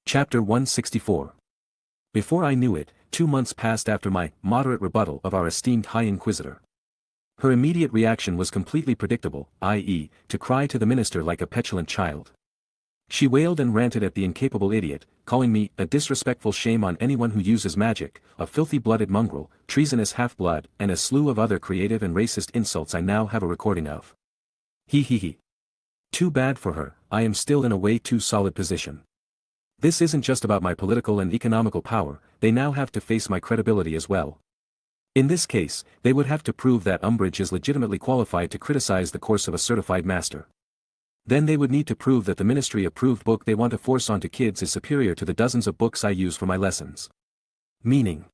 Chapter 164. Before I knew it, 2 months passed after my moderate rebuttal of our esteemed High Inquisitor. Her immediate reaction was completely predictable, i.e., to cry to the minister like a petulant child. She wailed and ranted at the incapable idiot, calling me a disrespectful shame on anyone who uses magic, a filthy-blooded mongrel, treasonous half-blood, and a slew of other creative and racist insults I now have a recording of. He. Too bad for her, I am still in a way too solid position. This isn't just about my political and economical power, they now have to face my credibility as well. In this case, they would have to prove that Umbridge is legitimately qualified to criticize the course of a certified master. Then they would need to prove that the ministry-approved book they want to force onto kids is superior to the dozens of books I use for my lessons. Meaning,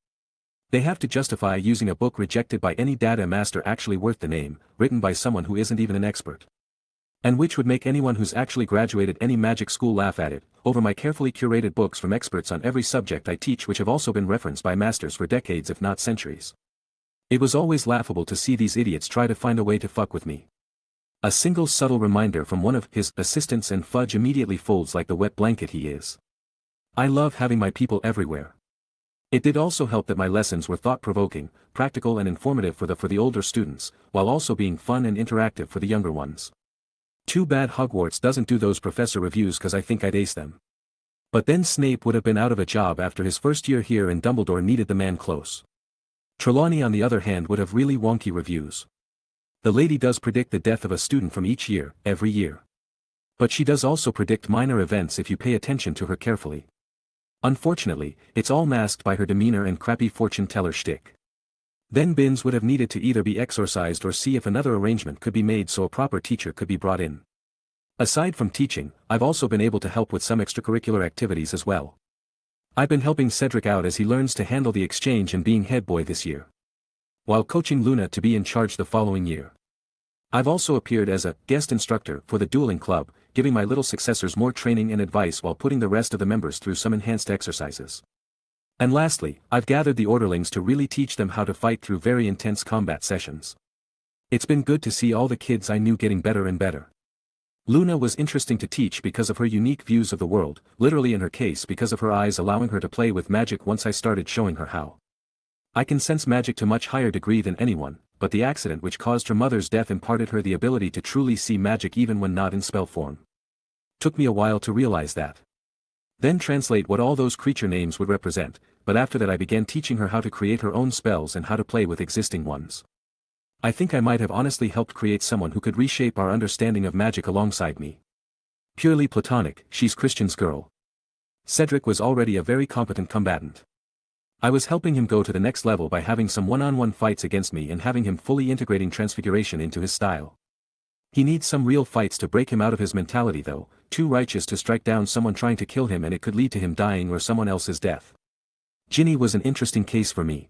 they have to justify using a book rejected by any data master actually worth the name, written by someone who isn't even an expert. And which would make anyone who's actually graduated any magic school laugh at it, over my carefully curated books from experts on every subject I teach which have also been referenced by masters for decades if not centuries. It was always laughable to see these idiots try to find a way to fuck with me. A single subtle reminder from one of his assistants and Fudge immediately folds like the wet blanket he is. I love having my people everywhere. It did also help that my lessons were thought-provoking, practical and informative for the older students, while also being fun and interactive for the younger ones. Too bad Hogwarts doesn't do those professor reviews cause I think I'd ace them. But then Snape would have been out of a job after his first year here and Dumbledore needed the man close. Trelawney on the other hand would have really wonky reviews. The lady does predict the death of a student from each year, every year. But she does also predict minor events if you pay attention to her carefully. Unfortunately, it's all masked by her demeanor and crappy fortune teller shtick. Then Binns would have needed to either be exorcised or see if another arrangement could be made so a proper teacher could be brought in. Aside from teaching, I've also been able to help with some extracurricular activities as well. I've been helping Cedric out as he learns to handle the exchange and being head boy this year, while coaching Luna to be in charge the following year. I've also appeared as a guest instructor for the dueling club, giving my little successors more training and advice while putting the rest of the members through some enhanced exercises. And lastly, I've gathered the orderlings to really teach them how to fight through very intense combat sessions. It's been good to see all the kids I knew getting better and better. Luna was interesting to teach because of her unique views of the world, literally in her case because of her eyes allowing her to play with magic once I started showing her how. I can sense magic to much higher degree than anyone, but the accident which caused her mother's death imparted her the ability to truly see magic even when not in spell form. Took me a while to realize that. Then translate what all those creature names would represent, but after that I began teaching her how to create her own spells and how to play with existing ones. I think I might have honestly helped create someone who could reshape our understanding of magic alongside me. Purely platonic, she's Christian's girl. Cedric was already a very competent combatant. I was helping him go to the next level by having some one-on-one fights against me and having him fully integrating transfiguration into his style. He needs some real fights to break him out of his mentality though, too righteous to strike down someone trying to kill him and it could lead to him dying or someone else's death. Ginny was an interesting case for me.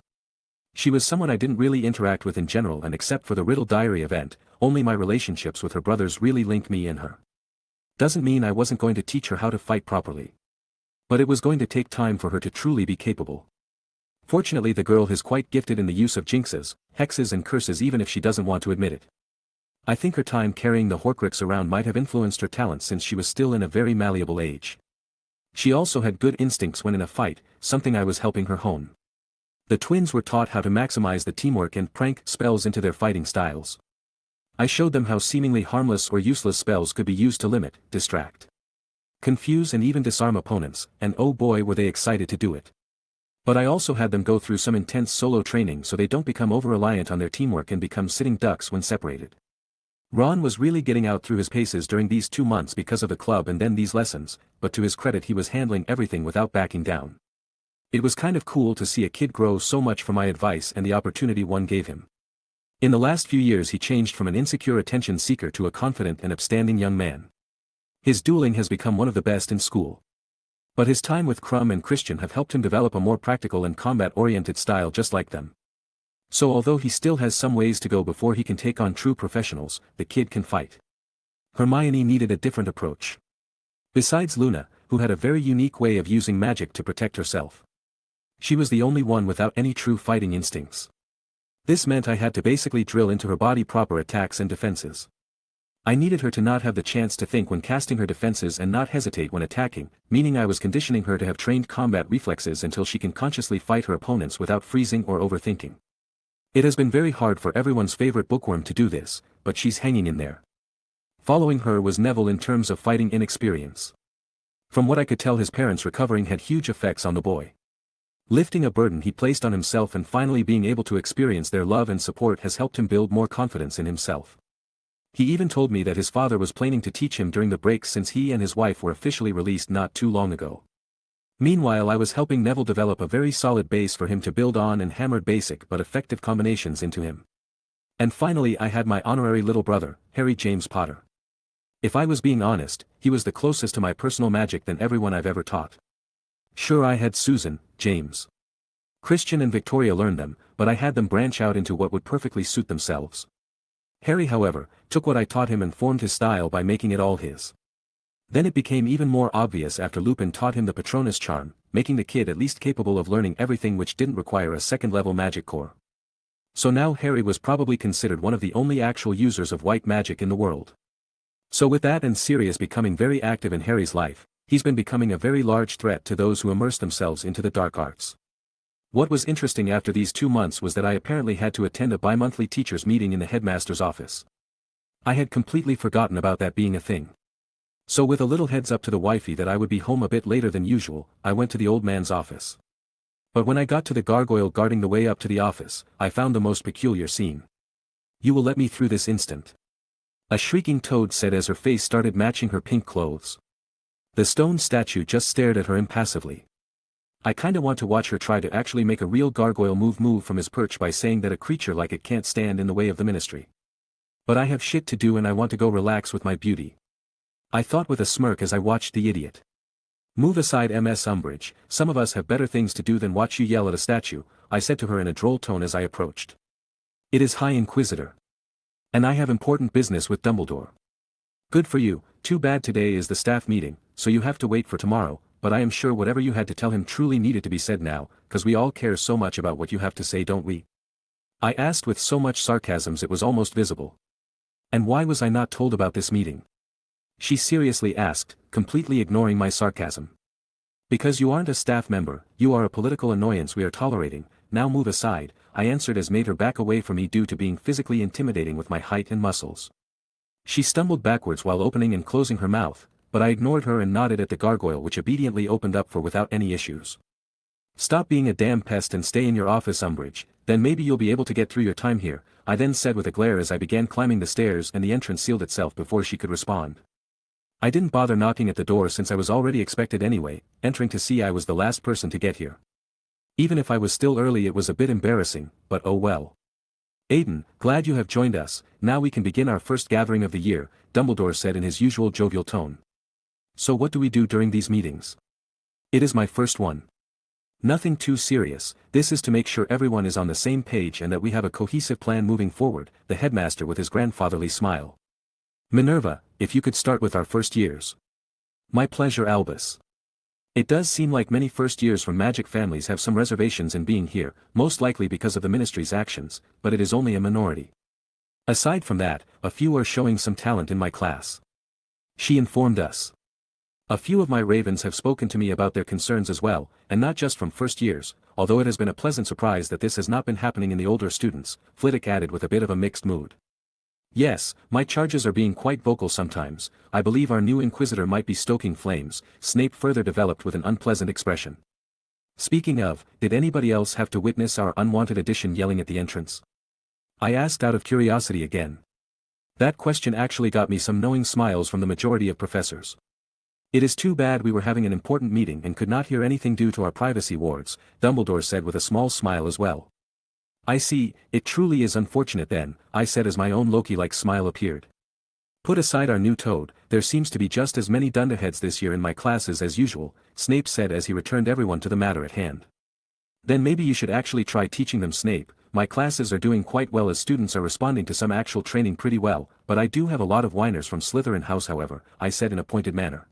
She was someone I didn't really interact with in general and except for the Riddle Diary event, only my relationships with her brothers really linked me and her. Doesn't mean I wasn't going to teach her how to fight properly. But it was going to take time for her to truly be capable. Fortunately the girl is quite gifted in the use of jinxes, hexes and curses even if she doesn't want to admit it. I think her time carrying the Horcrux around might have influenced her talents since she was still in a very malleable age. She also had good instincts when in a fight, something I was helping her hone. The twins were taught how to maximize the teamwork and prank spells into their fighting styles. I showed them how seemingly harmless or useless spells could be used to limit, distract, confuse and even disarm opponents, and oh boy were they excited to do it. But I also had them go through some intense solo training so they don't become over-reliant on their teamwork and become sitting ducks when separated. Ron was really getting out through his paces during these 2 months because of the club and then these lessons, but to his credit he was handling everything without backing down. It was kind of cool to see a kid grow so much from my advice and the opportunity one gave him. In the last few years he changed from an insecure attention seeker to a confident and upstanding young man. His dueling has become one of the best in school. But his time with Crumb and Christian have helped him develop a more practical and combat-oriented style just like them. So although he still has some ways to go before he can take on true professionals, the kid can fight. Hermione needed a different approach. Besides Luna, who had a very unique way of using magic to protect herself. She was the only one without any true fighting instincts. This meant I had to basically drill into her body proper attacks and defenses. I needed her to not have the chance to think when casting her defenses and not hesitate when attacking, meaning I was conditioning her to have trained combat reflexes until she can consciously fight her opponents without freezing or overthinking. It has been very hard for everyone's favorite bookworm to do this, but she's hanging in there. Following her was Neville in terms of fighting inexperience. From what I could tell, his parents recovering had huge effects on the boy. Lifting a burden he placed on himself and finally being able to experience their love and support has helped him build more confidence in himself. He even told me that his father was planning to teach him during the breaks since he and his wife were officially released not too long ago. Meanwhile, I was helping Neville develop a very solid base for him to build on and hammered basic but effective combinations into him. And finally, I had my honorary little brother, Harry James Potter. If I was being honest, he was the closest to my personal magic than everyone I've ever taught. Sure, I had Susan, James, Christian and Victoria learn them, but I had them branch out into what would perfectly suit themselves. Harry, however, took what I taught him and formed his style by making it all his. Then it became even more obvious after Lupin taught him the Patronus charm, making the kid at least capable of learning everything which didn't require a second-level magic core. So now Harry was probably considered one of the only actual users of white magic in the world. So with that and Sirius becoming very active in Harry's life, he's been becoming a very large threat to those who immerse themselves into the dark arts. What was interesting after these 2 months was that I apparently had to attend a bi-monthly teachers' meeting in the headmaster's office. I had completely forgotten about that being a thing. So with a little heads up to the wifey that I would be home a bit later than usual, I went to the old man's office. But when I got to the gargoyle guarding the way up to the office, I found the most peculiar scene. "You will let me through this instant," a shrieking toad said as her face started matching her pink clothes. The stone statue just stared at her impassively. I kinda want to watch her try to actually make a real gargoyle move from his perch by saying that a creature like it can't stand in the way of the ministry. But I have shit to do and I want to go relax with my beauty, I thought with a smirk as I watched the idiot. "Move aside, Ms. Umbridge, some of us have better things to do than watch you yell at a statue," I said to her in a droll tone as I approached. "It is High Inquisitor. And I have important business with Dumbledore." "Good for you, too bad today is the staff meeting, so you have to wait for tomorrow, but I am sure whatever you had to tell him truly needed to be said now, 'cause we all care so much about what you have to say, don't we?" I asked with so much sarcasm it was almost visible. "And why was I not told about this meeting?" she seriously asked, completely ignoring my sarcasm. "Because you aren't a staff member, you are a political annoyance we are tolerating, now move aside," I answered as made her back away from me due to being physically intimidating with my height and muscles. She stumbled backwards while opening and closing her mouth, but I ignored her and nodded at the gargoyle which obediently opened up for without any issues. "Stop being a damn pest and stay in your office, Umbridge, then maybe you'll be able to get through your time here," I then said with a glare as I began climbing the stairs and the entrance sealed itself before she could respond. I didn't bother knocking at the door since I was already expected anyway, entering to see I was the last person to get here. Even if I was still early it was a bit embarrassing, but oh well. "Aiden, glad you have joined us, now we can begin our first gathering of the year," Dumbledore said in his usual jovial tone. "So what do we do during these meetings?" "It is my first one. Nothing too serious, this is to make sure everyone is on the same page and that we have a cohesive plan moving forward," the headmaster with his grandfatherly smile. "Minerva, if you could start with our first years." "My pleasure, Albus. It does seem like many first years from magic families have some reservations in being here, most likely because of the ministry's actions, but it is only a minority. Aside from that, a few are showing some talent in my class," she informed us. "A few of my ravens have spoken to me about their concerns as well, and not just from first years, although it has been a pleasant surprise that this has not been happening in the older students," Flitwick added with a bit of a mixed mood. "Yes, my charges are being quite vocal sometimes, I believe our new Inquisitor might be stoking flames," Snape further developed with an unpleasant expression. "Speaking of, did anybody else have to witness our unwanted addition yelling at the entrance?" I asked out of curiosity again. That question actually got me some knowing smiles from the majority of professors. "It is too bad we were having an important meeting and could not hear anything due to our privacy wards," Dumbledore said with a small smile as well. "I see, it truly is unfortunate then," I said as my own Loki-like smile appeared. "Put aside our new toad, there seems to be just as many dunderheads this year in my classes as usual," Snape said as he returned everyone to the matter at hand. "Then maybe you should actually try teaching them, Snape. My classes are doing quite well as students are responding to some actual training pretty well, but I do have a lot of whiners from Slytherin House however," I said in a pointed manner.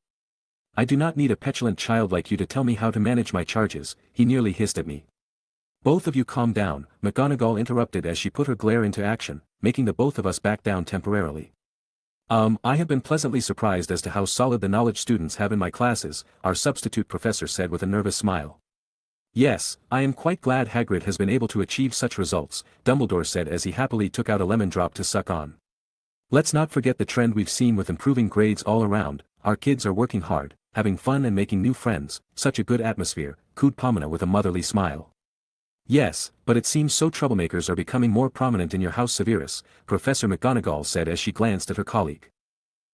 "I do not need a petulant child like you to tell me how to manage my charges," he nearly hissed at me. "Both of you calm down," McGonagall interrupted as she put her glare into action, making the both of us back down temporarily. I have been pleasantly surprised as to how solid the knowledge students have in my classes, our substitute professor said with a nervous smile. Yes, I am quite glad Hagrid has been able to achieve such results, Dumbledore said as he happily took out a lemon drop to suck on. Let's not forget the trend we've seen with improving grades all around. Our kids are working hard, having fun and making new friends, such a good atmosphere, cooed Pomona with a motherly smile. Yes, but it seems so troublemakers are becoming more prominent in your house Severus, Professor McGonagall said as she glanced at her colleague.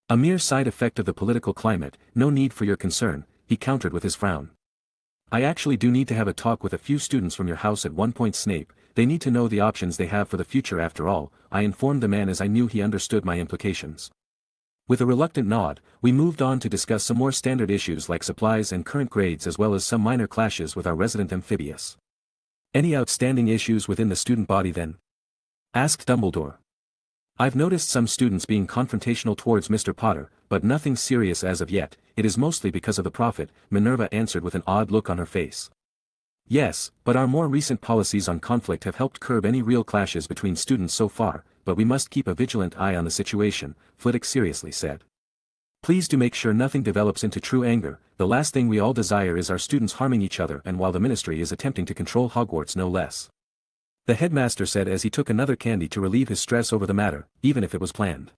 A mere side effect of the political climate, no need for your concern, he countered with his frown. I actually do need to have a talk with a few students from your house at one point Snape, they need to know the options they have for the future after all, I informed the man as I knew he understood my implications. With a reluctant nod, we moved on to discuss some more standard issues like supplies and current grades as well as some minor clashes with our resident amphibious. Any outstanding issues within the student body then? Asked Dumbledore. I've noticed some students being confrontational towards Mr. Potter, but nothing serious as of yet, it is mostly because of the Prophet, Minerva answered with an odd look on her face. Yes, but our more recent policies on conflict have helped curb any real clashes between students so far, but we must keep a vigilant eye on the situation, Flitwick seriously said. Please do make sure nothing develops into true anger, the last thing we all desire is our students harming each other and while the ministry is attempting to control Hogwarts no less. The headmaster said as he took another candy to relieve his stress over the matter, even if it was planned.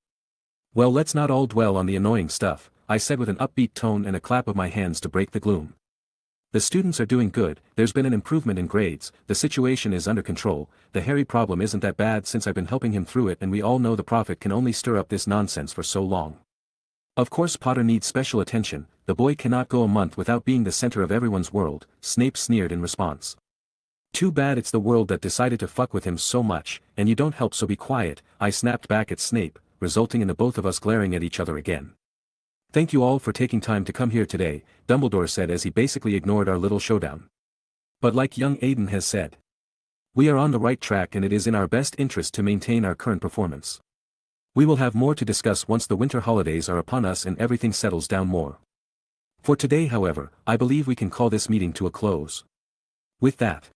Well, let's not all dwell on the annoying stuff, I said with an upbeat tone and a clap of my hands to break the gloom. The students are doing good, there's been an improvement in grades, the situation is under control, the Harry problem isn't that bad since I've been helping him through it and we all know the Prophet can only stir up this nonsense for so long. Of course Potter needs special attention, the boy cannot go a month without being the center of everyone's world, Snape sneered in response. Too bad it's the world that decided to fuck with him so much, and you don't help so be quiet, I snapped back at Snape, resulting in the both of us glaring at each other again. Thank you all for taking time to come here today, Dumbledore said as he basically ignored our little showdown. But like young Aiden has said, we are on the right track and it is in our best interest to maintain our current performance. We will have more to discuss once the winter holidays are upon us and everything settles down more. For today however, I believe we can call this meeting to a close. With that,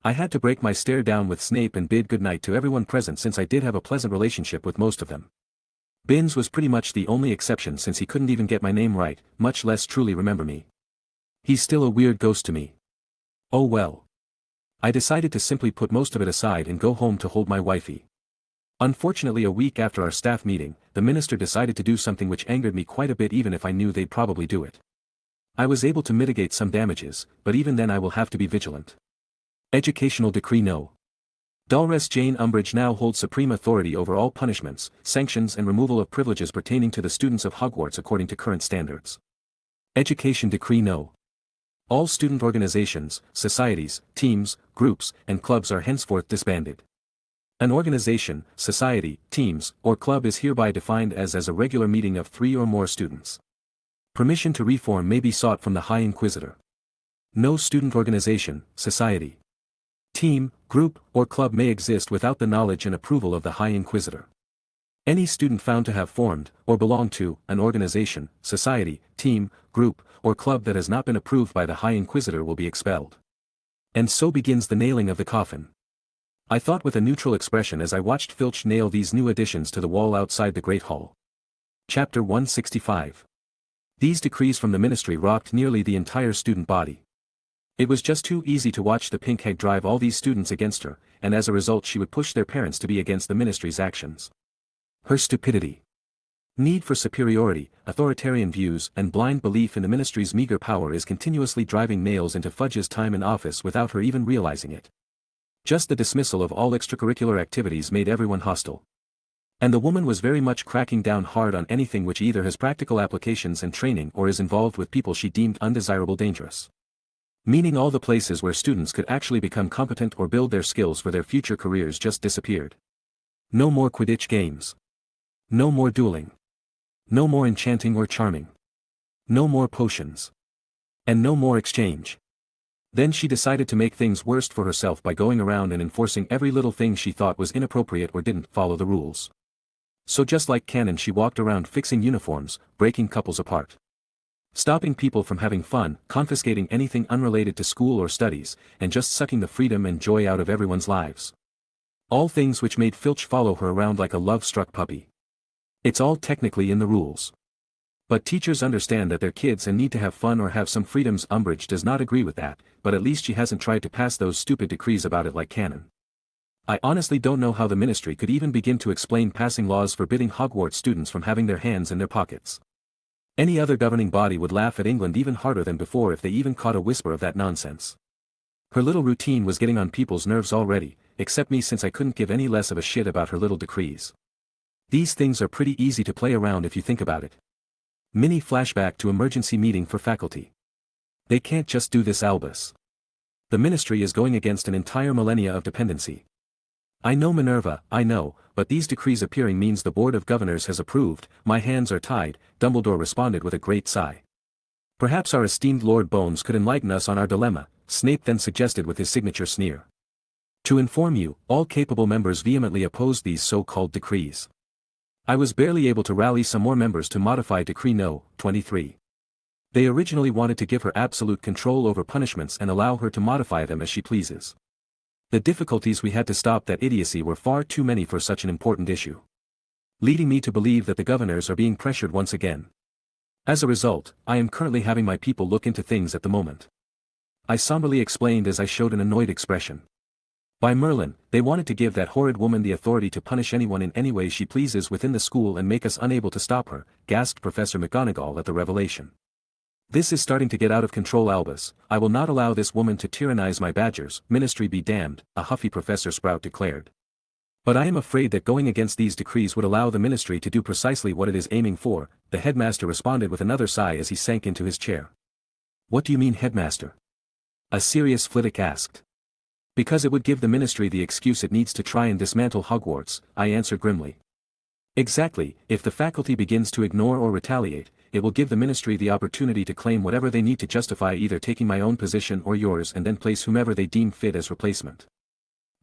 I had to break my stare down with Snape and bid goodnight to everyone present since I did have a pleasant relationship with most of them. Binns was pretty much the only exception since he couldn't even get my name right, much less truly remember me. He's still a weird ghost to me. Oh well. I decided to simply put most of it aside and go home to hold my wifey. Unfortunately, a week after our staff meeting, the minister decided to do something which angered me quite a bit even if I knew they'd probably do it. I was able to mitigate some damages, but even then I will have to be vigilant. Educational Decree No. Dolores Jane Umbridge now holds supreme authority over all punishments, sanctions and removal of privileges pertaining to the students of Hogwarts according to current standards. Education Decree No. All student organizations, societies, teams, groups, and clubs are henceforth disbanded. An organization, society, teams, or club is hereby defined as a regular meeting of 3 or more students. Permission to reform may be sought from the High Inquisitor. No student organization, society, team, group, or club may exist without the knowledge and approval of the High Inquisitor. Any student found to have formed, or belong to, an organization, society, team, group, or club that has not been approved by the High Inquisitor will be expelled. And so begins the nailing of the coffin. I thought with a neutral expression as I watched Filch nail these new additions to the wall outside the Great Hall. Chapter 165. These decrees from the ministry rocked nearly the entire student body. It was just too easy to watch the pink hag drive all these students against her, and as a result she would push their parents to be against the ministry's actions. Her stupidity, need for superiority, authoritarian views, and blind belief in the ministry's meager power is continuously driving nails into Fudge's time in office without her even realizing it. Just the dismissal of all extracurricular activities made everyone hostile. And the woman was very much cracking down hard on anything which either has practical applications and training or is involved with people she deemed undesirable dangerous. Meaning all the places where students could actually become competent or build their skills for their future careers just disappeared. No more Quidditch games. No more dueling. No more enchanting or charming. No more potions. And no more exchange. Then she decided to make things worse for herself by going around and enforcing every little thing she thought was inappropriate or didn't follow the rules. So just like Canon she walked around fixing uniforms, breaking couples apart, stopping people from having fun, confiscating anything unrelated to school or studies, and just sucking the freedom and joy out of everyone's lives. All things which made Filch follow her around like a love-struck puppy. It's all technically in the rules. But teachers understand that they're kids and need to have fun or have some freedoms. Umbridge does not agree with that, but at least she hasn't tried to pass those stupid decrees about it like canon. I honestly don't know how the ministry could even begin to explain passing laws forbidding Hogwarts students from having their hands in their pockets. Any other governing body would laugh at England even harder than before if they even caught a whisper of that nonsense. Her little routine was getting on people's nerves already, except me, since I couldn't give any less of a shit about her little decrees. These things are pretty easy to play around if you think about it. Mini flashback to emergency meeting for faculty. They can't just do this, Albus. The ministry is going against an entire millennia of dependency. I know, Minerva, I know, but these decrees appearing means the Board of Governors has approved. My hands are tied, Dumbledore responded with a great sigh. Perhaps our esteemed Lord Bones could enlighten us on our dilemma, Snape then suggested with his signature sneer. To inform you, all capable members vehemently opposed these so-called decrees. I was barely able to rally some more members to modify Decree No. 23. They originally wanted to give her absolute control over punishments and allow her to modify them as she pleases. The difficulties we had to stop that idiocy were far too many for such an important issue. Leading me to believe that the governors are being pressured once again. As a result, I am currently having my people look into things at the moment. I somberly explained as I showed an annoyed expression. By Merlin, they wanted to give that horrid woman the authority to punish anyone in any way she pleases within the school and make us unable to stop her, gasped Professor McGonagall at the revelation. This is starting to get out of control, Albus. I will not allow this woman to tyrannize my badgers. Ministry be damned, a huffy Professor Sprout declared. But I am afraid that going against these decrees would allow the ministry to do precisely what it is aiming for, the headmaster responded with another sigh as he sank into his chair. What do you mean, headmaster? A serious Flitwick asked. Because it would give the ministry the excuse it needs to try and dismantle Hogwarts, I answered grimly. Exactly, if the faculty begins to ignore or retaliate, it will give the ministry the opportunity to claim whatever they need to justify either taking my own position or yours and then place whomever they deem fit as replacement.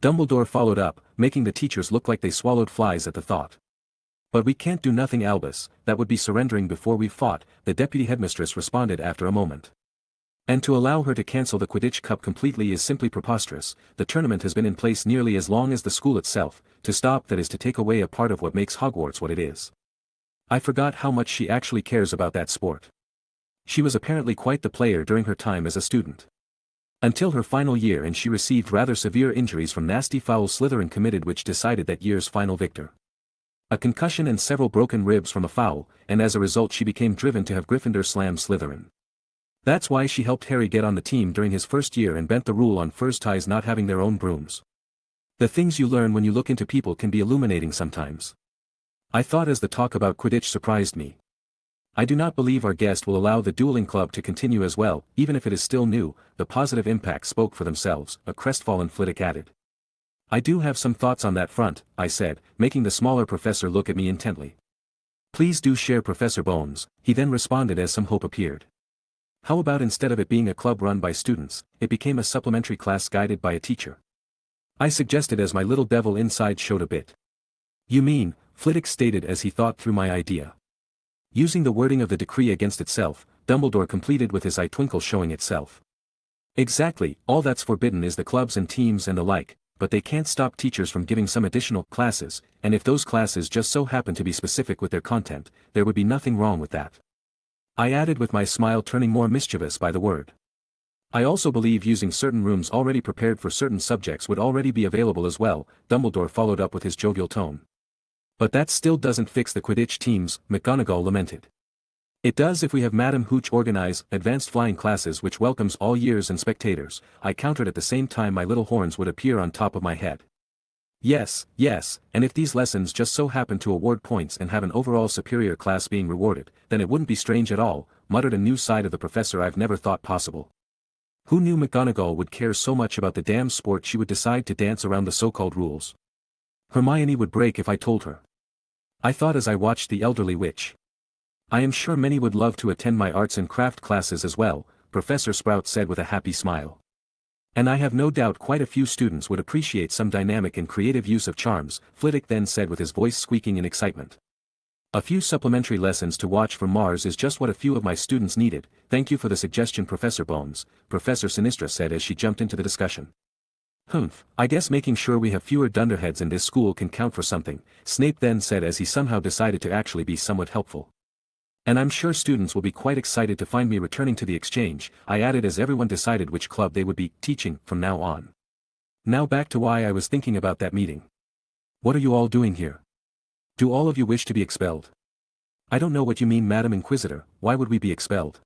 Dumbledore followed up, making the teachers look like they swallowed flies at the thought. But we can't do nothing, Albus, that would be surrendering before we've fought, the deputy headmistress responded after a moment. And to allow her to cancel the Quidditch Cup completely is simply preposterous. The tournament has been in place nearly as long as the school itself. To stop that is to take away a part of what makes Hogwarts what it is. I forgot how much she actually cares about that sport. She was apparently quite the player during her time as a student. Until her final year, and she received rather severe injuries from nasty fouls Slytherin committed, which decided that year's final victor. A concussion and several broken ribs from a foul, and as a result she became driven to have Gryffindor slam Slytherin. That's why she helped Harry get on the team during his first year and bent the rule on first ties not having their own brooms. The things you learn when you look into people can be illuminating sometimes. I thought as the talk about Quidditch surprised me. I do not believe our guest will allow the dueling club to continue as well, even if it is still new. The positive impacts spoke for themselves, a crestfallen Flitwick added. I do have some thoughts on that front, I said, making the smaller professor look at me intently. Please do share, Professor Bones, he then responded as some hope appeared. How about instead of it being a club run by students, it became a supplementary class guided by a teacher? I suggested as my little devil inside showed a bit. You mean, Flitwick stated as he thought through my idea. Using the wording of the decree against itself, Dumbledore completed with his eye twinkle showing itself. Exactly, all that's forbidden is the clubs and teams and the like, but they can't stop teachers from giving some additional classes, and if those classes just so happen to be specific with their content, there would be nothing wrong with that. I added with my smile turning more mischievous by the word. I also believe using certain rooms already prepared for certain subjects would already be available as well, Dumbledore followed up with his jovial tone. But that still doesn't fix the Quidditch teams, McGonagall lamented. It does if we have Madame Hooch organize advanced flying classes which welcomes all years and spectators, I countered at the same time my little horns would appear on top of my head. Yes, and if these lessons just so happen to award points and have an overall superior class being rewarded, then it wouldn't be strange at all, muttered a new side of the professor I've never thought possible. Who knew McGonagall would care so much about the damn sport she would decide to dance around the so-called rules? Hermione would break if I told her. I thought as I watched the elderly witch. I am sure many would love to attend my arts and craft classes as well, Professor Sprout said with a happy smile. And I have no doubt quite a few students would appreciate some dynamic and creative use of charms, Flitwick then said with his voice squeaking in excitement. A few supplementary lessons to watch for Mars is just what a few of my students needed. Thank you for the suggestion, Professor Bones, Professor Sinistra said as she jumped into the discussion. Humph, I guess making sure we have fewer dunderheads in this school can count for something, Snape then said as he somehow decided to actually be somewhat helpful. And I'm sure students will be quite excited to find me returning to the exchange, I added as everyone decided which club they would be teaching from now on. Now back to why I was thinking about that meeting. What are you all doing here? Do all of you wish to be expelled? I don't know what you mean, Madam Inquisitor, why would we be expelled?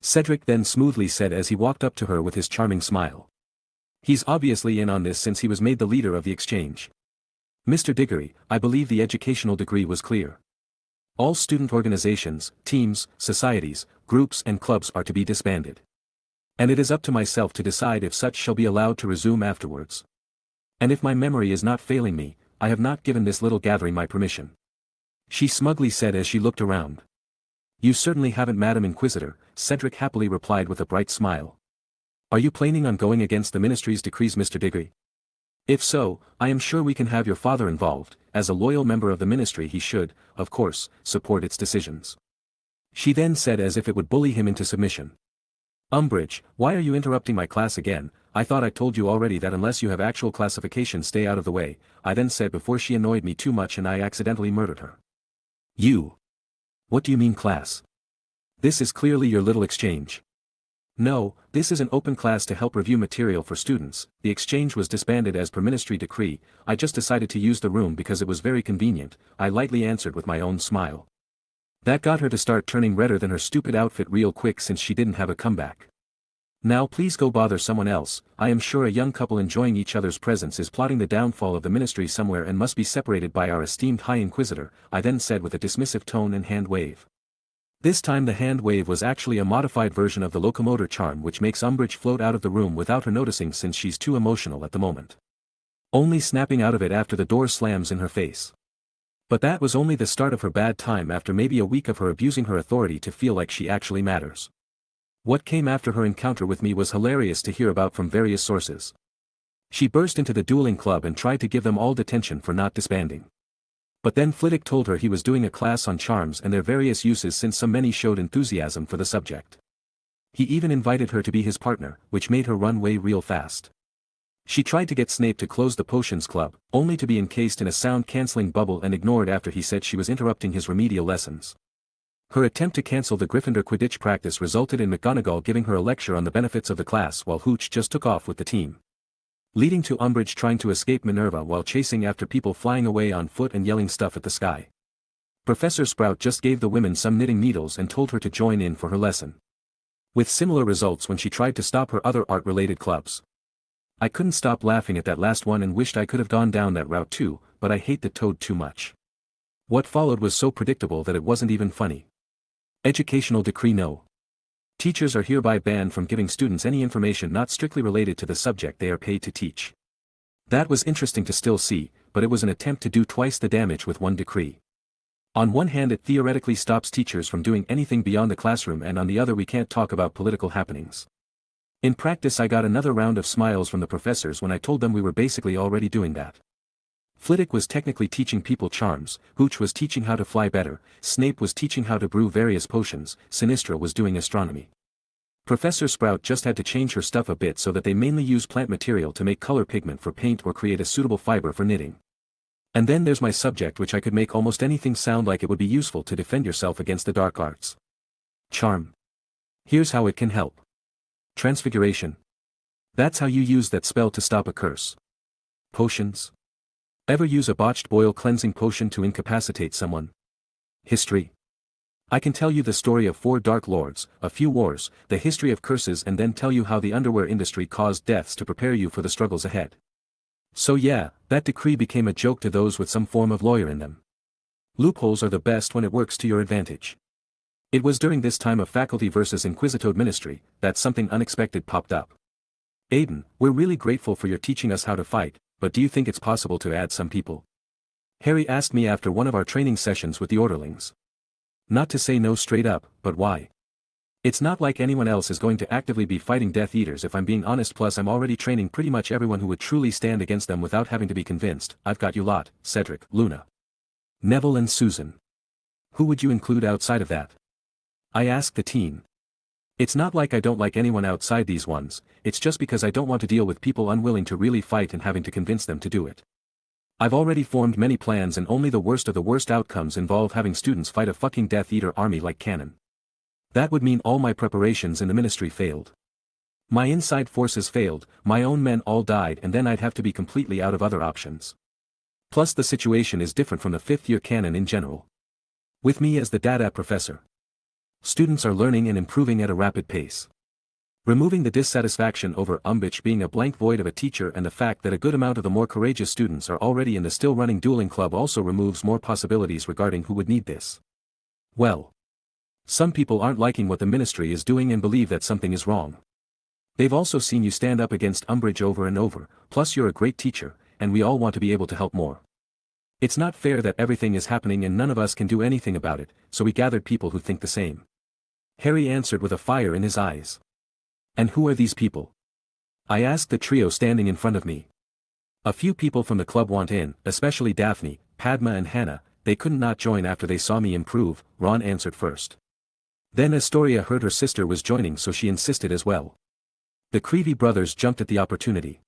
Cedric then smoothly said as he walked up to her with his charming smile. He's obviously in on this since he was made the leader of the exchange. Mr. Diggory, I believe the educational decree was clear. All student organizations, teams, societies, groups and clubs are to be disbanded. And it is up to myself to decide if such shall be allowed to resume afterwards. And if my memory is not failing me, I have not given this little gathering my permission. She smugly said as she looked around. You certainly haven't, Madam Inquisitor, Cedric happily replied with a bright smile. Are you planning on going against the Ministry's decrees, Mr. Diggory? If so, I am sure we can have your father involved, as a loyal member of the Ministry he should, of course, support its decisions. She then said as if it would bully him into submission. Umbridge, why are you interrupting my class again? I thought I told you already that unless you have actual classification stay out of the way, I then said before she annoyed me too much and I accidentally murdered her. You. What do you mean class? This is clearly your little exchange. No, this is an open class to help review material for students. The exchange was disbanded as per Ministry decree. I just decided to use the room because it was very convenient, I lightly answered with my own smile. That got her to start turning redder than her stupid outfit real quick since she didn't have a comeback. Now please go bother someone else. I am sure a young couple enjoying each other's presence is plotting the downfall of the Ministry somewhere and must be separated by our esteemed High Inquisitor, I then said with a dismissive tone and hand wave. This time the hand wave was actually a modified version of the locomotor charm which makes Umbridge float out of the room without her noticing since she's too emotional at the moment. Only snapping out of it after the door slams in her face. But that was only the start of her bad time after maybe a week of her abusing her authority to feel like she actually matters. What came after her encounter with me was hilarious to hear about from various sources. She burst into the dueling club and tried to give them all detention for not disbanding. But then Flitwick told her he was doing a class on charms and their various uses since so many showed enthusiasm for the subject. He even invited her to be his partner, which made her run way real fast. She tried to get Snape to close the potions club, only to be encased in a sound-cancelling bubble and ignored after he said she was interrupting his remedial lessons. Her attempt to cancel the Gryffindor Quidditch practice resulted in McGonagall giving her a lecture on the benefits of the class while Hooch just took off with the team. Leading to Umbridge trying to escape Minerva while chasing after people flying away on foot and yelling stuff at the sky. Professor Sprout just gave the women some knitting needles and told her to join in for her lesson. With similar results when she tried to stop her other art-related clubs. I couldn't stop laughing at that last one and wished I could have gone down that route too, but I hate the Toad too much. What followed was so predictable that it wasn't even funny. Educational Decree No. Teachers are hereby banned from giving students any information not strictly related to the subject they are paid to teach. That was interesting to still see, but it was an attempt to do twice the damage with one decree. On one hand it theoretically stops teachers from doing anything beyond the classroom and on the other we can't talk about political happenings. In practice I got another round of smiles from the professors when I told them we were basically already doing that. Flitwick was technically teaching people charms, Hooch was teaching how to fly better, Snape was teaching how to brew various potions, Sinistra was doing astronomy. Professor Sprout just had to change her stuff a bit so that they mainly use plant material to make color pigment for paint or create a suitable fiber for knitting. And then there's my subject which I could make almost anything sound like it would be useful to defend yourself against the dark arts. Charm. Here's how it can help. Transfiguration. That's how you use that spell to stop a curse. Potions. Ever use a botched boil cleansing potion to incapacitate someone? History. I can tell you the story of 4 Dark Lords, a few wars, the history of curses and then tell you how the underwear industry caused deaths to prepare you for the struggles ahead. So yeah, that decree became a joke to those with some form of lawyer in them. Loopholes are the best when it works to your advantage. It was during this time of faculty versus Inquisitode ministry, that something unexpected popped up. Aiden, we're really grateful for your teaching us how to fight, but do you think it's possible to add some people? Harry asked me after one of our training sessions with the Orderlings. Not to say no straight up, but why? It's not like anyone else is going to actively be fighting Death Eaters if I'm being honest, plus I'm already training pretty much everyone who would truly stand against them without having to be convinced. I've got you lot, Cedric, Luna, Neville and Susan. Who would you include outside of that? I asked the teen. It's not like I don't like anyone outside these ones, it's just because I don't want to deal with people unwilling to really fight and having to convince them to do it. I've already formed many plans and only the worst of the worst outcomes involve having students fight a fucking Death Eater army like cannon. That would mean all my preparations in the ministry failed. My inside forces failed, my own men all died, and then I'd have to be completely out of other options. Plus the situation is different from the 5th-year canon in general. With me as the data professor, students are learning and improving at a rapid pace. Removing the dissatisfaction over being a blank void of a teacher and the fact that a good amount of the more courageous students are already in the still-running dueling club also removes more possibilities regarding who would need this. Well, some people aren't liking what the ministry is doing and believe that something is wrong. They've also seen you stand up against Umbridge over and over, plus you're a great teacher, and we all want to be able to help more. It's not fair that everything is happening and none of us can do anything about it, so we gathered people who think the same. Harry answered with a fire in his eyes. And who are these people? I asked the trio standing in front of me. A few people from the club want in, especially Daphne, Padma and Hannah. They couldn't not join after they saw me improve, Ron answered first. Then Astoria heard her sister was joining, so she insisted as well. The Creevy brothers jumped at the opportunity,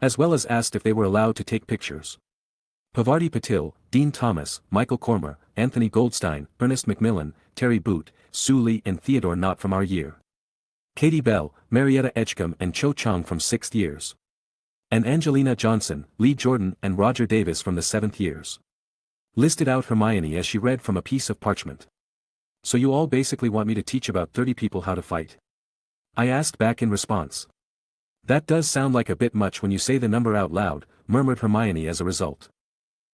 as well as asked if they were allowed to take pictures. Pavarti Patil, Dean Thomas, Michael Cormer, Anthony Goldstein, Ernest Macmillan, Terry Boot, Sue Lee and Theodore Knott from our year. Katie Bell, Marietta Edgecombe and Cho Chong from 6th years. And Angelina Johnson, Lee Jordan and Roger Davis from the 7th years. Listed out Hermione as she read from a piece of parchment. So you all basically want me to teach about 30 people how to fight? I asked back in response. That does sound like a bit much when you say the number out loud, murmured Hermione as a result.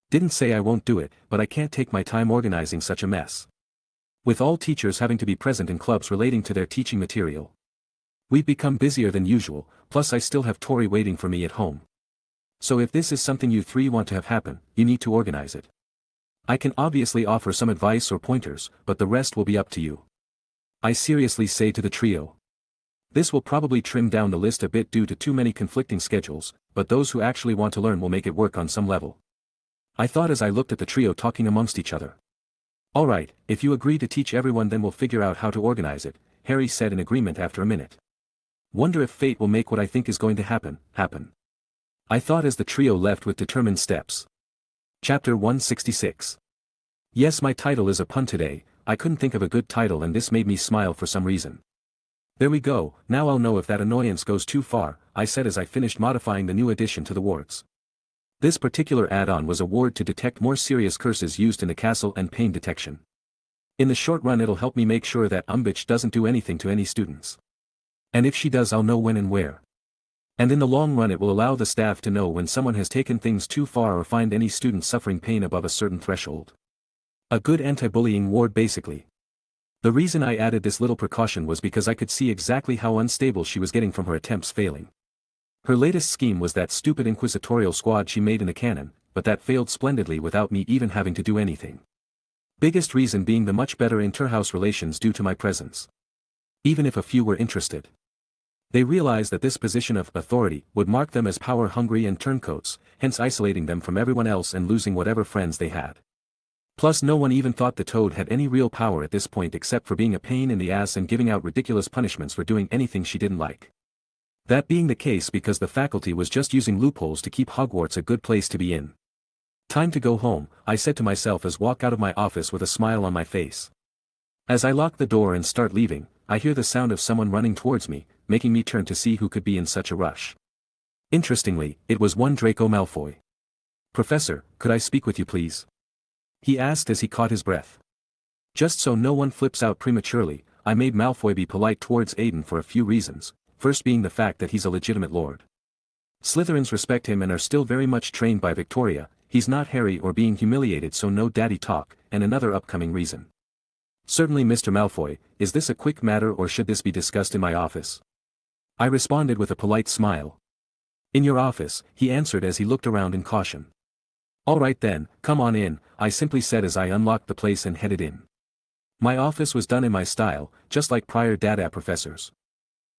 Didn't say I won't do it, but I can't take my time organizing such a mess. With all teachers having to be present in clubs relating to their teaching material. We've become busier than usual, plus I still have Tori waiting for me at home. So if this is something you three want to have happen, you need to organize it. I can obviously offer some advice or pointers, but the rest will be up to you. I seriously say to the trio. This will probably trim down the list a bit due to too many conflicting schedules, but those who actually want to learn will make it work on some level. I thought as I looked at the trio talking amongst each other. Alright, if you agree to teach everyone then we'll figure out how to organize it, Harry said in agreement after a minute. Wonder if fate will make what I think is going to happen. I thought as the trio left with determined steps. Chapter 166. Yes, my title is a pun today. I couldn't think of a good title and this made me smile for some reason. There we go, now I'll know if that annoyance goes too far, I said as I finished modifying the new addition to the wards. This particular add-on was a ward to detect more serious curses used in the castle and pain detection. In the short run it'll help me make sure that Umbridge doesn't do anything to any students. And if she does I'll know when and where. And in the long run it will allow the staff to know when someone has taken things too far or find any student suffering pain above a certain threshold. A good anti-bullying ward basically. The reason I added this little precaution was because I could see exactly how unstable she was getting from her attempts failing. Her latest scheme was that stupid inquisitorial squad she made in the canon, but that failed splendidly without me even having to do anything. Biggest reason being the much better inter-house relations due to my presence. Even if a few were interested. They realized that this position of authority would mark them as power-hungry and turncoats, hence isolating them from everyone else and losing whatever friends they had. Plus no one even thought the Toad had any real power at this point except for being a pain in the ass and giving out ridiculous punishments for doing anything she didn't like. That being the case because the faculty was just using loopholes to keep Hogwarts a good place to be in. Time to go home, I said to myself as walk out of my office with a smile on my face. As I lock the door and start leaving, I hear the sound of someone running towards me, making me turn to see who could be in such a rush. Interestingly, it was one Draco Malfoy. Professor, could I speak with you please? He asked as he caught his breath. Just so no one flips out prematurely, I made Malfoy be polite towards Aiden for a few reasons, first being the fact that he's a legitimate lord. Slytherins respect him and are still very much trained by Victoria, he's not Harry or being humiliated so no daddy talk, and another upcoming reason. Certainly Mr. Malfoy, is this a quick matter or should this be discussed in my office? I responded with a polite smile. In your office, he answered as he looked around in caution. All right then, come on in, I simply said as I unlocked the place and headed in. My office was done in my style, just like prior data professors.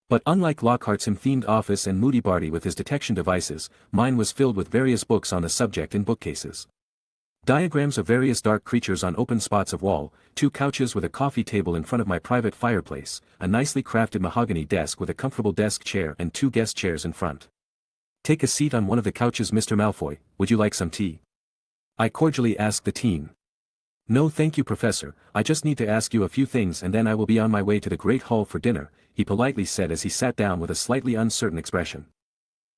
But unlike Lockhart's him-themed office and Moody Barty with his detection devices, mine was filled with various books on the subject in bookcases. Diagrams of various dark creatures on open spots of wall, 2 couches with a coffee table in front of my private fireplace, a nicely crafted mahogany desk with a comfortable desk chair and 2 guest chairs in front. Take a seat on one of the couches, Mr. Malfoy, would you like some tea? I cordially asked the teen. No thank you, Professor, I just need to ask you a few things and then I will be on my way to the Great Hall for dinner, he politely said as he sat down with a slightly uncertain expression.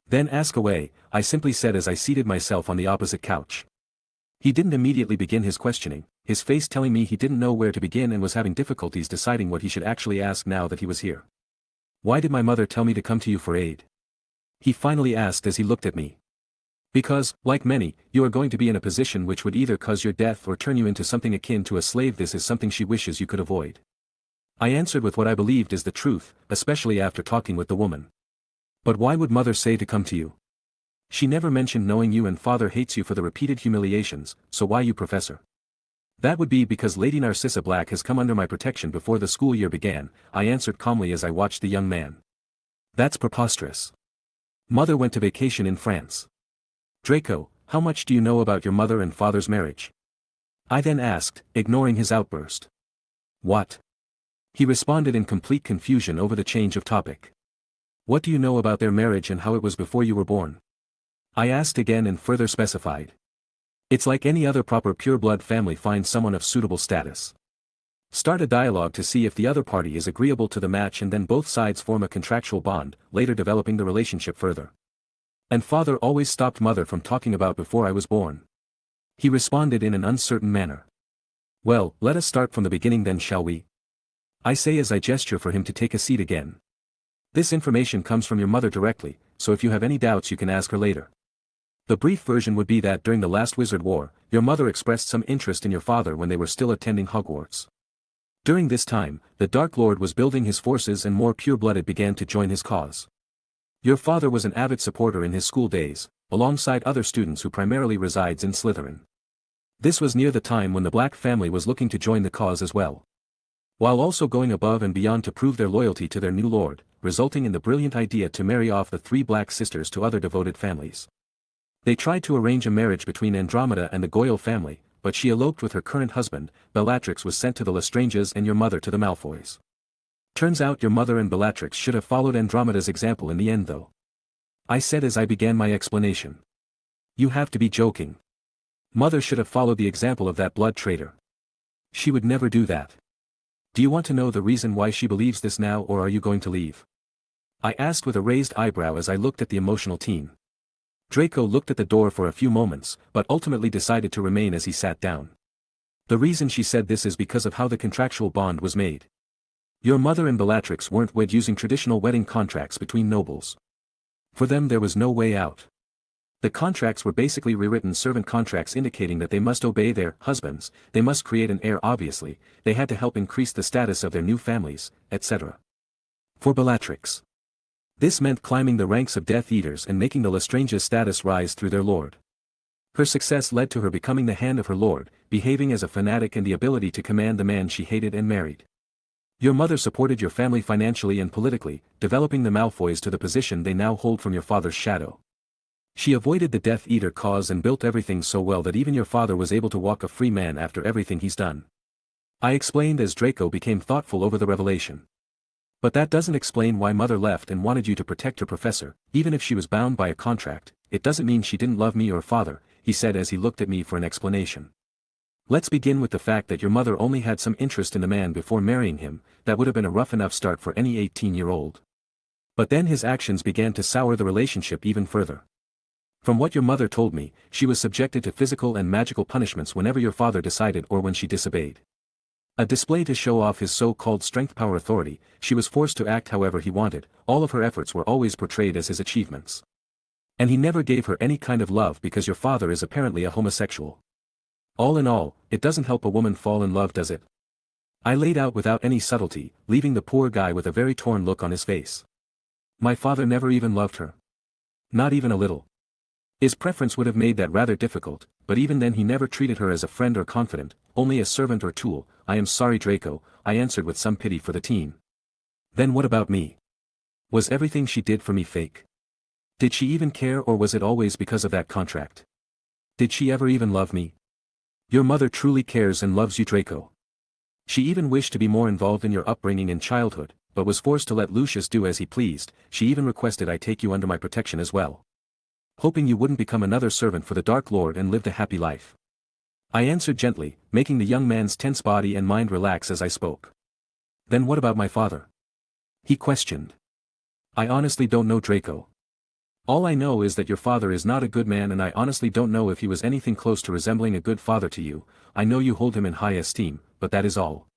Then ask away, I simply said as I seated myself on the opposite couch. He didn't immediately begin his questioning, his face telling me he didn't know where to begin and was having difficulties deciding what he should actually ask now that he was here. Why did my mother tell me to come to you for aid? He finally asked as he looked at me. Because, like many, you are going to be in a position which would either cause your death or turn you into something akin to a slave. This is something she wishes you could avoid. I answered with what I believed is the truth, especially after talking with the woman. But why would mother say to come to you? She never mentioned knowing you and father hates you for the repeated humiliations, so why you, Professor? That would be because Lady Narcissa Black has come under my protection before the school year began, I answered calmly as I watched the young man. That's preposterous. Mother went to vacation in France. Draco, how much do you know about your mother and father's marriage? I then asked, ignoring his outburst. What? He responded in complete confusion over the change of topic. What do you know about their marriage and how it was before you were born? I asked again and further specified. It's like any other proper pure-blood family finds someone of suitable status. Start a dialogue to see if the other party is agreeable to the match and then both sides form a contractual bond, later developing the relationship further. And father always stopped mother from talking about before I was born. He responded in an uncertain manner. Well, let us start from the beginning then, shall we? I say as I gesture for him to take a seat again. This information comes from your mother directly, so if you have any doubts you can ask her later. The brief version would be that during the last Wizard War, your mother expressed some interest in your father when they were still attending Hogwarts. During this time, the Dark Lord was building his forces and more pure-blooded began to join his cause. Your father was an avid supporter in his school days, alongside other students who primarily resides in Slytherin. This was near the time when the Black family was looking to join the cause as well. While also going above and beyond to prove their loyalty to their new lord, resulting in the brilliant idea to marry off the 3 Black sisters to other devoted families. They tried to arrange a marriage between Andromeda and the Goyle family, but she eloped with her current husband. Bellatrix was sent to the Lestranges and your mother to the Malfoys. Turns out your mother and Bellatrix should have followed Andromeda's example in the end though. I said as I began my explanation. You have to be joking. Mother should have followed the example of that blood traitor. She would never do that. Do you want to know the reason why she believes this now or are you going to leave? I asked with a raised eyebrow as I looked at the emotional teen. Draco looked at the door for a few moments, but ultimately decided to remain as he sat down. The reason she said this is because of how the contractual bond was made. Your mother and Bellatrix weren't wed using traditional wedding contracts between nobles. For them there was no way out. The contracts were basically rewritten servant contracts indicating that they must obey their husbands, they must create an heir obviously, they had to help increase the status of their new families, etc. For Bellatrix, this meant climbing the ranks of Death Eaters and making the Lestrange's status rise through their lord. Her success led to her becoming the hand of her lord, behaving as a fanatic and the ability to command the man she hated and married. Your mother supported your family financially and politically, developing the Malfoys to the position they now hold from your father's shadow. She avoided the Death Eater cause and built everything so well that even your father was able to walk a free man after everything he's done. I explained as Draco became thoughtful over the revelation. But that doesn't explain why mother left and wanted you to protect her, Professor. Even if she was bound by a contract, it doesn't mean she didn't love me or father, he said as he looked at me for an explanation. Let's begin with the fact that your mother only had some interest in the man before marrying him. That would have been a rough enough start for any 18-year-old. But then his actions began to sour the relationship even further. From what your mother told me, she was subjected to physical and magical punishments whenever your father decided or when she disobeyed. A display to show off his so-called strength power authority, she was forced to act however he wanted. All of her efforts were always portrayed as his achievements. And he never gave her any kind of love because your father is apparently a homosexual. All in all, it doesn't help a woman fall in love, does it? I laid out without any subtlety, leaving the poor guy with a very torn look on his face. My father never even loved her. Not even a little. His preference would have made that rather difficult, but even then he never treated her as a friend or confidant, only a servant or tool. I am sorry, Draco, I answered with some pity for the teen. Then what about me? Was everything she did for me fake? Did she even care or was it always because of that contract? Did she ever even love me? Your mother truly cares and loves you, Draco. She even wished to be more involved in your upbringing and childhood, but was forced to let Lucius do as he pleased. She even requested I take you under my protection as well, hoping you wouldn't become another servant for the Dark Lord and lived a happy life. I answered gently, making the young man's tense body and mind relax as I spoke. Then what about my father? He questioned. I honestly don't know, Draco. All I know is that your father is not a good man, and I honestly don't know if he was anything close to resembling a good father to you. I know you hold him in high esteem, but that is all.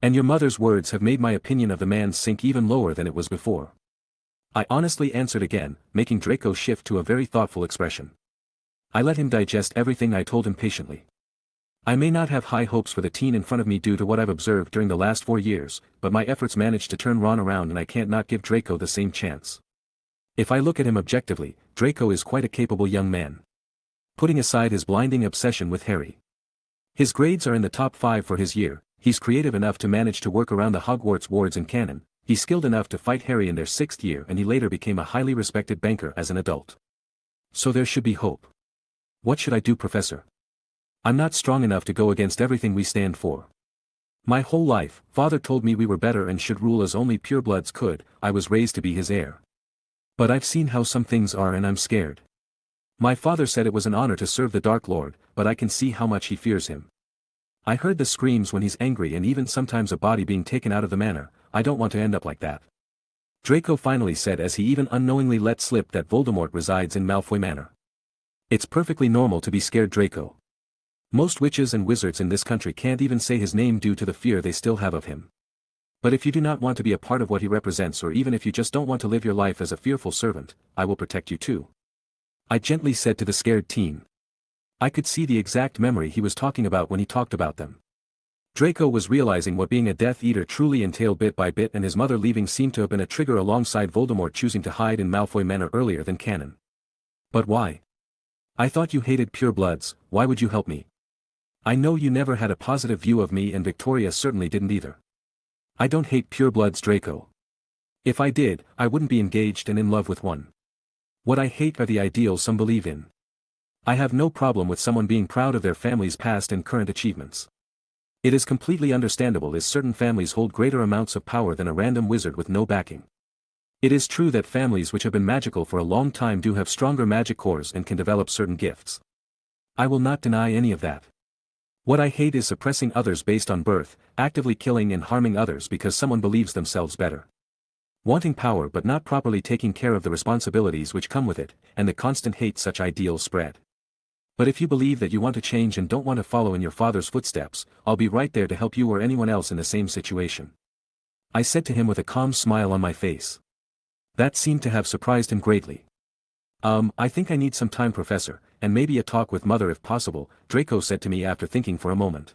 And your mother's words have made my opinion of the man sink even lower than it was before. I honestly answered again, making Draco shift to a very thoughtful expression. I let him digest everything I told him patiently. I may not have high hopes for the teen in front of me due to what I've observed during the last 4 years, but my efforts managed to turn Ron around, and I can't not give Draco the same chance. If I look at him objectively, Draco is quite a capable young man. Putting aside his blinding obsession with Harry. His grades are in the top 5 for his year, he's creative enough to manage to work around the Hogwarts wards and canon, he's skilled enough to fight Harry in their 6th year, and he later became a highly respected banker as an adult. So there should be hope. What should I do, Professor? I'm not strong enough to go against everything we stand for. My whole life, Father told me we were better and should rule as only purebloods could. I was raised to be his heir. But I've seen how some things are, and I'm scared. My father said it was an honor to serve the Dark Lord, but I can see how much he fears him. I heard the screams when he's angry, and even sometimes a body being taken out of the manor. I don't want to end up like that. Draco finally said, as he even unknowingly let slip that Voldemort resides in Malfoy Manor. It's perfectly normal to be scared, Draco. Most witches and wizards in this country can't even say his name due to the fear they still have of him. But if you do not want to be a part of what he represents, or even if you just don't want to live your life as a fearful servant, I will protect you too. I gently said to the scared teen. I could see the exact memory he was talking about when he talked about them. Draco was realizing what being a Death Eater truly entailed bit by bit, and his mother leaving seemed to have been a trigger alongside Voldemort choosing to hide in Malfoy Manor earlier than canon. But why? I thought you hated purebloods. Why would you help me? I know you never had a positive view of me, and Victoria certainly didn't either. I don't hate purebloods, Draco. If I did, I wouldn't be engaged and in love with one. What I hate are the ideals some believe in. I have no problem with someone being proud of their family's past and current achievements. It is completely understandable as certain families hold greater amounts of power than a random wizard with no backing. It is true that families which have been magical for a long time do have stronger magic cores and can develop certain gifts. I will not deny any of that. What I hate is suppressing others based on birth, actively killing and harming others because someone believes themselves better. Wanting power but not properly taking care of the responsibilities which come with it, and the constant hate such ideals spread. But if you believe that you want to change and don't want to follow in your father's footsteps, I'll be right there to help you or anyone else in the same situation. I said to him with a calm smile on my face. That seemed to have surprised him greatly. I think I need some time, Professor, and maybe a talk with Mother if possible, Draco said to me after thinking for a moment.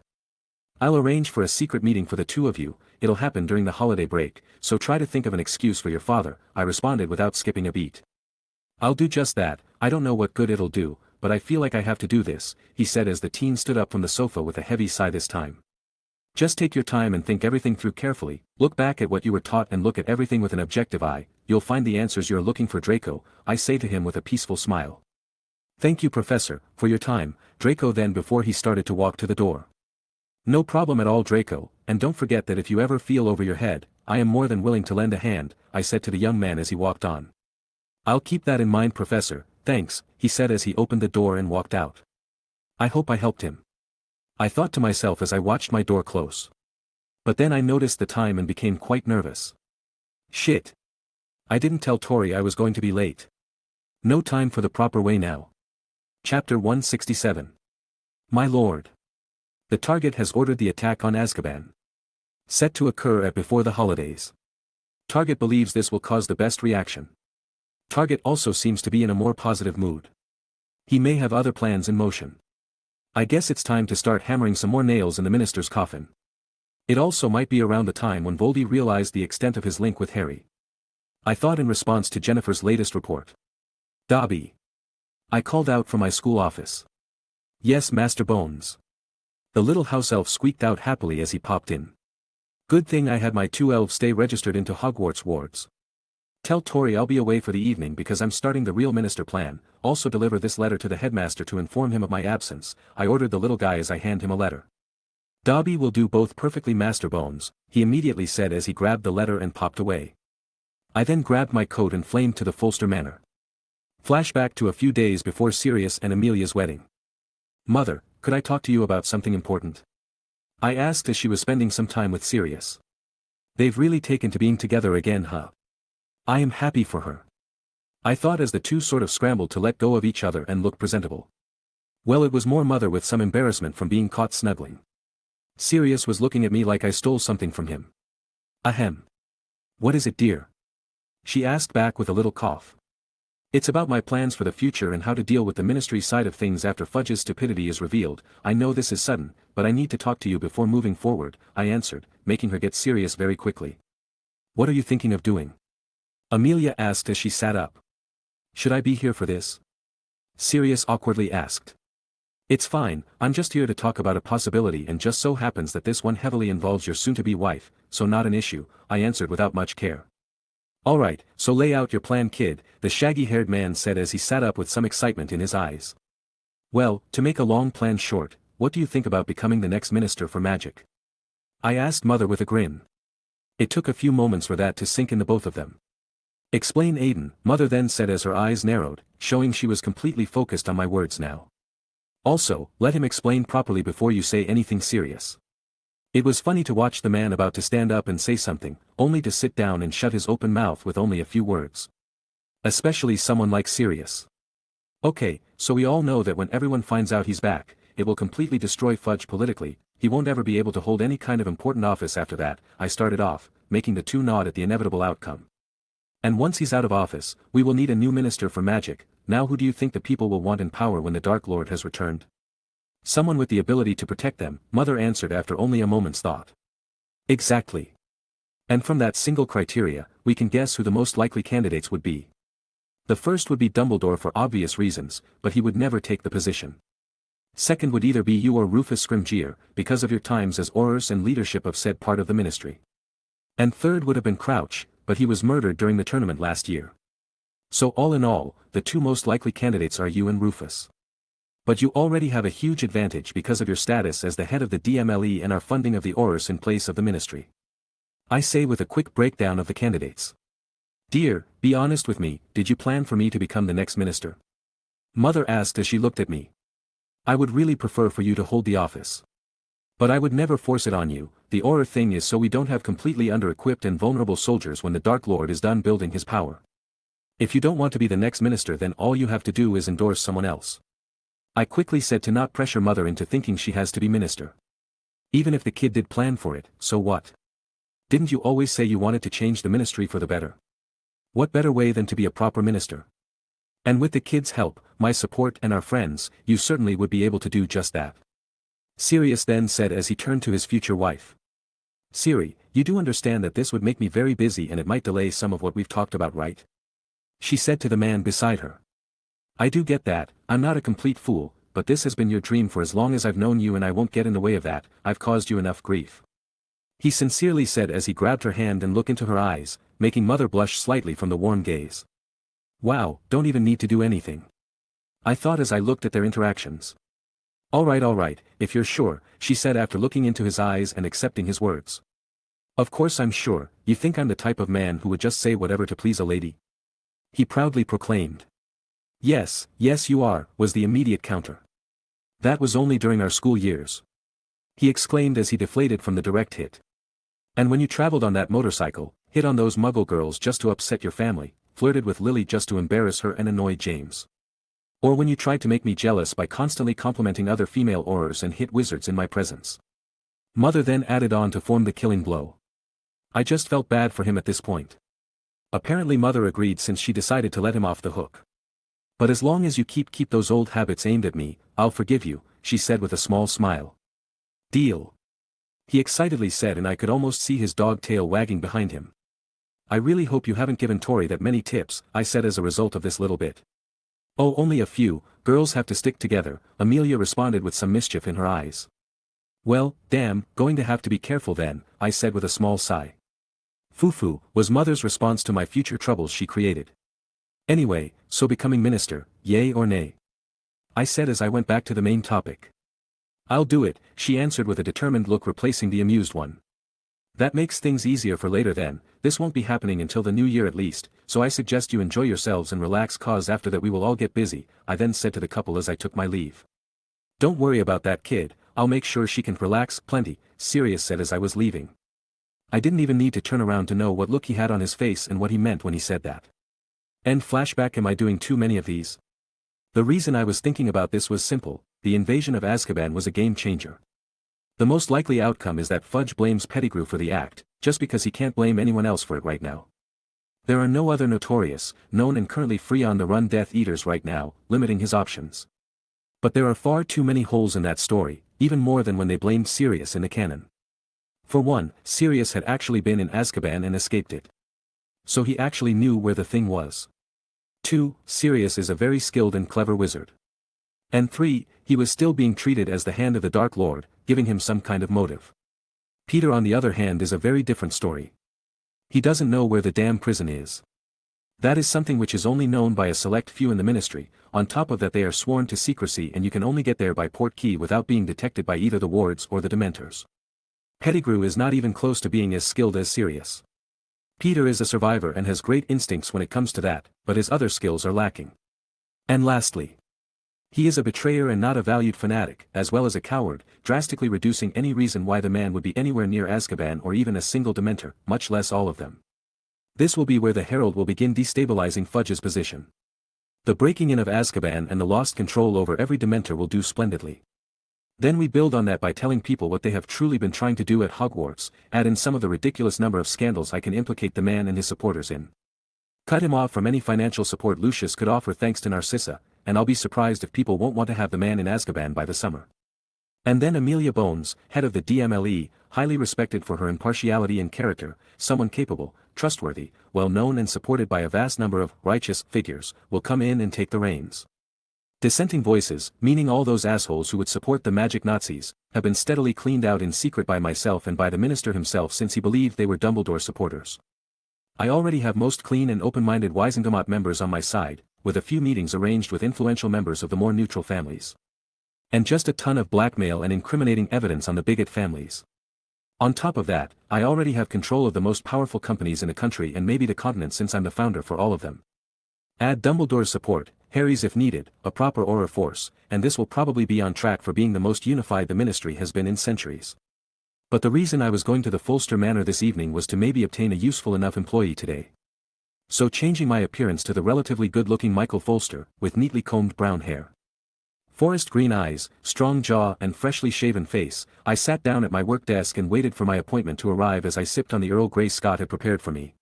I'll arrange for a secret meeting for the two of you. It'll happen during the holiday break, so try to think of an excuse for your father, I responded without skipping a beat. I'll do just that. I don't know what good it'll do, but I feel like I have to do this, he said as the teen stood up from the sofa with a heavy sigh this time. Just take your time and think everything through carefully, look back at what you were taught and look at everything with an objective eye. You'll find the answers you're looking for, Draco, I say to him with a peaceful smile. Thank you, Professor, for your time, Draco then before he started to walk to the door. No problem at all, Draco, and don't forget that if you ever feel over your head, I am more than willing to lend a hand, I said to the young man as he walked on. I'll keep that in mind, Professor, thanks, he said as he opened the door and walked out. I hope I helped him. I thought to myself as I watched my door close. But then I noticed the time and became quite nervous. Shit. I didn't tell Tori I was going to be late. No time for the proper way now. Chapter 167. My lord. The target has ordered the attack on Azkaban. Set to occur at before the holidays. Target believes this will cause the best reaction. Target also seems to be in a more positive mood. He may have other plans in motion. I guess it's time to start hammering some more nails in the minister's coffin. It also might be around the time when Voldy realized the extent of his link with Harry. I thought in response to Jennifer's latest report. Dobby. I called out from my school office. Yes, Master Bones. The little house elf squeaked out happily as he popped in. Good thing I had my 2 elves stay registered into Hogwarts wards. Tell Tori I'll be away for the evening because I'm starting the real minister plan, also deliver this letter to the headmaster to inform him of my absence, I ordered the little guy as I hand him a letter. Dobby will do both perfectly, Master Bones, he immediately said as he grabbed the letter and popped away. I then grabbed my coat and flamed to the Folster Manor. Flashback to a few days before Sirius and Amelia's wedding. Mother, could I talk to you about something important? I asked as she was spending some time with Sirius. They've really taken to being together again, huh? I am happy for her. I thought as the two sort of scrambled to let go of each other and look presentable. Well, it was more Mother with some embarrassment from being caught snuggling. Sirius was looking at me like I stole something from him. Ahem. What is it, dear? She asked back with a little cough. It's about my plans for the future and how to deal with the ministry side of things after Fudge's stupidity is revealed. I know this is sudden, but I need to talk to you before moving forward, I answered, making her get serious very quickly. What are you thinking of doing? Amelia asked as she sat up. Should I be here for this? Sirius awkwardly asked. It's fine, I'm just here to talk about a possibility and just so happens that this one heavily involves your soon-to-be wife, so not an issue, I answered without much care. Alright, so lay out your plan, kid, the shaggy-haired man said as he sat up with some excitement in his eyes. Well, to make a long plan short, what do you think about becoming the next minister for magic? I asked Mother with a grin. It took a few moments for that to sink into both of them. Explain, Aiden, Mother then said as her eyes narrowed, showing she was completely focused on my words now. Also, let him explain properly before you say anything serious. It was funny to watch the man about to stand up and say something, only to sit down and shut his open mouth with only a few words. Especially someone like Sirius. Okay, so we all know that when everyone finds out he's back, it will completely destroy Fudge politically, he won't ever be able to hold any kind of important office after that, I started off, making the two nod at the inevitable outcome. And once he's out of office, we will need a new minister for magic. Now who do you think the people will want in power when the Dark Lord has returned? Someone with the ability to protect them, Mother answered after only a moment's thought. Exactly. And from that single criteria, we can guess who the most likely candidates would be. The first would be Dumbledore for obvious reasons, but he would never take the position. Second would either be you or Rufus Scrimgeour, because of your times as Aurors and leadership of said part of the ministry. And third would have been Crouch, but he was murdered during the tournament last year. So all in all, the two most likely candidates are you and Rufus. But you already have a huge advantage because of your status as the head of the DMLE and our funding of the Aurors in place of the ministry. I say with a quick breakdown of the candidates. Dear, be honest with me, did you plan for me to become the next minister? Mother asked as she looked at me. I would really prefer for you to hold the office. But I would never force it on you, the Auror thing is so we don't have completely under-equipped and vulnerable soldiers when the Dark Lord is done building his power. If you don't want to be the next minister then all you have to do is endorse someone else. I quickly said to not pressure Mother into thinking she has to be minister. Even if the kid did plan for it, so what? Didn't you always say you wanted to change the ministry for the better? What better way than to be a proper minister? And with the kid's help, my support and our friends, you certainly would be able to do just that. Sirius then said as he turned to his future wife. Siri, you do understand that this would make me very busy and it might delay some of what we've talked about, right? She said to the man beside her. I do get that, I'm not a complete fool, but this has been your dream for as long as I've known you and I won't get in the way of that, I've caused you enough grief. He sincerely said as he grabbed her hand and looked into her eyes, making Mother blush slightly from the warm gaze. Wow, don't even need to do anything. I thought as I looked at their interactions. Alright, if you're sure, she said after looking into his eyes and accepting his words. Of course I'm sure, you think I'm the type of man who would just say whatever to please a lady? He proudly proclaimed. Yes you are, was the immediate counter. That was only during our school years. He exclaimed as he deflated from the direct hit. And when you traveled on that motorcycle, hit on those muggle girls just to upset your family, flirted with Lily just to embarrass her and annoy James. Or when you tried to make me jealous by constantly complimenting other female Aurors and hit wizards in my presence. Mother then added on to form the killing blow. I just felt bad for him at this point. Apparently Mother agreed since she decided to let him off the hook. But as long as you keep those old habits aimed at me, I'll forgive you, she said with a small smile. Deal. He excitedly said and I could almost see his dog tail wagging behind him. I really hope you haven't given Tori that many tips, I said as a result of this little bit. Oh, only a few, girls have to stick together, Amelia responded with some mischief in her eyes. Well, damn, going to have to be careful then, I said with a small sigh. Foo-foo, was Mother's response to my future troubles she created. Anyway, so becoming minister, yay or nay? I said as I went back to the main topic. I'll do it, she answered with a determined look replacing the amused one. That makes things easier for later then, this won't be happening until the new year at least, so I suggest you enjoy yourselves and relax cause after that we will all get busy, I then said to the couple as I took my leave. Don't worry about that kid, I'll make sure she can relax plenty, Sirius said as I was leaving. I didn't even need to turn around to know what look he had on his face and what he meant when he said that. End flashback. Am I doing too many of these? The reason I was thinking about this was simple, the invasion of Azkaban was a game changer. The most likely outcome is that Fudge blames Pettigrew for the act, just because he can't blame anyone else for it right now. There are no other notorious, known and currently free on the run Death Eaters right now, limiting his options. But there are far too many holes in that story, even more than when they blamed Sirius in the canon. For one, Sirius had actually been in Azkaban and escaped it. So he actually knew where the thing was. 2. Sirius is a very skilled and clever wizard. And 3. He was still being treated as the hand of the Dark Lord, giving him some kind of motive. Peter on the other hand is a very different story. He doesn't know where the damn prison is. That is something which is only known by a select few in the ministry, on top of that they are sworn to secrecy and you can only get there by portkey without being detected by either the wards or the Dementors. Pettigrew is not even close to being as skilled as Sirius. Peter is a survivor and has great instincts when it comes to that, but his other skills are lacking. And lastly, he is a betrayer and not a valued fanatic, as well as a coward, drastically reducing any reason why the man would be anywhere near Azkaban or even a single Dementor, much less all of them. This will be where the Herald will begin destabilizing Fudge's position. The breaking in of Azkaban and the lost control over every Dementor will do splendidly. Then we build on that by telling people what they have truly been trying to do at Hogwarts, add in some of the ridiculous number of scandals I can implicate the man and his supporters in. Cut him off from any financial support Lucius could offer thanks to Narcissa, and I'll be surprised if people won't want to have the man in Azkaban by the summer. And then Amelia Bones, head of the DMLE, highly respected for her impartiality and character, someone capable, trustworthy, well-known and supported by a vast number of righteous figures, will come in and take the reins. Dissenting voices, meaning all those assholes who would support the magic Nazis, have been steadily cleaned out in secret by myself and by the minister himself since he believed they were Dumbledore supporters. I already have most clean and open-minded Wisengamot members on my side, with a few meetings arranged with influential members of the more neutral families. And just a ton of blackmail and incriminating evidence on the bigot families. On top of that, I already have control of the most powerful companies in the country and maybe the continent since I'm the founder for all of them. Add Dumbledore's support, Harry's if needed, a proper aura force, and this will probably be on track for being the most unified the ministry has been in centuries. But the reason I was going to the Folster Manor this evening was to maybe obtain a useful enough employee today. So changing my appearance to the relatively good-looking Michael Folster, with neatly combed brown hair, forest green eyes, strong jaw and freshly shaven face, I sat down at my work desk and waited for my appointment to arrive as I sipped on the Earl Grey Scott had prepared for me.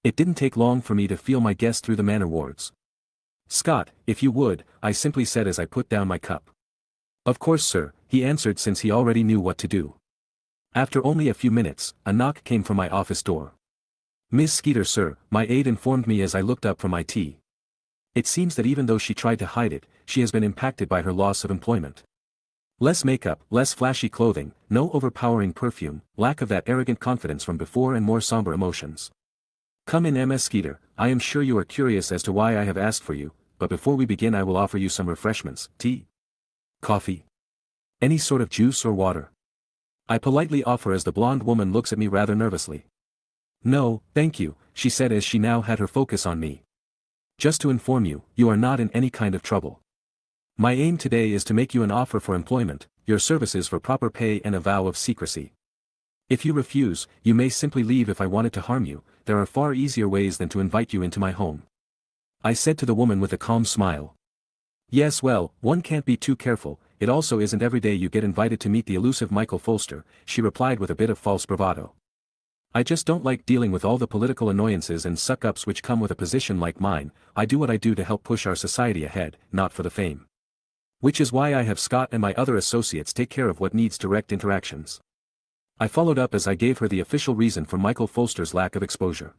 It didn't take long for me to feel my guest through the manor wards. "Scott, if you would," I simply said as I put down my cup. "Of course sir," he answered since he already knew what to do. After only a few minutes, a knock came from my office door. "Miss Skeeter sir," my aide informed me as I looked up from my tea. It seems that even though she tried to hide it, she has been impacted by her loss of employment. Less makeup, less flashy clothing, no overpowering perfume, lack of that arrogant confidence from before and more somber emotions. "Come in Ms. Skeeter, I am sure you are curious as to why I have asked for you, but before we begin I will offer you some refreshments, tea? Coffee? Any sort of juice or water?" I politely offer as the blonde woman looks at me rather nervously. "No, thank you," she said as she now had her focus on me. "Just to inform you, you are not in any kind of trouble. My aim today is to make you an offer for employment, your services for proper pay and a vow of secrecy. If you refuse, you may simply leave. If I wanted to harm you, there are far easier ways than to invite you into my home," I said to the woman with a calm smile. "Yes, well, one can't be too careful, it also isn't every day you get invited to meet the elusive Michael Folster," she replied with a bit of false bravado. "I just don't like dealing with all the political annoyances and suck-ups which come with a position like mine. I do what I do to help push our society ahead, not for the fame. Which is why I have Scott and my other associates take care of what needs direct interactions." I followed up as I gave her the official reason for Michael Folster's lack of exposure.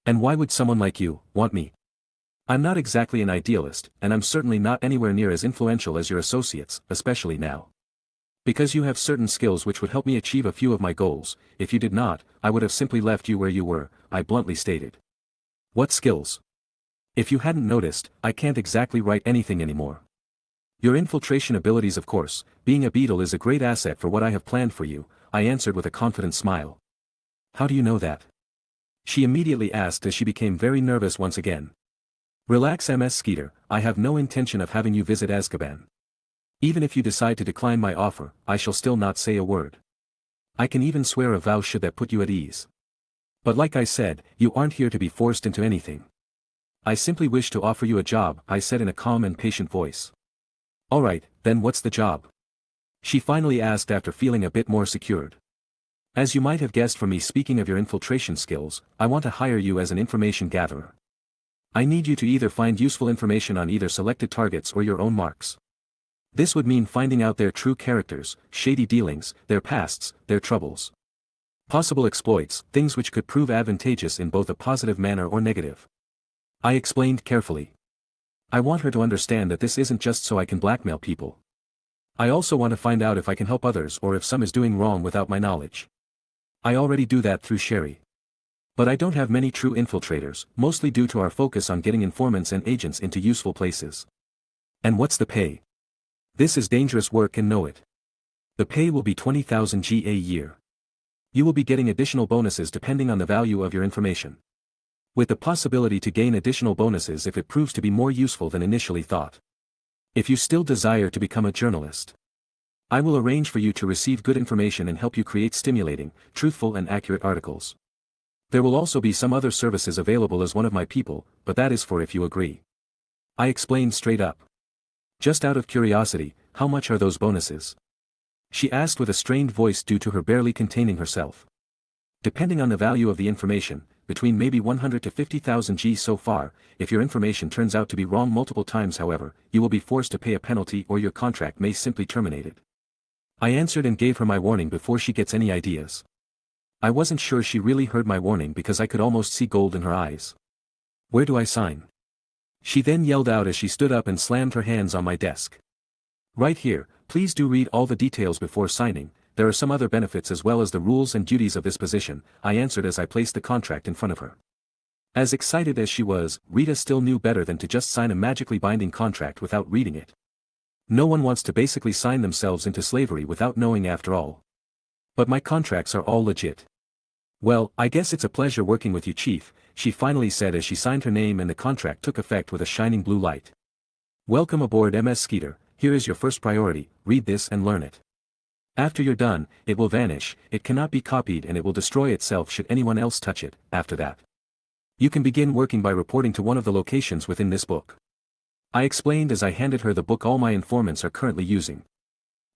"And why would someone like you want me? I'm not exactly an idealist, and I'm certainly not anywhere near as influential as your associates, especially now." Because you have certain skills which would help me achieve a few of my goals. If you did not, I would have simply left you where you were, I bluntly stated. What skills? If you hadn't noticed, I can't exactly write anything anymore. Your infiltration abilities, of course. Being a beetle is a great asset for what I have planned for you, I answered with a confident smile. How do you know that? She immediately asked as she became very nervous once again. Relax, Ms. Skeeter, I have no intention of having you visit Azkaban. Even if you decide to decline my offer, I shall still not say a word. I can even swear a vow should that put you at ease. But like I said, you aren't here to be forced into anything. I simply wish to offer you a job, I said in a calm and patient voice. Alright, then what's the job? She finally asked after feeling a bit more secured. As you might have guessed from me speaking of your infiltration skills, I want to hire you as an information gatherer. I need you to either find useful information on either selected targets or your own marks. This would mean finding out their true characters, shady dealings, their pasts, their troubles. Possible exploits, things which could prove advantageous in both a positive manner or negative. I explained carefully. I want her to understand that this isn't just so I can blackmail people. I also want to find out if I can help others or if some is doing wrong without my knowledge. I already do that through Sherry. But I don't have many true infiltrators, mostly due to our focus on getting informants and agents into useful places. And what's the pay? This is dangerous work and know it. The pay will be 20,000 G a year. You will be getting additional bonuses depending on the value of your information. With the possibility to gain additional bonuses if it proves to be more useful than initially thought. If you still desire to become a journalist, I will arrange for you to receive good information and help you create stimulating, truthful and accurate articles. There will also be some other services available as one of my people, but that is for if you agree. I explained straight up. Just out of curiosity, how much are those bonuses? She asked with a strained voice due to her barely containing herself. Depending on the value of the information, between maybe 100 to 50,000 G so far. If your information turns out to be wrong multiple times, however, you will be forced to pay a penalty or your contract may simply terminate it. I answered and gave her my warning before she gets any ideas. I wasn't sure she really heard my warning because I could almost see gold in her eyes. Where do I sign? She then yelled out as she stood up and slammed her hands on my desk. Right here, please do read all the details before signing. There are some other benefits as well as the rules and duties of this position, I answered as I placed the contract in front of her. As excited as she was, Rita still knew better than to just sign a magically binding contract without reading it. No one wants to basically sign themselves into slavery without knowing after all. But my contracts are all legit. Well, I guess it's a pleasure working with you, Chief, she finally said as she signed her name and the contract took effect with a shining blue light. Welcome aboard Ms. Skeeter, here is your first priority, read this and learn it. After you're done, it will vanish, it cannot be copied and it will destroy itself should anyone else touch it. After that, you can begin working by reporting to one of the locations within this book. I explained as I handed her the book all my informants are currently using.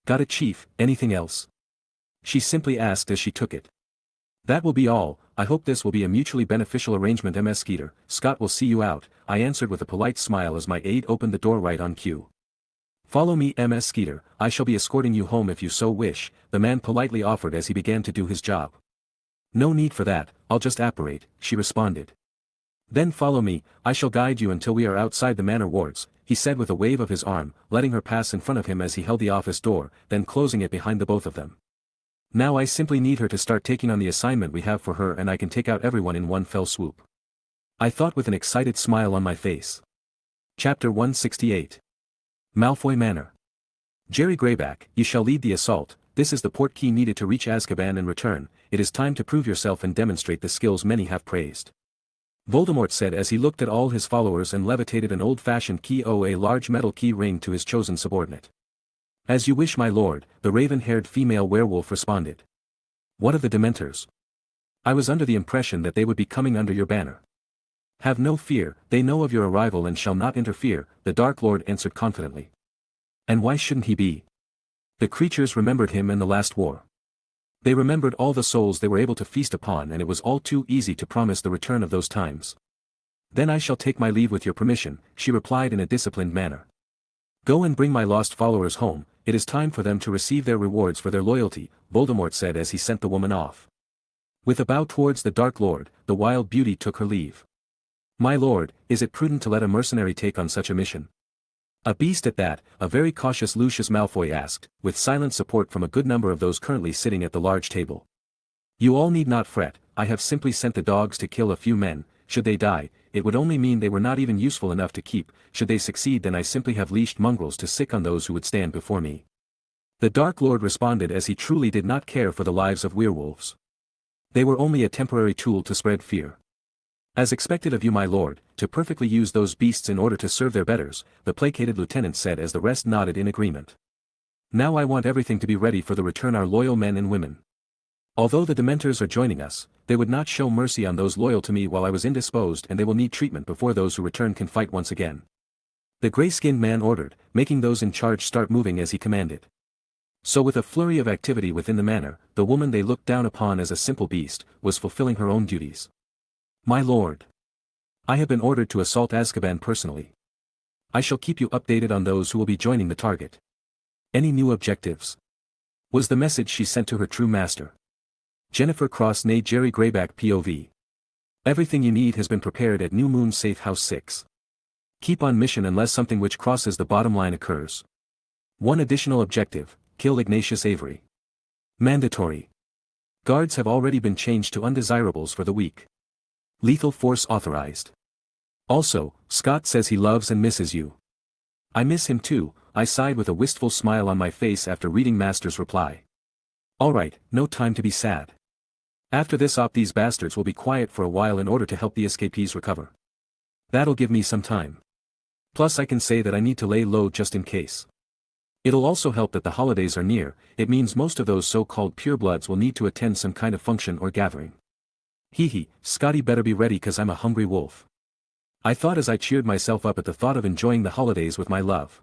Got it, Chief, anything else? She simply asked as she took it. That will be all, I hope this will be a mutually beneficial arrangement, Ms. Skeeter. Scott will see you out, I answered with a polite smile as my aide opened the door right on cue. Follow me, Ms. Skeeter, I shall be escorting you home if you so wish, the man politely offered as he began to do his job. No need for that, I'll just apparate, she responded. Then follow me, I shall guide you until we are outside the manor wards, he said with a wave of his arm, letting her pass in front of him as he held the office door, then closing it behind the both of them. Now I simply need her to start taking on the assignment we have for her and I can take out everyone in one fell swoop. I thought with an excited smile on my face. Chapter 168. Malfoy Manor. Jerry Greyback, you shall lead the assault, this is the portkey needed to reach Azkaban and return, it is time to prove yourself and demonstrate the skills many have praised. Voldemort said as he looked at all his followers and levitated an old-fashioned key a large metal key ring to his chosen subordinate. As you wish, my lord, the raven-haired female werewolf responded. What of the Dementors? I was under the impression that they would be coming under your banner. Have no fear, they know of your arrival and shall not interfere, the Dark Lord answered confidently. And why shouldn't he be? The creatures remembered him in the last war. They remembered all the souls they were able to feast upon and it was all too easy to promise the return of those times. Then I shall take my leave with your permission, she replied in a disciplined manner. Go and bring my lost followers home, it is time for them to receive their rewards for their loyalty, Voldemort said as he sent the woman off. With a bow towards the Dark Lord, the wild beauty took her leave. My lord, is it prudent to let a mercenary take on such a mission? A beast at that, a very cautious Lucius Malfoy asked, with silent support from a good number of those currently sitting at the large table. You all need not fret, I have simply sent the dogs to kill a few men. Should they die, it would only mean they were not even useful enough to keep. Should they succeed, then I simply have leashed mongrels to sick on those who would stand before me. The Dark Lord responded as he truly did not care for the lives of werewolves. They were only a temporary tool to spread fear. As expected of you, my lord, to perfectly use those beasts in order to serve their betters, the placated lieutenant said as the rest nodded in agreement. Now I want everything to be ready for the return, our loyal men and women. Although the Dementors are joining us, they would not show mercy on those loyal to me while I was indisposed, and they will need treatment before those who return can fight once again. The gray-skinned man ordered, making those in charge start moving as he commanded. So with a flurry of activity within the manor, the woman they looked down upon as a simple beast, was fulfilling her own duties. My lord. I have been ordered to assault Azkaban personally. I shall keep you updated on those who will be joining the target. Any new objectives? Was the message she sent to her true master. Jennifer Cross née Jerry Greyback POV. Everything you need has been prepared at New Moon Safe House 6. Keep on mission unless something which crosses the bottom line occurs. One additional objective, kill Ignatius Avery. Mandatory. Guards have already been changed to undesirables for the week. Lethal force authorized. Also, Scott says he loves and misses you. I miss him too, I sighed with a wistful smile on my face after reading Master's reply. Alright, no time to be sad. After this op, these bastards will be quiet for a while in order to help the escapees recover. That'll give me some time. Plus I can say that I need to lay low just in case. It'll also help that the holidays are near. It means most of those so-called purebloods will need to attend some kind of function or gathering. Hee, Scotty better be ready, 'cause I'm a hungry wolf. I thought as I cheered myself up at the thought of enjoying the holidays with my love.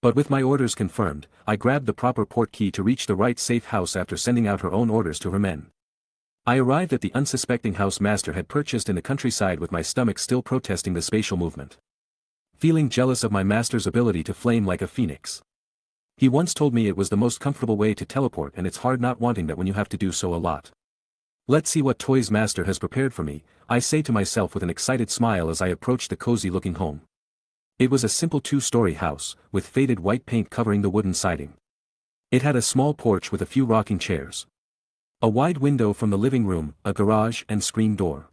But with my orders confirmed, I grabbed the proper port key to reach the right safe house after sending out her own orders to her men. I arrived at the unsuspecting house Master had purchased in the countryside with my stomach still protesting the spatial movement. Feeling jealous of my master's ability to flame like a phoenix. He once told me it was the most comfortable way to teleport, and it's hard not wanting that when you have to do so a lot. Let's see what toys Master has prepared for me, I say to myself with an excited smile as I approach the cozy-looking home. It was a simple 2-story house, with faded white paint covering the wooden siding. It had a small porch with a few rocking chairs. A wide window from the living room, a garage and screen door.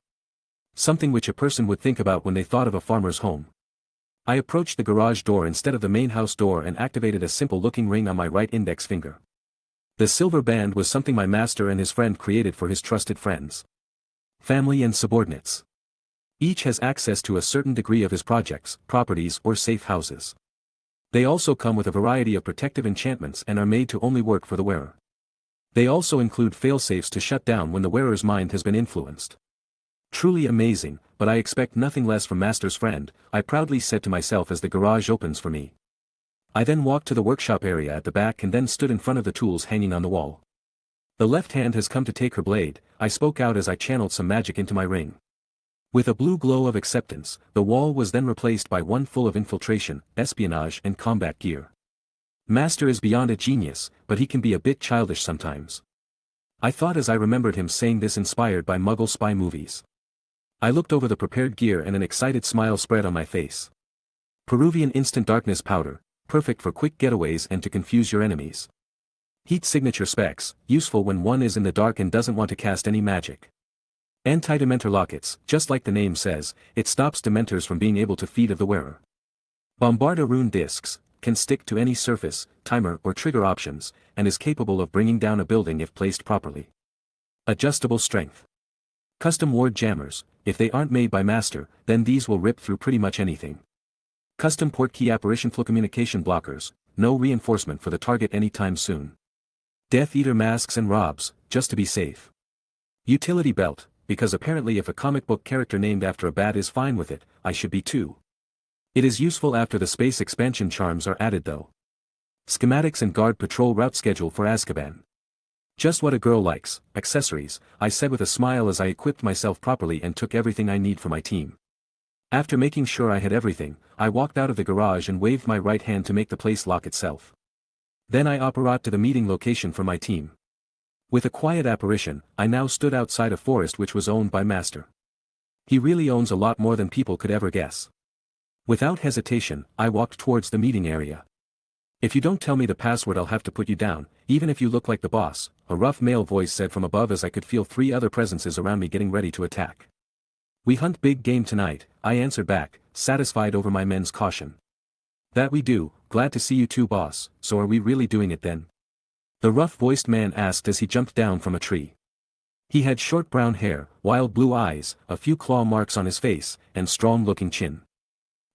Something which a person would think about when they thought of a farmer's home. I approached the garage door instead of the main house door and activated a simple-looking ring on my right index finger. The silver band was something my master and his friend created for his trusted friends. Family and subordinates. Each has access to a certain degree of his projects, properties or safe houses. They also come with a variety of protective enchantments and are made to only work for the wearer. They also include failsafes to shut down when the wearer's mind has been influenced. Truly amazing, but I expect nothing less from Master's friend, I proudly said to myself as the garage opens for me. I then walked to the workshop area at the back and then stood in front of the tools hanging on the wall. The left hand has come to take her blade, I spoke out as I channeled some magic into my ring. With a blue glow of acceptance, the wall was then replaced by one full of infiltration, espionage and combat gear. Master is beyond a genius, but he can be a bit childish sometimes. I thought as I remembered him saying this, inspired by Muggle spy movies. I looked over the prepared gear and an excited smile spread on my face. Peruvian instant darkness powder, perfect for quick getaways and to confuse your enemies. Heat signature specs, useful when one is in the dark and doesn't want to cast any magic. Anti-Dementor lockets, just like the name says, it stops Dementors from being able to feed of the wearer. Bombarda rune discs, can stick to any surface, timer or trigger options, and is capable of bringing down a building if placed properly. Adjustable strength. Custom ward jammers, if they aren't made by Master, then these will rip through pretty much anything. Custom port key apparition flow communication blockers, no reinforcement for the target anytime soon. Death Eater masks and robes, just to be safe. Utility belt, because apparently if a comic book character named after a bat is fine with it, I should be too. It is useful after the space expansion charms are added though. Schematics and guard patrol route schedule for Azkaban. Just what a girl likes. Accessories, I said with a smile as I equipped myself properly and took everything I need for my team. After making sure I had everything, I walked out of the garage and waved my right hand to make the place lock itself. Then I apparat to the meeting location for my team. With a quiet apparition, I now stood outside a forest which was owned by Master. He really owns a lot more than people could ever guess. Without hesitation, I walked towards the meeting area. "If you don't tell me the password, I'll have to put you down, even if you look like the boss," a rough male voice said from above as I could feel 3 other presences around me getting ready to attack. "We hunt big game tonight," I answered back, satisfied over my men's caution. "That we do, glad to see you too, boss. So are we really doing it then?" the rough-voiced man asked as he jumped down from a tree. He had short brown hair, wild blue eyes, a few claw marks on his face, and strong-looking chin.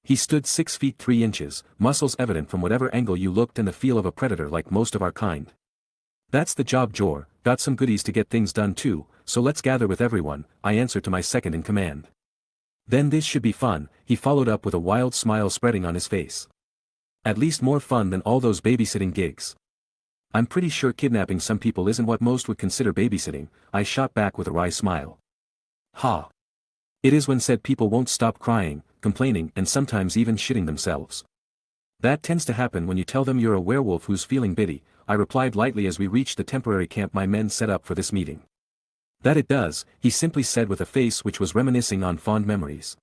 He stood 6 feet 3 inches, muscles evident from whatever angle you looked, and the feel of a predator like most of our kind. "That's the job, Jor, got some goodies to get things done too, so let's gather with everyone," I answered to my second in command. "Then this should be fun," he followed up with a wild smile spreading on his face. "At least more fun than all those babysitting gigs." "I'm pretty sure kidnapping some people isn't what most would consider babysitting," I shot back with a wry smile. "Ha! It is when said people won't stop crying, complaining, and sometimes even shitting themselves. That tends to happen when you tell them you're a werewolf who's feeling bitty," I replied lightly as we reached the temporary camp my men set up for this meeting. "That it does," he simply said with a face which was reminiscing on fond memories.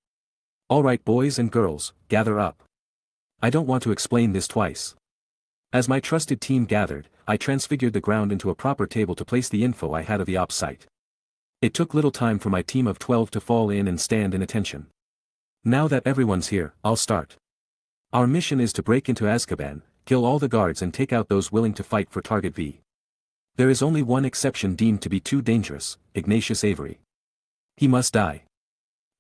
"All right, boys and girls, gather up. I don't want to explain this twice." As my trusted team gathered, I transfigured the ground into a proper table to place the info I had of the op site. It took little time for my team of 12 to fall in and stand in attention. "Now that everyone's here, I'll start. Our mission is to break into Azkaban, kill all the guards and take out those willing to fight for Target V. There is only one exception deemed to be too dangerous, Ignatius Avery. He must die.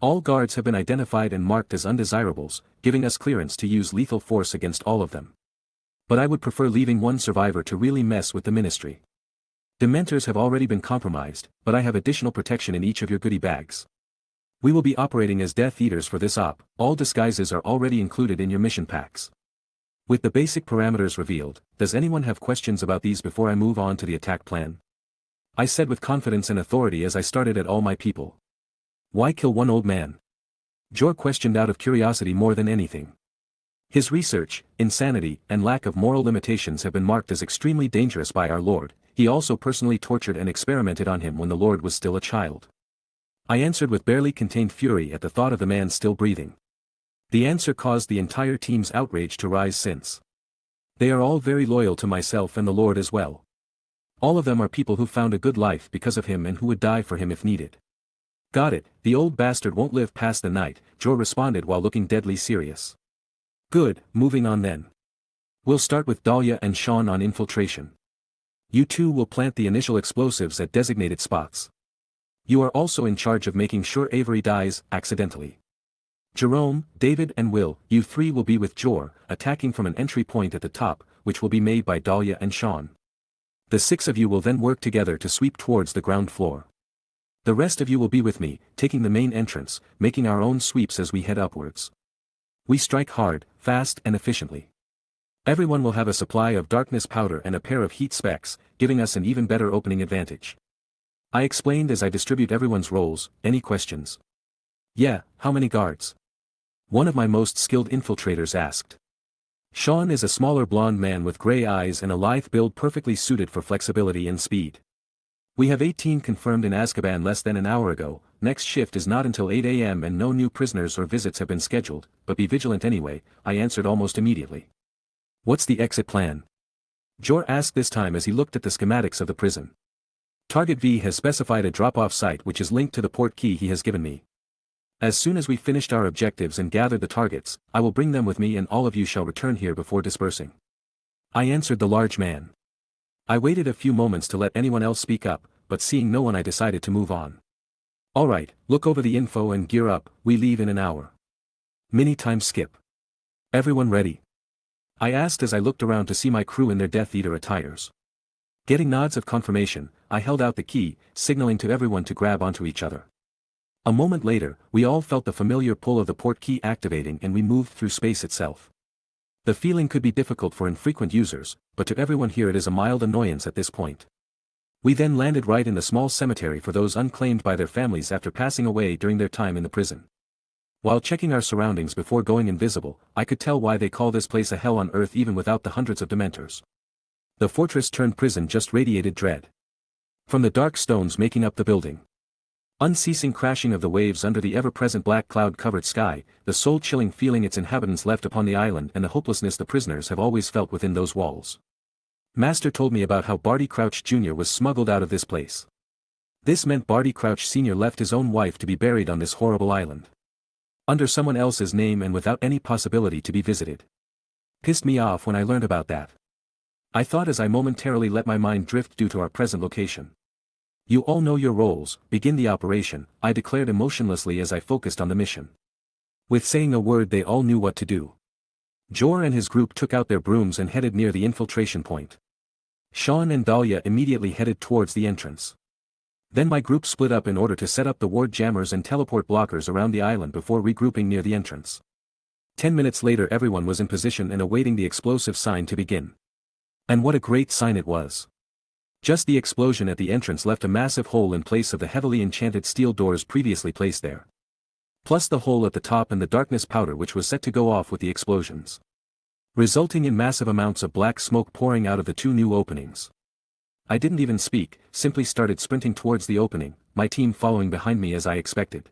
All guards have been identified and marked as undesirables, giving us clearance to use lethal force against all of them. But I would prefer leaving one survivor to really mess with the ministry. Dementors have already been compromised, but I have additional protection in each of your goodie bags. We will be operating as Death Eaters for this op, all disguises are already included in your mission packs." With the basic parameters revealed, does anyone have questions about these before I move on to the attack plan? I said with confidence and authority as I started at all my people. "Why kill one old man?" Jor questioned out of curiosity more than anything. His research, insanity, and lack of moral limitations have been marked as extremely dangerous by our Lord. He also personally tortured and experimented on him when the Lord was still a child. I answered with barely contained fury at the thought of the man still breathing. The answer caused the entire team's outrage to rise since. They are all very loyal to myself and the Lord as well. All of them are people who found a good life because of him and who would die for him if needed. "Got it, the old bastard won't live past the night," Jor responded while looking deadly serious. "Good, moving on then. We'll start with Dahlia and Sean on infiltration. You two will plant the initial explosives at designated spots. You are also in charge of making sure Avery dies, accidentally. Jerome, David and Will, you 3 will be with Jor, attacking from an entry point at the top, which will be made by Dahlia and Sean. The 6 of you will then work together to sweep towards the ground floor. The rest of you will be with me, taking the main entrance, making our own sweeps as we head upwards. We strike hard, fast and efficiently. Everyone will have a supply of darkness powder and a pair of heat specs, giving us an even better opening advantage." I explained as I distribute everyone's roles. "Any questions?" "Yeah, how many guards?" one of my most skilled infiltrators asked. Sean is a smaller blonde man with gray eyes and a lithe build perfectly suited for flexibility and speed. "We have 18 confirmed in Azkaban less than an hour ago. Next shift is not until 8 a.m. and no new prisoners or visits have been scheduled, but be vigilant anyway," I answered almost immediately. "What's the exit plan?" Jor asked this time as he looked at the schematics of the prison. "Target V has specified a drop-off site which is linked to the port key he has given me. As soon as we finished our objectives and gathered the targets, I will bring them with me and all of you shall return here before dispersing." I answered the large man. I waited a few moments to let anyone else speak up, but seeing no one I decided to move on. "Alright, look over the info and gear up, we leave in an hour. Mini time skip. Everyone ready?" I asked as I looked around to see my crew in their Death Eater attires. Getting nods of confirmation, I held out the key, signaling to everyone to grab onto each other. A moment later, we all felt the familiar pull of the port key activating and we moved through space itself. The feeling could be difficult for infrequent users, but to everyone here it is a mild annoyance at this point. We then landed right in the small cemetery for those unclaimed by their families after passing away during their time in the prison. While checking our surroundings before going invisible, I could tell why they call this place a hell on earth even without the hundreds of Dementors. The fortress turned prison just radiated dread. From the dark stones making up the building, Unceasing crashing of the waves under the ever-present black cloud-covered sky, the soul-chilling feeling its inhabitants left upon the island and the hopelessness the prisoners have always felt within those walls. Master told me about how Barty Crouch Jr. was smuggled out of this place. This meant Barty Crouch Sr. left his own wife to be buried on this horrible island. Under someone else's name and without any possibility to be visited. Pissed me off when I learned about that. I thought as I momentarily let my mind drift due to our present location. You all know your roles, begin the operation, I declared emotionlessly as I focused on the mission. With saying a word they all knew what to do. Jor and his group took out their brooms and headed near the infiltration point. Sean and Dahlia immediately headed towards the entrance. Then my group split up in order to set up the ward jammers and teleport blockers around the island before regrouping near the entrance. 10 minutes later everyone was in position and awaiting the explosive sign to begin. And what a great sign it was. Just the explosion at the entrance left a massive hole in place of the heavily enchanted steel doors previously placed there. Plus the hole at the top and the darkness powder which was set to go off with the explosions. Resulting in massive amounts of black smoke pouring out of the two new openings. I didn't even speak, simply started sprinting towards the opening, my team following behind me as I expected.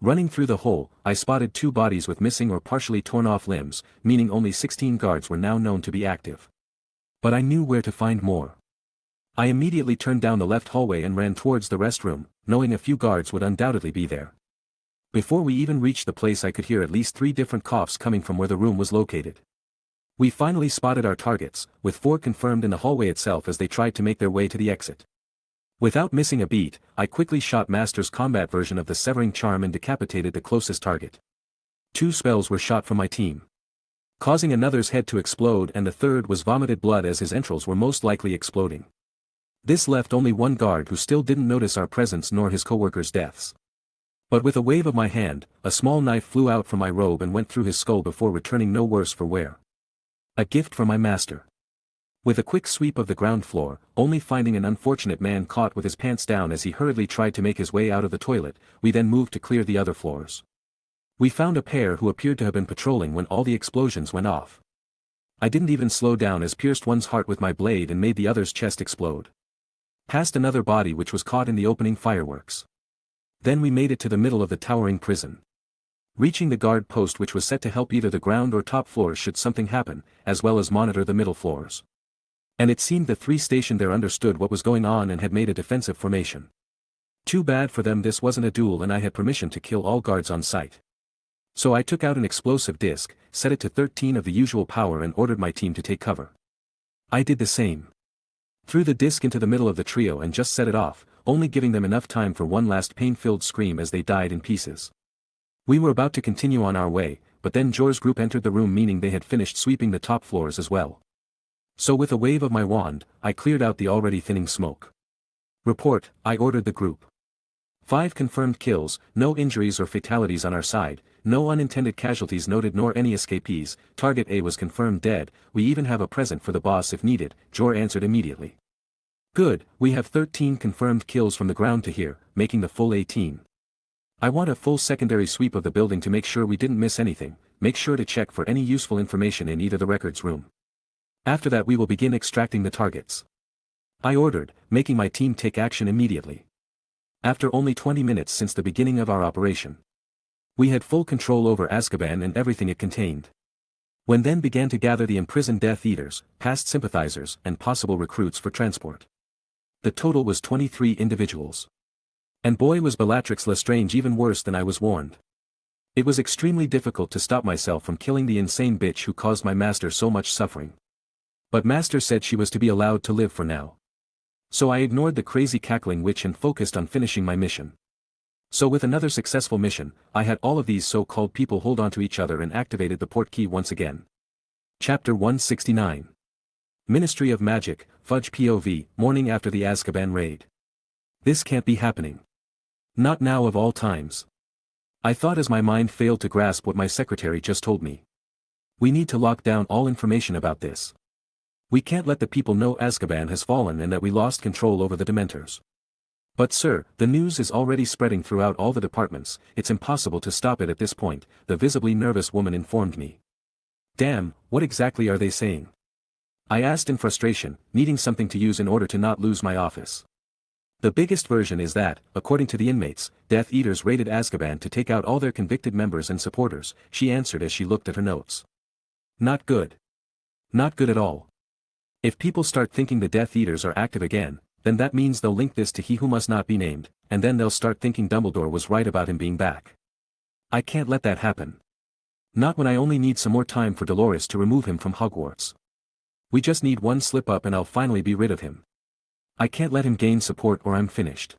Running through the hole, I spotted 2 bodies with missing or partially torn off limbs, meaning only 16 guards were now known to be active. But I knew where to find more. I immediately turned down the left hallway and ran towards the restroom, knowing a few guards would undoubtedly be there. Before we even reached the place I could hear at least 3 different coughs coming from where the room was located. We finally spotted our targets, with 4 confirmed in the hallway itself as they tried to make their way to the exit. Without missing a beat, I quickly shot Master's combat version of the Severing Charm and decapitated the closest target. 2 spells were shot from my team, causing another's head to explode, and the third was vomited blood as his entrails were most likely exploding. This left only 1 guard who still didn't notice our presence nor his co-workers' deaths. But with a wave of my hand, a small knife flew out from my robe and went through his skull before returning no worse for wear. A gift from my master. With a quick sweep of the ground floor, only finding an unfortunate man caught with his pants down as he hurriedly tried to make his way out of the toilet, we then moved to clear the other floors. We found a pair who appeared to have been patrolling when all the explosions went off. I didn't even slow down as pierced one's heart with my blade and made the other's chest explode. Past another body which was caught in the opening fireworks. Then we made it to the middle of the towering prison. Reaching the guard post which was set to help either the ground or top floors should something happen, as well as monitor the middle floors. And it seemed the 3 stationed there understood what was going on and had made a defensive formation. Too bad for them this wasn't a duel and I had permission to kill all guards on sight. So I took out an explosive disc, set it to 13 of the usual power and ordered my team to take cover. I did the same. Threw the disc into the middle of the trio and just set it off, only giving them enough time for one last pain-filled scream as they died in pieces. We were about to continue on our way, but then Jor's group entered the room, meaning they had finished sweeping the top floors as well. So with a wave of my wand, I cleared out the already thinning smoke. Report, I ordered the group. 5 confirmed kills, no injuries or fatalities on our side, no unintended casualties noted nor any escapees. Target A was confirmed dead, we even have a present for the boss if needed, Jor answered immediately. Good, we have 13 confirmed kills from the ground to here, making the full 18. I want a full secondary sweep of the building to make sure we didn't miss anything, make sure to check for any useful information in either the records room. After that we will begin extracting the targets. I ordered, making my team take action immediately. After only 20 minutes since the beginning of our operation, we had full control over Azkaban and everything it contained. When then began to gather the imprisoned Death Eaters, past sympathizers, and possible recruits for transport. The total was 23 individuals. And boy was Bellatrix Lestrange even worse than I was warned. It was extremely difficult to stop myself from killing the insane bitch who caused my master so much suffering. But master said she was to be allowed to live for now. So I ignored the crazy cackling witch and focused on finishing my mission. So with another successful mission, I had all of these so-called people hold onto each other and activated the port key once again. Chapter 169. Ministry of Magic, Fudge POV, morning after the Azkaban raid. This can't be happening. Not now of all times. I thought as my mind failed to grasp what my secretary just told me. We need to lock down all information about this. We can't let the people know Azkaban has fallen and that we lost control over the Dementors. But sir, the news is already spreading throughout all the departments, it's impossible to stop it at this point, the visibly nervous woman informed me. Damn, what exactly are they saying? I asked in frustration, needing something to use in order to not lose my office. The biggest version is that, according to the inmates, Death Eaters raided Azkaban to take out all their convicted members and supporters, she answered as she looked at her notes. Not good. Not good at all. If people start thinking the Death Eaters are active again, then that means they'll link this to He Who Must Not Be Named, and then they'll start thinking Dumbledore was right about him being back. I can't let that happen. Not when I only need some more time for Dolores to remove him from Hogwarts. We just need one slip-up and I'll finally be rid of him. I can't let him gain support or I'm finished.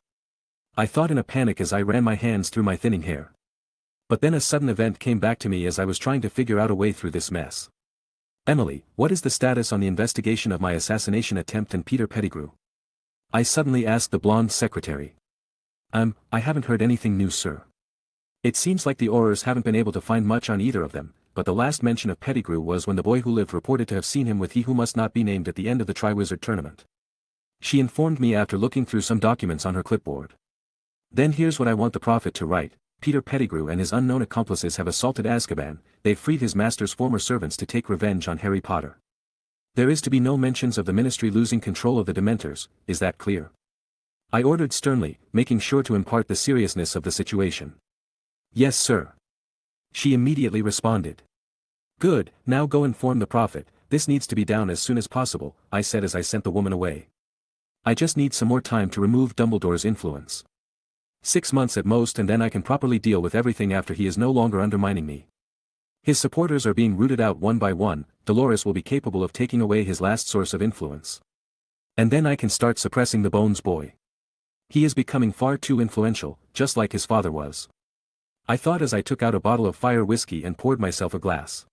I thought in a panic as I ran my hands through my thinning hair. But then a sudden event came back to me as I was trying to figure out a way through this mess. Emily, what is the status on the investigation of my assassination attempt and Peter Pettigrew? I suddenly asked the blonde secretary. I haven't heard anything new, sir. It seems like the Aurors haven't been able to find much on either of them, but the last mention of Pettigrew was when the boy who lived reported to have seen him with He Who Must Not Be Named at the end of the Triwizard Tournament. She informed me after looking through some documents on her clipboard. Then here's what I want the Prophet to write. Peter Pettigrew and his unknown accomplices have assaulted Azkaban, they've freed his master's former servants to take revenge on Harry Potter. There is to be no mentions of the Ministry losing control of the Dementors, is that clear? I ordered sternly, making sure to impart the seriousness of the situation. Yes, sir. She immediately responded. Good, now go inform the Prophet, this needs to be down as soon as possible, I said as I sent the woman away. I just need some more time to remove Dumbledore's influence. 6 months at most and then I can properly deal with everything after he is no longer undermining me. His supporters are being rooted out one by one, Dolores will be capable of taking away his last source of influence. And then I can start suppressing the Bones boy. He is becoming far too influential, just like his father was. I thought as I took out a bottle of fire whiskey and poured myself a glass.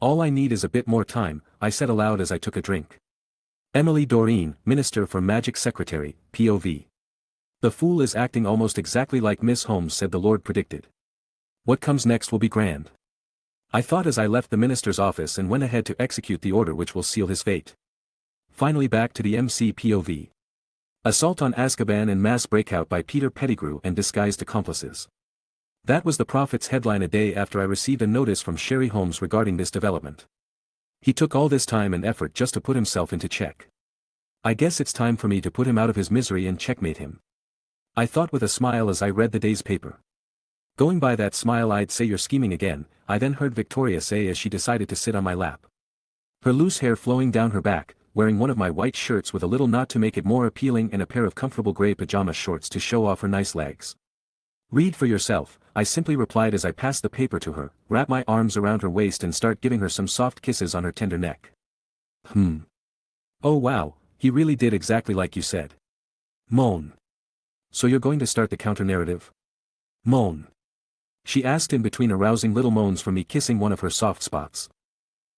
All I need is a bit more time, I said aloud as I took a drink. Emily Doreen, Minister for Magic Secretary, POV. The fool is acting almost exactly like Miss Holmes said the Lord predicted. What comes next will be grand. I thought as I left the minister's office and went ahead to execute the order which will seal his fate. Finally back to the MC POV. Assault on Azkaban and mass breakout by Peter Pettigrew and disguised accomplices. That was the Prophet's headline a day after I received a notice from Sherry Holmes regarding this development. He took all this time and effort just to put himself into check. I guess it's time for me to put him out of his misery and checkmate him. I thought with a smile as I read the day's paper. Going by that smile I'd say you're scheming again, I then heard Victoria say as she decided to sit on my lap. Her loose hair flowing down her back, wearing one of my white shirts with a little knot to make it more appealing and a pair of comfortable gray pajama shorts to show off her nice legs. Read for yourself, I simply replied as I passed the paper to her, wrap my arms around her waist and start giving her some soft kisses on her tender neck. Oh wow, he really did exactly like you said. Moan. So you're going to start the counter-narrative? Moan. She asked in between arousing little moans from me kissing one of her soft spots.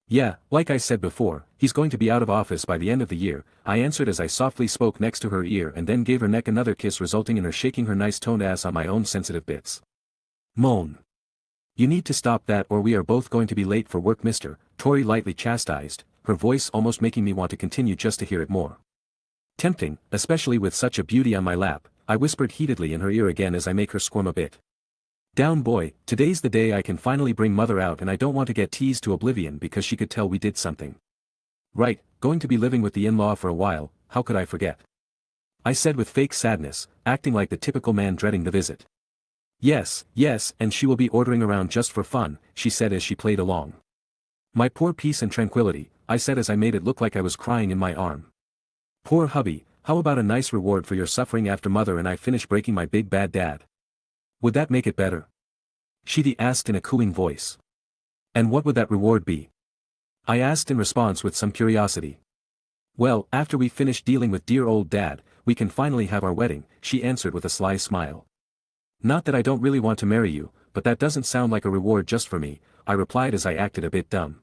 Yeah, like I said before, he's going to be out of office by the end of the year, I answered as I softly spoke next to her ear and then gave her neck another kiss resulting in her shaking her nice toned ass on my own sensitive bits. Moan. You need to stop that or we are both going to be late for work, Mr. Tori lightly chastised, her voice almost making me want to continue just to hear it more. Tempting, especially with such a beauty on my lap, I whispered heatedly in her ear again as I make her squirm a bit. Down boy, today's the day I can finally bring mother out and I don't want to get teased to oblivion because she could tell we did something. Right, going to be living with the in-law for a while, how could I forget? I said with fake sadness, acting like the typical man dreading the visit. Yes, and she will be ordering around just for fun, she said as she played along. My poor peace and tranquility, I said as I made it look like I was crying in my arm. Poor hubby, how about a nice reward for your suffering after mother and I finish breaking my big bad dad? Would that make it better? She asked in a cooing voice. And what would that reward be? I asked in response with some curiosity. Well, after we finish dealing with dear old dad, we can finally have our wedding, she answered with a sly smile. Not that I don't really want to marry you, but that doesn't sound like a reward just for me, I replied as I acted a bit dumb.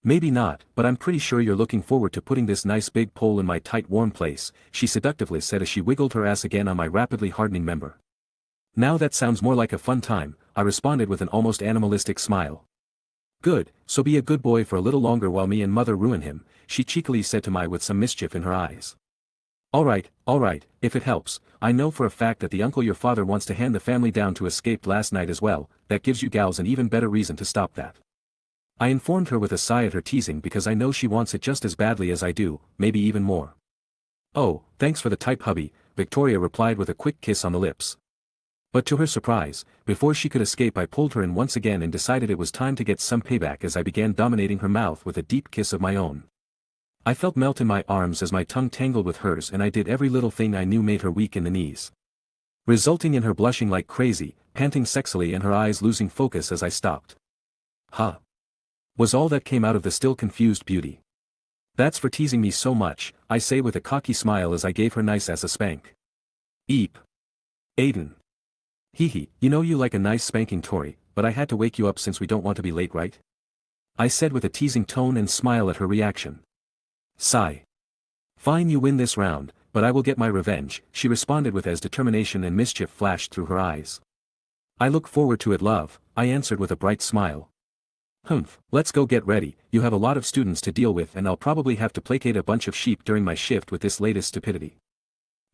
Maybe not, but I'm pretty sure you're looking forward to putting this nice big pole in my tight warm place, she seductively said as she wiggled her ass again on my rapidly hardening member. Now that sounds more like a fun time, I responded with an almost animalistic smile. Good, so be a good boy for a little longer while me and mother ruin him, she cheekily said to me with some mischief in her eyes. Alright, if it helps, I know for a fact that the uncle your father wants to hand the family down to escaped last night as well, that gives you gals an even better reason to stop that. I informed her with a sigh at her teasing because I know she wants it just as badly as I do, maybe even more. Oh, thanks for the type hubby, Victoria replied with a quick kiss on the lips. But to her surprise, before she could escape I pulled her in once again and decided it was time to get some payback as I began dominating her mouth with a deep kiss of my own. I felt melt in my arms as my tongue tangled with hers and I did every little thing I knew made her weak in the knees, resulting in her blushing like crazy, panting sexily and her eyes losing focus as I stopped. Huh? Was all that came out of the still confused beauty. That's for teasing me so much, I say with a cocky smile as I gave her nice ass a spank. Eep. Aiden. Hee, you know you like a nice spanking Tori, but I had to wake you up since we don't want to be late, right? I said with a teasing tone and smile at her reaction. Sigh. Fine, you win this round, but I will get my revenge, she responded with as determination and mischief flashed through her eyes. I look forward to it, love, I answered with a bright smile. Humph, let's go get ready, you have a lot of students to deal with and I'll probably have to placate a bunch of sheep during my shift with this latest stupidity.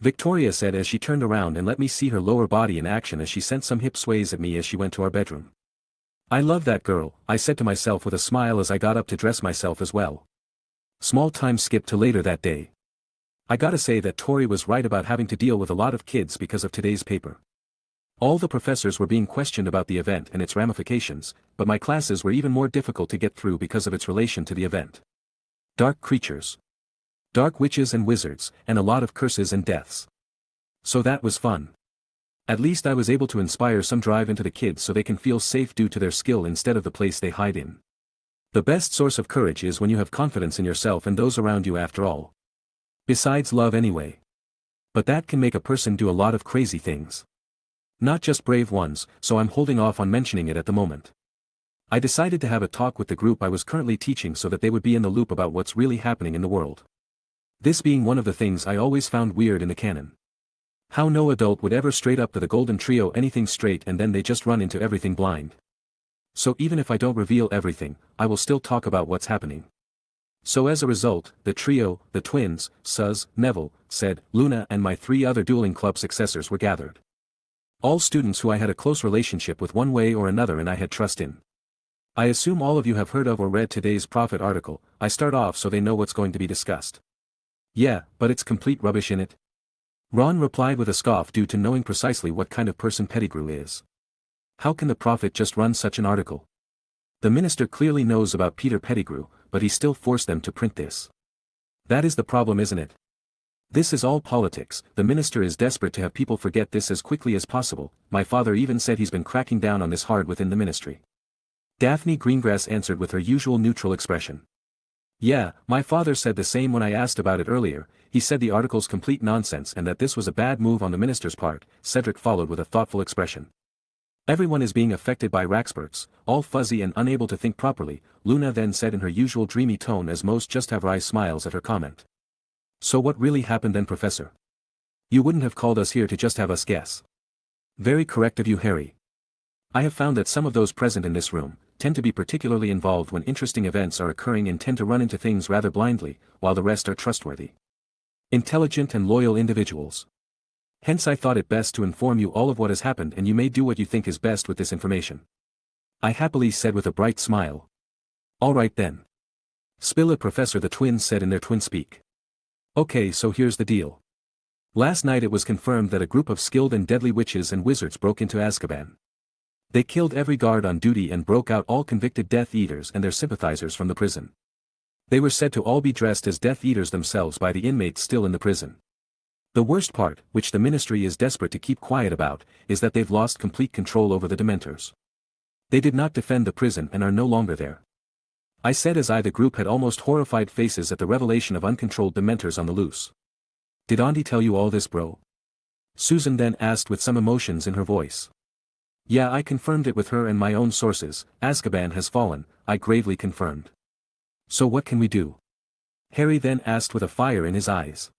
Victoria said as she turned around and let me see her lower body in action as she sent some hip sways at me as she went to our bedroom. I love that girl, I said to myself with a smile as I got up to dress myself as well. Small time skip to later that day. I gotta say that Tori was right about having to deal with a lot of kids because of today's paper. All the professors were being questioned about the event and its ramifications, but my classes were even more difficult to get through because of its relation to the event. Dark creatures. Dark witches and wizards, and a lot of curses and deaths. So that was fun. At least I was able to inspire some drive into the kids so they can feel safe due to their skill instead of the place they hide in. The best source of courage is when you have confidence in yourself and those around you after all. Besides love anyway. But that can make a person do a lot of crazy things. Not just brave ones, so I'm holding off on mentioning it at the moment. I decided to have a talk with the group I was currently teaching so that they would be in the loop about what's really happening in the world. This being one of the things I always found weird in the canon. How no adult would ever straight up to the Golden Trio anything straight and then they just run into everything blind. So even if I don't reveal everything, I will still talk about what's happening. So as a result, the trio, the twins, Suz, Neville, said, Luna and my 3 other dueling club successors were gathered. All students who I had a close relationship with one way or another and I had trust in. I assume all of you have heard of or read today's Prophet article. I start off so they know what's going to be discussed. Yeah, but it's complete rubbish in it. Ron replied with a scoff due to knowing precisely what kind of person Pettigrew is. How can the Prophet just run such an article? The minister clearly knows about Peter Pettigrew, but he still forced them to print this. That is the problem, isn't it? This is all politics. The minister is desperate to have people forget this as quickly as possible. My father even said he's been cracking down on this hard within the ministry. Daphne Greengrass answered with her usual neutral expression. Yeah, my father said the same when I asked about it earlier. He said the article's complete nonsense and that this was a bad move on the minister's part. Cedric followed with a thoughtful expression. Everyone is being affected by Raxperts, all fuzzy and unable to think properly, Luna then said in her usual dreamy tone as most just have wry smiles at her comment. So what really happened then, Professor? You wouldn't have called us here to just have us guess. Very correct of you, Harry. I have found that some of those present in this room tend to be particularly involved when interesting events are occurring and tend to run into things rather blindly, while the rest are trustworthy, intelligent and loyal individuals. Hence I thought it best to inform you all of what has happened and you may do what you think is best with this information. I happily said with a bright smile. All right then. Spill it, Professor, the twins said in their twin speak. Okay, so here's the deal. Last night it was confirmed that a group of skilled and deadly witches and wizards broke into Azkaban. They killed every guard on duty and broke out all convicted Death Eaters and their sympathizers from the prison. They were said to all be dressed as Death Eaters themselves by the inmates still in the prison. The worst part, which the ministry is desperate to keep quiet about, is that they've lost complete control over the Dementors. They did not defend the prison and are no longer there. I said as the group had almost horrified faces at the revelation of uncontrolled Dementors on the loose. Did Auntie tell you all this, bro? Susan then asked with some emotions in her voice. Yeah, I confirmed it with her and my own sources. Azkaban has fallen, I gravely confirmed. So what can we do? Harry then asked with a fire in his eyes.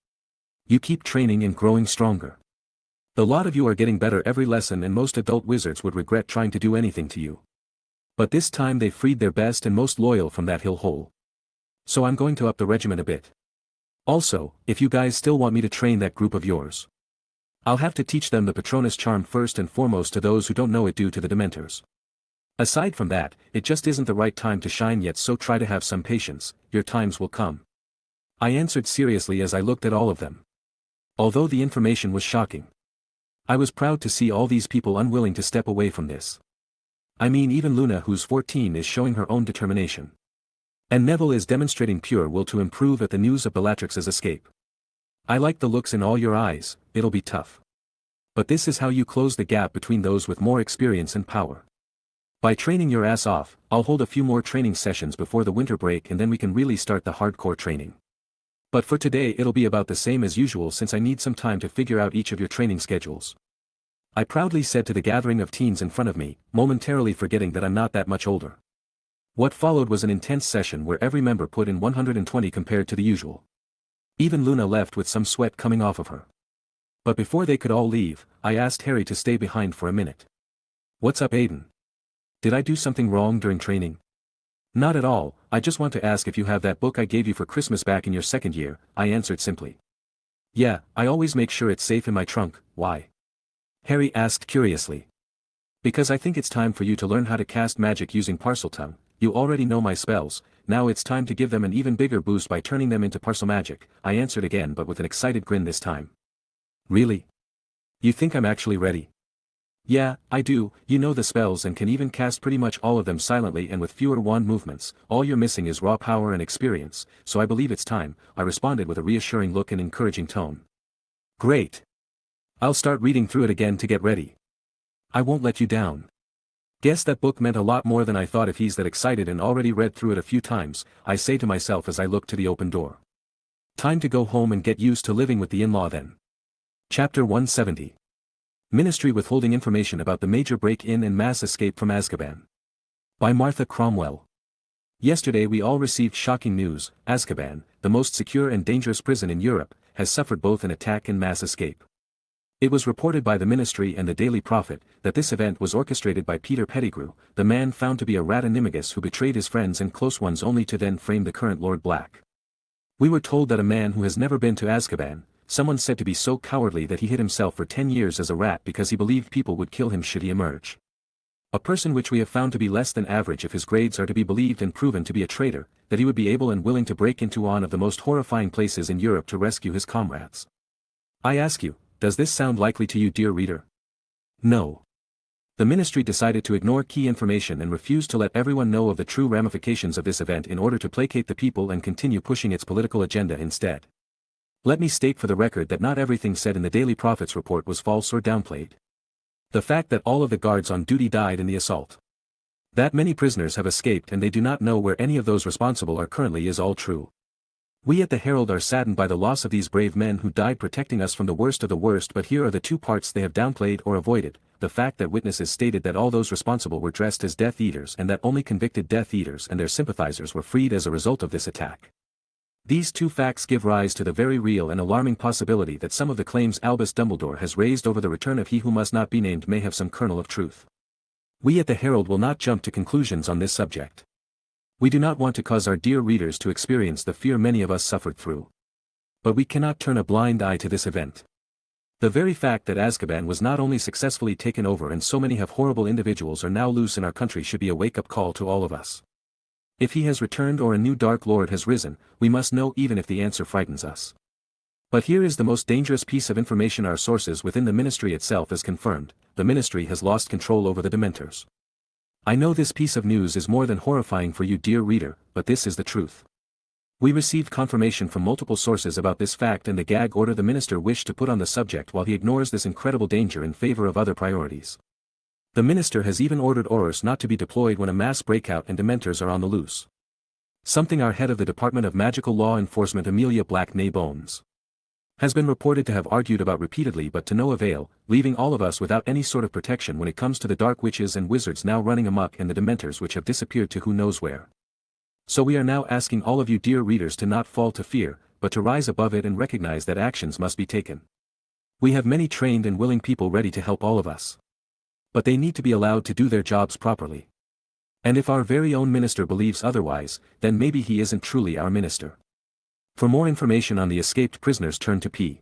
You keep training and growing stronger. The lot of you are getting better every lesson and most adult wizards would regret trying to do anything to you. But this time they freed their best and most loyal from that hill hole. So I'm going to up the regimen a bit. Also, if you guys still want me to train that group of yours, I'll have to teach them the Patronus charm first and foremost to those who don't know it due to the Dementors. Aside from that, it just isn't the right time to shine yet, so try to have some patience, your times will come. I answered seriously as I looked at all of them. Although the information was shocking, I was proud to see all these people unwilling to step away from this. I mean, even Luna, who's 14, is showing her own determination. And Neville is demonstrating pure will to improve at the news of Bellatrix's escape. I like the looks in all your eyes. It'll be tough. But this is how you close the gap between those with more experience and power. By training your ass off. I'll hold a few more training sessions before the winter break, and then we can really start the hardcore training. But for today it'll be about the same as usual, since I need some time to figure out each of your training schedules. I proudly said to the gathering of teens in front of me, momentarily forgetting that I'm not that much older. What followed was an intense session where every member put in 120 compared to the usual. Even Luna left with some sweat coming off of her. But before they could all leave, I asked Harry to stay behind for a minute. "What's up, Aiden? Did I do something wrong during training?" "Not at all, I just want to ask if you have that book I gave you for Christmas back in your second year," I answered simply. "Yeah, I always make sure it's safe in my trunk." "Why?" Harry asked curiously. "Because I think it's time for you to learn how to cast magic using Parseltongue. You already know my spells, now it's time to give them an even bigger boost by turning them into parcel magic," I answered again, but with an excited grin this time. "Really? You think I'm actually ready?" "Yeah, I do. You know the spells and can even cast pretty much all of them silently and with fewer wand movements. All you're missing is raw power and experience, so I believe it's time," I responded with a reassuring look and encouraging tone. "Great. I'll start reading through it again to get ready. I won't let you down." Guess that book meant a lot more than I thought if he's that excited and already read through it a few times, I say to myself as I look to the open door. Time to go home and get used to living with the in-law then. Chapter 170. Ministry withholding information about the major break-in and mass escape from Azkaban. By Martha Cromwell. Yesterday we all received shocking news. Azkaban, the most secure and dangerous prison in Europe, has suffered both an attack and mass escape. It was reported by the Ministry and the Daily Prophet that this event was orchestrated by Peter Pettigrew, the man found to be a rat animagus who betrayed his friends and close ones only to then frame the current Lord Black. We were told that a man who has never been to Azkaban, someone said to be so cowardly that he hid himself for 10 years as a rat because he believed people would kill him should he emerge. A person which we have found to be less than average if his grades are to be believed and proven to be a traitor, that he would be able and willing to break into one of the most horrifying places in Europe to rescue his comrades. I ask you, does this sound likely to you, dear reader? No. The Ministry decided to ignore key information and refused to let everyone know of the true ramifications of this event in order to placate the people and continue pushing its political agenda instead. Let me state for the record that not everything said in the Daily Prophet's report was false or downplayed. The fact that all of the guards on duty died in the assault, that many prisoners have escaped and they do not know where any of those responsible are currently, is all true. We at the Herald are saddened by the loss of these brave men who died protecting us from the worst of the worst, but here are the two parts they have downplayed or avoided: the fact that witnesses stated that all those responsible were dressed as Death Eaters and that only convicted Death Eaters and their sympathizers were freed as a result of this attack. These two facts give rise to the very real and alarming possibility that some of the claims Albus Dumbledore has raised over the return of he who must not be named may have some kernel of truth. We at the Herald will not jump to conclusions on this subject. We do not want to cause our dear readers to experience the fear many of us suffered through. But we cannot turn a blind eye to this event. The very fact that Azkaban was not only successfully taken over and so many have horrible individuals are now loose in our country should be a wake-up call to all of us. If he has returned or a new Dark Lord has risen, we must know even if the answer frightens us. But here is the most dangerous piece of information our sources within the Ministry itself has confirmed: the Ministry has lost control over the Dementors. I know this piece of news is more than horrifying for you, dear reader, but this is the truth. We received confirmation from multiple sources about this fact and the gag order the minister wished to put on the subject while he ignores this incredible danger in favor of other priorities. The minister has even ordered Aurors not to be deployed when a mass breakout and Dementors are on the loose. Something our head of the Department of Magical Law Enforcement, Amelia Black-Bones, has been reported to have argued about repeatedly, but to no avail, leaving all of us without any sort of protection when it comes to the dark witches and wizards now running amok and the Dementors which have disappeared to who knows where. So we are now asking all of you dear readers to not fall to fear, but to rise above it and recognize that actions must be taken. We have many trained and willing people ready to help all of us. But they need to be allowed to do their jobs properly. And if our very own minister believes otherwise, then maybe he isn't truly our minister. For more information on the escaped prisoners, turn to P.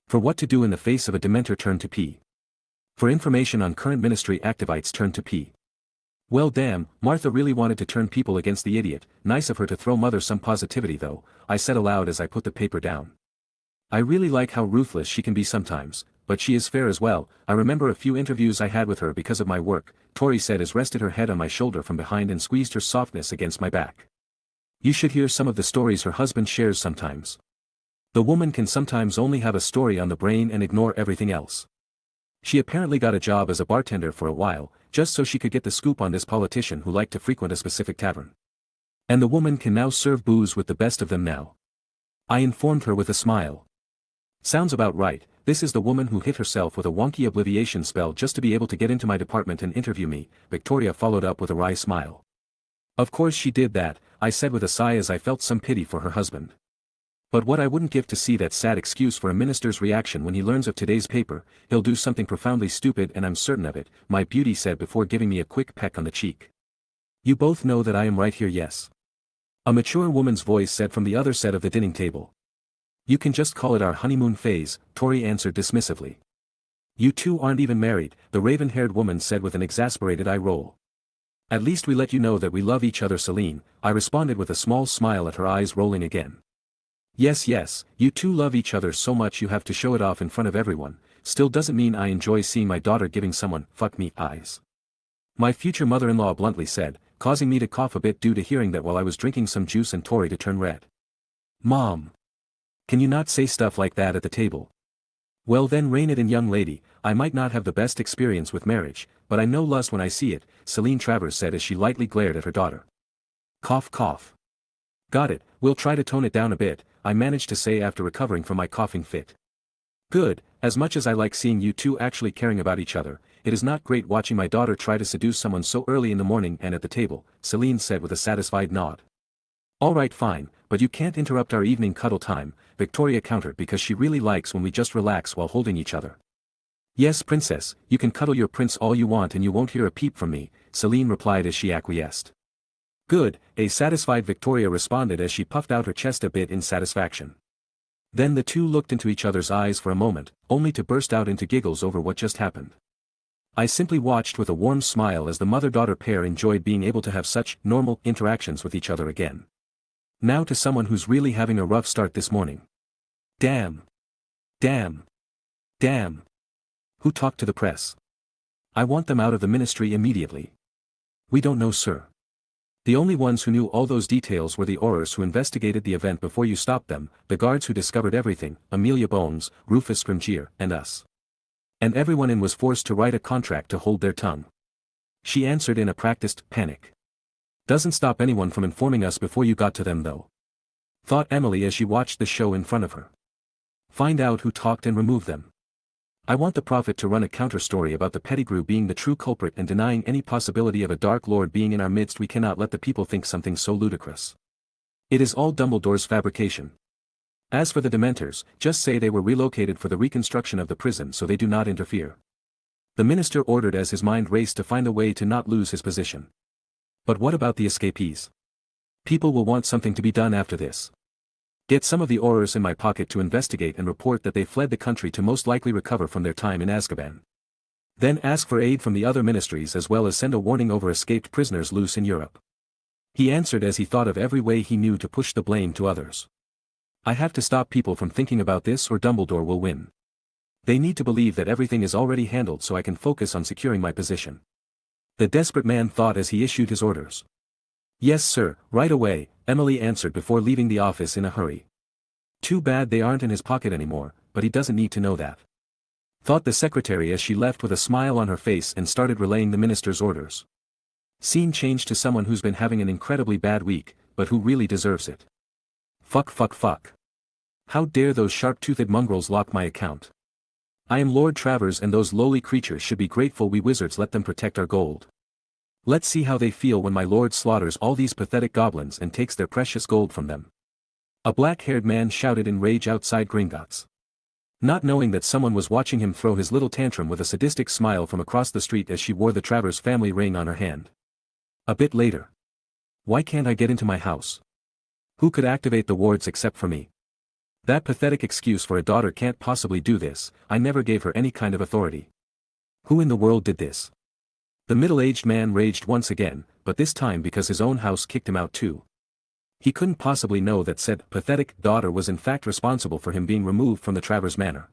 For what to do in the face of a Dementor, turn to P. For information on current ministry activites, turn to P. Well damn, Martha really wanted to turn people against the idiot. Nice of her to throw Mother some positivity though, I said aloud as I put the paper down. I really like how ruthless she can be sometimes, but she is fair as well. I remember a few interviews I had with her because of my work, Tori said as rested her head on my shoulder from behind and squeezed her softness against my back. You should hear some of the stories her husband shares sometimes. The woman can sometimes only have a story on the brain and ignore everything else. She apparently got a job as a bartender for a while, just so she could get the scoop on this politician who liked to frequent a specific tavern. And the woman can now serve booze with the best of them now. I informed her with a smile. Sounds about right. This is the woman who hit herself with a wonky obliviation spell just to be able to get into my department and interview me, Victoria followed up with a wry smile. Of course she did that, I said with a sigh as I felt some pity for her husband. But what I wouldn't give to see that sad excuse for a minister's reaction when he learns of today's paper, he'll do something profoundly stupid and I'm certain of it, my beauty said before giving me a quick peck on the cheek. You both know that I am right here, yes? A mature woman's voice said from the other side of the dining table. You can just call it our honeymoon phase, Tori answered dismissively. You two aren't even married, the raven-haired woman said with an exasperated eye roll. At least we let you know that we love each other, Celine, I responded with a small smile at her eyes rolling again. Yes, you two love each other so much you have to show it off in front of everyone, still doesn't mean I enjoy seeing my daughter giving someone, fuck me, eyes. My future mother-in-law bluntly said, causing me to cough a bit due to hearing that while I was drinking some juice and Tori to turn red. Mom! Can you not say stuff like that at the table? Well then rein it in, young lady, I might not have the best experience with marriage, but I know lust when I see it, Celine Travers said as she lightly glared at her daughter. Cough cough. Got it, we'll try to tone it down a bit, I managed to say after recovering from my coughing fit. Good, as much as I like seeing you two actually caring about each other, it is not great watching my daughter try to seduce someone so early in the morning and at the table, Celine said with a satisfied nod. Alright fine, but you can't interrupt our evening cuddle time, Victoria countered because she really likes when we just relax while holding each other. Yes princess, you can cuddle your prince all you want and you won't hear a peep from me, Celine replied as she acquiesced. Good, a satisfied Victoria responded as she puffed out her chest a bit in satisfaction. Then the two looked into each other's eyes for a moment, only to burst out into giggles over what just happened. I simply watched with a warm smile as the mother-daughter pair enjoyed being able to have such normal interactions with each other again. Now to someone who's really having a rough start this morning. Damn. Damn. Damn. Who talked to the press? I want them out of the ministry immediately. We don't know, sir. The only ones who knew all those details were the Aurors who investigated the event before you stopped them, the guards who discovered everything, Amelia Bones, Rufus Scrimgeour, and us. And everyone in was forced to write a contract to hold their tongue. She answered in a practiced panic. Doesn't stop anyone from informing us before you got to them though. Thought Emily as she watched the show in front of her. Find out who talked and remove them. I want the prophet to run a counter-story about the Pettigrew being the true culprit and denying any possibility of a Dark Lord being in our midst. We cannot let the people think something so ludicrous. It is all Dumbledore's fabrication. As for the Dementors, just say they were relocated for the reconstruction of the prison so they do not interfere. The minister ordered as his mind raced to find a way to not lose his position. But what about the escapees? People will want something to be done after this. Get some of the Aurors in my pocket to investigate and report that they fled the country to most likely recover from their time in Azkaban. Then ask for aid from the other ministries as well as send a warning over escaped prisoners loose in Europe. He answered as he thought of every way he knew to push the blame to others. I have to stop people from thinking about this or Dumbledore will win. They need to believe that everything is already handled so I can focus on securing my position. The desperate man thought as he issued his orders. Yes sir, right away, Emily answered before leaving the office in a hurry. Too bad they aren't in his pocket anymore, but he doesn't need to know that. Thought the secretary as she left with a smile on her face and started relaying the minister's orders. Scene changed to someone who's been having an incredibly bad week, but who really deserves it. Fuck. How dare those sharp-toothed mongrels lock my account? I am Lord Travers and those lowly creatures should be grateful we wizards let them protect our gold. Let's see how they feel when my lord slaughters all these pathetic goblins and takes their precious gold from them. A black-haired man shouted in rage outside Gringotts. Not knowing that someone was watching him throw his little tantrum with a sadistic smile from across the street as she wore the Travers family ring on her hand. A bit later. Why can't I get into my house? Who could activate the wards except for me? That pathetic excuse for a daughter can't possibly do this, I never gave her any kind of authority. Who in the world did this? The middle-aged man raged once again, but this time because his own house kicked him out too. He couldn't possibly know that said pathetic daughter was in fact responsible for him being removed from the Travers manor.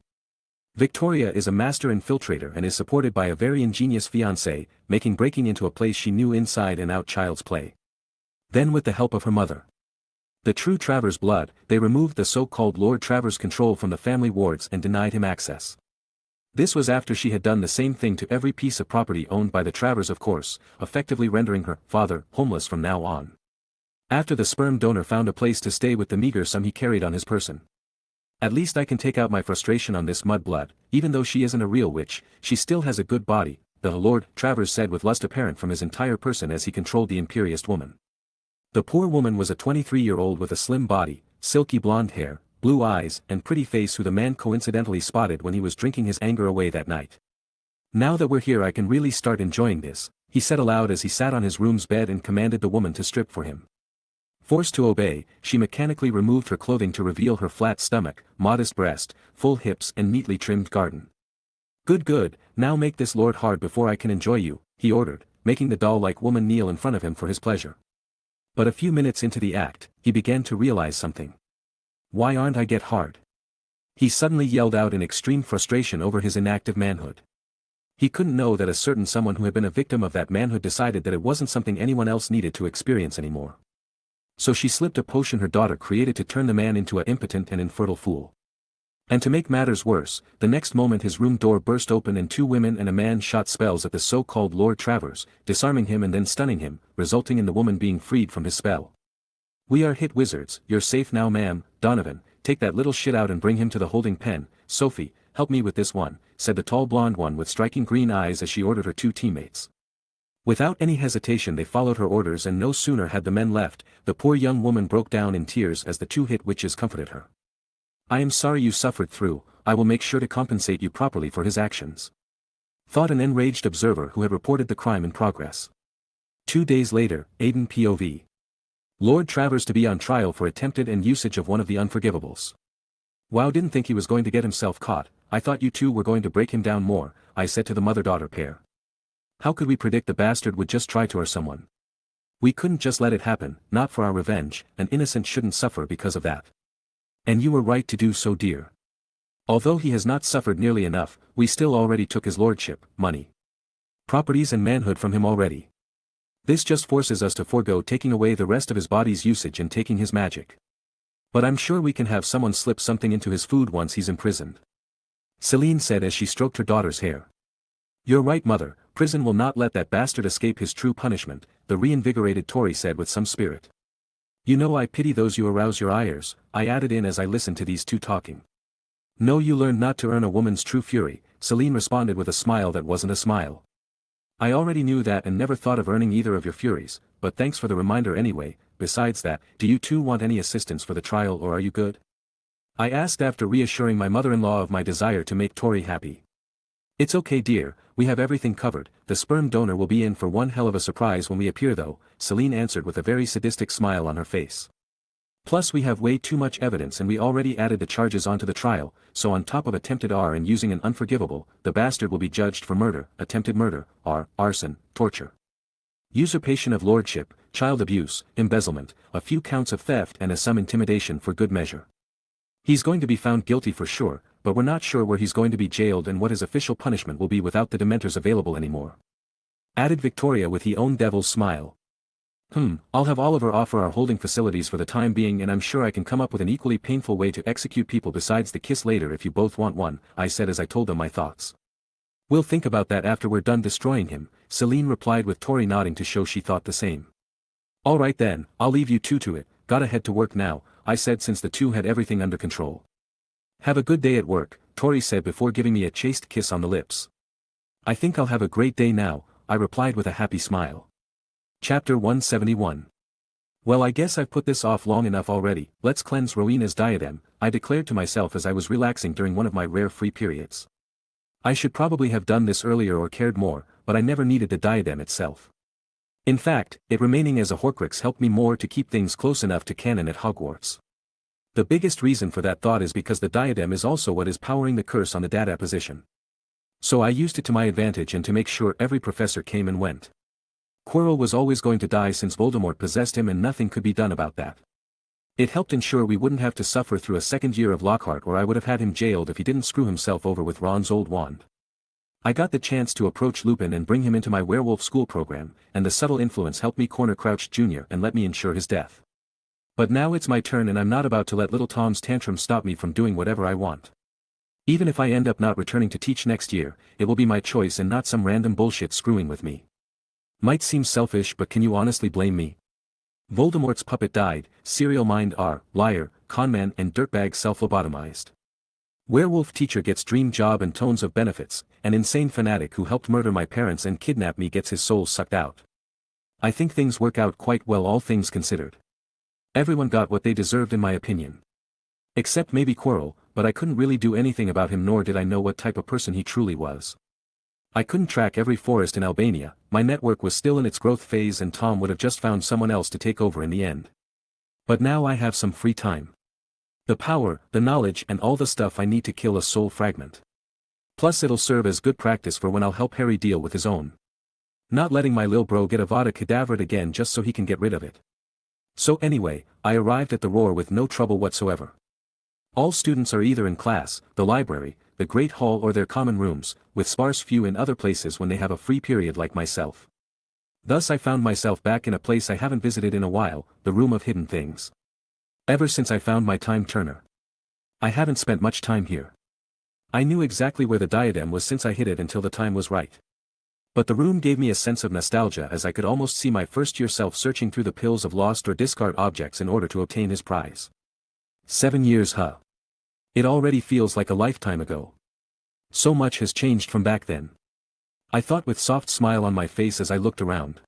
Victoria is a master infiltrator and is supported by a very ingenious fiancé, making breaking into a place she knew inside and out child's play. Then with the help of her mother, the true Travers blood, they removed the so-called Lord Travers' control from the family wards and denied him access. This was after she had done the same thing to every piece of property owned by the Travers, of course, effectively rendering her father homeless from now on. After the sperm donor found a place to stay with the meager sum he carried on his person. At least I can take out my frustration on this mudblood. Even though she isn't a real witch, she still has a good body, the Lord Travers said with lust apparent from his entire person as he controlled the imperious woman. The poor woman was a 23-year-old with a slim body, silky blonde hair, blue eyes, and pretty face who the man coincidentally spotted when he was drinking his anger away that night. Now that we're here I can really start enjoying this, he said aloud as he sat on his room's bed and commanded the woman to strip for him. Forced to obey, she mechanically removed her clothing to reveal her flat stomach, modest breast, full hips and neatly trimmed garden. Good, now make this lord hard before I can enjoy you, he ordered, making the doll-like woman kneel in front of him for his pleasure. But a few minutes into the act, he began to realize something. Why aren't I get hard? He suddenly yelled out in extreme frustration over his inactive manhood. He couldn't know that a certain someone who had been a victim of that manhood decided that it wasn't something anyone else needed to experience anymore. So she slipped a potion her daughter created to turn the man into an impotent and infertile fool. And to make matters worse, the next moment his room door burst open and 2 women and a man shot spells at the so-called Lord Travers, disarming him and then stunning him, resulting in the woman being freed from his spell. "We are hit wizards, you're safe now ma'am. Donovan, take that little shit out and bring him to the holding pen. Sophie, help me with this one," said the tall blonde one with striking green eyes as she ordered her 2 teammates. Without any hesitation they followed her orders, and no sooner had the men left, the poor young woman broke down in tears as the 2 hit witches comforted her. "I am sorry you suffered through, I will make sure to compensate you properly for his actions," thought an enraged observer who had reported the crime in progress. 2 days later, Aiden POV. Lord Travers to be on trial for attempted and usage of one of the unforgivables. "Wow, didn't think he was going to get himself caught. I thought you 2 were going to break him down more," I said to the mother-daughter pair. "How could we predict the bastard would just try to hurt someone? We couldn't just let it happen, not for our revenge, an innocent shouldn't suffer because of that. And you were right to do so, dear. Although he has not suffered nearly enough, we still already took his lordship, money, properties and manhood from him already. This just forces us to forego taking away the rest of his body's usage and taking his magic. But I'm sure we can have someone slip something into his food once he's imprisoned," Celine said as she stroked her daughter's hair. "You're right mother, prison will not let that bastard escape his true punishment," the reinvigorated Tory said with some spirit. "You know I pity those you arouse your ires," I added in as I listened to these 2 talking. "No, you learned not to earn a woman's true fury," Celine responded with a smile that wasn't a smile. "I already knew that and never thought of earning either of your furies, but thanks for the reminder anyway. Besides that, do you 2 want any assistance for the trial or are you good?" I asked after reassuring my mother-in-law of my desire to make Tori happy. "It's okay dear, we have everything covered. The sperm donor will be in for one hell of a surprise when we appear though," Celine answered with a very sadistic smile on her face. "Plus we have way too much evidence and we already added the charges onto the trial, so on top of attempted R and using an unforgivable, the bastard will be judged for murder, attempted murder, arson, torture, usurpation of lordship, child abuse, embezzlement, a few counts of theft and some intimidation for good measure. He's going to be found guilty for sure, but we're not sure where he's going to be jailed and what his official punishment will be without the dementors available anymore," added Victoria with her own devil's smile. I'll have Oliver offer our holding facilities for the time being and I'm sure I can come up with an equally painful way to execute people besides the kiss later if you both want one," I said as I told them my thoughts. "We'll think about that after we're done destroying him," Celine replied with Tori nodding to show she thought the same. "Alright then, I'll leave you 2 to it, gotta head to work now," I said since the 2 had everything under control. "Have a good day at work," Tori said before giving me a chaste kiss on the lips. "I think I'll have a great day now," I replied with a happy smile. Chapter 171. "Well, I guess I've put this off long enough already. Let's cleanse Rowena's diadem," I declared to myself as I was relaxing during one of my rare free periods. I should probably have done this earlier or cared more, but I never needed the diadem itself. In fact, it remaining as a Horcrux helped me more to keep things close enough to canon at Hogwarts. The biggest reason for that thought is because the diadem is also what is powering the curse on the data position. So I used it to my advantage and to make sure every professor came and went. Quirrell was always going to die since Voldemort possessed him and nothing could be done about that. It helped ensure we wouldn't have to suffer through a second year of Lockhart, or I would have had him jailed if he didn't screw himself over with Ron's old wand. I got the chance to approach Lupin and bring him into my werewolf school program, and the subtle influence helped me corner Crouch Jr. and let me ensure his death. But now it's my turn, and I'm not about to let little Tom's tantrum stop me from doing whatever I want. Even if I end up not returning to teach next year, it will be my choice and not some random bullshit screwing with me. Might seem selfish, but can you honestly blame me? Voldemort's puppet died, serial mind R, liar, conman and dirtbag self-lobotomized. Werewolf teacher gets dream job and tons of benefits, an insane fanatic who helped murder my parents and kidnap me gets his soul sucked out. I think things work out quite well, all things considered. Everyone got what they deserved in my opinion. Except maybe Quirrell, but I couldn't really do anything about him, nor did I know what type of person he truly was. I couldn't track every forest in Albania, my network was still in its growth phase, and Tom would have just found someone else to take over in the end. But now I have some free time. The power, the knowledge and all the stuff I need to kill a soul fragment. Plus it'll serve as good practice for when I'll help Harry deal with his own. Not letting my lil bro get Avada Kedavraed again just so he can get rid of it. So anyway, I arrived at the Roar with no trouble whatsoever. All students are either in class, the library, the Great Hall or their common rooms, with sparse few in other places when they have a free period like myself. Thus I found myself back in a place I haven't visited in a while, the Room of Hidden Things. Ever since I found my time turner. I haven't spent much time here. I knew exactly where the diadem was since I hid it until the time was right. But the room gave me a sense of nostalgia, as I could almost see my first-year self searching through the pills of lost or discard objects in order to obtain his prize. 7 years, huh? It already feels like a lifetime ago. So much has changed from back then. I thought with soft smile on my face as I looked around.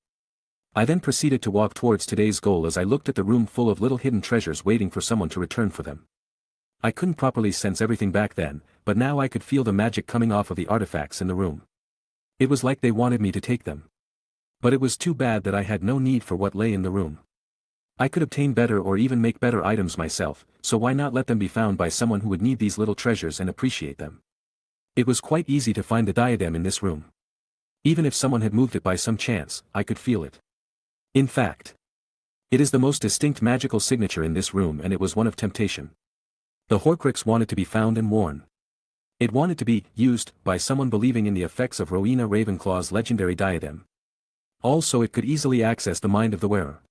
I then proceeded to walk towards today's goal as I looked at the room full of little hidden treasures waiting for someone to return for them. I couldn't properly sense everything back then, but now I could feel the magic coming off of the artifacts in the room. It was like they wanted me to take them. But it was too bad that I had no need for what lay in the room. I could obtain better or even make better items myself, so why not let them be found by someone who would need these little treasures and appreciate them? It was quite easy to find the diadem in this room. Even if someone had moved it by some chance, I could feel it. In fact, it is the most distinct magical signature in this room, and it was one of temptation. The Horcrux wanted to be found and worn. It wanted to be used by someone believing in the effects of Rowena Ravenclaw's legendary diadem. Also, it could easily access the mind of the wearer.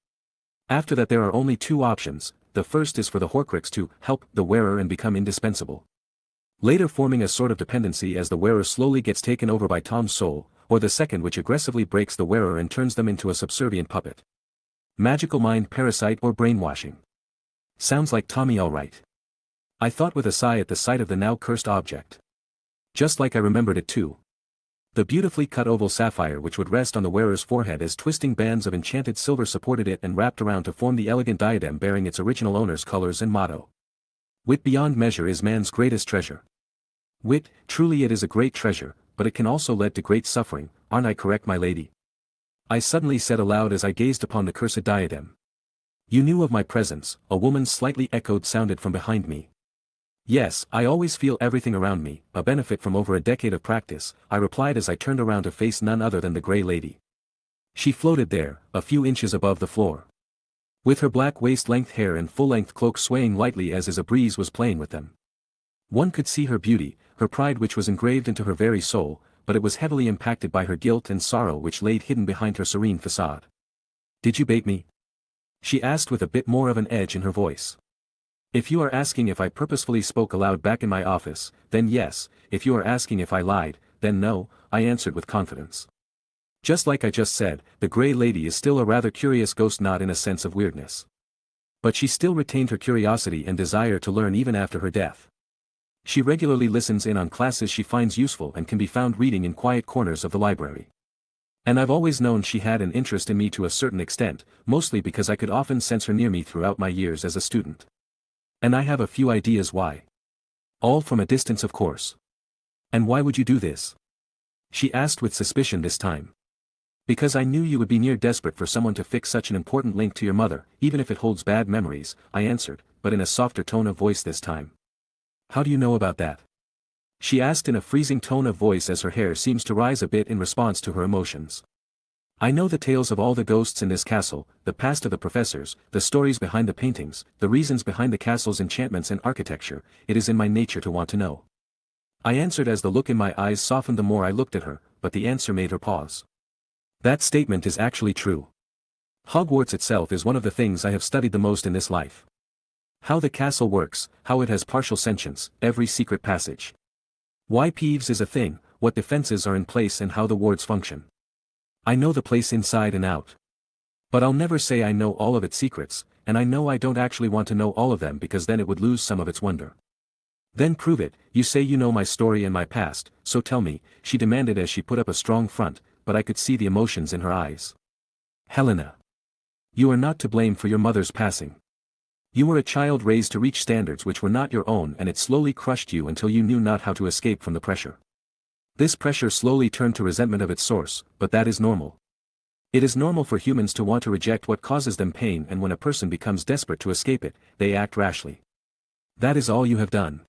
After that, there are only two options. The first is for the Horcrux to help the wearer and become indispensable, later forming a sort of dependency as the wearer slowly gets taken over by Tom's soul, or the second, which aggressively breaks the wearer and turns them into a subservient puppet. Magical mind parasite or brainwashing. Sounds like Tommy all right. I thought with a sigh at the sight of the now cursed object. Just like I remembered it too. The beautifully cut oval sapphire which would rest on the wearer's forehead as twisting bands of enchanted silver supported it and wrapped around to form the elegant diadem bearing its original owner's colors and motto. Wit beyond measure is man's greatest treasure. Wit, truly it is a great treasure, but it can also lead to great suffering, aren't I correct, my lady? I suddenly said aloud as I gazed upon the cursed diadem. You knew of my presence, a woman's slightly echoed sounded from behind me. Yes, I always feel everything around me, a benefit from over a decade of practice, I replied as I turned around to face none other than the Grey Lady. She floated there, a few inches above the floor. With her black waist-length hair and full-length cloak swaying lightly as a breeze was playing with them. One could see her beauty, her pride which was engraved into her very soul, but it was heavily impacted by her guilt and sorrow which laid hidden behind her serene facade. Did you bait me? She asked with a bit more of an edge in her voice. If you are asking if I purposefully spoke aloud back in my office, then yes. If you are asking if I lied, then no, I answered with confidence. Just like I just said, the Grey Lady is still a rather curious ghost, not in a sense of weirdness. But she still retained her curiosity and desire to learn even after her death. She regularly listens in on classes she finds useful and can be found reading in quiet corners of the library. And I've always known she had an interest in me to a certain extent, mostly because I could often sense her near me throughout my years as a student. And I have a few ideas why. All from a distance, of course. And why would you do this? She asked with suspicion this time. Because I knew you would be near desperate for someone to fix such an important link to your mother, even if it holds bad memories, I answered, but in a softer tone of voice this time. How do you know about that? She asked in a freezing tone of voice as her hair seems to rise a bit in response to her emotions. I know the tales of all the ghosts in this castle, the past of the professors, the stories behind the paintings, the reasons behind the castle's enchantments and architecture. It is in my nature to want to know. I answered as the look in my eyes softened the more I looked at her, but the answer made her pause. That statement is actually true. Hogwarts itself is one of the things I have studied the most in this life. How the castle works, how it has partial sentience, every secret passage. Why Peeves is a thing, what defenses are in place and how the wards function. I know the place inside and out. But I'll never say I know all of its secrets, and I know I don't actually want to know all of them because then it would lose some of its wonder. Then prove it. You say you know my story and my past, so tell me, she demanded as she put up a strong front, but I could see the emotions in her eyes. Helena. You are not to blame for your mother's passing. You were a child raised to reach standards which were not your own and it slowly crushed you until you knew not how to escape from the pressure. This pressure slowly turned to resentment of its source, but that is normal. It is normal for humans to want to reject what causes them pain, and when a person becomes desperate to escape it, they act rashly. That is all you have done.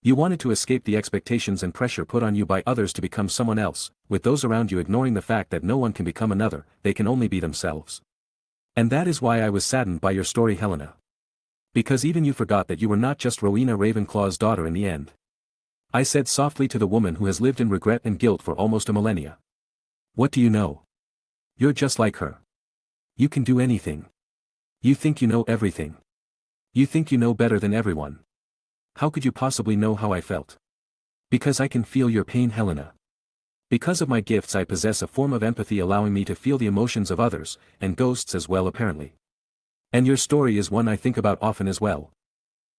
You wanted to escape the expectations and pressure put on you by others to become someone else, with those around you ignoring the fact that no one can become another, they can only be themselves. And that is why I was saddened by your story, Helena. Because even you forgot that you were not just Rowena Ravenclaw's daughter in the end. I said softly to the woman who has lived in regret and guilt for almost a millennia. What do you know? You're just like her. You can do anything. You think you know everything. You think you know better than everyone. How could you possibly know how I felt? Because I can feel your pain, Helena. Because of my gifts I possess a form of empathy allowing me to feel the emotions of others, and ghosts as well apparently. And your story is one I think about often as well.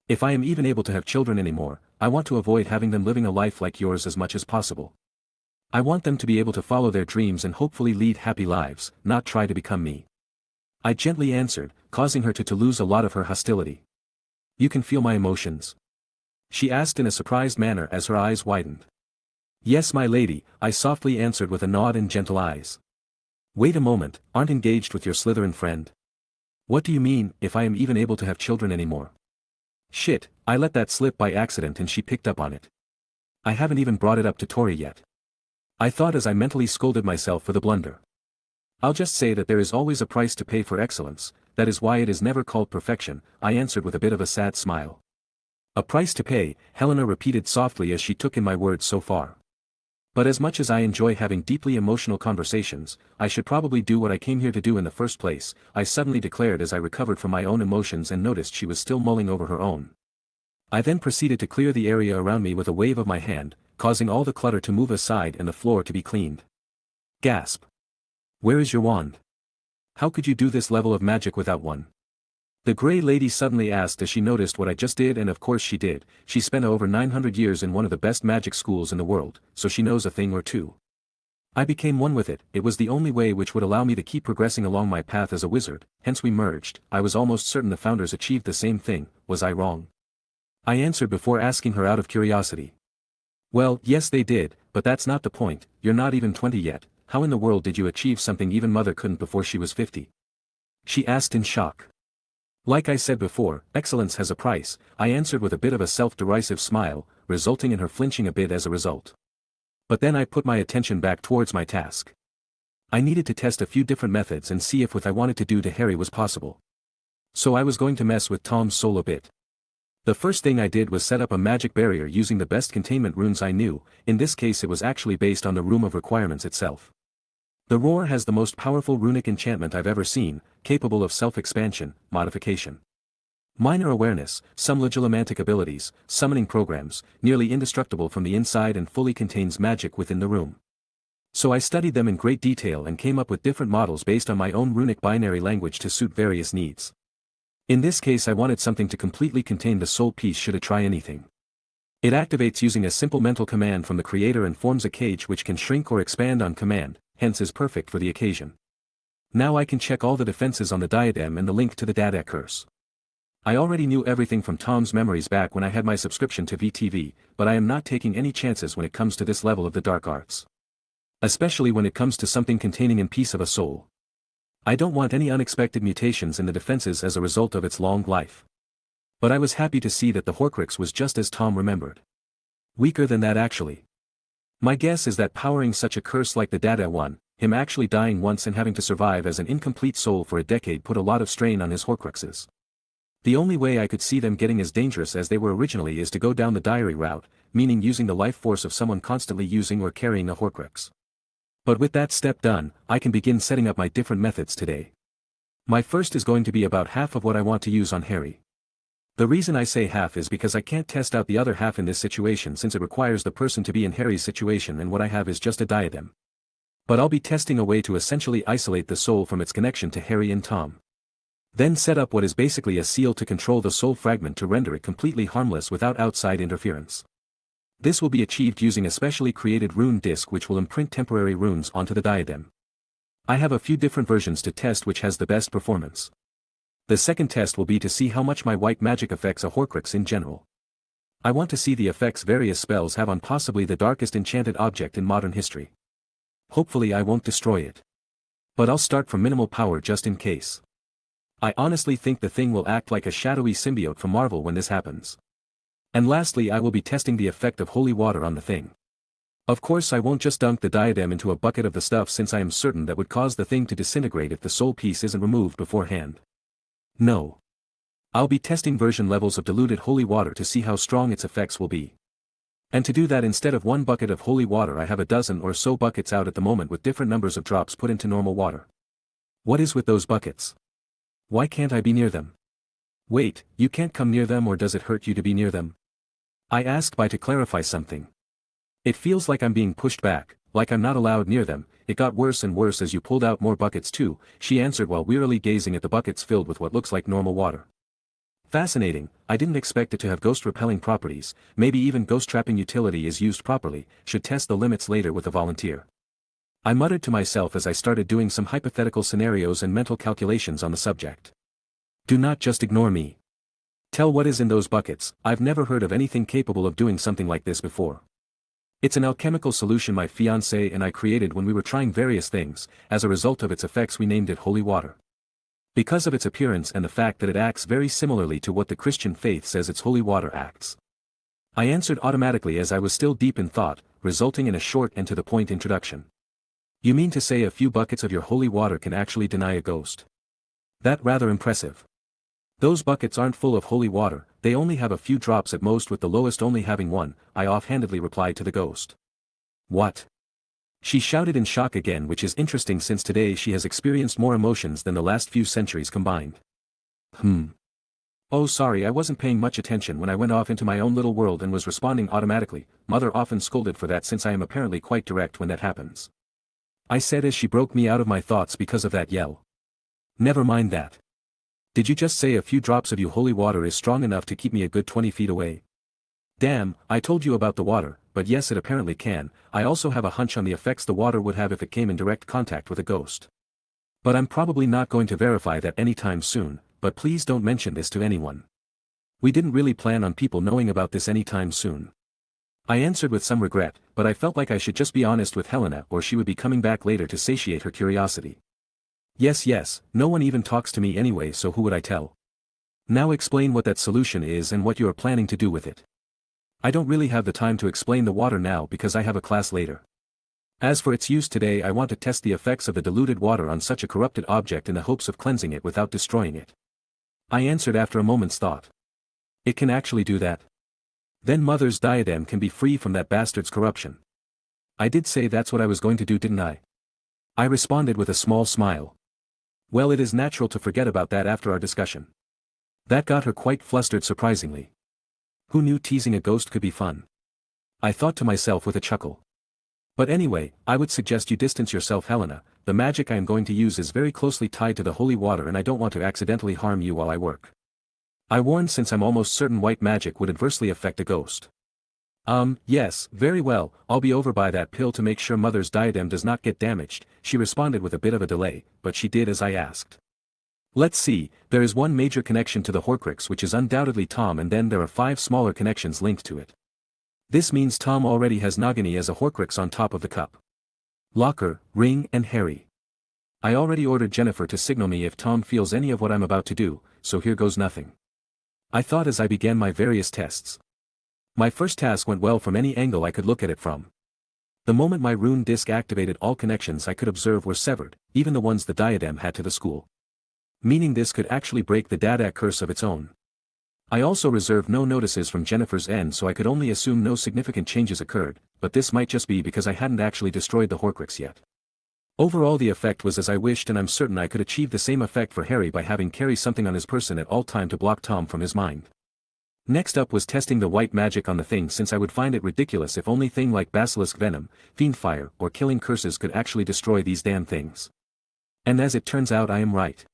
If I am even able to have children anymore, I want to avoid having them living a life like yours as much as possible. I want them to be able to follow their dreams and hopefully lead happy lives, not try to become me. I gently answered, causing her to lose a lot of her hostility. You can feel my emotions? She asked in a surprised manner as her eyes widened. Yes, my lady, I softly answered with a nod and gentle eyes. Wait a moment, aren't engaged with your Slytherin friend? What do you mean, if I am even able to have children anymore? Shit, I let that slip by accident and she picked up on it. I haven't even brought it up to Tori yet. I thought as I mentally scolded myself for the blunder. I'll just say that there is always a price to pay for excellence, that is why it is never called perfection, I answered with a bit of a sad smile. A price to pay, Helena repeated softly as she took in my words so far. But as much as I enjoy having deeply emotional conversations, I should probably do what I came here to do in the first place, I suddenly declared as I recovered from my own emotions and noticed she was still mulling over her own. I then proceeded to clear the area around me with a wave of my hand, causing all the clutter to move aside and the floor to be cleaned. Gasp. Where is your wand? How could you do this level of magic without one? The Grey Lady suddenly asked as she noticed what I just did, and of course she did. She spent over 900 years in one of the best magic schools in the world, so she knows a thing or two. I became one with it. It was the only way which would allow me to keep progressing along my path as a wizard, hence we merged. I was almost certain the founders achieved the same thing. Was I wrong? I answered before asking her out of curiosity. Well, yes they did, but that's not the point. You're not even 20 yet. How in the world did you achieve something even Mother couldn't before she was 50? She asked in shock. Like I said before, excellence has a price, I answered with a bit of a self-derisive smile, resulting in her flinching a bit as a result. But then I put my attention back towards my task. I needed to test a few different methods and see if what I wanted to do to Harry was possible. So I was going to mess with Tom's soul a bit. The first thing I did was set up a magic barrier using the best containment runes I knew. In this case it was actually based on the Room of Requirements itself. The Roar has the most powerful runic enchantment I've ever seen, capable of self-expansion, modification, minor awareness, some legilomantic abilities, summoning programs, nearly indestructible from the inside and fully contains magic within the room. So I studied them in great detail and came up with different models based on my own runic binary language to suit various needs. In this case I wanted something to completely contain the soul piece should it try anything. It activates using a simple mental command from the creator and forms a cage which can shrink or expand on command, hence is perfect for the occasion. Now I can check all the defenses on the diadem and the link to the Dada curse. I already knew everything from Tom's memories back when I had my subscription to VTV, but I am not taking any chances when it comes to this level of the dark arts. Especially when it comes to something containing a piece of a soul. I don't want any unexpected mutations in the defenses as a result of its long life. But I was happy to see that the Horcrux was just as Tom remembered. Weaker than that actually. My guess is that powering such a curse like the Dada one, him actually dying once and having to survive as an incomplete soul for a decade put a lot of strain on his Horcruxes. The only way I could see them getting as dangerous as they were originally is to go down the diary route, meaning using the life force of someone constantly using or carrying a Horcrux. But with that step done, I can begin setting up my different methods today. My first is going to be about half of what I want to use on Harry. The reason I say half is because I can't test out the other half in this situation since it requires the person to be in Harry's situation and what I have is just a diadem. But I'll be testing a way to essentially isolate the soul from its connection to Harry and Tom. Then set up what is basically a seal to control the soul fragment to render it completely harmless without outside interference. This will be achieved using a specially created rune disk which will imprint temporary runes onto the diadem. I have a few different versions to test which has the best performance. The second test will be to see how much my white magic affects a Horcrux in general. I want to see the effects various spells have on possibly the darkest enchanted object in modern history. Hopefully I won't destroy it. But I'll start from minimal power just in case. I honestly think the thing will act like a shadowy symbiote from Marvel when this happens. And lastly I will be testing the effect of holy water on the thing. Of course I won't just dunk the diadem into a bucket of the stuff since I am certain that would cause the thing to disintegrate if the soul piece isn't removed beforehand. No. I'll be testing version levels of diluted holy water to see how strong its effects will be. And to do that instead of one bucket of holy water I have a dozen or so buckets out at the moment with different numbers of drops put into normal water. What is with those buckets? Why can't I be near them? Wait, you can't come near them or does it hurt you to be near them? I asked Bai to clarify something. It feels like I'm being pushed back, like I'm not allowed near them. It got worse and worse as you pulled out more buckets too, she answered while wearily gazing at the buckets filled with what looks like normal water. Fascinating, I didn't expect it to have ghost-repelling properties, maybe even ghost-trapping utility is used properly, should test the limits later with a volunteer. I muttered to myself as I started doing some hypothetical scenarios and mental calculations on the subject. Do not just ignore me. Tell what is in those buckets. I've never heard of anything capable of doing something like this before. It's an alchemical solution my fiancé and I created when we were trying various things. As a result of its effects we named it holy water. Because of its appearance and the fact that it acts very similarly to what the Christian faith says its holy water acts. I answered automatically as I was still deep in thought, resulting in a short and to the point introduction. You mean to say a few buckets of your holy water can actually deny a ghost? That rather impressive. Those buckets aren't full of holy water, they only have a few drops at most with the lowest only having one, I offhandedly replied to the ghost. What? She shouted in shock again, which is interesting since today she has experienced more emotions than the last few centuries combined. Oh sorry, I wasn't paying much attention when I went off into my own little world and was responding automatically. Mother often scolded for that since I am apparently quite direct when that happens. I said as she broke me out of my thoughts because of that yell. Never mind that. Did you just say a few drops of you holy water is strong enough to keep me a good 20 feet away? Damn, I told you about the water, but yes it apparently can. I also have a hunch on the effects the water would have if it came in direct contact with a ghost. But I'm probably not going to verify that anytime soon, but please don't mention this to anyone. We didn't really plan on people knowing about this anytime soon. I answered with some regret, but I felt like I should just be honest with Helena or she would be coming back later to satiate her curiosity. Yes, no one even talks to me anyway, so who would I tell? Now explain what that solution is and what you are planning to do with it. I don't really have the time to explain the water now because I have a class later. As for its use today, I want to test the effects of the diluted water on such a corrupted object in the hopes of cleansing it without destroying it. I answered after a moment's thought. It can actually do that? Then Mother's diadem can be free from that bastard's corruption. I did say that's what I was going to do, didn't I? I responded with a small smile. Well, it is natural to forget about that after our discussion. That got her quite flustered surprisingly. Who knew teasing a ghost could be fun? I thought to myself with a chuckle. But anyway, I would suggest you distance yourself, Helena. The magic I am going to use is very closely tied to the holy water and I don't want to accidentally harm you while I work. I warned since I'm almost certain white magic would adversely affect a ghost. Yes, very well, I'll be over by that pill to make sure Mother's diadem does not get damaged, she responded with a bit of a delay, but she did as I asked. Let's see, there is one major connection to the Horcrux which is undoubtedly Tom and then there are 5 smaller connections linked to it. This means Tom already has Nagini as a Horcrux on top of the cup. Locker, Ring and Harry. I already ordered Jennifer to signal me if Tom feels any of what I'm about to do, so here goes nothing. I thought as I began my various tests. My first task went well from any angle I could look at it from. The moment my rune disc activated, all connections I could observe were severed, even the ones the diadem had to the school. Meaning this could actually break the Dada curse of its own. I also reserved no notices from Jennifer's end, so I could only assume no significant changes occurred, but this might just be because I hadn't actually destroyed the Horcrux yet. Overall the effect was as I wished, and I'm certain I could achieve the same effect for Harry by having carry something on his person at all time to block Tom from his mind. Next up was testing the white magic on the thing, since I would find it ridiculous if only thing like basilisk venom, fiend fire, or killing curses could actually destroy these damn things. And as it turns out, I am right.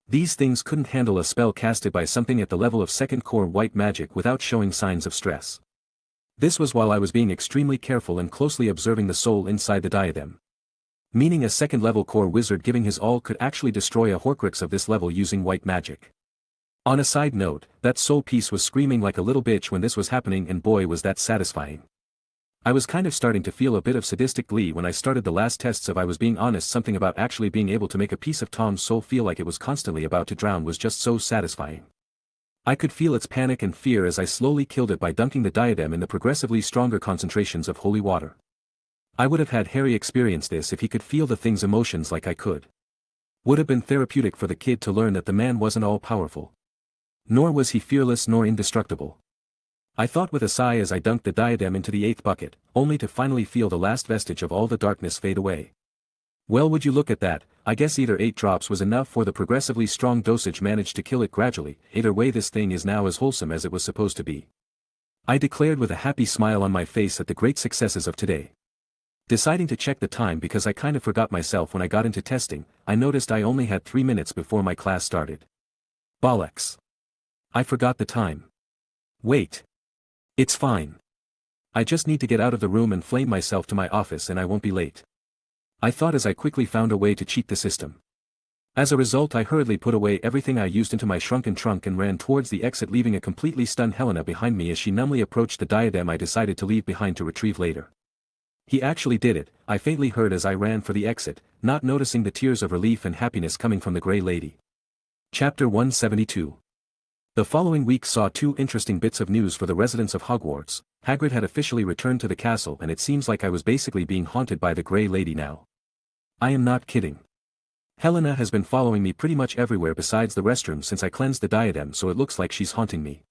These things couldn't handle a spell casted by something at the level of second core white magic without showing signs of stress. This was while I was being extremely careful and closely observing the soul inside the diadem. Meaning a second level core wizard giving his all could actually destroy a Horcrux of this level using white magic. On a side note, that soul piece was screaming like a little bitch when this was happening, and boy was that satisfying. I was kind of starting to feel a bit of sadistic glee when I started the last tests of I was being honest. Something about actually being able to make a piece of Tom's soul feel like it was constantly about to drown was just so satisfying. I could feel its panic and fear as I slowly killed it by dunking the diadem in the progressively stronger concentrations of holy water. I would have had Harry experience this if he could feel the thing's emotions like I could. Would have been therapeutic for the kid to learn that the man wasn't all-powerful. Nor was he fearless nor indestructible. I thought with a sigh as I dunked the diadem into the 8th bucket, only to finally feel the last vestige of all the darkness fade away. Well, would you look at that, I guess either 8 drops was enough or the progressively strong dosage managed to kill it gradually. Either way, this thing is now as wholesome as it was supposed to be. I declared with a happy smile on my face at the great successes of today. Deciding to check the time because I kind of forgot myself when I got into testing, I noticed I only had 3 minutes before my class started. Bollocks. I forgot the time. Wait. It's fine. I just need to get out of the room and flame myself to my office and I won't be late. I thought as I quickly found a way to cheat the system. As a result, I hurriedly put away everything I used into my shrunken trunk and ran towards the exit, leaving a completely stunned Helena behind me as she numbly approached the diadem I decided to leave behind to retrieve later. He actually did it, I faintly heard as I ran for the exit, not noticing the tears of relief and happiness coming from the Grey Lady. Chapter 172. The following week saw 2 interesting bits of news for the residents of Hogwarts. Hagrid had officially returned to the castle, and it seems like I was basically being haunted by the Grey Lady now. I am not kidding. Helena has been following me pretty much everywhere besides the restroom since I cleansed the diadem, so it looks like she's haunting me.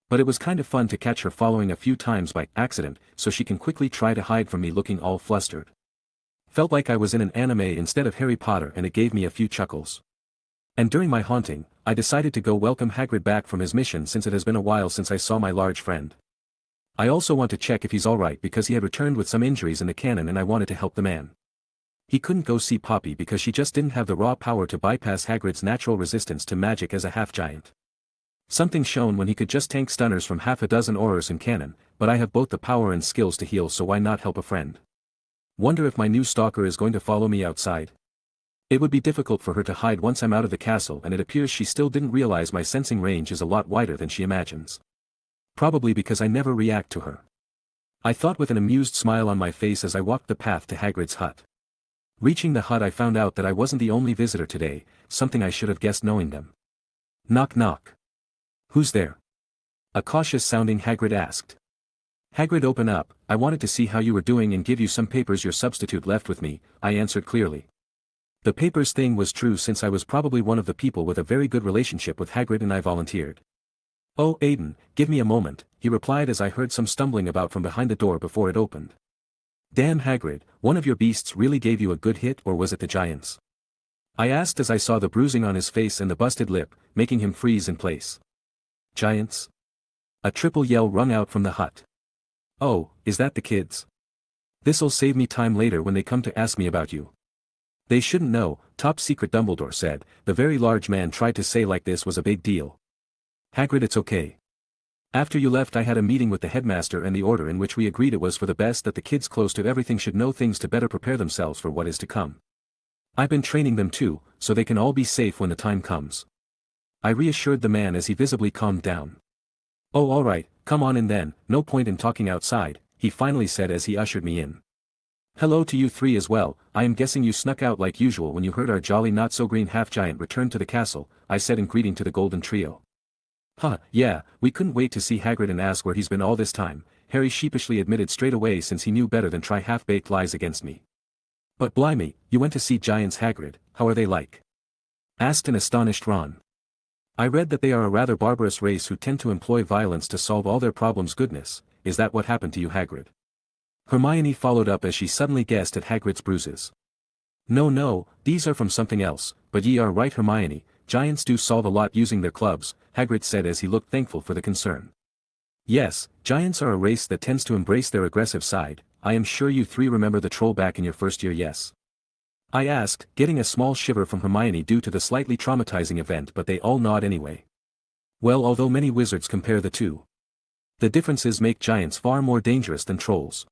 But it was kind of fun to catch her following a few times by accident, so she can quickly try to hide from me looking all flustered. Felt like I was in an anime instead of Harry Potter, and it gave me a few chuckles. And during my haunting, I decided to go welcome Hagrid back from his mission since it has been a while since I saw my large friend. I also want to check if he's alright because he had returned with some injuries in the cannon and I wanted to help the man. He couldn't go see Poppy because she just didn't have the raw power to bypass Hagrid's natural resistance to magic as a half-giant. Something shown when he could just tank stunners from half a dozen aurors in cannon, but I have both the power and skills to heal, so why not help a friend? Wonder if my new stalker is going to follow me outside. It would be difficult for her to hide once I'm out of the castle, and it appears she still didn't realize my sensing range is a lot wider than she imagines. Probably because I never react to her. I thought with an amused smile on my face as I walked the path to Hagrid's hut. Reaching the hut, I found out that I wasn't the only visitor today, something I should have guessed knowing them. Knock knock. Who's there? A cautious-sounding Hagrid asked. Hagrid, open up, I wanted to see how you were doing and give you some papers your substitute left with me, I answered clearly. The papers thing was true since I was probably one of the people with a very good relationship with Hagrid, and I volunteered. Oh, Aiden, give me a moment, he replied as I heard some stumbling about from behind the door before it opened. Damn Hagrid, one of your beasts really gave you a good hit, or was it the giants? I asked as I saw the bruising on his face and the busted lip, making him freeze in place. Giants? A triple yell rung out from the hut. Oh, is that the kids? This'll save me time later when they come to ask me about you. They shouldn't know, top secret, Dumbledore said. The very large man tried to say like this was a big deal. Hagrid, it's okay. After you left I had a meeting with the headmaster and the order in which we agreed it was for the best that the kids close to everything should know things to better prepare themselves for what is to come. I've been training them too, so they can all be safe when the time comes. I reassured the man as he visibly calmed down. Oh, alright, come on in then, no point in talking outside, he finally said as he ushered me in. Hello to you 3 as well, I am guessing you snuck out like usual when you heard our jolly not-so-green half-giant return to the castle, I said in greeting to the golden trio. Huh, yeah, we couldn't wait to see Hagrid and ask where he's been all this time. Harry sheepishly admitted straight away since he knew better than try half-baked lies against me. But blimey, you went to see giants Hagrid, how are they like? Asked an astonished Ron. I read that they are a rather barbarous race who tend to employ violence to solve all their problems. Goodness, is that what happened to you, Hagrid? Hermione followed up as she suddenly guessed at Hagrid's bruises. No, these are from something else, but ye are right, Hermione, giants do solve a lot using their clubs, Hagrid said as he looked thankful for the concern. Yes, giants are a race that tends to embrace their aggressive side. I am sure you three remember the troll back in your first year, yes? I asked, getting a small shiver from Hermione due to the slightly traumatizing event, but they all nod anyway. Well, although many wizards compare the two, the differences make giants far more dangerous than trolls.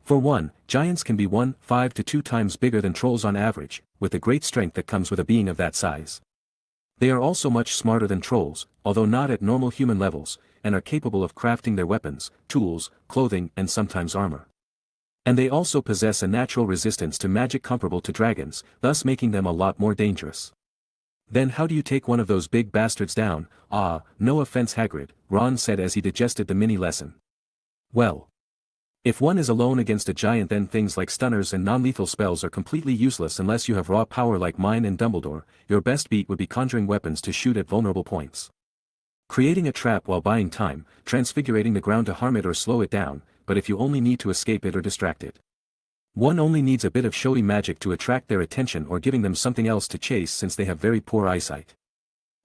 For one, giants can be 1.5 to 2 times bigger than trolls on average, with the great strength that comes with a being of that size. They are also much smarter than trolls, although not at normal human levels, and are capable of crafting their weapons, tools, clothing, and sometimes armor. And they also possess a natural resistance to magic comparable to dragons, thus making them a lot more dangerous. Then how do you take one of those big bastards down? Ah, no offense, Hagrid, Ron said as he digested the mini lesson. Well, if one is alone against a giant, then things like stunners and non-lethal spells are completely useless unless you have raw power like mine and Dumbledore. Your best beat would be conjuring weapons to shoot at vulnerable points. Creating a trap while buying time, transfigurating the ground to harm it or slow it down, but if you only need to escape it or distract it. One only needs a bit of showy magic to attract their attention or giving them something else to chase since they have very poor eyesight.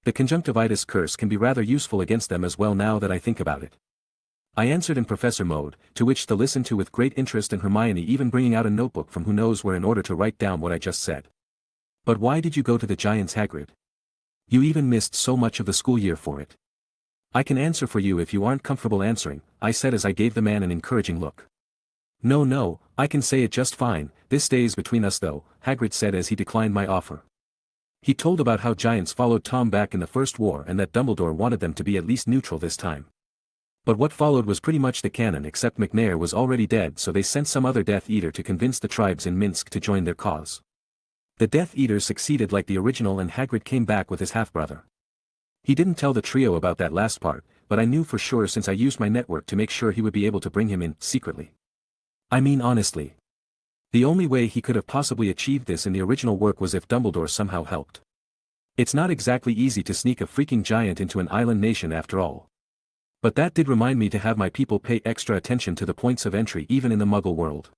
The conjunctivitis curse can be rather useful against them as well now that I think about it. I answered in professor mode, to which they listened to with great interest and Hermione even bringing out a notebook from who knows where in order to write down what I just said. But why did you go to the giants, Hagrid? You even missed so much of the school year for it. I can answer for you if you aren't comfortable answering, I said as I gave the man an encouraging look. No, I can say it just fine, this stays between us though, Hagrid said as he declined my offer. He told about how giants followed Tom back in the First War and that Dumbledore wanted them to be at least neutral this time. But what followed was pretty much the canon, except McNair was already dead, so they sent some other Death Eater to convince the tribes in Minsk to join their cause. The Death Eaters succeeded like the original and Hagrid came back with his half-brother. He didn't tell the trio about that last part, but I knew for sure since I used my network to make sure he would be able to bring him in, secretly. I mean honestly. The only way he could have possibly achieved this in the original work was if Dumbledore somehow helped. It's not exactly easy to sneak a freaking giant into an island nation after all. But that did remind me to have my people pay extra attention to the points of entry even in the Muggle world.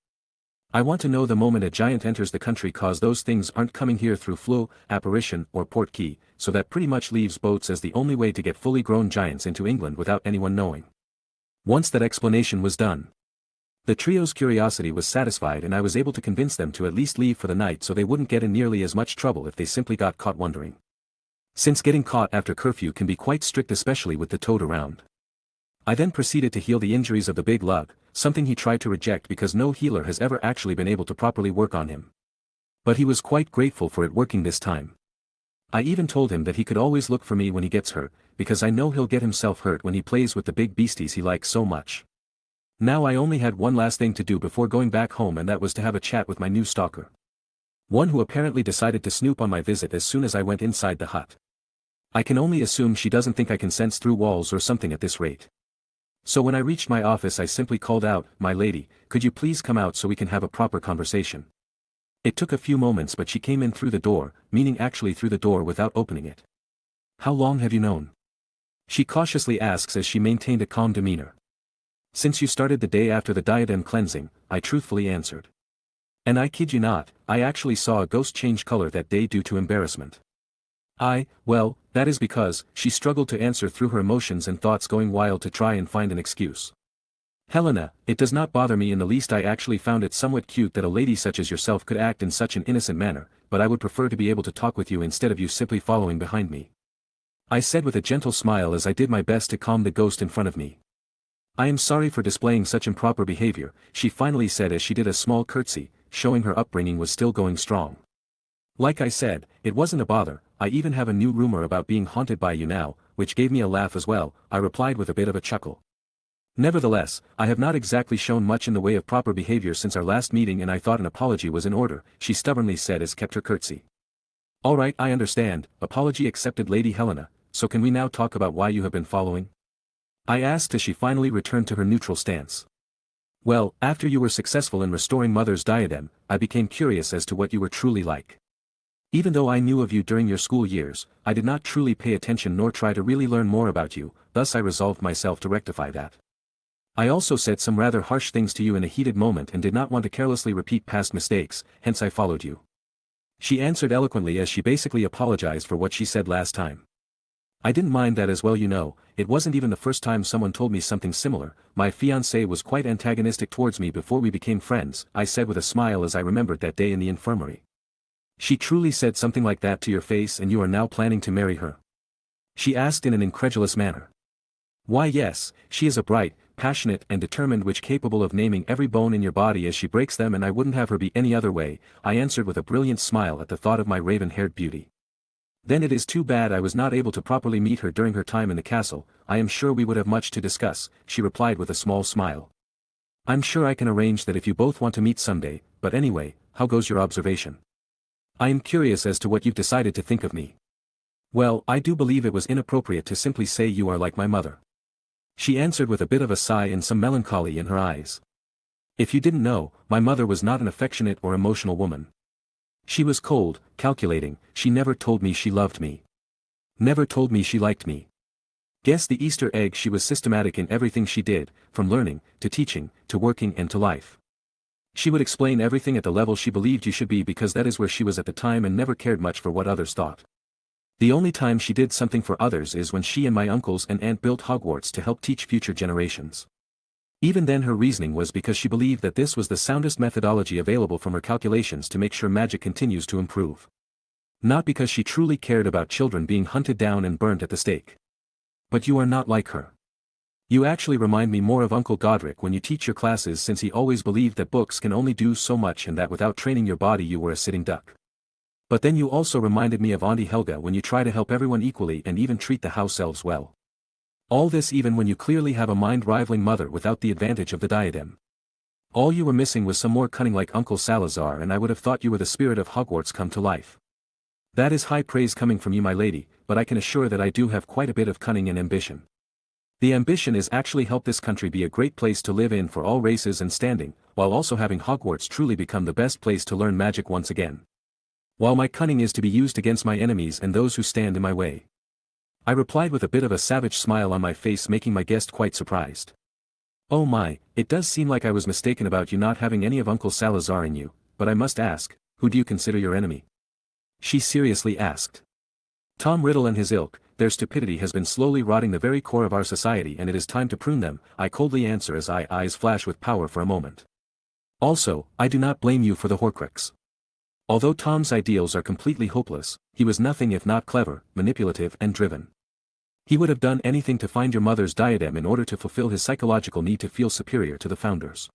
I want to know the moment a giant enters the country, cause those things aren't coming here through Floo, Apparition, or Portkey, so that pretty much leaves boats as the only way to get fully grown giants into England without anyone knowing. Once that explanation was done, the trio's curiosity was satisfied and I was able to convince them to at least leave for the night so they wouldn't get in nearly as much trouble if they simply got caught wandering. Since getting caught after curfew can be quite strict, especially with the toad around. I then proceeded to heal the injuries of the big lug, something he tried to reject because no healer has ever actually been able to properly work on him. But he was quite grateful for it working this time. I even told him that he could always look for me when he gets hurt, because I know he'll get himself hurt when he plays with the big beasties he likes so much. Now I only had one last thing to do before going back home, and that was to have a chat with my new stalker. One who apparently decided to snoop on my visit as soon as I went inside the hut. I can only assume she doesn't think I can sense through walls or something at this rate. So when I reached my office I simply called out, "My lady, could you please come out so we can have a proper conversation?" It took a few moments, but she came in through the door, meaning actually through the door without opening it. "How long have you known?" she cautiously asks as she maintained a calm demeanor. "Since you started the day after the diadem cleansing," I truthfully answered. And I kid you not, I actually saw a ghost change color that day due to embarrassment. Well, that is because, she struggled to answer through her emotions and thoughts going wild to try and find an excuse. "Helena, it does not bother me in the least. I actually found it somewhat cute that a lady such as yourself could act in such an innocent manner, but I would prefer to be able to talk with you instead of you simply following behind me," I said with a gentle smile as I did my best to calm the ghost in front of me. "I am sorry for displaying such improper behavior," she finally said as she did a small curtsy, showing her upbringing was still going strong. "Like I said, it wasn't a bother. I even have a new rumor about being haunted by you now, which gave me a laugh as well," I replied with a bit of a chuckle. "Nevertheless, I have not exactly shown much in the way of proper behavior since our last meeting, and I thought an apology was in order," she stubbornly said as kept her curtsy. "All right, I understand, apology accepted, Lady Helena, so can we now talk about why you have been following?" I asked as she finally returned to her neutral stance. Well, after you were successful in restoring Mother's diadem, I became curious as to what you were truly like. Even though I knew of you during your school years, I did not truly pay attention nor try to really learn more about you, thus I resolved myself to rectify that. I also said some rather harsh things to you in a heated moment and did not want to carelessly repeat past mistakes, hence I followed you. She answered eloquently as she basically apologized for what she said last time. I didn't mind that as well, you know. It wasn't even the first time someone told me something similar. My fiancé was quite antagonistic towards me before we became friends, I said with a smile as I remembered that day in the infirmary. She truly said something like that to your face and you are now planning to marry her? She asked in an incredulous manner. Why yes, she is a bright, passionate and determined witch capable of naming every bone in your body as she breaks them, and I wouldn't have her be any other way, I answered with a brilliant smile at the thought of my raven-haired beauty. Then it is too bad I was not able to properly meet her during her time in the castle. I am sure we would have much to discuss, she replied with a small smile. I'm sure I can arrange that if you both want to meet someday, but anyway, how goes your observation? I am curious as to what you've decided to think of me. Well, I do believe it was inappropriate to simply say you are like my mother. She answered with a bit of a sigh and some melancholy in her eyes. If you didn't know, my mother was not an affectionate or emotional woman. She was cold, calculating, she never told me she loved me. Never told me she liked me. Guess the Easter egg, she was systematic in everything she did, from learning, to teaching, to working and to life. She would explain everything at the level she believed you should be because that is where she was at the time and never cared much for what others thought. The only time she did something for others is when she and my uncles and aunt built Hogwarts to help teach future generations. Even then her reasoning was because she believed that this was the soundest methodology available from her calculations to make sure magic continues to improve. Not because she truly cared about children being hunted down and burnt at the stake. But you are not like her. You actually remind me more of Uncle Godric when you teach your classes, since he always believed that books can only do so much and that without training your body you were a sitting duck. But then you also reminded me of Auntie Helga when you try to help everyone equally and even treat the house elves well. All this even when you clearly have a mind-rivaling mother without the advantage of the diadem. All you were missing was some more cunning like Uncle Salazar, and I would have thought you were the spirit of Hogwarts come to life. That is high praise coming from you, my lady, but I can assure that I do have quite a bit of cunning and ambition. The ambition is actually help this country be a great place to live in for all races and standing, while also having Hogwarts truly become the best place to learn magic once again. While my cunning is to be used against my enemies and those who stand in my way. I replied with a bit of a savage smile on my face, making my guest quite surprised. Oh my, it does seem like I was mistaken about you not having any of Uncle Salazar in you, but I must ask, who do you consider your enemy? She seriously asked. Tom Riddle and his ilk. Their stupidity has been slowly rotting the very core of our society and it is time to prune them, I coldly answer as my eyes flash with power for a moment. Also, I do not blame you for the Horcrux. Although Tom's ideals are completely hopeless, he was nothing if not clever, manipulative and driven. He would have done anything to find your mother's diadem in order to fulfill his psychological need to feel superior to the founders.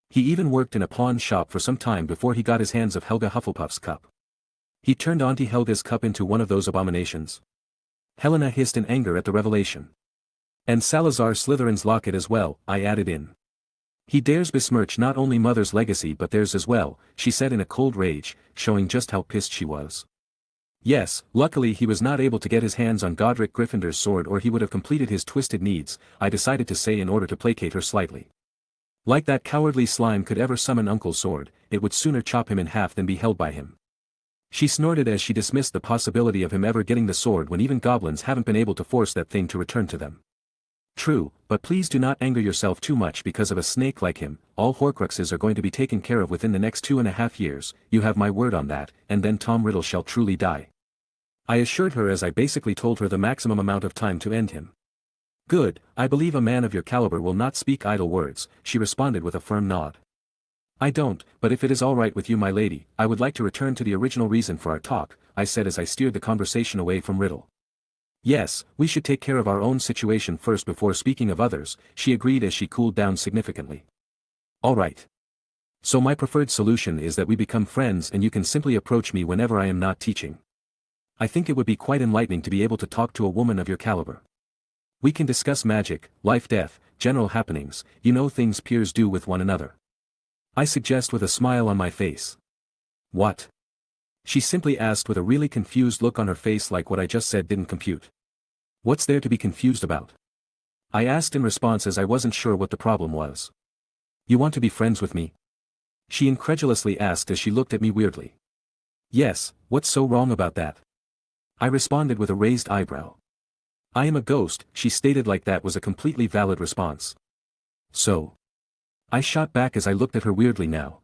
He even worked in a pawn shop for some time before he got his hands of Helga Hufflepuff's cup. He turned Auntie Helga's cup into one of those abominations. Helena hissed in anger at the revelation. And Salazar Slytherin's locket as well, I added in. He dares besmirch not only Mother's legacy but theirs as well, she said in a cold rage, showing just how pissed she was. Yes, luckily he was not able to get his hands on Godric Gryffindor's sword or he would have completed his twisted needs, I decided to say in order to placate her slightly. Like that cowardly slime could ever summon Uncle's sword, it would sooner chop him in half than be held by him. She snorted as she dismissed the possibility of him ever getting the sword when even goblins haven't been able to force that thing to return to them. True, but please do not anger yourself too much because of a snake like him. All Horcruxes are going to be taken care of within the next 2.5 years, you have my word on that, and then Tom Riddle shall truly die. I assured her as I basically told her the maximum amount of time to end him. Good, I believe a man of your caliber will not speak idle words, she responded with a firm nod. I don't, but if it is all right with you, my lady, I would like to return to the original reason for our talk, I said as I steered the conversation away from Riddle. Yes, we should take care of our own situation first before speaking of others, she agreed as she cooled down significantly. All right. So my preferred solution is that we become friends and you can simply approach me whenever I am not teaching. I think it would be quite enlightening to be able to talk to a woman of your caliber. We can discuss magic, life-death, general happenings, you know, things peers do with one another. I suggest with a smile on my face. What? She simply asked with a really confused look on her face, like what I just said didn't compute. What's there to be confused about? I asked in response as I wasn't sure what the problem was. You want to be friends with me? She incredulously asked as she looked at me weirdly. Yes, what's so wrong about that? I responded with a raised eyebrow. I am a ghost, she stated like that was a completely valid response. So? I shot back as I looked at her weirdly now.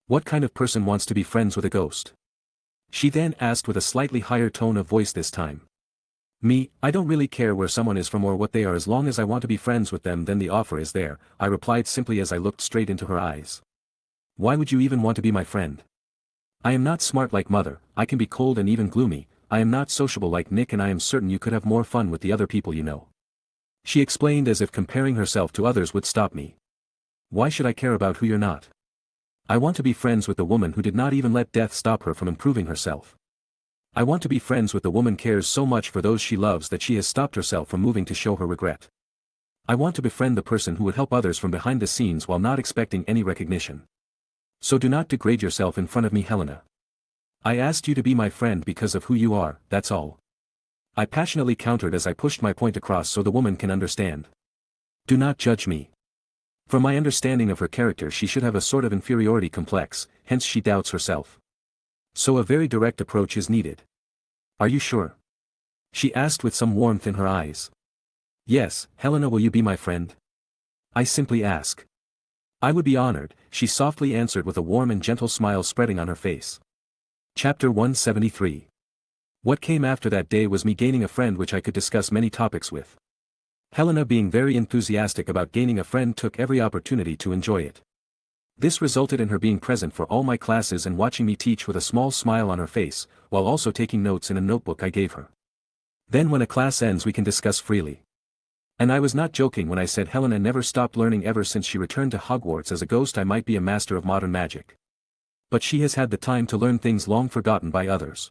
What kind of person wants to be friends with a ghost? She then asked with a slightly higher tone of voice this time. Me, I don't really care where someone is from or what they are as long as I want to be friends with them then the offer is there, I replied simply as I looked straight into her eyes. Why would you even want to be my friend? I am not smart like Mother, I can be cold and even gloomy, I am not sociable like Nick and I am certain you could have more fun with the other people you know. She explained as if comparing herself to others would stop me. Why should I care about who you're not? I want to be friends with the woman who did not even let death stop her from improving herself. I want to be friends with the woman who cares so much for those she loves that she has stopped herself from moving to show her regret. I want to befriend the person who would help others from behind the scenes while not expecting any recognition. So do not degrade yourself in front of me, Helena. I asked you to be my friend because of who you are, that's all. I passionately countered as I pushed my point across so the woman can understand. Do not judge me. From my understanding of her character she should have a sort of inferiority complex, hence she doubts herself. So a very direct approach is needed. Are you sure? She asked with some warmth in her eyes. Yes, Helena, will you be my friend? I simply ask. I would be honored, she softly answered with a warm and gentle smile spreading on her face. Chapter 173. What came after that day was me gaining a friend which I could discuss many topics with. Helena, being very enthusiastic about gaining a friend, took every opportunity to enjoy it. This resulted in her being present for all my classes and watching me teach with a small smile on her face, while also taking notes in a notebook I gave her. Then when a class ends we can discuss freely. And I was not joking when I said Helena never stopped learning ever since she returned to Hogwarts. As a ghost I might be a master of modern magic. But she has had the time to learn things long forgotten by others.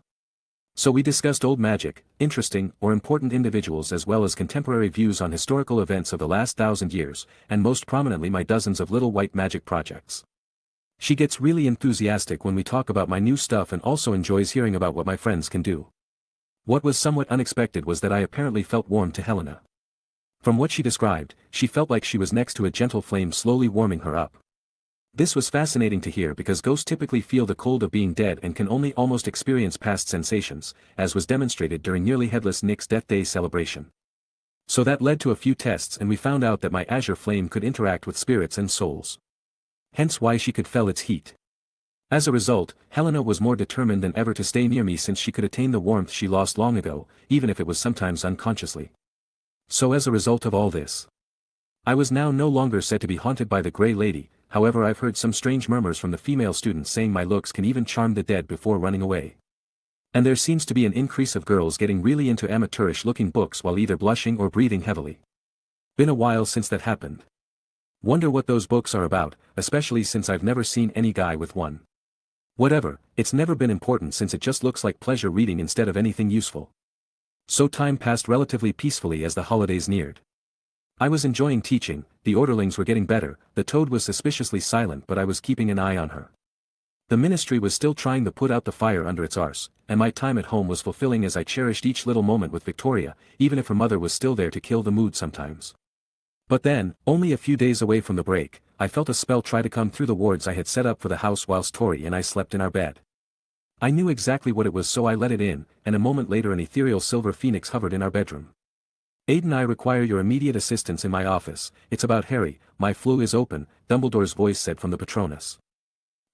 So we discussed old magic, interesting or important individuals as well as contemporary views on historical events of the last 1,000 years, and most prominently my dozens of little white magic projects. She gets really enthusiastic when we talk about my new stuff and also enjoys hearing about what my friends can do. What was somewhat unexpected was that I apparently felt warm to Helena. From what she described, she felt like she was next to a gentle flame slowly warming her up. This was fascinating to hear because ghosts typically feel the cold of being dead and can only almost experience past sensations, as was demonstrated during nearly headless Nick's Death Day celebration. So that led to a few tests and we found out that my azure flame could interact with spirits and souls. Hence why she could feel its heat. As a result, Helena was more determined than ever to stay near me since she could attain the warmth she lost long ago, even if it was sometimes unconsciously. So as a result of all this, I was now no longer said to be haunted by the Grey Lady. However, I've heard some strange murmurs from the female students saying my looks can even charm the dead before running away. And there seems to be an increase of girls getting really into amateurish looking books while either blushing or breathing heavily. Been a while since that happened. Wonder what those books are about, especially since I've never seen any guy with one. Whatever, it's never been important since it just looks like pleasure reading instead of anything useful. So time passed relatively peacefully as the holidays neared. I was enjoying teaching, the orderlings were getting better, the toad was suspiciously silent but I was keeping an eye on her. The ministry was still trying to put out the fire under its arse, and my time at home was fulfilling as I cherished each little moment with Victoria, even if her mother was still there to kill the mood sometimes. But then, only a few days away from the break, I felt a spell try to come through the wards I had set up for the house whilst Tori and I slept in our bed. I knew exactly what it was so I let it in, and a moment later an ethereal silver phoenix hovered in our bedroom. Aiden, I require your immediate assistance in my office, it's about Harry, my flu is open, Dumbledore's voice said from the Patronus.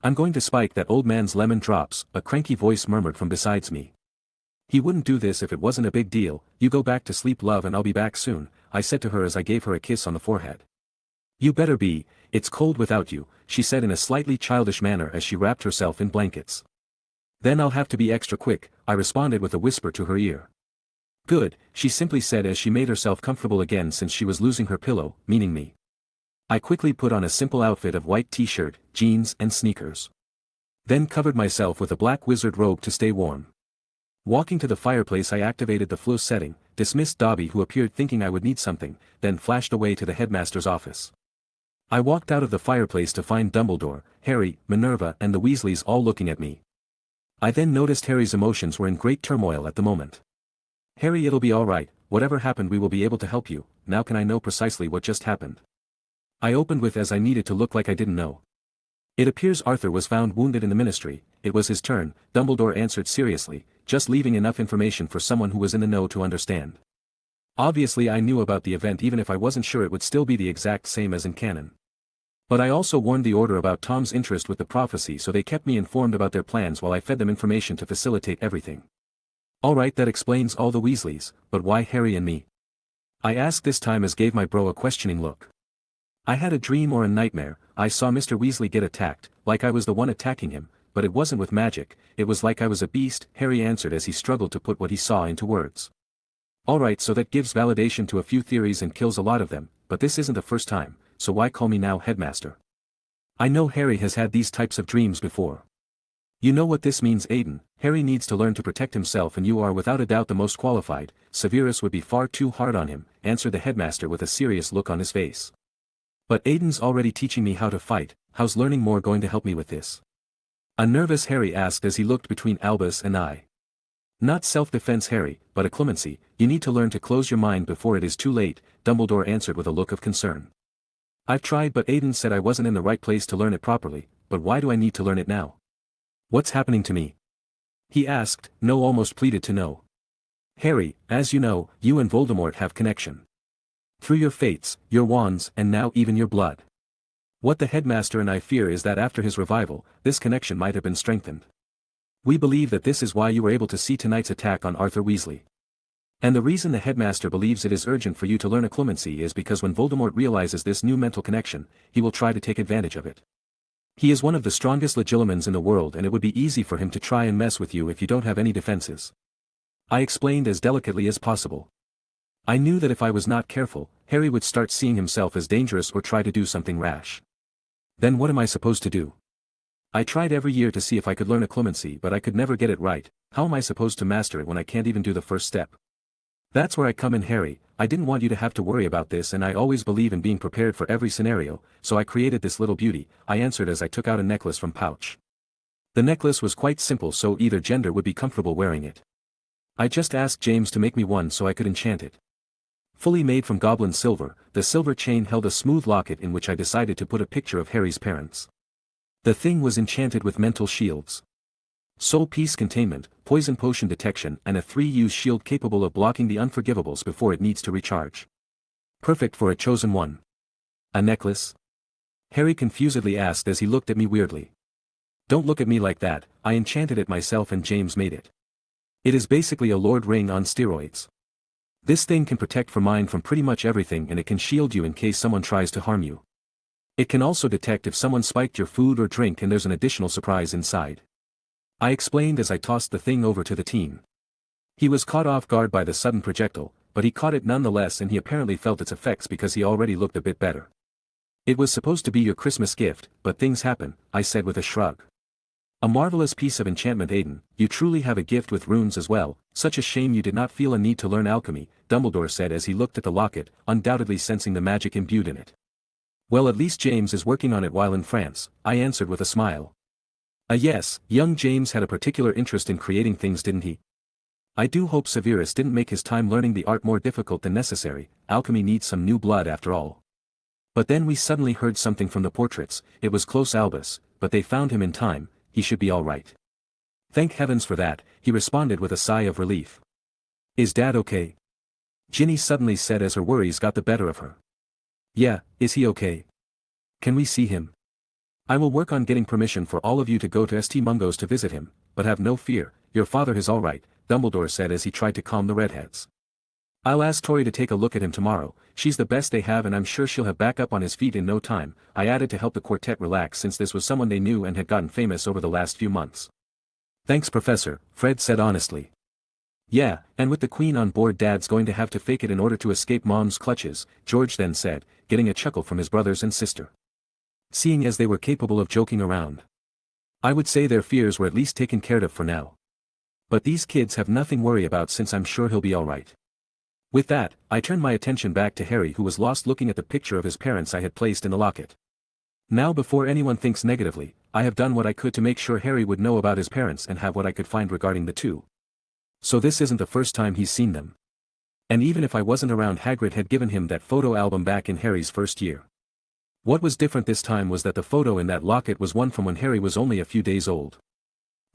I'm going to spike that old man's lemon drops, a cranky voice murmured from besides me. He wouldn't do this if it wasn't a big deal, you go back to sleep love and I'll be back soon, I said to her as I gave her a kiss on the forehead. You better be, it's cold without you, she said in a slightly childish manner as she wrapped herself in blankets. Then I'll have to be extra quick, I responded with a whisper to her ear. Good, she simply said as she made herself comfortable again since she was losing her pillow, meaning me. I quickly put on a simple outfit of white t-shirt, jeans and sneakers. Then covered myself with a black wizard robe to stay warm. Walking to the fireplace I activated the flu setting, dismissed Dobby who appeared thinking I would need something, then flashed away to the headmaster's office. I walked out of the fireplace to find Dumbledore, Harry, Minerva and the Weasleys all looking at me. I then noticed Harry's emotions were in great turmoil at the moment. Harry, it'll be alright, whatever happened we will be able to help you, now can I know precisely what just happened? I opened with as I needed to look like I didn't know. It appears Arthur was found wounded in the ministry, it was his turn, Dumbledore answered seriously, just leaving enough information for someone who was in the know to understand. Obviously I knew about the event even if I wasn't sure it would still be the exact same as in canon. But I also warned the Order about Tom's interest with the prophecy, so they kept me informed about their plans while I fed them information to facilitate everything. Alright, that explains all the Weasleys, but why Harry and me? I asked this time as gave my bro a questioning look. I had a dream or a nightmare, I saw Mr. Weasley get attacked, like I was the one attacking him, but it wasn't with magic, it was like I was a beast, Harry answered as he struggled to put what he saw into words. Alright, so that gives validation to a few theories and kills a lot of them, but this isn't the first time, so why call me now headmaster? I know Harry has had these types of dreams before. You know what this means, Aiden, Harry needs to learn to protect himself and you are without a doubt the most qualified, Severus would be far too hard on him, answered the headmaster with a serious look on his face. But Aiden's already teaching me how to fight, how's learning more going to help me with this? A nervous Harry asked as he looked between Albus and I. Not self-defense, Harry, but a clemency, you need to learn to close your mind before it is too late, Dumbledore answered with a look of concern. I've tried, but Aiden said I wasn't in the right place to learn it properly, but why do I need to learn it now? What's happening to me? He asked, no almost pleaded to know. Harry, as you know, you and Voldemort have connection. Through your fates, your wands, and now even your blood. What the headmaster and I fear is that after his revival, this connection might have been strengthened. We believe that this is why you were able to see tonight's attack on Arthur Weasley. And the reason the headmaster believes it is urgent for you to learn occlumency is because when Voldemort realizes this new mental connection, he will try to take advantage of it. He is one of the strongest legilimens in the world and it would be easy for him to try and mess with you if you don't have any defenses. I explained as delicately as possible. I knew that if I was not careful, Harry would start seeing himself as dangerous or try to do something rash. Then what am I supposed to do? I tried every year to see if I could learn occlumency, but I could never get it right. How am I supposed to master it when I can't even do the first step? That's where I come in, Harry. I didn't want you to have to worry about this and I always believe in being prepared for every scenario, so I created this little beauty, I answered as I took out a necklace from pouch. The necklace was quite simple, so either gender would be comfortable wearing it. I just asked James to make me one so I could enchant it. Fully made from goblin silver, the silver chain held a smooth locket in which I decided to put a picture of Harry's parents. The thing was enchanted with mental shields. Soul Peace Containment, Poison Potion Detection and a 3-use shield capable of blocking the unforgivables before it needs to recharge. Perfect for a chosen one. A necklace? Harry confusedly asked as he looked at me weirdly. Don't look at me like that, I enchanted it myself and James made it. It is basically a Lord Ring on steroids. This thing can protect for mine from pretty much everything and it can shield you in case someone tries to harm you. It can also detect if someone spiked your food or drink and there's an additional surprise inside. I explained as I tossed the thing over to the team. He was caught off guard by the sudden projectile, but he caught it nonetheless and he apparently felt its effects because he already looked a bit better. It was supposed to be your Christmas gift, but things happen, I said with a shrug. A marvelous piece of enchantment, Aiden, you truly have a gift with runes as well, such a shame you did not feel a need to learn alchemy, Dumbledore said as he looked at the locket, undoubtedly sensing the magic imbued in it. Well, at least James is working on it while in France, I answered with a smile. Yes, young James had a particular interest in creating things, didn't he? I do hope Severus didn't make his time learning the art more difficult than necessary, alchemy needs some new blood after all. But then we suddenly heard something from the portraits, it was close Albus, but they found him in time, he should be all right. Thank heavens for that, he responded with a sigh of relief. Is Dad okay? Ginny suddenly said as her worries got the better of her. Yeah, is he okay? Can we see him? I will work on getting permission for all of you to go to St. Mungo's to visit him, but have no fear, your father is all right, Dumbledore said as he tried to calm the redheads. I'll ask Tori to take a look at him tomorrow, she's the best they have and I'm sure she'll have back up on his feet in no time, I added to help the quartet relax since this was someone they knew and had gotten famous over the last few months. Thanks Professor, Fred said honestly. Yeah, and with the Queen on board Dad's going to have to fake it in order to escape Mom's clutches, George then said, getting a chuckle from his brothers and sister. Seeing as they were capable of joking around. I would say their fears were at least taken care of for now. But these kids have nothing to worry about since I'm sure he'll be alright. With that, I turned my attention back to Harry who was lost looking at the picture of his parents I had placed in the locket. Now before anyone thinks negatively, I have done what I could to make sure Harry would know about his parents and have what I could find regarding the two. So this isn't the first time he's seen them. And even if I wasn't around, Hagrid had given him that photo album back in Harry's first year. What was different this time was that the photo in that locket was one from when Harry was only a few days old.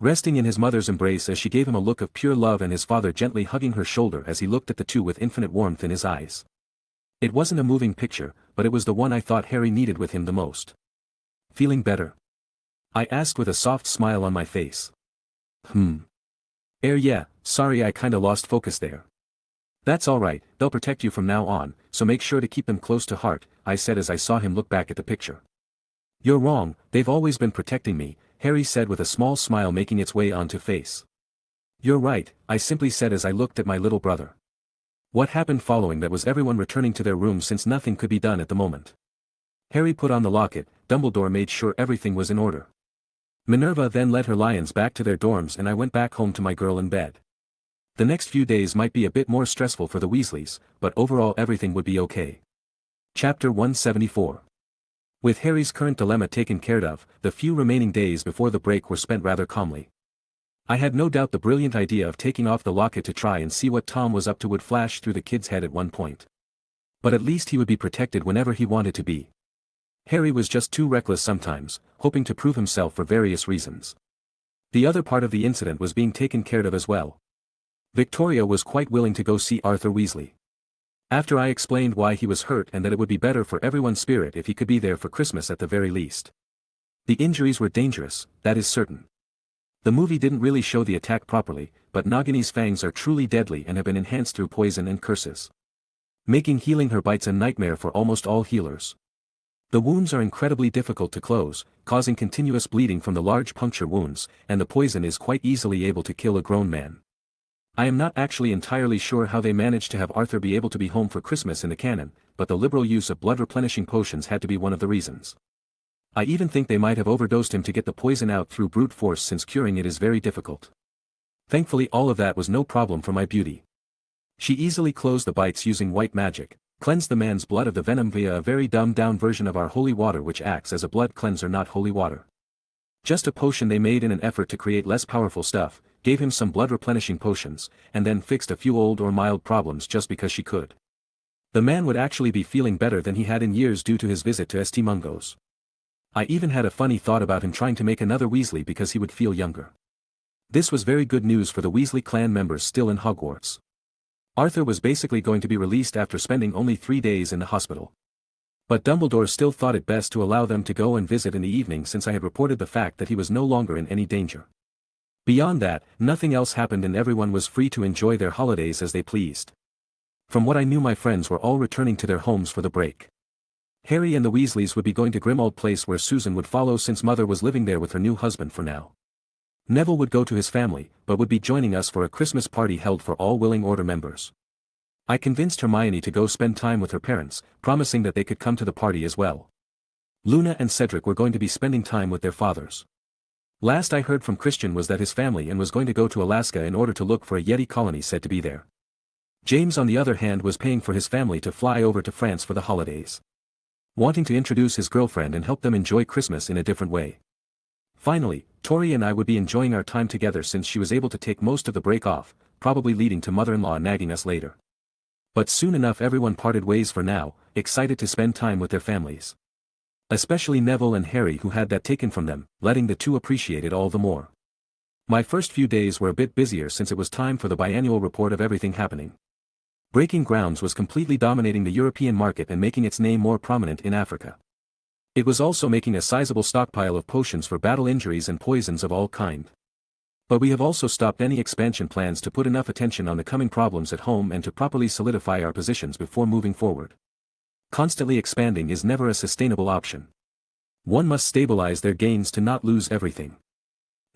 Resting in his mother's embrace as she gave him a look of pure love, and his father gently hugging her shoulder as he looked at the two with infinite warmth in his eyes. It wasn't a moving picture, but it was the one I thought Harry needed with him the most. Feeling better? I asked with a soft smile on my face. Yeah, sorry I kinda lost focus there. That's alright, they'll protect you from now on, so make sure to keep them close to heart, I said as I saw him look back at the picture. You're wrong, they've always been protecting me, Harry said with a small smile making its way onto face. You're right, I simply said as I looked at my little brother. What happened following that was everyone returning to their rooms since nothing could be done at the moment. Harry put on the locket, Dumbledore made sure everything was in order. Minerva then led her lions back to their dorms, and I went back home to my girl in bed. The next few days might be a bit more stressful for the Weasleys, but overall everything would be okay. Chapter 174. With Harry's current dilemma taken care of, the few remaining days before the break were spent rather calmly. I had no doubt the brilliant idea of taking off the locket to try and see what Tom was up to would flash through the kid's head at one point. But at least he would be protected whenever he wanted to be. Harry was just too reckless sometimes, hoping to prove himself for various reasons. The other part of the incident was being taken care of as well. Victoria was quite willing to go see Arthur Weasley. After I explained why he was hurt and that it would be better for everyone's spirit if he could be there for Christmas at the very least. The injuries were dangerous, that is certain. The movie didn't really show the attack properly, but Nagini's fangs are truly deadly and have been enhanced through poison and curses, making healing her bites a nightmare for almost all healers. The wounds are incredibly difficult to close, causing continuous bleeding from the large puncture wounds, and the poison is quite easily able to kill a grown man. I am not actually entirely sure how they managed to have Arthur be able to be home for Christmas in the canon, but the liberal use of blood-replenishing potions had to be one of the reasons. I even think they might have overdosed him to get the poison out through brute force, since curing it is very difficult. Thankfully all of that was no problem for my beauty. She easily closed the bites using white magic, cleansed the man's blood of the venom via a very dumbed-down version of our holy water, which acts as a blood cleanser, not holy water. Just a potion they made in an effort to create less powerful stuff, gave him some blood-replenishing potions, and then fixed a few old or mild problems just because she could. The man would actually be feeling better than he had in years due to his visit to St. Mungo's. I even had a funny thought about him trying to make another Weasley because he would feel younger. This was very good news for the Weasley clan members still in Hogwarts. Arthur was basically going to be released after spending only 3 days in the hospital. But Dumbledore still thought it best to allow them to go and visit in the evening, since I had reported the fact that he was no longer in any danger. Beyond that, nothing else happened and everyone was free to enjoy their holidays as they pleased. From what I knew, my friends were all returning to their homes for the break. Harry and the Weasleys would be going to Grimmauld Place, where Susan would follow since Mother was living there with her new husband for now. Neville would go to his family, but would be joining us for a Christmas party held for all willing Order members. I convinced Hermione to go spend time with her parents, promising that they could come to the party as well. Luna and Cedric were going to be spending time with their fathers. Last I heard from Christian was that his family and was going to go to Alaska in order to look for a Yeti colony said to be there. James, on the other hand, was paying for his family to fly over to France for the holidays, wanting to introduce his girlfriend and help them enjoy Christmas in a different way. Finally, Tori and I would be enjoying our time together since she was able to take most of the break off, probably leading to mother-in-law nagging us later. But soon enough everyone parted ways for now, excited to spend time with their families. Especially Neville and Harry, who had that taken from them, letting the two appreciate it all the more. My first few days were a bit busier since it was time for the biannual report of everything happening. Breaking Grounds was completely dominating the European market and making its name more prominent in Africa. It was also making a sizable stockpile of potions for battle injuries and poisons of all kind. But we have also stopped any expansion plans to put enough attention on the coming problems at home and to properly solidify our positions before moving forward. Constantly expanding is never a sustainable option. One must stabilize their gains to not lose everything.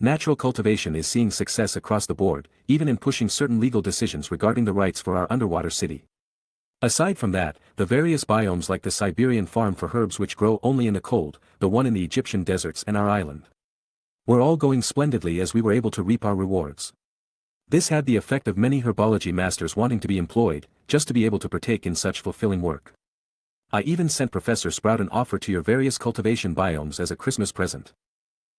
Natural cultivation is seeing success across the board, even in pushing certain legal decisions regarding the rights for our underwater city. Aside from that, the various biomes like the Siberian farm for herbs which grow only in the cold, the one in the Egyptian deserts and our island, were all going splendidly as we were able to reap our rewards. This had the effect of many herbology masters wanting to be employed, just to be able to partake in such fulfilling work. I even sent Professor Sprout an offer to your various cultivation biomes as a Christmas present.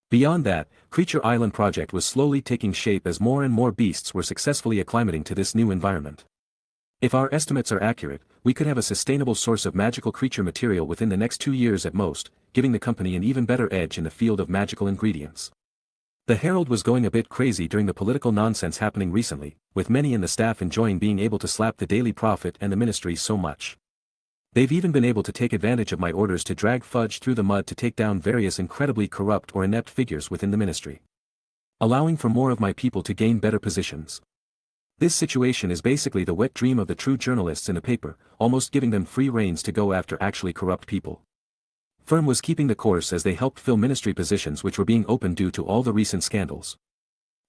Beyond that, Creature Island project was slowly taking shape as more and more beasts were successfully acclimating to this new environment. If our estimates are accurate, we could have a sustainable source of magical creature material within the next 2 years at most, giving the company an even better edge in the field of magical ingredients. The Herald was going a bit crazy during the political nonsense happening recently, with many in the staff enjoying being able to slap the Daily Prophet and the ministry so much. They've even been able to take advantage of my orders to drag Fudge through the mud to take down various incredibly corrupt or inept figures within the ministry, allowing for more of my people to gain better positions. This situation is basically the wet dream of the true journalists in the paper, almost giving them free reins to go after actually corrupt people. Firm was keeping the course as they helped fill ministry positions which were being opened due to all the recent scandals.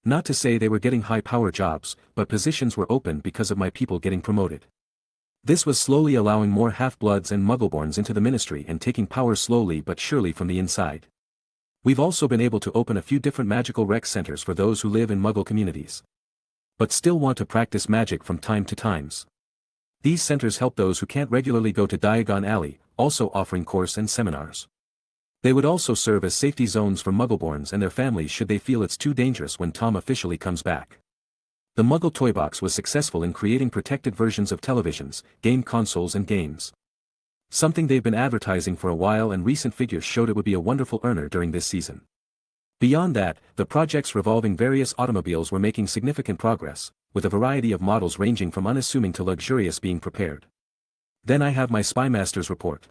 Not to say they were getting high-power jobs, but positions were open because of my people getting promoted. This was slowly allowing more half-bloods and muggleborns into the ministry and taking power slowly but surely from the inside. We've also been able to open a few different magical rec centers for those who live in muggle communities, but still want to practice magic from time to times. These centers help those who can't regularly go to Diagon Alley, also offering course and seminars. They would also serve as safety zones for muggleborns and their families should they feel it's too dangerous when Tom officially comes back. The Muggle Toy Box was successful in creating protected versions of televisions, game consoles and games. Something they've been advertising for a while, and recent figures showed it would be a wonderful earner during this season. Beyond that, the projects revolving various automobiles were making significant progress, with a variety of models ranging from unassuming to luxurious being prepared. Then I have my Spymaster's report.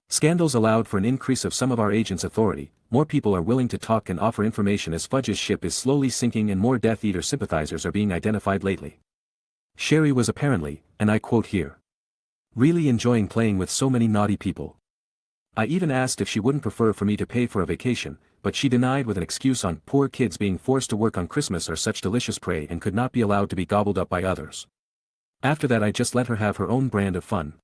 Scandals allowed for an increase of some of our agents' authority, more people are willing to talk and offer information as Fudge's ship is slowly sinking and more Death Eater sympathizers are being identified lately. Sherry was apparently, and I quote here, really enjoying playing with so many naughty people. I even asked if she wouldn't prefer for me to pay for a vacation, but she denied with an excuse on poor kids being forced to work on Christmas are such delicious prey and could not be allowed to be gobbled up by others. After that I just let her have her own brand of fun.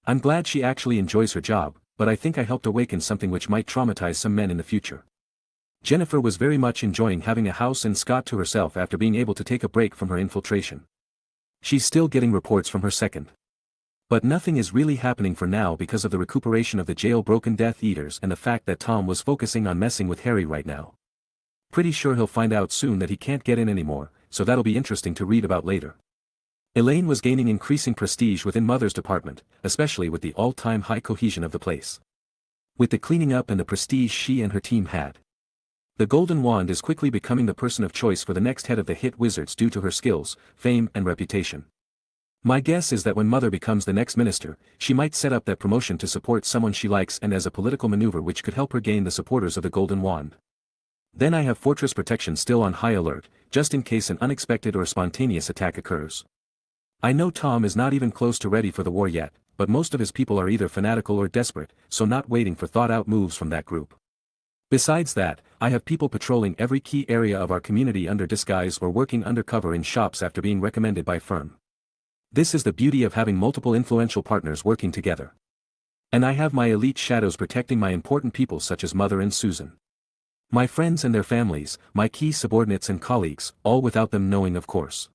I'm glad she actually enjoys her job, but I think I helped awaken something which might traumatize some men in the future. Jennifer was very much enjoying having a house and Scott to herself after being able to take a break from her infiltration. She's still getting reports from her second. But nothing is really happening for now because of the recuperation of the jailbroken Death Eaters and the fact that Tom was focusing on messing with Harry right now. Pretty sure he'll find out soon that he can't get in anymore, so that'll be interesting to read about later. Elaine was gaining increasing prestige within Mother's department, especially with the all-time high cohesion of the place. With the cleaning up and the prestige she and her team had, the Golden Wand is quickly becoming the person of choice for the next head of the hit wizards due to her skills, fame and reputation. My guess is that when Mother becomes the next minister, she might set up that promotion to support someone she likes and as a political maneuver which could help her gain the supporters of the Golden Wand. Then I have Fortress Protection still on high alert, just in case an unexpected or spontaneous attack occurs. I know Tom is not even close to ready for the war yet, but most of his people are either fanatical or desperate, so not waiting for thought-out moves from that group. Besides that, I have people patrolling every key area of our community under disguise or working undercover in shops after being recommended by firm. This is the beauty of having multiple influential partners working together. And I have my elite shadows protecting my important people such as Mother and Susan. My friends and their families, my key subordinates and colleagues, all without them knowing of course.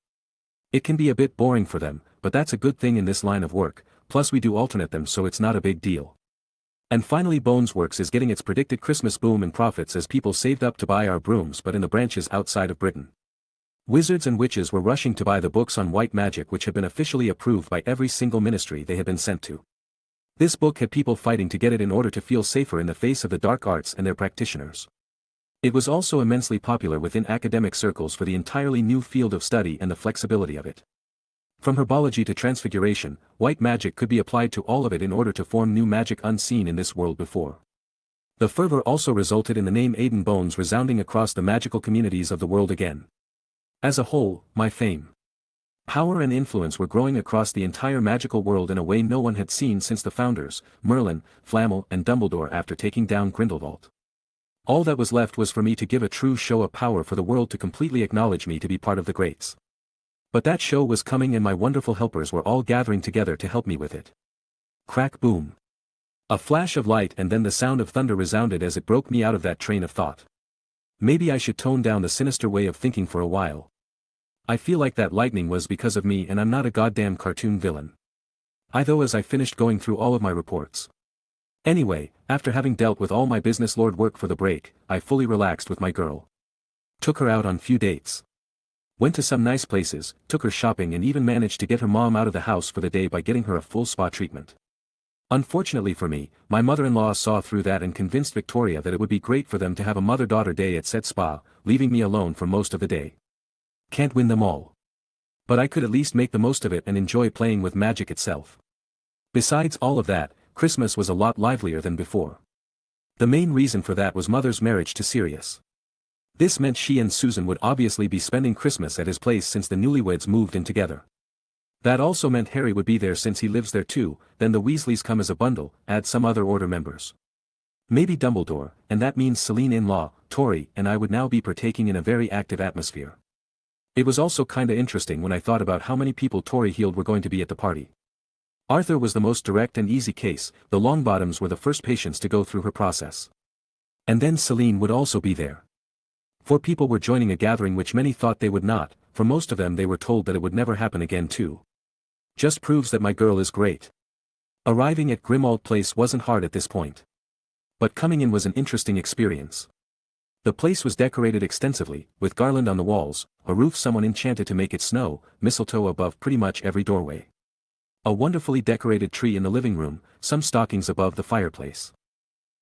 It can be a bit boring for them, but that's a good thing in this line of work, plus we do alternate them so it's not a big deal. And finally Bonesworks is getting its predicted Christmas boom in profits as people saved up to buy our brooms but in the branches outside of Britain. Wizards and witches were rushing to buy the books on white magic which had been officially approved by every single ministry they had been sent to. This book had people fighting to get it in order to feel safer in the face of the dark arts and their practitioners. It was also immensely popular within academic circles for the entirely new field of study and the flexibility of it. From herbology to transfiguration, white magic could be applied to all of it in order to form new magic unseen in this world before. The fervor also resulted in the name Aiden Bones resounding across the magical communities of the world again. As a whole, my fame, power and influence were growing across the entire magical world in a way no one had seen since the founders, Merlin, Flammel and Dumbledore after taking down Grindelwald. All that was left was for me to give a true show of power for the world to completely acknowledge me to be part of the greats. But that show was coming and my wonderful helpers were all gathering together to help me with it. Crack boom. A flash of light and then the sound of thunder resounded as it broke me out of that train of thought. Maybe I should tone down the sinister way of thinking for a while. I feel like that lightning was because of me and I'm not a goddamn cartoon villain. As I finished going through all of my reports. Anyway, after having dealt with all my business lord work for the break, I fully relaxed with my girl. Took her out on few dates. Went to some nice places, took her shopping and even managed to get her mom out of the house for the day by getting her a full spa treatment. Unfortunately for me, my mother-in-law saw through that and convinced Victoria that it would be great for them to have a mother-daughter day at said spa, leaving me alone for most of the day. Can't win them all. But I could at least make the most of it and enjoy playing with magic itself. Besides all of that, Christmas was a lot livelier than before. The main reason for that was Mother's marriage to Sirius. This meant she and Susan would obviously be spending Christmas at his place since the newlyweds moved in together. That also meant Harry would be there since he lives there too, then the Weasleys come as a bundle, add some other order members. Maybe Dumbledore, and that means Celine-in-law, Tori and I would now be partaking in a very active atmosphere. It was also kinda interesting when I thought about how many people Tori healed were going to be at the party. Arthur was the most direct and easy case, the Longbottoms were the first patients to go through her process. And then Celine would also be there. 4 people were joining a gathering which many thought they would not, for most of them they were told that it would never happen again too. Just proves that my girl is great. Arriving at Grimmauld Place wasn't hard at this point. But coming in was an interesting experience. The place was decorated extensively, with garland on the walls, a roof someone enchanted to make it snow, mistletoe above pretty much every doorway. A wonderfully decorated tree in the living room, some stockings above the fireplace.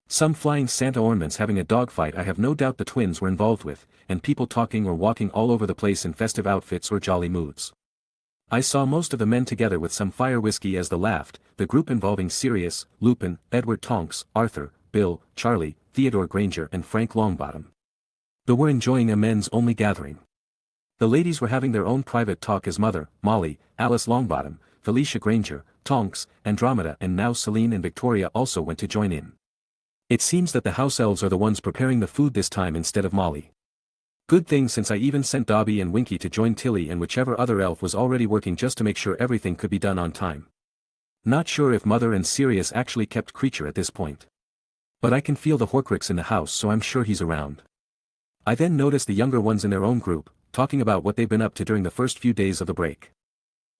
Some flying Santa ornaments having a dogfight I have no doubt the twins were involved with, and people talking or walking all over the place in festive outfits or jolly moods. I saw most of the men together with some fire whiskey as they laughed, the group involving Sirius, Lupin, Edward Tonks, Arthur, Bill, Charlie, Theodore Granger and Frank Longbottom. They were enjoying a men's-only gathering. The ladies were having their own private talk as Mother, Molly, Alice Longbottom, Felicia Granger, Tonks, Andromeda and now Celine and Victoria also went to join in. It seems that the house elves are the ones preparing the food this time instead of Molly. Good thing since I even sent Dobby and Winky to join Tilly and whichever other elf was already working just to make sure everything could be done on time. Not sure if Mother and Sirius actually kept Creature at this point. But I can feel the Horcrux in the house so I'm sure he's around. I then noticed the younger ones in their own group, talking about what they've been up to during the first few days of the break.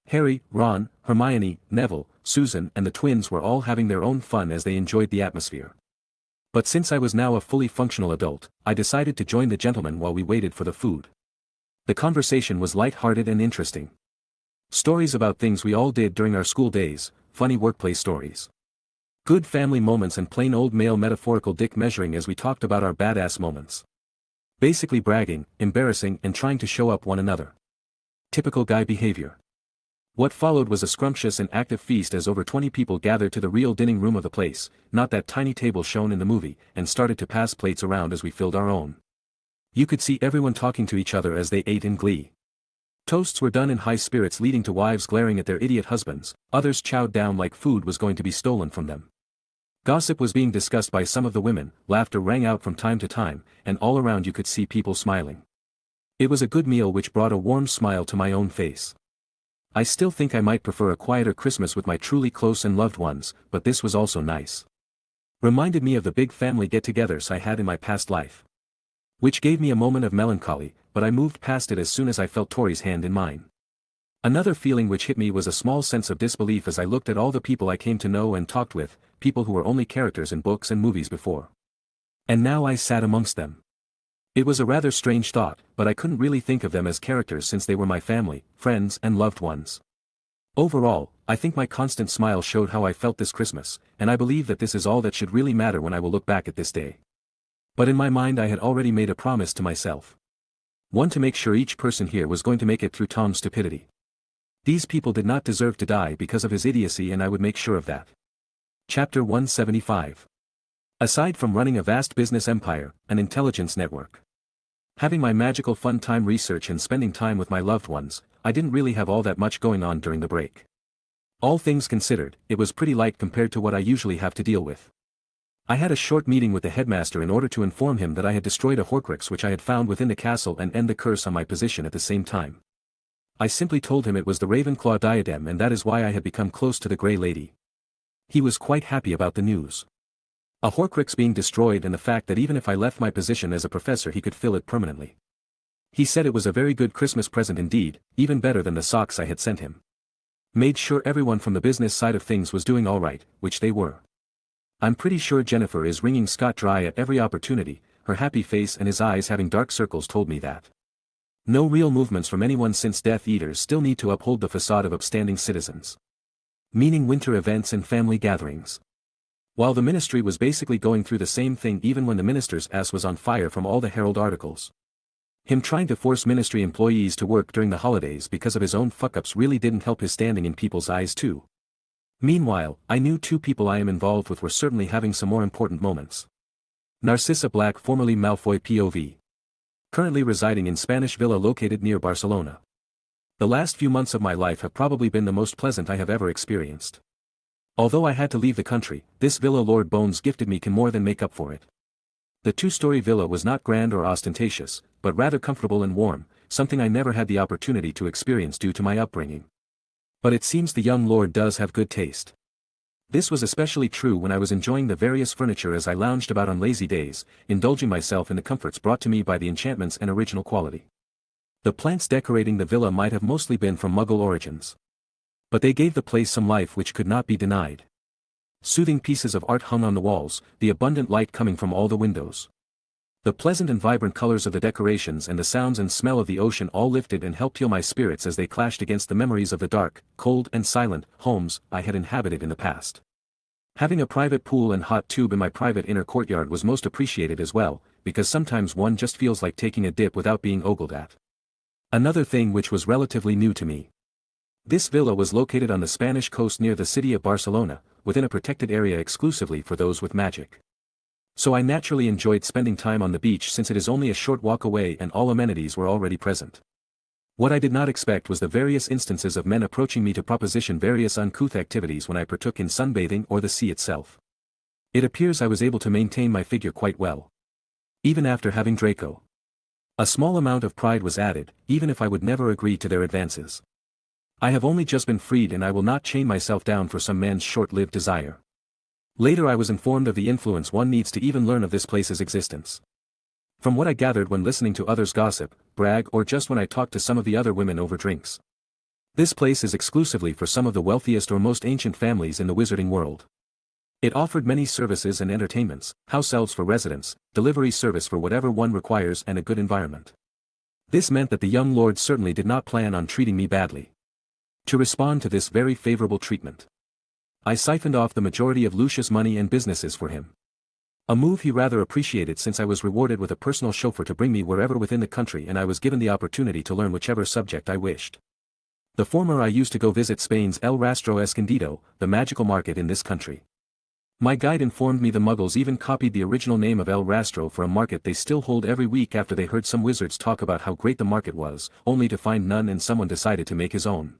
Harry, Ron, Hermione, Neville, Susan and the twins were all having their own fun as they enjoyed the atmosphere. But since I was now a fully functional adult, I decided to join the gentlemen while we waited for the food. The conversation was light-hearted and interesting. Stories about things we all did during our school days, funny workplace stories. Good family moments and plain old male metaphorical dick measuring as we talked about our badass moments. Basically bragging, embarrassing and trying to show up one another. Typical guy behavior. What followed was a scrumptious and active feast as over 20 people gathered to the real dining room of the place, not that tiny table shown in the movie, and started to pass plates around as we filled our own. You could see everyone talking to each other as they ate in glee. Toasts were done in high spirits leading to wives glaring at their idiot husbands, others chowed down like food was going to be stolen from them. Gossip was being discussed by some of the women, laughter rang out from time to time, and all around you could see people smiling. It was a good meal which brought a warm smile to my own face. I still think I might prefer a quieter Christmas with my truly close and loved ones, but this was also nice. Reminded me of the big family get-togethers I had in my past life. Which gave me a moment of melancholy, but I moved past it as soon as I felt Tori's hand in mine. Another feeling which hit me was a small sense of disbelief as I looked at all the people I came to know and talked with, people who were only characters in books and movies before. And now I sat amongst them. It was a rather strange thought, but I couldn't really think of them as characters since they were my family, friends and loved ones. Overall, I think my constant smile showed how I felt this Christmas, and I believe that this is all that should really matter when I will look back at this day. But in my mind I had already made a promise to myself. One, to make sure each person here was going to make it through Tom's stupidity. These people did not deserve to die because of his idiocy and I would make sure of that. Chapter 175. Aside from running a vast business empire, an intelligence network. Having my magical fun time research and spending time with my loved ones, I didn't really have all that much going on during the break. All things considered, it was pretty light compared to what I usually have to deal with. I had a short meeting with the headmaster in order to inform him that I had destroyed a Horcrux which I had found within the castle and end the curse on my position at the same time. I simply told him it was the Ravenclaw diadem and that is why I had become close to the Grey Lady. He was quite happy about the news. A Horcrux being destroyed and the fact that even if I left my position as a professor he could fill it permanently. He said it was a very good Christmas present indeed, even better than the socks I had sent him. Made sure everyone from the business side of things was doing alright, which they were. I'm pretty sure Jennifer is wringing Scott dry at every opportunity, her happy face and his eyes having dark circles told me that. No real movements from anyone since Death Eaters still need to uphold the facade of upstanding citizens. Meaning winter events and family gatherings. While the ministry was basically going through the same thing even when the minister's ass was on fire from all the Herald articles. Him trying to force ministry employees to work during the holidays because of his own fuck-ups really didn't help his standing in people's eyes too. Meanwhile, I knew two people I am involved with were certainly having some more important moments. Narcissa Black, formerly Malfoy POV. Currently residing in Spanish villa located near Barcelona. The last few months of my life have probably been the most pleasant I have ever experienced. Although I had to leave the country, this villa Lord Bones gifted me can more than make up for it. The two-story villa was not grand or ostentatious, but rather comfortable and warm, something I never had the opportunity to experience due to my upbringing. But it seems the young lord does have good taste. This was especially true when I was enjoying the various furniture as I lounged about on lazy days, indulging myself in the comforts brought to me by the enchantments and original quality. The plants decorating the villa might have mostly been from Muggle origins. But they gave the place some life which could not be denied. Soothing pieces of art hung on the walls, the abundant light coming from all the windows. The pleasant and vibrant colors of the decorations and the sounds and smell of the ocean all lifted and helped heal my spirits as they clashed against the memories of the dark, cold and silent homes I had inhabited in the past. Having a private pool and hot tube in my private inner courtyard was most appreciated as well, because sometimes one just feels like taking a dip without being ogled at. Another thing which was relatively new to me. This villa was located on the Spanish coast near the city of Barcelona, within a protected area exclusively for those with magic. So I naturally enjoyed spending time on the beach since it is only a short walk away and all amenities were already present. What I did not expect was the various instances of men approaching me to proposition various uncouth activities when I partook in sunbathing or the sea itself. It appears I was able to maintain my figure quite well. Even after having Draco. A small amount of pride was added, even if I would never agree to their advances. I have only just been freed and I will not chain myself down for some man's short-lived desire. Later I was informed of the influence one needs to even learn of this place's existence. From what I gathered when listening to others gossip, brag or just when I talked to some of the other women over drinks. This place is exclusively for some of the wealthiest or most ancient families in the wizarding world. It offered many services and entertainments, house elves for residents, delivery service for whatever one requires and a good environment. This meant that the young lord certainly did not plan on treating me badly. To respond to this very favorable treatment, I siphoned off the majority of Lucius' money and businesses for him. A move he rather appreciated since I was rewarded with a personal chauffeur to bring me wherever within the country and I was given the opportunity to learn whichever subject I wished. The former I used to go visit Spain's El Rastro Escondido, the magical market in this country. My guide informed me the Muggles even copied the original name of El Rastro for a market they still hold every week after they heard some wizards talk about how great the market was, only to find none and someone decided to make his own.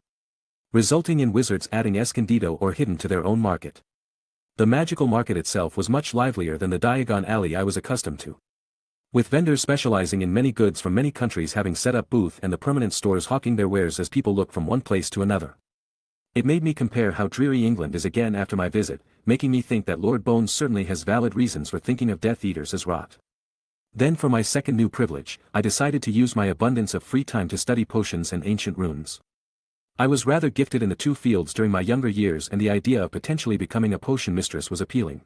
Resulting in wizards adding Escondido or hidden to their own market. The magical market itself was much livelier than the Diagon Alley I was accustomed to. With vendors specializing in many goods from many countries having set up booth and the permanent stores hawking their wares as people look from one place to another. It made me compare how dreary England is again after my visit, making me think that Lord Bones certainly has valid reasons for thinking of Death Eaters as rot. Then for my second new privilege, I decided to use my abundance of free time to study potions and ancient runes. I was rather gifted in the two fields during my younger years and the idea of potentially becoming a potion mistress was appealing.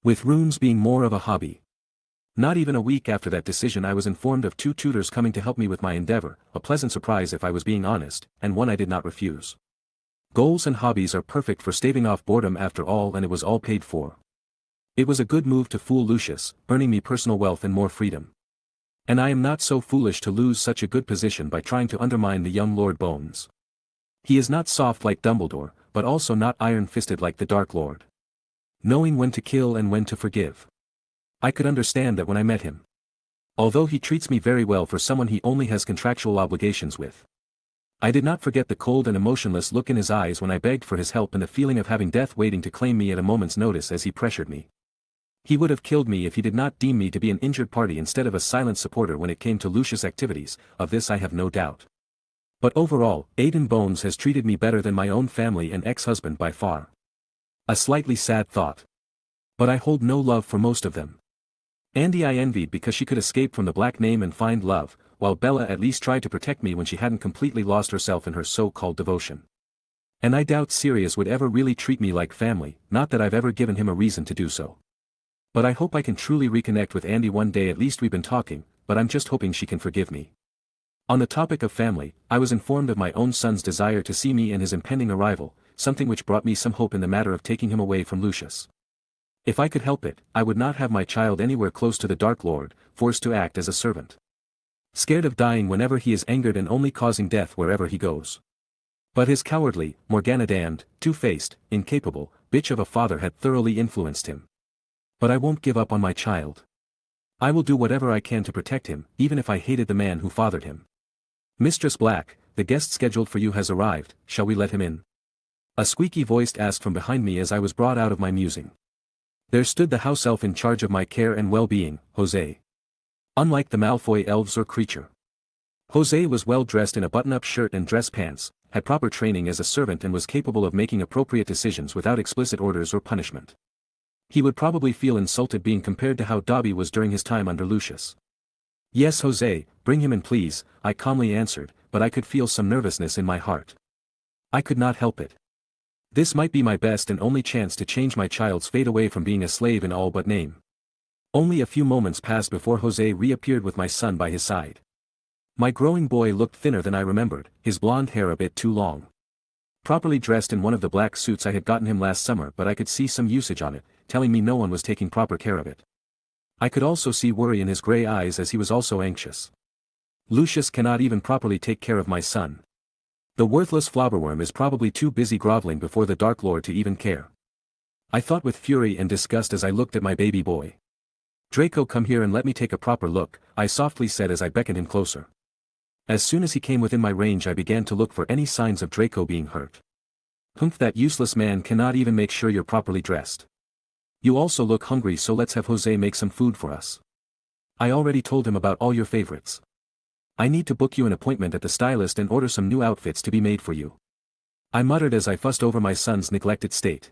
With runes being more of a hobby. Not even a week after that decision I was informed of 2 tutors coming to help me with my endeavor, a pleasant surprise if I was being honest, and one I did not refuse. Goals and hobbies are perfect for staving off boredom after all and it was all paid for. It was a good move to fool Lucius, earning me personal wealth and more freedom. And I am not so foolish to lose such a good position by trying to undermine the young Lord Bones. He is not soft like Dumbledore, but also not iron-fisted like the Dark Lord. Knowing when to kill and when to forgive. I could understand that when I met him. Although he treats me very well for someone he only has contractual obligations with. I did not forget the cold and emotionless look in his eyes when I begged for his help and the feeling of having death waiting to claim me at a moment's notice as he pressured me. He would have killed me if he did not deem me to be an injured party instead of a silent supporter when it came to Lucius' activities, of this I have no doubt. But overall, Aiden Bones has treated me better than my own family and ex-husband by far. A slightly sad thought. But I hold no love for most of them. Andy I envied because she could escape from the black name and find love, while Bella at least tried to protect me when she hadn't completely lost herself in her so-called devotion. And I doubt Sirius would ever really treat me like family, not that I've ever given him a reason to do so. But I hope I can truly reconnect with Andy one day. At least we've been talking, but I'm just hoping she can forgive me. On the topic of family, I was informed of my own son's desire to see me and his impending arrival, something which brought me some hope in the matter of taking him away from Lucius. If I could help it, I would not have my child anywhere close to the Dark Lord, forced to act as a servant. Scared of dying whenever he is angered and only causing death wherever he goes. But his cowardly, Morgana-damned, two-faced, incapable, bitch of a father had thoroughly influenced him. But I won't give up on my child. I will do whatever I can to protect him, even if I hated the man who fathered him. Mistress Black, the guest scheduled for you has arrived, shall we let him in? A squeaky voice asked from behind me as I was brought out of my musing. There stood the house elf in charge of my care and well-being, Jose. Unlike the Malfoy elves or creature. Jose was well dressed in a button-up shirt and dress pants, had proper training as a servant and was capable of making appropriate decisions without explicit orders or punishment. He would probably feel insulted being compared to how Dobby was during his time under Lucius. Yes, Jose, bring him in please, I calmly answered, but I could feel some nervousness in my heart. I could not help it. This might be my best and only chance to change my child's fate away from being a slave in all but name. Only a few moments passed before Jose reappeared with my son by his side. My growing boy looked thinner than I remembered, his blonde hair a bit too long. Properly dressed in one of the black suits I had gotten him last summer, but I could see some usage on it, telling me no one was taking proper care of it. I could also see worry in his gray eyes as he was also anxious. Lucius cannot even properly take care of my son. The worthless flobberworm is probably too busy groveling before the Dark Lord to even care. I thought with fury and disgust as I looked at my baby boy. Draco, come here and let me take a proper look, I softly said as I beckoned him closer. As soon as he came within my range I began to look for any signs of Draco being hurt. Humph, that useless man cannot even make sure you're properly dressed. You also look hungry, so let's have Jose make some food for us. I already told him about all your favorites. I need to book you an appointment at the stylist and order some new outfits to be made for you. I muttered as I fussed over my son's neglected state.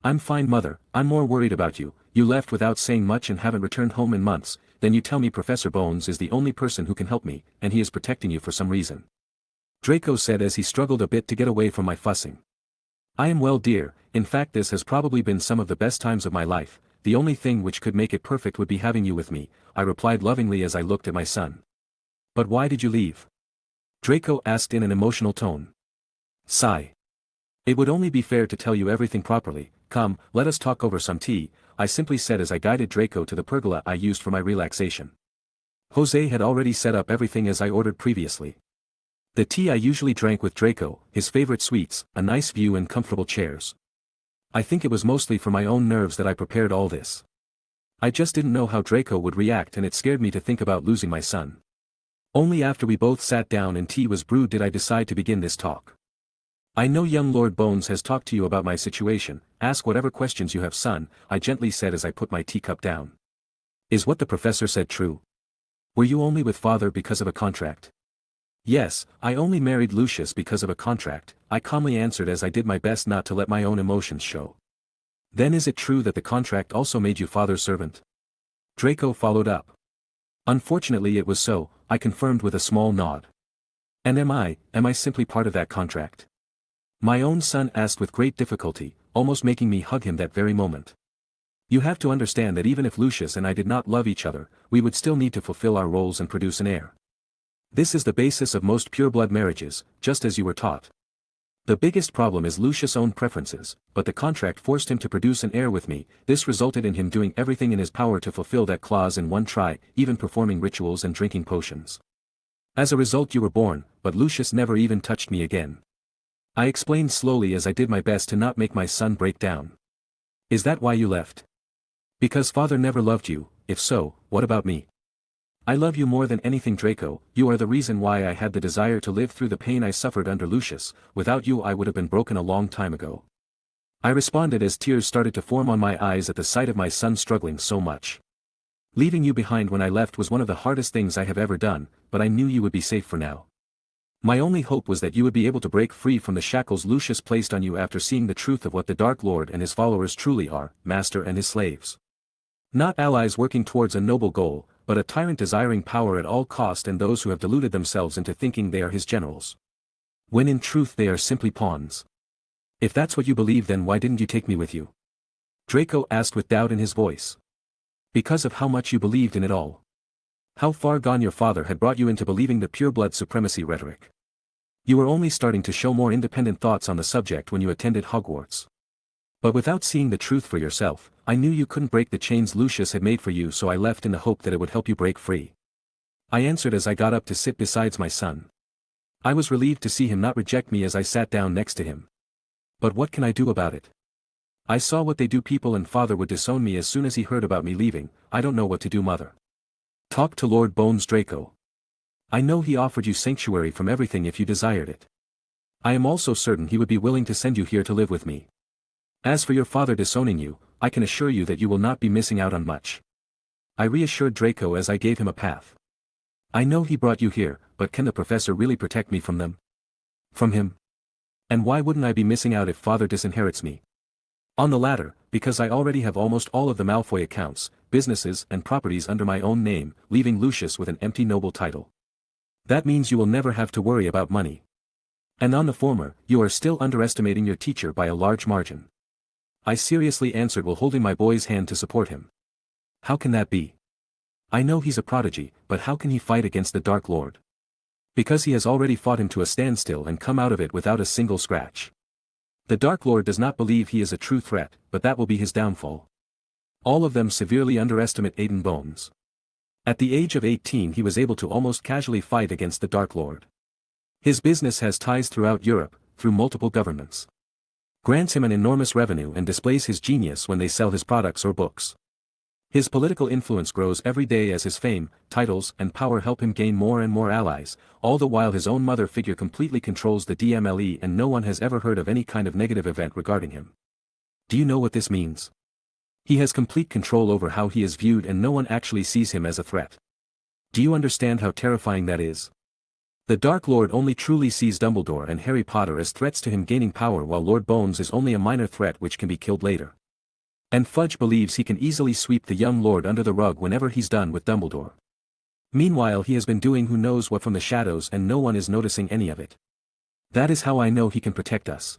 I'm fine, mother, I'm more worried about you. You left without saying much and haven't returned home in months, then you tell me Professor Bones is the only person who can help me, and he is protecting you for some reason. Draco said as he struggled a bit to get away from my fussing. I am well, dear, in fact this has probably been some of the best times of my life, the only thing which could make it perfect would be having you with me, I replied lovingly as I looked at my son. But why did you leave? Draco asked in an emotional tone. Sigh. It would only be fair to tell you everything properly. Come, let us talk over some tea, I simply said as I guided Draco to the pergola I used for my relaxation. Jose had already set up everything as I ordered previously. The tea I usually drank with Draco, his favorite sweets, a nice view and comfortable chairs. I think it was mostly for my own nerves that I prepared all this. I just didn't know how Draco would react and it scared me to think about losing my son. Only after we both sat down and tea was brewed did I decide to begin this talk. I know young Lord Bones has talked to you about my situation, ask whatever questions you have, son, I gently said as I put my teacup down. Is what the professor said true? Were you only with father because of a contract? Yes, I only married Lucius because of a contract, I calmly answered as I did my best not to let my own emotions show. Then is it true that the contract also made you father's servant? Draco followed up. Unfortunately it was so, I confirmed with a small nod. And am I simply part of that contract? My own son asked with great difficulty, almost making me hug him that very moment. You have to understand that even if Lucius and I did not love each other, we would still need to fulfill our roles and produce an heir. This is the basis of most pure-blood marriages, just as you were taught. The biggest problem is Lucius' own preferences, but the contract forced him to produce an heir with me. This resulted in him doing everything in his power to fulfill that clause in one try, even performing rituals and drinking potions. As a result you were born, but Lucius never even touched me again. I explained slowly as I did my best to not make my son break down. Is that why you left? Because father never loved you. If so, what about me? I love you more than anything, Draco, you are the reason why I had the desire to live through the pain I suffered under Lucius, without you I would have been broken a long time ago. I responded as tears started to form on my eyes at the sight of my son struggling so much. Leaving you behind when I left was one of the hardest things I have ever done, but I knew you would be safe for now. My only hope was that you would be able to break free from the shackles Lucius placed on you after seeing the truth of what the Dark Lord and his followers truly are, master and his slaves. Not allies working towards a noble goal, but a tyrant desiring power at all cost and those who have deluded themselves into thinking they are his generals. When in truth they are simply pawns. If that's what you believe, then why didn't you take me with you? Draco asked with doubt in his voice. Because of how much you believed in it all. How far gone your father had brought you into believing the pure-blood supremacy rhetoric. You were only starting to show more independent thoughts on the subject when you attended Hogwarts. But without seeing the truth for yourself, I knew you couldn't break the chains Lucius had made for you, so I left in the hope that it would help you break free. I answered as I got up to sit beside my son. I was relieved to see him not reject me as I sat down next to him. But what can I do about it? I saw what they do. People and father would disown me as soon as he heard about me leaving. I don't know what to do, mother. Talk to Lord Bones, Draco. I know he offered you sanctuary from everything if you desired it. I am also certain he would be willing to send you here to live with me. As for your father disowning you, I can assure you that you will not be missing out on much. I reassured Draco as I gave him a path. I know he brought you here, but can the professor really protect me from them? From him? And why wouldn't I be missing out if father disinherits me? On the latter, because I already have almost all of the Malfoy accounts, businesses and properties under my own name, leaving Lucius with an empty noble title. That means you will never have to worry about money. And on the former, you are still underestimating your teacher by a large margin. I seriously answered while holding my boy's hand to support him. How can that be? I know he's a prodigy, but how can he fight against the Dark Lord? Because he has already fought him to a standstill and come out of it without a single scratch. The Dark Lord does not believe he is a true threat, but that will be his downfall. All of them severely underestimate Aiden Bones. At the age of 18 he was able to almost casually fight against the Dark Lord. His business has ties throughout Europe, through multiple governments. Grants him an enormous revenue and displays his genius when they sell his products or books. His political influence grows every day as his fame, titles, and power help him gain more and more allies, all the while his own mother figure completely controls the DMLE and no one has ever heard of any kind of negative event regarding him. Do you know what this means? He has complete control over how he is viewed and no one actually sees him as a threat. Do you understand how terrifying that is? The Dark Lord only truly sees Dumbledore and Harry Potter as threats to him gaining power, while Lord Bones is only a minor threat which can be killed later. And Fudge believes he can easily sweep the young lord under the rug whenever he's done with Dumbledore. Meanwhile he has been doing who knows what from the shadows and no one is noticing any of it. That is how I know he can protect us.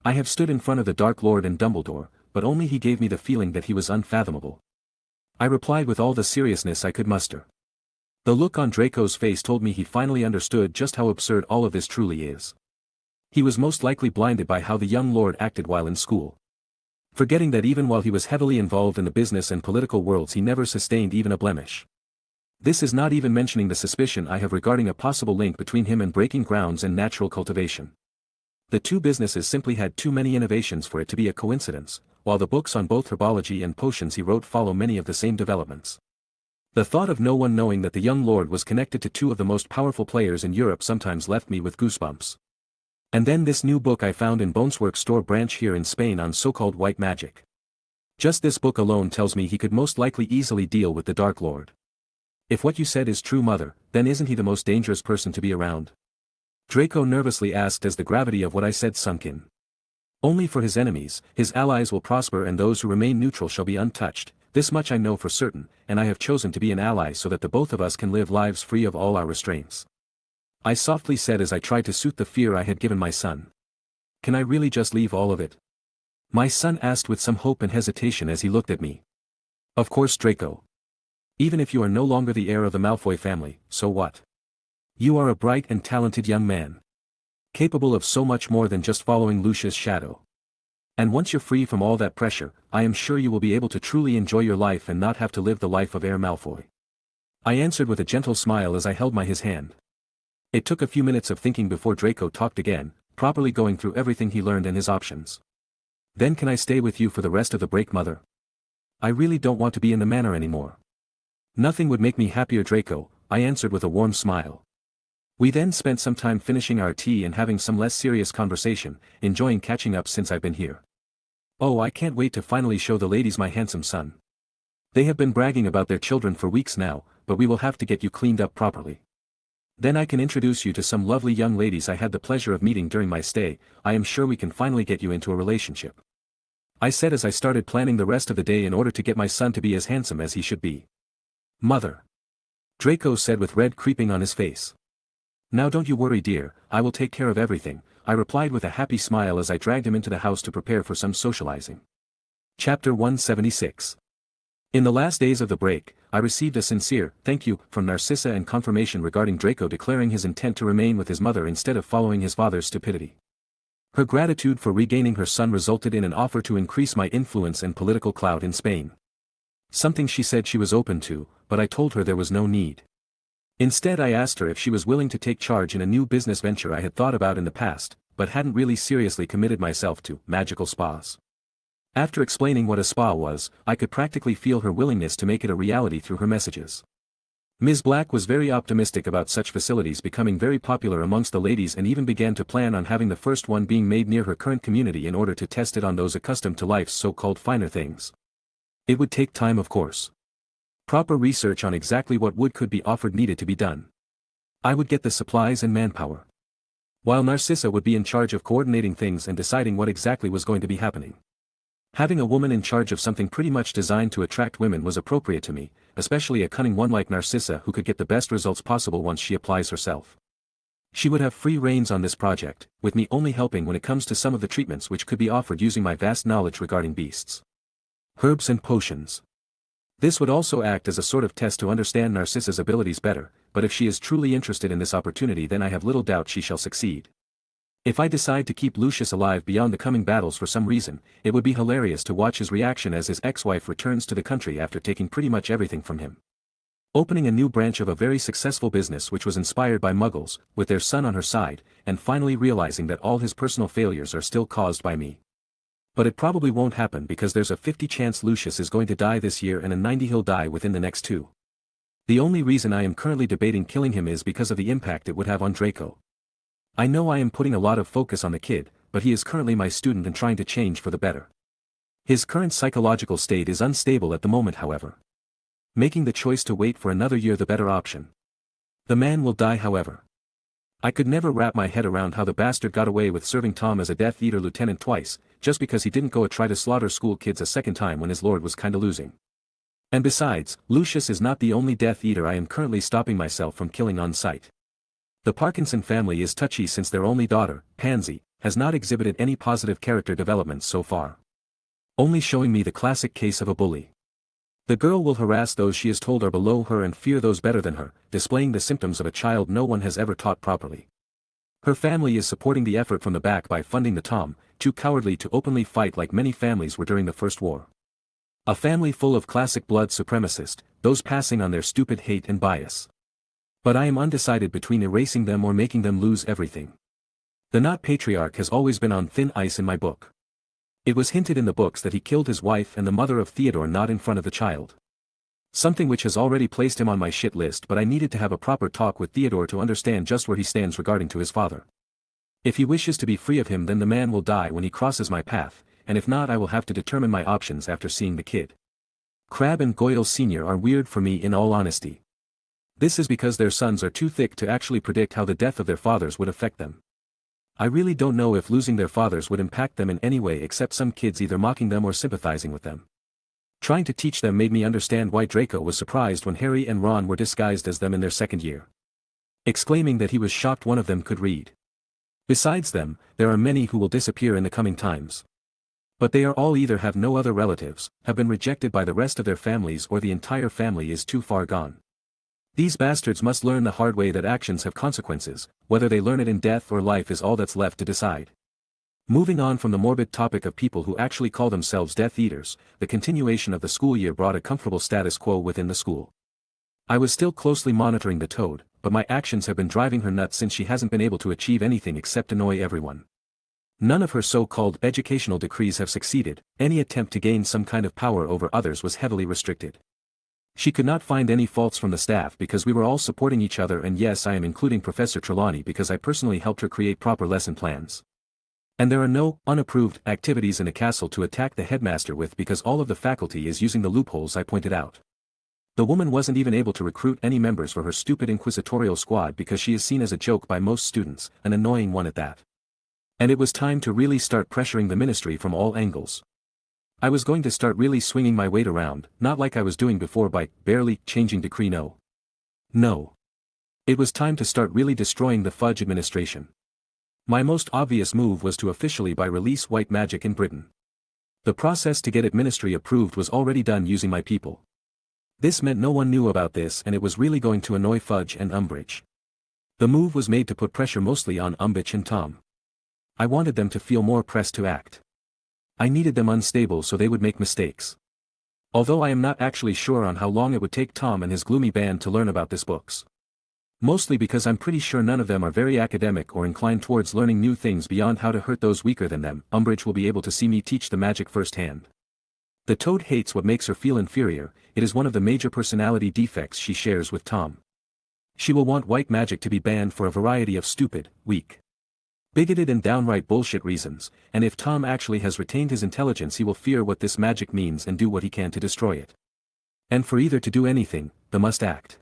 I have stood in front of the Dark Lord and Dumbledore, but only he gave me the feeling that he was unfathomable. I replied with all the seriousness I could muster. The look on Draco's face told me he finally understood just how absurd all of this truly is. He was most likely blinded by how the young lord acted while in school. Forgetting that even while he was heavily involved in the business and political worlds he never sustained even a blemish. This is not even mentioning the suspicion I have regarding a possible link between him and breaking grounds and natural cultivation. The two businesses simply had too many innovations for it to be a coincidence, while the books on both herbology and potions he wrote follow many of the same developments. The thought of no one knowing that the young lord was connected to two of the most powerful players in Europe sometimes left me with goosebumps. And then this new book I found in Bonesworks store branch here in Spain on so-called white magic. Just this book alone tells me he could most likely easily deal with the Dark Lord. If what you said is true, mother, then isn't he the most dangerous person to be around? Draco nervously asked as the gravity of what I said sunk in. Only for his enemies, his allies will prosper and those who remain neutral shall be untouched, this much I know for certain, and I have chosen to be an ally so that the both of us can live lives free of all our restraints. I softly said as I tried to soothe the fear I had given my son. Can I really just leave all of it? My son asked with some hope and hesitation as he looked at me. Of course, Draco. Even if you are no longer the heir of the Malfoy family, so what? You are a bright and talented young man. Capable of so much more than just following Lucius' shadow. And once you're free from all that pressure, I am sure you will be able to truly enjoy your life and not have to live the life of heir Malfoy. I answered with a gentle smile as I held his hand. It took a few minutes of thinking before Draco talked again, properly going through everything he learned and his options. Then can I stay with you for the rest of the break, mother? I really don't want to be in the manor anymore. Nothing would make me happier, Draco, I answered with a warm smile. We then spent some time finishing our tea and having some less serious conversation, enjoying catching up since I've been here. Oh, I can't wait to finally show the ladies my handsome son. They have been bragging about their children for weeks now, but we will have to get you cleaned up properly. Then I can introduce you to some lovely young ladies I had the pleasure of meeting during my stay. I am sure we can finally get you into a relationship. I said as I started planning the rest of the day in order to get my son to be as handsome as he should be. Mother. Draco said with red creeping on his face. Now don't you worry, dear, I will take care of everything, I replied with a happy smile as I dragged him into the house to prepare for some socializing. Chapter 176. In the last days of the break, I received a sincere thank you from Narcissa and confirmation regarding Draco declaring his intent to remain with his mother instead of following his father's stupidity. Her gratitude for regaining her son resulted in an offer to increase my influence and political clout in Spain. Something she said she was open to, but I told her there was no need. Instead, I asked her if she was willing to take charge in a new business venture I had thought about in the past, but hadn't really seriously committed myself to: magical spas. After explaining what a spa was, I could practically feel her willingness to make it a reality through her messages. Ms. Black was very optimistic about such facilities becoming very popular amongst the ladies and even began to plan on having the first one being made near her current community in order to test it on those accustomed to life's so-called finer things. It would take time, of course. Proper research on exactly what could be offered needed to be done. I would get the supplies and manpower, while Narcissa would be in charge of coordinating things and deciding what exactly was going to be happening. Having a woman in charge of something pretty much designed to attract women was appropriate to me, especially a cunning one like Narcissa who could get the best results possible once she applies herself. She would have free reins on this project, with me only helping when it comes to some of the treatments which could be offered using my vast knowledge regarding beasts, herbs and potions. This would also act as a sort of test to understand Narcissa's abilities better, but if she is truly interested in this opportunity, then I have little doubt she shall succeed. If I decide to keep Lucius alive beyond the coming battles for some reason, it would be hilarious to watch his reaction as his ex-wife returns to the country after taking pretty much everything from him. Opening a new branch of a very successful business which was inspired by Muggles, with their son on her side, and finally realizing that all his personal failures are still caused by me. But it probably won't happen because there's a 50 chance Lucius is going to die this year and a 90 he'll die within the next 2. The only reason I am currently debating killing him is because of the impact it would have on Draco. I know I am putting a lot of focus on the kid, but he is currently my student and trying to change for the better. His current psychological state is unstable at the moment, however. Making the choice to wait for another year the better option. The man will die, however. I could never wrap my head around how the bastard got away with serving Tom as a Death Eater lieutenant twice, just because he didn't go try to slaughter school kids a second time when his lord was kinda losing. And besides, Lucius is not the only Death Eater I am currently stopping myself from killing on sight. The Parkinson family is touchy since their only daughter, Pansy, has not exhibited any positive character development so far. Only showing me the classic case of a bully. The girl will harass those she is told are below her and fear those better than her, displaying the symptoms of a child no one has ever taught properly. Her family is supporting the effort from the back by funding the Tom, too cowardly to openly fight like many families were during the First War. A family full of classic blood supremacists, those passing on their stupid hate and bias. But I am undecided between erasing them or making them lose everything. The Not Patriarch has always been on thin ice in my book. It was hinted in the books that he killed his wife and the mother of Theodore not in front of the child. Something which has already placed him on my shit list, but I needed to have a proper talk with Theodore to understand just where he stands regarding to his father. If he wishes to be free of him, then the man will die when he crosses my path, and if not, I will have to determine my options after seeing the kid. Crabbe and Goyle Sr. are weird for me in all honesty. This is because their sons are too thick to actually predict how the death of their fathers would affect them. I really don't know if losing their fathers would impact them in any way except some kids either mocking them or sympathizing with them. Trying to teach them made me understand why Draco was surprised when Harry and Ron were disguised as them in their second year. Exclaiming that he was shocked one of them could read. Besides them, there are many who will disappear in the coming times. But they are all either have no other relatives, have been rejected by the rest of their families, or the entire family is too far gone. These bastards must learn the hard way that actions have consequences, whether they learn it in death or life is all that's left to decide. Moving on from the morbid topic of people who actually call themselves Death Eaters, the continuation of the school year brought a comfortable status quo within the school. I was still closely monitoring the Toad, but my actions have been driving her nuts since she hasn't been able to achieve anything except annoy everyone. None of her so-called educational decrees have succeeded, any attempt to gain some kind of power over others was heavily restricted. She could not find any faults from the staff because we were all supporting each other, and yes, I am including Professor Trelawney because I personally helped her create proper lesson plans. And there are no unapproved activities in the castle to attack the headmaster with because all of the faculty is using the loopholes I pointed out. The woman wasn't even able to recruit any members for her stupid inquisitorial squad because she is seen as a joke by most students, an annoying one at that. And it was time to really start pressuring the ministry from all angles. I was going to start really swinging my weight around, not like I was doing before by barely changing Decree No. No. It was time to start really destroying the Fudge administration. My most obvious move was to officially release white magic in Britain. The process to get it ministry approved was already done using my people. This meant no one knew about this and it was really going to annoy Fudge and Umbridge. The move was made to put pressure mostly on Umbridge and Tom. I wanted them to feel more pressed to act. I needed them unstable so they would make mistakes. Although I am not actually sure on how long it would take Tom and his gloomy band to learn about this books. Mostly because I'm pretty sure none of them are very academic or inclined towards learning new things beyond how to hurt those weaker than them. Umbridge will be able to see me teach the magic firsthand. The toad hates what makes her feel inferior, it is one of the major personality defects she shares with Tom. She will want white magic to be banned for a variety of stupid, weak, bigoted and downright bullshit reasons, and if Tom actually has retained his intelligence he will fear what this magic means and do what he can to destroy it. And for either to do anything, they must act.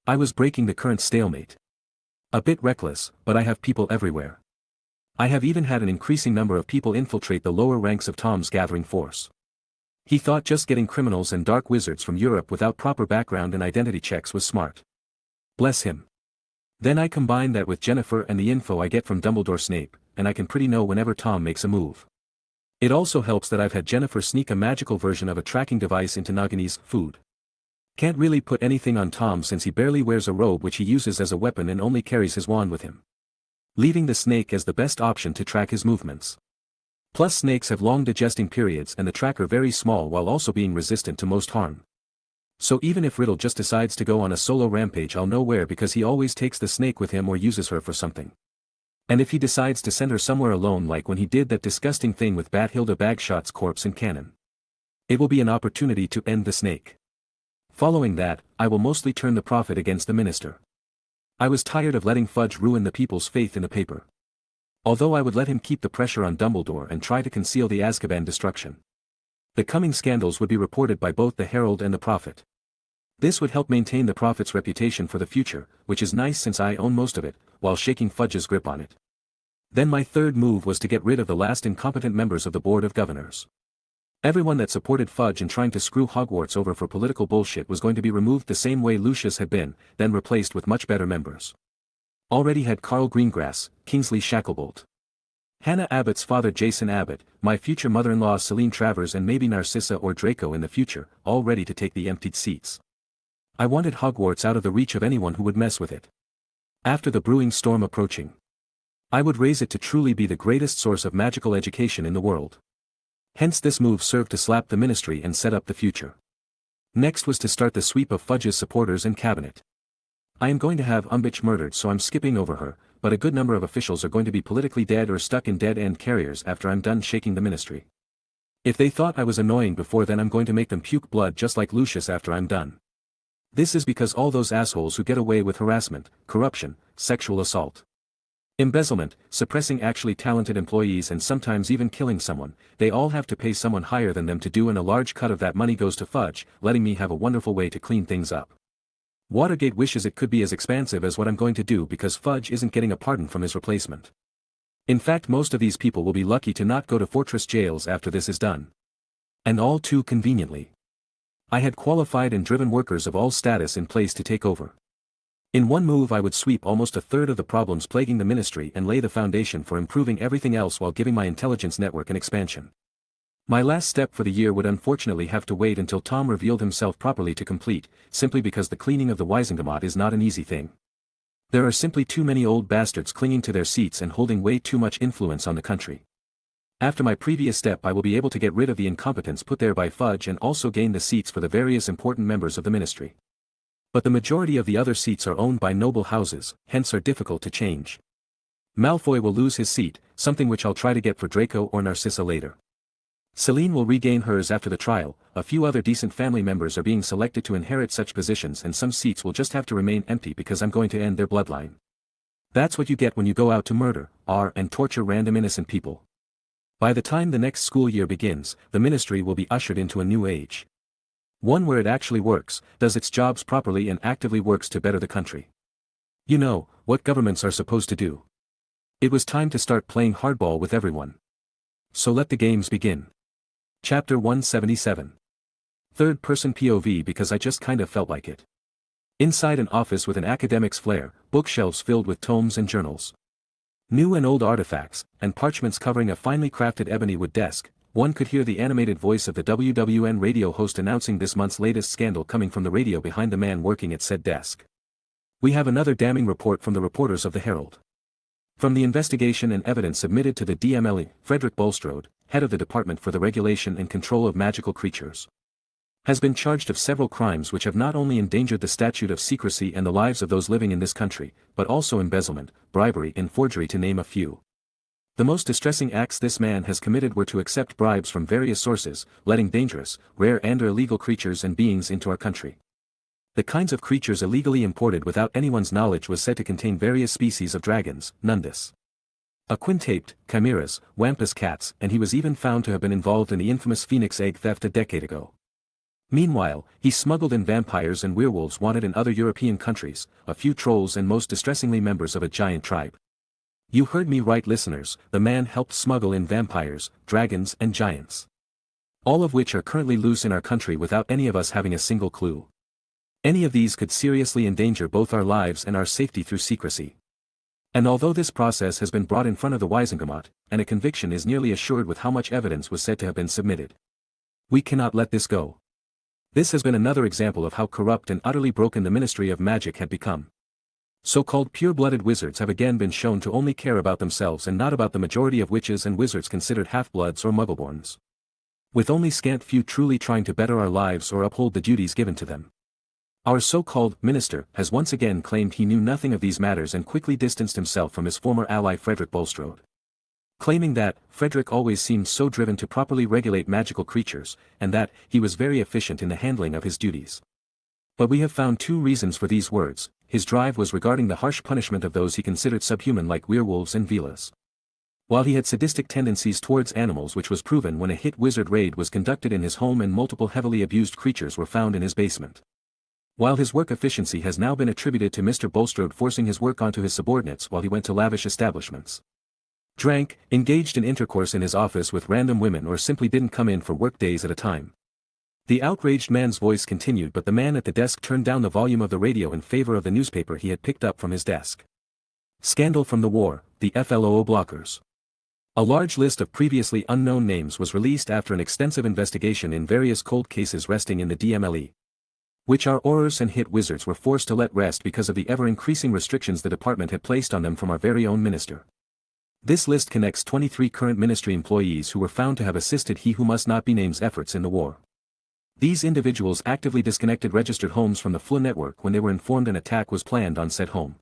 I was breaking the current stalemate. A bit reckless, but I have people everywhere. I have even had an increasing number of people infiltrate the lower ranks of Tom's gathering force. He thought just getting criminals and dark wizards from Europe without proper background and identity checks was smart. Bless him. Then I combine that with Jennifer and the info I get from Dumbledore Snape, and I can pretty know whenever Tom makes a move. It also helps that I've had Jennifer sneak a magical version of a tracking device into Nagini's food. Can't really put anything on Tom since he barely wears a robe which he uses as a weapon and only carries his wand with him. Leaving the snake as the best option to track his movements. Plus snakes have long digesting periods and the tracker very small while also being resistant to most harm. So even if Riddle just decides to go on a solo rampage I'll know where because he always takes the snake with him or uses her for something. And if he decides to send her somewhere alone like when he did that disgusting thing with Bathilda Bagshot's corpse in canon. It will be an opportunity to end the snake. Following that, I will mostly turn the prophet against the minister. I was tired of letting Fudge ruin the people's faith in the paper. Although I would let him keep the pressure on Dumbledore and try to conceal the Azkaban destruction. The coming scandals would be reported by both the Herald and the Prophet. This would help maintain the Prophet's reputation for the future, which is nice since I own most of it, while shaking Fudge's grip on it. Then my third move was to get rid of the last incompetent members of the Board of Governors. Everyone that supported Fudge in trying to screw Hogwarts over for political bullshit was going to be removed the same way Lucius had been, then replaced with much better members. Already had Carl Greengrass, Kingsley Shacklebolt, Hannah Abbott's father Jason Abbott, my future mother-in-law Celine Travers and maybe Narcissa or Draco in the future, all ready to take the emptied seats. I wanted Hogwarts out of the reach of anyone who would mess with it. After the brewing storm approaching, I would raise it to truly be the greatest source of magical education in the world. Hence this move served to slap the ministry and set up the future. Next was to start the sweep of Fudge's supporters and cabinet. I am going to have Umbridge murdered so I'm skipping over her, but a good number of officials are going to be politically dead or stuck in dead-end carriers after I'm done shaking the ministry. If they thought I was annoying before then I'm going to make them puke blood just like Lucius after I'm done. This is because all those assholes who get away with harassment, corruption, sexual assault, embezzlement, suppressing actually talented employees and sometimes even killing someone, they all have to pay someone higher than them to do and a large cut of that money goes to Fudge, letting me have a wonderful way to clean things up. Watergate wishes it could be as expansive as what I'm going to do because Fudge isn't getting a pardon from his replacement. In fact most of these people will be lucky to not go to fortress jails after this is done. And all too conveniently. I had qualified and driven workers of all status in place to take over. In one move I would sweep almost a third of the problems plaguing the ministry and lay the foundation for improving everything else while giving my intelligence network an expansion. My last step for the year would unfortunately have to wait until Tom revealed himself properly to complete, simply because the cleaning of the Wisengamot is not an easy thing. There are simply too many old bastards clinging to their seats and holding way too much influence on the country. After my previous step I will be able to get rid of the incompetence put there by Fudge and also gain the seats for the various important members of the ministry. But the majority of the other seats are owned by noble houses, hence are difficult to change. Malfoy will lose his seat, something which I'll try to get for Draco or Narcissa later. Celine will regain hers after the trial, a few other decent family members are being selected to inherit such positions and some seats will just have to remain empty because I'm going to end their bloodline. That's what you get when you go out to murder, and torture random innocent people. By the time the next school year begins, the ministry will be ushered into a new age. One where it actually works, does its jobs properly and actively works to better the country. You know, what governments are supposed to do. It was time to start playing hardball with everyone. So let the games begin. Chapter 177. Third-person POV because I just kinda felt like it. Inside an office with an academic's flair, bookshelves filled with tomes and journals. New and old artifacts, and parchments covering a finely crafted ebony wood desk, one could hear the animated voice of the WWN radio host announcing this month's latest scandal coming from the radio behind the man working at said desk. We have another damning report from the reporters of the Herald. From the investigation and evidence submitted to the DMLE, Frederick Bulstrode, head of the Department for the Regulation and Control of Magical Creatures, has been charged of several crimes which have not only endangered the statute of secrecy and the lives of those living in this country, but also embezzlement, bribery and forgery to name a few. The most distressing acts this man has committed were to accept bribes from various sources, letting dangerous, rare and or illegal creatures and beings into our country. The kinds of creatures illegally imported without anyone's knowledge was said to contain various species of dragons, nundus, a quintaped, chimeras, wampus cats, and he was even found to have been involved in the infamous phoenix egg theft a decade ago. Meanwhile, he smuggled in vampires and werewolves wanted in other European countries, a few trolls and most distressingly members of a giant tribe. You heard me right, listeners, the man helped smuggle in vampires, dragons and giants. All of which are currently loose in our country without any of us having a single clue. Any of these could seriously endanger both our lives and our safety through secrecy. And although this process has been brought in front of the Wiesengermacht, and a conviction is nearly assured with how much evidence was said to have been submitted, we cannot let this go. This has been another example of how corrupt and utterly broken the Ministry of Magic had become. So-called pure-blooded wizards have again been shown to only care about themselves and not about the majority of witches and wizards considered half-bloods or muggleborns. With only scant few truly trying to better our lives or uphold the duties given to them. Our so-called minister has once again claimed he knew nothing of these matters and quickly distanced himself from his former ally Frederick Bulstrode, claiming that Frederick always seemed so driven to properly regulate magical creatures, and that he was very efficient in the handling of his duties. But we have found two reasons for these words. His drive was regarding the harsh punishment of those he considered subhuman like werewolves and velas, while he had sadistic tendencies towards animals, which was proven when a hit wizard raid was conducted in his home and multiple heavily abused creatures were found in his basement. While his work efficiency has now been attributed to Mr. Bulstrode forcing his work onto his subordinates while he went to lavish establishments, drank, engaged in intercourse in his office with random women, or simply didn't come in for work days at a time. The outraged man's voice continued, but the man at the desk turned down the volume of the radio in favor of the newspaper he had picked up from his desk. Scandal from the war, the FLOO blockers. A large list of previously unknown names was released after an extensive investigation in various cold cases resting in the DMLE, which our aurors and hit wizards were forced to let rest because of the ever-increasing restrictions the department had placed on them from our very own minister. This list connects 23 current ministry employees who were found to have assisted he who must not be named's efforts in the war. These individuals actively disconnected registered homes from the FLU network when they were informed an attack was planned on said home.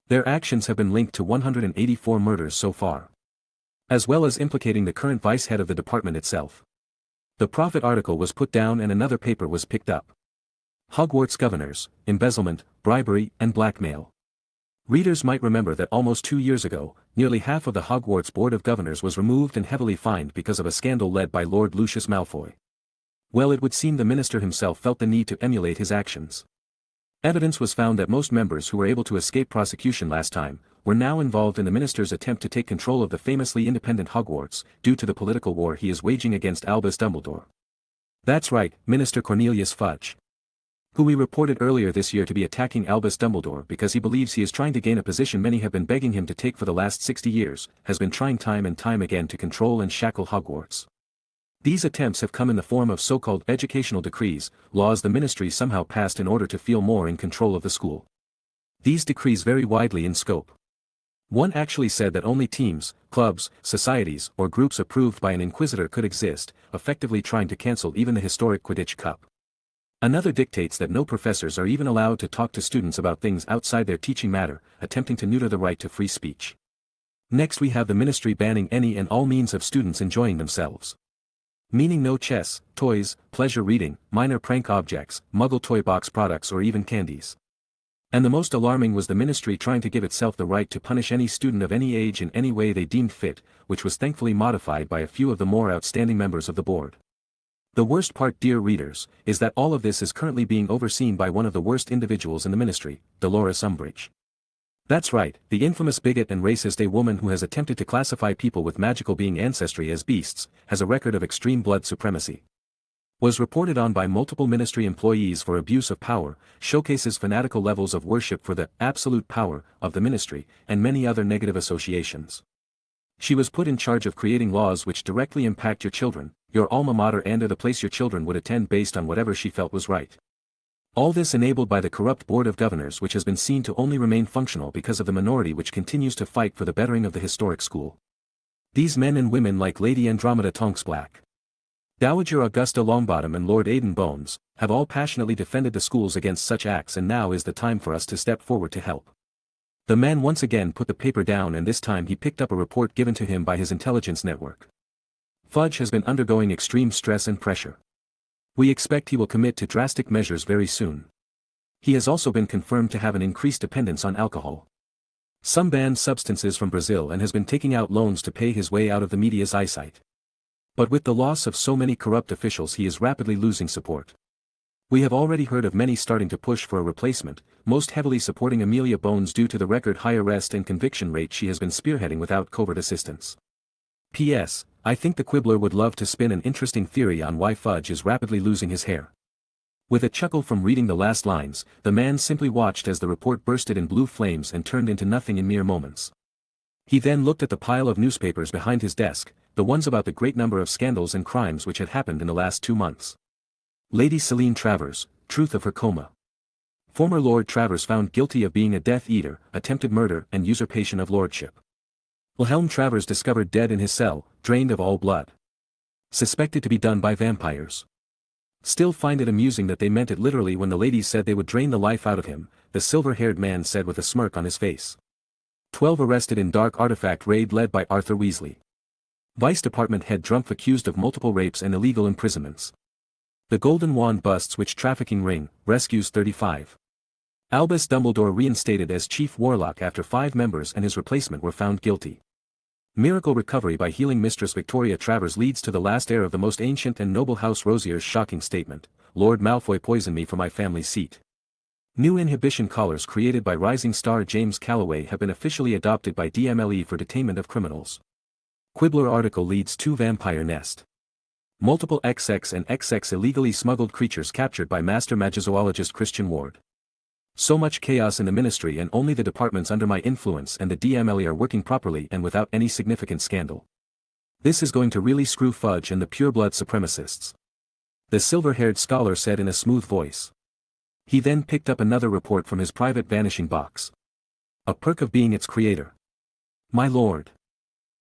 Their actions have been linked to 184 murders so far, as well as implicating the current vice head of the department itself. The Prophet article was put down and another paper was picked up. Hogwarts governors, embezzlement, bribery, and blackmail. Readers might remember that almost 2 years ago, nearly half of the Hogwarts Board of Governors was removed and heavily fined because of a scandal led by Lord Lucius Malfoy. Well, it would seem the minister himself felt the need to emulate his actions. Evidence was found that most members who were able to escape prosecution last time, were now involved in the minister's attempt to take control of the famously independent Hogwarts, due to the political war he is waging against Albus Dumbledore. That's right, Minister Cornelius Fudge, who we reported earlier this year to be attacking Albus Dumbledore because he believes he is trying to gain a position many have been begging him to take for the last 60 years, has been trying time and time again to control and shackle Hogwarts. These attempts have come in the form of so-called educational decrees, laws the ministry somehow passed in order to feel more in control of the school. These decrees vary widely in scope. One actually said that only teams, clubs, societies, or groups approved by an inquisitor could exist, effectively trying to cancel even the historic Quidditch Cup. Another dictates that no professors are even allowed to talk to students about things outside their teaching matter, attempting to neuter the right to free speech. Next we have the ministry banning any and all means of students enjoying themselves. Meaning no chess, toys, pleasure reading, minor prank objects, muggle toy box products or even candies. And the most alarming was the ministry trying to give itself the right to punish any student of any age in any way they deemed fit, which was thankfully modified by a few of the more outstanding members of the board. The worst part, dear readers, is that all of this is currently being overseen by one of the worst individuals in the ministry, Dolores Umbridge. That's right, the infamous bigot and racist a woman who has attempted to classify people with magical being ancestry as beasts, has a record of extreme blood supremacy. Was reported on by multiple ministry employees for abuse of power, showcases fanatical levels of worship for the absolute power of the ministry, and many other negative associations. She was put in charge of creating laws which directly impact your children, your alma mater and/or the place your children would attend based on whatever she felt was right. All this enabled by the corrupt Board of Governors which has been seen to only remain functional because of the minority which continues to fight for the bettering of the historic school. These men and women like Lady Andromeda Tonks Black, Dowager Augusta Longbottom and Lord Aidan Bones, have all passionately defended the schools against such acts, and now is the time for us to step forward to help. The man once again put the paper down, and this time he picked up a report given to him by his intelligence network. Fudge has been undergoing extreme stress and pressure. We expect he will commit to drastic measures very soon. He has also been confirmed to have an increased dependence on alcohol, some banned substances from Brazil, and has been taking out loans to pay his way out of the media's eyesight. But with the loss of so many corrupt officials, he is rapidly losing support. We have already heard of many starting to push for a replacement, most heavily supporting Amelia Bones due to the record high arrest and conviction rate she has been spearheading without covert assistance. P.S. I think the Quibbler would love to spin an interesting theory on why Fudge is rapidly losing his hair. With a chuckle from reading the last lines, the man simply watched as the report bursted in blue flames and turned into nothing in mere moments. He then looked at the pile of newspapers behind his desk, the ones about the great number of scandals and crimes which had happened in the last 2 months. Lady Celine Travers, truth of her coma. Former Lord Travers found guilty of being a Death Eater, attempted murder and usurpation of lordship. Wilhelm Travers discovered dead in his cell, drained of all blood. Suspected to be done by vampires. Still find it amusing that they meant it literally when the ladies said they would drain the life out of him, the silver-haired man said with a smirk on his face. 12 arrested in dark artifact raid led by Arthur Weasley. Vice Department head Drumpf accused of multiple rapes and illegal imprisonments. The Golden Wand busts witch trafficking ring, rescues 35. Albus Dumbledore reinstated as Chief Warlock after 5 members and his replacement were found guilty. Miracle recovery by healing Mistress Victoria Travers leads to the last heir of the most ancient and noble House Rosier's shocking statement, Lord Malfoy poisoned me for my family seat. New inhibition collars created by rising star James Calloway have been officially adopted by DMLE for detainment of criminals. Quibbler article leads to vampire nest. Multiple XX and XX illegally smuggled creatures captured by master magizoologist Christian Ward. So much chaos in the ministry, and only the departments under my influence and the DMLE are working properly and without any significant scandal. This is going to really screw Fudge and the pureblood supremacists, the silver-haired scholar said in a smooth voice. He then picked up another report from his private vanishing box. A perk of being its creator. My lord.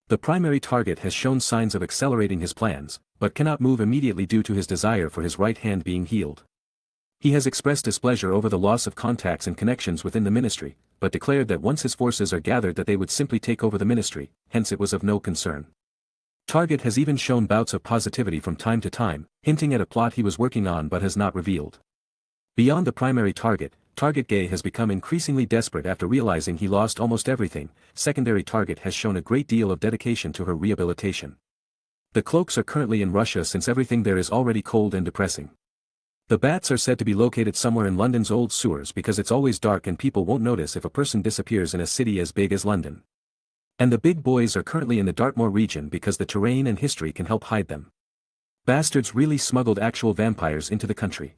The primary target has shown signs of accelerating his plans, but cannot move immediately due to his desire for his right hand being healed. He has expressed displeasure over the loss of contacts and connections within the ministry, but declared that once his forces are gathered that they would simply take over the ministry, hence it was of no concern. Target has even shown bouts of positivity from time to time, hinting at a plot he was working on but has not revealed. Beyond the primary target, Target Gay has become increasingly desperate after realizing he lost almost everything. Secondary Target has shown a great deal of dedication to her rehabilitation. The cloaks are currently in Russia since everything there is already cold and depressing. The bats are said to be located somewhere in London's old sewers because it's always dark and people won't notice if a person disappears in a city as big as London. And the big boys are currently in the Dartmoor region because the terrain and history can help hide them. Bastards really smuggled actual vampires into the country.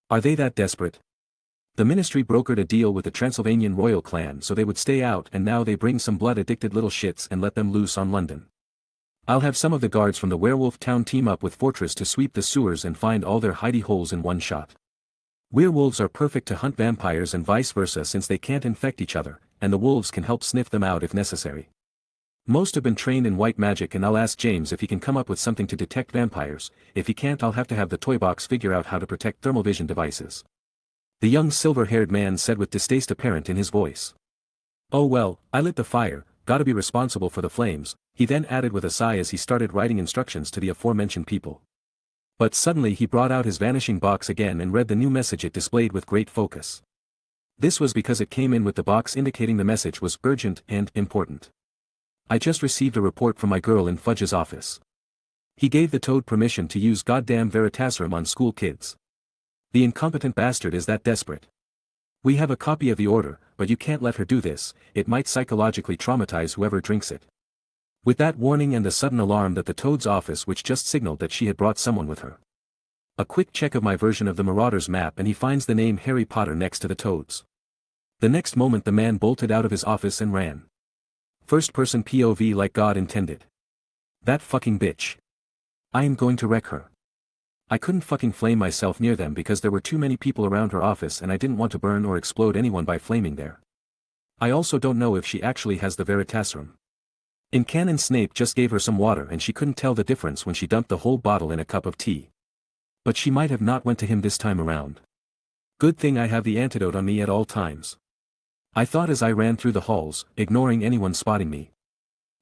Are they that desperate? The ministry brokered a deal with the Transylvanian royal clan so they would stay out, and now they bring some blood-addicted little shits and let them loose on London. I'll have some of the guards from the Werewolf Town team up with Fortress to sweep the sewers and find all their hidey holes in one shot. Werewolves are perfect to hunt vampires and vice versa since they can't infect each other, and the wolves can help sniff them out if necessary. Most have been trained in white magic, and I'll ask James if he can come up with something to detect vampires. If he can't, I'll have to have the toy box figure out how to protect thermal vision devices. The young silver-haired man said with distaste apparent in his voice. Oh well, I lit the fire, gotta be responsible for the flames, he then added with a sigh as he started writing instructions to the aforementioned people. But suddenly he brought out his vanishing box again and read the new message it displayed with great focus. This was because it came in with the box indicating the message was urgent and important. I just received a report from my girl in Fudge's office. He gave the toad permission to use goddamn Veritasium on school kids. The incompetent bastard is that desperate. We have a copy of the order, but you can't let her do this, it might psychologically traumatize whoever drinks it. With that warning and the sudden alarm that the toad's office which just signaled that she had brought someone with her. A quick check of my version of the Marauders map and he finds the name Harry Potter next to the toads. The next moment the man bolted out of his office and ran. First-person POV like God intended. That fucking bitch. I am going to wreck her. I couldn't fucking flame myself near them because there were too many people around her office and I didn't want to burn or explode anyone by flaming there. I also don't know if she actually has the Veritaserum. In canon Snape just gave her some water and she couldn't tell the difference when she dumped the whole bottle in a cup of tea. But she might have not went to him this time around. Good thing I have the antidote on me at all times. I thought as I ran through the halls, ignoring anyone spotting me.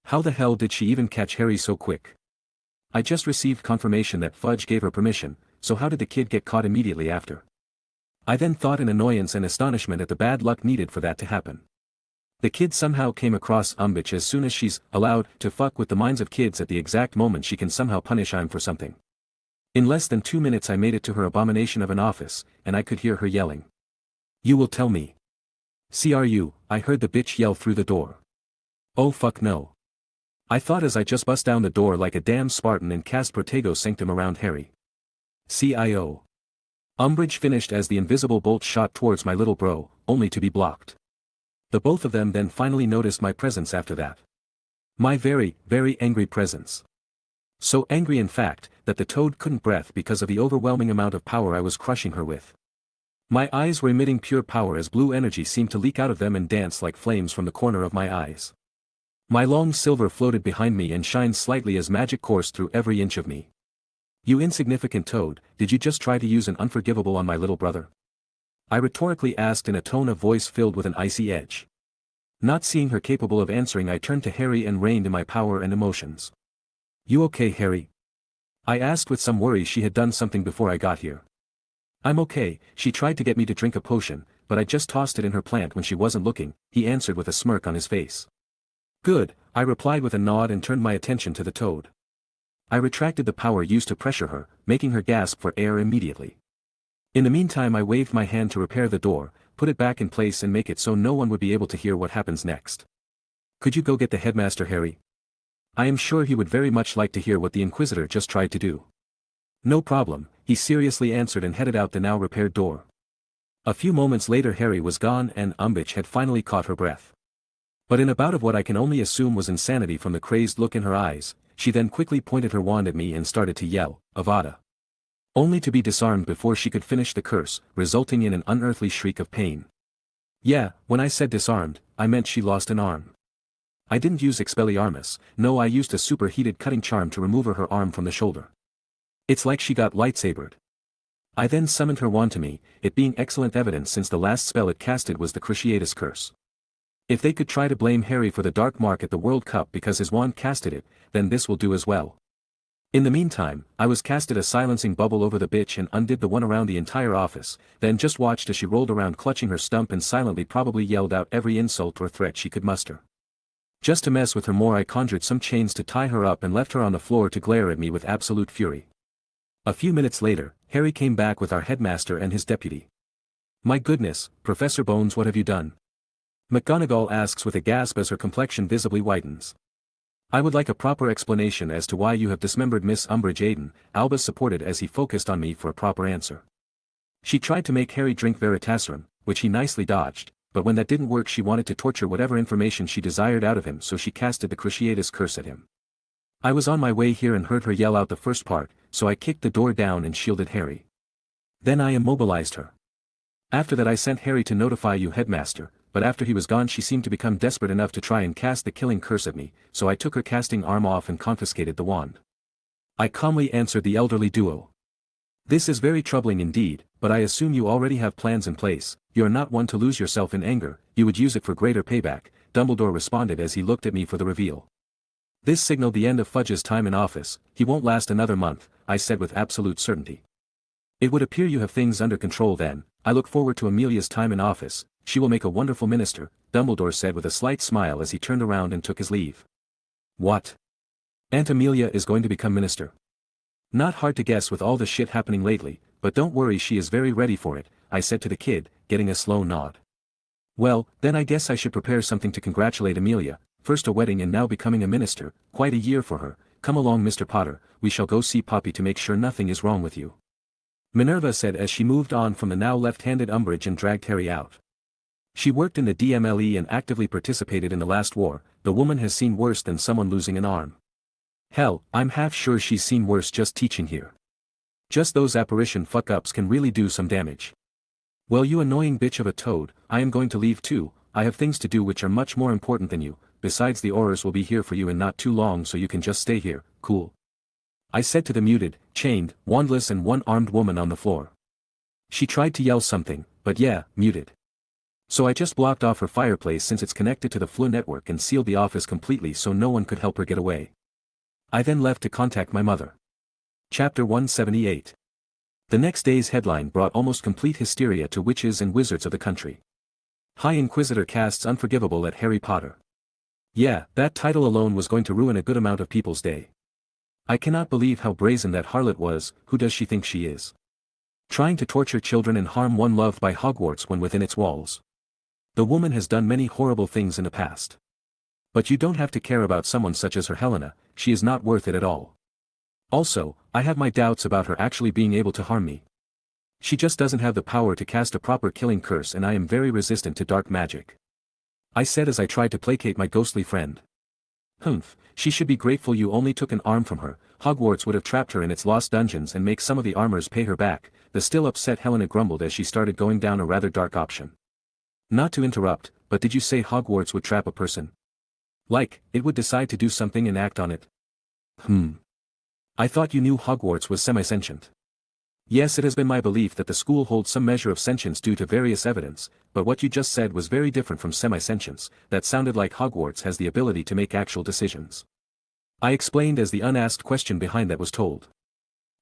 How the hell did she even catch Harry so quick? I just received confirmation that Fudge gave her permission, so how did the kid get caught immediately after? I then thought in annoyance and astonishment at the bad luck needed for that to happen. The kid somehow came across Umbridge as soon as she's allowed to fuck with the minds of kids at the exact moment she can somehow punish I'm for something. In less than 2 minutes I made it to her abomination of an office, and I could hear her yelling. You will tell me. CRU, I heard the bitch yell through the door. Oh fuck no. I thought as I just bust down the door like a damn Spartan and cast Protego Sanctum around Harry. CIO. Umbridge finished as the invisible bolt shot towards my little bro, only to be blocked. The both of them then finally noticed my presence after that. My very, very angry presence. So angry in fact, that the toad couldn't breathe because of the overwhelming amount of power I was crushing her with. My eyes were emitting pure power as blue energy seemed to leak out of them and dance like flames from the corner of my eyes. My long silver floated behind me and shined slightly as magic coursed through every inch of me. You insignificant toad, did you just try to use an unforgivable on my little brother? I rhetorically asked in a tone of voice filled with an icy edge. Not seeing her capable of answering I turned to Harry and reined in my power and emotions. You okay Harry? I asked with some worry. She had done something before I got here. I'm okay, she tried to get me to drink a potion, but I just tossed it in her plant when she wasn't looking, he answered with a smirk on his face. Good, I replied with a nod and turned my attention to the toad. I retracted the power used to pressure her, making her gasp for air immediately. In the meantime I waved my hand to repair the door, put it back in place and make it so no one would be able to hear what happens next. Could you go get the headmaster Harry? I am sure he would very much like to hear what the Inquisitor just tried to do. No problem, he seriously answered and headed out the now repaired door. A few moments later Harry was gone and Umbridge had finally caught her breath. But in a bout of what I can only assume was insanity from the crazed look in her eyes, she then quickly pointed her wand at me and started to yell, Avada. Only to be disarmed before she could finish the curse, resulting in an unearthly shriek of pain. Yeah, when I said disarmed, I meant she lost an arm. I didn't use Expelliarmus, no I used a superheated cutting charm to remove her arm from the shoulder. It's like she got lightsabered. I then summoned her wand to me, it being excellent evidence since the last spell it casted was the Cruciatus Curse. If they could try to blame Harry for the dark mark at the World Cup because his wand casted it, then this will do as well. In the meantime, I was casted a silencing bubble over the bitch and undid the one around the entire office, then just watched as she rolled around clutching her stump and silently probably yelled out every insult or threat she could muster. Just to mess with her more I conjured some chains to tie her up and left her on the floor to glare at me with absolute fury. A few minutes later, Harry came back with our headmaster and his deputy. My goodness, Professor Bones, what have you done? McGonagall asks with a gasp as her complexion visibly whitens. I would like a proper explanation as to why you have dismembered Miss Umbridge Aiden, Albus supported as he focused on me for a proper answer. She tried to make Harry drink Veritaserum, which he nicely dodged, but when that didn't work she wanted to torture whatever information she desired out of him so she casted the Cruciatus Curse at him. I was on my way here and heard her yell out the first part, so I kicked the door down and shielded Harry. Then I immobilized her. After that I sent Harry to notify you headmaster, but after he was gone she seemed to become desperate enough to try and cast the killing curse at me, so I took her casting arm off and confiscated the wand. I calmly answered the elderly duo. This is very troubling indeed, but I assume you already have plans in place, you are not one to lose yourself in anger, you would use it for greater payback, Dumbledore responded as he looked at me for the reveal. This signaled the end of Fudge's time in office, he won't last another month, I said with absolute certainty. It would appear you have things under control then, I look forward to Amelia's time in office, she will make a wonderful minister, Dumbledore said with a slight smile as he turned around and took his leave. What? Aunt Amelia is going to become minister? Not hard to guess with all the shit happening lately, but don't worry she is very ready for it, I said to the kid, getting a slow nod. Well, then I guess I should prepare something to congratulate Amelia, first a wedding and now becoming a minister, quite a year for her, come along Mr. Potter, we shall go see Poppy to make sure nothing is wrong with you. Minerva said as she moved on from the now left-handed Umbridge and dragged Harry out. She worked in the DMLE and actively participated in the last war. The woman has seen worse than someone losing an arm. Hell, I'm half sure she's seen worse just teaching here. Just those apparition fuck-ups can really do some damage. Well, you annoying bitch of a toad, I am going to leave too. I have things to do which are much more important than you. Besides, the Aurors will be here for you in not too long, so you can just stay here, cool? I said to the muted, chained, wandless and one-armed woman on the floor. She tried to yell something, but yeah, muted. So I just blocked off her fireplace since it's connected to the FLU network and sealed the office completely so no one could help her get away. I then left to contact my mother. Chapter 178. The next day's headline brought almost complete hysteria to witches and wizards of the country. High Inquisitor casts unforgivable at Harry Potter. Yeah, that title alone was going to ruin a good amount of people's day. I cannot believe how brazen that harlot was. Who does she think she is? Trying to torture children and harm one loved by Hogwarts when within its walls. The woman has done many horrible things in the past. But you don't have to care about someone such as her. Helena, she is not worth it at all. Also, I have my doubts about her actually being able to harm me. She just doesn't have the power to cast a proper killing curse, and I am very resistant to dark magic. I said as I tried to placate my ghostly friend. Humph, she should be grateful you only took an arm from her. Hogwarts would have trapped her in its lost dungeons and make some of the armors pay her back. The still upset Helena grumbled as she started going down a rather dark option. Not to interrupt, but did you say Hogwarts would trap a person? Like, it would decide to do something and act on it? I thought you knew Hogwarts was semi-sentient. Yes, it has been my belief that the school holds some measure of sentience due to various evidence, but what you just said was very different from semi-sentience. That sounded like Hogwarts has the ability to make actual decisions. I explained as the unasked question behind that was told.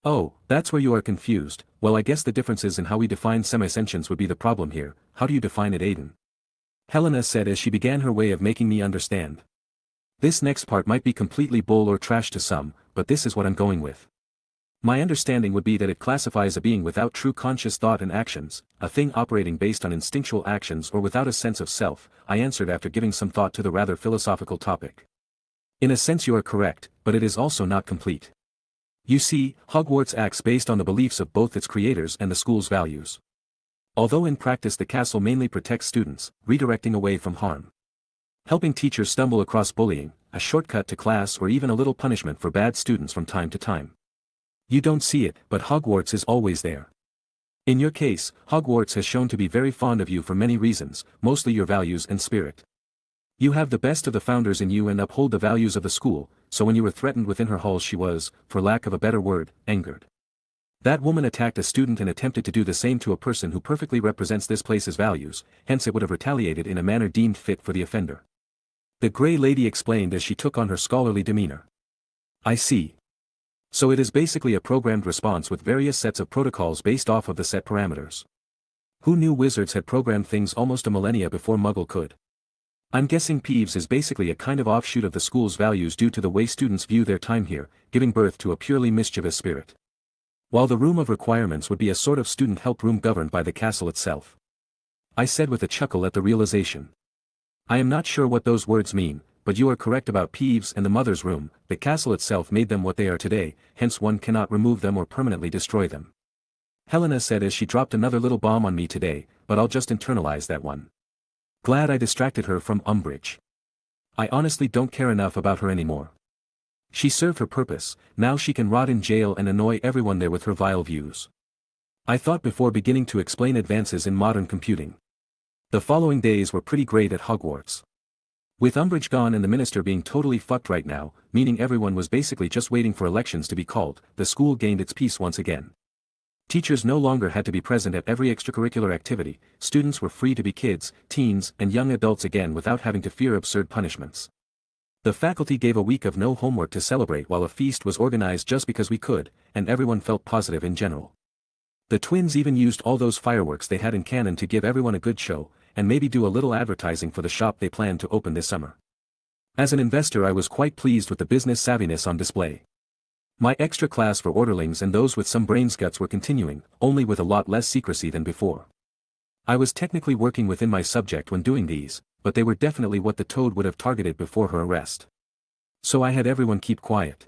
Oh, that's where you are confused. Well, I guess the differences in how we define semi-sentience would be the problem here. How do you define it, Aiden? Helena said as she began her way of making me understand. This next part might be completely bull or trash to some, but this is what I'm going with. My understanding would be that it classifies a being without true conscious thought and actions, a thing operating based on instinctual actions or without a sense of self, I answered after giving some thought to the rather philosophical topic. In a sense you are correct, but it is also not complete. You see, Hogwarts acts based on the beliefs of both its creators and the school's values. Although in practice the castle mainly protects students, redirecting away from harm. Helping teachers stumble across bullying, a shortcut to class, or even a little punishment for bad students from time to time. You don't see it, but Hogwarts is always there. In your case, Hogwarts has shown to be very fond of you for many reasons, mostly your values and spirit. You have the best of the founders in you and uphold the values of the school, so when you were threatened within her halls she was, for lack of a better word, angered. That woman attacked a student and attempted to do the same to a person who perfectly represents this place's values, hence it would have retaliated in a manner deemed fit for the offender. The Grey Lady explained as she took on her scholarly demeanor. I see. So it is basically a programmed response with various sets of protocols based off of the set parameters. Who knew wizards had programmed things almost a millennia before Muggle could? I'm guessing Peeves is basically a kind of offshoot of the school's values due to the way students view their time here, giving birth to a purely mischievous spirit. While the room of requirements would be a sort of student help room governed by the castle itself. I said with a chuckle at the realization. I am not sure what those words mean, but you are correct about Peeves and the mother's room. The castle itself made them what they are today, hence one cannot remove them or permanently destroy them. Helena said as she dropped another little bomb on me today, but I'll just internalize that one. Glad I distracted her from Umbridge. I honestly don't care enough about her anymore. She served her purpose, now she can rot in jail and annoy everyone there with her vile views. I thought before beginning to explain advances in modern computing. The following days were pretty great at Hogwarts. With Umbridge gone and the minister being totally fucked right now, meaning everyone was basically just waiting for elections to be called, the school gained its peace once again. Teachers no longer had to be present at every extracurricular activity, students were free to be kids, teens, and young adults again without having to fear absurd punishments. The faculty gave a week of no homework to celebrate while a feast was organized just because we could, and everyone felt positive in general. The twins even used all those fireworks they had in cannon to give everyone a good show, and maybe do a little advertising for the shop they planned to open this summer. As an investor I was quite pleased with the business savviness on display. My extra class for orderlings and those with some brains guts were continuing, only with a lot less secrecy than before. I was technically working within my subject when doing these, but they were definitely what the Toad would have targeted before her arrest. So I had everyone keep quiet.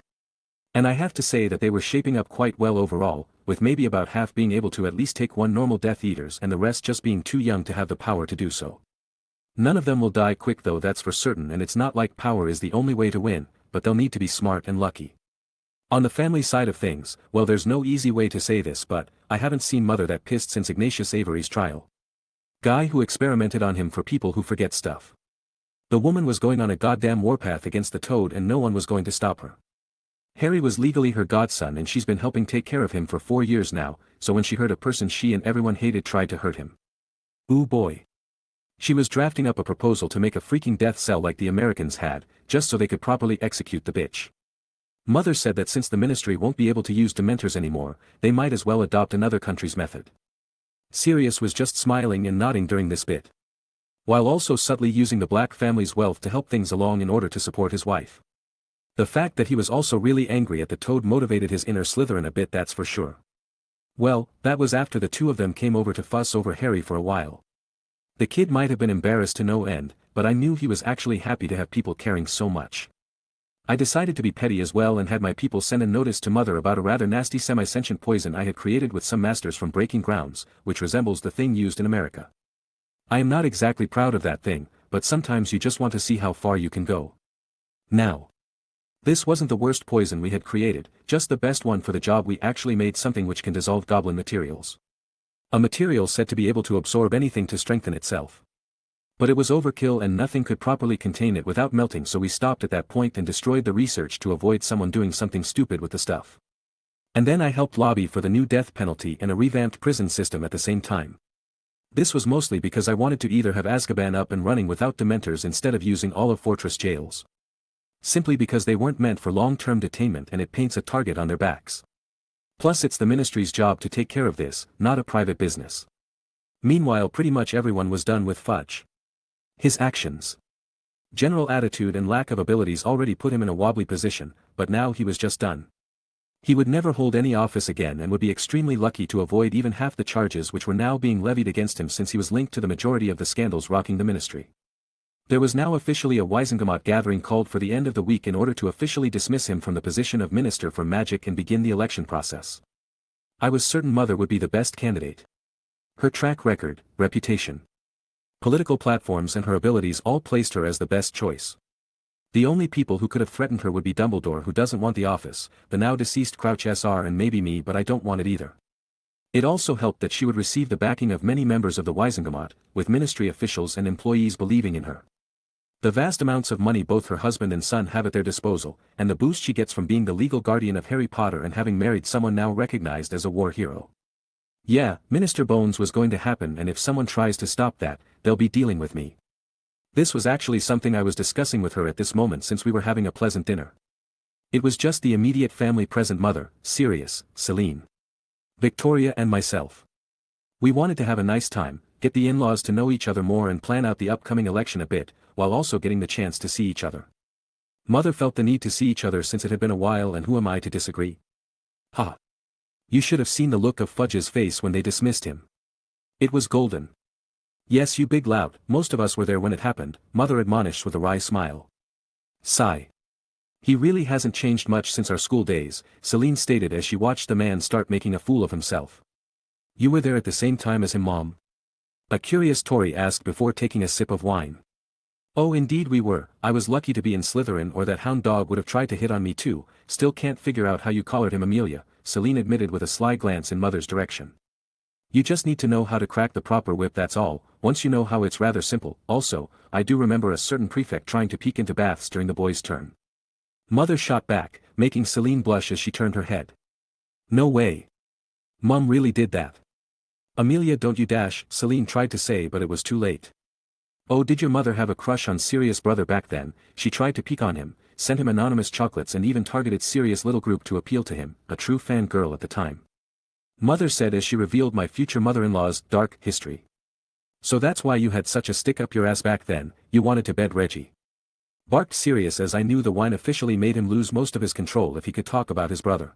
And I have to say that they were shaping up quite well overall, with maybe about half being able to at least take one normal Death Eaters and the rest just being too young to have the power to do so. None of them will die quick though, that's for certain, and it's not like power is the only way to win, but they'll need to be smart and lucky. On the family side of things, well, there's no easy way to say this, but I haven't seen mother that pissed since Ignatius Avery's trial. Guy who experimented on him for people who forget stuff. The woman was going on a goddamn warpath against the toad and no one was going to stop her. Harry was legally her godson and she's been helping take care of him for 4 years now, so when she heard a person she and everyone hated tried to hurt him. Ooh boy. She was drafting up a proposal to make a freaking death cell like the Americans had, just so they could properly execute the bitch. Mother said that since the ministry won't be able to use dementors anymore, they might as well adopt another country's method. Sirius was just smiling and nodding during this bit, while also subtly using the Black family's wealth to help things along in order to support his wife. The fact that he was also really angry at the toad motivated his inner Slytherin a bit, that's for sure. Well, that was after the two of them came over to fuss over Harry for a while. The kid might have been embarrassed to no end, but I knew he was actually happy to have people caring so much. I decided to be petty as well and had my people send a notice to Mother about a rather nasty semi-sentient poison I had created with some masters from Breaking Grounds, which resembles the thing used in America. I am not exactly proud of that thing, but sometimes you just want to see how far you can go. Now, this wasn't the worst poison we had created, just the best one for the job. We actually made something which can dissolve goblin materials. A material said to be able to absorb anything to strengthen itself. But it was overkill and nothing could properly contain it without melting, so we stopped at that point and destroyed the research to avoid someone doing something stupid with the stuff. And then I helped lobby for the new death penalty and a revamped prison system at the same time. This was mostly because I wanted to either have Azkaban up and running without dementors instead of using all of Fortress jails. Simply because they weren't meant for long-term detainment and it paints a target on their backs. Plus it's the ministry's job to take care of this, not a private business. Meanwhile pretty much everyone was done with Fudge. His actions, general attitude and lack of abilities already put him in a wobbly position, but now he was just done. He would never hold any office again and would be extremely lucky to avoid even half the charges which were now being levied against him since he was linked to the majority of the scandals rocking the ministry. There was now officially a Wisengamot gathering called for the end of the week in order to officially dismiss him from the position of Minister for Magic and begin the election process. I was certain Mother would be the best candidate. Her track record, reputation, political platforms and her abilities all placed her as the best choice. The only people who could have threatened her would be Dumbledore, who doesn't want the office, the now deceased Crouch SR, and maybe me, but I don't want it either. It also helped that she would receive the backing of many members of the Wisengamot, with ministry officials and employees believing in her. The vast amounts of money both her husband and son have at their disposal, and the boost she gets from being the legal guardian of Harry Potter and having married someone now recognized as a war hero. Yeah, Minister Bones was going to happen, and if someone tries to stop that, they'll be dealing with me. This was actually something I was discussing with her at this moment since we were having a pleasant dinner. It was just the immediate family present: Mother, Sirius, Celine, Victoria and myself. We wanted to have a nice time, get the in-laws to know each other more and plan out the upcoming election a bit, while also getting the chance to see each other. Mother felt the need to see each other since it had been a while, and who am I to disagree? Ha! You should have seen the look of Fudge's face when they dismissed him. It was golden. Yes, you big lout, most of us were there when it happened, Mother admonished with a wry smile. Sigh. He really hasn't changed much since our school days, Celine stated as she watched the man start making a fool of himself. You were there at the same time as him, Mom? A curious Tory asked before taking a sip of wine. Oh, indeed we were. I was lucky to be in Slytherin, or that hound dog would have tried to hit on me too. Still can't figure out how you collared him, Amelia, Celine admitted with a sly glance in Mother's direction. You just need to know how to crack the proper whip, that's all. Once you know how, it's rather simple. Also, I do remember a certain prefect trying to peek into baths during the boys' turn. Mother shot back, making Celine blush as she turned her head. No way. Mum really did that. Amelia, don't you dash, Celine tried to say, but it was too late. Oh, did your mother have a crush on Sirius' brother back then? She tried to peek on him, sent him anonymous chocolates and even targeted Sirius' little group to appeal to him, a true fan girl at the time. Mother said as she revealed my future mother-in-law's dark history. So that's why you had such a stick up your ass back then, you wanted to bed Reggie. Barked Sirius as I knew the wine officially made him lose most of his control if he could talk about his brother.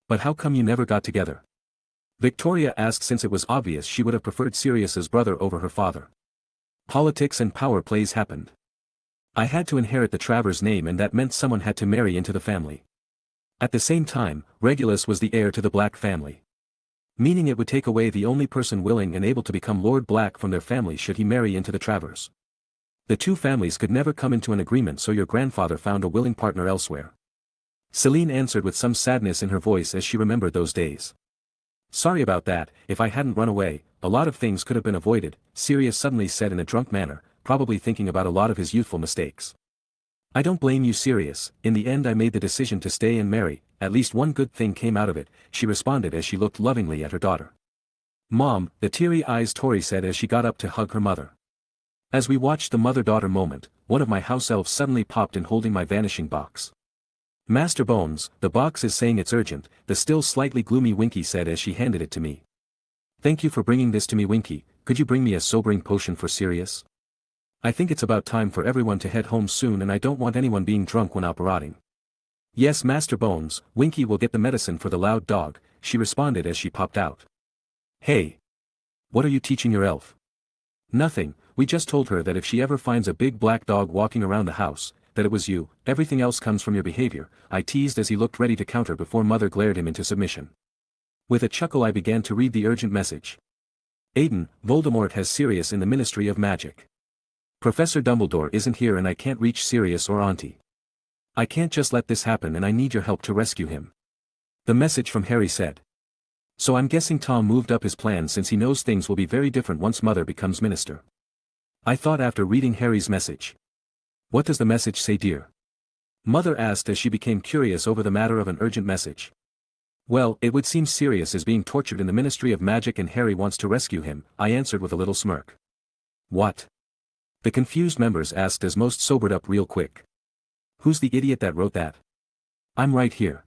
But how come you never got together? Victoria asked, since it was obvious she would have preferred Sirius's brother over her father. Politics and power plays happened. I had to inherit the Travers name, and that meant someone had to marry into the family. At the same time, Regulus was the heir to the Black family. Meaning it would take away the only person willing and able to become Lord Black from their family should he marry into the Travers. The two families could never come into an agreement, so your grandfather found a willing partner elsewhere. Celine answered with some sadness in her voice as she remembered those days. Sorry about that. If I hadn't run away, a lot of things could have been avoided, Sirius suddenly said in a drunk manner, probably thinking about a lot of his youthful mistakes. I don't blame you, Sirius. In the end I made the decision to stay and marry. At least one good thing came out of it, she responded as she looked lovingly at her daughter. Mom, the teary eyes, Tori said as she got up to hug her mother. As we watched the mother-daughter moment, one of my house elves suddenly popped in holding my vanishing box. Master Bones, the box is saying it's urgent, the still slightly gloomy Winky said as she handed it to me. Thank you for bringing this to me, Winky. Could you bring me a sobering potion for Sirius? I think it's about time for everyone to head home soon and I don't want anyone being drunk when operating. Yes, Master Bones, Winky will get the medicine for the loud dog, she responded as she popped out. Hey! What are you teaching your elf? Nothing, we just told her that if she ever finds a big black dog walking around the house, that it was you, everything else comes from your behavior, I teased as he looked ready to counter before Mother glared him into submission. With a chuckle I began to read the urgent message. Aiden, Voldemort has Sirius in the Ministry of Magic. Professor Dumbledore isn't here and I can't reach Sirius or Auntie. I can't just let this happen and I need your help to rescue him. The message from Harry said. So I'm guessing Tom moved up his plans since he knows things will be very different once Mother becomes minister. I thought after reading Harry's message. What does the message say, dear? Mother asked as she became curious over the matter of an urgent message. Well, it would seem Sirius is being tortured in the Ministry of Magic and Harry wants to rescue him, I answered with a little smirk. What? The confused members asked as most sobered up real quick. Who's the idiot that wrote that? I'm right here.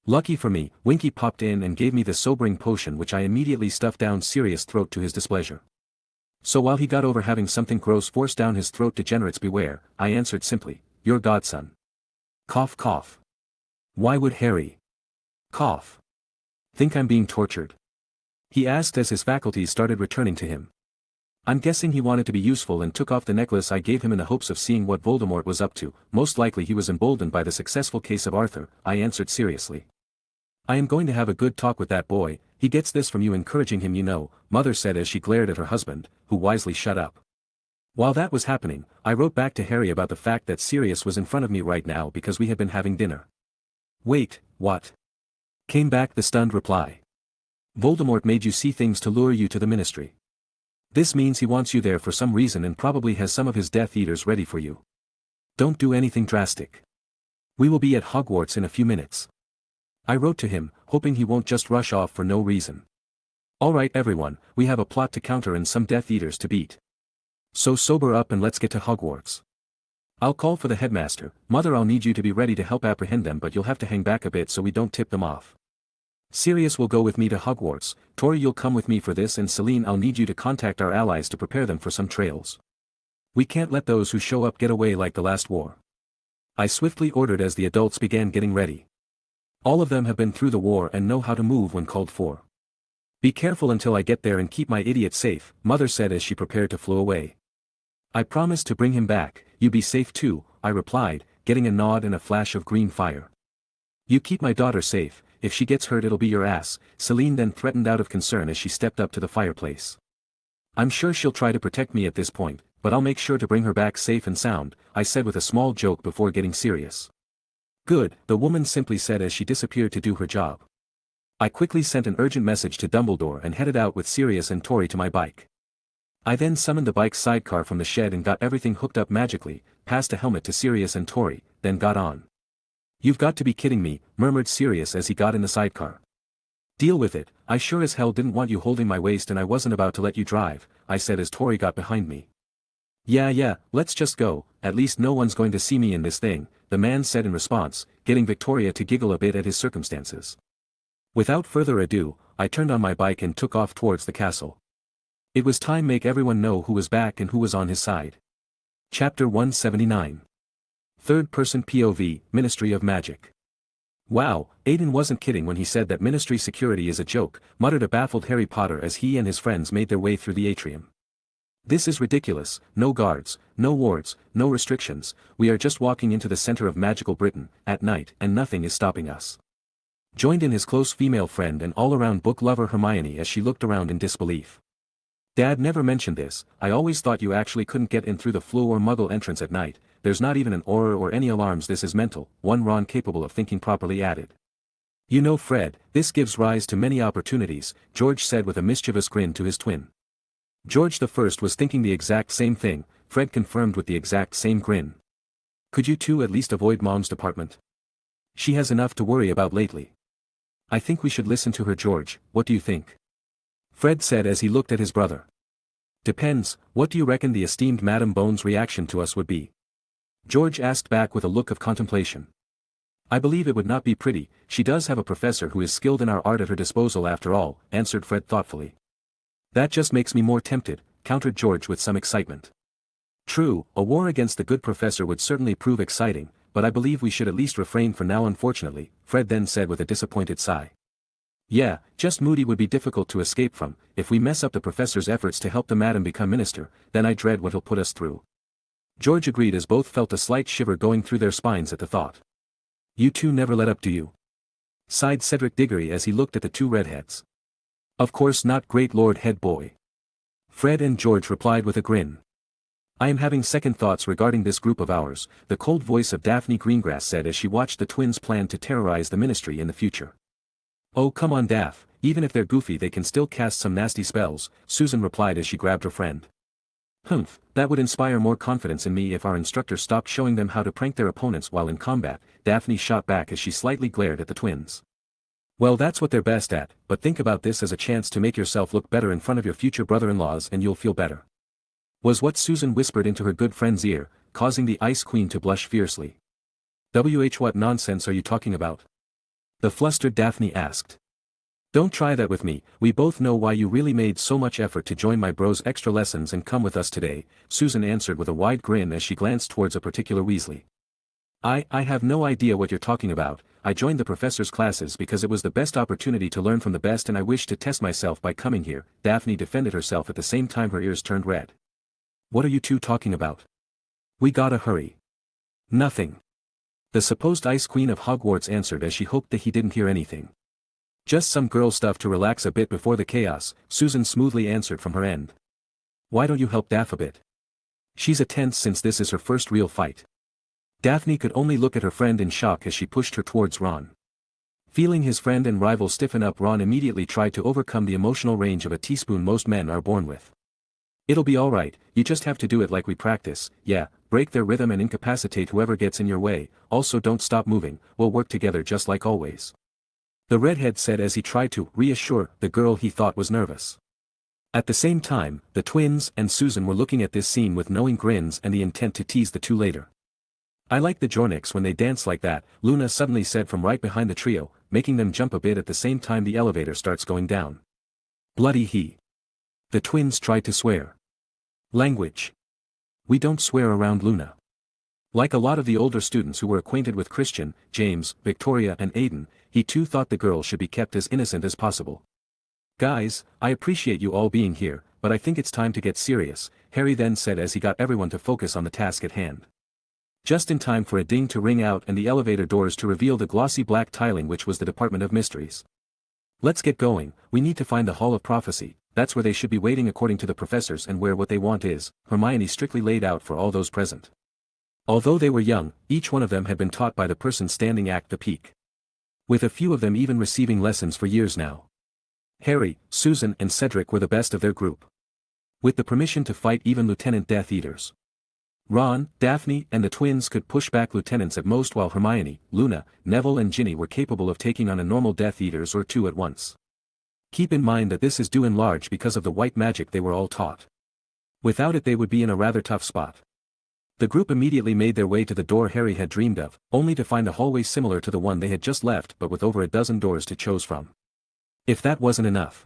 Lucky for me, Winky popped in and gave me the sobering potion which I immediately stuffed down Sirius' throat to his displeasure. So while he got over having something gross forced down his throat, degenerates beware, I answered simply, your godson. Cough cough. Why would Harry? Cough. Think I'm being tortured? He asked as his faculties started returning to him. I'm guessing he wanted to be useful and took off the necklace I gave him in the hopes of seeing what Voldemort was up to, most likely he was emboldened by the successful case of Arthur, I answered seriously. I am going to have a good talk with that boy, he gets this from you encouraging him, you know, Mother said as she glared at her husband, who wisely shut up. While that was happening, I wrote back to Harry about the fact that Sirius was in front of me right now because we had been having dinner. Wait, what? Came back the stunned reply. Voldemort made you see things to lure you to the ministry. This means he wants you there for some reason and probably has some of his Death Eaters ready for you. Don't do anything drastic. We will be at Hogwarts in a few minutes. I wrote to him, hoping he won't just rush off for no reason. Alright everyone, we have a plot to counter and some Death Eaters to beat. So sober up and let's get to Hogwarts. I'll call for the headmaster. Mother, I'll need you to be ready to help apprehend them, but you'll have to hang back a bit so we don't tip them off. Sirius will go with me to Hogwarts, Tori you'll come with me for this, and Celine I'll need you to contact our allies to prepare them for some trails. We can't let those who show up get away like the last war. I swiftly ordered as the adults began getting ready. All of them have been through the war and know how to move when called for. Be careful until I get there and keep my idiot safe, Mother said as she prepared to flew away. I promised to bring him back, you be safe too, I replied, getting a nod and a flash of green fire. You keep my daughter safe, if she gets hurt it'll be your ass, Celine then threatened out of concern as she stepped up to the fireplace. I'm sure she'll try to protect me at this point, but I'll make sure to bring her back safe and sound, I said with a small joke before getting serious. Good, the woman simply said as she disappeared to do her job. I quickly sent an urgent message to Dumbledore and headed out with Sirius and Tori to my bike. I then summoned the bike's sidecar from the shed and got everything hooked up magically, passed a helmet to Sirius and Tori, then got on. You've got to be kidding me, murmured Sirius as he got in the sidecar. Deal with it, I sure as hell didn't want you holding my waist and I wasn't about to let you drive, I said as Tori got behind me. Yeah, let's just go, at least no one's going to see me in this thing, the man said in response, getting Victoria to giggle a bit at his circumstances. Without further ado, I turned on my bike and took off towards the castle. It was time make everyone know who was back and who was on his side. Chapter 179. Third-person POV, Ministry of Magic. Wow, Aiden wasn't kidding when he said that ministry security is a joke, muttered a baffled Harry Potter as he and his friends made their way through the atrium. This is ridiculous, no guards, no wards, no restrictions, we are just walking into the center of magical Britain, at night, and nothing is stopping us. Joined in his close female friend and all-around book lover Hermione as she looked around in disbelief. Dad never mentioned this. I always thought you actually couldn't get in through the flu or muggle entrance at night. There's not even an aura or any alarms. This is mental, one Ron capable of thinking properly added. You know Fred, this gives rise to many opportunities, George said with a mischievous grin to his twin. George the First was thinking the exact same thing, Fred confirmed with the exact same grin. Could you two at least avoid Mom's department? She has enough to worry about lately. I think we should listen to her, George, what do you think? Fred said as he looked at his brother. Depends, what do you reckon the esteemed Madame Bones' reaction to us would be? George asked back with a look of contemplation. I believe it would not be pretty. She does have a professor who is skilled in our art at her disposal after all, answered Fred thoughtfully. That just makes me more tempted, countered George with some excitement. True, a war against the good professor would certainly prove exciting, but I believe we should at least refrain for now unfortunately, Fred then said with a disappointed sigh. Yeah, just Moody would be difficult to escape from. If we mess up the professor's efforts to help the madam become minister, then I dread what he'll put us through. George agreed as both felt a slight shiver going through their spines at the thought. You two never let up, do you? Sighed Cedric Diggory as he looked at the two redheads. Of course not, great Lord Head Boy. Fred and George replied with a grin. I am having second thoughts regarding this group of ours, the cold voice of Daphne Greengrass said as she watched the twins plan to terrorize the ministry in the future. Oh come on Daph, even if they're goofy they can still cast some nasty spells, Susan replied as she grabbed her friend. Humph, that would inspire more confidence in me if our instructor stopped showing them how to prank their opponents while in combat, Daphne shot back as she slightly glared at the twins. Well that's what they're best at, but think about this as a chance to make yourself look better in front of your future brother-in-laws and you'll feel better. Was what Susan whispered into her good friend's ear, causing the Ice Queen to blush fiercely. What nonsense are you talking about? The flustered Daphne asked. Don't try that with me, we both know why you really made so much effort to join my bro's extra lessons and come with us today, Susan answered with a wide grin as she glanced towards a particular Weasley. I have no idea what you're talking about. I joined the professor's classes because it was the best opportunity to learn from the best and I wished to test myself by coming here, Daphne defended herself at the same time her ears turned red. What are you two talking about? We gotta hurry. Nothing. The supposed Ice Queen of Hogwarts answered as she hoped that he didn't hear anything. Just some girl stuff to relax a bit before the chaos, Susan smoothly answered from her end. Why don't you help Daph a bit? She's a tense since this is her first real fight. Daphne could only look at her friend in shock as she pushed her towards Ron. Feeling his friend and rival stiffen up, Ron immediately tried to overcome the emotional range of a teaspoon most men are born with. It'll be alright, you just have to do it like we practice, yeah, break their rhythm and incapacitate whoever gets in your way, also don't stop moving, we'll work together just like always. The redhead said as he tried to reassure the girl he thought was nervous. At the same time, the twins and Susan were looking at this scene with knowing grins and the intent to tease the two later. I like the Jorniks when they dance like that, Luna suddenly said from right behind the trio, making them jump a bit at the same time the elevator starts going down. Bloody he. The twins tried to swear. Language. We don't swear around Luna. Like a lot of the older students who were acquainted with Christian, James, Victoria and Aiden, he too thought the girl should be kept as innocent as possible. Guys, I appreciate you all being here, but I think it's time to get serious, Harry then said as he got everyone to focus on the task at hand. Just in time for a ding to ring out and the elevator doors to reveal the glossy black tiling which was the Department of Mysteries. Let's get going, we need to find the Hall of Prophecy, that's where they should be waiting according to the professors and where what they want is, Hermione strictly laid out for all those present. Although they were young, each one of them had been taught by the person standing at the peak. With a few of them even receiving lessons for years now. Harry, Susan and Cedric were the best of their group. With the permission to fight even Lieutenant Death Eaters. Ron, Daphne and the twins could push back lieutenants at most while Hermione, Luna, Neville and Ginny were capable of taking on a normal Death Eaters or two at once. Keep in mind that this is due in large because of the white magic they were all taught. Without it they would be in a rather tough spot. The group immediately made their way to the door Harry had dreamed of, only to find a hallway similar to the one they had just left but with over a dozen doors to choose from. If that wasn't enough.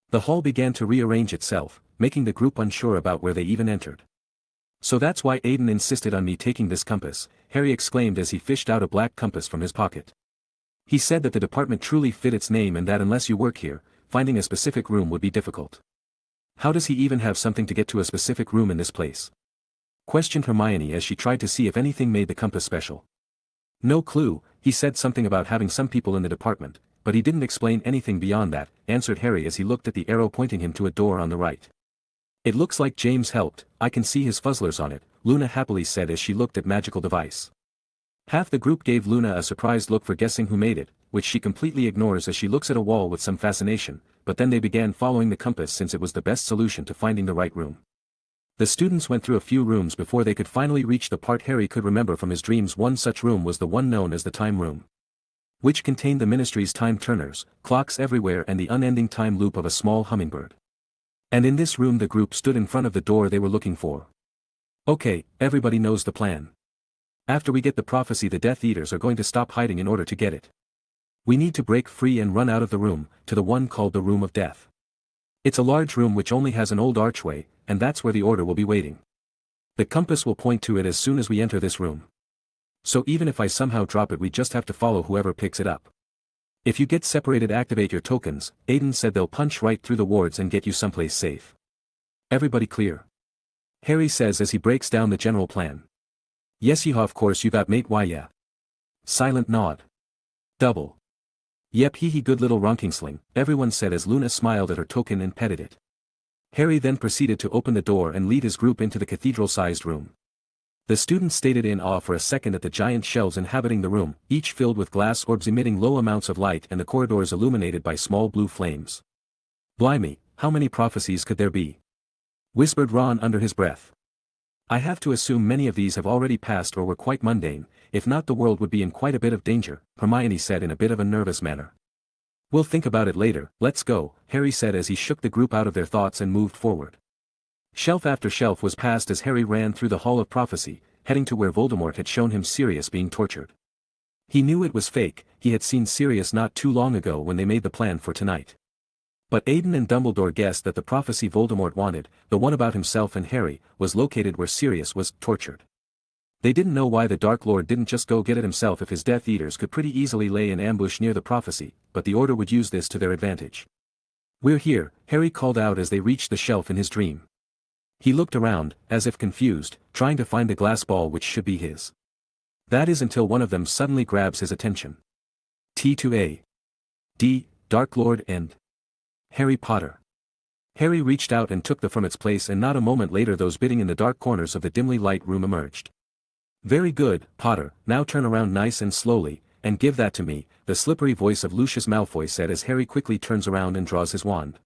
The hall began to rearrange itself, making the group unsure about where they even entered. So that's why Aiden insisted on me taking this compass, Harry exclaimed as he fished out a black compass from his pocket. He said that the department truly fit its name and that unless you work here, finding a specific room would be difficult. How does he even have something to get to a specific room in this place? Questioned Hermione as she tried to see if anything made the compass special. No clue, he said something about having some people in the department, but he didn't explain anything beyond that, answered Harry as he looked at the arrow pointing him to a door on the right. It looks like James helped, I can see his fuzzlers on it, Luna happily said as she looked at magical device. Half the group gave Luna a surprised look for guessing who made it, which she completely ignores as she looks at a wall with some fascination, but then they began following the compass since it was the best solution to finding the right room. The students went through a few rooms before they could finally reach the part Harry could remember from his dreams. One such room was the one known as the Time Room, which contained the Ministry's time turners, clocks everywhere and the unending time loop of a small hummingbird. And in this room the group stood in front of the door they were looking for. Okay, everybody knows the plan. After we get the prophecy, the Death Eaters are going to stop hiding in order to get it. We need to break free and run out of the room, to the one called the Room of Death. It's a large room which only has an old archway, and that's where the Order will be waiting. The compass will point to it as soon as we enter this room. So even if I somehow drop it, we just have to follow whoever picks it up. If you get separated, activate your tokens. Aiden said they'll punch right through the wards and get you someplace safe. Everybody clear? Harry says as he breaks down the general plan. Yes, yeehaw, of course you got mate, why yeah. Silent nod. Double. Yep, hee good little ronkingsling, everyone said as Luna smiled at her token and petted it. Harry then proceeded to open the door and lead his group into the cathedral-sized room. The students stared in awe for a second at the giant shelves inhabiting the room, each filled with glass orbs emitting low amounts of light and the corridors illuminated by small blue flames. Blimey, how many prophecies could there be? Whispered Ron under his breath. I have to assume many of these have already passed or were quite mundane, if not the world would be in quite a bit of danger, Hermione said in a bit of a nervous manner. We'll think about it later, let's go, Harry said as he shook the group out of their thoughts and moved forward. Shelf after shelf was passed as Harry ran through the Hall of Prophecy, heading to where Voldemort had shown him Sirius being tortured. He knew it was fake, he had seen Sirius not too long ago when they made the plan for tonight. But Aiden and Dumbledore guessed that the prophecy Voldemort wanted, the one about himself and Harry, was located where Sirius was tortured. They didn't know why the Dark Lord didn't just go get it himself if his Death Eaters could pretty easily lay in ambush near the prophecy, but the Order would use this to their advantage. We're here, Harry called out as they reached the shelf in his dream. He looked around, as if confused, trying to find the glass ball which should be his. That is until one of them suddenly grabs his attention. T2A. D, Dark Lord and Harry Potter. Harry reached out and took the from its place, and not a moment later those bidding in the dark corners of the dimly light room emerged. Very good, Potter, now turn around nice and slowly, and give that to me, the slippery voice of Lucius Malfoy said as Harry quickly turns around and draws his wand.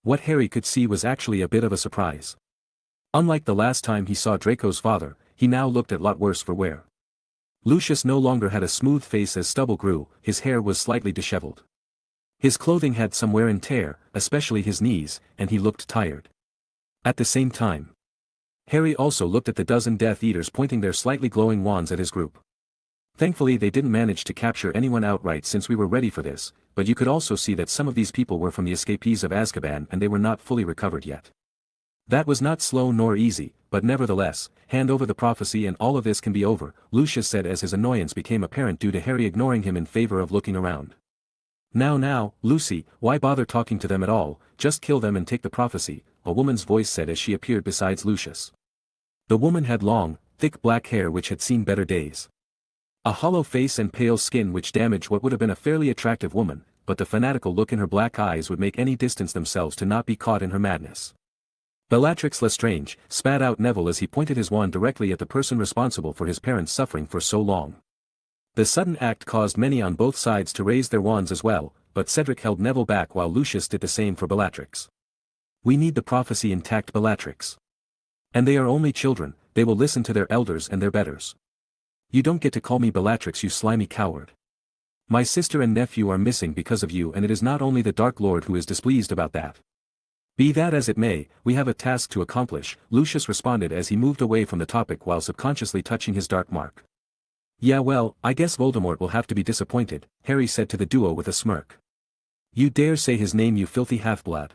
What Harry could see was actually a bit of a surprise. Unlike the last time he saw Draco's father, he now looked a lot worse for wear. Lucius no longer had a smooth face as stubble grew, his hair was slightly disheveled. His clothing had some wear and tear, especially his knees, and he looked tired. At the same time, Harry also looked at the dozen Death Eaters pointing their slightly glowing wands at his group. Thankfully they didn't manage to capture anyone outright since we were ready for this, but you could also see that some of these people were from the escapees of Azkaban and they were not fully recovered yet. That was not slow nor easy, but nevertheless, hand over the prophecy and all of this can be over, Lucius said as his annoyance became apparent due to Harry ignoring him in favor of looking around. Now, Lucy, why bother talking to them at all, just kill them and take the prophecy, a woman's voice said as she appeared beside Lucius. The woman had long, thick black hair which had seen better days. A hollow face and pale skin which damaged what would have been a fairly attractive woman, but the fanatical look in her black eyes would make any distance themselves to not be caught in her madness. Bellatrix Lestrange, spat out Neville as he pointed his wand directly at the person responsible for his parents suffering for so long. The sudden act caused many on both sides to raise their wands as well, but Cedric held Neville back while Lucius did the same for Bellatrix. We need the prophecy intact, Bellatrix. And they are only children, they will listen to their elders and their betters. You don't get to call me Bellatrix, you slimy coward. My sister and nephew are missing because of you, and it is not only the Dark Lord who is displeased about that. Be that as it may, we have a task to accomplish, Lucius responded as he moved away from the topic while subconsciously touching his dark mark. Yeah, well, I guess Voldemort will have to be disappointed, Harry said to the duo with a smirk. You dare say his name, you filthy half-blood.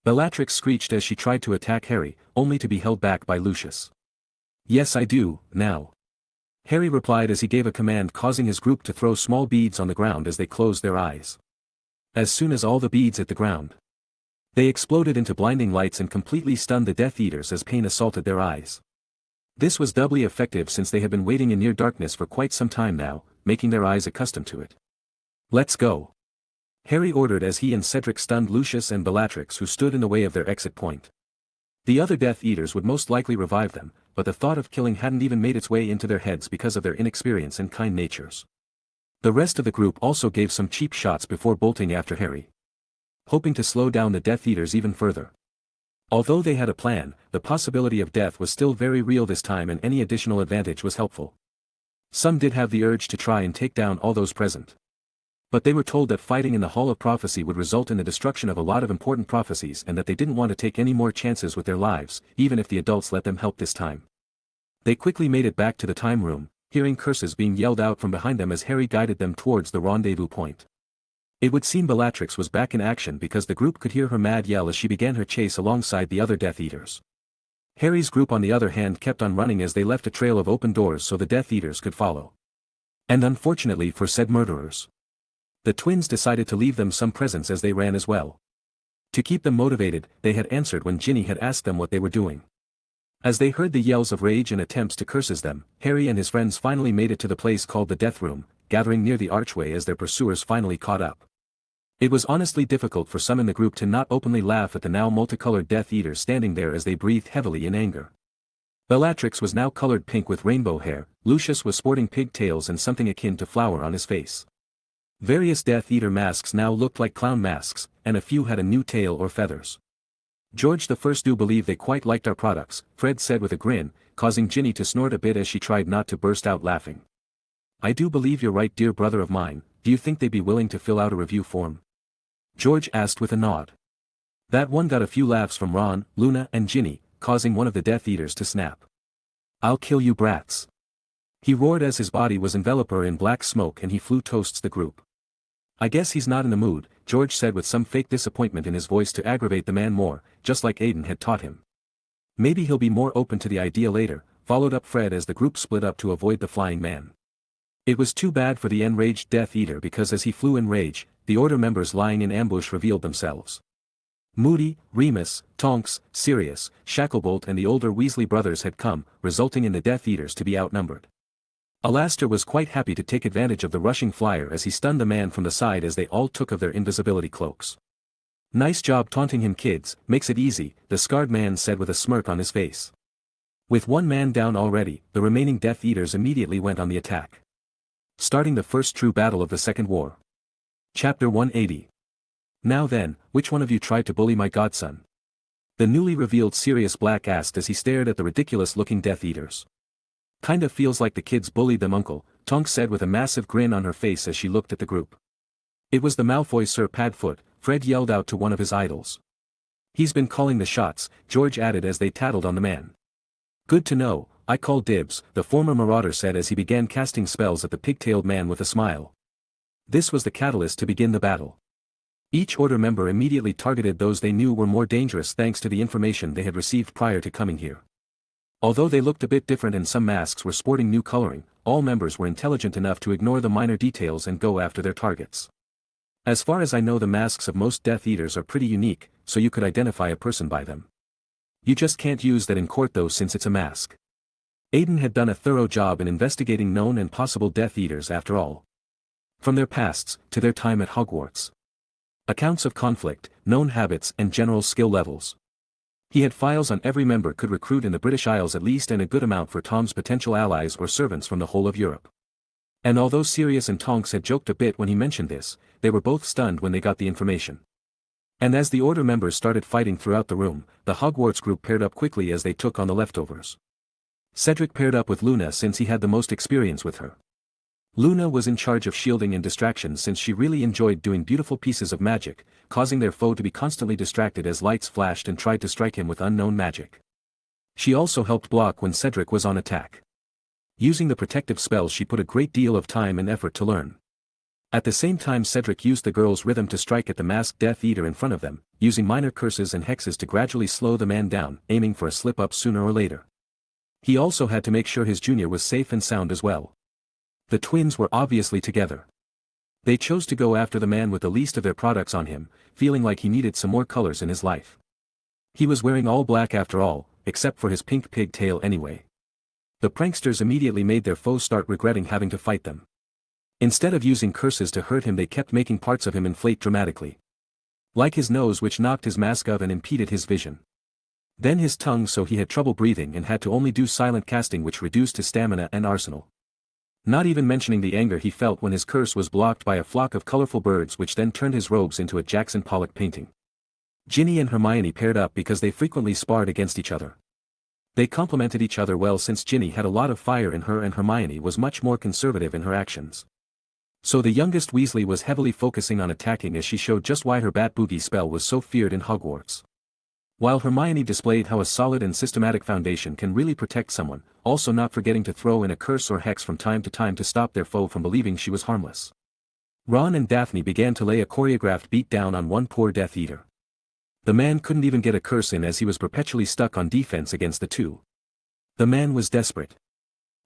Bellatrix screeched as she tried to attack Harry, only to be held back by Lucius. Yes, I do, now. Harry replied as he gave a command, causing his group to throw small beads on the ground as they closed their eyes. As soon as all the beads hit the ground, they exploded into blinding lights and completely stunned the Death Eaters as pain assaulted their eyes. This was doubly effective since they had been waiting in near darkness for quite some time now, making their eyes accustomed to it. Let's go. Harry ordered as he and Cedric stunned Lucius and Bellatrix, who stood in the way of their exit point. The other Death Eaters would most likely revive them, but the thought of killing hadn't even made its way into their heads because of their inexperience and kind natures. The rest of the group also gave some cheap shots before bolting after Harry, hoping to slow down the Death Eaters even further. Although they had a plan, the possibility of death was still very real this time, and any additional advantage was helpful. Some did have the urge to try and take down all those present. But they were told that fighting in the Hall of Prophecy would result in the destruction of a lot of important prophecies, and that they didn't want to take any more chances with their lives, even if the adults let them help this time. They quickly made it back to the time room, hearing curses being yelled out from behind them as Harry guided them towards the rendezvous point. It would seem Bellatrix was back in action because the group could hear her mad yell as she began her chase alongside the other Death Eaters. Harry's group on the other hand kept on running as they left a trail of open doors so the Death Eaters could follow. And unfortunately for said murderers, the twins decided to leave them some presents as they ran as well. To keep them motivated, they had answered when Ginny had asked them what they were doing. As they heard the yells of rage and attempts to curse them, Harry and his friends finally made it to the place called the Death Room, gathering near the archway as their pursuers finally caught up. It was honestly difficult for some in the group to not openly laugh at the now multicolored Death Eaters standing there as they breathed heavily in anger. Bellatrix was now colored pink with rainbow hair, Lucius was sporting pigtails and something akin to flour on his face. Various Death Eater masks now looked like clown masks, and a few had a new tail or feathers. George the First do believe they quite liked our products, Fred said with a grin, causing Ginny to snort a bit as she tried not to burst out laughing. I do believe you're right, dear brother of mine. Do you think they'd be willing to fill out a review form? George asked with a nod. That one got a few laughs from Ron, Luna and Ginny, causing one of the Death Eaters to snap. I'll kill you brats. He roared as his body was enveloped in black smoke and he flew towards the group. I guess he's not in the mood, George said with some fake disappointment in his voice to aggravate the man more, just like Aiden had taught him. Maybe he'll be more open to the idea later, followed up Fred as the group split up to avoid the flying man. It was too bad for the enraged Death Eater because as he flew in rage, the Order members lying in ambush revealed themselves. Moody, Remus, Tonks, Sirius, Shacklebolt and the older Weasley brothers had come, resulting in the Death Eaters to be outnumbered. Alastair was quite happy to take advantage of the rushing flyer as he stunned the man from the side as they all took of their invisibility cloaks. Nice job taunting him, kids, makes it easy, the scarred man said with a smirk on his face. With one man down already, the remaining Death Eaters immediately went on the attack, starting the first true battle of the Second War. Chapter 180. Now then, which one of you tried to bully my godson? The newly revealed Sirius Black asked as he stared at the ridiculous-looking Death Eaters. Kinda feels like the kids bullied them, Uncle, Tonks said with a massive grin on her face as she looked at the group. It was the Malfoy Sir Padfoot, Fred yelled out to one of his idols. He's been calling the shots, George added as they tattled on the man. Good to know, I call dibs, the former marauder said as he began casting spells at the pigtailed man with a smile. This was the catalyst to begin the battle. Each Order member immediately targeted those they knew were more dangerous thanks to the information they had received prior to coming here. Although they looked a bit different and some masks were sporting new coloring, all members were intelligent enough to ignore the minor details and go after their targets. As far as I know, the masks of most Death Eaters are pretty unique, so you could identify a person by them. You just can't use that in court though since it's a mask. Aiden had done a thorough job in investigating known and possible Death Eaters after all. From their pasts, to their time at Hogwarts. Accounts of conflict, known habits and general skill levels. He had files on every member could recruit in the British Isles at least, and a good amount for Tom's potential allies or servants from the whole of Europe. And although Sirius and Tonks had joked a bit when he mentioned this, they were both stunned when they got the information. And as the Order members started fighting throughout the room, the Hogwarts group paired up quickly as they took on the leftovers. Cedric paired up with Luna since he had the most experience with her. Luna was in charge of shielding and distraction since she really enjoyed doing beautiful pieces of magic, causing their foe to be constantly distracted as lights flashed and tried to strike him with unknown magic. She also helped block when Cedric was on attack. Using the protective spells she put a great deal of time and effort to learn. At the same time Cedric used the girl's rhythm to strike at the masked Death Eater in front of them, using minor curses and hexes to gradually slow the man down, aiming for a slip-up sooner or later. He also had to make sure his junior was safe and sound as well. The twins were obviously together. They chose to go after the man with the least of their products on him, feeling like he needed some more colors in his life. He was wearing all black after all, except for his pink pigtail anyway. The pranksters immediately made their foes start regretting having to fight them. Instead of using curses to hurt him, they kept making parts of him inflate dramatically. Like his nose, which knocked his mask off and impeded his vision. Then his tongue, so he had trouble breathing and had to only do silent casting, which reduced his stamina and arsenal. Not even mentioning the anger he felt when his curse was blocked by a flock of colorful birds, which then turned his robes into a Jackson Pollock painting. Ginny and Hermione paired up because they frequently sparred against each other. They complemented each other well, since Ginny had a lot of fire in her and Hermione was much more conservative in her actions. So the youngest Weasley was heavily focusing on attacking, as she showed just why her Bat Boogie spell was so feared in Hogwarts. While Hermione displayed how a solid and systematic foundation can really protect someone, also not forgetting to throw in a curse or hex from time to time to stop their foe from believing she was harmless. Ron and Daphne began to lay a choreographed beat down on one poor Death Eater. The man couldn't even get a curse in, as he was perpetually stuck on defense against the two. The man was desperate.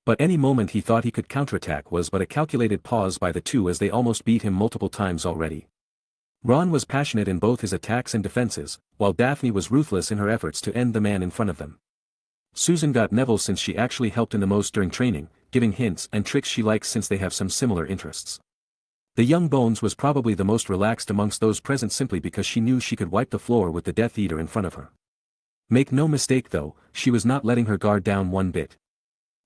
But any moment he thought he could counterattack was but a calculated pause by the two, as they almost beat him multiple times already. Ron was passionate in both his attacks and defenses, while Daphne was ruthless in her efforts to end the man in front of them. Susan got Neville since she actually helped him the most during training, giving hints and tricks she likes since they have some similar interests. The young Bones was probably the most relaxed amongst those present, simply because she knew she could wipe the floor with the Death Eater in front of her. Make no mistake though, she was not letting her guard down one bit.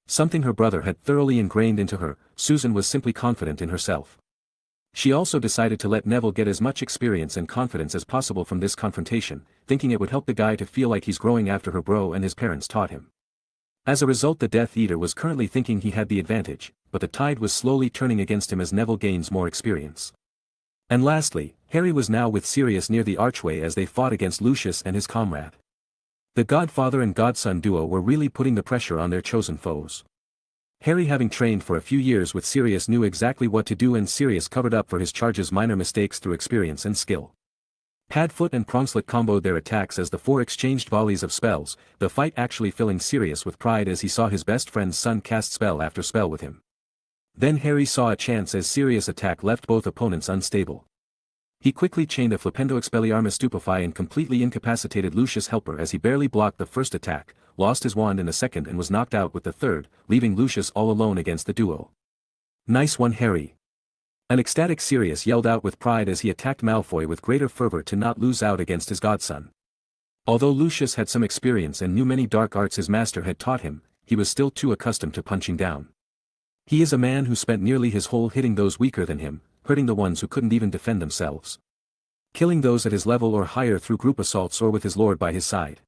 Something her brother had thoroughly ingrained into her, Susan was simply confident in herself. She also decided to let Neville get as much experience and confidence as possible from this confrontation, thinking it would help the guy to feel like he's growing after her bro and his parents taught him. As a result, the Death Eater was currently thinking he had the advantage, but the tide was slowly turning against him as Neville gains more experience. And lastly, Harry was now with Sirius near the archway as they fought against Lucius and his comrade. The godfather and godson duo were really putting the pressure on their chosen foes. Harry, having trained for a few years with Sirius, knew exactly what to do, and Sirius covered up for his charge's minor mistakes through experience and skill. Padfoot and Prongslit comboed their attacks as the four exchanged volleys of spells, the fight actually filling Sirius with pride as he saw his best friend's son cast spell after spell with him. Then Harry saw a chance as Sirius' attack left both opponents unstable. He quickly chained a Flipendo Expelliarmus Stupefy and completely incapacitated Lucius' helper as he barely blocked the first attack, lost his wand in the second and was knocked out with the third, leaving Lucius all alone against the duo. "Nice one, Harry." An ecstatic Sirius yelled out with pride as he attacked Malfoy with greater fervor to not lose out against his godson. Although Lucius had some experience and knew many dark arts his master had taught him, he was still too accustomed to punching down. He is a man who spent nearly his whole hitting those weaker than him, hurting the ones who couldn't even defend themselves. Killing those at his level or higher through group assaults or with his lord by his side.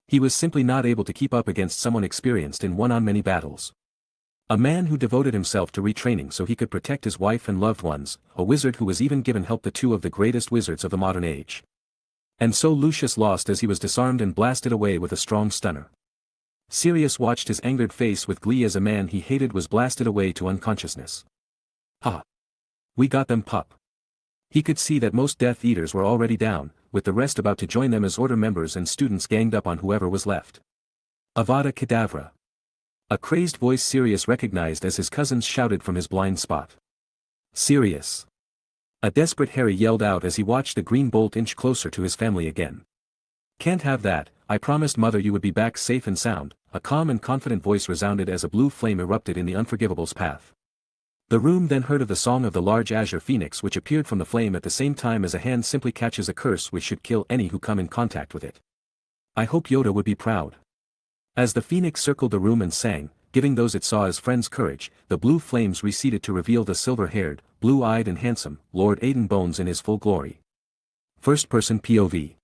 He was simply not able to keep up against someone experienced in one-on-many battles. A man who devoted himself to retraining so he could protect his wife and loved ones, a wizard who was even given help to two of the greatest wizards of the modern age. And so Lucius lost as he was disarmed and blasted away with a strong stunner. Sirius watched his angered face with glee as a man he hated was blasted away to unconsciousness. "Ha! We got them, pup." He could see that most Death Eaters were already down, with the rest about to join them as Order members and students ganged up on whoever was left. "Avada Kedavra!" A crazed voice Sirius recognized as his cousins shouted from his blind spot. "Sirius!" A desperate Harry yelled out as he watched the green bolt inch closer to his family again. "Can't have that, I promised Mother you would be back safe and sound," a calm and confident voice resounded as a blue flame erupted in the Unforgivable's path. The room then heard of the song of the large azure phoenix which appeared from the flame at the same time as a hand simply catches a curse which should kill any who come in contact with it. "I hope Yoda would be proud." As the phoenix circled the room and sang, giving those it saw as friends courage, the blue flames receded to reveal the silver-haired, blue-eyed and handsome Lord Aidan Bones in his full glory. First-person POV.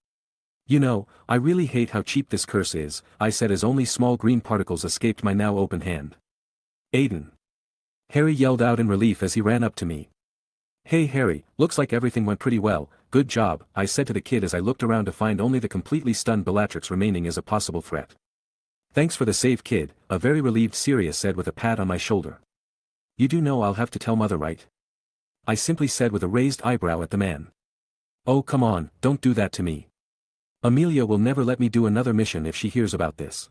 "You know, I really hate how cheap this curse is," I said as only small green particles escaped my now open hand. "Aidan!" Harry yelled out in relief as he ran up to me. "Hey Harry, looks like everything went pretty well, good job," I said to the kid as I looked around to find only the completely stunned Bellatrix remaining as a possible threat. "Thanks for the save, kid," a very relieved Sirius said with a pat on my shoulder. "You do know I'll have to tell Mother, right?" I simply said with a raised eyebrow at the man. "Oh come on, don't do that to me. Amelia will never let me do another mission if she hears about this."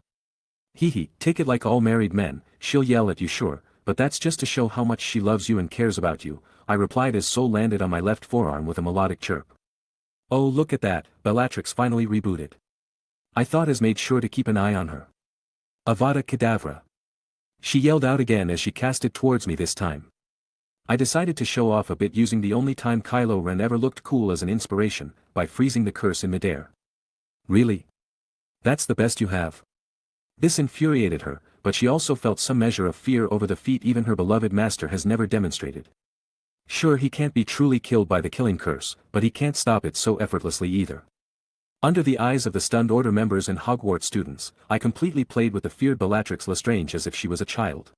"Hee, take it like all married men, she'll yell at you sure, but that's just to show how much she loves you and cares about you," I replied as Soul landed on my left forearm with a melodic chirp. "Oh look at that, Bellatrix finally rebooted. I thought has made sure to keep an eye on her. Avada Kedavra." She yelled out again as she cast it towards me this time. I decided to show off a bit using the only time Kylo Ren ever looked cool as an inspiration, by freezing the curse in midair. "Really? That's the best you have? This infuriated her, but she also felt some measure of fear over the feat even her beloved master has never demonstrated. Sure, he can't be truly killed by the killing curse, but he can't stop it so effortlessly either. Under the eyes of the stunned Order members and Hogwarts students, I completely played with the feared Bellatrix Lestrange as if she was a child.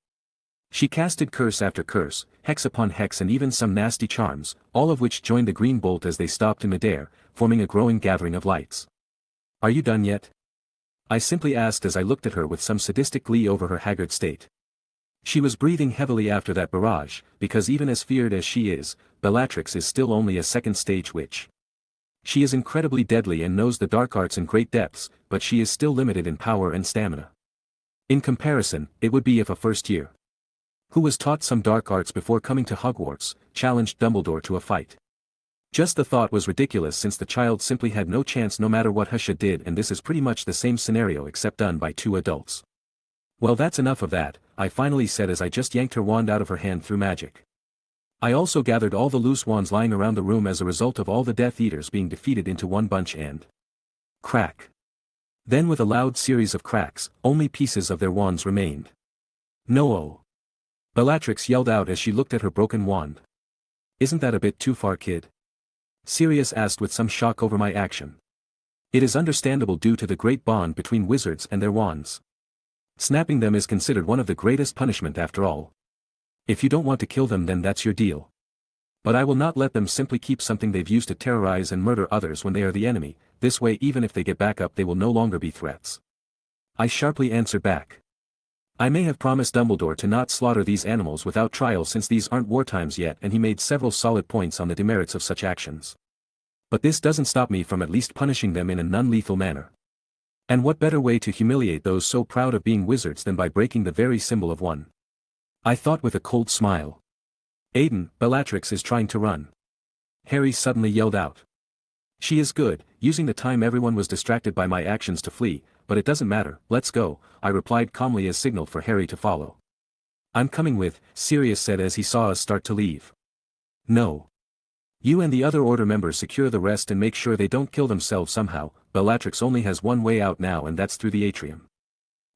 She casted curse after curse, hex upon hex and even some nasty charms, all of which joined the green bolt as they stopped in midair, forming a growing gathering of lights. Are you done yet? I simply asked as I looked at her with some sadistic glee over her haggard state. She was breathing heavily after that barrage, because even as feared as she is, Bellatrix is still only a second-stage witch. She is incredibly deadly and knows the dark arts in great depths, but she is still limited in power and stamina. In comparison, it would be if a first year, who was taught some dark arts before coming to Hogwarts, challenged Dumbledore to a fight. Just the thought was ridiculous since the child simply had no chance no matter what Husha did, and this is pretty much the same scenario except done by two adults. Well, that's enough of that, I finally said as I just yanked her wand out of her hand through magic. I also gathered all the loose wands lying around the room as a result of all the Death Eaters being defeated into one bunch and crack. Then with a loud series of cracks, only pieces of their wands remained. No! Bellatrix yelled out as she looked at her broken wand. Isn't that a bit too far, kid? Sirius asked with some shock over my action. It is understandable due to the great bond between wizards and their wands. Snapping them is considered one of the greatest punishment after all. If you don't want to kill them, then that's your deal. But I will not let them simply keep something they've used to terrorize and murder others when they are the enemy, this way even if they get back up they will no longer be threats. I sharply answered back. I may have promised Dumbledore to not slaughter these animals without trial since these aren't war times yet, and he made several solid points on the demerits of such actions. But this doesn't stop me from at least punishing them in a non-lethal manner. And what better way to humiliate those so proud of being wizards than by breaking the very symbol of one? I thought with a cold smile. Aiden, Bellatrix is trying to run. Harry suddenly yelled out. She is good, using the time everyone was distracted by my actions to flee, but it doesn't matter, let's go, I replied calmly as signal for Harry to follow. I'm coming with, Sirius said as he saw us start to leave. No. You and the other Order members secure the rest and make sure they don't kill themselves somehow. Bellatrix only has one way out now, and that's through the atrium.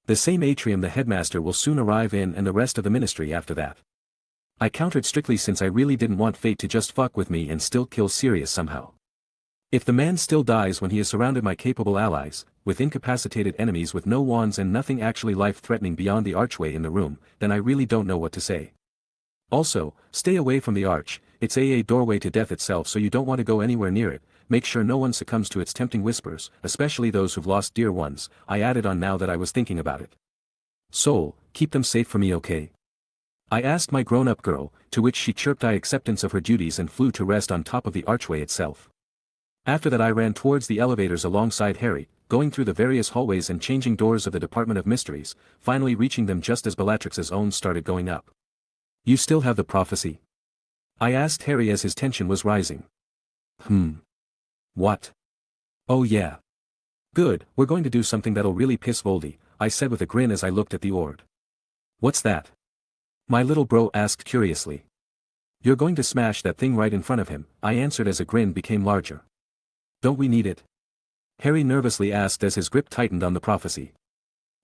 The same atrium the headmaster will soon arrive in and the rest of the ministry after that. I countered strictly since I really didn't want fate to just fuck with me and still kill Sirius somehow. If the man still dies when he is surrounded by capable allies, with incapacitated enemies with no wands and nothing actually life-threatening beyond the archway in the room, then I really don't know what to say. Also, stay away from the arch, it's a doorway to death itself, so you don't want to go anywhere near it. Make sure no one succumbs to its tempting whispers, especially those who've lost dear ones, I added on now that I was thinking about it. Soul, keep them safe for me, okay? I asked my grown-up girl, to which she chirped acceptance of her duties and flew to rest on top of the archway itself. After that I ran towards the elevators alongside Harry, going through the various hallways and changing doors of the Department of Mysteries, finally reaching them just as Bellatrix's own started going up. You still have the prophecy? I asked Harry as his tension was rising. What? Oh yeah. Good, we're going to do something that'll really piss Voldy, I said with a grin as I looked at the Ord. What's that? My little bro asked curiously. You're going to smash that thing right in front of him, I answered as a grin became larger. Don't we need it? Harry nervously asked as his grip tightened on the prophecy.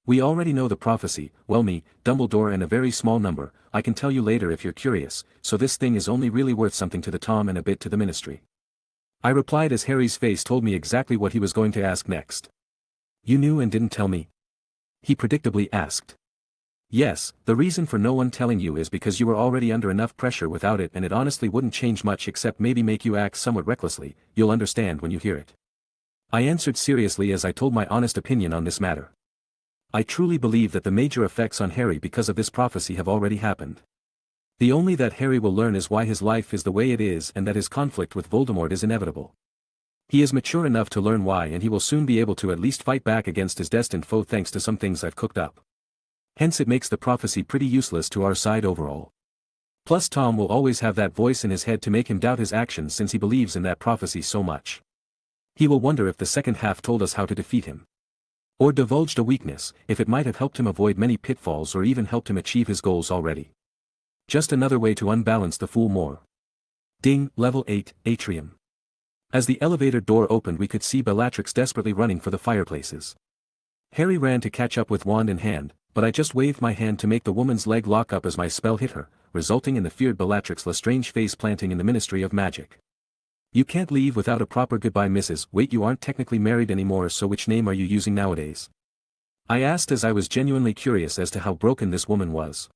We already know the prophecy, well me, Dumbledore and a very small number, I can tell you later if you're curious, so this thing is only really worth something to the Tom and a bit to the Ministry. I replied as Harry's face told me exactly what he was going to ask next. You knew and didn't tell me? He predictably asked. Yes, the reason for no one telling you is because you were already under enough pressure without it, and it honestly wouldn't change much except maybe make you act somewhat recklessly, you'll understand when you hear it. I answered seriously as I told my honest opinion on this matter. I truly believe that the major effects on Harry because of this prophecy have already happened. The only that Harry will learn is why his life is the way it is and that his conflict with Voldemort is inevitable. He is mature enough to learn why, and he will soon be able to at least fight back against his destined foe thanks to some things I've cooked up. Hence it makes the prophecy pretty useless to our side overall. Plus Tom will always have that voice in his head to make him doubt his actions since he believes in that prophecy so much. He will wonder if the second half told us how to defeat him. Or divulged a weakness, if it might have helped him avoid many pitfalls or even helped him achieve his goals already. Just another way to unbalance the fool more. Ding, level 8, atrium. As the elevator door opened we could see Bellatrix desperately running for the fireplaces. Harry ran to catch up with wand in hand, but I just waved my hand to make the woman's leg lock up as my spell hit her, resulting in the feared Bellatrix Lestrange face planting in the Ministry of Magic. You can't leave without a proper goodbye, Mrs. Wait, you aren't technically married anymore, so which name are you using nowadays? I asked, as I was genuinely curious as to how broken this woman was.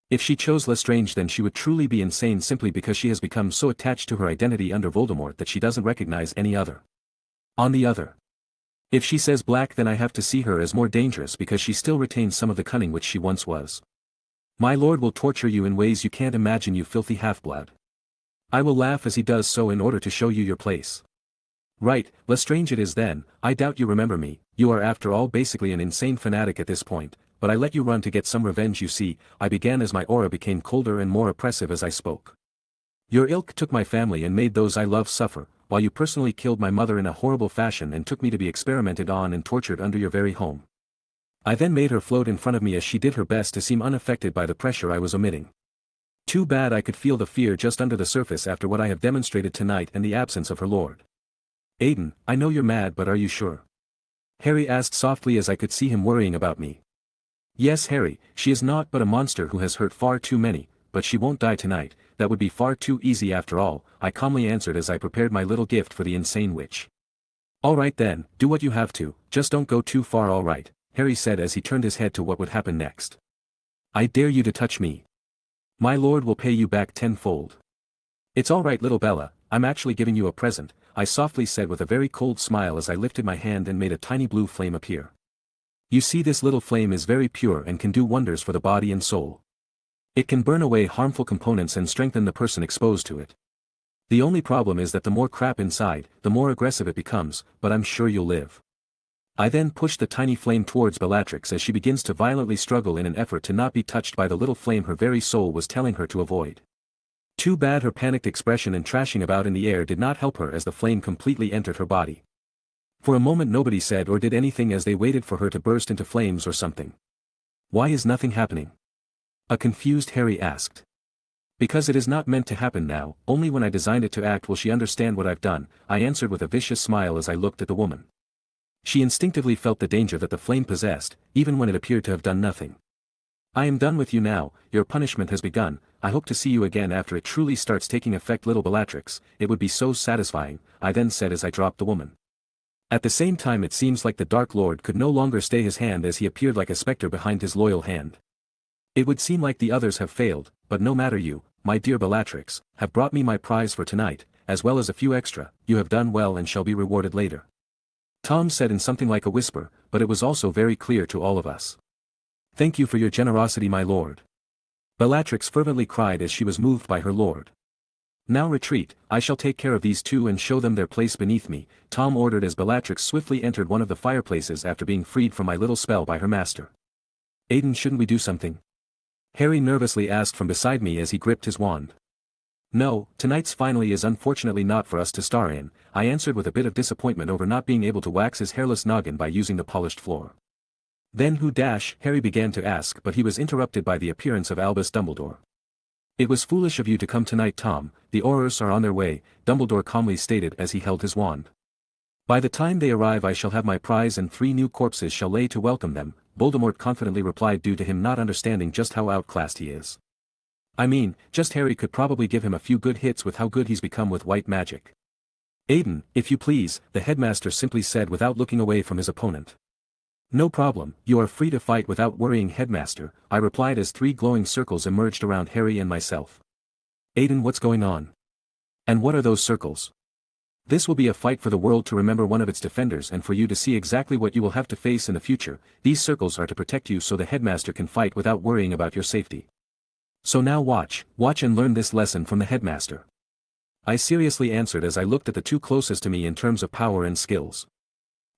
If she chose Lestrange, then she would truly be insane, simply because she has become so attached to her identity under Voldemort that she doesn't recognize any other. On the other, if she says Black, then I have to see her as more dangerous because she still retains some of the cunning which she once was. My lord will torture you in ways you can't imagine, you filthy half-blood. I will laugh as he does so in order to show you your place. Right, Lestrange it is then. I doubt you remember me. You are after all basically an insane fanatic at this point, but I let you run to get some revenge, you see. I began as my aura became colder and more oppressive as I spoke. Your ilk took my family and made those I love suffer, while you personally killed my mother in a horrible fashion and took me to be experimented on and tortured under your very home. I then made her float in front of me as she did her best to seem unaffected by the pressure I was omitting. Too bad I could feel the fear just under the surface after what I have demonstrated tonight and the absence of her lord. Aiden, I know you're mad, but are you sure? Harry asked softly as I could see him worrying about me. Yes, Harry, she is not but a monster who has hurt far too many, but she won't die tonight. That would be far too easy after all, I calmly answered as I prepared my little gift for the insane witch. All right then, do what you have to, just don't go too far, all right, Harry said as he turned his head to what would happen next. I dare you to touch me. My lord will pay you back tenfold. It's all right, little Bella, I'm actually giving you a present, I softly said with a very cold smile as I lifted my hand and made a tiny blue flame appear. You see, this little flame is very pure and can do wonders for the body and soul. It can burn away harmful components and strengthen the person exposed to it. The only problem is that the more crap inside, the more aggressive it becomes, but I'm sure you'll live. I then pushed the tiny flame towards Bellatrix as she begins to violently struggle in an effort to not be touched by the little flame her very soul was telling her to avoid. Too bad her panicked expression and trashing about in the air did not help her as the flame completely entered her body. For a moment nobody said or did anything as they waited for her to burst into flames or something. Why is nothing happening? A confused Harry asked. Because it is not meant to happen now, only when I designed it to act will she understand what I've done, I answered with a vicious smile as I looked at the woman. She instinctively felt the danger that the flame possessed, even when it appeared to have done nothing. I am done with you now, your punishment has begun, I hope to see you again after it truly starts taking effect, little Bellatrix, it would be so satisfying, I then said as I dropped the woman. At the same time it seems like the Dark Lord could no longer stay his hand as he appeared like a spectre behind his loyal hand. It would seem like the others have failed, but no matter, you, my dear Bellatrix, have brought me my prize for tonight, as well as a few extra. You have done well and shall be rewarded later. Tom said in something like a whisper, but it was also very clear to all of us. Thank you for your generosity, my lord. Bellatrix fervently cried as she was moved by her lord. Now retreat, I shall take care of these two and show them their place beneath me, Tom ordered as Bellatrix swiftly entered one of the fireplaces after being freed from my little spell by her master. Aiden, shouldn't we do something? Harry nervously asked from beside me as he gripped his wand. No, tonight's finale is unfortunately not for us to star in, I answered with a bit of disappointment over not being able to wax his hairless noggin by using the polished floor. Then who Harry began to ask, but he was interrupted by the appearance of Albus Dumbledore. It was foolish of you to come tonight, Tom, the Aurors are on their way, Dumbledore calmly stated as he held his wand. By the time they arrive I shall have my prize and 3 new corpses shall lay to welcome them, Voldemort confidently replied, due to him not understanding just how outclassed he is. I mean, just Harry could probably give him a few good hits with how good he's become with white magic. Aiden, if you please, the headmaster simply said without looking away from his opponent. No problem, you are free to fight without worrying, headmaster, I replied as 3 glowing circles emerged around Harry and myself. Aiden, what's going on? And what are those circles? This will be a fight for the world to remember one of its defenders and for you to see exactly what you will have to face in the future. These circles are to protect you so the headmaster can fight without worrying about your safety. So now watch and learn this lesson from the headmaster. I seriously answered as I looked at the 2 closest to me in terms of power and skills.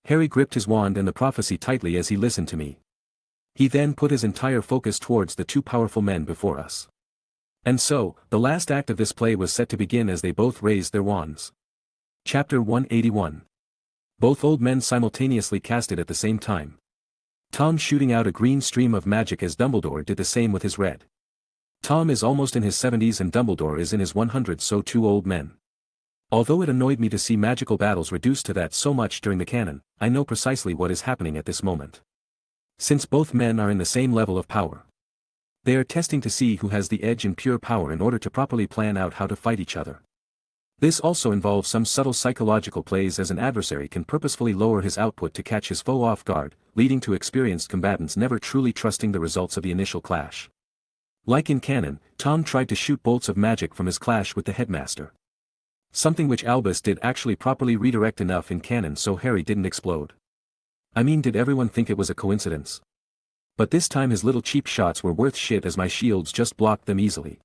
Harry gripped his wand and the prophecy tightly as he listened to me. He then put his entire focus towards the 2 powerful men before us. And so, the last act of this play was set to begin as they both raised their wands. Chapter 181. Both old men simultaneously cast it at the same time. Tom shooting out a green stream of magic as Dumbledore did the same with his red. Tom is almost in his 70s and Dumbledore is in his 100s, so 2 old men. Although it annoyed me to see magical battles reduced to that so much during the canon, I know precisely what is happening at this moment. since both men are in the same level of power. They are testing to see who has the edge in pure power in order to properly plan out how to fight each other. This also involves some subtle psychological plays, as an adversary can purposefully lower his output to catch his foe off guard, leading to experienced combatants never truly trusting the results of the initial clash. Like in canon, Tom tried to shoot bolts of magic from his clash with the headmaster. Something which Albus did actually properly redirect enough in canon so Harry didn't explode. I mean, did everyone think it was a coincidence? But this time his little cheap shots were worth shit, as my shields just blocked them easily.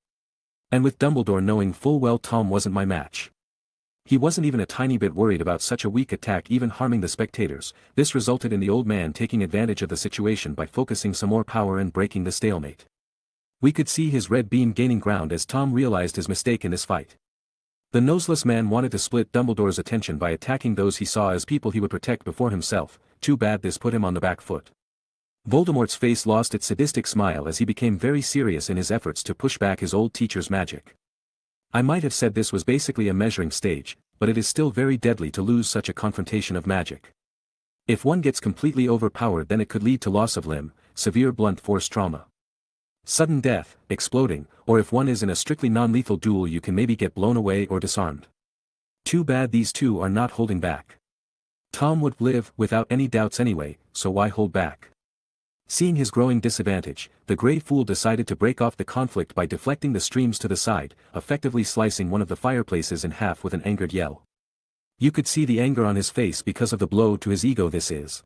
And with Dumbledore knowing full well Tom wasn't my match. He wasn't even a tiny bit worried about such a weak attack even harming the spectators. This resulted in the old man taking advantage of the situation by focusing some more power and breaking the stalemate. We could see his red beam gaining ground as Tom realized his mistake in this fight. The noseless man wanted to split Dumbledore's attention by attacking those he saw as people he would protect before himself. Too bad this put him on the back foot. Voldemort's face lost its sadistic smile as he became very serious in his efforts to push back his old teacher's magic. I might have said this was basically a measuring stage, but it is still very deadly to lose such a confrontation of magic. If one gets completely overpowered, then it could lead to loss of limb, severe blunt force trauma, sudden death, exploding, or if one is in a strictly non-lethal duel you can maybe get blown away or disarmed. Too bad these two are not holding back. Tom would live without any doubts anyway, so why hold back? Seeing his growing disadvantage, the Grey Fool decided to break off the conflict by deflecting the streams to the side, effectively slicing one of the fireplaces in half with an angered yell. You could see the anger on his face because of the blow to his ego this is.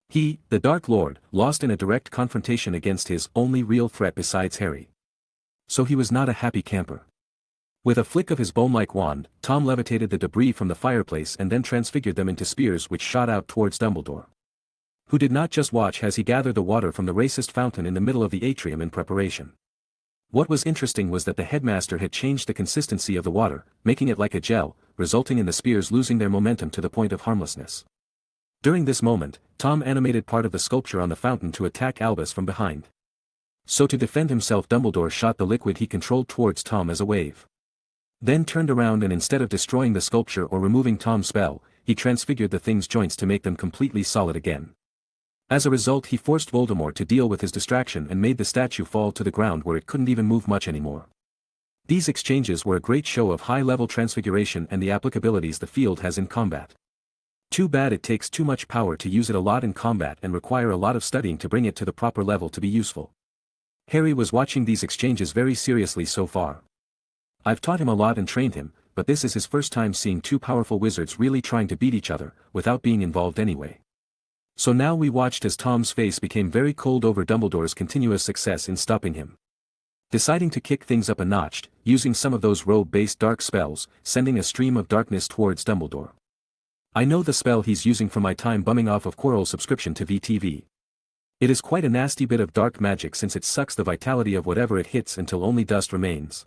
He, the Dark Lord, lost in a direct confrontation against his only real threat besides Harry. So he was not a happy camper. With a flick of his bone-like wand, Tom levitated the debris from the fireplace and then transfigured them into spears which shot out towards Dumbledore, who did not just watch as he gathered the water from the racist fountain in the middle of the atrium in preparation. What was interesting was that the headmaster had changed the consistency of the water, making it like a gel, resulting in the spears losing their momentum to the point of harmlessness. During this moment, Tom animated part of the sculpture on the fountain to attack Albus from behind. So to defend himself, Dumbledore shot the liquid he controlled towards Tom as a wave. Then turned around and instead of destroying the sculpture or removing Tom's spell, he transfigured the thing's joints to make them completely solid again. As a result, he forced Voldemort to deal with his distraction and made the statue fall to the ground where it couldn't even move much anymore. These exchanges were a great show of high-level transfiguration and the applicabilities the field has in combat. Too bad it takes too much power to use it a lot in combat and require a lot of studying to bring it to the proper level to be useful. Harry was watching these exchanges very seriously so far. I've taught him a lot and trained him, but this is his first time seeing two powerful wizards really trying to beat each other, without being involved anyway. So now we watched as Tom's face became very cold over Dumbledore's continuous success in stopping him. Deciding to kick things up a notch, using some of those robe-based dark spells, sending a stream of darkness towards Dumbledore. I know the spell he's using from my time bumming off of Quirrell's subscription to VTV. It is quite a nasty bit of dark magic since it sucks the vitality of whatever it hits until only dust remains.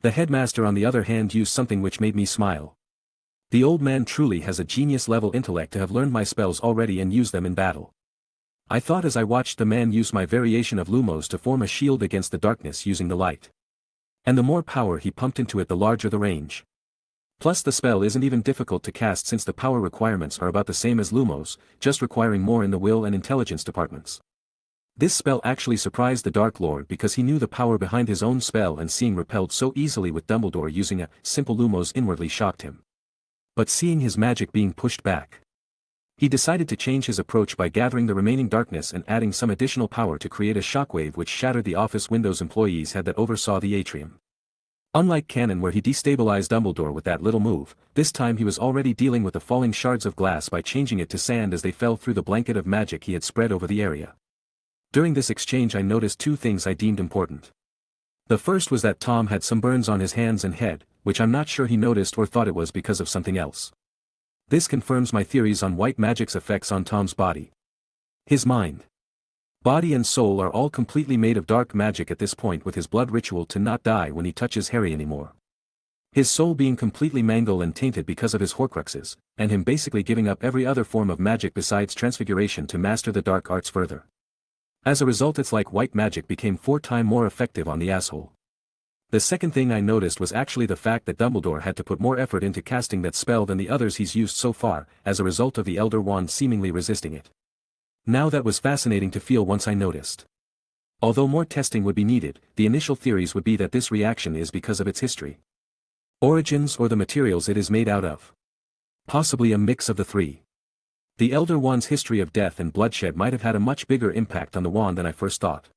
The headmaster on the other hand used something which made me smile. The old man truly has a genius-level intellect to have learned my spells already and use them in battle. I thought as I watched the man use my variation of Lumos to form a shield against the darkness using the light. And the more power he pumped into it, the larger the range. Plus the spell isn't even difficult to cast since the power requirements are about the same as Lumos, just requiring more in the will and intelligence departments. This spell actually surprised the Dark Lord because he knew the power behind his own spell, and seeing repelled so easily with Dumbledore using a simple Lumos inwardly shocked him. But seeing his magic being pushed back, he decided to change his approach by gathering the remaining darkness and adding some additional power to create a shockwave which shattered the office windows employees had that oversaw the atrium. Unlike canon where he destabilized Dumbledore with that little move, this time he was already dealing with the falling shards of glass by changing it to sand as they fell through the blanket of magic he had spread over the area. During this exchange I noticed two things I deemed important. The first was that Tom had some burns on his hands and head, which I'm not sure he noticed or thought it was because of something else. This confirms my theories on white magic's effects on Tom's body. His mind, body and soul are all completely made of dark magic at this point, with his blood ritual to not die when he touches Harry anymore. His soul being completely mangled and tainted because of his Horcruxes, and him basically giving up every other form of magic besides transfiguration to master the dark arts further. As a result, it's like white magic became 4 times more effective on the asshole. The second thing I noticed was actually the fact that Dumbledore had to put more effort into casting that spell than the others he's used so far, as a result of the Elder Wand seemingly resisting it. Now that was fascinating to feel once I noticed. Although more testing would be needed, the initial theories would be that this reaction is because of its history, origins, or the materials it is made out of. Possibly a mix of the three. The Elder Wand's history of death and bloodshed might have had a much bigger impact on the wand than I first thought.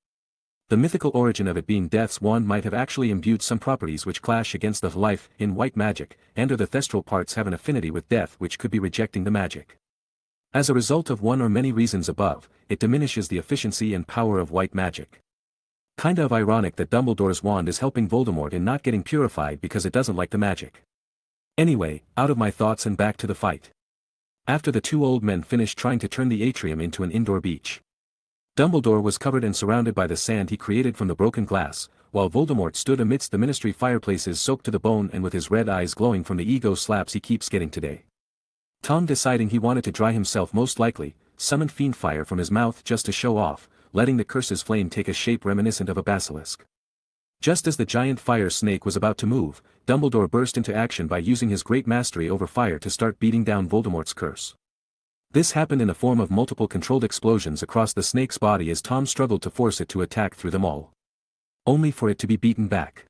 The mythical origin of it being Death's wand might have actually imbued some properties which clash against the life in white magic, and or the thestral parts have an affinity with death which could be rejecting the magic. As a result of one or many reasons above, it diminishes the efficiency and power of white magic. Kinda of ironic that Dumbledore's wand is helping Voldemort in not getting purified because it doesn't like the magic. Anyway, out of my thoughts and back to the fight. After the two old men finished trying to turn the atrium into an indoor beach, Dumbledore was covered and surrounded by the sand he created from the broken glass, while Voldemort stood amidst the ministry fireplaces soaked to the bone and with his red eyes glowing from the ego slaps he keeps getting today. Tom, deciding he wanted to dry himself most likely, summoned fiend fire from his mouth just to show off, letting the curse's flame take a shape reminiscent of a basilisk. Just as the giant fire snake was about to move, Dumbledore burst into action by using his great mastery over fire to start beating down Voldemort's curse. This happened in the form of multiple controlled explosions across the snake's body as Tom struggled to force it to attack through them all, only for it to be beaten back.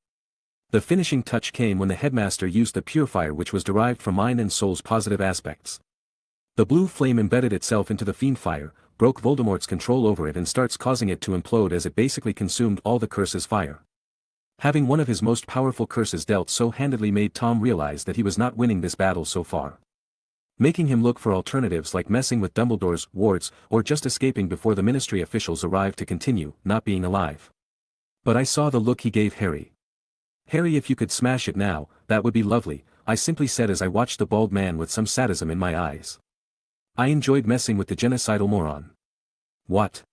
The finishing touch came when the headmaster used the purifier which was derived from mind and soul's positive aspects. The blue flame embedded itself into the fiend fire, broke Voldemort's control over it and starts causing it to implode as it basically consumed all the curse's fire. Having one of his most powerful curses dealt so handedly made Tom realize that he was not winning this battle so far, making him look for alternatives like messing with Dumbledore's wards or just escaping before the ministry officials arrived to continue not being alive. But I saw the look he gave Harry. "Harry, if you could smash it now, that would be lovely," I simply said as I watched the bald man with some sadism in my eyes. I enjoyed messing with the genocidal moron. "What?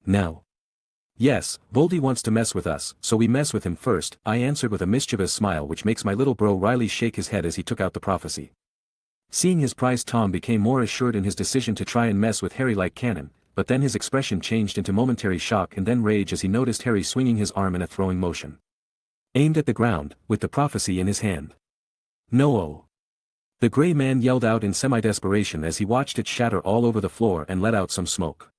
No." "Yes, Voldy wants to mess with us, so we mess with him first," I answered with a mischievous smile which makes my little bro Riley shake his head as he took out the prophecy. Seeing his prize, Tom became more assured in his decision to try and mess with Harry like cannon, but then his expression changed into momentary shock and then rage as he noticed Harry swinging his arm in a throwing motion, aimed at the ground, with the prophecy in his hand. "No!" The grey man yelled out in semi-desperation as he watched it shatter all over the floor and let out some smoke.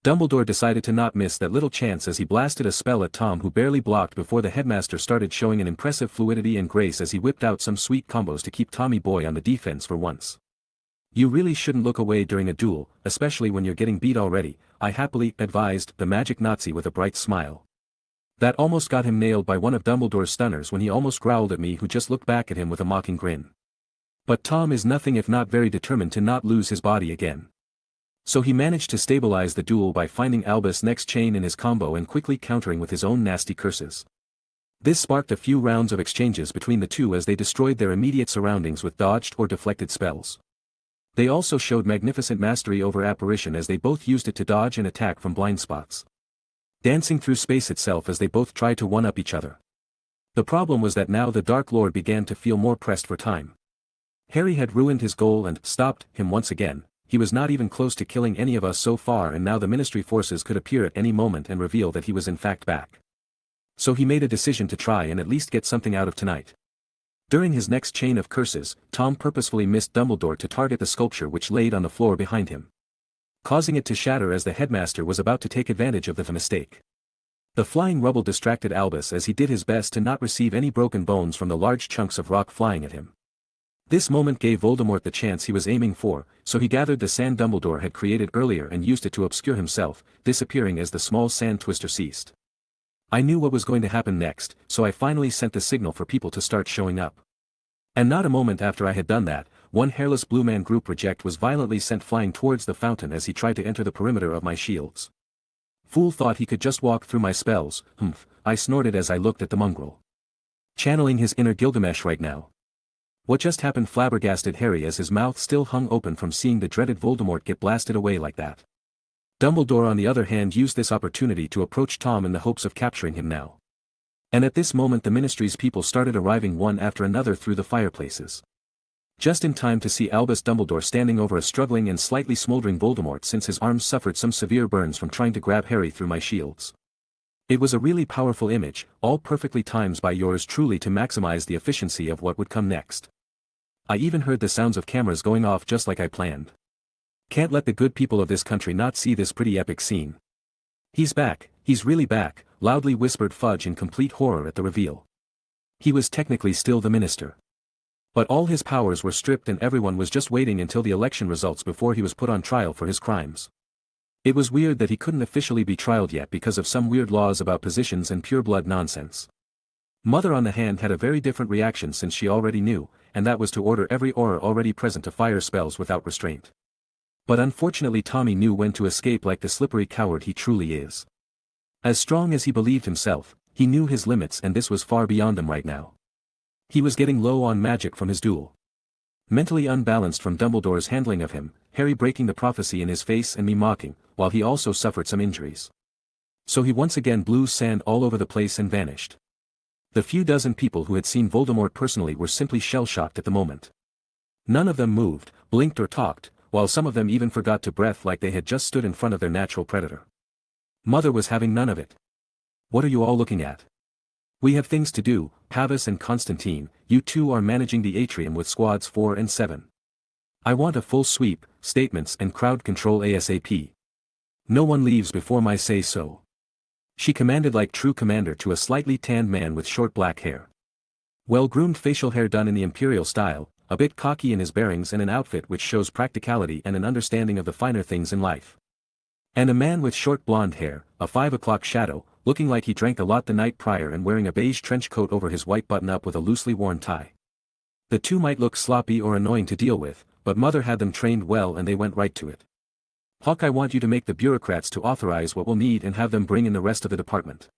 Dumbledore decided to not miss that little chance as he blasted a spell at Tom, who barely blocked before the headmaster started showing an impressive fluidity and grace as he whipped out some sweet combos to keep Tommy Boy on the defense for once. "You really shouldn't look away during a duel, especially when you're getting beat already," I happily advised the magic Nazi with a bright smile. That almost got him nailed by one of Dumbledore's stunners when he almost growled at me, who just looked back at him with a mocking grin. But Tom is nothing if not very determined to not lose his body again. So he managed to stabilize the duel by finding Albus' next chain in his combo and quickly countering with his own nasty curses. This sparked a few rounds of exchanges between the two as they destroyed their immediate surroundings with dodged or deflected spells. They also showed magnificent mastery over apparition as they both used it to dodge and attack from blind spots, dancing through space itself as they both tried to one-up each other. The problem was that now the Dark Lord began to feel more pressed for time. Harry had ruined his goal and stopped him once again. He was not even close to killing any of us so far, and now the ministry forces could appear at any moment and reveal that he was in fact back. So he made a decision to try and at least get something out of tonight. During his next chain of curses, Tom purposefully missed Dumbledore to target the sculpture which laid on the floor behind him, causing it to shatter as the headmaster was about to take advantage of the mistake. The flying rubble distracted Albus as he did his best to not receive any broken bones from the large chunks of rock flying at him. This moment gave Voldemort the chance he was aiming for, so he gathered the sand Dumbledore had created earlier and used it to obscure himself, disappearing as the small sand twister ceased. I knew what was going to happen next, so I finally sent the signal for people to start showing up. And not a moment after I had done that, one hairless blue man group reject was violently sent flying towards the fountain as he tried to enter the perimeter of my shields. Fool thought he could just walk through my spells, humph, I snorted as I looked at the mongrel. Channeling his inner Gilgamesh right now. What just happened flabbergasted Harry as his mouth still hung open from seeing the dreaded Voldemort get blasted away like that. Dumbledore on the other hand used this opportunity to approach Tom in the hopes of capturing him now. And at this moment the ministry's people started arriving one after another through the fireplaces. Just in time to see Albus Dumbledore standing over a struggling and slightly smoldering Voldemort since his arms suffered some severe burns from trying to grab Harry through my shields. It was a really powerful image, all perfectly timed by yours truly to maximize the efficiency of what would come next. I even heard the sounds of cameras going off just like I planned. Can't let the good people of this country not see this pretty epic scene. He's back, he's really back, loudly whispered Fudge in complete horror at the reveal. He was technically still the minister. But all his powers were stripped and everyone was just waiting until the election results before he was put on trial for his crimes. It was weird that he couldn't officially be trialed yet because of some weird laws about positions and pureblood nonsense. Mother on the hand had a very different reaction since she already knew, and that was to order every aura already present to fire spells without restraint. But unfortunately Tommy knew when to escape like the slippery coward he truly is. As strong as he believed himself, he knew his limits and this was far beyond them right now. He was getting low on magic from his duel. Mentally unbalanced from Dumbledore's handling of him, Harry breaking the prophecy in his face and me mocking, while he also suffered some injuries. So he once again blew sand all over the place and vanished. The few dozen people who had seen Voldemort personally were simply shell-shocked at the moment. None of them moved, blinked or talked, while some of them even forgot to breath like they had just stood in front of their natural predator. Mother was having none of it. What are you all looking at? We have things to do, Pavis and Constantine, you two are managing the atrium with squads 4 and 7. I want a full sweep, statements and crowd control ASAP. No one leaves before my say-so. She commanded like true commander to a slightly tanned man with short black hair. Well-groomed facial hair done in the imperial style, a bit cocky in his bearings and an outfit which shows practicality and an understanding of the finer things in life. And a man with short blonde hair, a 5 o'clock shadow, looking like he drank a lot the night prior and wearing a beige trench coat over his white button-up with a loosely worn tie. The two might look sloppy or annoying to deal with, but Mother had them trained well and they went right to it. Hawk, I want you to make the bureaucrats to authorize what we'll need and have them bring in the rest of the department.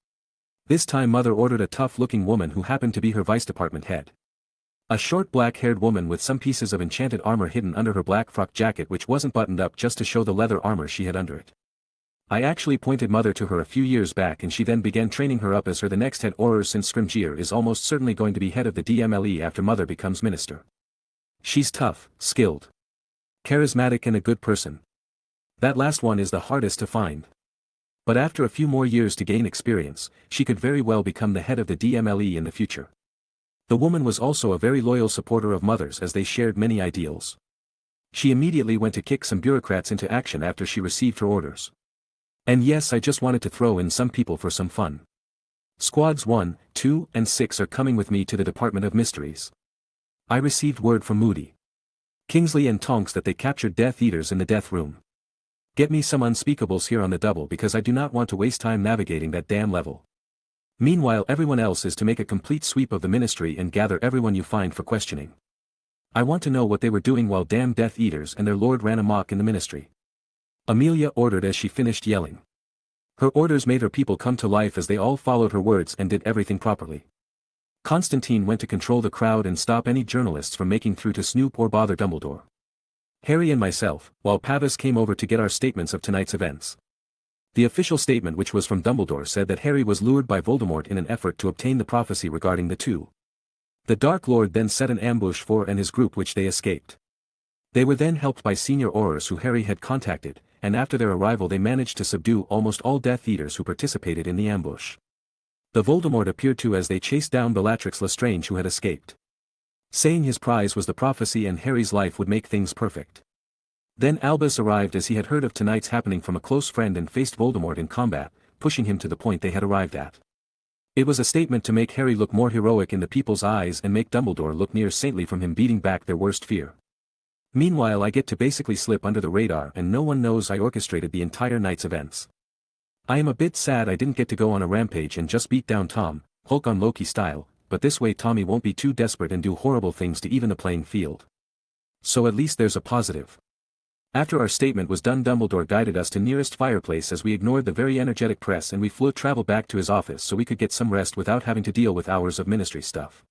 This time Mother ordered a tough-looking woman who happened to be her vice department head. A short black-haired woman with some pieces of enchanted armor hidden under her black frock jacket which wasn't buttoned up just to show the leather armor she had under it. I actually pointed Mother to her a few years back and she then began training her up as her the next head Auror since Scrimgeour is almost certainly going to be head of the DMLE after Mother becomes minister. She's tough, skilled, charismatic and a good person. That last one is the hardest to find. But after a few more years to gain experience, she could very well become the head of the DMLE in the future. The woman was also a very loyal supporter of Mother's as they shared many ideals. She immediately went to kick some bureaucrats into action after she received her orders. And yes, I just wanted to throw in some people for some fun. Squads 1, 2, and 6 are coming with me to the Department of Mysteries. I received word from Moody, Kingsley and Tonks that they captured Death Eaters in the Death Room. Get me some unspeakables here on the double because I do not want to waste time navigating that damn level. Meanwhile everyone else is to make a complete sweep of the Ministry and gather everyone you find for questioning. I want to know what they were doing while damn Death Eaters and their lord ran amok in the Ministry. Amelia ordered as she finished yelling. Her orders made her people come to life as they all followed her words and did everything properly. Constantine went to control the crowd and stop any journalists from making through to snoop or bother Dumbledore. Harry and myself, while Pavis came over to get our statements of tonight's events. The official statement which was from Dumbledore said that Harry was lured by Voldemort in an effort to obtain the prophecy regarding the two. The Dark Lord then set an ambush for and his group which they escaped. They were then helped by senior Aurors who Harry had contacted, and after their arrival they managed to subdue almost all Death Eaters who participated in the ambush. The Voldemort appeared to as they chased down Bellatrix Lestrange who had escaped. Saying his prize was the prophecy and Harry's life would make things perfect. Then Albus arrived as he had heard of tonight's happening from a close friend and faced Voldemort in combat, pushing him to the point they had arrived at. It was a statement to make Harry look more heroic in the people's eyes and make Dumbledore look near saintly from him beating back their worst fear. Meanwhile I get to basically slip under the radar and no one knows I orchestrated the entire night's events. I am a bit sad I didn't get to go on a rampage and just beat down Tom, Hulk on Loki style, but this way Tommy won't be too desperate and do horrible things to even the playing field. So at least there's a positive. After our statement was done Dumbledore guided us to nearest fireplace as we ignored the very energetic press and we flew travel back to his office so we could get some rest without having to deal with hours of ministry stuff.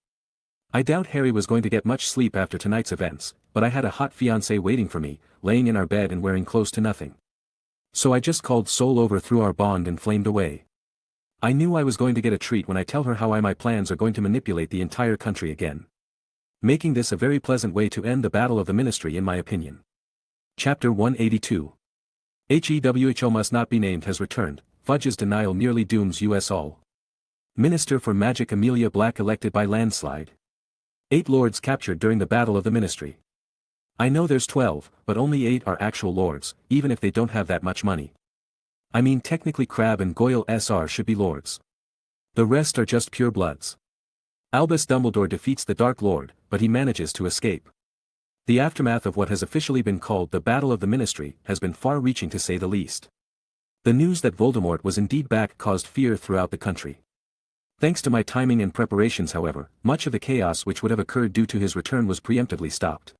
I doubt Harry was going to get much sleep after tonight's events, but I had a hot fiancée waiting for me, laying in our bed and wearing close to nothing. So I just called Soul over through our bond and flamed away. I knew I was going to get a treat when I tell her how my plans are going to manipulate the entire country again. Making this a very pleasant way to end the battle of the Ministry in my opinion. Chapter 182. HEWHO must not be named has returned, Fudge's denial nearly dooms us all. Minister for Magic Amelia Black elected by landslide. 8 lords captured during the Battle of the Ministry. I know there's 12, but only 8 are actual lords, even if they don't have that much money. I mean technically Crabbe and Goyle Sr. should be lords. The rest are just pure bloods. Albus Dumbledore defeats the Dark Lord, but he manages to escape. The aftermath of what has officially been called the Battle of the Ministry has been far-reaching to say the least. The news that Voldemort was indeed back caused fear throughout the country. Thanks to my timing and preparations, however, much of the chaos which would have occurred due to his return was preemptively stopped.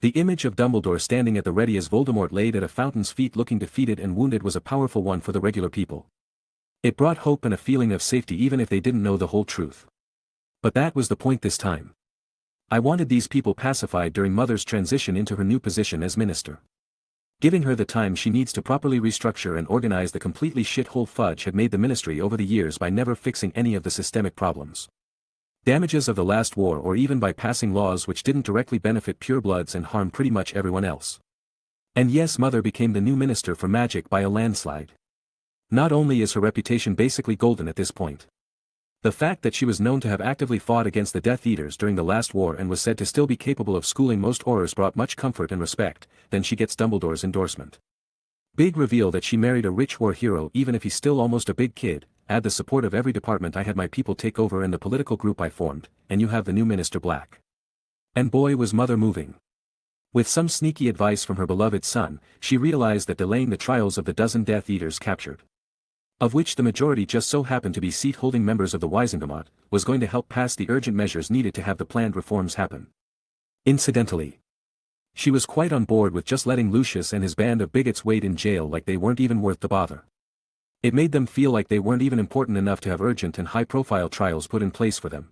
The image of Dumbledore standing at the ready as Voldemort laid at a fountain's feet looking defeated and wounded was a powerful one for the regular people. It brought hope and a feeling of safety even if they didn't know the whole truth. But that was the point this time. I wanted these people pacified during Mother's transition into her new position as minister. Giving her the time she needs to properly restructure and organize the completely shithole Fudge had made the ministry over the years by never fixing any of the systemic problems. Damages of the last war, or even by passing laws which didn't directly benefit purebloods and harm pretty much everyone else. And yes, Mother became the new minister for magic by a landslide. Not only is her reputation basically golden at this point. The fact that she was known to have actively fought against the Death Eaters during the last war and was said to still be capable of schooling most Aurors brought much comfort and respect. Then she gets Dumbledore's endorsement. Big reveal that she married a rich war hero even if he's still almost a big kid. Add the support of every department I had my people take over and the political group I formed, and you have the new Minister Black. And boy was Mother moving. With some sneaky advice from her beloved son, she realized that delaying the trials of the dozen Death Eaters captured, of which the majority just so happened to be seat-holding members of the Wisengamot, was going to help pass the urgent measures needed to have the planned reforms happen. Incidentally, she was quite on board with just letting Lucius and his band of bigots wait in jail like they weren't even worth the bother. It made them feel like they weren't even important enough to have urgent and high-profile trials put in place for them.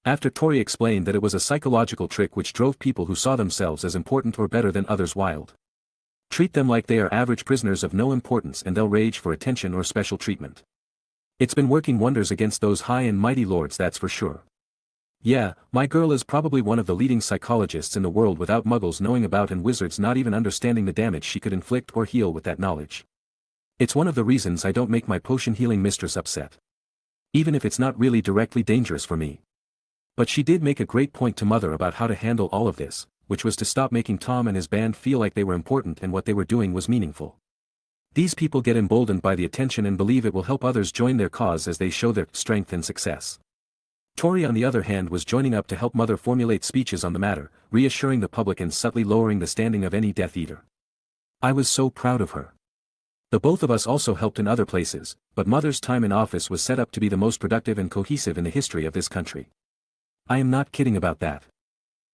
After Tori explained that it was a psychological trick which drove people who saw themselves as important or better than others wild. Treat them like they are average prisoners of no importance and they'll rage for attention or special treatment. It's been working wonders against those high and mighty lords, that's for sure. Yeah, my girl is probably one of the leading psychologists in the world without muggles knowing about and wizards not even understanding the damage she could inflict or heal with that knowledge. It's one of the reasons I don't make my potion healing mistress upset. Even if it's not really directly dangerous for me. But she did make a great point to Mother about how to handle all of this, which was to stop making Tom and his band feel like they were important and what they were doing was meaningful. These people get emboldened by the attention and believe it will help others join their cause as they show their strength and success. Tori on the other hand was joining up to help Mother formulate speeches on the matter, reassuring the public and subtly lowering the standing of any Death Eater. I was so proud of her. The both of us also helped in other places, but Mother's time in office was set up to be the most productive and cohesive in the history of this country. I am not kidding about that.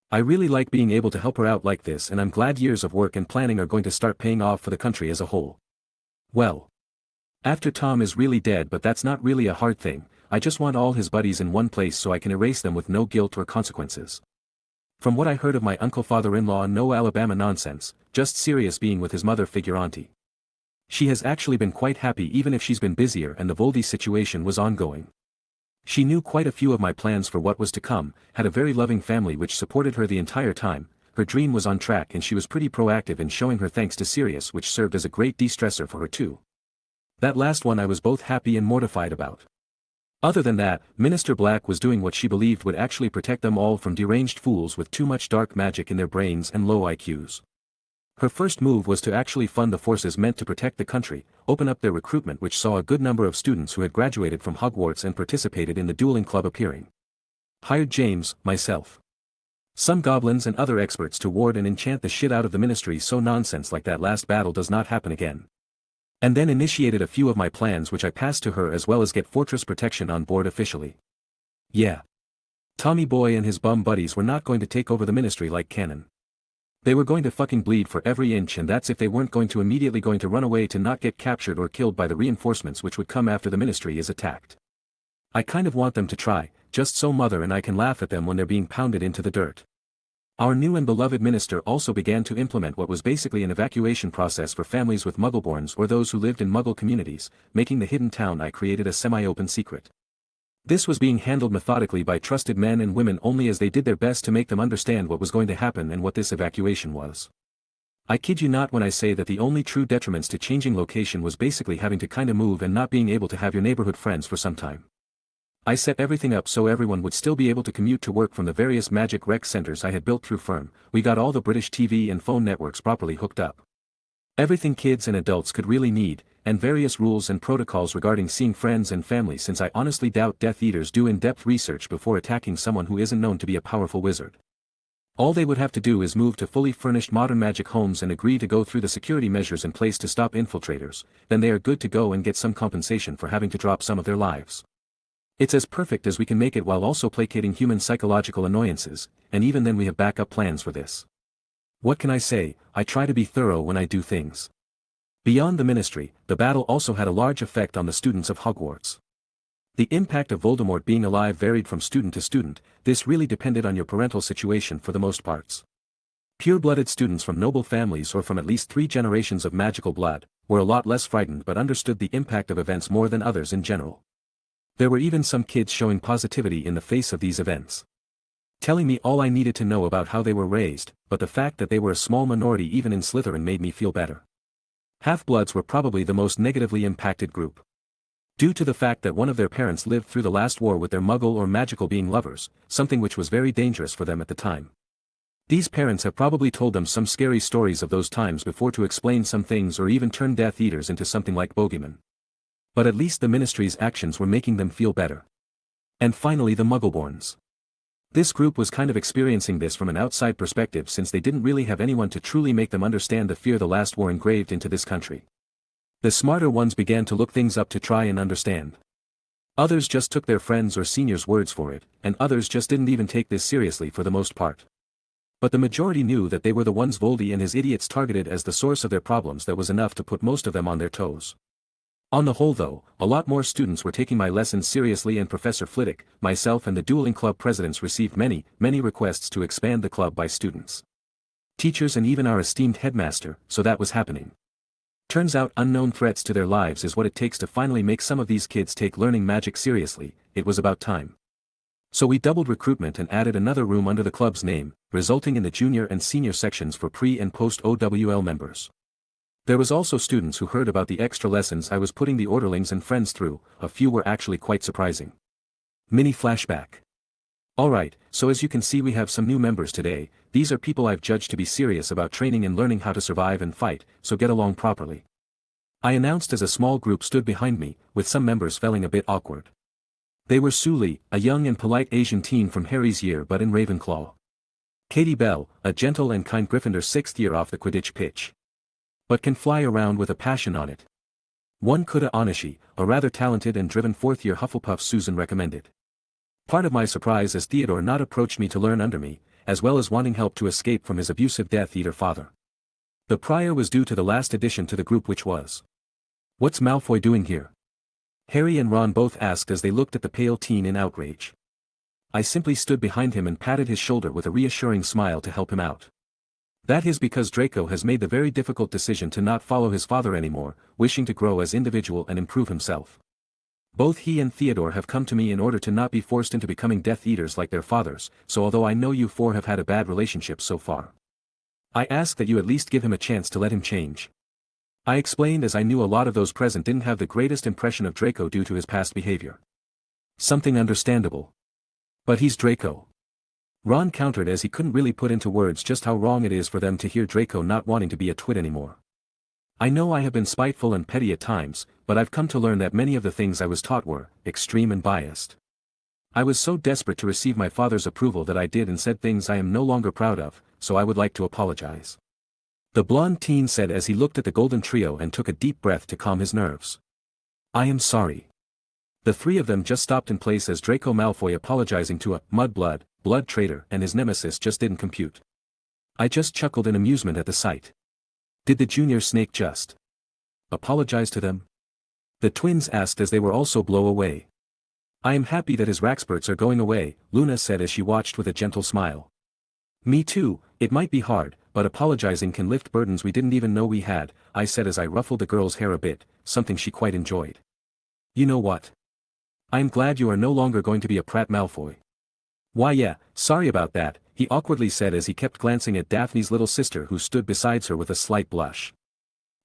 I really like being able to help her out like this, and I'm glad years of work and planning are going to start paying off for the country as a whole. Well, after Tom is really dead, but that's not really a hard thing, I just want all his buddies in one place so I can erase them with no guilt or consequences. From what I heard of my uncle father-in-law, no Alabama nonsense, just serious being with his mother figure auntie. She has actually been quite happy even if she's been busier and the Voldy situation was ongoing. She knew quite a few of my plans for what was to come, had a very loving family which supported her the entire time, her dream was on track and she was pretty proactive in showing her thanks to Sirius, which served as a great de-stressor for her too. That last one I was both happy and mortified about. Other than that, Minister Black was doing what she believed would actually protect them all from deranged fools with too much dark magic in their brains and low IQs. Her first move was to actually fund the forces meant to protect the country, open up their recruitment, which saw a good number of students who had graduated from Hogwarts and participated in the dueling club appearing. Hired James, myself, some goblins and other experts to ward and enchant the shit out of the ministry so nonsense like that last battle does not happen again. And then initiated a few of my plans which I passed to her, as well as get Fortress Protection on board officially. Yeah. Tommy Boy and his bum buddies were not going to take over the ministry like cannon. They were going to fucking bleed for every inch, and that's if they weren't going to immediately run away to not get captured or killed by the reinforcements which would come after the ministry is attacked. I kind of want them to try, just so Mother and I can laugh at them when they're being pounded into the dirt. Our new and beloved minister also began to implement what was basically an evacuation process for families with Muggleborns or those who lived in Muggle communities, making the hidden town I created a semi-open secret. This was being handled methodically by trusted men and women only, as they did their best to make them understand what was going to happen and what this evacuation was. I kid you not when I say that the only true detriments to changing location was basically having to kinda move and not being able to have your neighborhood friends for some time. I set everything up so everyone would still be able to commute to work from the various magic rec centers I had built through Firm. We got all the British TV and phone networks properly hooked up. Everything kids and adults could really need, and various rules and protocols regarding seeing friends and family, since I honestly doubt Death Eaters do in-depth research before attacking someone who isn't known to be a powerful wizard. All they would have to do is move to fully furnished modern magic homes and agree to go through the security measures in place to stop infiltrators, then they are good to go and get some compensation for having to drop some of their lives. It's as perfect as we can make it while also placating human psychological annoyances, and even then we have backup plans for this. What can I say, I try to be thorough when I do things. Beyond the ministry, the battle also had a large effect on the students of Hogwarts. The impact of Voldemort being alive varied from student to student. This really depended on your parental situation for the most parts. Pure-blooded students from noble families or from at least 3 generations of magical blood were a lot less frightened but understood the impact of events more than others in general. There were even some kids showing positivity in the face of these events, telling me all I needed to know about how they were raised, but the fact that they were a small minority even in Slytherin made me feel better. Half-bloods were probably the most negatively impacted group. Due to the fact that one of their parents lived through the last war with their muggle or magical being lovers, something which was very dangerous for them at the time. These parents have probably told them some scary stories of those times before to explain some things or even turn Death Eaters into something like bogeymen. But at least the ministry's actions were making them feel better. And finally the Muggleborns. This group was kind of experiencing this from an outside perspective since they didn't really have anyone to truly make them understand the fear the last war engraved into this country. The smarter ones began to look things up to try and understand. Others just took their friends' or seniors' words for it, and others just didn't even take this seriously for the most part. But the majority knew that they were the ones Voldy and his idiots targeted as the source of their problems. That was enough to put most of them on their toes. On the whole though, a lot more students were taking my lessons seriously, and Professor Flitwick, myself and the dueling club presidents received many requests to expand the club by students, teachers and even our esteemed headmaster, so that was happening. Turns out unknown threats to their lives is what it takes to finally make some of these kids take learning magic seriously. It was about time. So we doubled recruitment and added another room under the club's name, resulting in the junior and senior sections for pre- and post-OWL members. There was also students who heard about the extra lessons I was putting the orderlings and friends through. A few were actually quite surprising. Mini flashback. Alright, so as you can see we have some new members today. These are people I've judged to be serious about training and learning how to survive and fight, so get along properly. I announced as a small group stood behind me, with some members feeling a bit awkward. They were Suli, a young and polite Asian teen from Harry's year but in Ravenclaw. Katie Bell, a gentle and kind Gryffindor 6th year off the Quidditch pitch, but can fly around with a passion on it. One Kuda Onishi, a rather talented and driven 4th year Hufflepuff Susan recommended. Part of my surprise as Theodore not approached me to learn under me, as well as wanting help to escape from his abusive Death Eater father. The prior was due to the last addition to the group, which was, "What's Malfoy doing here?" Harry and Ron both asked as they looked at the pale teen in outrage. I simply stood behind him and patted his shoulder with a reassuring smile to help him out. That is because Draco has made the very difficult decision to not follow his father anymore, wishing to grow as individual and improve himself. Both he and Theodore have come to me in order to not be forced into becoming Death Eaters like their fathers, so although I know you 4 have had a bad relationship so far, I ask that you at least give him a chance to let him change. I explained as I knew a lot of those present didn't have the greatest impression of Draco due to his past behavior. Something understandable. But he's Draco. Ron countered as he couldn't really put into words just how wrong it is for them to hear Draco not wanting to be a twit anymore. I know I have been spiteful and petty at times, but I've come to learn that many of the things I was taught were extreme and biased. I was so desperate to receive my father's approval that I did and said things I am no longer proud of, so I would like to apologize. The blonde teen said as he looked at the golden trio and took a deep breath to calm his nerves. I am sorry. The 3 of them just stopped in place as Draco Malfoy apologizing to a mudblood, blood traitor and his nemesis just didn't compute. I just chuckled in amusement at the sight. Did the junior snake just apologize to them? The twins asked as they were also blown away. I am happy that his Raxperts are going away, Luna said as she watched with a gentle smile. Me too, it might be hard, but apologizing can lift burdens we didn't even know we had, I said as I ruffled the girl's hair a bit, something she quite enjoyed. You know what? I'm glad you are no longer going to be a Prat Malfoy. Why yeah, sorry about that, he awkwardly said as he kept glancing at Daphne's little sister who stood beside her with a slight blush.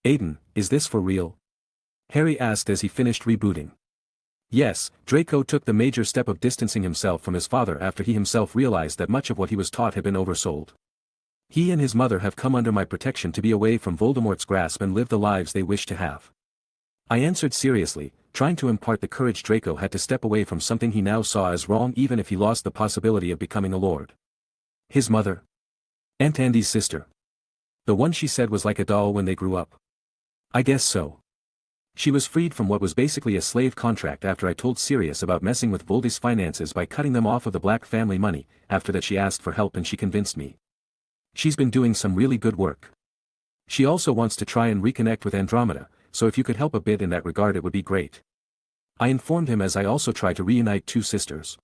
Aiden, is this for real? Harry asked as he finished rebooting. Yes, Draco took the major step of distancing himself from his father after he himself realized that much of what he was taught had been oversold. He and his mother have come under my protection to be away from Voldemort's grasp and live the lives they wish to have. I answered seriously, trying to impart the courage Draco had to step away from something he now saw as wrong even if he lost the possibility of becoming a lord. His mother? Aunt Andy's sister. The one she said was like a doll when they grew up. I guess so. She was freed from what was basically a slave contract after I told Sirius about messing with Voldy's finances by cutting them off of the Black family money. After that she asked for help and she convinced me. She's been doing some really good work. She also wants to try and reconnect with Andromeda, so if you could help a bit in that regard it would be great. I informed him as I also try to reunite two sisters.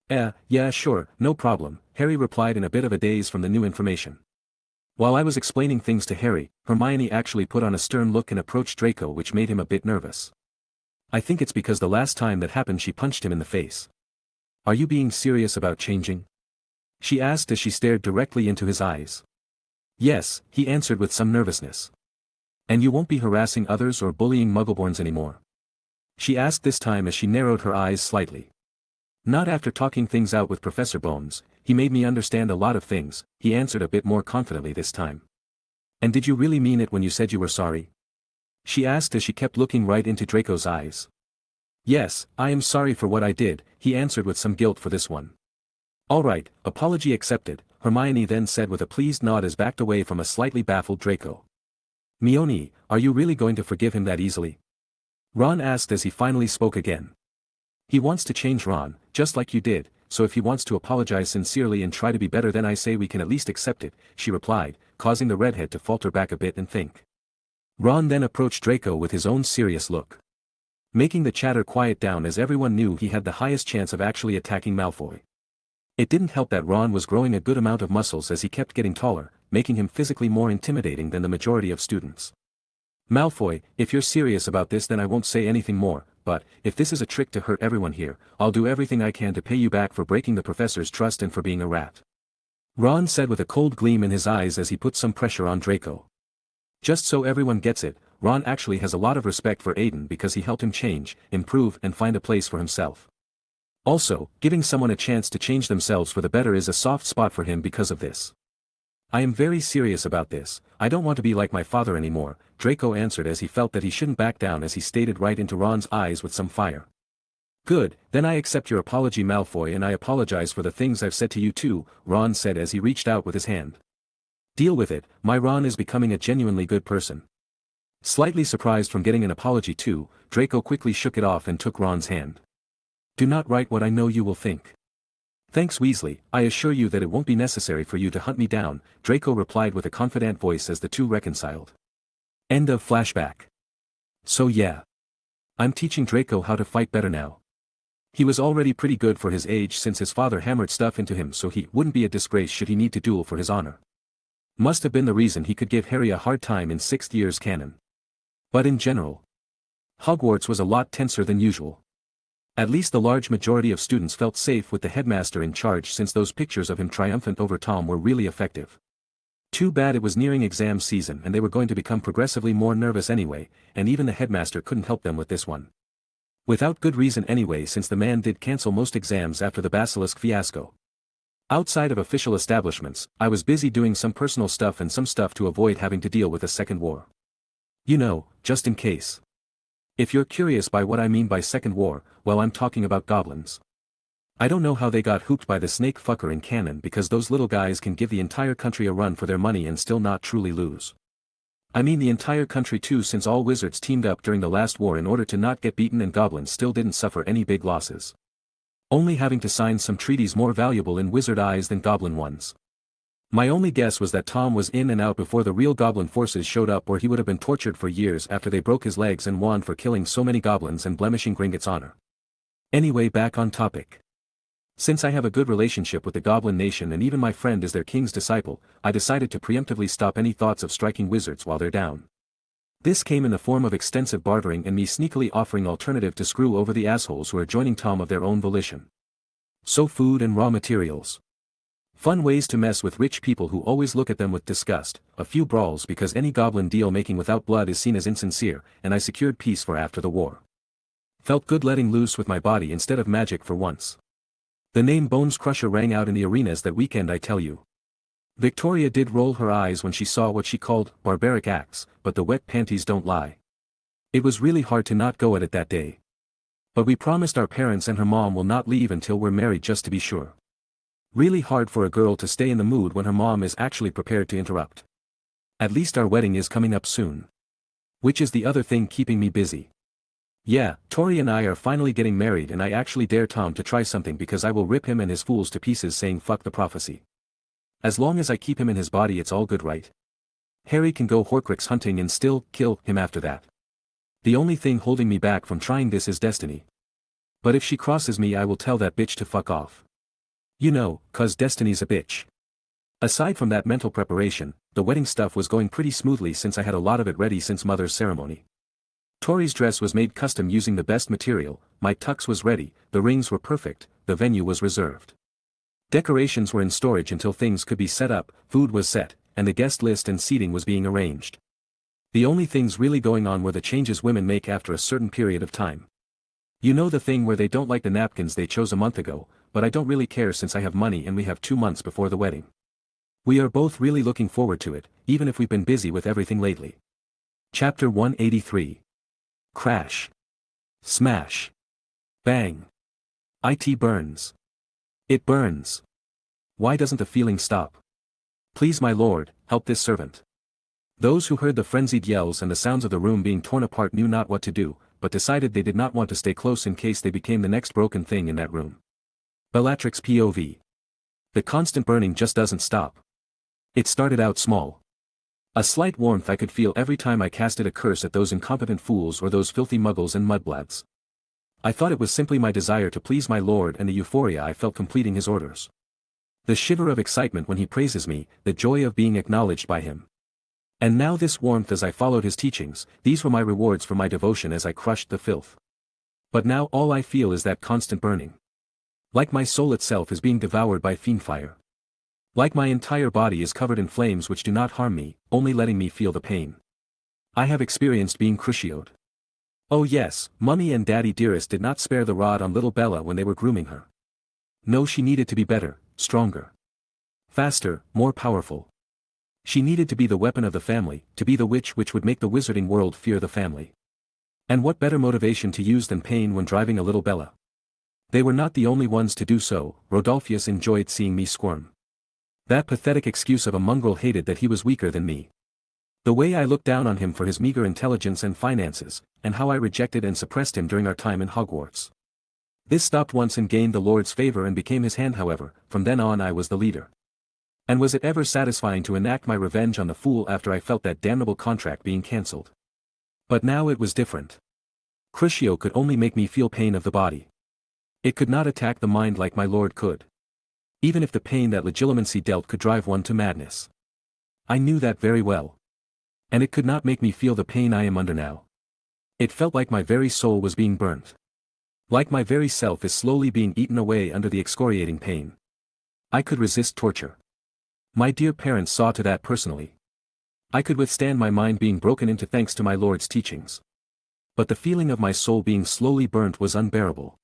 Yeah sure, no problem, Harry replied in a bit of a daze from the new information. While I was explaining things to Harry, Hermione actually put on a stern look and approached Draco, which made him a bit nervous. I think it's because the last time that happened she punched him in the face. Are you being serious about changing? She asked as she stared directly into his eyes. Yes, he answered with some nervousness. And you won't be harassing others or bullying Muggleborns anymore? She asked this time as she narrowed her eyes slightly. Not after talking things out with Professor Bones, he made me understand a lot of things, he answered a bit more confidently this time. And did you really mean it when you said you were sorry? She asked as she kept looking right into Draco's eyes. Yes, I am sorry for what I did, he answered with some guilt for this one. Alright, apology accepted, Hermione then said with a pleased nod as backed away from a slightly baffled Draco. Mione, are you really going to forgive him that easily? Ron asked as he finally spoke again. He wants to change, Ron, just like you did, so if he wants to apologize sincerely and try to be better then I say we can at least accept it, she replied, causing the redhead to falter back a bit and think. Ron then approached Draco with his own serious look, making the chatter quiet down as everyone knew he had the highest chance of actually attacking Malfoy. It didn't help that Ron was growing a good amount of muscles as he kept getting taller, making him physically more intimidating than the majority of students. Malfoy, if you're serious about this then I won't say anything more, but, if this is a trick to hurt everyone here, I'll do everything I can to pay you back for breaking the professor's trust and for being a rat. Ron said with a cold gleam in his eyes as he put some pressure on Draco. Just so everyone gets it, Ron actually has a lot of respect for Aiden because he helped him change, improve and find a place for himself. Also, giving someone a chance to change themselves for the better is a soft spot for him because of this. I am very serious about this, I don't want to be like my father anymore, Draco answered as he felt that he shouldn't back down as he stared right into Ron's eyes with some fire. Good, then I accept your apology Malfoy and I apologize for the things I've said to you too, Ron said as he reached out with his hand. Deal with it, my Ron is becoming a genuinely good person. Slightly surprised from getting an apology too, Draco quickly shook it off and took Ron's hand. Do not write what I know you will think. Thanks Weasley, I assure you that it won't be necessary for you to hunt me down, Draco replied with a confident voice as the two reconciled. End of flashback. So yeah. I'm teaching Draco how to fight better now. He was already pretty good for his age since his father hammered stuff into him so he wouldn't be a disgrace should he need to duel for his honor. Must have been the reason he could give Harry a hard time in 6th year's canon. But in general, Hogwarts was a lot tenser than usual. At least the large majority of students felt safe with the headmaster in charge since those pictures of him triumphant over Tom were really effective. Too bad it was nearing exam season and they were going to become progressively more nervous anyway, and even the headmaster couldn't help them with this one. Without good reason anyway since the man did cancel most exams after the Basilisk fiasco. Outside of official establishments, I was busy doing some personal stuff and some stuff to avoid having to deal with a second war. You know, just in case. If you're curious by what I mean by second war, well I'm talking about goblins. I don't know how they got hooped by the snake fucker in canon because those little guys can give the entire country a run for their money and still not truly lose. I mean the entire country too since all wizards teamed up during the last war in order to not get beaten and goblins still didn't suffer any big losses. Only having to sign some treaties more valuable in wizard eyes than goblin ones. My only guess was that Tom was in and out before the real goblin forces showed up or he would have been tortured for years after they broke his legs and wand for killing so many goblins and blemishing Gringotts' honor. Anyway back on topic. Since I have a good relationship with the Goblin Nation and even my friend is their king's disciple, I decided to preemptively stop any thoughts of striking wizards while they're down. This came in the form of extensive bartering and me sneakily offering alternative to screw over the assholes who are joining Tom of their own volition. So food and raw materials. Fun ways to mess with rich people who always look at them with disgust, a few brawls because any goblin deal making without blood is seen as insincere, and I secured peace for after the war. Felt good letting loose with my body instead of magic for once. The name Bones Crusher rang out in the arenas that weekend, I tell you. Victoria did roll her eyes when she saw what she called barbaric acts, but the wet panties don't lie. It was really hard to not go at it that day. But we promised our parents and her mom will not leave until we're married just to be sure. Really hard for a girl to stay in the mood when her mom is actually prepared to interrupt. At least our wedding is coming up soon. Which is the other thing keeping me busy. Yeah, Tori and I are finally getting married, and I actually dare Tom to try something because I will rip him and his fools to pieces, saying fuck the prophecy. As long as I keep him in his body it's all good, right? Harry can go Horcrux hunting and still kill him after that. The only thing holding me back from trying this is Destiny. But if she crosses me I will tell that bitch to fuck off. You know, 'cause Destiny's a bitch. Aside from that mental preparation, the wedding stuff was going pretty smoothly since I had a lot of it ready since Mother's ceremony. Tori's dress was made custom using the best material, my tux was ready, the rings were perfect, the venue was reserved. Decorations were in storage until things could be set up, food was set, and the guest list and seating was being arranged. The only things really going on were the changes women make after a certain period of time. You know, the thing where they don't like the napkins they chose a month ago, but I don't really care since I have money and we have 2 months before the wedding. We are both really looking forward to it, even if we've been busy with everything lately. Chapter 183. Crash. Smash. Bang. It burns. It burns. Why doesn't the feeling stop? Please my lord, help this servant. Those who heard the frenzied yells and the sounds of the room being torn apart knew not what to do, but decided they did not want to stay close in case they became the next broken thing in that room. Bellatrix POV. The constant burning just doesn't stop. It started out small. A slight warmth I could feel every time I casted a curse at those incompetent fools or those filthy muggles and mudbloods. I thought it was simply my desire to please my lord and the euphoria I felt completing his orders. The shiver of excitement when he praises me, the joy of being acknowledged by him. And now this warmth as I followed his teachings, these were my rewards for my devotion as I crushed the filth. But now all I feel is that constant burning. Like my soul itself is being devoured by fiendfire. Like my entire body is covered in flames which do not harm me, only letting me feel the pain. I have experienced being crucioed. Oh yes, Mummy and Daddy Dearest did not spare the rod on little Bella when they were grooming her. No, she needed to be better, stronger. Faster, more powerful. She needed to be the weapon of the family, to be the witch which would make the wizarding world fear the family. And what better motivation to use than pain when driving a little Bella? They were not the only ones to do so. Rodolphus enjoyed seeing me squirm. That pathetic excuse of a mongrel hated that he was weaker than me. The way I looked down on him for his meager intelligence and finances, and how I rejected and suppressed him during our time in Hogwarts. This stopped once and gained the Lord's favor and became his hand. However, from then on I was the leader. And was it ever satisfying to enact my revenge on the fool after I felt that damnable contract being cancelled? But now it was different. Crucio could only make me feel pain of the body. It could not attack the mind like my lord could. Even if the pain that legilimency dealt could drive one to madness. I knew that very well. And it could not make me feel the pain I am under now. It felt like my very soul was being burnt. Like my very self is slowly being eaten away under the excoriating pain. I could resist torture. My dear parents saw to that personally. I could withstand my mind being broken into thanks to my Lord's teachings. But the feeling of my soul being slowly burnt was unbearable.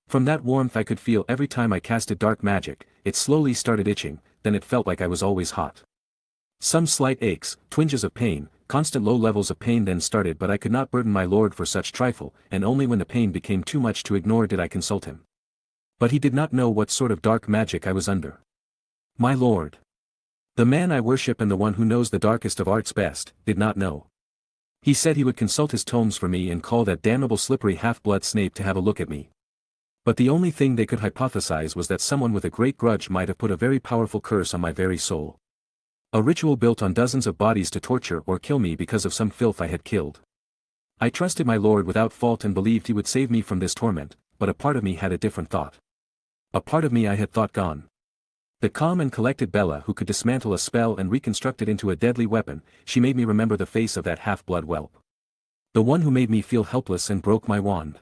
From that warmth I could feel every time I casted dark magic, it slowly started itching, then it felt like I was always hot. Some slight aches, twinges of pain, constant low levels of pain then started, but I could not burden my lord for such trifle, and only when the pain became too much to ignore did I consult him. But he did not know what sort of dark magic I was under. My lord. The man I worship and the one who knows the darkest of arts best, did not know. He said he would consult his tomes for me and call that damnable slippery half-blood Snape to have a look at me. But the only thing they could hypothesize was that someone with a great grudge might have put a very powerful curse on my very soul. A ritual built on dozens of bodies to torture or kill me because of some filth I had killed. I trusted my lord without fault and believed he would save me from this torment, but a part of me had a different thought. A part of me I had thought gone. The calm and collected Bella who could dismantle a spell and reconstruct it into a deadly weapon, she made me remember the face of that half-blood whelp. The one who made me feel helpless and broke my wand.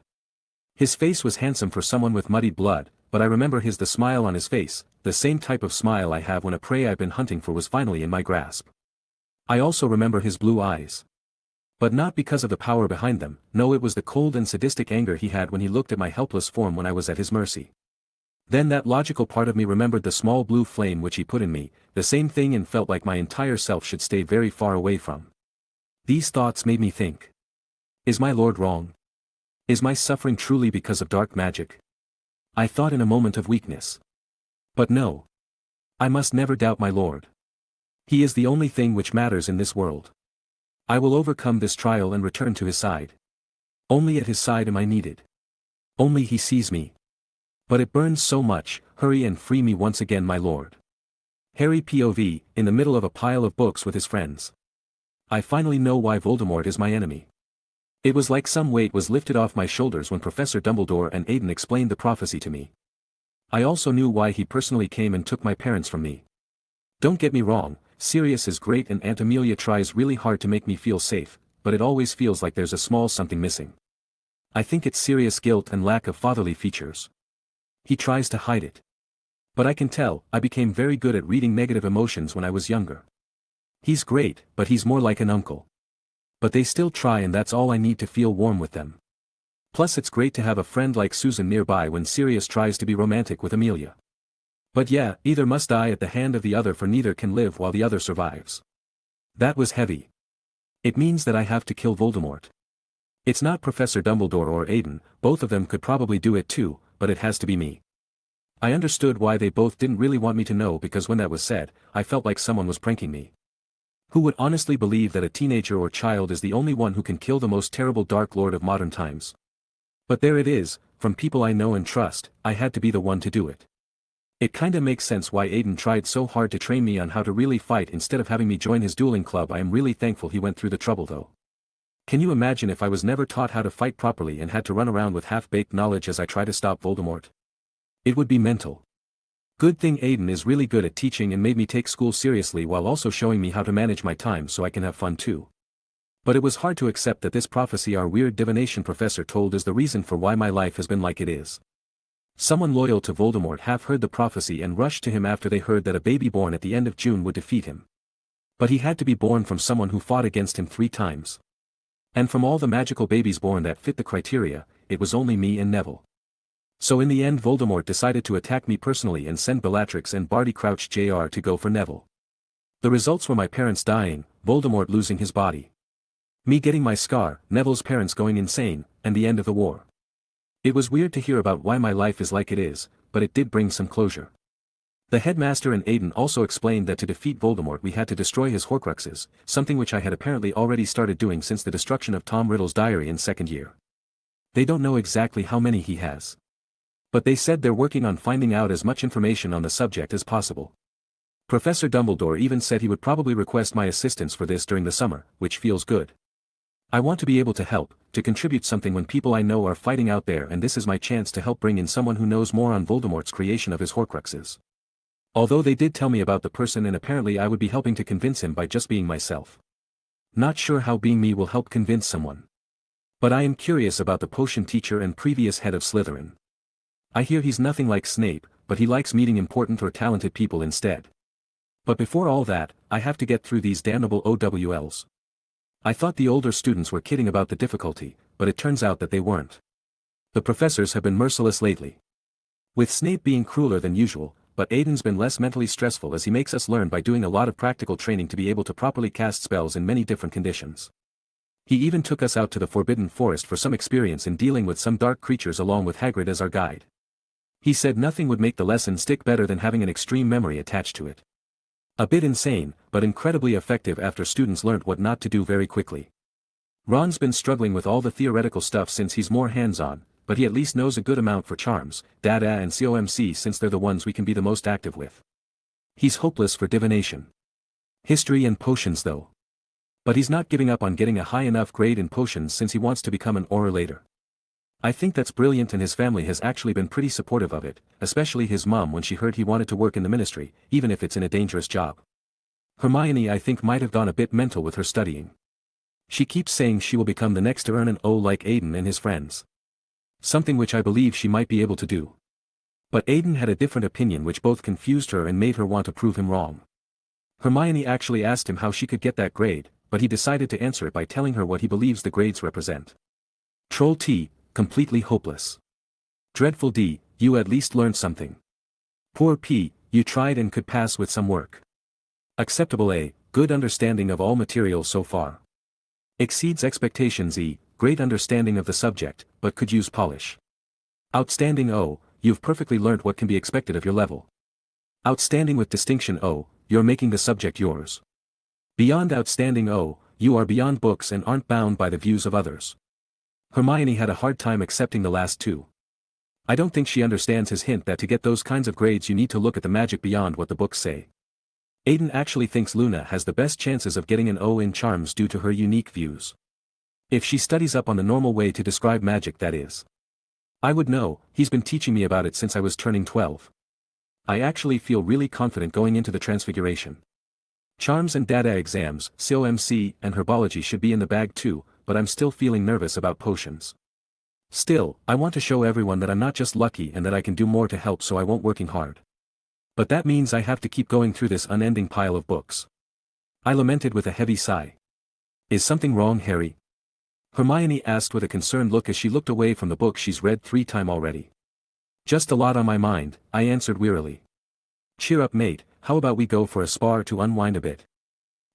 His face was handsome for someone with muddied blood, but I remember the smile on his face, the same type of smile I have when a prey I've been hunting for was finally in my grasp. I also remember his blue eyes. But not because of the power behind them, no, it was the cold and sadistic anger he had when he looked at my helpless form when I was at his mercy. Then that logical part of me remembered the small blue flame which he put in me, the same thing, and felt like my entire self should stay very far away from. These thoughts made me think. Is my Lord wrong? Is my suffering truly because of dark magic? I thought in a moment of weakness. But no. I must never doubt my Lord. He is the only thing which matters in this world. I will overcome this trial and return to his side. Only at his side am I needed. Only he sees me. But it burns so much, hurry and free me once again, my Lord. Harry POV, in the middle of a pile of books with his friends. I finally know why Voldemort is my enemy. It was like some weight was lifted off my shoulders when Professor Dumbledore and Aiden explained the prophecy to me. I also knew why he personally came and took my parents from me. Don't get me wrong, Sirius is great and Aunt Amelia tries really hard to make me feel safe, but it always feels like there's a small something missing. I think it's Sirius' guilt and lack of fatherly features. He tries to hide it. But I can tell, I became very good at reading negative emotions when I was younger. He's great, but he's more like an uncle. But they still try, and that's all I need to feel warm with them. Plus it's great to have a friend like Susan nearby when Sirius tries to be romantic with Amelia. But yeah, either must die at the hand of the other, for neither can live while the other survives. That was heavy. It means that I have to kill Voldemort. It's not Professor Dumbledore or Aiden, both of them could probably do it too, but it has to be me. I understood why they both didn't really want me to know, because when that was said, I felt like someone was pranking me. Who would honestly believe that a teenager or child is the only one who can kill the most terrible Dark Lord of modern times? But there it is, from people I know and trust, I had to be the one to do it. It kinda makes sense why Aiden tried so hard to train me on how to really fight instead of having me join his dueling club. I am really thankful he went through the trouble though. Can you imagine if I was never taught how to fight properly and had to run around with half-baked knowledge as I try to stop Voldemort? It would be mental. Good thing Aiden is really good at teaching and made me take school seriously while also showing me how to manage my time so I can have fun too. But it was hard to accept that this prophecy our weird divination professor told is the reason for why my life has been like it is. Someone loyal to Voldemort half heard the prophecy and rushed to him after they heard that a baby born at the end of June would defeat him. But he had to be born from someone who fought against him 3 times. And from all the magical babies born that fit the criteria, it was only me and Neville. So in the end Voldemort decided to attack me personally and send Bellatrix and Barty Crouch Jr. to go for Neville. The results were my parents dying, Voldemort losing his body, me getting my scar, Neville's parents going insane, and the end of the war. It was weird to hear about why my life is like it is, but it did bring some closure. The headmaster and Aiden also explained that to defeat Voldemort we had to destroy his Horcruxes, something which I had apparently already started doing since the destruction of Tom Riddle's diary in 2nd year. They don't know exactly how many he has. But they said they're working on finding out as much information on the subject as possible. Professor Dumbledore even said he would probably request my assistance for this during the summer, which feels good. I want to be able to help, to contribute something when people I know are fighting out there, and this is my chance to help bring in someone who knows more on Voldemort's creation of his Horcruxes. Although they did tell me about the person and apparently I would be helping to convince him by just being myself. Not sure how being me will help convince someone. But I am curious about the potion teacher and previous head of Slytherin. I hear he's nothing like Snape, but he likes meeting important or talented people instead. But before all that, I have to get through these damnable OWLs. I thought the older students were kidding about the difficulty, but it turns out that they weren't. The professors have been merciless lately. With Snape being crueler than usual, but Aiden's been less mentally stressful as he makes us learn by doing a lot of practical training to be able to properly cast spells in many different conditions. He even took us out to the Forbidden Forest for some experience in dealing with some dark creatures along with Hagrid as our guide. He said nothing would make the lesson stick better than having an extreme memory attached to it. A bit insane, but incredibly effective after students learnt what not to do very quickly. Ron's been struggling with all the theoretical stuff since he's more hands-on, but he at least knows a good amount for charms, data and COMC since they're the ones we can be the most active with. He's hopeless for divination. History and potions though. But he's not giving up on getting a high enough grade in potions since he wants to become an Auror. I think that's brilliant, and his family has actually been pretty supportive of it, especially his mom when she heard he wanted to work in the ministry, even if it's in a dangerous job. Hermione I think might have gone a bit mental with her studying. She keeps saying she will become the next to earn an O like Aiden and his friends. Something which I believe she might be able to do. But Aiden had a different opinion which both confused her and made her want to prove him wrong. Hermione actually asked him how she could get that grade, but he decided to answer it by telling her what he believes the grades represent. Troll T, completely hopeless. Dreadful D, you at least learned something. Poor P, you tried and could pass with some work. Acceptable A, good understanding of all material so far. Exceeds expectations E, great understanding of the subject, but could use polish. Outstanding O, you've perfectly learnt what can be expected of your level. Outstanding with distinction O, you're making the subject yours. Beyond outstanding O, you are beyond books and aren't bound by the views of others. Hermione had a hard time accepting the last two. I don't think she understands his hint that to get those kinds of grades you need to look at the magic beyond what the books say. Aiden actually thinks Luna has the best chances of getting an O in charms due to her unique views. If she studies up on the normal way to describe magic, that is. I would know, he's been teaching me about it since I was turning 12. I actually feel really confident going into the Transfiguration. Charms and data exams, COMC and herbology should be in the bag too, but I'm still feeling nervous about potions. Still, I want to show everyone that I'm not just lucky and that I can do more to help, so I won't working hard. But that means I have to keep going through this unending pile of books. I lamented with a heavy sigh. Is something wrong, Harry? Hermione asked with a concerned look as she looked away from the book she's read 3 times already. Just a lot on my mind, I answered wearily. Cheer up, mate, how about we go for a spar to unwind a bit?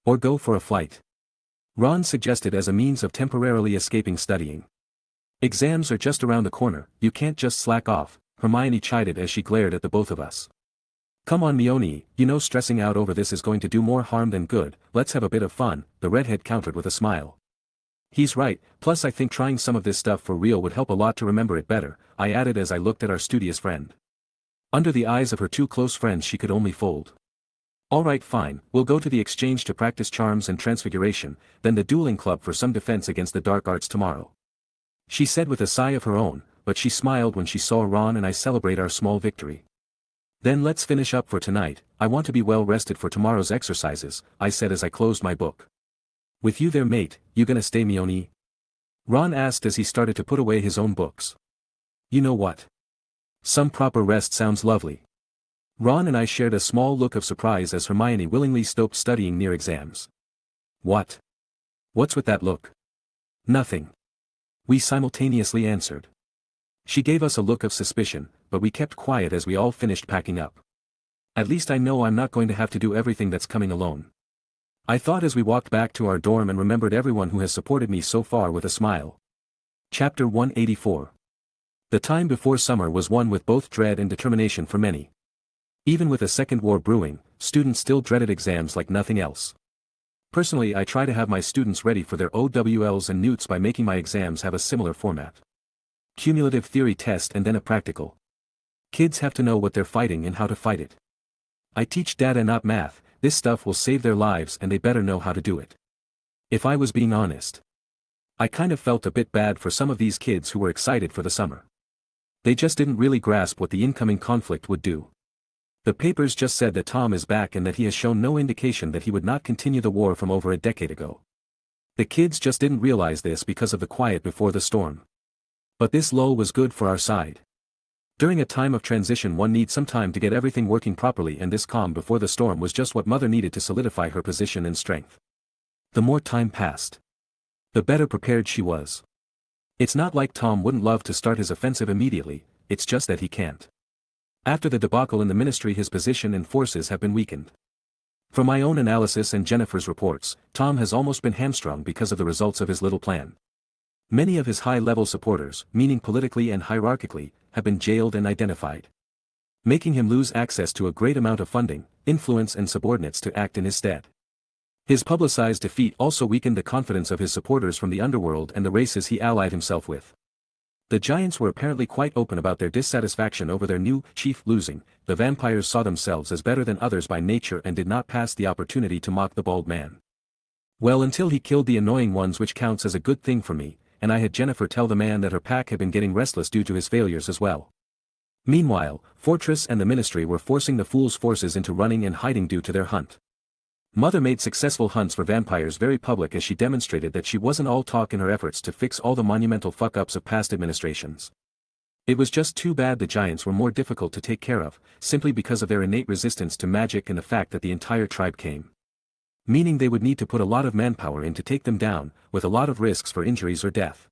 Or go for a flight? Ron suggested as a means of temporarily escaping studying. Exams are just around the corner, you can't just slack off, Hermione chided as she glared at the both of us. Come on, Mione, you know stressing out over this is going to do more harm than good, let's have a bit of fun, the redhead countered with a smile. He's right, plus I think trying some of this stuff for real would help a lot to remember it better, I added as I looked at our studious friend. Under the eyes of her 2 close friends she could only fold. Alright, fine, we'll go to the exchange to practice charms and transfiguration, then the dueling club for some defense against the dark arts tomorrow. She said with a sigh of her own, but she smiled when she saw Ron and I celebrate our small victory. Then let's finish up for tonight, I want to be well rested for tomorrow's exercises, I said as I closed my book. With you there, mate, you gonna stay, Mione? Ron asked as he started to put away his own books. You know what? Some proper rest sounds lovely. Ron and I shared a small look of surprise as Hermione willingly stopped studying near exams. What? What's with that look? Nothing. We simultaneously answered. She gave us a look of suspicion, but we kept quiet as we all finished packing up. At least I know I'm not going to have to do everything that's coming alone. I thought as we walked back to our dorm and remembered everyone who has supported me so far with a smile. Chapter 184. The time before summer was one with both dread and determination for many. Even with a second war brewing, students still dreaded exams like nothing else. Personally, I try to have my students ready for their OWLs and NEWTs by making my exams have a similar format. Cumulative theory test and then a practical. Kids have to know what they're fighting and how to fight it. I teach data, not math. This stuff will save their lives and they better know how to do it. If I was being honest, I kind of felt a bit bad for some of these kids who were excited for the summer. They just didn't really grasp what the incoming conflict would do. The papers just said that Tom is back and that he has shown no indication that he would not continue the war from over a decade ago. The kids just didn't realize this because of the quiet before the storm. But this lull was good for our side. During a time of transition one needs some time to get everything working properly, and this calm before the storm was just what Mother needed to solidify her position and strength. The more time passed, the better prepared she was. It's not like Tom wouldn't love to start his offensive immediately, it's just that he can't. After the debacle in the ministry his position and forces have been weakened. From my own analysis and Jennifer's reports, Tom has almost been hamstrung because of the results of his little plan. Many of his high-level supporters, meaning politically and hierarchically, have been jailed and identified, making him lose access to a great amount of funding, influence and subordinates to act in his stead. His publicized defeat also weakened the confidence of his supporters from the underworld and the races he allied himself with. The Giants were apparently quite open about their dissatisfaction over their new chief losing. The vampires saw themselves as better than others by nature and did not pass the opportunity to mock the bald man. Well, until he killed the annoying ones, which counts as a good thing for me, and I had Jennifer tell the man that her pack had been getting restless due to his failures as well. Meanwhile, Fortress and the Ministry were forcing the Fool's forces into running and hiding due to their hunt. Mother made successful hunts for vampires very public as she demonstrated that she wasn't all talk in her efforts to fix all the monumental fuck-ups of past administrations. It was just too bad the Giants were more difficult to take care of, simply because of their innate resistance to magic and the fact that the entire tribe came Meaning they would need to put a lot of manpower in to take them down, with a lot of risks for injuries or death.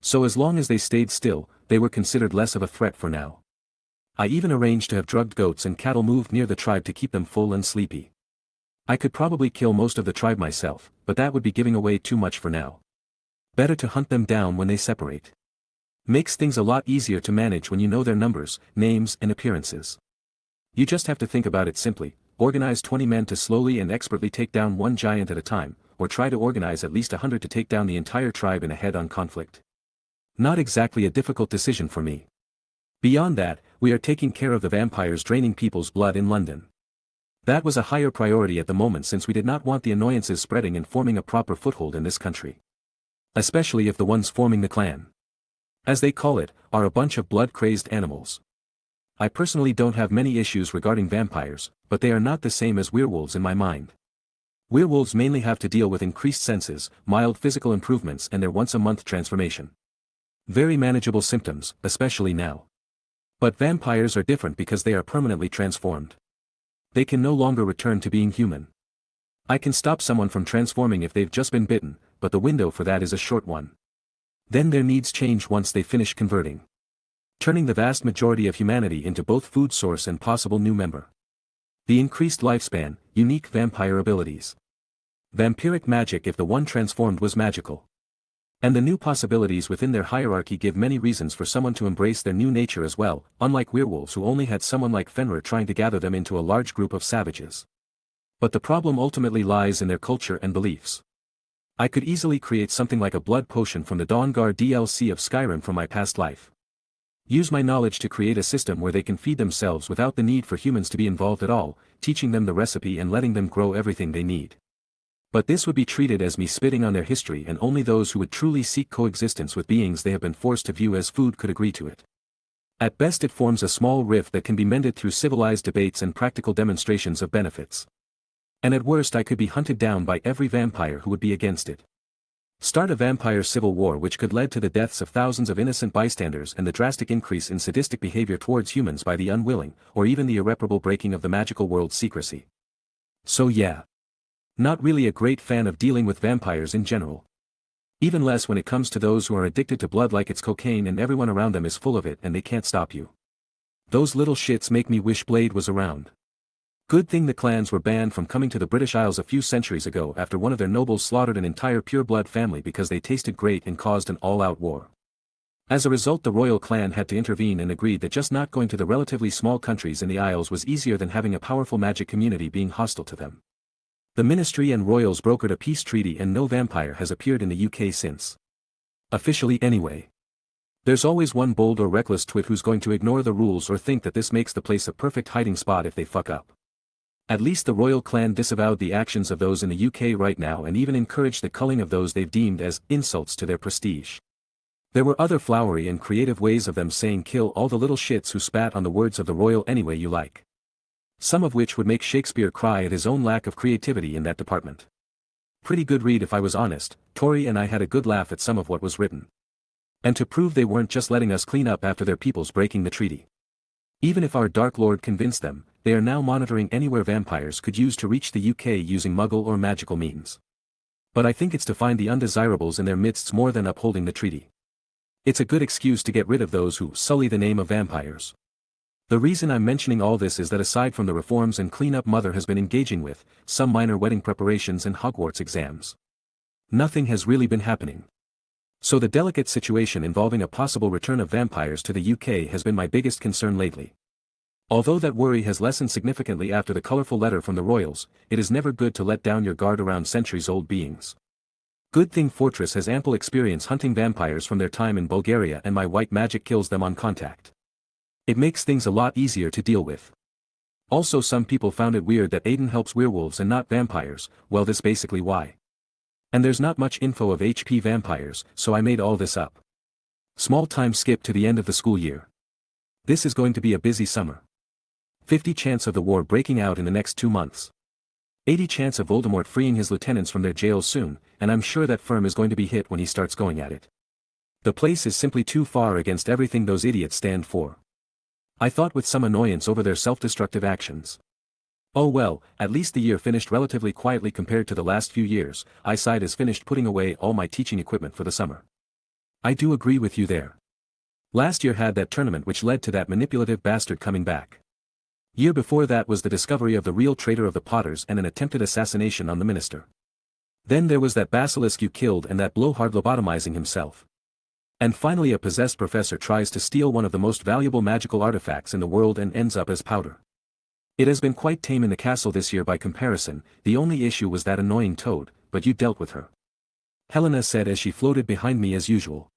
So as long as they stayed still, they were considered less of a threat for now. I even arranged to have drugged goats and cattle moved near the tribe to keep them full and sleepy. I could probably kill most of the tribe myself, but that would be giving away too much for now. Better to hunt them down when they separate. Makes things a lot easier to manage when you know their numbers, names, and appearances. You just have to think about it simply: organize 20 men to slowly and expertly take down one giant at a time, or try to organize at least 100 to take down the entire tribe in a head-on conflict. Not exactly a difficult decision for me. Beyond that, we are taking care of the vampires draining people's blood in London. That was a higher priority at the moment since we did not want the annoyances spreading and forming a proper foothold in this country. Especially if the ones forming the clan, as they call it, are a bunch of blood-crazed animals. I personally don't have many issues regarding vampires, but they are not the same as werewolves in my mind. Werewolves mainly have to deal with increased senses, mild physical improvements and their once-a-month transformation. Very manageable symptoms, especially now. But vampires are different because they are permanently transformed. They can no longer return to being human. I can stop someone from transforming if they've just been bitten, but the window for that is a short one. Then their needs change once they finish converting, turning the vast majority of humanity into both food source and possible new member. The increased lifespan, unique vampire abilities. Vampiric magic if the one transformed was magical. And the new possibilities within their hierarchy give many reasons for someone to embrace their new nature as well, unlike werewolves who only had someone like Fenrir trying to gather them into a large group of savages. But the problem ultimately lies in their culture and beliefs. I could easily create something like a blood potion from the Dawnguard DLC of Skyrim from my past life. Use my knowledge to create a system where they can feed themselves without the need for humans to be involved at all, teaching them the recipe and letting them grow everything they need. But this would be treated as me spitting on their history, and only those who would truly seek coexistence with beings they have been forced to view as food could agree to it. At best it forms a small rift that can be mended through civilized debates and practical demonstrations of benefits. And at worst I could be hunted down by every vampire who would be against it. Start a vampire civil war which could lead to the deaths of thousands of innocent bystanders and the drastic increase in sadistic behavior towards humans by the unwilling, or even the irreparable breaking of the magical world's secrecy. So yeah. Not really a great fan of dealing with vampires in general. Even less when it comes to those who are addicted to blood like it's cocaine and everyone around them is full of it and they can't stop you. Those little shits make me wish Blade was around. Good thing the clans were banned from coming to the British Isles a few centuries ago after one of their nobles slaughtered an entire pure-blood family because they tasted great and caused an all-out war. As a result, the royal clan had to intervene and agreed that just not going to the relatively small countries in the Isles was easier than having a powerful magic community being hostile to them. The ministry and royals brokered a peace treaty and no vampire has appeared in the UK since. Officially anyway. There's always one bold or reckless twit who's going to ignore the rules or think that this makes the place a perfect hiding spot if they fuck up. At least the royal clan disavowed the actions of those in the UK right now and even encouraged the culling of those they've deemed as insults to their prestige. There were other flowery and creative ways of them saying kill all the little shits who spat on the words of the royal any way you like. Some of which would make Shakespeare cry at his own lack of creativity in that department. Pretty good read if I was honest. Tori and I had a good laugh at some of what was written. And to prove they weren't just letting us clean up after their peoples breaking the treaty. Even if our Dark Lord convinced them, they are now monitoring anywhere vampires could use to reach the UK using muggle or magical means. But I think it's to find the undesirables in their midst more than upholding the treaty. It's a good excuse to get rid of those who sully the name of vampires. The reason I'm mentioning all this is that aside from the reforms and cleanup Mother has been engaging with, some minor wedding preparations and Hogwarts exams, nothing has really been happening. So the delicate situation involving a possible return of vampires to the UK has been my biggest concern lately. Although that worry has lessened significantly after the colorful letter from the royals, it is never good to let down your guard around centuries-old beings. Good thing Fortress has ample experience hunting vampires from their time in Bulgaria and my white magic kills them on contact. It makes things a lot easier to deal with. Also, some people found it weird that Aiden helps werewolves and not vampires. Well, this basically why. And there's not much info of HP vampires, so I made all this up. Small time skip to the end of the school year. This is going to be a busy summer. 50 chance of the war breaking out in the next 2 months. 80 chance of Voldemort freeing his lieutenants from their jails soon, and I'm sure that firm is going to be hit when he starts going at it. The place is simply too far against everything those idiots stand for. I thought with some annoyance over their self-destructive actions. Oh well, at least the year finished relatively quietly compared to the last few years. I sighed as finished putting away all my teaching equipment for the summer. I do agree with you there. Last year had that tournament which led to that manipulative bastard coming back. Year before that was the discovery of the real traitor of the Potters and an attempted assassination on the minister. Then there was that basilisk you killed and that blowhard lobotomizing himself. And finally a possessed professor tries to steal one of the most valuable magical artifacts in the world and ends up as powder. It has been quite tame in the castle this year by comparison. The only issue was that annoying toad, but you dealt with her. Helena said as she floated behind me as usual.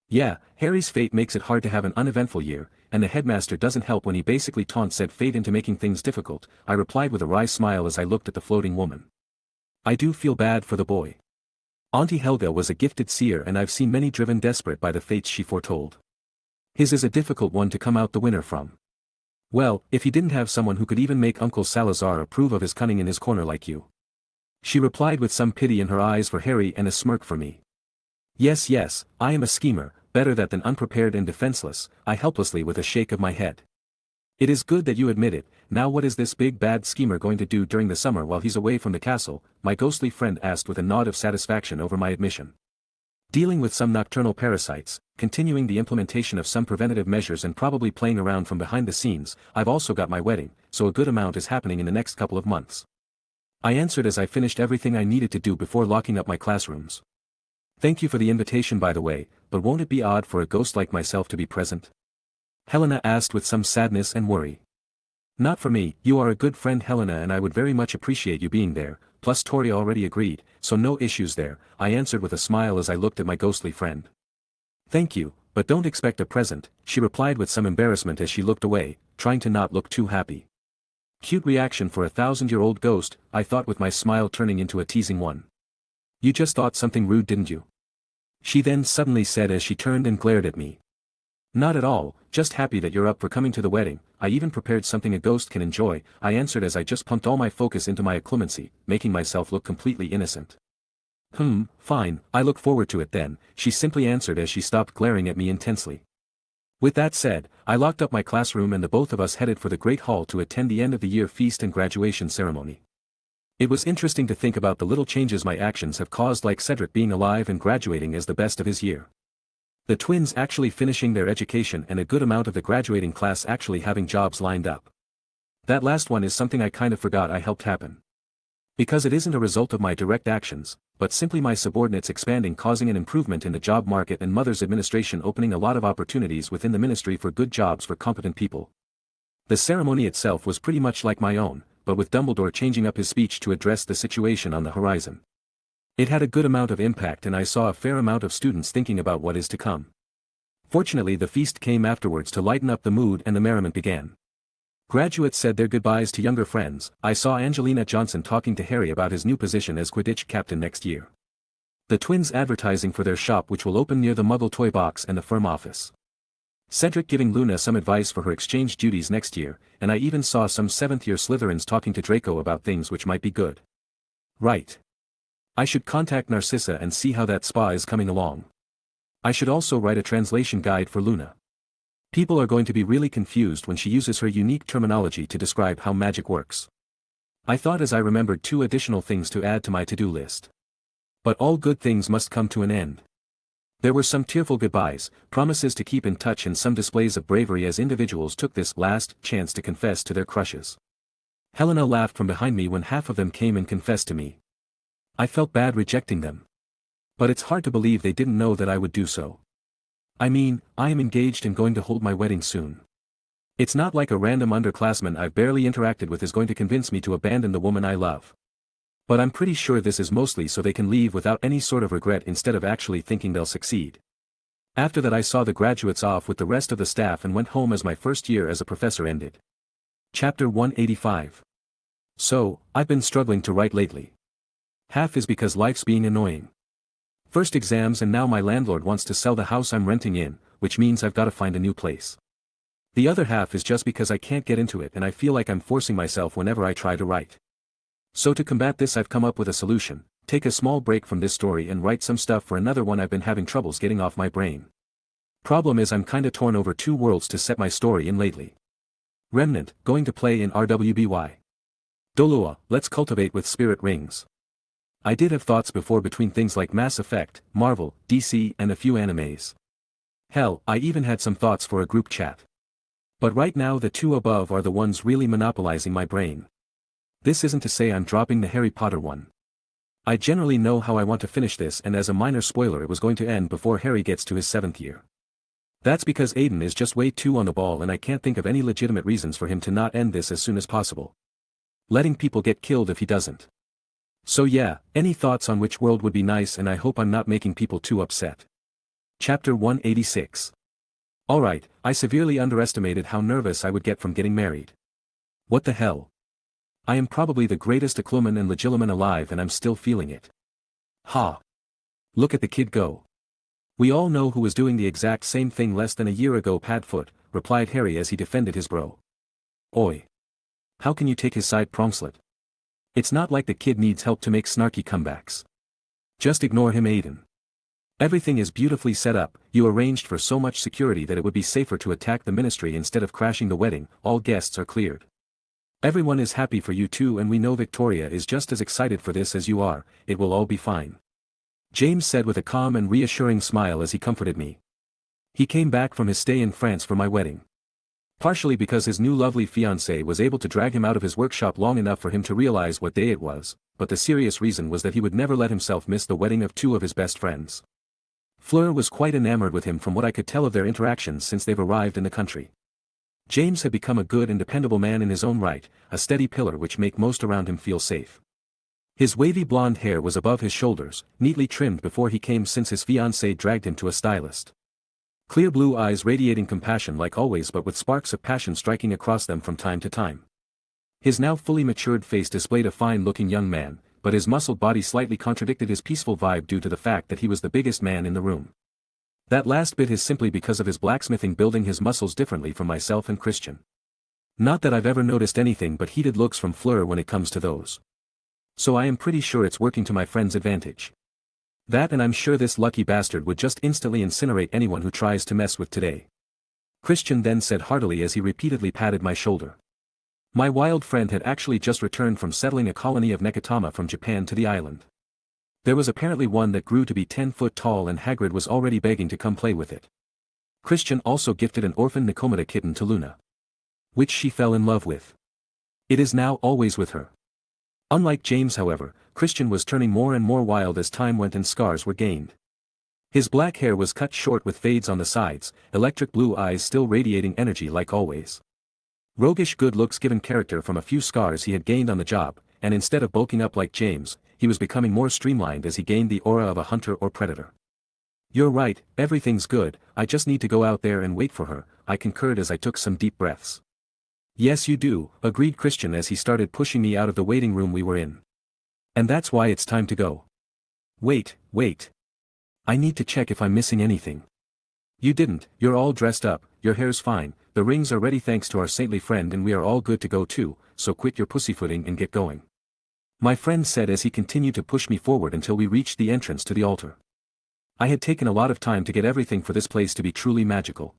Yeah, Harry's fate makes it hard to have an uneventful year, and the headmaster doesn't help when he basically taunts said fate into making things difficult, I replied with a wry smile as I looked at the floating woman. I do feel bad for the boy. Auntie Helga was a gifted seer and I've seen many driven desperate by the fates she foretold. His is a difficult one to come out the winner from. Well, if he didn't have someone who could even make Uncle Salazar approve of his cunning in his corner like you. She replied with some pity in her eyes for Harry and a smirk for me. Yes, yes, I am a schemer, better that than unprepared and defenseless, I helplessly with a shake of my head. It is good that you admit it. Now what is this big bad schemer going to do during the summer while he's away from the castle? My ghostly friend asked with a nod of satisfaction over my admission. Dealing with some nocturnal parasites, continuing the implementation of some preventative measures and probably playing around from behind the scenes. I've also got my wedding, so a good amount is happening in the next couple of months. I answered as I finished everything I needed to do before locking up my classrooms. Thank you for the invitation by the way, but won't it be odd for a ghost like myself to be present? Helena asked with some sadness and worry. Not for me, you are a good friend Helena and I would very much appreciate you being there, plus Tori already agreed, so no issues there, I answered with a smile as I looked at my ghostly friend. Thank you, but don't expect a present, she replied with some embarrassment as she looked away, trying to not look too happy. Cute reaction for a 1,000-year-old ghost, I thought with my smile turning into a teasing one. You just thought something rude didn't you? She then suddenly said as she turned and glared at me. Not at all, just happy that you're up for coming to the wedding, I even prepared something a ghost can enjoy, I answered as I just pumped all my focus into my occlumency, making myself look completely innocent. Fine, I look forward to it then, she simply answered as she stopped glaring at me intensely. With that said, I locked up my classroom and the both of us headed for the Great Hall to attend the end-of-the-year feast and graduation ceremony. It was interesting to think about the little changes my actions have caused, like Cedric being alive and graduating as the best of his year. The twins actually finishing their education and a good amount of the graduating class actually having jobs lined up. That last one is something I kind of forgot I helped happen. Because it isn't a result of my direct actions, but simply my subordinates expanding causing an improvement in the job market and Mother's administration opening a lot of opportunities within the ministry for good jobs for competent people. The ceremony itself was pretty much like my own, but with Dumbledore changing up his speech to address the situation on the horizon. It had a good amount of impact and I saw a fair amount of students thinking about what is to come. Fortunately the feast came afterwards to lighten up the mood and the merriment began. Graduates said their goodbyes to younger friends. I saw Angelina Johnson talking to Harry about his new position as Quidditch captain next year. The twins advertising for their shop which will open near the Muggle toy box and the firm office. Cedric giving Luna some advice for her exchange duties next year, and I even saw some 7th-year Slytherins talking to Draco about things which might be good. Right. I should contact Narcissa and see how that spa is coming along. I should also write a translation guide for Luna. People are going to be really confused when she uses her unique terminology to describe how magic works. I thought as I remembered 2 additional things to add to my to-do list. But all good things must come to an end. There were some tearful goodbyes, promises to keep in touch and some displays of bravery as individuals took this last chance to confess to their crushes. Helena laughed from behind me when half of them came and confessed to me. I felt bad rejecting them. But it's hard to believe they didn't know that I would do so. I mean, I am engaged and going to hold my wedding soon. It's not like a random underclassman I've barely interacted with is going to convince me to abandon the woman I love. But I'm pretty sure this is mostly so they can leave without any sort of regret instead of actually thinking they'll succeed. After that I saw the graduates off with the rest of the staff and went home as my first year as a professor ended. Chapter 185. So, I've been struggling to write lately. Half is because life's being annoying. First exams and now my landlord wants to sell the house I'm renting in, which means I've got to find a new place. The other half is just because I can't get into it and I feel like I'm forcing myself whenever I try to write. So to combat this I've come up with a solution: take a small break from this story and write some stuff for another one I've been having troubles getting off my brain. Problem is I'm kinda torn over 2 worlds to set my story in lately. Remnant, going to play in RWBY. Dolua, let's cultivate with spirit rings. I did have thoughts before between things like Mass Effect, Marvel, DC and a few animes. Hell, I even had some thoughts for a group chat. But right now the two above are the ones really monopolizing my brain. This isn't to say I'm dropping the Harry Potter one. I generally know how I want to finish this, and as a minor spoiler, it was going to end before Harry gets to his 7th year. That's because Aiden is just way too on the ball and I can't think of any legitimate reasons for him to not end this as soon as possible. Letting people get killed if he doesn't. So yeah, any thoughts on which world would be nice, and I hope I'm not making people too upset. Chapter 186. Alright, I severely underestimated how nervous I would get from getting married. What the hell? I am probably the greatest Eclumen and Legillaman alive and I'm still feeling it. Ha! Look at the kid go. We all know who was doing the exact same thing less than a year ago, Padfoot, replied Harry as he defended his bro. Oi! How can you take his side, Prongslet? It's not like the kid needs help to make snarky comebacks. Just ignore him, Aiden. Everything is beautifully set up, you arranged for so much security that it would be safer to attack the ministry instead of crashing the wedding, all guests are cleared. Everyone is happy for you too, and we know Victoria is just as excited for this as you are, it will all be fine. James said with a calm and reassuring smile as he comforted me. He came back from his stay in France for my wedding. Partially because his new lovely fiancée was able to drag him out of his workshop long enough for him to realize what day it was, but the serious reason was that he would never let himself miss the wedding of two of his best friends. Fleur was quite enamored with him from what I could tell of their interactions since they've arrived in the country. James had become a good and dependable man in his own right, a steady pillar which make most around him feel safe. His wavy blonde hair was above his shoulders, neatly trimmed before he came since his fiancée dragged him to a stylist. Clear blue eyes radiating compassion like always, but with sparks of passion striking across them from time to time. His now fully matured face displayed a fine-looking young man, but his muscled body slightly contradicted his peaceful vibe due to the fact that he was the biggest man in the room. That last bit is simply because of his blacksmithing building his muscles differently from myself and Christian. Not that I've ever noticed anything but heated looks from Fleur when it comes to those. So I am pretty sure it's working to my friend's advantage. That, and I'm sure this lucky bastard would just instantly incinerate anyone who tries to mess with today. Christian then said heartily as he repeatedly patted my shoulder. My wild friend had actually just returned from settling a colony of Nekatama from Japan to the island. There was apparently one that grew to be 10 foot tall, and Hagrid was already begging to come play with it. Christian also gifted an orphan Nikomata kitten to Luna, which she fell in love with. It is now always with her. Unlike James, however, Christian was turning more and more wild as time went and scars were gained. His black hair was cut short with fades on the sides, electric blue eyes still radiating energy like always. Roguish good looks given character from a few scars he had gained on the job, and instead of bulking up like James, he was becoming more streamlined as he gained the aura of a hunter or predator. You're right, everything's good, I just need to go out there and wait for her, I concurred as I took some deep breaths. Yes you do, agreed Christian as he started pushing me out of the waiting room we were in. And that's why it's time to go. Wait. I need to check if I'm missing anything. You didn't, you're all dressed up, your hair's fine, the rings are ready thanks to our saintly friend, and we are all good to go too, so quit your pussyfooting and get going. My friend said as he continued to push me forward until we reached the entrance to the altar. I had taken a lot of time to get everything for this place to be truly magical.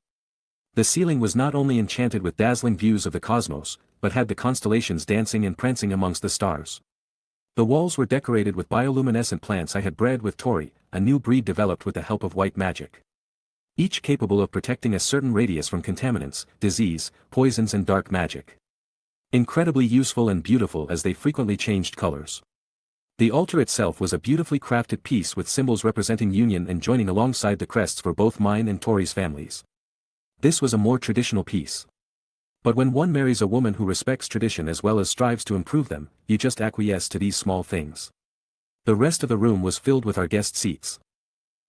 The ceiling was not only enchanted with dazzling views of the cosmos, but had the constellations dancing and prancing amongst the stars. The walls were decorated with bioluminescent plants I had bred with Tori, a new breed developed with the help of white magic. Each capable of protecting a certain radius from contaminants, disease, poisons and dark magic. Incredibly useful and beautiful as they frequently changed colors. The altar itself was a beautifully crafted piece with symbols representing union and joining alongside the crests for both mine and Tori's families. This was a more traditional piece. But when one marries a woman who respects tradition as well as strives to improve them, you just acquiesce to these small things. The rest of the room was filled with our guest seats,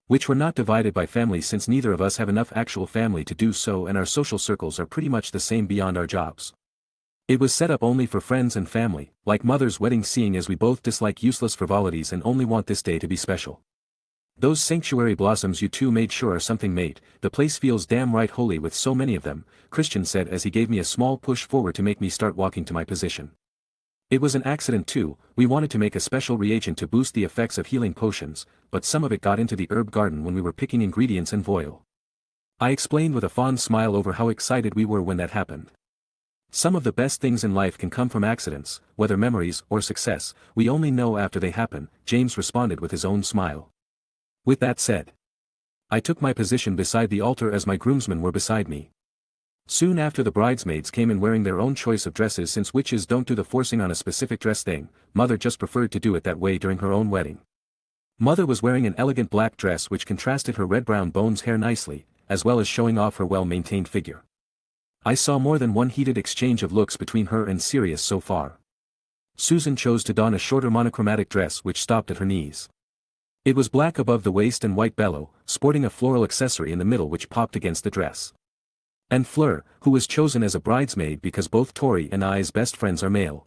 which were not divided by family since neither of us have enough actual family to do so, and our social circles are pretty much the same beyond our jobs. It was set up only for friends and family, like mother's wedding, seeing as we both dislike useless frivolities and only want this day to be special. Those sanctuary blossoms you two made sure are something made, the place feels damn right holy with so many of them, Christian said as he gave me a small push forward to make me start walking to my position. It was an accident too, we wanted to make a special reagent to boost the effects of healing potions, but some of it got into the herb garden when we were picking ingredients and voile. I explained with a fond smile over how excited we were when that happened. Some of the best things in life can come from accidents, whether memories or success, we only know after they happen, James responded with his own smile. With that said, I took my position beside the altar as my groomsmen were beside me. Soon after the bridesmaids came in wearing their own choice of dresses, since witches don't do the forcing on a specific dress thing. Mother just preferred to do it that way during her own wedding. Mother was wearing an elegant black dress which contrasted her red-brown bones hair nicely, as well as showing off her well-maintained figure. I saw more than one heated exchange of looks between her and Sirius so far. Susan chose to don a shorter monochromatic dress which stopped at her knees. It was black above the waist and white bellow, sporting a floral accessory in the middle which popped against the dress. And Fleur, who was chosen as a bridesmaid because both Tori and I's best friends are male.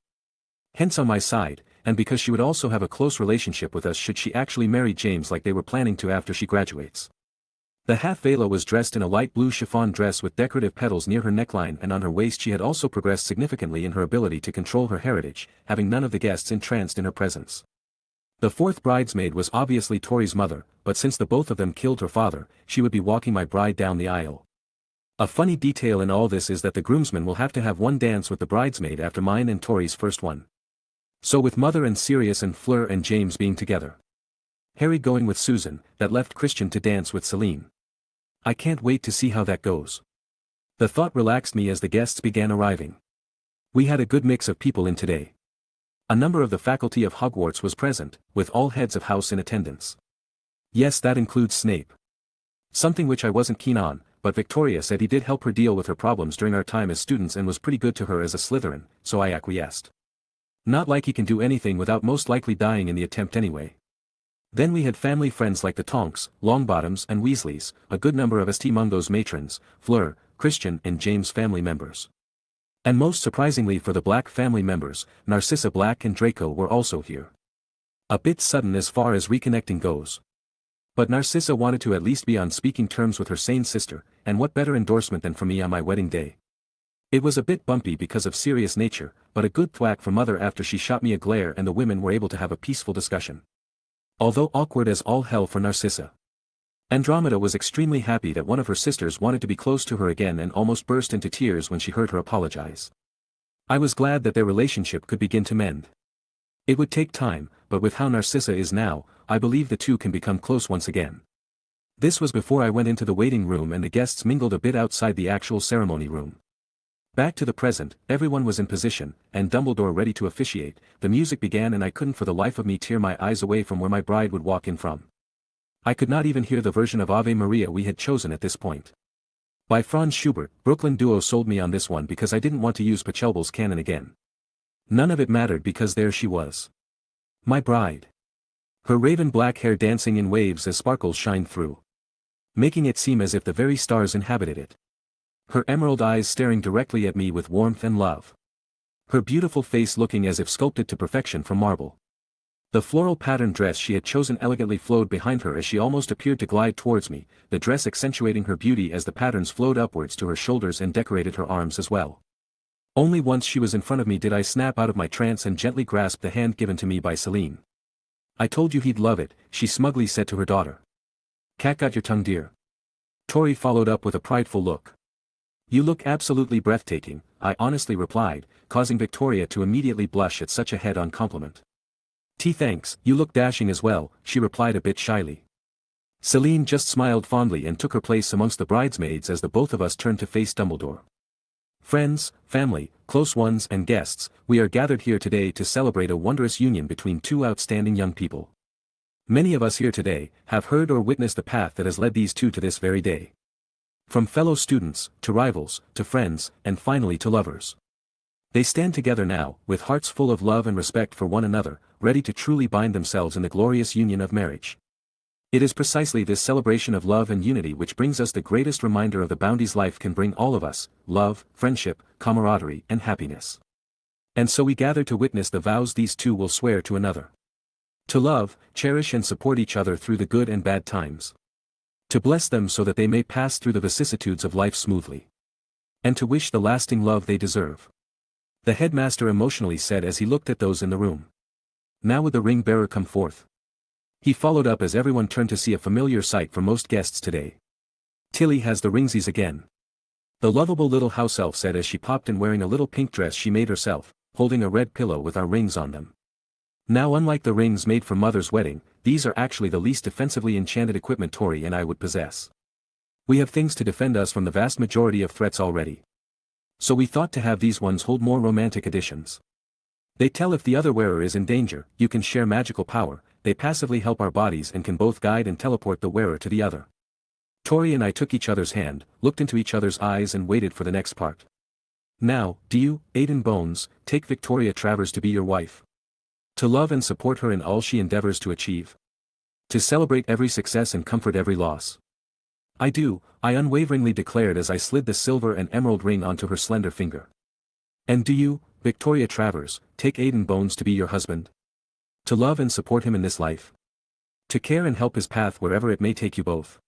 Hence on my side, and because she would also have a close relationship with us should she actually marry James like they were planning to after she graduates. The half-vela was dressed in a light blue chiffon dress with decorative petals near her neckline, and on her waist she had also progressed significantly in her ability to control her heritage, having none of the guests entranced in her presence. The fourth bridesmaid was obviously Tori's mother, but since the both of them killed her father, she would be walking my bride down the aisle. A funny detail in all this is that the groomsmen will have to have one dance with the bridesmaid after mine and Tori's first one. So with Mother and Sirius and Fleur and James being together, Harry going with Susan, that left Christian to dance with Celine. I can't wait to see how that goes. The thought relaxed me as the guests began arriving. We had a good mix of people in today. A number of the faculty of Hogwarts was present, with all heads of house in attendance. Yes, that includes Snape. Something which I wasn't keen on, but Victoria said he did help her deal with her problems during our time as students and was pretty good to her as a Slytherin, so I acquiesced. Not like he can do anything without most likely dying in the attempt anyway. Then we had family friends like the Tonks, Longbottoms and Weasleys, a good number of St. Mungo's matrons, Fleur, Christian and James family members. And most surprisingly for the Black family members, Narcissa Black and Draco were also here. A bit sudden as far as reconnecting goes. But Narcissa wanted to at least be on speaking terms with her sane sister, and what better endorsement than for me on my wedding day. It was a bit bumpy because of serious nature, but a good thwack for Mother after she shot me a glare and the women were able to have a peaceful discussion. Although awkward as all hell for Narcissa. Andromeda was extremely happy that one of her sisters wanted to be close to her again and almost burst into tears when she heard her apologize. I was glad that their relationship could begin to mend. It would take time, but with how Narcissa is now, I believe the two can become close once again. This was before I went into the waiting room and the guests mingled a bit outside the actual ceremony room. Back to the present, everyone was in position, and Dumbledore ready to officiate. The music began and I couldn't for the life of me tear my eyes away from where my bride would walk in from. I could not even hear the version of Ave Maria we had chosen at this point. By Franz Schubert, Brooklyn Duo sold me on this one because I didn't want to use Pachelbel's canon again. None of it mattered because there she was. My bride. Her raven black hair dancing in waves as sparkles shined through, making it seem as if the very stars inhabited it. Her emerald eyes staring directly at me with warmth and love. Her beautiful face looking as if sculpted to perfection from marble. The floral patterned dress she had chosen elegantly flowed behind her as she almost appeared to glide towards me, the dress accentuating her beauty as the patterns flowed upwards to her shoulders and decorated her arms as well. Only once she was in front of me did I snap out of my trance and gently grasp the hand given to me by Celine. I told you he'd love it, she smugly said to her daughter. Cat got your tongue, dear. Tori followed up with a prideful look. You look absolutely breathtaking, I honestly replied, causing Victoria to immediately blush at such a head-on compliment. Thanks, you look dashing as well, she replied a bit shyly. Celine just smiled fondly and took her place amongst the bridesmaids as the both of us turned to face Dumbledore. Friends, family, close ones and guests, we are gathered here today to celebrate a wondrous union between two outstanding young people. Many of us here today have heard or witnessed the path that has led these two to this very day. From fellow students, to rivals, to friends, and finally to lovers. They stand together now, with hearts full of love and respect for one another, ready to truly bind themselves in the glorious union of marriage. It is precisely this celebration of love and unity which brings us the greatest reminder of the bounties life can bring all of us, love, friendship, camaraderie, and happiness. And so we gather to witness the vows these two will swear to another. To love, cherish and support each other through the good and bad times. To bless them so that they may pass through the vicissitudes of life smoothly. And to wish the lasting love they deserve. The headmaster emotionally said as he looked at those in the room. Now would the ring bearer come forth. He followed up as everyone turned to see a familiar sight for most guests today. Tilly has the ringsies again. The lovable little house elf said as she popped in wearing a little pink dress she made herself, holding a red pillow with our rings on them. Now, unlike the rings made for Mother's wedding, these are actually the least defensively enchanted equipment Tori and I would possess. We have things to defend us from the vast majority of threats already. So we thought to have these ones hold more romantic additions. They tell if the other wearer is in danger, you can share magical power, they passively help our bodies and can both guide and teleport the wearer to the other. Tori and I took each other's hand, looked into each other's eyes and waited for the next part. Now, do you, Aiden Bones, take Victoria Travers to be your wife? To love and support her in all she endeavors to achieve? To celebrate every success and comfort every loss? I do, I unwaveringly declared as I slid the silver and emerald ring onto her slender finger. And do you, Victoria Travers, take Aiden Bones to be your husband? To love and support him in this life? To care and help his path wherever it may take you both?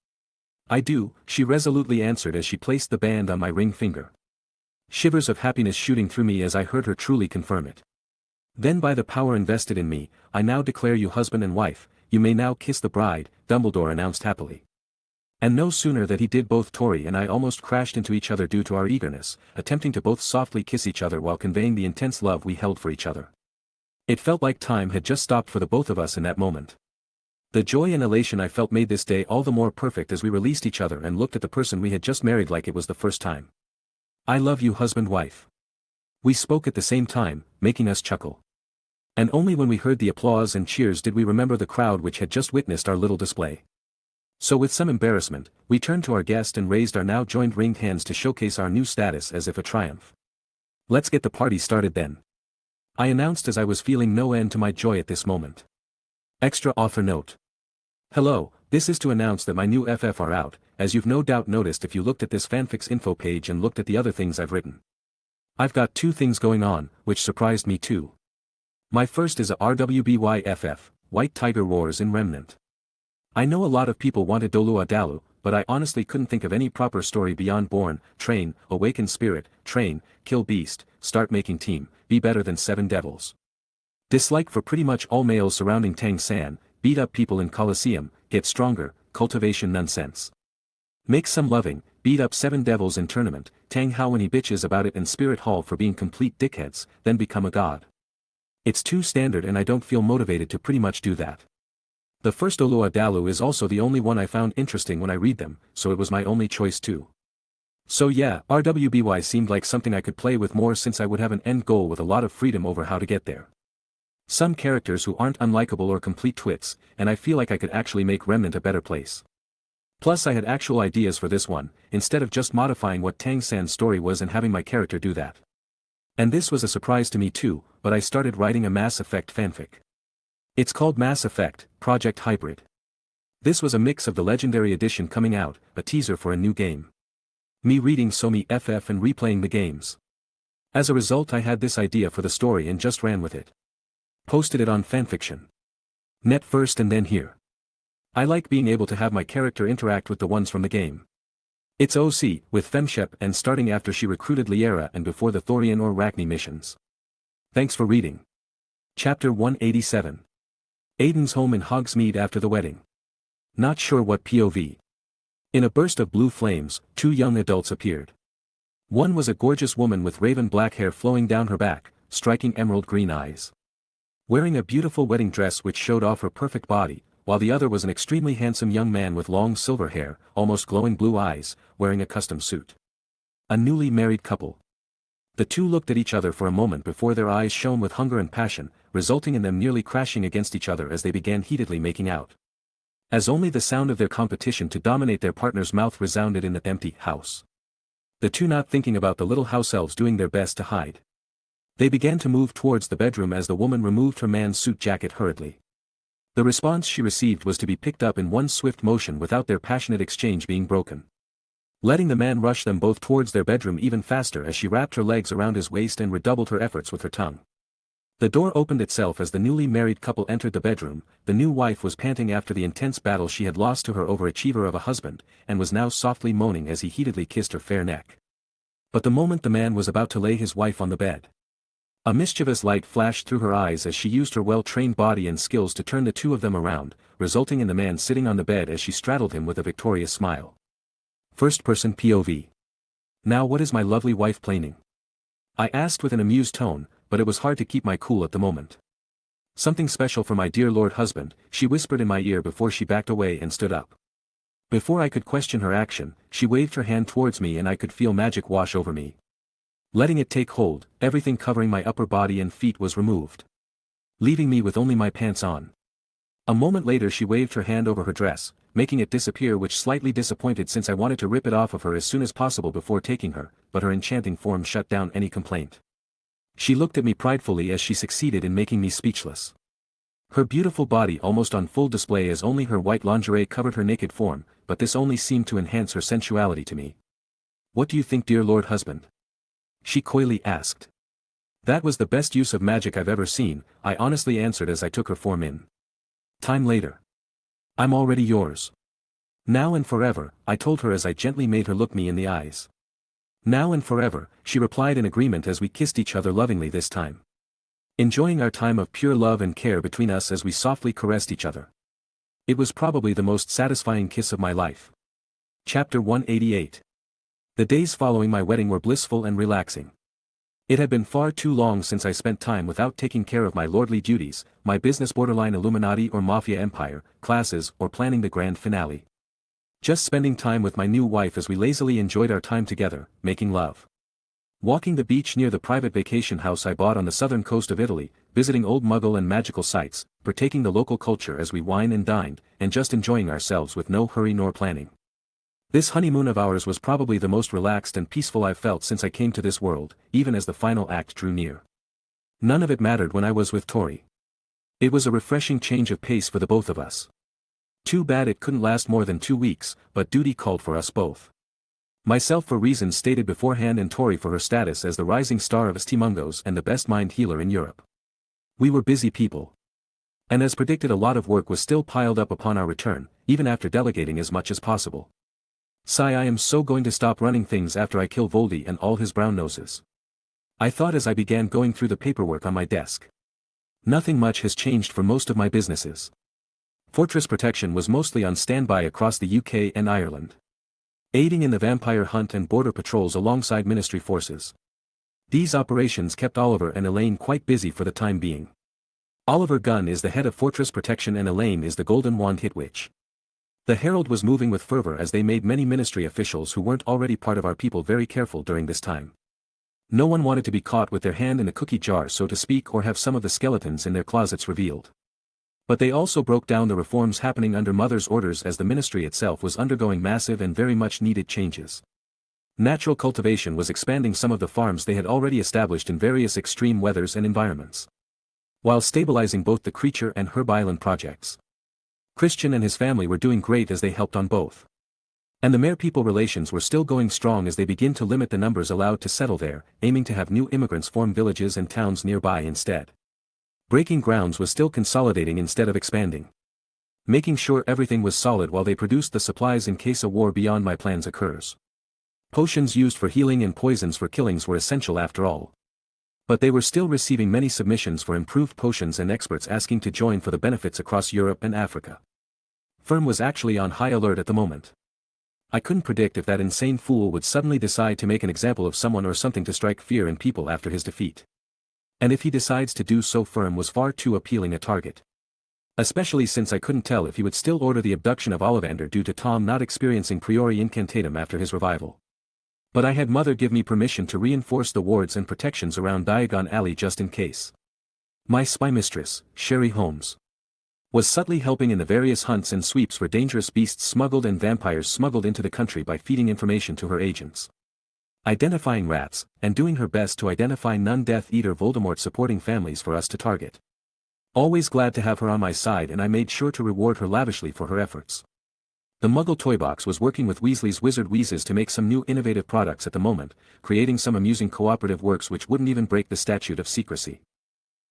I do, she resolutely answered as she placed the band on my ring finger. Shivers of happiness shooting through me as I heard her truly confirm it. Then by the power invested in me, I now declare you husband and wife, you may now kiss the bride, Dumbledore announced happily. And no sooner that he did both Tori and I almost crashed into each other due to our eagerness, attempting to both softly kiss each other while conveying the intense love we held for each other. It felt like time had just stopped for the both of us in that moment. The joy and elation I felt made this day all the more perfect as we released each other and looked at the person we had just married like it was the first time. I love you husband-wife. We spoke at the same time, making us chuckle. And only when we heard the applause and cheers did we remember the crowd which had just witnessed our little display. So with some embarrassment, we turned to our guest and raised our now joined ringed hands to showcase our new status as if a triumph. Let's get the party started then. I announced as I was feeling no end to my joy at this moment. Extra author note. Hello, this is to announce that my new FF are out, as you've no doubt noticed if you looked at this fanfics info page and looked at the other things I've written. I've got two things going on, which surprised me too. My first is a RWBYFF, White Tiger Roars in Remnant. I know a lot of people wanted Dolu Adalu, but I honestly couldn't think of any proper story beyond Born, Train, Awaken Spirit, Train, Kill Beast, Start Making Team, be better than Seven Devils. Dislike for pretty much all males surrounding Tang San, beat up people in Colosseum, get stronger, cultivation nonsense. Make some loving, beat up Seven Devils in tournament, Tang how when he bitches about it and Spirit Hall for being complete dickheads, then become a god. It's too standard and I don't feel motivated to pretty much do that. The first Olu Adalu is also the only one I found interesting when I read them, so it was my only choice too. So yeah, RWBY seemed like something I could play with more since I would have an end goal with a lot of freedom over how to get there. Some characters who aren't unlikable or complete twits, and I feel like I could actually make Remnant a better place. Plus I had actual ideas for this one, instead of just modifying what Tang San's story was and having my character do that. And this was a surprise to me too, but I started writing a Mass Effect fanfic. It's called Mass Effect, Project Hybrid. This was a mix of the Legendary Edition coming out, a teaser for a new game. Me reading SoMe FF and replaying the games. As a result I had this idea for the story and just ran with it. Posted it on Fanfiction. Net first and then here. I like being able to have my character interact with the ones from the game. It's OC, with Femshep and starting after she recruited Liera and before the Thorian or Rachni missions. Thanks for reading. Chapter 187. Aiden's home in Hogsmeade after the wedding. Not sure what POV. In a burst of blue flames, two young adults appeared. One was a gorgeous woman with raven black hair flowing down her back, striking emerald green eyes. Wearing a beautiful wedding dress which showed off her perfect body, while the other was an extremely handsome young man with long silver hair, almost glowing blue eyes, wearing a custom suit. A newly married couple. The two looked at each other for a moment before their eyes shone with hunger and passion, resulting in them nearly crashing against each other as they began heatedly making out. As only the sound of their competition to dominate their partner's mouth resounded in the empty house. The two not thinking about the little house elves doing their best to hide. They began to move towards the bedroom as the woman removed her man's suit jacket hurriedly. The response she received was to be picked up in one swift motion without their passionate exchange being broken. Letting the man rush them both towards their bedroom even faster as she wrapped her legs around his waist and redoubled her efforts with her tongue. The door opened itself as the newly married couple entered the bedroom. The new wife was panting after the intense battle she had lost to her overachiever of a husband, and was now softly moaning as he heatedly kissed her fair neck. But the moment the man was about to lay his wife on the bed, a mischievous light flashed through her eyes as she used her well-trained body and skills to turn the two of them around, resulting in the man sitting on the bed as she straddled him with a victorious smile. First-person POV. Now what is my lovely wife planning? I asked with an amused tone, but it was hard to keep my cool at the moment. Something special for my dear lord husband, she whispered in my ear before she backed away and stood up. Before I could question her action, she waved her hand towards me and I could feel magic wash over me. Letting it take hold, everything covering my upper body and feet was removed, leaving me with only my pants on. A moment later she waved her hand over her dress, making it disappear, which slightly disappointed since I wanted to rip it off of her as soon as possible before taking her, but her enchanting form shut down any complaint. She looked at me pridefully as she succeeded in making me speechless. Her beautiful body almost on full display as only her white lingerie covered her naked form, but this only seemed to enhance her sensuality to me. What do you think, dear lord husband? She coyly asked. That was the best use of magic I've ever seen, I honestly answered as I took her form in. Time later. I'm already yours. Now and forever, I told her as I gently made her look me in the eyes. Now and forever, she replied in agreement as we kissed each other lovingly this time. Enjoying our time of pure love and care between us as we softly caressed each other. It was probably the most satisfying kiss of my life. Chapter 188. The days following my wedding were blissful and relaxing. It had been far too long since I spent time without taking care of my lordly duties, my business borderline Illuminati or Mafia empire, classes, or planning the grand finale. Just spending time with my new wife as we lazily enjoyed our time together, making love. Walking the beach near the private vacation house I bought on the southern coast of Italy, visiting old Muggle and magical sites, partaking the local culture as we wine and dined, and just enjoying ourselves with no hurry nor planning. This honeymoon of ours was probably the most relaxed and peaceful I've felt since I came to this world, even as the final act drew near. None of it mattered when I was with Tori. It was a refreshing change of pace for the both of us. Too bad it couldn't last more than 2 weeks, but duty called for us both. Myself for reasons stated beforehand and Tori for her status as the rising star of Stimungos and the best mind healer in Europe. We were busy people. And as predicted, a lot of work was still piled up upon our return, even after delegating as much as possible. Sigh, I am so going to stop running things after I kill Voldy and all his brown noses. I thought as I began going through the paperwork on my desk. Nothing much has changed for most of my businesses. Fortress protection was mostly on standby across the UK and Ireland, aiding in the vampire hunt and border patrols alongside ministry forces. These operations kept Oliver and Elaine quite busy for the time being. Oliver Gunn is the head of Fortress Protection and Elaine is the Golden Wand Hit Witch. The Herald was moving with fervor as they made many ministry officials who weren't already part of our people very careful during this time. No one wanted to be caught with their hand in the cookie jar, so to speak, or have some of the skeletons in their closets revealed. But they also broke down the reforms happening under Mother's orders as the ministry itself was undergoing massive and very much needed changes. Natural cultivation was expanding some of the farms they had already established in various extreme weathers and environments, while stabilizing both the creature and herb island projects. Christian and his family were doing great as they helped on both. And the mayor-people relations were still going strong as they begin to limit the numbers allowed to settle there, aiming to have new immigrants form villages and towns nearby instead. Breaking Grounds was still consolidating instead of expanding, making sure everything was solid while they produced the supplies in case a war beyond my plans occurs. Potions used for healing and poisons for killings were essential after all. But they were still receiving many submissions for improved potions and experts asking to join for the benefits across Europe and Africa. Firm was actually on high alert at the moment. I couldn't predict if that insane fool would suddenly decide to make an example of someone or something to strike fear in people after his defeat. And if he decides to do so, Firm was far too appealing a target. Especially since I couldn't tell if he would still order the abduction of Ollivander due to Tom not experiencing priori incantatum after his revival. But I had Mother give me permission to reinforce the wards and protections around Diagon Alley just in case. My spy mistress, Sherry Holmes, was subtly helping in the various hunts and sweeps for dangerous beasts smuggled and vampires smuggled into the country by feeding information to her agents, identifying rats, and doing her best to identify non-Death Eater Voldemort supporting families for us to target. Always glad to have her on my side, and I made sure to reward her lavishly for her efforts. The Muggle Toy Box was working with Weasley's Wizard Wheezes to make some new innovative products at the moment, creating some amusing cooperative works which wouldn't even break the statute of secrecy.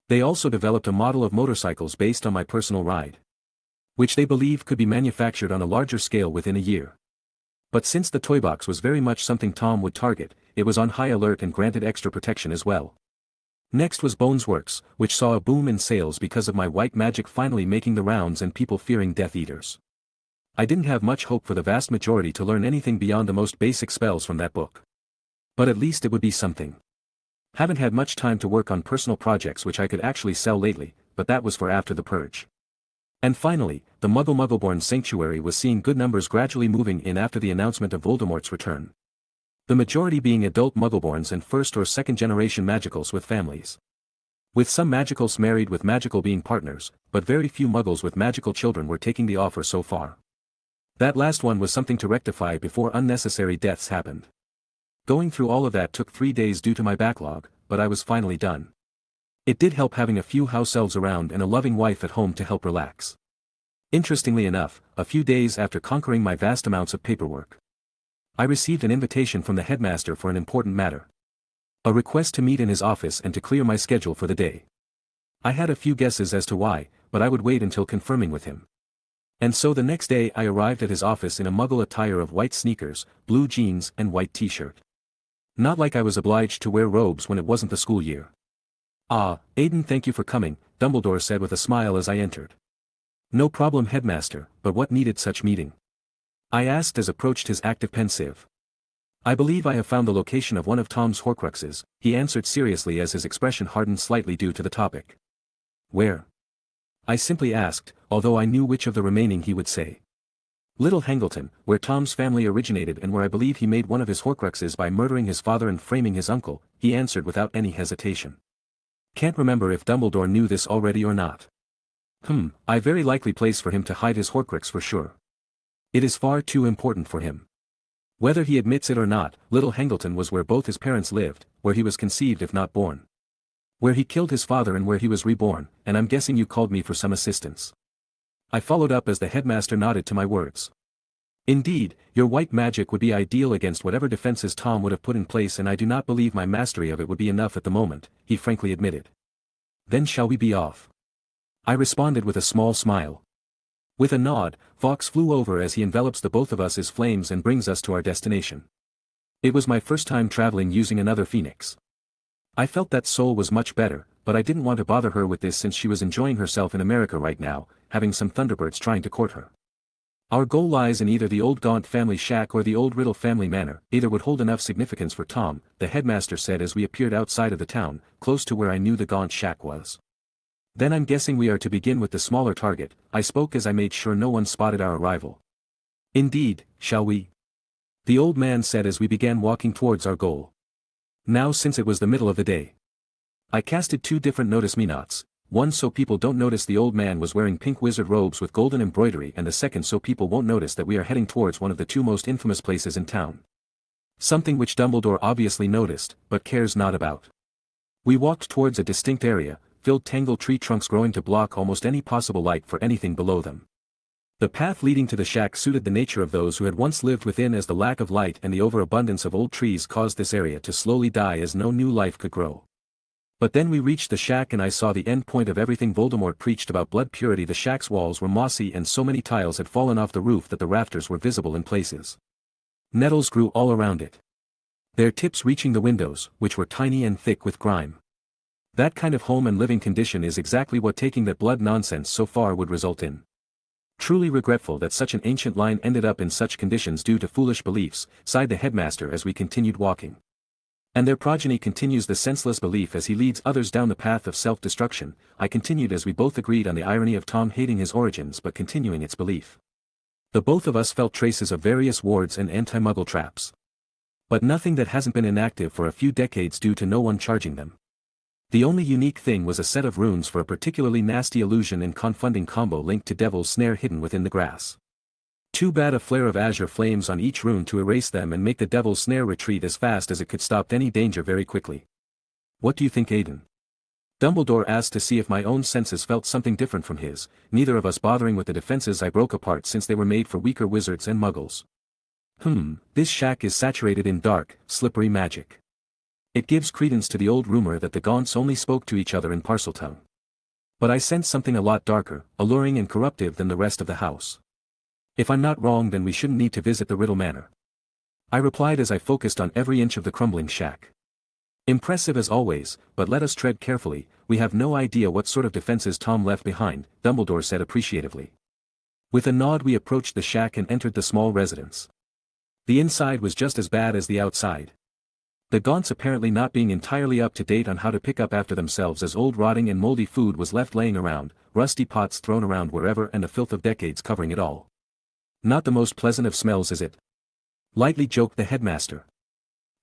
They also developed a model of motorcycles based on my personal ride, which they believe could be manufactured on a larger scale within a year. But since the toy box was very much something Tom would target, it was on high alert and granted extra protection as well. Next was Bones Works, which saw a boom in sales because of my white magic finally making the rounds and people fearing Death Eaters. I didn't have much hope for the vast majority to learn anything beyond the most basic spells from that book. But at least it would be something. Haven't had much time to work on personal projects which I could actually sell lately, but that was for after the purge. And finally, the Muggleborn sanctuary was seeing good numbers gradually moving in after the announcement of Voldemort's return. The majority being adult Muggleborns and first or second generation Magicals with families. With some Magicals married with Magical being partners, but very few Muggles with magical children were taking the offer so far. That last one was something to rectify before unnecessary deaths happened. Going through all of that took 3 days due to my backlog, but I was finally done. It did help having a few house elves around and a loving wife at home to help relax. Interestingly enough, a few days after conquering my vast amounts of paperwork, I received an invitation from the headmaster for an important matter. A request to meet in his office and to clear my schedule for the day. I had a few guesses as to why, but I would wait until confirming with him. And so the next day I arrived at his office in a Muggle attire of white sneakers, blue jeans and white t-shirt. Not like I was obliged to wear robes when it wasn't the school year. "Ah, Aiden, thank you for coming," Dumbledore said with a smile as I entered. "No problem, headmaster, but what needed such meeting?" I asked as approached his active pensive. "I believe I have found the location of one of Tom's Horcruxes," he answered seriously as his expression hardened slightly due to the topic. "Where?" I simply asked, although I knew which of the remaining he would say. "Little Hangleton, where Tom's family originated and where I believe he made one of his Horcruxes by murdering his father and framing his uncle," he answered without any hesitation. Can't remember if Dumbledore knew this already or not. A very likely place for him to hide his Horcrux for sure. It is far too important for him. Whether he admits it or not, Little Hangleton was where both his parents lived, where he was conceived if not born. Where he killed his father and where he was reborn, and I'm guessing you called me for some assistance. I followed up as the headmaster nodded to my words. "Indeed, your white magic would be ideal against whatever defenses Tom would have put in place, and I do not believe my mastery of it would be enough at the moment," he frankly admitted. "Then shall we be off?" I responded with a small smile. With a nod, Fox flew over as he envelops the both of us as flames and brings us to our destination. It was my first time traveling using another Phoenix. I felt that Soul was much better, but I didn't want to bother her with this since she was enjoying herself in America right now, having some Thunderbirds trying to court her. Our goal lies in either the old Gaunt family shack or the old Riddle family manor, either would hold enough significance for Tom, the headmaster said as we appeared outside of the town, close to where I knew the Gaunt shack was. "Then I'm guessing we are to begin with the smaller target," I spoke as I made sure no one spotted our arrival. "Indeed, shall we?" the old man said as we began walking towards our goal. Now since it was the middle of the day, I casted 2 different notice me nots, one so people don't notice the old man was wearing pink wizard robes with golden embroidery, and the second so people won't notice that we are heading towards one of the 2 most infamous places in town. Something which Dumbledore obviously noticed, but cares not about. We walked towards a distinct area, filled tangled tree trunks growing to block almost any possible light for anything below them. The path leading to the shack suited the nature of those who had once lived within, as the lack of light and the overabundance of old trees caused this area to slowly die as no new life could grow. But then we reached the shack and I saw the end point of everything Voldemort preached about blood purity. The shack's walls were mossy and so many tiles had fallen off the roof that the rafters were visible in places. Nettles grew all around it, their tips reaching the windows, which were tiny and thick with grime. That kind of home and living condition is exactly what taking that blood nonsense so far would result in. Truly regretful that such an ancient line ended up in such conditions due to foolish beliefs, sighed the headmaster as we continued walking. And their progeny continues the senseless belief as he leads others down the path of self-destruction, I continued as we both agreed on the irony of Tom hating his origins but continuing its belief. The both of us felt traces of various wards and anti-muggle traps. But nothing that hasn't been inactive for a few decades due to no one charging them. The only unique thing was a set of runes for a particularly nasty illusion and confounding combo linked to Devil's Snare hidden within the grass. Too bad a flare of azure flames on each rune to erase them and make the Devil's Snare retreat as fast as it could stop any danger very quickly. "What do you think, Aiden?" Dumbledore asked to see if my own senses felt something different from his, neither of us bothering with the defenses I broke apart since they were made for weaker wizards and muggles. This shack is saturated in dark, slippery magic. It gives credence to the old rumor that the Gaunts only spoke to each other in Parseltongue. But I sense something a lot darker, alluring and corruptive than the rest of the house. If I'm not wrong, then we shouldn't need to visit the Riddle Manor, I replied as I focused on every inch of the crumbling shack. Impressive as always, but let us tread carefully, we have no idea what sort of defenses Tom left behind, Dumbledore said appreciatively. With a nod we approached the shack and entered the small residence. The inside was just as bad as the outside. The Gaunts apparently not being entirely up to date on how to pick up after themselves as old rotting and moldy food was left laying around, rusty pots thrown around wherever and the filth of decades covering it all. Not the most pleasant of smells, is it? Lightly joked the headmaster.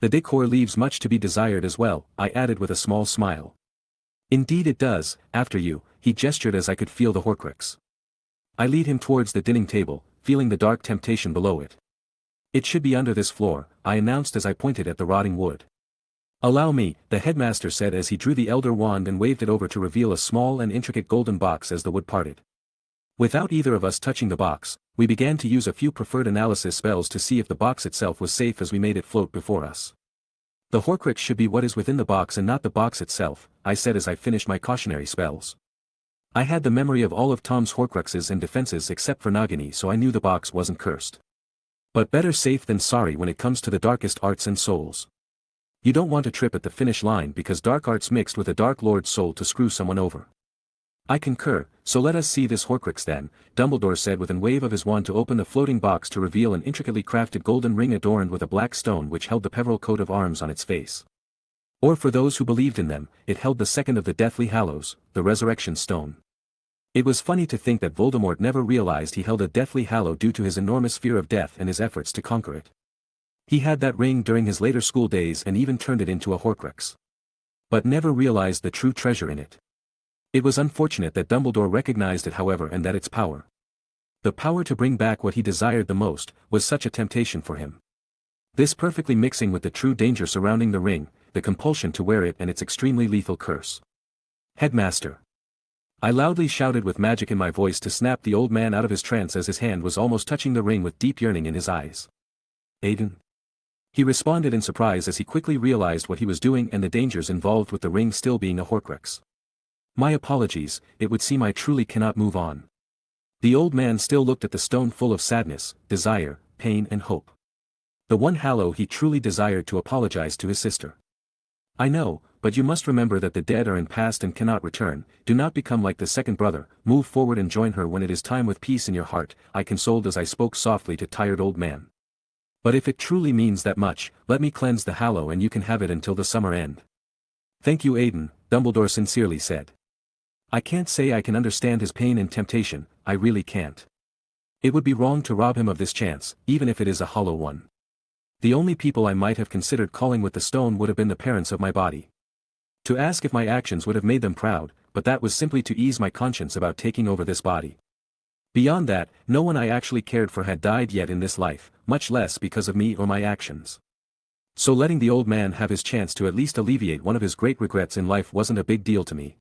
The decor leaves much to be desired as well, I added with a small smile. Indeed it does, after you, he gestured as I could feel the Horcrux. I lead him towards the dining table, feeling the dark temptation below it. It should be under this floor, I announced as I pointed at the rotting wood. Allow me, the headmaster said as he drew the elder wand and waved it over to reveal a small and intricate golden box as the wood parted. Without either of us touching the box, we began to use a few preferred analysis spells to see if the box itself was safe as we made it float before us. The Horcrux should be what is within the box and not the box itself, I said as I finished my cautionary spells. I had the memory of all of Tom's Horcruxes and defenses except for Nagini, so I knew the box wasn't cursed. But better safe than sorry when it comes to the darkest arts and souls. You don't want to trip at the finish line because dark arts mixed with a Dark Lord's soul to screw someone over. I concur, so let us see this Horcrux then, Dumbledore said with a wave of his wand to open the floating box to reveal an intricately crafted golden ring adorned with a black stone which held the Peveril coat of arms on its face. Or for those who believed in them, it held the second of the Deathly Hallows, the Resurrection Stone. It was funny to think that Voldemort never realized he held a Deathly Hallow due to his enormous fear of death and his efforts to conquer it. He had that ring during his later school days and even turned it into a Horcrux. But never realized the true treasure in it. It was unfortunate that Dumbledore recognized it however and that its power. The power to bring back what he desired the most, was such a temptation for him. This perfectly mixing with the true danger surrounding the ring, the compulsion to wear it and its extremely lethal curse. Headmaster! I loudly shouted with magic in my voice to snap the old man out of his trance as his hand was almost touching the ring with deep yearning in his eyes. Aiden? He responded in surprise as he quickly realized what he was doing and the dangers involved with the ring still being a Horcrux. My apologies, it would seem I truly cannot move on. The old man still looked at the stone full of sadness, desire, pain and hope. The one Hallow he truly desired to apologize to his sister. I know, but you must remember that the dead are in past and cannot return, do not become like the second brother, move forward and join her when it is time with peace in your heart, I consoled as I spoke softly to tired old man. But if it truly means that much, let me cleanse the Hallow and you can have it until the summer end. Thank you Aiden, Dumbledore sincerely said. I can't say I can understand his pain and temptation, I really can't. It would be wrong to rob him of this chance, even if it is a hollow one. The only people I might have considered calling with the stone would have been the parents of my body. To ask if my actions would have made them proud, but that was simply to ease my conscience about taking over this body. Beyond that, no one I actually cared for had died yet in this life, much less because of me or my actions. So letting the old man have his chance to at least alleviate one of his great regrets in life wasn't a big deal to me.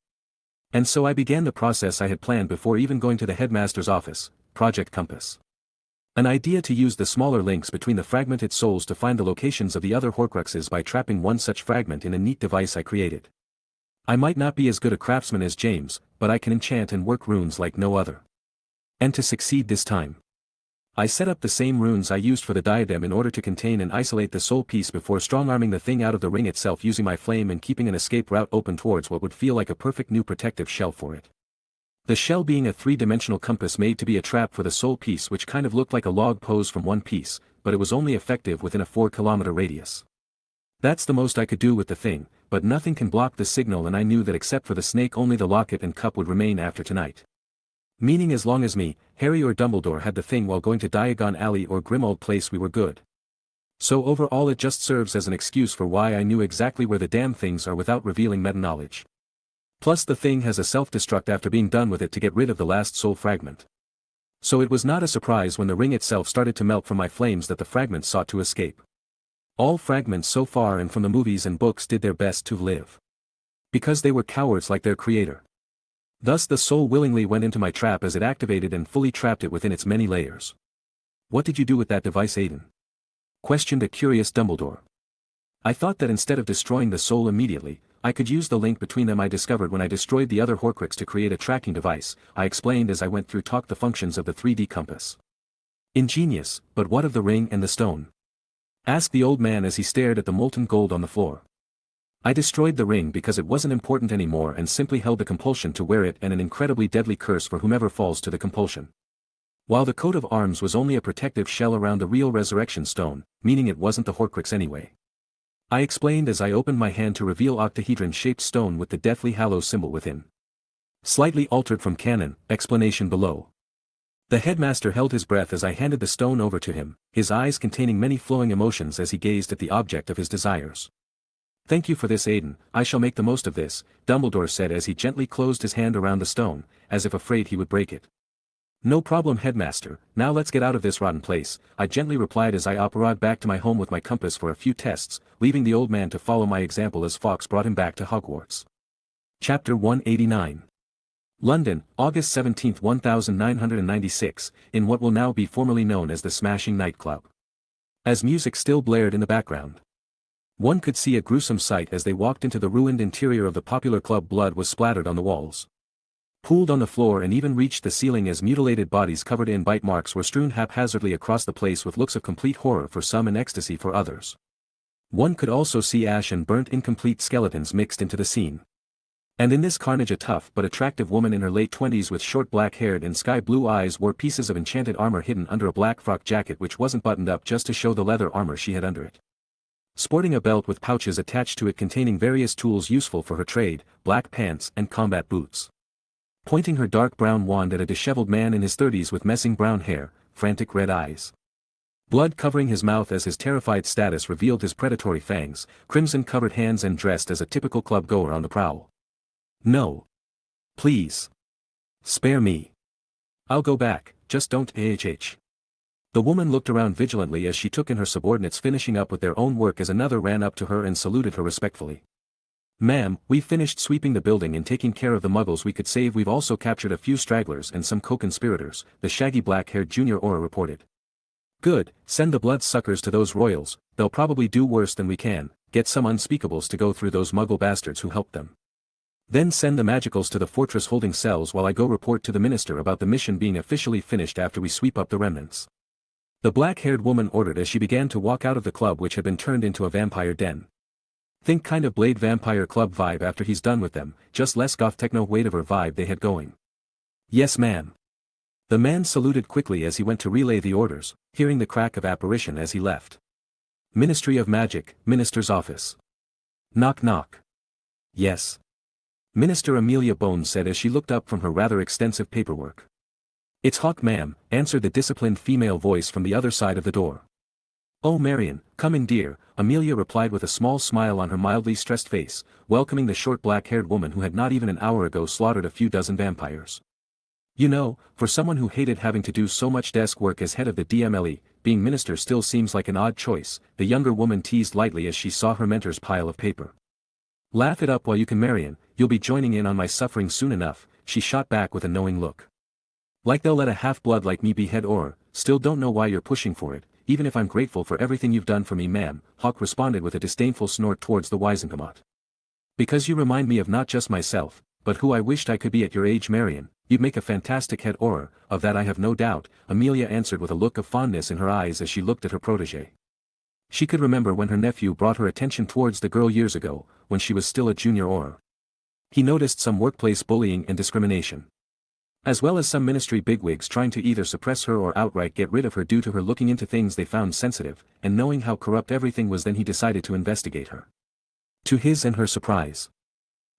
And so I began the process I had planned before even going to the headmaster's office, Project Compass. An idea to use the smaller links between the fragmented souls to find the locations of the other Horcruxes by trapping one such fragment in a neat device I created. I might not be as good a craftsman as James, but I can enchant and work runes like no other. And to succeed this time, I set up the same runes I used for the diadem in order to contain and isolate the soul piece before strong-arming the thing out of the ring itself using my flame and keeping an escape route open towards what would feel like a perfect new protective shell for it. The shell being a three-dimensional compass made to be a trap for the soul piece which kind of looked like a log pose from one piece, but it was only effective within a 4-kilometer radius. That's the most I could do with the thing, but nothing can block the signal and I knew that except for the snake only the locket and cup would remain after tonight. Meaning as long as me, Harry or Dumbledore had the thing while going to Diagon Alley or Grimmauld Place we were good. So overall it just serves as an excuse for why I knew exactly where the damn things are without revealing meta-knowledge. Plus the thing has a self-destruct after being done with it to get rid of the last soul fragment. So it was not a surprise when the ring itself started to melt from my flames that the fragments sought to escape. All fragments so far and from the movies and books did their best to live. Because they were cowards like their creator. Thus the soul willingly went into my trap as it activated and fully trapped it within its many layers. What did you do with that device Aiden? Questioned a curious Dumbledore. I thought that instead of destroying the soul immediately, I could use the link between them I discovered when I destroyed the other Horcrux to create a tracking device, I explained as I went through the functions of the 3D compass. Ingenious, but what of the ring and the stone? Asked the old man as he stared at the molten gold on the floor. I destroyed the ring because it wasn't important anymore and simply held the compulsion to wear it and an incredibly deadly curse for whomever falls to the compulsion. While the coat of arms was only a protective shell around the real resurrection stone, meaning it wasn't the Horcrux anyway. I explained as I opened my hand to reveal octahedron-shaped stone with the Deathly Hallows symbol within. Slightly altered from canon, explanation below. The headmaster held his breath as I handed the stone over to him, his eyes containing many flowing emotions as he gazed at the object of his desires. Thank you for this, Aiden, I shall make the most of this, Dumbledore said as he gently closed his hand around the stone, as if afraid he would break it. No problem, headmaster, now let's get out of this rotten place, I gently replied as I operated back to my home with my compass for a few tests, leaving the old man to follow my example as Fawkes brought him back to Hogwarts. Chapter 189. London, August 17, 1996, in what will now be formerly known as the Smashing Nightclub. As music still blared in the background, one could see a gruesome sight as they walked into the ruined interior of the popular club. Blood was splattered on the walls, pooled on the floor, and even reached the ceiling as mutilated bodies covered in bite marks were strewn haphazardly across the place with looks of complete horror for some and ecstasy for others. One could also see ash and burnt incomplete skeletons mixed into the scene. And in this carnage a tough but attractive woman in her late 20s with short black hair and sky blue eyes wore pieces of enchanted armor hidden under a black frock jacket which wasn't buttoned up just to show the leather armor she had under it. Sporting a belt with pouches attached to it containing various tools useful for her trade, black pants and combat boots. Pointing her dark brown wand at a disheveled man in his 30s with messing brown hair, frantic red eyes. Blood covering his mouth as his terrified status revealed his predatory fangs, crimson-covered hands, and dressed as a typical club-goer on the prowl. No. Please. Spare me. I'll go back, just don't The woman looked around vigilantly as she took in her subordinates finishing up with their own work as another ran up to her and saluted her respectfully. Ma'am, we've finished sweeping the building and taking care of the muggles we could save. We've also captured a few stragglers and some co-conspirators, the shaggy black-haired junior Auror reported. Good, send the blood-suckers to those royals, they'll probably do worse than we can, get some unspeakables to go through those muggle bastards who helped them. Then send the magicals to the fortress holding cells while I go report to the minister about the mission being officially finished after we sweep up the remnants. The black-haired woman ordered as she began to walk out of the club which had been turned into a vampire den. Think kind of Blade Vampire Club vibe after he's done with them, just less goth techno whatever vibe they had going. Yes ma'am. The man saluted quickly as he went to relay the orders, hearing the crack of apparition as he left. Ministry of Magic, Minister's office. Knock knock. Yes. Minister Amelia Bones said as she looked up from her rather extensive paperwork. It's Hawk, ma'am, answered the disciplined female voice from the other side of the door. Oh Marion, come in dear, Amelia replied with a small smile on her mildly stressed face, welcoming the short black-haired woman who had not even an hour ago slaughtered a few dozen vampires. You know, for someone who hated having to do so much desk work as head of the DMLE, being minister still seems like an odd choice, the younger woman teased lightly as she saw her mentor's pile of paper. Laugh it up while you can, Marion, you'll be joining in on my suffering soon enough, she shot back with a knowing look. Like they'll let a half-blood like me be head Auror, still don't know why you're pushing for it, even if I'm grateful for everything you've done for me ma'am, Hawk responded with a disdainful snort towards the Wizengamot. Because you remind me of not just myself, but who I wished I could be at your age Marion, you'd make a fantastic head Auror, of that I have no doubt, Amelia answered with a look of fondness in her eyes as she looked at her protégé. She could remember when her nephew brought her attention towards the girl years ago, when she was still a junior Auror. He noticed some workplace bullying and discrimination, as well as some ministry bigwigs trying to either suppress her or outright get rid of her due to her looking into things they found sensitive, and knowing how corrupt everything was then he decided to investigate her. To his and her surprise,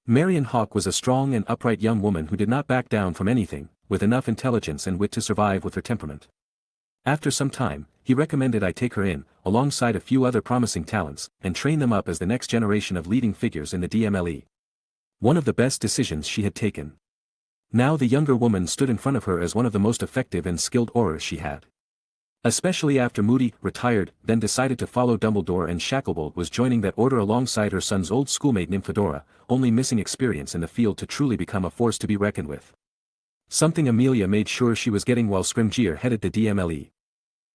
Marion Hawk was a strong and upright young woman who did not back down from anything, with enough intelligence and wit to survive with her temperament. After some time, he recommended I take her in, alongside a few other promising talents, and train them up as the next generation of leading figures in the DMLE. One of the best decisions she had taken. Now the younger woman stood in front of her as one of the most effective and skilled Aurors she had. Especially after Moody retired, then decided to follow Dumbledore, and Shacklebolt was joining that order alongside her son's old schoolmate Nymphadora, only missing experience in the field to truly become a force to be reckoned with. Something Amelia made sure she was getting while Scrimgeour headed the DMLE.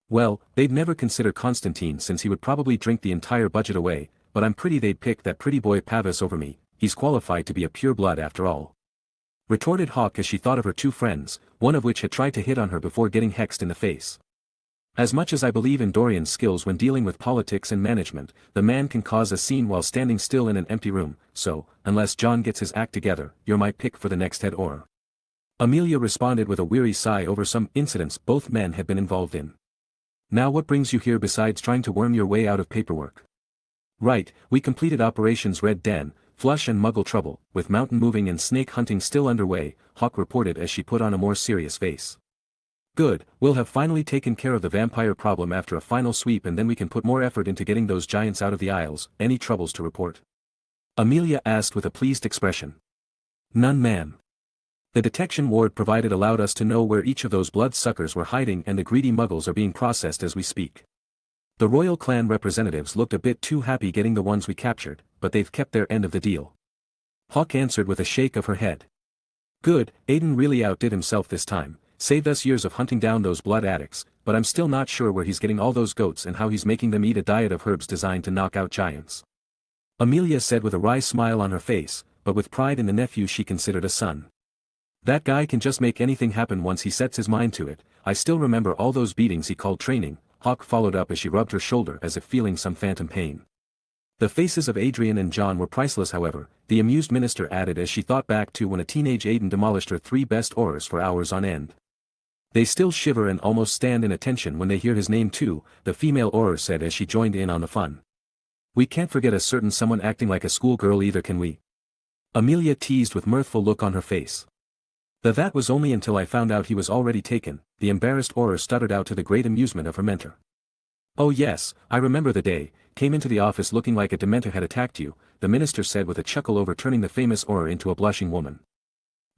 Well, they'd never consider Constantine since he would probably drink the entire budget away, but I'm pretty they'd pick that pretty boy Pavis over me, he's qualified to be a pure blood after all. Retorted Hawk as she thought of her two friends, one of which had tried to hit on her before getting hexed in the face. As much as I believe in Dorian's skills when dealing with politics and management, the man can cause a scene while standing still in an empty room, so, unless John gets his act together, you're my pick for the next head Auror. Amelia responded with a weary sigh over some incidents both men had been involved in. Now what brings you here besides trying to worm your way out of paperwork? Right, we completed Operations Red Den, Flush and Muggle Trouble, with mountain moving and snake hunting still underway, Hawk reported as she put on a more serious face. Good, we'll have finally taken care of the vampire problem after a final sweep, and then we can put more effort into getting those giants out of the Isles. Any troubles to report? Amelia asked with a pleased expression. None, ma'am. The detection ward provided allowed us to know where each of those blood-suckers were hiding, and the greedy muggles are being processed as we speak. The royal clan representatives looked a bit too happy getting the ones we captured, but they've kept their end of the deal. Hawk answered with a shake of her head. Good, Aiden really outdid himself this time, saved us years of hunting down those blood addicts, but I'm still not sure where he's getting all those goats and how he's making them eat a diet of herbs designed to knock out giants. Amelia said with a wry smile on her face, but with pride in the nephew she considered a son. That guy can just make anything happen once he sets his mind to it. I still remember all those beatings he called training, Hawk followed up as she rubbed her shoulder as if feeling some phantom pain. The faces of Adrian and John were priceless, however, the amused minister added as she thought back to when a teenage Aiden demolished her 3 best aurors for hours on end. They still shiver and almost stand in attention when they hear his name too, the female auror said as she joined in on the fun. We can't forget a certain someone acting like a schoolgirl either, can we? Amelia teased with mirthful look on her face. That was only until I found out he was already taken, the embarrassed auror stuttered out to the great amusement of her mentor. Oh yes, I remember the day, came into the office looking like a dementor had attacked you, the minister said with a chuckle overturning the famous auror into a blushing woman.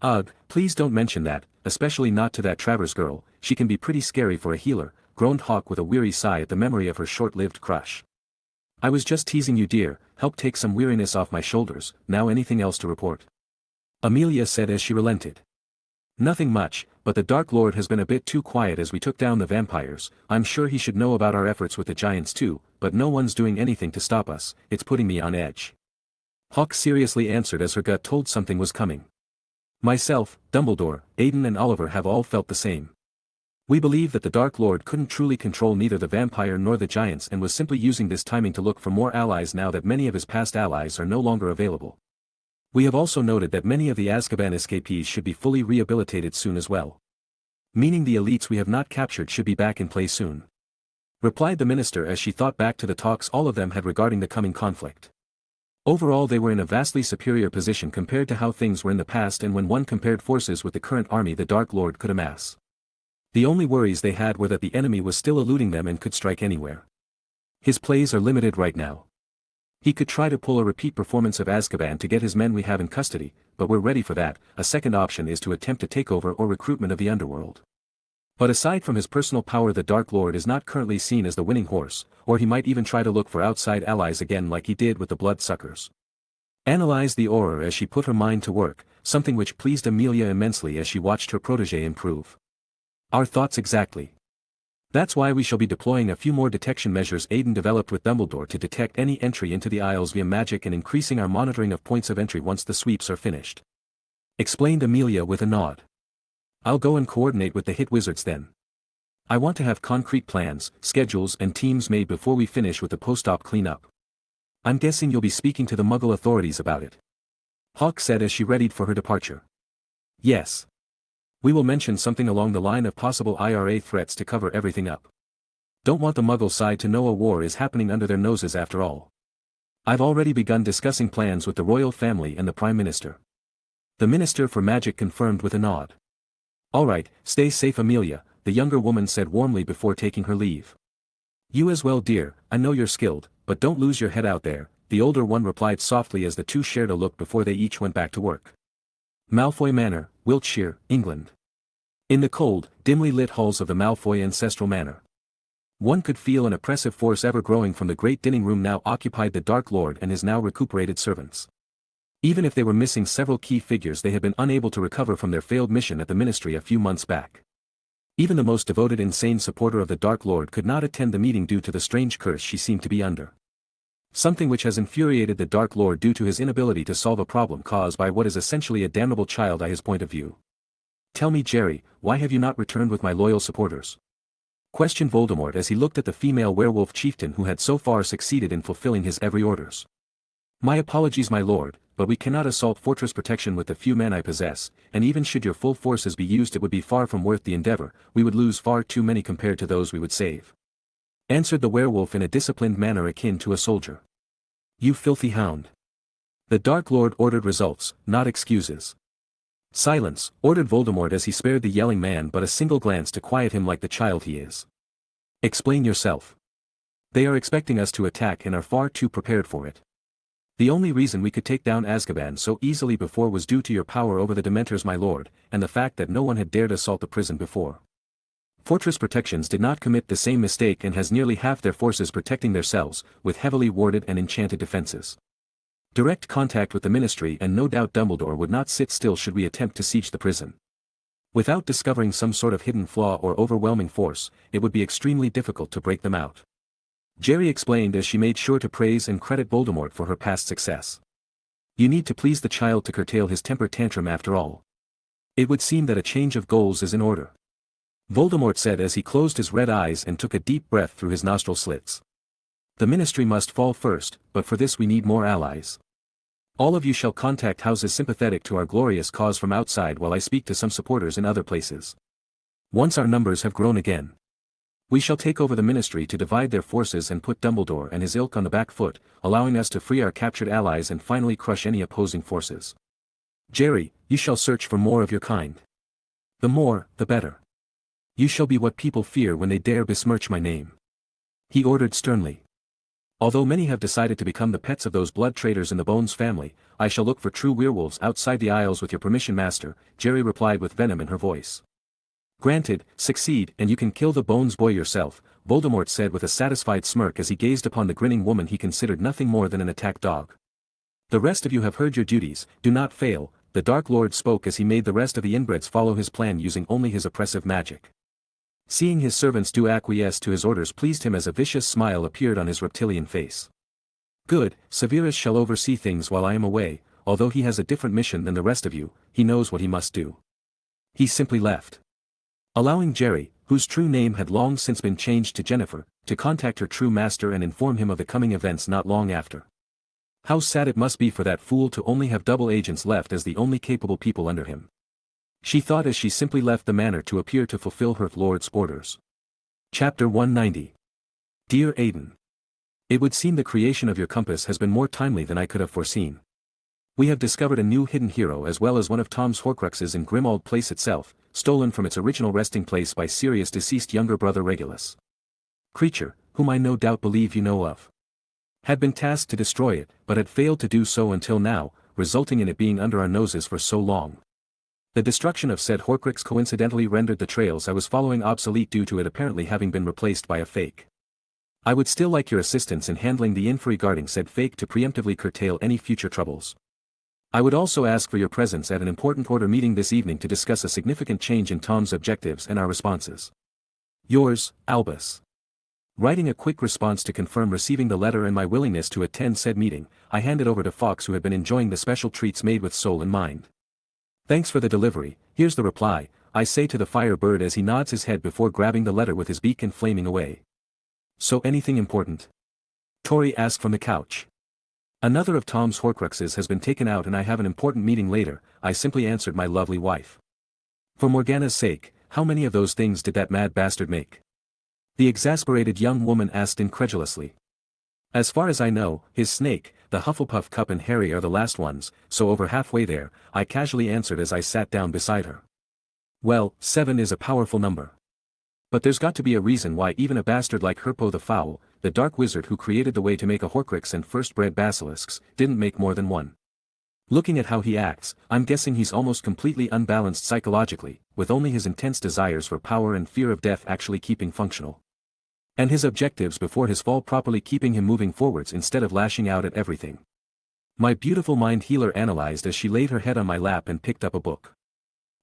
Ugh, please don't mention that, especially not to that Travers girl, she can be pretty scary for a healer, groaned Hawk with a weary sigh at the memory of her short-lived crush. I was just teasing you, dear, help take some weariness off my shoulders. Now anything else to report? Amelia said as she relented. Nothing much, but the Dark Lord has been a bit too quiet as we took down the vampires. I'm sure he should know about our efforts with the giants too, but no one's doing anything to stop us. It's putting me on edge. Hawk seriously answered as her gut told something was coming. Myself, Dumbledore, Aiden and Oliver have all felt the same. We believe that the Dark Lord couldn't truly control neither the vampire nor the giants and was simply using this timing to look for more allies now that many of his past allies are no longer available. We have also noted that many of the Azkaban escapees should be fully rehabilitated soon as well. Meaning the elites we have not captured should be back in play soon. Replied the minister as she thought back to the talks all of them had regarding the coming conflict. Overall they were in a vastly superior position compared to how things were in the past, and when one compared forces with the current army the Dark Lord could amass. The only worries they had were that the enemy was still eluding them and could strike anywhere. His plays are limited right now. He could try to pull a repeat performance of Azkaban to get his men we have in custody, but we're ready for that. A second option is to attempt a takeover or recruitment of the underworld. But aside from his personal power the Dark Lord is not currently seen as the winning horse, or he might even try to look for outside allies again like he did with the bloodsuckers. Analyzed the auror as she put her mind to work, something which pleased Amelia immensely as she watched her protégé improve. Our thoughts exactly. That's why we shall be deploying a few more detection measures Aiden developed with Dumbledore to detect any entry into the Isles via magic and increasing our monitoring of points of entry once the sweeps are finished. Explained Amelia with a nod. I'll go and coordinate with the hit wizards then. I want to have concrete plans, schedules and teams made before we finish with the post-op cleanup. I'm guessing you'll be speaking to the Muggle authorities about it. Hawk said as she readied for her departure. Yes. We will mention something along the line of possible IRA threats to cover everything up. Don't want the Muggle side to know a war is happening under their noses after all. I've already begun discussing plans with the royal family and the Prime Minister. The Minister for Magic confirmed with a nod. All right, stay safe Amelia, the younger woman said warmly before taking her leave. You as well dear, I know you're skilled, but don't lose your head out there, the older one replied softly as the two shared a look before they each went back to work. Malfoy Manor, Wiltshire, England. In the cold, dimly lit halls of the Malfoy ancestral manor. One could feel an oppressive force ever growing from the great dining room now occupied the Dark Lord and his now recuperated servants. Even if they were missing several key figures they had been unable to recover from their failed mission at the ministry a few months back. Even the most devoted insane supporter of the Dark Lord could not attend the meeting due to the strange curse she seemed to be under. Something which has infuriated the Dark Lord due to his inability to solve a problem caused by what is essentially a damnable child by his point of view. Tell me Jerry, why have you not returned with my loyal supporters? Questioned Voldemort as he looked at the female werewolf chieftain who had so far succeeded in fulfilling his every orders. My apologies my lord, but we cannot assault fortress protection with the few men I possess, and even should your full forces be used it would be far from worth the endeavor, we would lose far too many compared to those we would save. Answered the werewolf in a disciplined manner akin to a soldier. You filthy hound. The Dark Lord ordered results, not excuses. Silence, ordered Voldemort as he spared the yelling man but a single glance to quiet him like the child he is. Explain yourself. They are expecting us to attack and are far too prepared for it. The only reason we could take down Azkaban so easily before was due to your power over the Dementors, my lord, and the fact that no one had dared assault the prison before. Fortress Protections did not commit the same mistake and has nearly half their forces protecting their cells, with heavily warded and enchanted defenses. Direct contact with the Ministry, and no doubt Dumbledore would not sit still should we attempt to siege the prison. Without discovering some sort of hidden flaw or overwhelming force, it would be extremely difficult to break them out. Jerry explained as she made sure to praise and credit Voldemort for her past success. You need to please the child to curtail his temper tantrum after all. It would seem that a change of goals is in order. Voldemort said as he closed his red eyes and took a deep breath through his nostril slits. The Ministry must fall first, but for this we need more allies. All of you shall contact houses sympathetic to our glorious cause from outside while I speak to some supporters in other places. Once our numbers have grown again, we shall take over the Ministry to divide their forces and put Dumbledore and his ilk on the back foot, allowing us to free our captured allies and finally crush any opposing forces. Jerry, you shall search for more of your kind. The more, the better. You shall be what people fear when they dare besmirch my name. He ordered sternly. Although many have decided to become the pets of those blood traitors in the Bones family, I shall look for true werewolves outside the aisles with your permission, master, Jerry replied with venom in her voice. Granted, succeed and you can kill the Bones boy yourself, Voldemort said with a satisfied smirk as he gazed upon the grinning woman he considered nothing more than an attack dog. The rest of you have heard your duties, do not fail, the Dark Lord spoke as he made the rest of the inbreds follow his plan using only his oppressive magic. Seeing his servants do acquiesce to his orders pleased him as a vicious smile appeared on his reptilian face. Good, Severus shall oversee things while I am away, although he has a different mission than the rest of you, he knows what he must do. He simply left, allowing Jerry, whose true name had long since been changed to Jennifer, to contact her true master and inform him of the coming events not long after. How sad it must be for that fool to only have double agents left as the only capable people under him. She thought as she simply left the manor to appear to fulfill her lord's orders. Chapter 190. Dear Aidan. It would seem the creation of your compass has been more timely than I could have foreseen. We have discovered a new hidden hero as well as one of Tom's Horcruxes in Grimmauld Place itself, stolen from its original resting place by Sirius' deceased younger brother Regulus. Creature, whom I no doubt believe you know of. Had been tasked to destroy it, but had failed to do so until now, resulting in it being under our noses for so long. The destruction of said Horcrux coincidentally rendered the trails I was following obsolete due to it apparently having been replaced by a fake. I would still like your assistance in handling the info regarding said fake to preemptively curtail any future troubles. I would also ask for your presence at an important order meeting this evening to discuss a significant change in Tom's objectives and our responses. Yours, Albus. Writing a quick response to confirm receiving the letter and my willingness to attend said meeting, I handed over to Fawkes who had been enjoying the special treats made with soul and mind. Thanks for the delivery, here's the reply, I say to the Firebird as he nods his head before grabbing the letter with his beak and flaming away. So anything important? Tori asked from the couch. Another of Tom's Horcruxes has been taken out and I have an important meeting later, I simply answered my lovely wife. For Morgana's sake, how many of those things did that mad bastard make? The exasperated young woman asked incredulously. As far as I know, his snake, the Hufflepuff Cup and Harry are the last ones, so over halfway there, I casually answered as I sat down beside her. Well, 7 is a powerful number. But there's got to be a reason why even a bastard like Herpo the Foul, the dark wizard who created the way to make a Horcrux and first bred basilisks, didn't make more than one. Looking at how he acts, I'm guessing he's almost completely unbalanced psychologically, with only his intense desires for power and fear of death actually keeping functional. And his objectives before his fall properly keeping him moving forwards instead of lashing out at everything. My beautiful mind healer analyzed as she laid her head on my lap and picked up a book.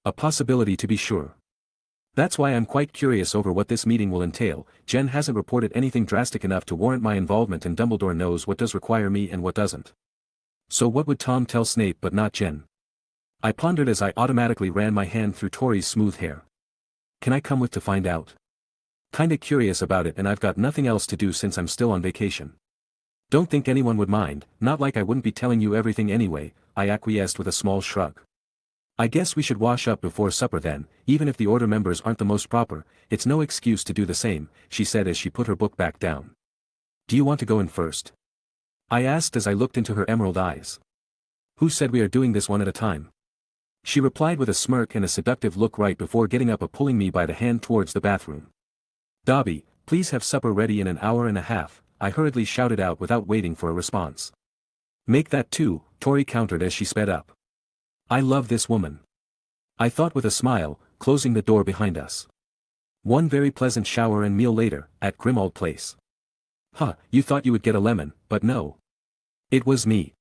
A possibility to be sure. That's why I'm quite curious over what this meeting will entail. Jen hasn't reported anything drastic enough to warrant my involvement and Dumbledore knows what does require me and what doesn't. So what would Tom tell Snape but not Jen? I pondered as I automatically ran my hand through Tori's smooth hair. Can I come with to find out? Kinda curious about it and I've got nothing else to do since I'm still on vacation. Don't think anyone would mind, not like I wouldn't be telling you everything anyway, I acquiesced with a small shrug. I guess we should wash up before supper then, even if the order members aren't the most proper, it's no excuse to do the same, she said as she put her book back down. Do you want to go in first? I asked as I looked into her emerald eyes. Who said we are doing this one at a time? She replied with a smirk and a seductive look right before getting up and pulling me by the hand towards the bathroom. Dobby, please have supper ready in an hour and a half, I hurriedly shouted out without waiting for a response. Make that 2, Tori countered as she sped up. I love this woman. I thought with a smile, closing the door behind us. One very pleasant shower and meal later, at Grimald Place. Huh, you thought you would get a lemon, but no. It was me.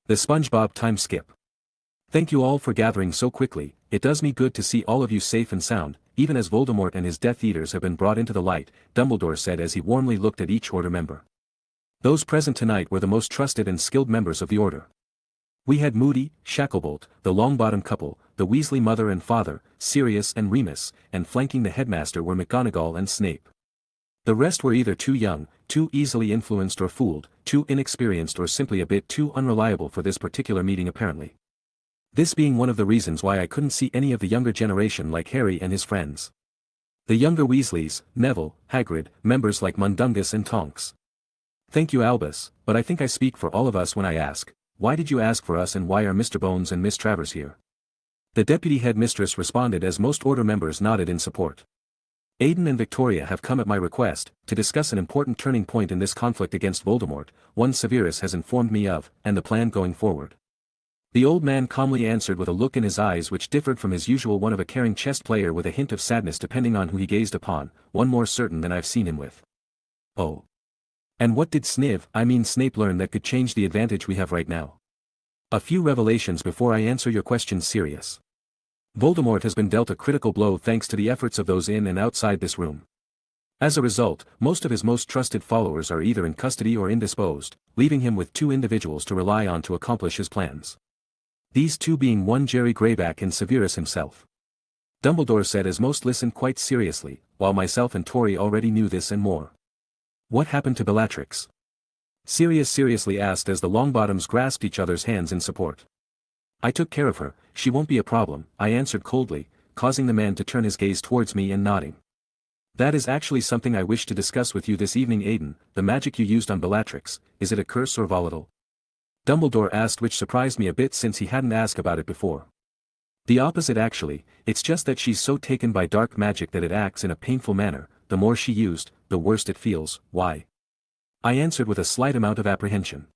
The SpongeBob time skip. Thank you all for gathering so quickly, it does me good to see all of you safe and sound, even as Voldemort and his Death Eaters have been brought into the light, Dumbledore said as he warmly looked at each Order member. Those present tonight were the most trusted and skilled members of the Order. We had Moody, Shacklebolt, the Longbottom couple, the Weasley mother and father, Sirius and Remus, and flanking the headmaster were McGonagall and Snape. The rest were either too young, too easily influenced or fooled, too inexperienced or simply a bit too unreliable for this particular meeting apparently. This being one of the reasons why I couldn't see any of the younger generation like Harry and his friends. The younger Weasleys, Neville, Hagrid, members like Mundungus and Tonks. Thank you Albus, but I think I speak for all of us when I ask, why did you ask for us and why are Mr. Bones and Miss Travers here? The deputy headmistress responded as most Order members nodded in support. Aiden and Victoria have come at my request, to discuss an important turning point in this conflict against Voldemort, one Severus has informed me of, and the plan going forward. The old man calmly answered with a look in his eyes which differed from his usual one of a caring chess player with a hint of sadness depending on who he gazed upon, one more certain than I've seen him with. Oh. And what did Snape learn that could change the advantage we have right now? A few revelations before I answer your question serious. Voldemort has been dealt a critical blow thanks to the efforts of those in and outside this room. As a result, most of his most trusted followers are either in custody or indisposed, leaving him with 2 individuals to rely on to accomplish his plans. These 2 being one Jerry Greyback and Severus himself. Dumbledore said as most listened quite seriously, while myself and Tori already knew this and more. What happened to Bellatrix? Sirius seriously asked as the Longbottoms grasped each other's hands in support. I took care of her, she won't be a problem, I answered coldly, causing the man to turn his gaze towards me and nodding. That is actually something I wish to discuss with you this evening Aiden, the magic you used on Bellatrix, is it a curse or volatile? Dumbledore asked, which surprised me a bit since he hadn't asked about it before. The opposite actually, it's just that she's so taken by dark magic that it acts in a painful manner, the more she used, the worse it feels, why? I answered with a slight amount of apprehension.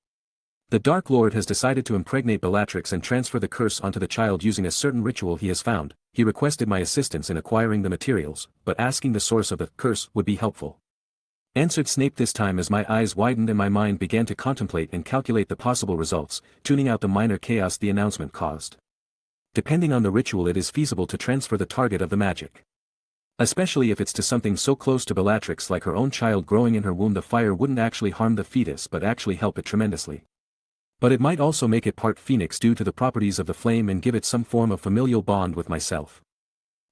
The Dark Lord has decided to impregnate Bellatrix and transfer the curse onto the child using a certain ritual he has found. He requested my assistance in acquiring the materials, but asking the source of the curse would be helpful. Answered Snape this time as my eyes widened and my mind began to contemplate and calculate the possible results, tuning out the minor chaos the announcement caused. Depending on the ritual it is feasible to transfer the target of the magic. Especially if it's to something so close to Bellatrix like her own child growing in her womb. The fire wouldn't actually harm the fetus but actually help it tremendously. But it might also make it part phoenix due to the properties of the flame and give it some form of familial bond with myself.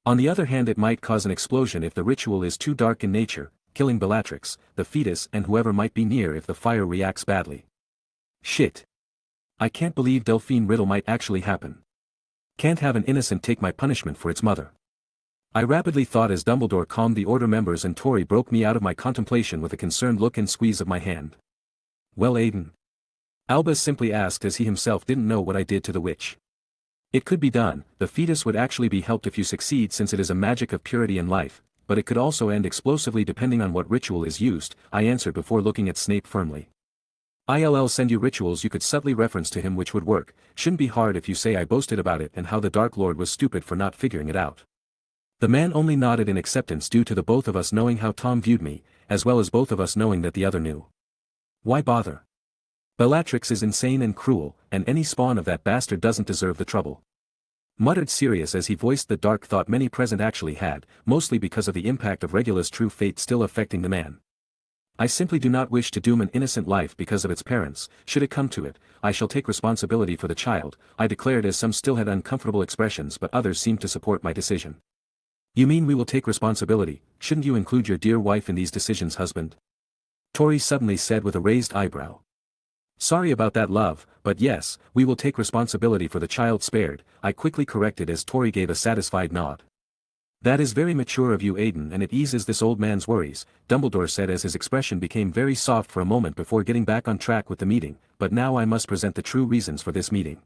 On the other hand, it might cause an explosion if the ritual is too dark in nature, killing Bellatrix, the fetus and whoever might be near if the fire reacts badly. Shit. I can't believe Delphine Riddle might actually happen. Can't have an innocent take my punishment for its mother. I rapidly thought as Dumbledore calmed the Order members and Tori broke me out of my contemplation with a concerned look and squeeze of my hand. Well Aiden? Albus simply asked as he himself didn't know what I did to the witch. It could be done, the fetus would actually be helped if you succeed since it is a magic of purity and life, but it could also end explosively depending on what ritual is used, I answered before looking at Snape firmly. I'll send you rituals you could subtly reference to him which would work, shouldn't be hard if you say I boasted about it and how the Dark Lord was stupid for not figuring it out. The man only nodded in acceptance due to the both of us knowing how Tom viewed me, as well as both of us knowing that the other knew. Why bother? Bellatrix is insane and cruel, and any spawn of that bastard doesn't deserve the trouble. Muttered Sirius as he voiced the dark thought many present actually had, mostly because of the impact of Regula's true fate still affecting the man. I simply do not wish to doom an innocent life because of its parents. Should it come to it, I shall take responsibility for the child, I declared as some still had uncomfortable expressions but others seemed to support my decision. You mean we will take responsibility? Shouldn't you include your dear wife in these decisions, husband? Tori suddenly said with a raised eyebrow. Sorry about that, love, but yes, we will take responsibility for the child spared, I quickly corrected as Tori gave a satisfied nod. That is very mature of you, Aiden, and it eases this old man's worries, Dumbledore said as his expression became very soft for a moment before getting back on track with the meeting, but now I must present the true reasons for this meeting.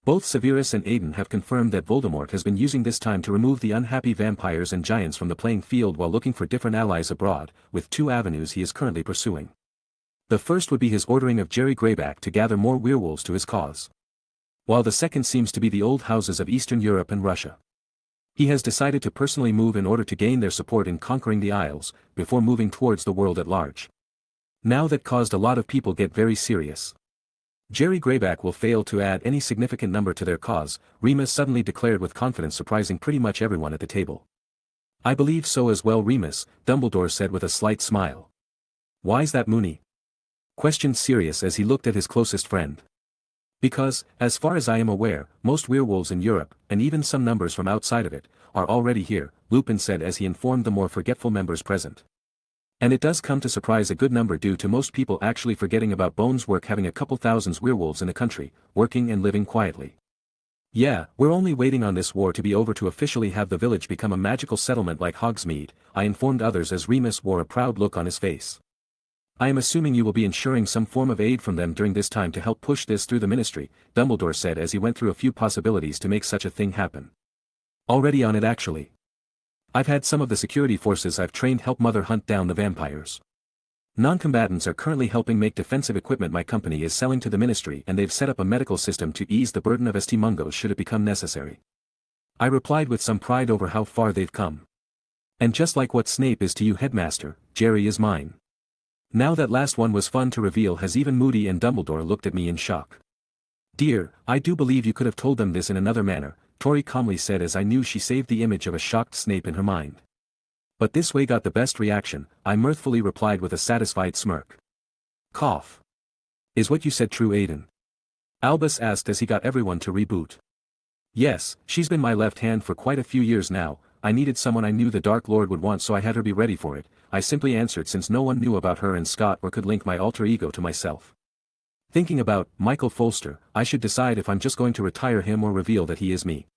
Both Severus and Aiden have confirmed that Voldemort has been using this time to remove the unhappy vampires and giants from the playing field while looking for different allies abroad, with two avenues he is currently pursuing. The first would be his ordering of Jerry Greyback to gather more werewolves to his cause, while the second seems to be the old houses of Eastern Europe and Russia. He has decided to personally move in order to gain their support in conquering the Isles, before moving towards the world at large. Now that caused a lot of people get very serious. Jerry Greyback will fail to add any significant number to their cause, Remus suddenly declared with confidence, surprising pretty much everyone at the table. I believe so as well, Remus, Dumbledore said with a slight smile. Why's that, Moony? Questioned Sirius as he looked at his closest friend. Because, as far as I am aware, most werewolves in Europe, and even some numbers from outside of it, are already here, Lupin said as he informed the more forgetful members present. And it does come to surprise a good number due to most people actually forgetting about Bones' work, having a couple thousands werewolves in the country, working and living quietly. Yeah, we're only waiting on this war to be over to officially have the village become a magical settlement like Hogsmeade, I informed others as Remus wore a proud look on his face. I am assuming you will be ensuring some form of aid from them during this time to help push this through the ministry, Dumbledore said as he went through a few possibilities to make such a thing happen. Already on it actually. I've had some of the security forces I've trained help Mother hunt down the vampires. Non-combatants are currently helping make defensive equipment my company is selling to the ministry, and they've set up a medical system to ease the burden of St. Mungos should it become necessary. I replied with some pride over how far they've come. And just like what Snape is to you, Headmaster, Jerry is mine. Now that last one was fun to reveal, as even Moody and Dumbledore looked at me in shock. Dear, I do believe you could have told them this in another manner, Tori calmly said as I knew she saved the image of a shocked Snape in her mind. But this way got the best reaction, I mirthfully replied with a satisfied smirk. Cough. Is what you said true, Aiden? Albus asked as he got everyone to reboot. Yes, she's been my left hand for quite a few years now, I needed someone I knew the Dark Lord would want, so I had her be ready for it, I simply answered since no one knew about her and Scott or could link my alter ego to myself. Thinking about Michael Folster, I should decide if I'm just going to retire him or reveal that he is me.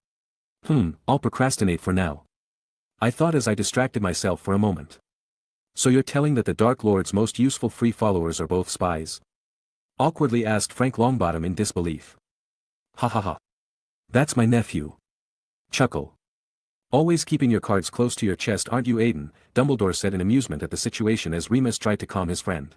I'll procrastinate for now. I thought as I distracted myself for a moment. So you're telling that the Dark Lord's most useful free followers are both spies? Awkwardly asked Frank Longbottom in disbelief. Ha ha ha. That's my nephew. Chuckle. Always keeping your cards close to your chest, aren't you, Aiden? Dumbledore said in amusement at the situation as Remus tried to calm his friend.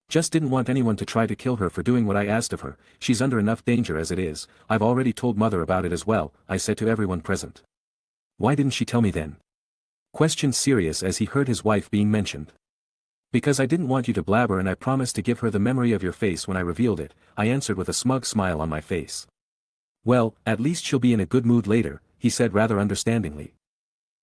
Just didn't want anyone to try to kill her for doing what I asked of her, she's under enough danger as it is, I've already told Mother about it as well, I said to everyone present. Why didn't she tell me then? Questioned Sirius as he heard his wife being mentioned. Because I didn't want you to blabber and I promised to give her the memory of your face when I revealed it, I answered with a smug smile on my face. Well, at least she'll be in a good mood later, he said rather understandingly.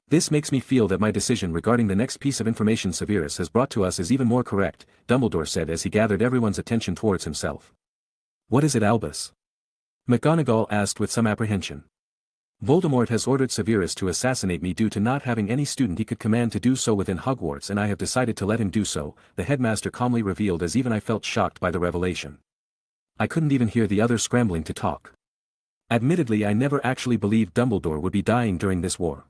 This makes me feel that my decision regarding the next piece of information Severus has brought to us is even more correct, Dumbledore said as he gathered everyone's attention towards himself. What is it, Albus? McGonagall asked with some apprehension. Voldemort has ordered Severus to assassinate me due to not having any student he could command to do so within Hogwarts, and I have decided to let him do so, the headmaster calmly revealed as even I felt shocked by the revelation. I couldn't even hear the others scrambling to talk. Admittedly, I never actually believed Dumbledore would be dying during this war.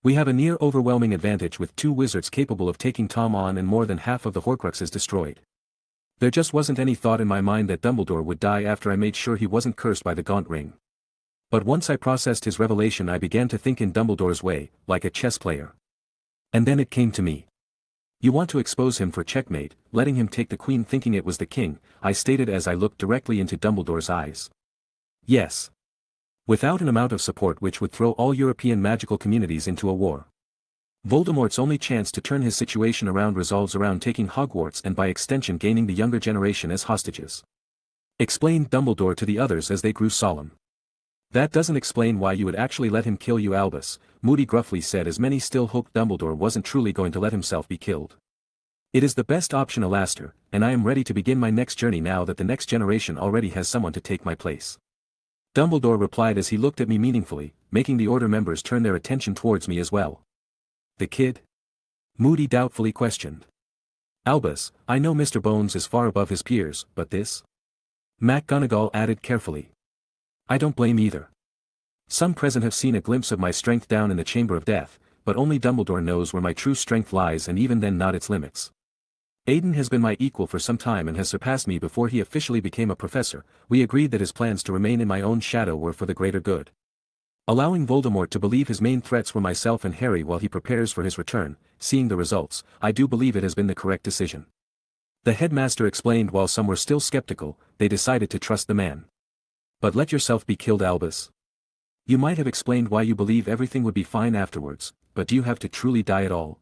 We have a near overwhelming advantage with 2 wizards capable of taking Tom on and more than half of the Horcruxes destroyed. There just wasn't any thought in my mind that Dumbledore would die after I made sure he wasn't cursed by the Gaunt Ring. But once I processed his revelation, I began to think in Dumbledore's way, like a chess player. And then it came to me. You want to expose him for checkmate, letting him take the queen thinking it was the king, I stated as I looked directly into Dumbledore's eyes. Yes. Without an amount of support which would throw all European magical communities into a war. Voldemort's only chance to turn his situation around resolves around taking Hogwarts and by extension gaining the younger generation as hostages. Explained Dumbledore to the others as they grew solemn. That doesn't explain why you would actually let him kill you, Albus, Moody gruffly said as many still hoped Dumbledore wasn't truly going to let himself be killed. It is the best option, Alastair, and I am ready to begin my next journey now that the next generation already has someone to take my place. Dumbledore replied as he looked at me meaningfully, making the Order members turn their attention towards me as well. The kid? Moody doubtfully questioned. Albus, I know Mr. Bones is far above his peers, but this? McGonagall added carefully. I don't blame either. Some present have seen a glimpse of my strength down in the chamber of death, but only Dumbledore knows where my true strength lies, and even then not its limits. Aiden has been my equal for some time and has surpassed me before he officially became a professor. We agreed that his plans to remain in my own shadow were for the greater good. Allowing Voldemort to believe his main threats were myself and Harry while he prepares for his return, seeing the results, I do believe it has been the correct decision. The headmaster explained. While some were still skeptical, they decided to trust the man. But let yourself be killed, Albus. You might have explained why you believe everything would be fine afterwards, but do you have to truly die at all?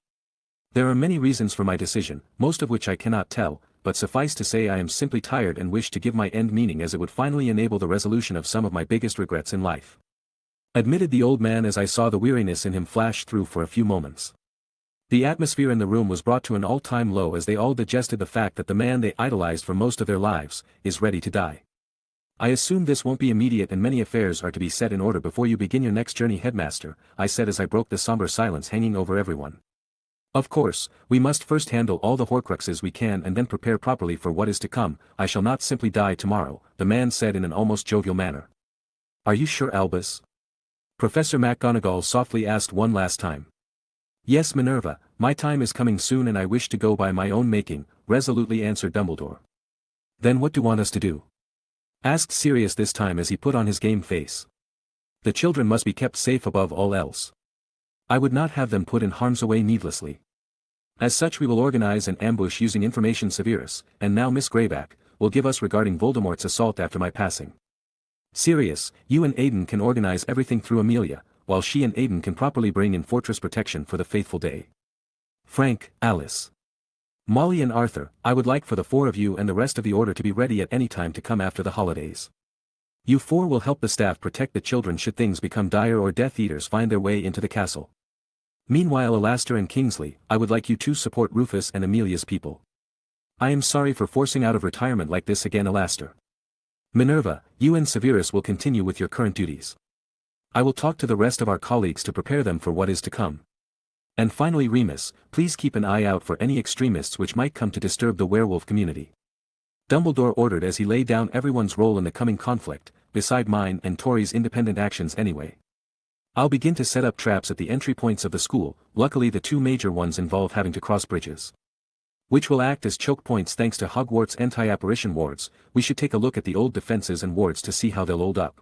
There are many reasons for my decision, most of which I cannot tell, but suffice to say I am simply tired and wish to give my end meaning, as it would finally enable the resolution of some of my biggest regrets in life. Admitted the old man as I saw the weariness in him flash through for a few moments. The atmosphere in the room was brought to an all-time low as they all digested the fact that the man they idolized for most of their lives is ready to die. I assume this won't be immediate and many affairs are to be set in order before you begin your next journey, headmaster, I said as I broke the somber silence hanging over everyone. Of course, we must first handle all the Horcruxes we can and then prepare properly for what is to come. I shall not simply die tomorrow, the man said in an almost jovial manner. Are you sure, Albus? Professor McGonagall softly asked one last time. Yes, Minerva, my time is coming soon and I wish to go by my own making, resolutely answered Dumbledore. Then what do you want us to do? Asked Sirius this time as he put on his game face. The children must be kept safe above all else. I would not have them put in harm's way needlessly. As such we will organize an ambush using information Severus, and now Miss Greyback, will give us regarding Voldemort's assault after my passing. Sirius, you and Aiden can organize everything through Amelia, while she and Aiden can properly bring in fortress protection for the faithful day. Frank, Alice, Molly and Arthur, I would like for the four of you and the rest of the order to be ready at any time to come after the holidays. You four will help the staff protect the children should things become dire or Death Eaters find their way into the castle. Meanwhile, Alastor and Kingsley, I would like you to support Rufus and Amelia's people. I am sorry for forcing out of retirement like this again, Alastor. Minerva, you and Severus will continue with your current duties. I will talk to the rest of our colleagues to prepare them for what is to come. And finally, Remus, please keep an eye out for any extremists which might come to disturb the werewolf community. Dumbledore ordered as he laid down everyone's role in the coming conflict, beside mine and Tori's independent actions anyway. I'll begin to set up traps at the entry points of the school, luckily the two major ones involve having to cross bridges, which will act as choke points thanks to Hogwarts' anti-apparition wards. We should take a look at the old defenses and wards to see how they'll hold up.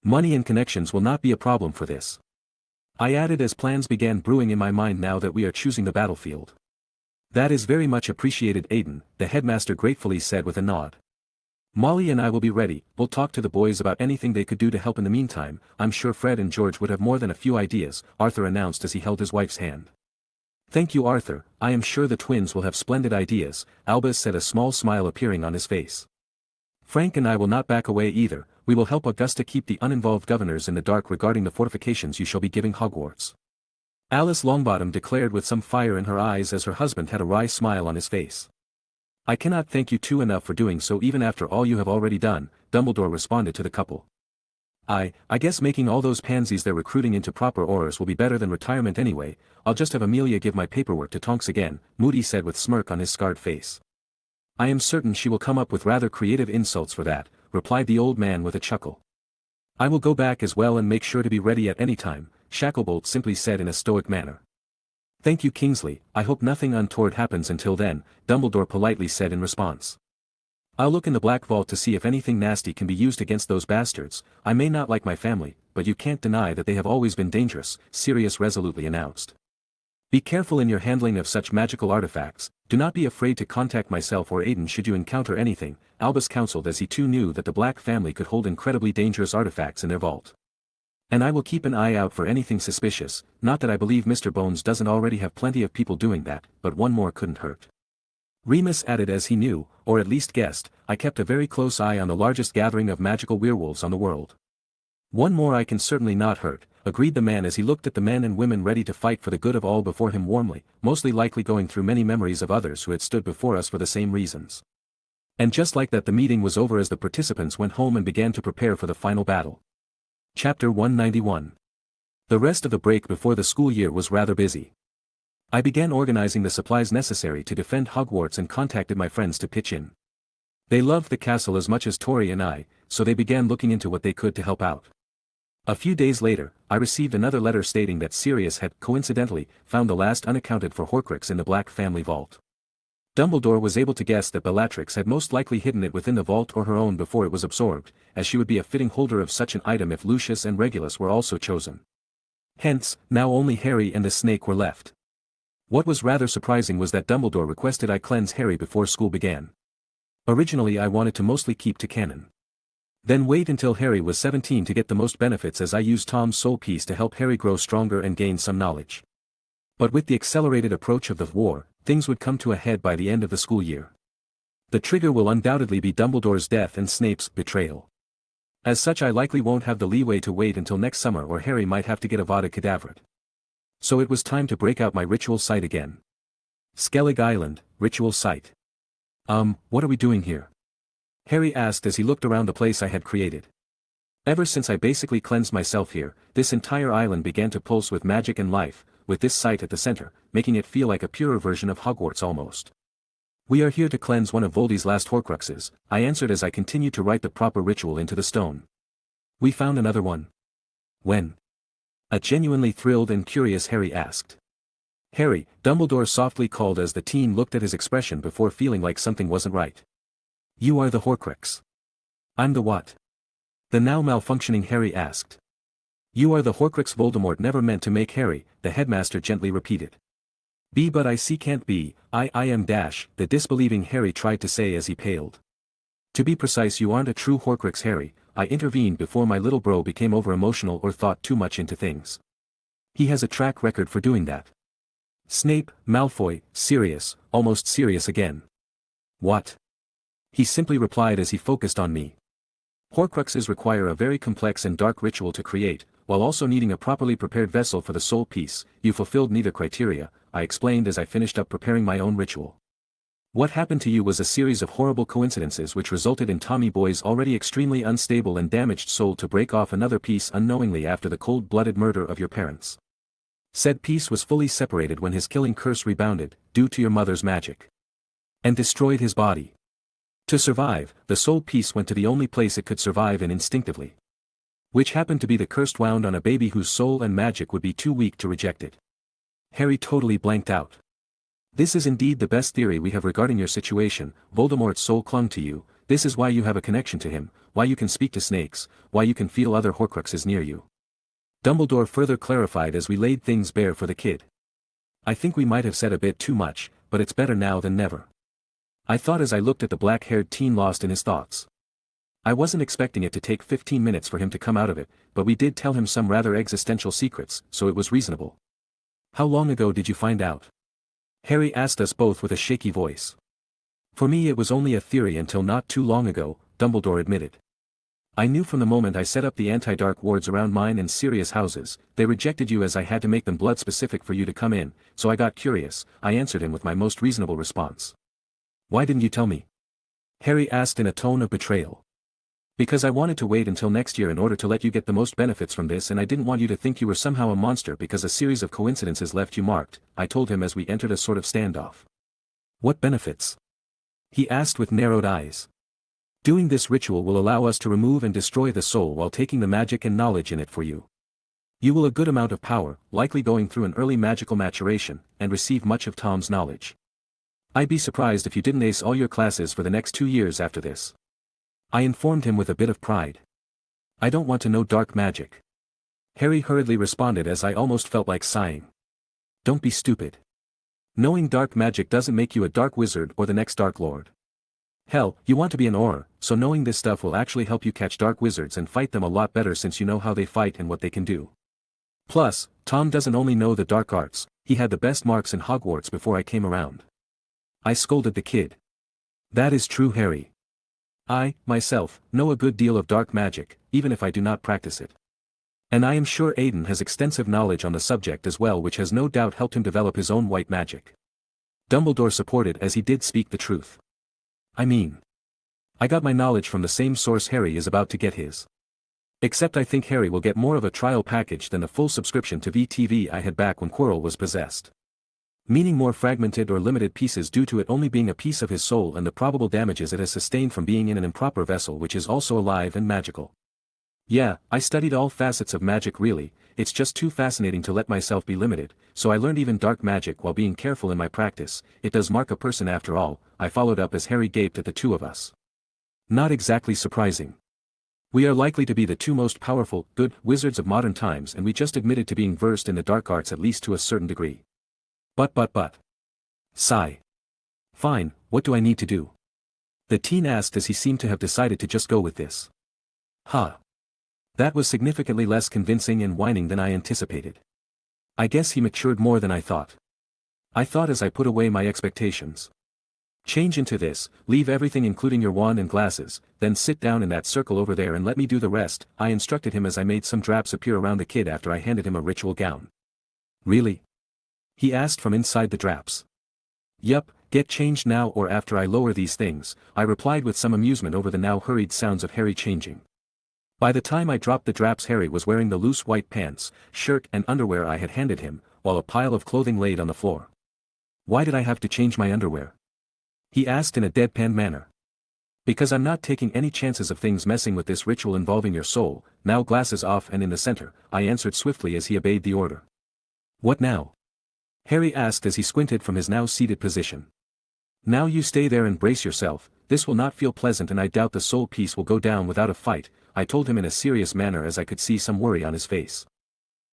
Money and connections will not be a problem for this, I added as plans began brewing in my mind now that we are choosing the battlefield. That is very much appreciated, Aiden, the headmaster gratefully said with a nod. Molly and I will be ready. We'll talk to the boys about anything they could do to help in the meantime. I'm sure Fred and George would have more than a few ideas, Arthur announced as he held his wife's hand. Thank you, Arthur, I am sure the twins will have splendid ideas, Albus said, a small smile appearing on his face. Frank and I will not back away either. We will help Augusta keep the uninvolved governors in the dark regarding the fortifications you shall be giving Hogwarts. Alice Longbottom declared with some fire in her eyes as her husband had a wry smile on his face. I cannot thank you two enough for doing so even after all you have already done, Dumbledore responded to the couple. I guess making all those pansies their recruiting into proper orders will be better than retirement anyway. I'll just have Amelia give my paperwork to Tonks again, Moody said with smirk on his scarred face. I am certain she will come up with rather creative insults for that, replied the old man with a chuckle. I will go back as well and make sure to be ready at any time, Shacklebolt simply said in a stoic manner. Thank you, Kingsley, I hope nothing untoward happens until then, Dumbledore politely said in response. I'll look in the Black Vault to see if anything nasty can be used against those bastards. I may not like my family, but you can't deny that they have always been dangerous, Sirius resolutely announced. Be careful in your handling of such magical artifacts, do not be afraid to contact myself or Aiden should you encounter anything, Albus counseled as he too knew that the Black family could hold incredibly dangerous artifacts in their vault. And I will keep an eye out for anything suspicious, not that I believe Mr. Bones doesn't already have plenty of people doing that, but one more couldn't hurt. Remus added as he knew, or at least guessed, I kept a very close eye on the largest gathering of magical werewolves on the world. One more I can certainly not hurt, agreed the man as he looked at the men and women ready to fight for the good of all before him warmly, mostly likely going through many memories of others who had stood before us for the same reasons. And just like that the meeting was over as the participants went home and began to prepare for the final battle. Chapter 191. The rest of the break before the school year was rather busy. I began organizing the supplies necessary to defend Hogwarts and contacted my friends to pitch in. They loved the castle as much as Tori and I, so they began looking into what they could to help out. A few days later, I received another letter stating that Sirius had, coincidentally, found the last unaccounted for Horcrux in the Black family vault. Dumbledore was able to guess that Bellatrix had most likely hidden it within the vault or her own before it was absorbed, as she would be a fitting holder of such an item if Lucius and Regulus were also chosen. Hence, now only Harry and the snake were left. What was rather surprising was that Dumbledore requested I cleanse Harry before school began. Originally I wanted to mostly keep to canon. Then wait until Harry was 17 to get the most benefits, as I used Tom's soul piece to help Harry grow stronger and gain some knowledge. But with the accelerated approach of the war, things would come to a head by the end of the school year. The trigger will undoubtedly be Dumbledore's death and Snape's betrayal. As such, I likely won't have the leeway to wait until next summer, or Harry might have to get Avada Kedavra. So it was time to break out my ritual site again. Skellig Island, ritual site. What are we doing here? Harry asked as he looked around the place I had created. Ever since I basically cleansed myself here, this entire island began to pulse with magic and life, with this site at the center, making it feel like a purer version of Hogwarts almost. We are here to cleanse one of Voldy's last Horcruxes, I answered as I continued to write the proper ritual into the stone. We found another one. When? A genuinely thrilled and curious Harry asked. Harry, Dumbledore softly called as the teen looked at his expression before feeling like something wasn't right. You are the Horcrux. I'm the what? The now malfunctioning Harry asked. You are the Horcrux Voldemort never meant to make, Harry, the headmaster gently repeated. But I see can't be, I am dash, the disbelieving Harry tried to say as he paled. To be precise, you aren't a true Horcrux, Harry, I intervened before my little bro became over-emotional or thought too much into things. He has a track record for doing that. Snape, Malfoy, Sirius, almost serious again. What? He simply replied as he focused on me. Horcruxes require a very complex and dark ritual to create, while also needing a properly prepared vessel for the soul piece. You fulfilled neither criteria, I explained as I finished up preparing my own ritual. What happened to you was a series of horrible coincidences which resulted in Tommy Boy's already extremely unstable and damaged soul to break off another piece unknowingly after the cold-blooded murder of your parents. Said piece was fully separated when his killing curse rebounded, due to your mother's magic, and destroyed his body. To survive, the soul piece went to the only place it could survive in instinctively. Which happened to be the cursed wound on a baby whose soul and magic would be too weak to reject it. Harry totally blanked out. This is indeed the best theory we have regarding your situation. Voldemort's soul clung to you, this is why you have a connection to him, why you can speak to snakes, why you can feel other Horcruxes near you. Dumbledore further clarified as we laid things bare for the kid. I think we might have said a bit too much, but it's better now than never. I thought as I looked at the black-haired teen lost in his thoughts. I wasn't expecting it to take 15 minutes for him to come out of it, but we did tell him some rather existential secrets, so it was reasonable. How long ago did you find out? Harry asked us both with a shaky voice. For me it was only a theory until not too long ago, Dumbledore admitted. I knew from the moment I set up the anti-dark wards around mine and Sirius houses. They rejected you as I had to make them blood-specific for you to come in, so I got curious, I answered him with my most reasonable response. Why didn't you tell me? Harry asked in a tone of betrayal. Because I wanted to wait until next year in order to let you get the most benefits from this, and I didn't want you to think you were somehow a monster because a series of coincidences left you marked, I told him as we entered a sort of standoff. What benefits? He asked with narrowed eyes. Doing this ritual will allow us to remove and destroy the soul while taking the magic and knowledge in it for you. You will a good amount of power, likely going through an early magical maturation, and receive much of Tom's knowledge. I'd be surprised if you didn't ace all your classes for the next 2 years after this. I informed him with a bit of pride. I don't want to know dark magic. Harry hurriedly responded as I almost felt like sighing. Don't be stupid. Knowing dark magic doesn't make you a dark wizard or the next Dark Lord. Hell, you want to be an Auror, so knowing this stuff will actually help you catch dark wizards and fight them a lot better since you know how they fight and what they can do. Plus, Tom doesn't only know the dark arts, he had the best marks in Hogwarts before I came around. I scolded the kid. That is true, Harry. I, myself, know a good deal of dark magic, even if I do not practice it. And I am sure Aiden has extensive knowledge on the subject as well, which has no doubt helped him develop his own white magic. Dumbledore supported as he did speak the truth. I mean, I got my knowledge from the same source Harry is about to get his. Except I think Harry will get more of a trial package than the full subscription to VTV I had back when Quirrell was possessed. Meaning more fragmented or limited pieces due to it only being a piece of his soul and the probable damages it has sustained from being in an improper vessel which is also alive and magical. Yeah, I studied all facets of magic really, it's just too fascinating to let myself be limited, so I learned even dark magic while being careful in my practice. It does mark a person after all, I followed up as Harry gaped at the two of us. Not exactly surprising. We are likely to be the two most powerful, good, wizards of modern times, and we just admitted to being versed in the dark arts at least to a certain degree. But. Sigh. Fine, what do I need to do? The teen asked as he seemed to have decided to just go with this. Huh. That was significantly less convincing and whining than I anticipated. I guess he matured more than I thought. I thought as I put away my expectations. Change into this, leave everything including your wand and glasses, then sit down in that circle over there and let me do the rest, I instructed him as I made some drapes appear around the kid after I handed him a ritual gown. Really? He asked from inside the drapes. Yup, get changed now or after I lower these things, I replied with some amusement over the now hurried sounds of Harry changing. By the time I dropped the drapes, Harry was wearing the loose white pants, shirt and underwear I had handed him, while a pile of clothing laid on the floor. Why did I have to change my underwear? He asked in a deadpan manner. Because I'm not taking any chances of things messing with this ritual involving your soul, now glasses off and in the center, I answered swiftly as he obeyed the order. What now? Harry asked as he squinted from his now seated position. Now you stay there and brace yourself, this will not feel pleasant and I doubt the soul piece will go down without a fight, I told him in a serious manner as I could see some worry on his face.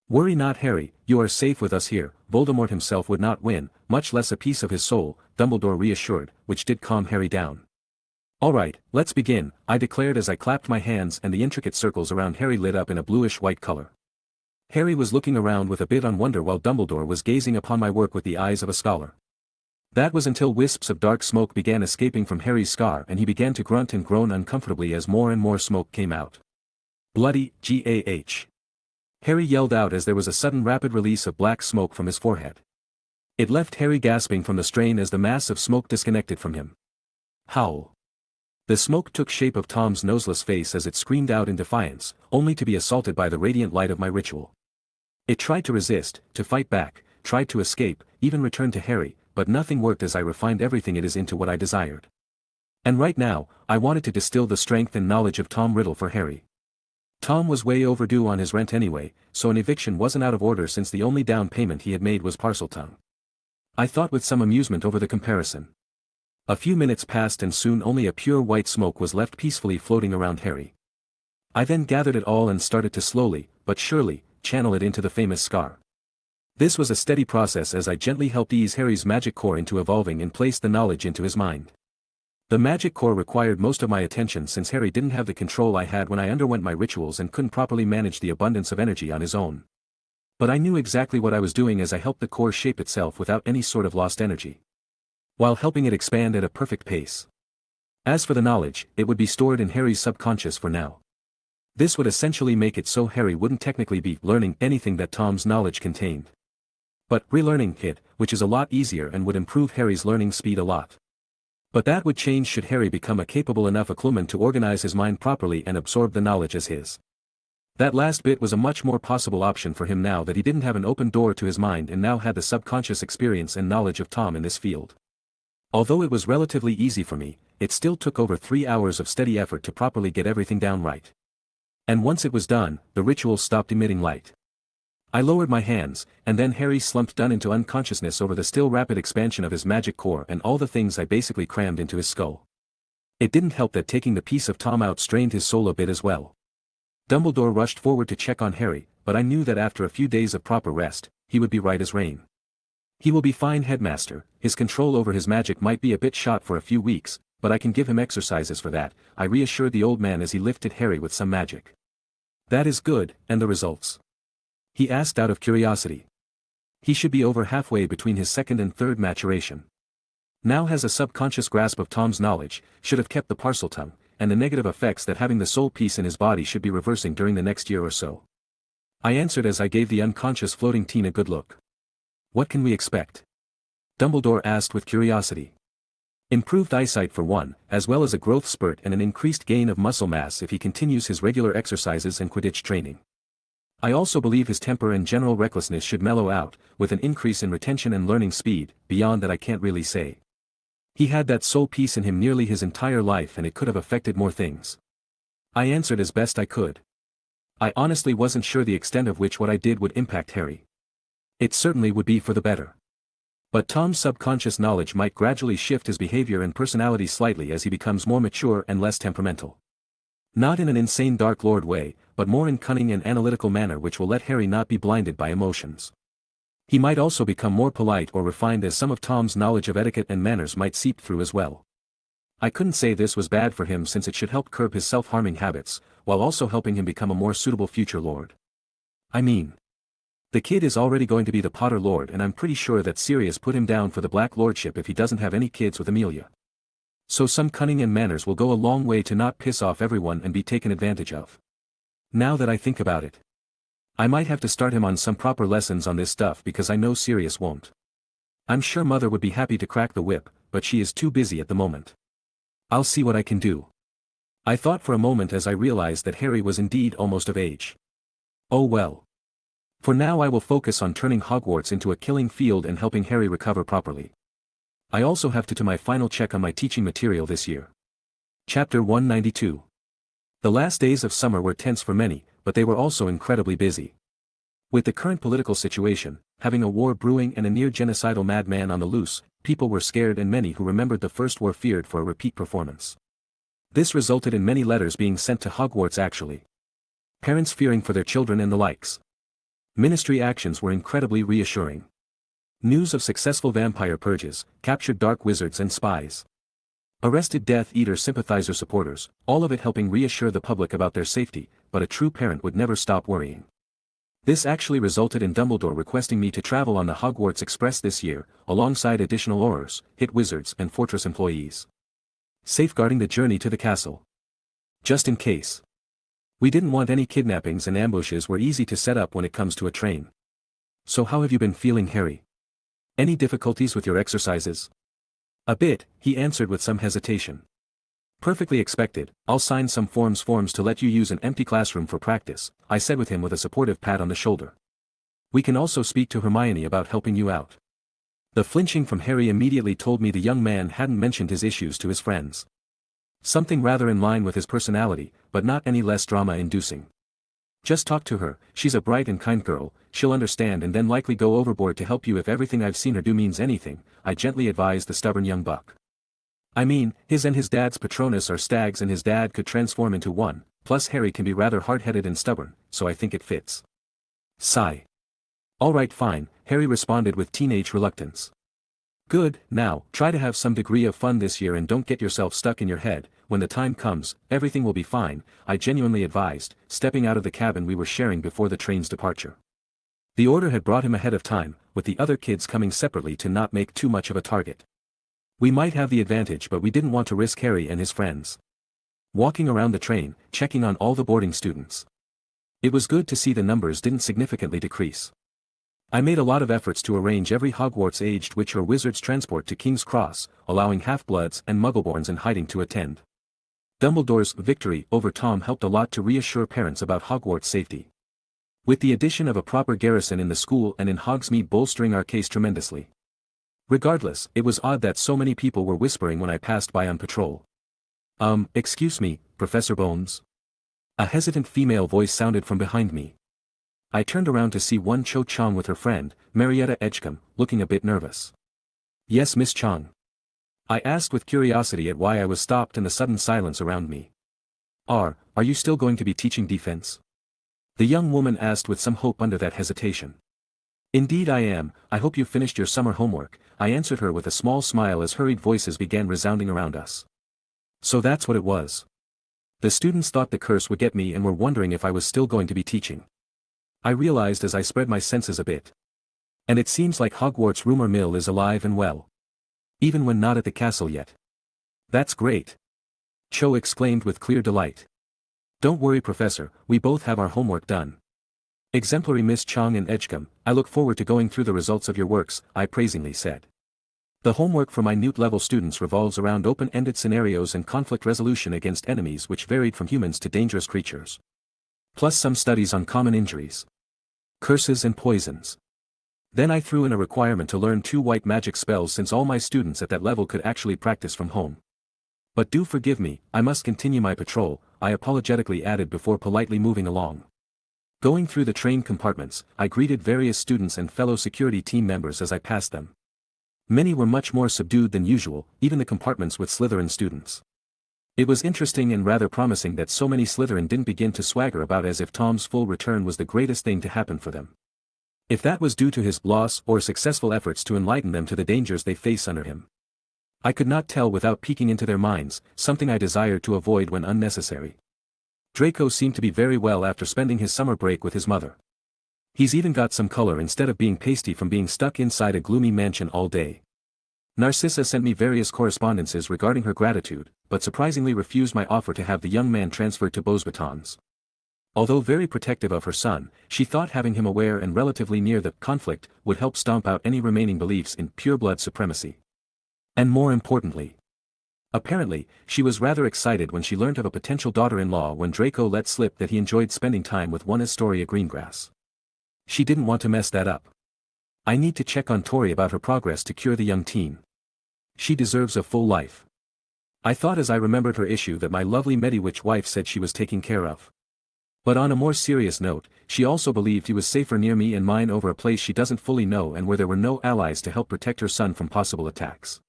Worry not, Harry, you are safe with us here, Voldemort himself would not win, much less a piece of his soul, Dumbledore reassured, which did calm Harry down. Alright, let's begin, I declared as I clapped my hands and the intricate circles around Harry lit up in a bluish-white color. Harry was looking around with a bit on wonder while Dumbledore was gazing upon my work with the eyes of a scholar. That was until wisps of dark smoke began escaping from Harry's scar and he began to grunt and groan uncomfortably as more and more smoke came out. Bloody, gah. Harry yelled out as there was a sudden rapid release of black smoke from his forehead. It left Harry gasping from the strain as the mass of smoke disconnected from him. Howl. The smoke took shape of Tom's noseless face as it screamed out in defiance, only to be assaulted by the radiant light of my ritual. It tried to resist, to fight back, tried to escape, even return to Harry, but nothing worked as I refined everything it is into what I desired. And right now, I wanted to distill the strength and knowledge of Tom Riddle for Harry. Tom was way overdue on his rent anyway, so an eviction wasn't out of order since the only down payment he had made was Parseltongue. I thought with some amusement over the comparison. A few minutes passed and soon only a pure white smoke was left peacefully floating around Harry. I then gathered it all and started to slowly, but surely, channel it into the famous scar. This was a steady process as I gently helped ease Harry's magic core into evolving and placed the knowledge into his mind. The magic core required most of my attention since Harry didn't have the control I had when I underwent my rituals and couldn't properly manage the abundance of energy on his own. But I knew exactly what I was doing as I helped the core shape itself without any sort of lost energy, while helping it expand at a perfect pace. As for the knowledge, it would be stored in Harry's subconscious for now. This would essentially make it so Harry wouldn't technically be learning anything that Tom's knowledge contained, but relearning it, which is a lot easier and would improve Harry's learning speed a lot. But that would change should Harry become a capable enough Occlumen to organize his mind properly and absorb the knowledge as his. That last bit was a much more possible option for him now that he didn't have an open door to his mind and now had the subconscious experience and knowledge of Tom in this field. Although it was relatively easy for me, it still took over 3 hours of steady effort to properly get everything down right. And once it was done, the ritual stopped emitting light. I lowered my hands, and then Harry slumped down into unconsciousness over the still rapid expansion of his magic core and all the things I basically crammed into his skull. It didn't help that taking the piece of Tom out strained his soul a bit as well. Dumbledore rushed forward to check on Harry, but I knew that after a few days of proper rest, he would be right as rain. He will be fine, Headmaster, his control over his magic might be a bit shot for a few weeks, but I can give him exercises for that, I reassured the old man as he lifted Harry with some magic. That is good, and the results? He asked out of curiosity. He should be over halfway between his second and third maturation. Now has a subconscious grasp of Tom's knowledge, should have kept the Parseltongue, and the negative effects that having the soul piece in his body should be reversing during the next year or so. I answered as I gave the unconscious floating teen a good look. What can we expect? Dumbledore asked with curiosity. Improved eyesight for one, as well as a growth spurt and an increased gain of muscle mass if he continues his regular exercises and Quidditch training. I also believe his temper and general recklessness should mellow out, with an increase in retention and learning speed, beyond that I can't really say. He had that soul piece in him nearly his entire life and it could have affected more things. I answered as best I could. I honestly wasn't sure the extent of which what I did would impact Harry. It certainly would be for the better. But Tom's subconscious knowledge might gradually shift his behavior and personality slightly as he becomes more mature and less temperamental. Not in an insane Dark Lord way, but more in cunning and analytical manner which will let Harry not be blinded by emotions. He might also become more polite or refined as some of Tom's knowledge of etiquette and manners might seep through as well. I couldn't say this was bad for him since it should help curb his self-harming habits, while also helping him become a more suitable future lord. I mean, the kid is already going to be the Potter Lord and I'm pretty sure that Sirius put him down for the Black Lordship if he doesn't have any kids with Amelia. So some cunning and manners will go a long way to not piss off everyone and be taken advantage of. Now that I think about it, I might have to start him on some proper lessons on this stuff because I know Sirius won't. I'm sure Mother would be happy to crack the whip, but she is too busy at the moment. I'll see what I can do. I thought for a moment as I realized that Harry was indeed almost of age. Oh well. For now I will focus on turning Hogwarts into a killing field and helping Harry recover properly. I also have to do my final check on my teaching material this year. Chapter 192. The last days of summer were tense for many, but they were also incredibly busy. With the current political situation, having a war brewing and a near genocidal madman on the loose, people were scared and many who remembered the First War feared for a repeat performance. This resulted in many letters being sent to Hogwarts actually. Parents fearing for their children and the likes. Ministry actions were incredibly reassuring. News of successful vampire purges, captured dark wizards and spies. Arrested Death Eater sympathizer supporters, all of it helping reassure the public about their safety, but a true parent would never stop worrying. This actually resulted in Dumbledore requesting me to travel on the Hogwarts Express this year, alongside additional Aurors, hit wizards and fortress employees. Safeguarding the journey to the castle. Just in case. We didn't want any kidnappings and ambushes were easy to set up when it comes to a train. So how have you been feeling, Harry? Any difficulties with your exercises? A bit, he answered with some hesitation. Perfectly expected, I'll sign some forms to let you use an empty classroom for practice, I said with him with a supportive pat on the shoulder. We can also speak to Hermione about helping you out. The flinching from Harry immediately told me the young man hadn't mentioned his issues to his friends. Something rather in line with his personality, but not any less drama-inducing. Just talk to her, she's a bright and kind girl, she'll understand and then likely go overboard to help you if everything I've seen her do means anything, I gently advised the stubborn young buck. I mean, his and his dad's Patronus are stags and his dad could transform into one, plus Harry can be rather hard-headed and stubborn, so I think it fits. Sigh. Alright fine, Harry responded with teenage reluctance. Good, now, try to have some degree of fun this year and don't get yourself stuck in your head, when the time comes, everything will be fine, I genuinely advised, stepping out of the cabin we were sharing before the train's departure. The order had brought him ahead of time, with the other kids coming separately to not make too much of a target. We might have the advantage but we didn't want to risk Harry and his friends. Walking around the train, checking on all the boarding students. It was good to see the numbers didn't significantly decrease. I made a lot of efforts to arrange every Hogwarts-aged witch or wizard's transport to King's Cross, allowing half-bloods and muggleborns in hiding to attend. Dumbledore's victory over Tom helped a lot to reassure parents about Hogwarts' safety. With the addition of a proper garrison in the school and in Hogsmeade bolstering our case tremendously. Regardless, it was odd that so many people were whispering when I passed by on patrol. Excuse me, Professor Bones? A hesitant female voice sounded from behind me. I turned around to see one Cho Chang with her friend, Marietta Edgecombe, looking a bit nervous. Yes, Miss Chang. I asked with curiosity at why I was stopped and the sudden silence around me. Are you still going to be teaching defense? The young woman asked with some hope under that hesitation. Indeed I am, I hope you've finished your summer homework, I answered her with a small smile as hurried voices began resounding around us. So that's what it was. The students thought the curse would get me and were wondering if I was still going to be teaching. I realized as I spread my senses a bit. And it seems like Hogwarts rumor mill is alive and well. Even when not at the castle yet. That's great. Cho exclaimed with clear delight. Don't worry, Professor, we both have our homework done. Exemplary Miss Chang and Edgecombe, I look forward to going through the results of your works, I praisingly said. The homework for minute-level students revolves around open-ended scenarios and conflict resolution against enemies which varied from humans to dangerous creatures. Plus some studies on common injuries. Curses and poisons. Then I threw in a requirement to learn 2 white magic spells since all my students at that level could actually practice from home. But do forgive me, I must continue my patrol, I apologetically added before politely moving along. Going through the train compartments, I greeted various students and fellow security team members as I passed them. Many were much more subdued than usual, even the compartments with Slytherin students. It was interesting and rather promising that so many Slytherin didn't begin to swagger about as if Tom's full return was the greatest thing to happen for them. If that was due to his loss or successful efforts to enlighten them to the dangers they face under him. I could not tell without peeking into their minds, something I desired to avoid when unnecessary. Draco seemed to be very well after spending his summer break with his mother. He's even got some color instead of being pasty from being stuck inside a gloomy mansion all day. Narcissa sent me various correspondences regarding her gratitude, but surprisingly refused my offer to have the young man transferred to Beauxbatons. Although very protective of her son, she thought having him aware and relatively near the conflict would help stomp out any remaining beliefs in pureblood supremacy. And more importantly, apparently, she was rather excited when she learned of a potential daughter-in-law when Draco let slip that he enjoyed spending time with one Astoria Greengrass. She didn't want to mess that up. I need to check on Tori about her progress to cure the young teen. She deserves a full life. I thought as I remembered her issue that my lovely Mediwitch wife said she was taking care of. But on a more serious note, she also believed he was safer near me and mine over a place she doesn't fully know and where there were no allies to help protect her son from possible attacks.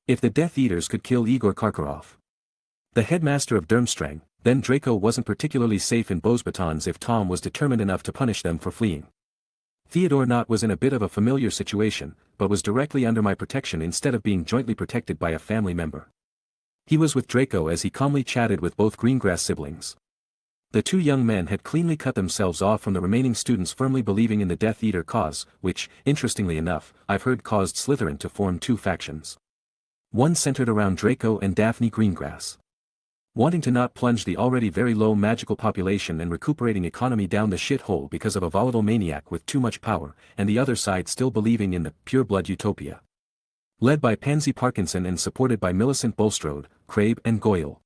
If the Death Eaters could kill Igor Karkaroff, the headmaster of Durmstrang, then Draco wasn't particularly safe in Beauxbatons if Tom was determined enough to punish them for fleeing. Theodore Knott was in a bit of a familiar situation, but was directly under my protection instead of being jointly protected by a family member. He was with Draco as he calmly chatted with both Greengrass siblings. The two young men had cleanly cut themselves off from the remaining students firmly believing in the Death Eater cause, which, interestingly enough, I've heard caused Slytherin to form two factions. One centered around Draco and Daphne Greengrass, wanting to not plunge the already very low magical population and recuperating economy down the shithole because of a volatile maniac with too much power, and the other side still believing in the pure-blood utopia. Led by Pansy Parkinson and supported by Millicent Bulstrode, Crabe and Goyle.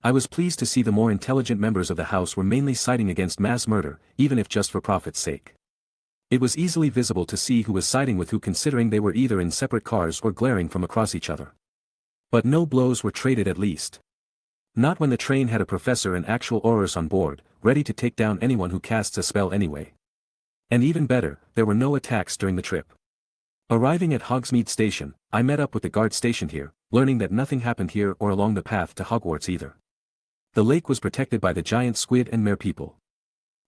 I was pleased to see the more intelligent members of the house were mainly siding against mass murder, even if just for profit's sake. It was easily visible to see who was siding with who considering they were either in separate cars or glaring from across each other. But no blows were traded at least. Not when the train had a professor and actual Aurors on board, ready to take down anyone who casts a spell anyway. And even better, there were no attacks during the trip. Arriving at Hogsmeade Station, I met up with the guard stationed here, learning that nothing happened here or along the path to Hogwarts either. The lake was protected by the giant squid and merpeople.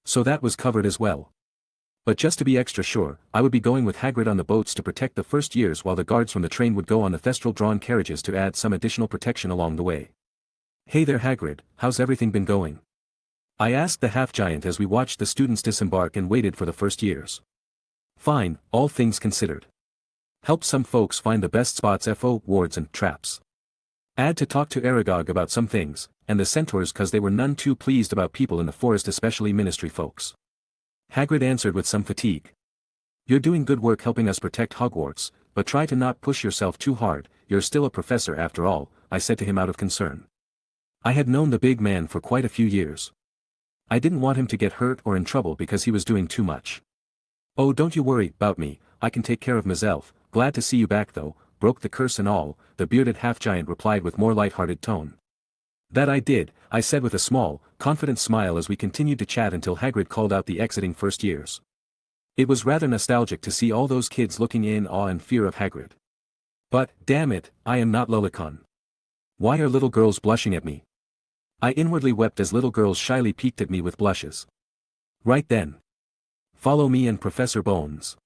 So that was covered as well. But just to be extra sure, I would be going with Hagrid on the boats to protect the first years while the guards from the train would go on the Thestral-drawn carriages to add some additional protection along the way. "Hey there Hagrid, how's everything been going?" I asked the half-giant as we watched the students disembark and waited for the first years. "Fine, all things considered. Helped some folks find the best spots FO, wards and traps. Had to talk to Aragog about some things, and the centaurs cause they were none too pleased about people in the forest especially ministry folks." Hagrid answered with some fatigue. "You're doing good work helping us protect Hogwarts, but try to not push yourself too hard, you're still a professor after all," I said to him out of concern. I had known the big man for quite a few years. I didn't want him to get hurt or in trouble because he was doing too much. "Oh, don't you worry about me, I can take care of myself. Glad to see you back though, broke the curse and all," the bearded half-giant replied with more light-hearted tone. "That I did," I said with a small, confident smile as we continued to chat until Hagrid called out the exiting first years. It was rather nostalgic to see all those kids looking in awe and fear of Hagrid. But, damn it, I am not Lolicon. Why are little girls blushing at me? I inwardly wept as little girls shyly peeked at me with blushes. Right then. "Follow me and Professor Bones."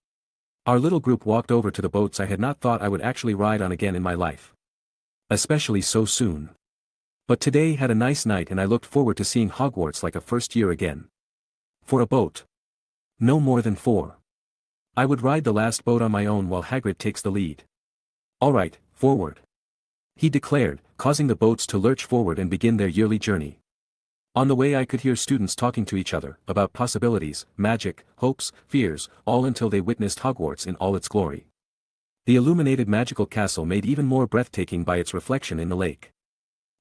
Our little group walked over to the boats I had not thought I would actually ride on again in my life. Especially so soon. But today had a nice night and I looked forward to seeing Hogwarts like a first year again. For a boat. No more than 4. I would ride the last boat on my own while Hagrid takes the lead. "Alright, forward," he declared, causing the boats to lurch forward and begin their yearly journey. On the way I could hear students talking to each other, about possibilities, magic, hopes, fears, all until they witnessed Hogwarts in all its glory. The illuminated magical castle made even more breathtaking by its reflection in the lake.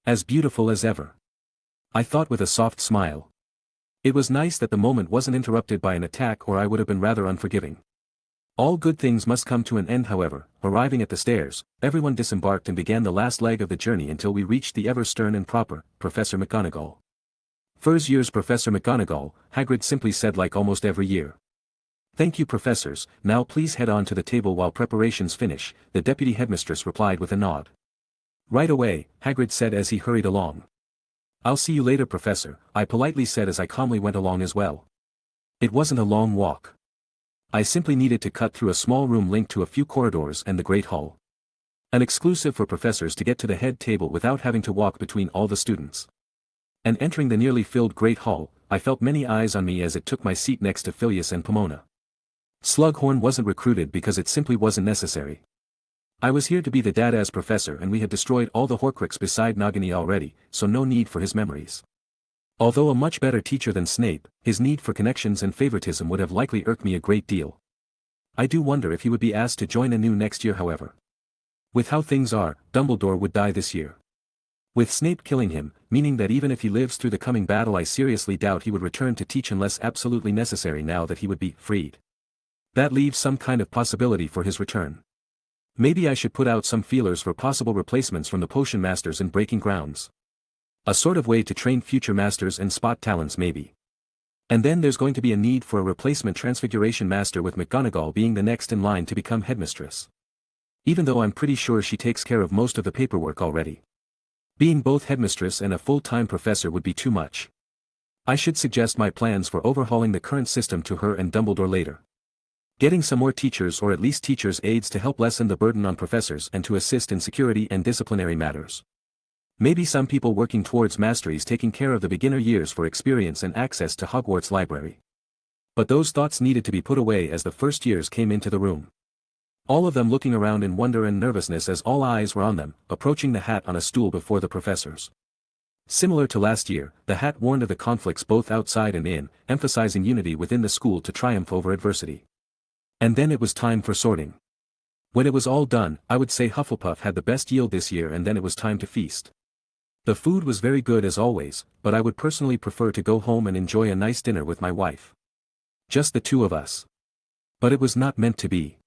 As beautiful as ever. I thought with a soft smile. It was nice that the moment wasn't interrupted by an attack or I would have been rather unforgiving. All good things must come to an end however. Arriving at the stairs, everyone disembarked and began the last leg of the journey until we reached the ever stern and proper, Professor McGonagall. "First year's Professor McGonagall," Hagrid simply said like almost every year. "Thank you, professors, now please head on to the table while preparations finish," the deputy headmistress replied with a nod. "Right away," Hagrid said as he hurried along. "I'll see you later, Professor," I politely said as I calmly went along as well. It wasn't a long walk. I simply needed to cut through a small room linked to a few corridors and the Great Hall. An exclusive for professors to get to the head table without having to walk between all the students. And entering the nearly filled Great Hall, I felt many eyes on me as it took my seat next to Phileas and Pomona. Slughorn wasn't recruited because it simply wasn't necessary. I was here to be the Dada's professor and we had destroyed all the Horcrux beside Nagini already, so no need for his memories. Although a much better teacher than Snape, his need for connections and favoritism would have likely irked me a great deal. I do wonder if he would be asked to join anew next year, however. With how things are, Dumbledore would die this year. With Snape killing him, meaning that even if he lives through the coming battle, I seriously doubt he would return to teach unless absolutely necessary now that he would be freed. That leaves some kind of possibility for his return. Maybe I should put out some feelers for possible replacements from the potion masters in Breaking Grounds. A sort of way to train future masters and spot talents maybe. And then there's going to be a need for a replacement Transfiguration master, with McGonagall being the next in line to become headmistress. Even though I'm pretty sure she takes care of most of the paperwork already. Being both headmistress and a full-time professor would be too much. I should suggest my plans for overhauling the current system to her and Dumbledore later. Getting some more teachers, or at least teachers' aides, to help lessen the burden on professors and to assist in security and disciplinary matters. Maybe some people working towards masteries taking care of the beginner years for experience and access to Hogwarts library. But those thoughts needed to be put away as the first years came into the room. All of them looking around in wonder and nervousness as all eyes were on them, approaching the hat on a stool before the professors. Similar to last year, the hat warned of the conflicts both outside and in, emphasizing unity within the school to triumph over adversity. And then it was time for sorting. When it was all done, I would say Hufflepuff had the best yield this year, and then it was time to feast. The food was very good as always, but I would personally prefer to go home and enjoy a nice dinner with my wife. Just the two of us. But it was not meant to be.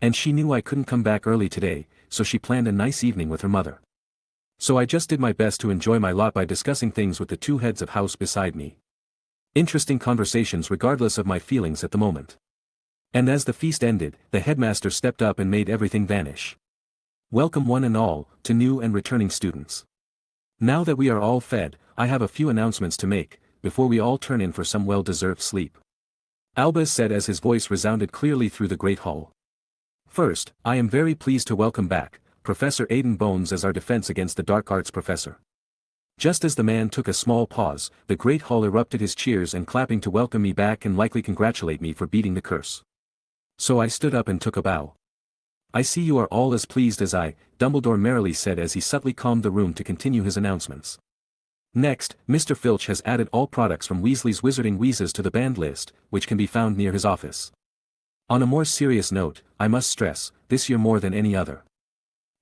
And she knew I couldn't come back early today, so she planned a nice evening with her mother. So I just did my best to enjoy my lot by discussing things with the two heads of house beside me. Interesting conversations regardless of my feelings at the moment. And as the feast ended, the headmaster stepped up and made everything vanish. "Welcome one and all, to new and returning students. Now that we are all fed, I have a few announcements to make, before we all turn in for some well-deserved sleep," Albus said as his voice resounded clearly through the Great Hall. "First, I am very pleased to welcome back Professor Aidan Bones as our defense against the Dark Arts professor." Just as the man took a small pause, the Great Hall erupted his cheers and clapping to welcome me back and likely congratulate me for beating the curse. So I stood up and took a bow. "I see you are all as pleased as I," Dumbledore merrily said as he subtly calmed the room to continue his announcements. "Next, Mr. Filch has added all products from Weasley's Wizarding Wheezes to the banned list, which can be found near his office. On a more serious note, I must stress, this year more than any other,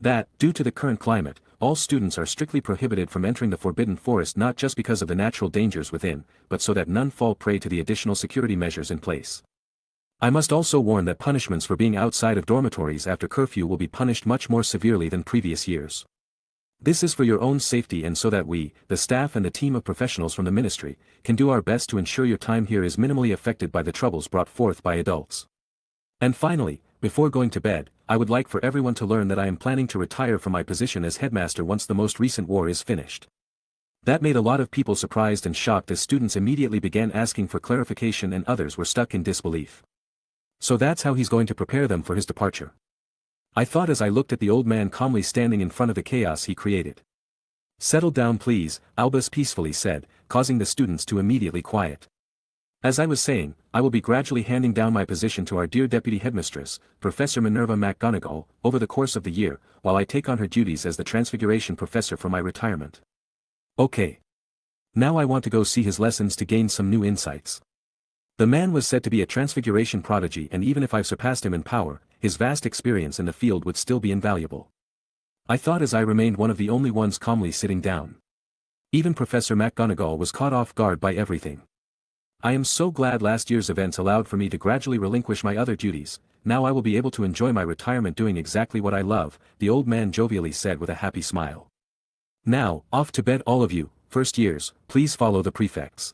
that, due to the current climate, all students are strictly prohibited from entering the Forbidden Forest, not just because of the natural dangers within, but so that none fall prey to the additional security measures in place. I must also warn that punishments for being outside of dormitories after curfew will be punished much more severely than previous years. This is for your own safety and so that we, the staff and the team of professionals from the ministry, can do our best to ensure your time here is minimally affected by the troubles brought forth by adults. And finally, before going to bed, I would like for everyone to learn that I am planning to retire from my position as headmaster once the most recent war is finished." That made a lot of people surprised and shocked as students immediately began asking for clarification and others were stuck in disbelief. So that's how he's going to prepare them for his departure. I thought as I looked at the old man calmly standing in front of the chaos he created. "Settle down please," Albus peacefully said, causing the students to immediately quiet. "As I was saying, I will be gradually handing down my position to our dear deputy headmistress, Professor Minerva McGonagall, over the course of the year, while I take on her duties as the Transfiguration professor for my retirement. Okay. Now I want to go see his lessons to gain some new insights." The man was said to be a Transfiguration prodigy, and even if I've surpassed him in power, his vast experience in the field would still be invaluable. I thought as I remained one of the only ones calmly sitting down. Even Professor McGonagall was caught off guard by everything. "I am so glad last year's events allowed for me to gradually relinquish my other duties. Now I will be able to enjoy my retirement doing exactly what I love," the old man jovially said with a happy smile. "Now, off to bed all of you, first years, please follow the prefects.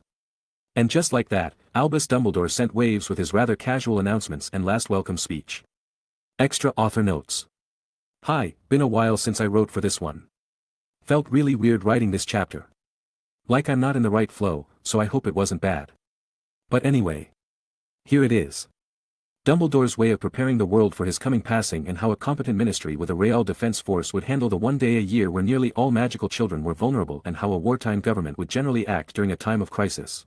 And just like that, Albus Dumbledore sent waves with his rather casual announcements and last welcome speech. Extra author notes. Hi, been a while since I wrote for this one. Felt really weird writing this chapter. Like I'm not in the right flow, so I hope it wasn't bad. But anyway. Here it is. Dumbledore's way of preparing the world for his coming passing and how a competent ministry with a real defense force would handle the one day a year where nearly all magical children were vulnerable and how a wartime government would generally act during a time of crisis.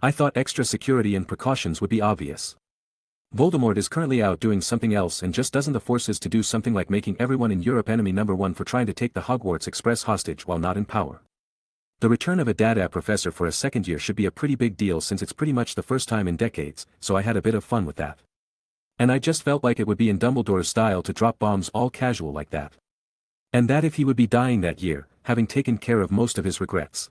I thought extra security and precautions would be obvious. Voldemort is currently out doing something else and just doesn't the forces to do something like making everyone in Europe enemy number one for trying to take the Hogwarts Express hostage while not in power. The return of a Dada professor for a second year should be a pretty big deal since it's pretty much the first time in decades, so I had a bit of fun with that. And I just felt like it would be in Dumbledore's style to drop bombs all casual like that. And that if he would be dying that year, having taken care of most of his regrets,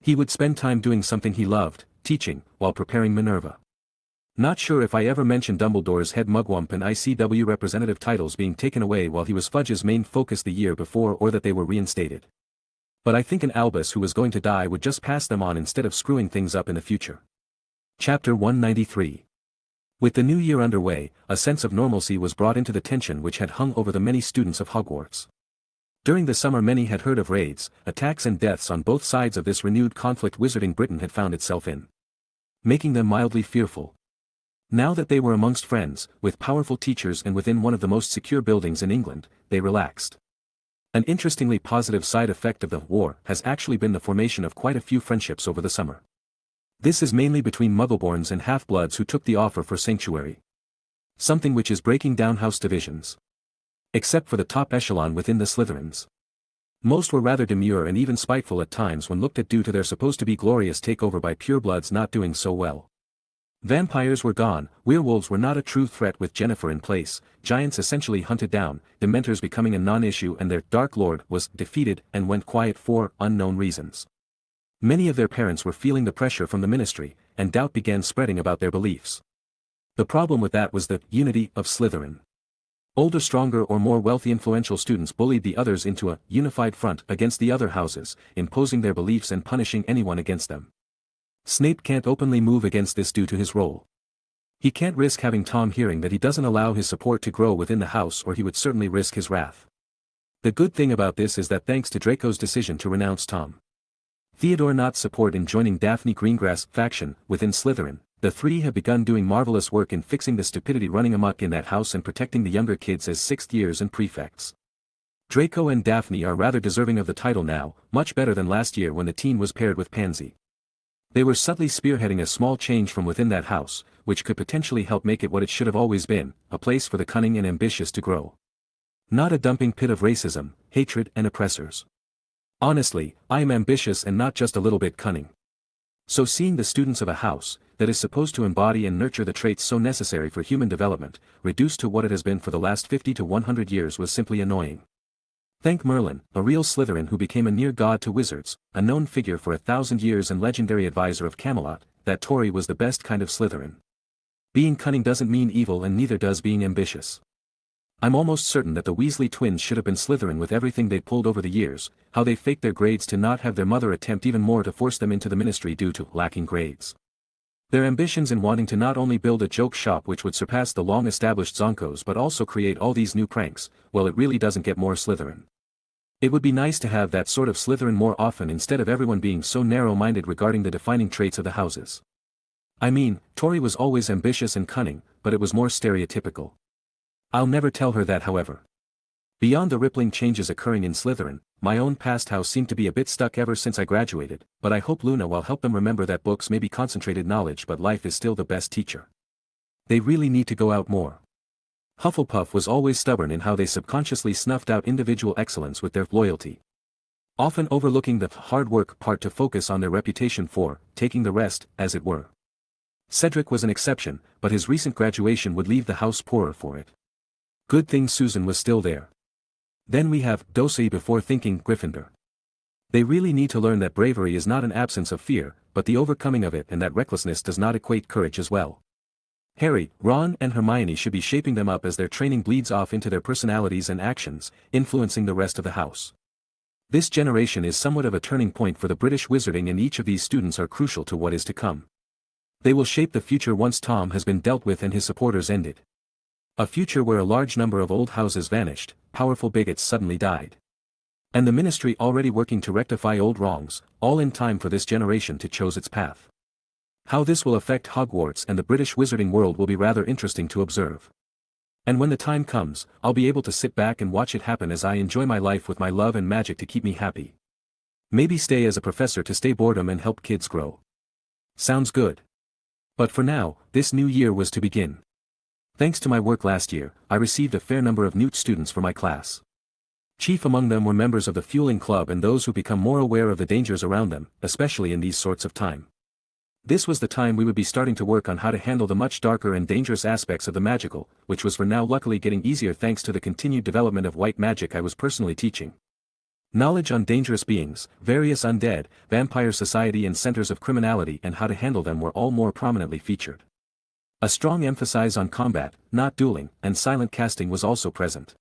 he would spend time doing something he loved, teaching, while preparing Minerva. Not sure if I ever mentioned Dumbledore's head mugwump and ICW representative titles being taken away while he was Fudge's main focus the year before or that they were reinstated. But I think an Albus who was going to die would just pass them on instead of screwing things up in the future. Chapter 193. With the new year underway, a sense of normalcy was brought into the tension which had hung over the many students of Hogwarts. During the summer many had heard of raids, attacks and deaths on both sides of this renewed conflict Wizarding Britain had found itself in, making them mildly fearful. Now that they were amongst friends, with powerful teachers and within one of the most secure buildings in England, they relaxed. An interestingly positive side effect of the war has actually been the formation of quite a few friendships over the summer. This is mainly between Muggleborns and Half-Bloods who took the offer for sanctuary. Something which is breaking down house divisions. Except for the top echelon within the Slytherins. Most were rather demure and even spiteful at times when looked at due to their supposed to be glorious takeover by purebloods not doing so well. Vampires were gone, werewolves were not a true threat with Jennifer in place, giants essentially hunted down, dementors becoming a non-issue and their Dark Lord was defeated and went quiet for unknown reasons. Many of their parents were feeling the pressure from the ministry, and doubt began spreading about their beliefs. The problem with that was the unity of Slytherin. Older, stronger or more wealthy influential students bullied the others into a unified front against the other houses, imposing their beliefs and punishing anyone against them. Snape can't openly move against this due to his role. He can't risk having Tom hearing that he doesn't allow his support to grow within the house or he would certainly risk his wrath. The good thing about this is that thanks to Draco's decision to renounce Tom Theodore Nott's support in joining Daphne Greengrass faction within Slytherin, the three have begun doing marvelous work in fixing the stupidity running amok in that house and protecting the younger kids as sixth years and prefects. Draco and Daphne are rather deserving of the title now, much better than last year when the teen was paired with Pansy. They were subtly spearheading a small change from within that house, which could potentially help make it what it should have always been, a place for the cunning and ambitious to grow. Not a dumping pit of racism, hatred and oppressors. Honestly, I am ambitious and not just a little bit cunning. So seeing the students of a house, that is supposed to embody and nurture the traits so necessary for human development, reduced to what it has been for the last 50 to 100 years was simply annoying. Thank Merlin, a real Slytherin who became a near god to wizards, a known figure for 1,000 years and legendary advisor of Camelot, that Tory was the best kind of Slytherin. Being cunning doesn't mean evil and neither does being ambitious. I'm almost certain that the Weasley twins should have been Slytherin with everything they pulled over the years, how they faked their grades to not have their mother attempt even more to force them into the ministry due to lacking grades. Their ambitions in wanting to not only build a joke shop which would surpass the long-established Zonkos but also create all these new pranks, well it really doesn't get more Slytherin. It would be nice to have that sort of Slytherin more often instead of everyone being so narrow-minded regarding the defining traits of the houses. I mean, Tori was always ambitious and cunning, but it was more stereotypical. I'll never tell her that however. Beyond the rippling changes occurring in Slytherin, my own past house seemed to be a bit stuck ever since I graduated, but I hope Luna will help them remember that books may be concentrated knowledge but life is still the best teacher. They really need to go out more. Hufflepuff was always stubborn in how they subconsciously snuffed out individual excellence with their loyalty. Often overlooking the hard work part to focus on their reputation for taking the rest, as it were. Cedric was an exception, but his recent graduation would leave the house poorer for it. Good thing Susan was still there. Then we have Dosey before thinking Gryffindor. They really need to learn that bravery is not an absence of fear, but the overcoming of it and that recklessness does not equate courage as well. Harry, Ron and Hermione should be shaping them up as their training bleeds off into their personalities and actions, influencing the rest of the house. This generation is somewhat of a turning point for the British wizarding, and each of these students are crucial to what is to come. They will shape the future once Tom has been dealt with and his supporters ended. A future where a large number of old houses vanished, powerful bigots suddenly died. And the ministry already working to rectify old wrongs, all in time for this generation to choose its path. How this will affect Hogwarts and the British wizarding world will be rather interesting to observe. And when the time comes, I'll be able to sit back and watch it happen as I enjoy my life with my love and magic to keep me happy. Maybe stay as a professor to stay boredom and help kids grow. Sounds good. But for now, this new year was to begin. Thanks to my work last year, I received a fair number of new students for my class. Chief among them were members of the Fueling Club and those who become more aware of the dangers around them, especially in these sorts of time. This was the time we would be starting to work on how to handle the much darker and dangerous aspects of the magical, which was for now luckily getting easier thanks to the continued development of white magic I was personally teaching. Knowledge on dangerous beings, various undead, vampire society and centers of criminality and how to handle them were all more prominently featured. A strong emphasis on combat, not dueling, and silent casting was also present.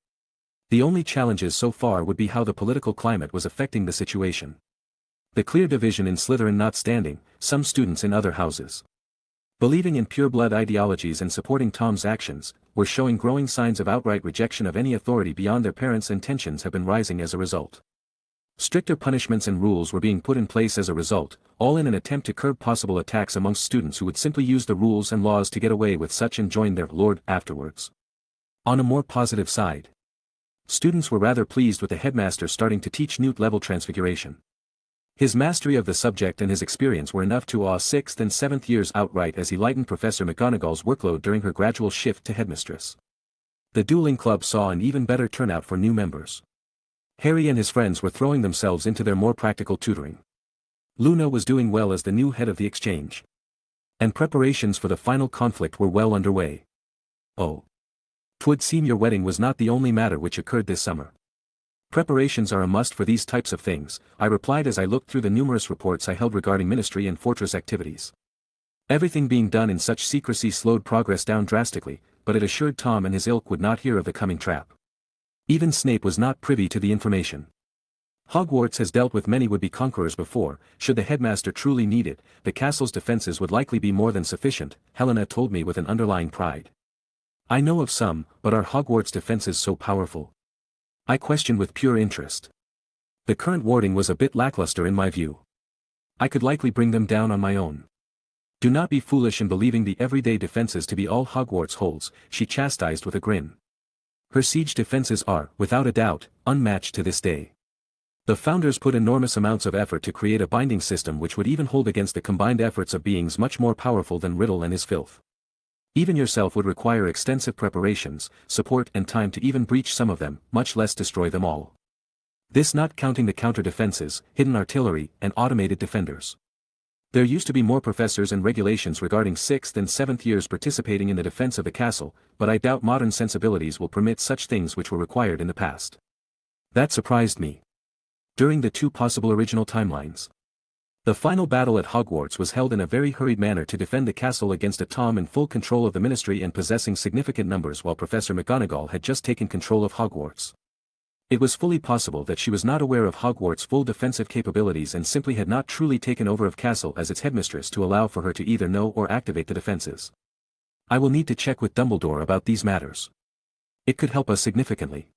The only challenges so far would be how the political climate was affecting the situation. The clear division in Slytherin not standing, some students in other houses believing in pure-blood ideologies and supporting Tom's actions, were showing growing signs of outright rejection of any authority beyond their parents' and tensions have been rising as a result. Stricter punishments and rules were being put in place as a result, all in an attempt to curb possible attacks amongst students who would simply use the rules and laws to get away with such and join their lord afterwards. On a more positive side, students were rather pleased with the headmaster starting to teach Newt-level transfiguration. His mastery of the subject and his experience were enough to awe 6th and 7th years outright as he lightened Professor McGonagall's workload during her gradual shift to headmistress. The dueling club saw an even better turnout for new members. Harry and his friends were throwing themselves into their more practical tutoring. Luna was doing well as the new head of the exchange. And preparations for the final conflict were well underway. Oh. 'Twould seem your wedding was not the only matter which occurred this summer. Preparations are a must for these types of things, I replied as I looked through the numerous reports I held regarding ministry and fortress activities. Everything being done in such secrecy slowed progress down drastically, but it assured Tom and his ilk would not hear of the coming trap. Even Snape was not privy to the information. Hogwarts has dealt with many would-be conquerors before, should the headmaster truly need it, the castle's defenses would likely be more than sufficient, Helena told me with an underlying pride. I know of some, but are Hogwarts' defenses so powerful? I questioned with pure interest. The current warding was a bit lackluster in my view. I could likely bring them down on my own. Do not be foolish in believing the everyday defenses to be all Hogwarts holds, she chastised with a grin. Her siege defenses are, without a doubt, unmatched to this day. The founders put enormous amounts of effort to create a binding system which would even hold against the combined efforts of beings much more powerful than Riddle and his filth. Even yourself would require extensive preparations, support and time to even breach some of them, much less destroy them all. This not counting the counter-defenses, hidden artillery, and automated defenders. There used to be more professors and regulations regarding 6th and 7th years participating in the defense of the castle, but I doubt modern sensibilities will permit such things which were required in the past. That surprised me. During the two possible original timelines, the final battle at Hogwarts was held in a very hurried manner to defend the castle against a Tom in full control of the ministry and possessing significant numbers while Professor McGonagall had just taken control of Hogwarts. It was fully possible that she was not aware of Hogwarts' full defensive capabilities and simply had not truly taken over of castle as its headmistress to allow for her to either know or activate the defenses. I will need to check with Dumbledore about these matters. It could help us significantly.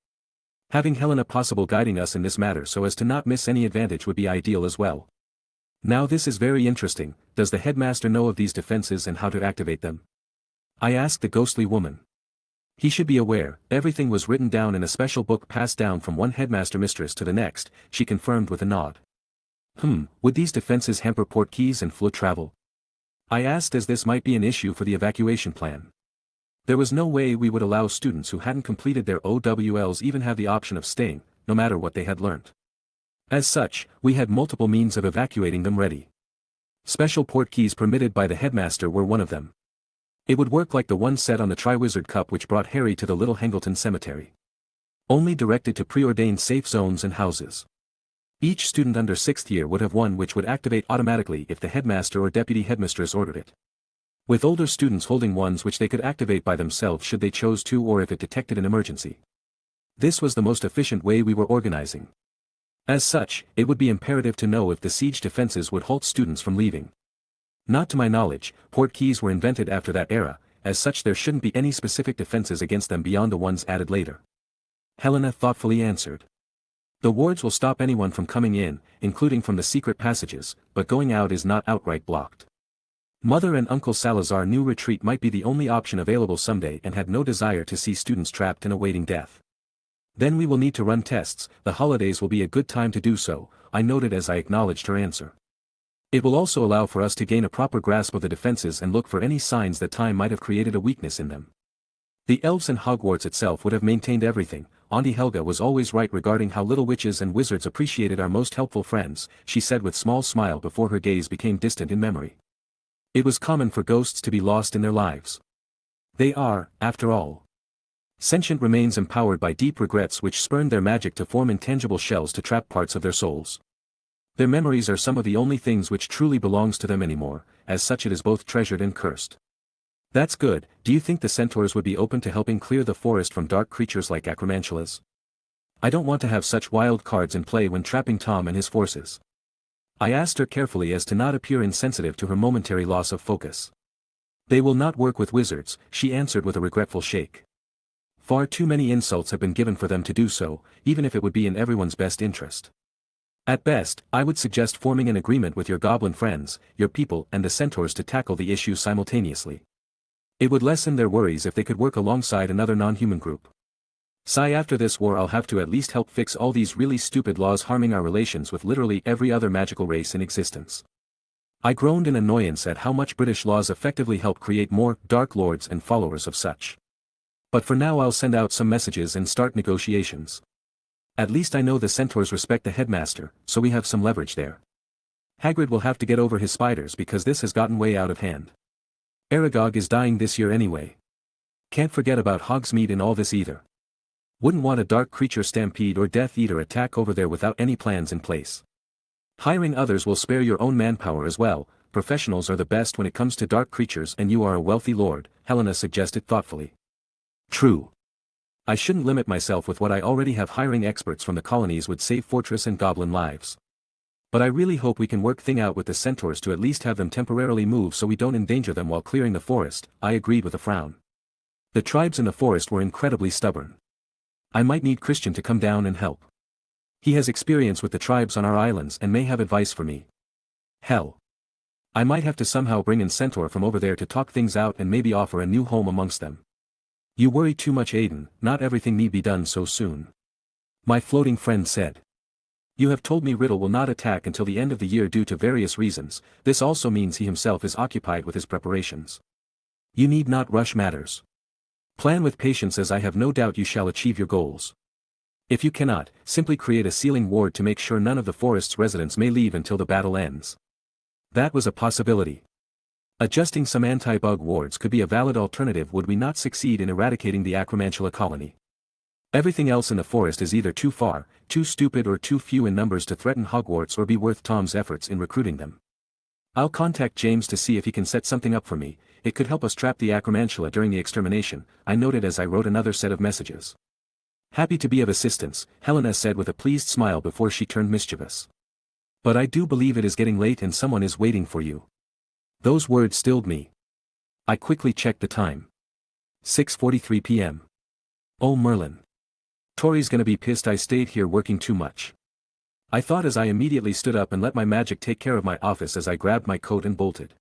Having Helena possible guiding us in this matter so as to not miss any advantage would be ideal as well. Now this is very interesting, does the headmaster know of these defenses and how to activate them? I asked the ghostly woman. He should be aware, everything was written down in a special book passed down from one headmaster mistress to the next, she confirmed with a nod. Would these defenses hamper port keys and flood travel? I asked as this might be an issue for the evacuation plan. There was no way we would allow students who hadn't completed their OWLs even have the option of staying, no matter what they had learnt. As such, we had multiple means of evacuating them ready. Special port keys permitted by the headmaster were one of them. It would work like the one set on the Triwizard Cup which brought Harry to the Little Hangleton Cemetery. Only directed to preordained safe zones and houses. Each student under 6th year would have one which would activate automatically if the headmaster or deputy headmistress ordered it. With older students holding ones which they could activate by themselves should they choose to or if it detected an emergency. This was the most efficient way we were organizing. As such, it would be imperative to know if the siege defenses would halt students from leaving. Not to my knowledge, port keys were invented after that era, as such there shouldn't be any specific defenses against them beyond the ones added later. Helena thoughtfully answered. The wards will stop anyone from coming in, including from the secret passages, but going out is not outright blocked. Mother and Uncle Salazar knew retreat might be the only option available someday and had no desire to see students trapped and awaiting death. Then we will need to run tests, the holidays will be a good time to do so, I noted as I acknowledged her answer. It will also allow for us to gain a proper grasp of the defenses and look for any signs that time might have created a weakness in them. The elves and Hogwarts itself would have maintained everything. Auntie Helga was always right regarding how little witches and wizards appreciated our most helpful friends, she said with small smile before her gaze became distant in memory. It was common for ghosts to be lost in their lives. They are, after all, sentient remains empowered by deep regrets which spurned their magic to form intangible shells to trap parts of their souls. Their memories are some of the only things which truly belongs to them anymore, as such it is both treasured and cursed. That's good. Do you think the centaurs would be open to helping clear the forest from dark creatures like acromantulas? I don't want to have such wild cards in play when trapping Tom and his forces. I asked her carefully as to not appear insensitive to her momentary loss of focus. They will not work with wizards, she answered with a regretful shake. Far too many insults have been given for them to do so, even if it would be in everyone's best interest. At best, I would suggest forming an agreement with your goblin friends, your people and the centaurs to tackle the issue simultaneously. It would lessen their worries if they could work alongside another non-human group. Sigh, after this war I'll have to at least help fix all these really stupid laws harming our relations with literally every other magical race in existence. I groaned in annoyance at how much British laws effectively help create more Dark Lords and followers of such. But for now I'll send out some messages and start negotiations. At least I know the centaurs respect the headmaster, so we have some leverage there. Hagrid will have to get over his spiders because this has gotten way out of hand. Aragog is dying this year anyway. Can't forget about Hogsmeade in all this either. Wouldn't want a dark creature stampede or Death Eater attack over there without any plans in place. Hiring others will spare your own manpower as well, professionals are the best when it comes to dark creatures and you are a wealthy lord, Helena suggested thoughtfully. True. I shouldn't limit myself with what I already have. Hiring experts from the colonies would save fortress and goblin lives. But I really hope we can work things out with the centaurs to at least have them temporarily move so we don't endanger them while clearing the forest, I agreed with a frown. The tribes in the forest were incredibly stubborn. I might need Christian to come down and help. He has experience with the tribes on our islands and may have advice for me. Hell. I might have to somehow bring in Centaur from over there to talk things out and maybe offer a new home amongst them. You worry too much, Aiden, not everything need be done so soon. My floating friend said. You have told me Riddle will not attack until the end of the year due to various reasons, this also means he himself is occupied with his preparations. You need not rush matters. Plan with patience as I have no doubt you shall achieve your goals. If you cannot, simply create a sealing ward to make sure none of the forest's residents may leave until the battle ends. That was a possibility. Adjusting some anti-bug wards could be a valid alternative would we not succeed in eradicating the Acromantula colony. Everything else in the forest is either too far, too stupid or too few in numbers to threaten Hogwarts or be worth Tom's efforts in recruiting them. I'll contact James to see if he can set something up for me, it could help us trap the Acromantula during the extermination, I noted as I wrote another set of messages. Happy to be of assistance, Helena said with a pleased smile before she turned mischievous. But I do believe it is getting late and someone is waiting for you. Those words stilled me. I quickly checked the time. 6:43 p.m. Oh Merlin. Tori's gonna be pissed I stayed here working too much. I thought as I immediately stood up and let my magic take care of my office as I grabbed my coat and bolted.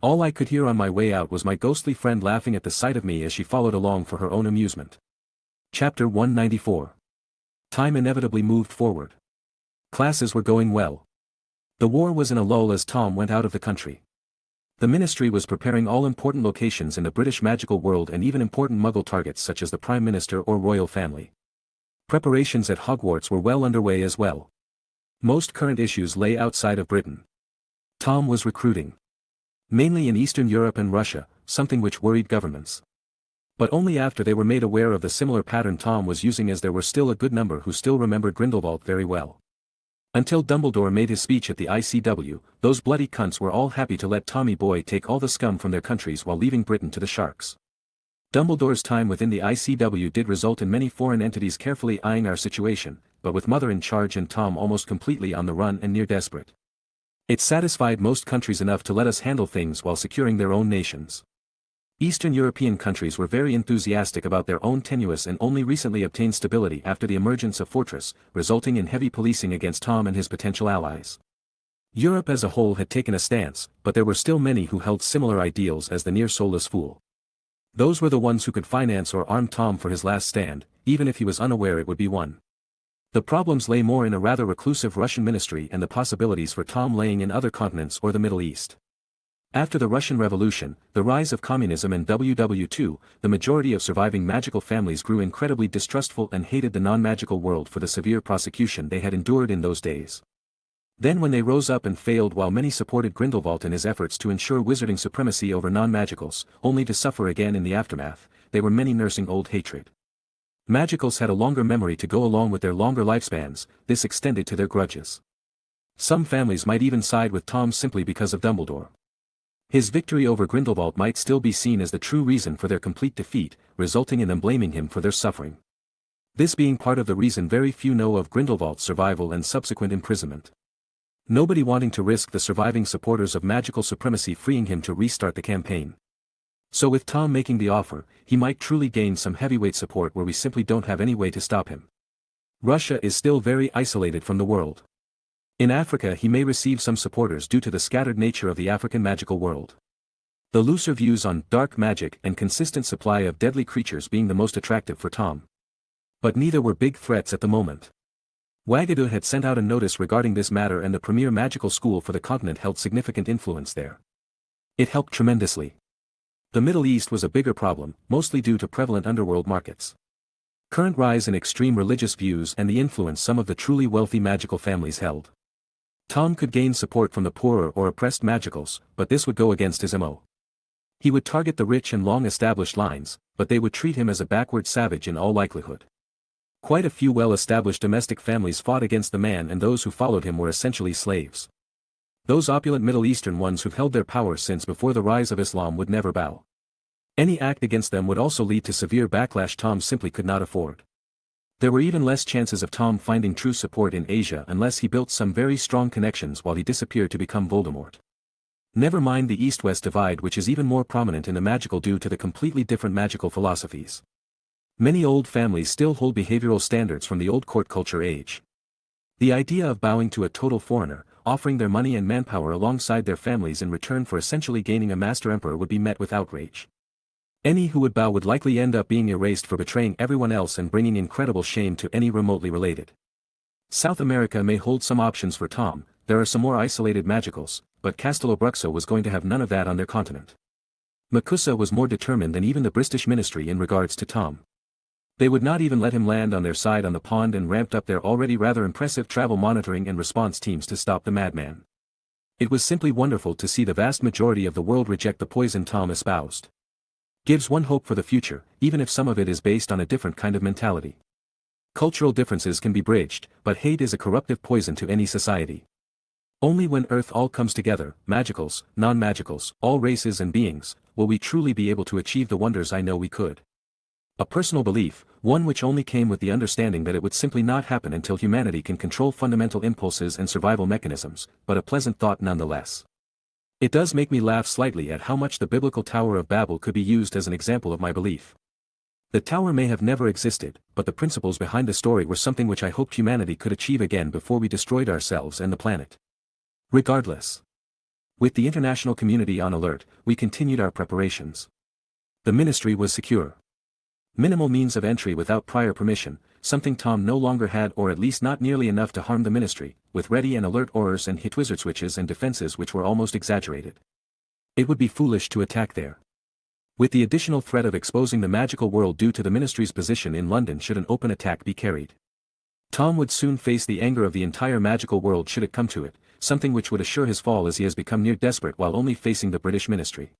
All I could hear on my way out was my ghostly friend laughing at the sight of me as she followed along for her own amusement. Chapter 194. Time inevitably moved forward. Classes were going well. The war was in a lull as Tom went out of the country. The Ministry was preparing all important locations in the British magical world and even important Muggle targets such as the Prime Minister or royal family. Preparations at Hogwarts were well underway as well. Most current issues lay outside of Britain. Tom was recruiting. Mainly in Eastern Europe and Russia, something which worried governments. But only after they were made aware of the similar pattern Tom was using, as there were still a good number who still remembered Grindelwald very well. Until Dumbledore made his speech at the ICW, those bloody cunts were all happy to let Tommy Boy take all the scum from their countries while leaving Britain to the sharks. Dumbledore's time within the ICW did result in many foreign entities carefully eyeing our situation, but with Mother in charge and Tom almost completely on the run and near desperate. It satisfied most countries enough to let us handle things while securing their own nations. Eastern European countries were very enthusiastic about their own tenuous and only recently obtained stability after the emergence of Fortress, resulting in heavy policing against Tom and his potential allies. Europe as a whole had taken a stance, but there were still many who held similar ideals as the near-soulless fool. Those were the ones who could finance or arm Tom for his last stand, even if he was unaware it would be one. The problems lay more in a rather reclusive Russian ministry and the possibilities for Tom laying in other continents or the Middle East. After the Russian Revolution, the rise of communism and WW2, the majority of surviving magical families grew incredibly distrustful and hated the non-magical world for the severe persecution they had endured in those days. Then when they rose up and failed while many supported Grindelwald in his efforts to ensure wizarding supremacy over non-magicals, only to suffer again in the aftermath, they were many nursing old hatred. Magicals had a longer memory to go along with their longer lifespans, this extended to their grudges. Some families might even side with Tom simply because of Dumbledore. His victory over Grindelwald might still be seen as the true reason for their complete defeat, resulting in them blaming him for their suffering. This being part of the reason very few know of Grindelwald's survival and subsequent imprisonment. Nobody wanting to risk the surviving supporters of magical supremacy freeing him to restart the campaign. So with Tom making the offer, he might truly gain some heavyweight support where we simply don't have any way to stop him. Russia is still very isolated from the world. In Africa he may receive some supporters due to the scattered nature of the African magical world. The looser views on dark magic and consistent supply of deadly creatures being the most attractive for Tom. But neither were big threats at the moment. Wagadu had sent out a notice regarding this matter and the premier magical school for the continent held significant influence there. It helped tremendously. The Middle East was a bigger problem, mostly due to prevalent underworld markets. Current rise in extreme religious views and the influence some of the truly wealthy magical families held. Tom could gain support from the poorer or oppressed magicals, but this would go against his MO. He would target the rich and long-established lines, but they would treat him as a backward savage in all likelihood. Quite a few well-established domestic families fought against the man and those who followed him were essentially slaves. Those opulent Middle Eastern ones who've held their power since before the rise of Islam would never bow. Any act against them would also lead to severe backlash Tom simply could not afford. There were even less chances of Tom finding true support in Asia unless he built some very strong connections while he disappeared to become Voldemort. Never mind the East-West divide, which is even more prominent in the magical due to the completely different magical philosophies. Many old families still hold behavioral standards from the old court culture age. The idea of bowing to a total foreigner, offering their money and manpower alongside their families in return for essentially gaining a master emperor would be met with outrage. Any who would bow would likely end up being erased for betraying everyone else and bringing incredible shame to any remotely related. South America may hold some options for Tom, there are some more isolated magicals, but Castelobruxo was going to have none of that on their continent. Makusa was more determined than even the British ministry in regards to Tom. They would not even let him land on their side on the pond and ramped up their already rather impressive travel monitoring and response teams to stop the madman. It was simply wonderful to see the vast majority of the world reject the poison Tom espoused. Gives one hope for the future, even if some of it is based on a different kind of mentality. Cultural differences can be bridged, but hate is a corruptive poison to any society. Only when Earth all comes together, magicals, non-magicals, all races and beings, will we truly be able to achieve the wonders I know we could. A personal belief, one which only came with the understanding that it would simply not happen until humanity can control fundamental impulses and survival mechanisms, but a pleasant thought nonetheless. It does make me laugh slightly at how much the biblical Tower of Babel could be used as an example of my belief. The tower may have never existed, but the principles behind the story were something which I hoped humanity could achieve again before we destroyed ourselves and the planet. Regardless. With the international community on alert, we continued our preparations. The ministry was secure. Minimal means of entry without prior permission, something Tom no longer had, or at least not nearly enough to harm the ministry, with ready and alert auras and hit wizard switches and defenses which were almost exaggerated. It would be foolish to attack there. With the additional threat of exposing the magical world due to the ministry's position in London should an open attack be carried. Tom would soon face the anger of the entire magical world should it come to it, something which would assure his fall as he has become near desperate while only facing the British ministry.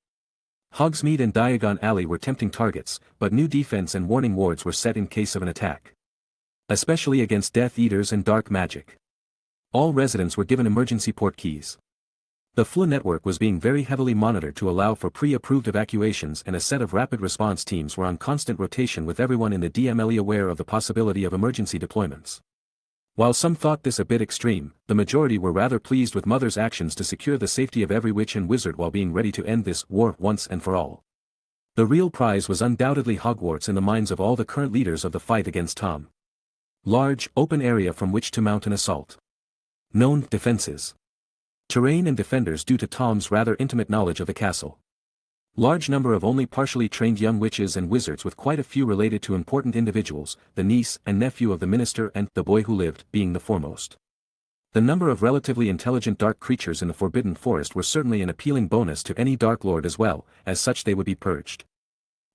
Hogsmeade and Diagon Alley were tempting targets, but new defense and warning wards were set in case of an attack. Especially against Death Eaters and dark magic. All residents were given emergency port keys. The FLU network was being very heavily monitored to allow for pre-approved evacuations, and a set of rapid response teams were on constant rotation with everyone in the DMLE aware of the possibility of emergency deployments. While some thought this a bit extreme, the majority were rather pleased with Mother's actions to secure the safety of every witch and wizard while being ready to end this war once and for all. The real prize was undoubtedly Hogwarts in the minds of all the current leaders of the fight against Tom. Large, open area from which to mount an assault. Known defenses. Terrain and defenders due to Tom's rather intimate knowledge of the castle. Large number of only partially trained young witches and wizards with quite a few related to important individuals, the niece and nephew of the minister and the boy who lived being the foremost. The number of relatively intelligent dark creatures in the Forbidden Forest were certainly an appealing bonus to any Dark Lord as well, as such they would be purged.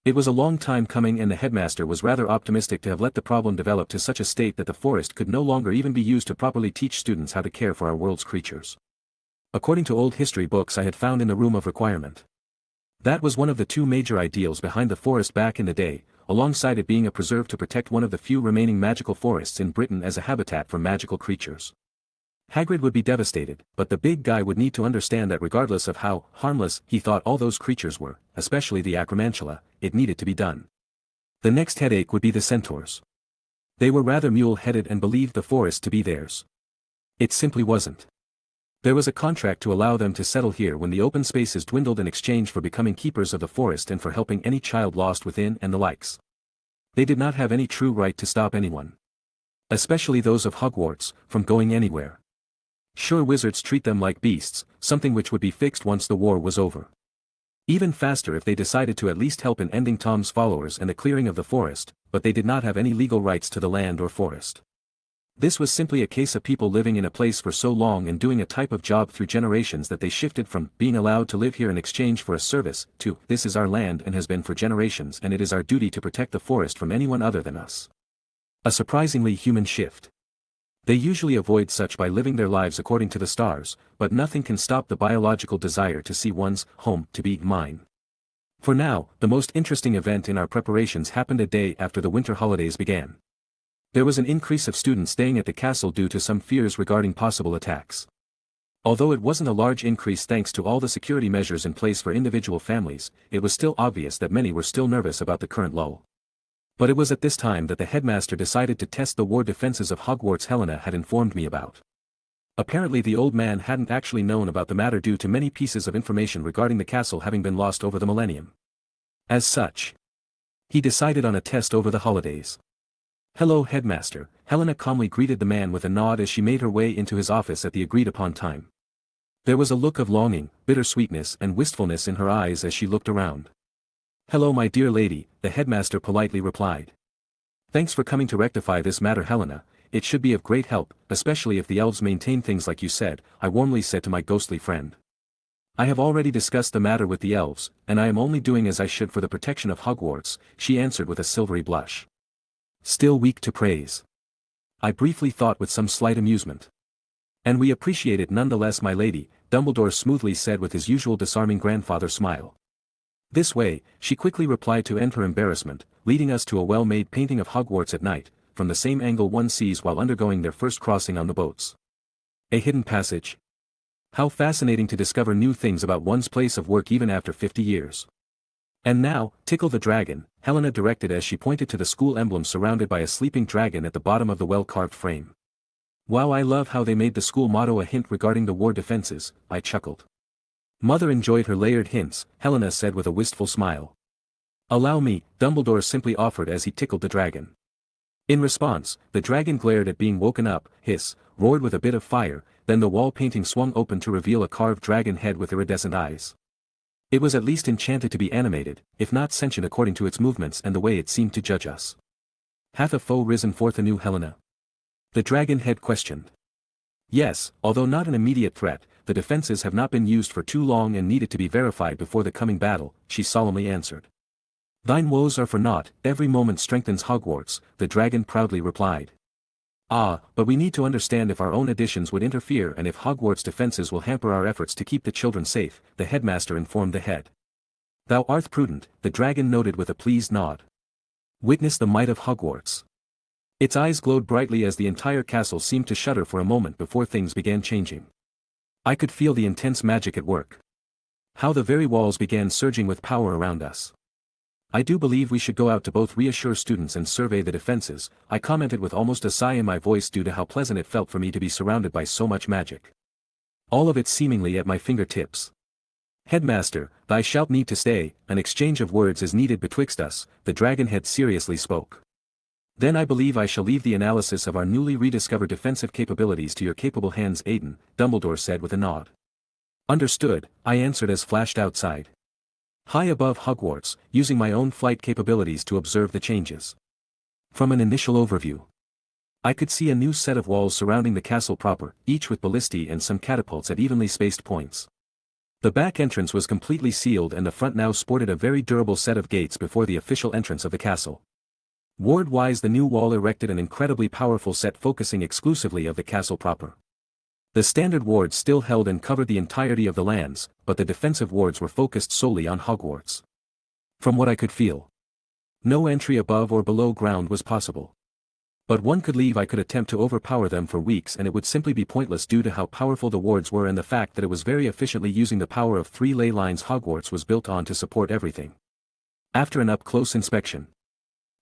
It was a long time coming and the headmaster was rather optimistic to have let the problem develop to such a state that the forest could no longer even be used to properly teach students how to care for our world's creatures. According to old history books I had found in the Room of Requirement. That was one of the two major ideals behind the forest back in the day, alongside it being a preserve to protect one of the few remaining magical forests in Britain as a habitat for magical creatures. Hagrid would be devastated, but the big guy would need to understand that regardless of how harmless he thought all those creatures were, especially the acromantula, it needed to be done. The next headache would be the centaurs. They were rather mule-headed and believed the forest to be theirs. It simply wasn't. There was a contract to allow them to settle here when the open spaces dwindled in exchange for becoming keepers of the forest and for helping any child lost within and the likes. They did not have any true right to stop anyone. Especially those of Hogwarts, from going anywhere. Sure, wizards treat them like beasts, something which would be fixed once the war was over. Even faster if they decided to at least help in ending Tom's followers and the clearing of the forest, but they did not have any legal rights to the land or forest. This was simply a case of people living in a place for so long and doing a type of job through generations that they shifted from being allowed to live here in exchange for a service to this is our land and has been for generations and it is our duty to protect the forest from anyone other than us. A surprisingly human shift. They usually avoid such by living their lives according to the stars, but nothing can stop the biological desire to see one's home to be mine. For now, the most interesting event in our preparations happened a day after the winter holidays began. There was an increase of students staying at the castle due to some fears regarding possible attacks. Although it wasn't a large increase thanks to all the security measures in place for individual families, it was still obvious that many were still nervous about the current lull. But it was at this time that the headmaster decided to test the war defenses of Hogwarts Helena had informed me about. Apparently the old man hadn't actually known about the matter due to many pieces of information regarding the castle having been lost over the millennium. As such, he decided on a test over the holidays. "Hello, headmaster," Helena calmly greeted the man with a nod as she made her way into his office at the agreed-upon time. There was a look of longing, bittersweetness and wistfulness in her eyes as she looked around. "Hello, my dear lady," the headmaster politely replied. "Thanks for coming to rectify this matter, Helena. It should be of great help, especially if the elves maintain things like you said," I warmly said to my ghostly friend. "I have already discussed the matter with the elves, and I am only doing as I should for the protection of Hogwarts," she answered with a silvery blush. "Still weak to praise," I briefly thought with some slight amusement. "And we appreciate it nonetheless, my lady," Dumbledore smoothly said with his usual disarming grandfather smile. This way, she quickly replied to end her embarrassment, leading us to a well-made painting of Hogwarts at night, from the same angle one sees while undergoing their first crossing on the boats. A hidden passage. How fascinating to discover new things about one's place of work even after 50 years. "And now, tickle the dragon," Helena directed as she pointed to the school emblem surrounded by a sleeping dragon at the bottom of the well-carved frame. "Wow, I love how they made the school motto a hint regarding the war defenses," I chuckled. "Mother enjoyed her layered hints," Helena said with a wistful smile. "Allow me," Dumbledore simply offered as he tickled the dragon. In response, the dragon glared at being woken up, roared with a bit of fire, then the wall painting swung open to reveal a carved dragon head with iridescent eyes. It was at least enchanted to be animated, if not sentient according to its movements and the way it seemed to judge us. "Hath a foe risen forth anew, Helena?" the dragon head questioned. "Yes, although not an immediate threat, the defenses have not been used for too long and needed to be verified before the coming battle," she solemnly answered. "Thine woes are for naught, every moment strengthens Hogwarts," the dragon proudly replied. "Ah, but we need to understand if our own additions would interfere and if Hogwarts' defenses will hamper our efforts to keep the children safe," the headmaster informed the head. "Thou art prudent," the dragon noted with a pleased nod. Witness the might of Hogwarts. Its eyes glowed brightly as the entire castle seemed to shudder for a moment before things began changing. I could feel the intense magic at work. How the very walls began surging with power around us. I do believe we should go out to both reassure students and survey the defenses, I commented with almost a sigh in my voice due to how pleasant it felt for me to be surrounded by so much magic. All of it seemingly at my fingertips. Headmaster, thou shalt need to stay, an exchange of words is needed betwixt us, the dragonhead seriously spoke. Then I believe I shall leave the analysis of our newly rediscovered defensive capabilities to your capable hands, Aiden, Dumbledore said with a nod. Understood, I answered as flashed outside. High above Hogwarts, using my own flight capabilities to observe the changes. From an initial overview, I could see a new set of walls surrounding the castle proper, each with ballistae and some catapults at evenly spaced points. The back entrance was completely sealed and the front now sported a very durable set of gates before the official entrance of the castle. Ward-wise, the new wall erected an incredibly powerful set focusing exclusively of the castle proper. The standard wards still held and covered the entirety of the lands, but the defensive wards were focused solely on Hogwarts. From what I could feel, no entry above or below ground was possible. But one could leave. I could attempt to overpower them for weeks and it would simply be pointless due to how powerful the wards were and the fact that it was very efficiently using the power of 3 ley lines Hogwarts was built on to support everything. After an up-close inspection,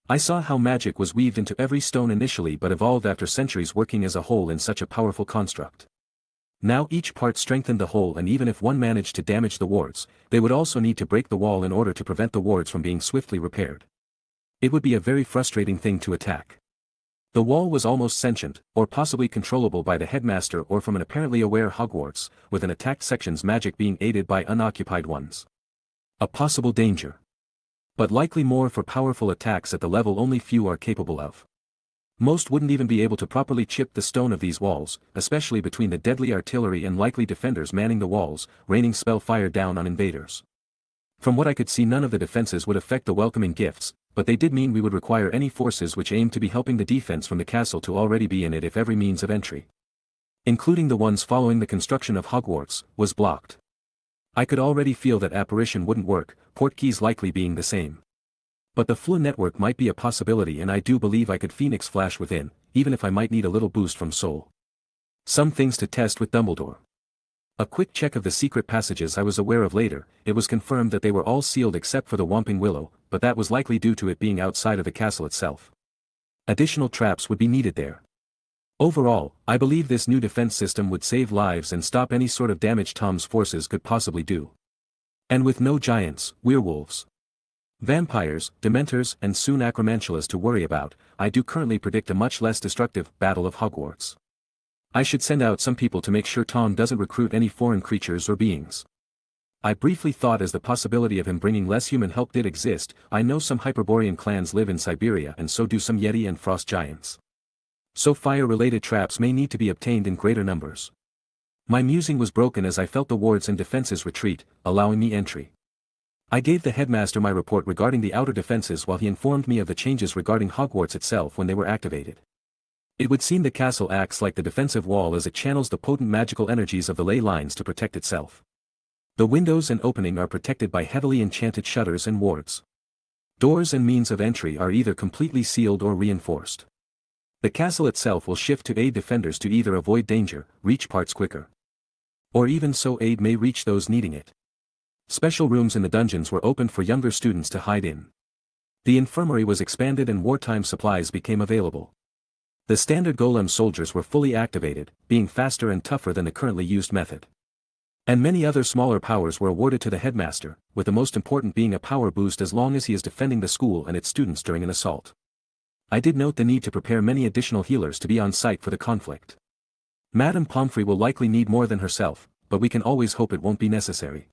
I saw how magic was weaved into every stone initially but evolved after centuries working as a whole in such a powerful construct. Now each part strengthened the whole, and even if one managed to damage the wards, they would also need to break the wall in order to prevent the wards from being swiftly repaired. It would be a very frustrating thing to attack. The wall was almost sentient, or possibly controllable by the headmaster or from an apparently aware Hogwarts, with an attacked section's magic being aided by unoccupied ones. A possible danger. But likely more for powerful attacks at the level only few are capable of. Most wouldn't even be able to properly chip the stone of these walls, especially between the deadly artillery and likely defenders manning the walls, raining spell fire down on invaders. From what I could see, none of the defenses would affect the welcoming gifts, but they did mean we would require any forces which aimed to be helping the defense from the castle to already be in it if every means of entry, including the ones following the construction of Hogwarts, was blocked. I could already feel that apparition wouldn't work, portkeys likely being the same. But the Flu network might be a possibility, and I do believe I could Phoenix Flash within, even if I might need a little boost from Soul. Some things to test with Dumbledore. A quick check of the secret passages I was aware of later, it was confirmed that they were all sealed except for the Whomping Willow, but that was likely due to it being outside of the castle itself. Additional traps would be needed there. Overall, I believe this new defense system would save lives and stop any sort of damage Tom's forces could possibly do. And with no giants, werewolves, vampires, dementors, and soon acromantulas to worry about, I do currently predict a much less destructive Battle of Hogwarts. I should send out some people to make sure Tom doesn't recruit any foreign creatures or beings. I briefly thought as the possibility of him bringing less human help did exist. I know some Hyperborean clans live in Siberia and so do some Yeti and Frost giants. So fire-related traps may need to be obtained in greater numbers. My musing was broken as I felt the wards and defenses retreat, allowing me entry. I gave the headmaster my report regarding the outer defenses while he informed me of the changes regarding Hogwarts itself when they were activated. It would seem the castle acts like the defensive wall as it channels the potent magical energies of the ley lines to protect itself. The windows and opening are protected by heavily enchanted shutters and wards. Doors and means of entry are either completely sealed or reinforced. The castle itself will shift to aid defenders to either avoid danger, reach parts quicker, or even so aid may reach those needing it. Special rooms in the dungeons were opened for younger students to hide in. The infirmary was expanded and wartime supplies became available. The standard golem soldiers were fully activated, being faster and tougher than the currently used method. And many other smaller powers were awarded to the headmaster, with the most important being a power boost as long as he is defending the school and its students during an assault. I did note the need to prepare many additional healers to be on site for the conflict. Madame Pomfrey will likely need more than herself, but we can always hope it won't be necessary.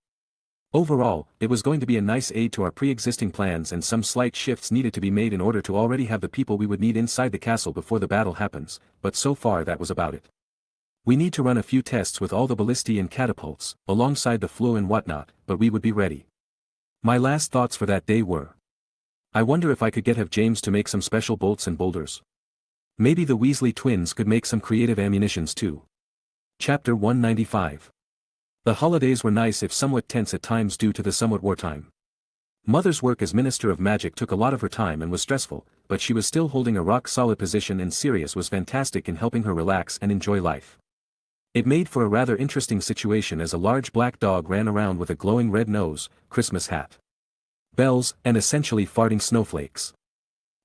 Overall, it was going to be a nice aid to our pre-existing plans, and some slight shifts needed to be made in order to already have the people we would need inside the castle before the battle happens, but so far that was about it. We need to run a few tests with all the ballistae and catapults, alongside the flu and whatnot, but we would be ready. My last thoughts for that day were, I wonder if I could have James to make some special bolts and boulders. Maybe the Weasley twins could make some creative ammunitions too. Chapter 195. The holidays were nice if somewhat tense at times due to the somewhat wartime. Mother's work as Minister of Magic took a lot of her time and was stressful, but she was still holding a rock-solid position, and Sirius was fantastic in helping her relax and enjoy life. It made for a rather interesting situation as a large black dog ran around with a glowing red nose, Christmas hat, bells, and essentially farting snowflakes.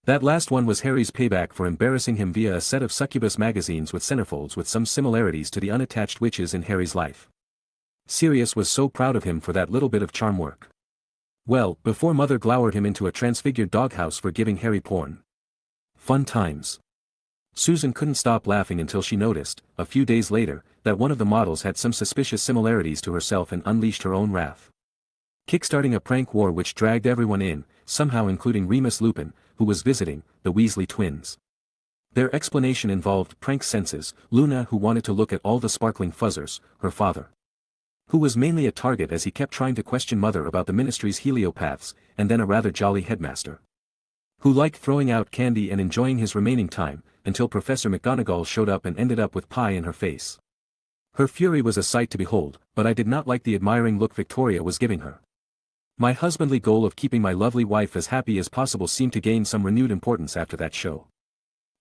That last one was Harry's payback for embarrassing him via a set of succubus magazines with centerfolds with some similarities to the unattached witches in Harry's life. Sirius was so proud of him for that little bit of charm work. Well, before Mother glowered him into a transfigured doghouse for giving Harry porn. Fun times. Susan couldn't stop laughing until she noticed, a few days later, that one of the models had some suspicious similarities to herself and unleashed her own wrath. Kickstarting a prank war which dragged everyone in, somehow including Remus Lupin, who was visiting, the Weasley twins. Their explanation involved prank senses, Luna who wanted to look at all the sparkling fuzzers, her father, who was mainly a target as he kept trying to question Mother about the Ministry's heliopaths, and then a rather jolly headmaster, who liked throwing out candy and enjoying his remaining time, until Professor McGonagall showed up and ended up with pie in her face. Her fury was a sight to behold, but I did not like the admiring look Victoria was giving her. My husbandly goal of keeping my lovely wife as happy as possible seemed to gain some renewed importance after that show.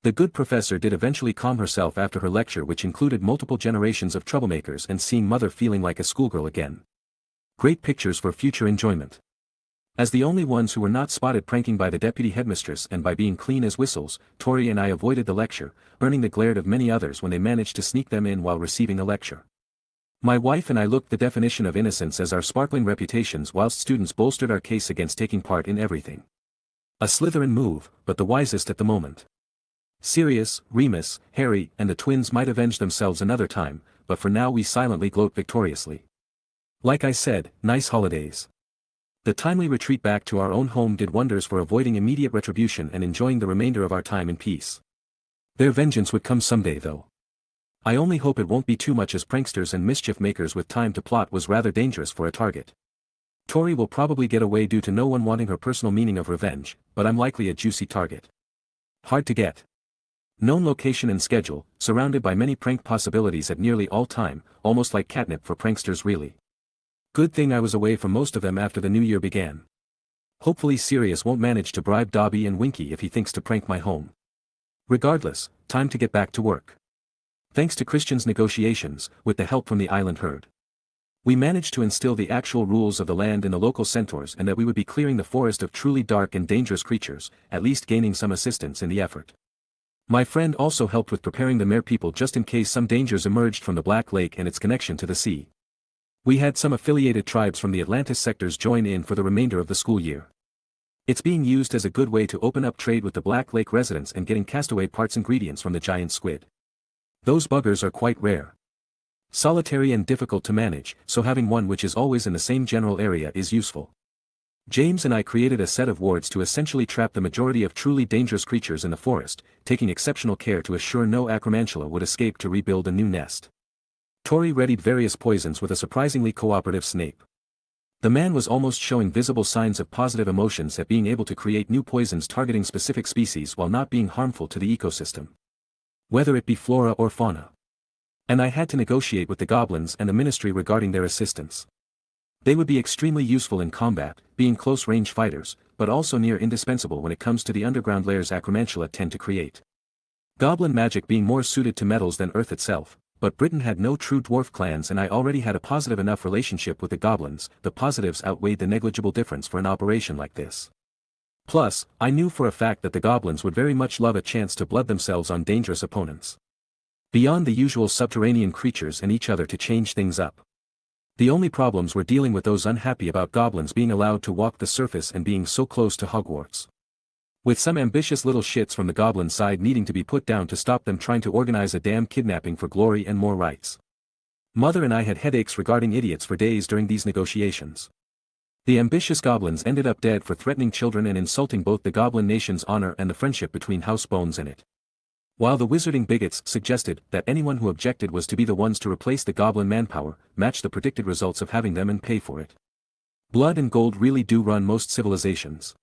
The good professor did eventually calm herself after her lecture, which included multiple generations of troublemakers and seeing Mother feeling like a schoolgirl again. Great pictures for future enjoyment. As the only ones who were not spotted pranking by the deputy headmistress and by being clean as whistles, Tori and I avoided the lecture, earning the glare of many others when they managed to sneak them in while receiving a lecture. My wife and I looked the definition of innocence as our sparkling reputations whilst students bolstered our case against taking part in everything. A Slytherin move, but the wisest at the moment. Sirius, Remus, Harry, and the twins might avenge themselves another time, but for now we silently gloat victoriously. Like I said, nice holidays. The timely retreat back to our own home did wonders for avoiding immediate retribution and enjoying the remainder of our time in peace. Their vengeance would come someday though. I only hope it won't be too much, as pranksters and mischief makers with time to plot was rather dangerous for a target. Tori will probably get away due to no one wanting her personal meaning of revenge, but I'm likely a juicy target. Hard to get. Known location and schedule, surrounded by many prank possibilities at nearly all time, almost like catnip for pranksters really. Good thing I was away from most of them after the new year began. Hopefully Sirius won't manage to bribe Dobby and Winky if he thinks to prank my home. Regardless, time to get back to work. Thanks to Christian's negotiations, with the help from the island herd, we managed to instill the actual rules of the land in the local centaurs and that we would be clearing the forest of truly dark and dangerous creatures, at least gaining some assistance in the effort. My friend also helped with preparing the mere people just in case some dangers emerged from the Black Lake and its connection to the sea. We had some affiliated tribes from the Atlantis sectors join in for the remainder of the school year. It's being used as a good way to open up trade with the Black Lake residents and getting castaway parts ingredients from the giant squid. Those buggers are quite rare. Solitary and difficult to manage, so having one which is always in the same general area is useful. James and I created a set of wards to essentially trap the majority of truly dangerous creatures in the forest, taking exceptional care to assure no acromantula would escape to rebuild a new nest. Tori readied various poisons with a surprisingly cooperative Snape. The man was almost showing visible signs of positive emotions at being able to create new poisons targeting specific species while not being harmful to the ecosystem, whether it be flora or fauna. And I had to negotiate with the goblins and the Ministry regarding their assistance. They would be extremely useful in combat, being close-range fighters, but also near indispensable when it comes to the underground layers acromantula tend to create. Goblin magic being more suited to metals than Earth itself, but Britain had no true dwarf clans and I already had a positive enough relationship with the goblins. The positives outweighed the negligible difference for an operation like this. Plus, I knew for a fact that the goblins would very much love a chance to blood themselves on dangerous opponents. Beyond the usual subterranean creatures and each other to change things up. The only problems were dealing with those unhappy about goblins being allowed to walk the surface and being so close to Hogwarts. With some ambitious little shits from the goblin side needing to be put down to stop them trying to organize a damn kidnapping for glory and more rights. Mother and I had headaches regarding idiots for days during these negotiations. The ambitious goblins ended up dead for threatening children and insulting both the goblin nation's honor and the friendship between house bones in it. While the wizarding bigots suggested that anyone who objected was to be the ones to replace the goblin manpower, match the predicted results of having them and pay for it. Blood and gold really do run most civilizations.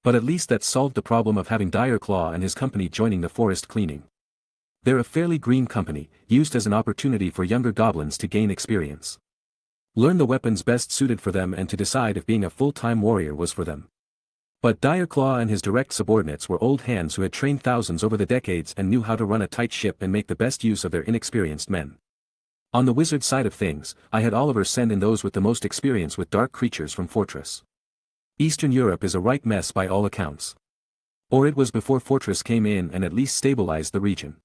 But at least that solved the problem of having Dire Claw and his company joining the forest cleaning. They're a fairly green company, used as an opportunity for younger goblins to gain experience. Learn the weapons best suited for them and to decide if being a full-time warrior was for them. But Direclaw and his direct subordinates were old hands who had trained thousands over the decades and knew how to run a tight ship and make the best use of their inexperienced men. On the wizard side of things, I had Oliver send in those with the most experience with dark creatures from Fortress. Eastern Europe is a right mess by all accounts. Or it was before Fortress came in and at least stabilized the region.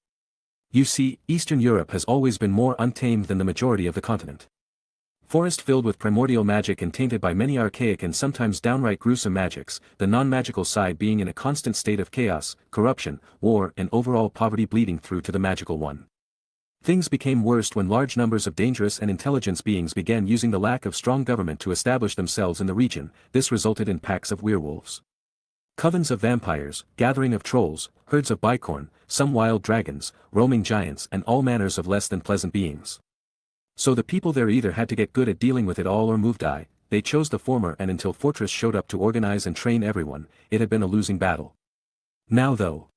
You see, Eastern Europe has always been more untamed than the majority of the continent. Forest filled with primordial magic and tainted by many archaic and sometimes downright gruesome magics, the non-magical side being in a constant state of chaos, corruption, war and overall poverty bleeding through to the magical one. Things became worse when large numbers of dangerous and intelligent beings began using the lack of strong government to establish themselves in the region. This resulted in packs of werewolves, covens of vampires, gathering of trolls, herds of bicorn, some wild dragons, roaming giants and all manners of less than pleasant beings. So the people there either had to get good at dealing with it all or move die. They chose the former, and until Fortress showed up to organize and train everyone, it had been a losing battle. Now though,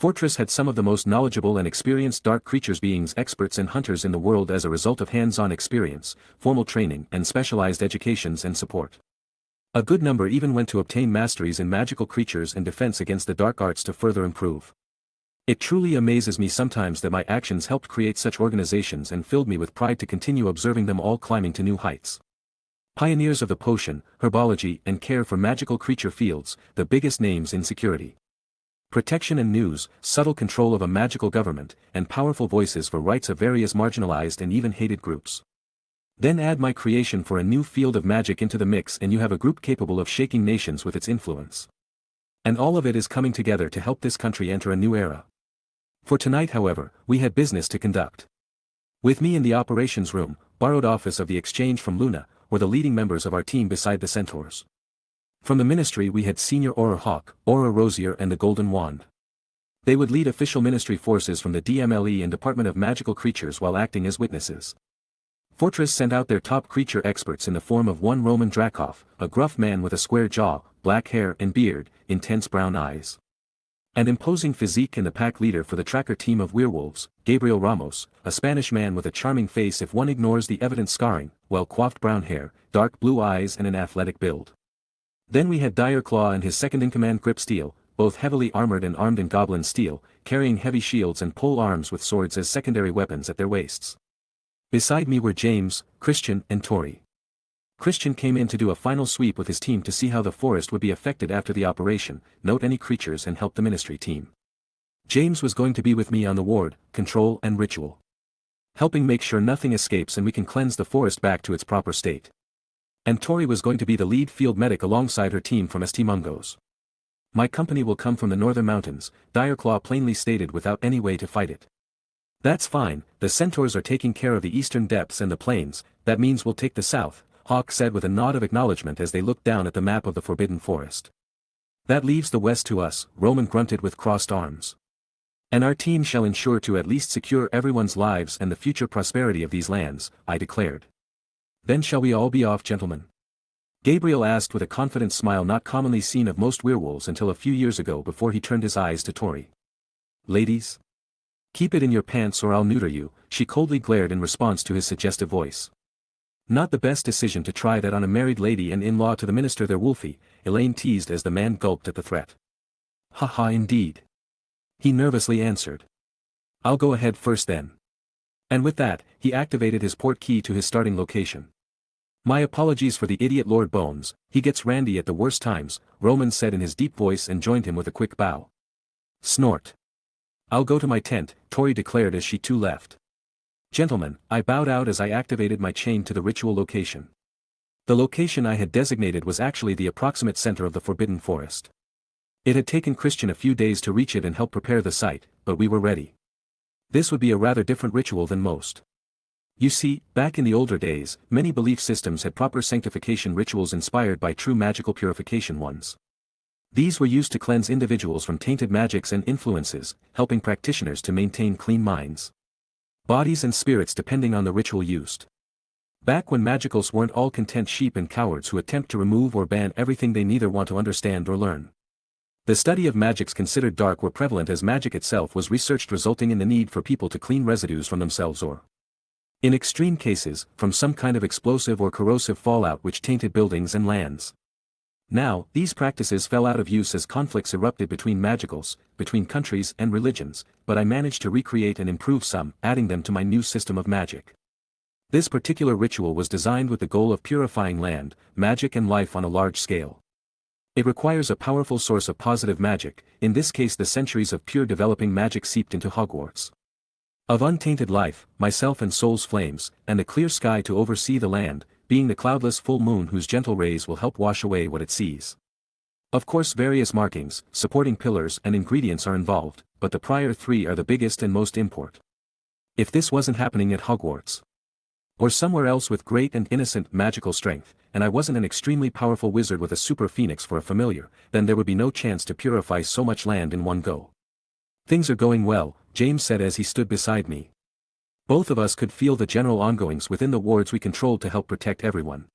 Fortress had some of the most knowledgeable and experienced dark creatures beings, experts and hunters in the world as a result of hands-on experience, formal training and specialized educations and support. A good number even went to obtain masteries in magical creatures and defense against the dark arts to further improve. It truly amazes me sometimes that my actions helped create such organizations and filled me with pride to continue observing them all climbing to new heights. Pioneers of the potion, herbology and care for magical creature fields, the biggest names in security, protection and news, subtle control of a magical government, and powerful voices for rights of various marginalized and even hated groups. Then add my creation for a new field of magic into the mix and you have a group capable of shaking nations with its influence. And all of it is coming together to help this country enter a new era. For tonight, however, we had business to conduct. With me in the operations room, borrowed office of the exchange from Luna, were the leading members of our team beside the centaurs. From the ministry we had Senior Aura Hawk, Aura Rosier and the Golden Wand. They would lead official ministry forces from the DMLE and Department of Magical Creatures while acting as witnesses. Fortress sent out their top creature experts in the form of one Roman Drakov, a gruff man with a square jaw, black hair and beard, intense brown eyes, and imposing physique, and the pack leader for the tracker team of werewolves, Gabriel Ramos, a Spanish man with a charming face if one ignores the evident scarring, well-coiffed brown hair, dark blue eyes and an athletic build. Then we had Dire Claw and his second-in-command Grip Steel, both heavily armored and armed in goblin steel, carrying heavy shields and pole arms with swords as secondary weapons at their waists. Beside me were James, Christian and Tori. Christian came in to do a final sweep with his team to see how the forest would be affected after the operation, note any creatures and help the ministry team. James was going to be with me on the ward, control and ritual, helping make sure nothing escapes and we can cleanse the forest back to its proper state. And Tori was going to be the lead field medic alongside her team from St. Mungos. My company will come from the northern mountains, Direclaw plainly stated without any way to fight it. That's fine, the centaurs are taking care of the eastern depths and the plains, that means we'll take the south, Hawk said with a nod of acknowledgement as they looked down at the map of the Forbidden Forest. That leaves the west to us, Roman grunted with crossed arms. And our team shall ensure to at least secure everyone's lives and the future prosperity of these lands, I declared. Then shall we all be off, gentlemen? Gabriel asked with a confident smile not commonly seen of most werewolves until a few years ago before he turned his eyes to Tori. Ladies? Keep it in your pants or I'll neuter you, she coldly glared in response to his suggestive voice. Not the best decision to try that on a married lady and in-law to the minister there, Wolfie, Elaine teased as the man gulped at the threat. Ha ha, indeed. He nervously answered. I'll go ahead first then. And with that, he activated his port key to his starting location. My apologies for the idiot Lord Bones, he gets randy at the worst times, Roman said in his deep voice and joined him with a quick bow. Snort. I'll go to my tent, Tori declared as she too left. Gentlemen, I bowed out as I activated my chain to the ritual location. The location I had designated was actually the approximate center of the Forbidden Forest. It had taken Christian a few days to reach it and help prepare the site, but we were ready. This would be a rather different ritual than most. You see, back in the older days, many belief systems had proper sanctification rituals inspired by true magical purification ones. These were used to cleanse individuals from tainted magics and influences, helping practitioners to maintain clean minds, bodies and spirits depending on the ritual used. Back when magicals weren't all content sheep and cowards who attempt to remove or ban everything they neither want to understand or learn. The study of magics considered dark were prevalent as magic itself was researched, resulting in the need for people to clean residues from themselves or, in extreme cases, from some kind of explosive or corrosive fallout which tainted buildings and lands. Now, these practices fell out of use as conflicts erupted between magicals, between countries and religions, but I managed to recreate and improve some, adding them to my new system of magic. This particular ritual was designed with the goal of purifying land, magic and life on a large scale. It requires a powerful source of positive magic, in this case the centuries of pure developing magic seeped into Hogwarts. Of untainted life, myself and soul's flames, and a clear sky to oversee the land, being the cloudless full moon whose gentle rays will help wash away what it sees. Of course various markings, supporting pillars and ingredients are involved, but the prior three are the biggest and most important. If this wasn't happening at Hogwarts, or somewhere else with great and innocent magical strength, and I wasn't an extremely powerful wizard with a super phoenix for a familiar, then there would be no chance to purify so much land in one go. Things are going well, James said as he stood beside me. Both of us could feel the general ongoings within the wards we controlled to help protect everyone.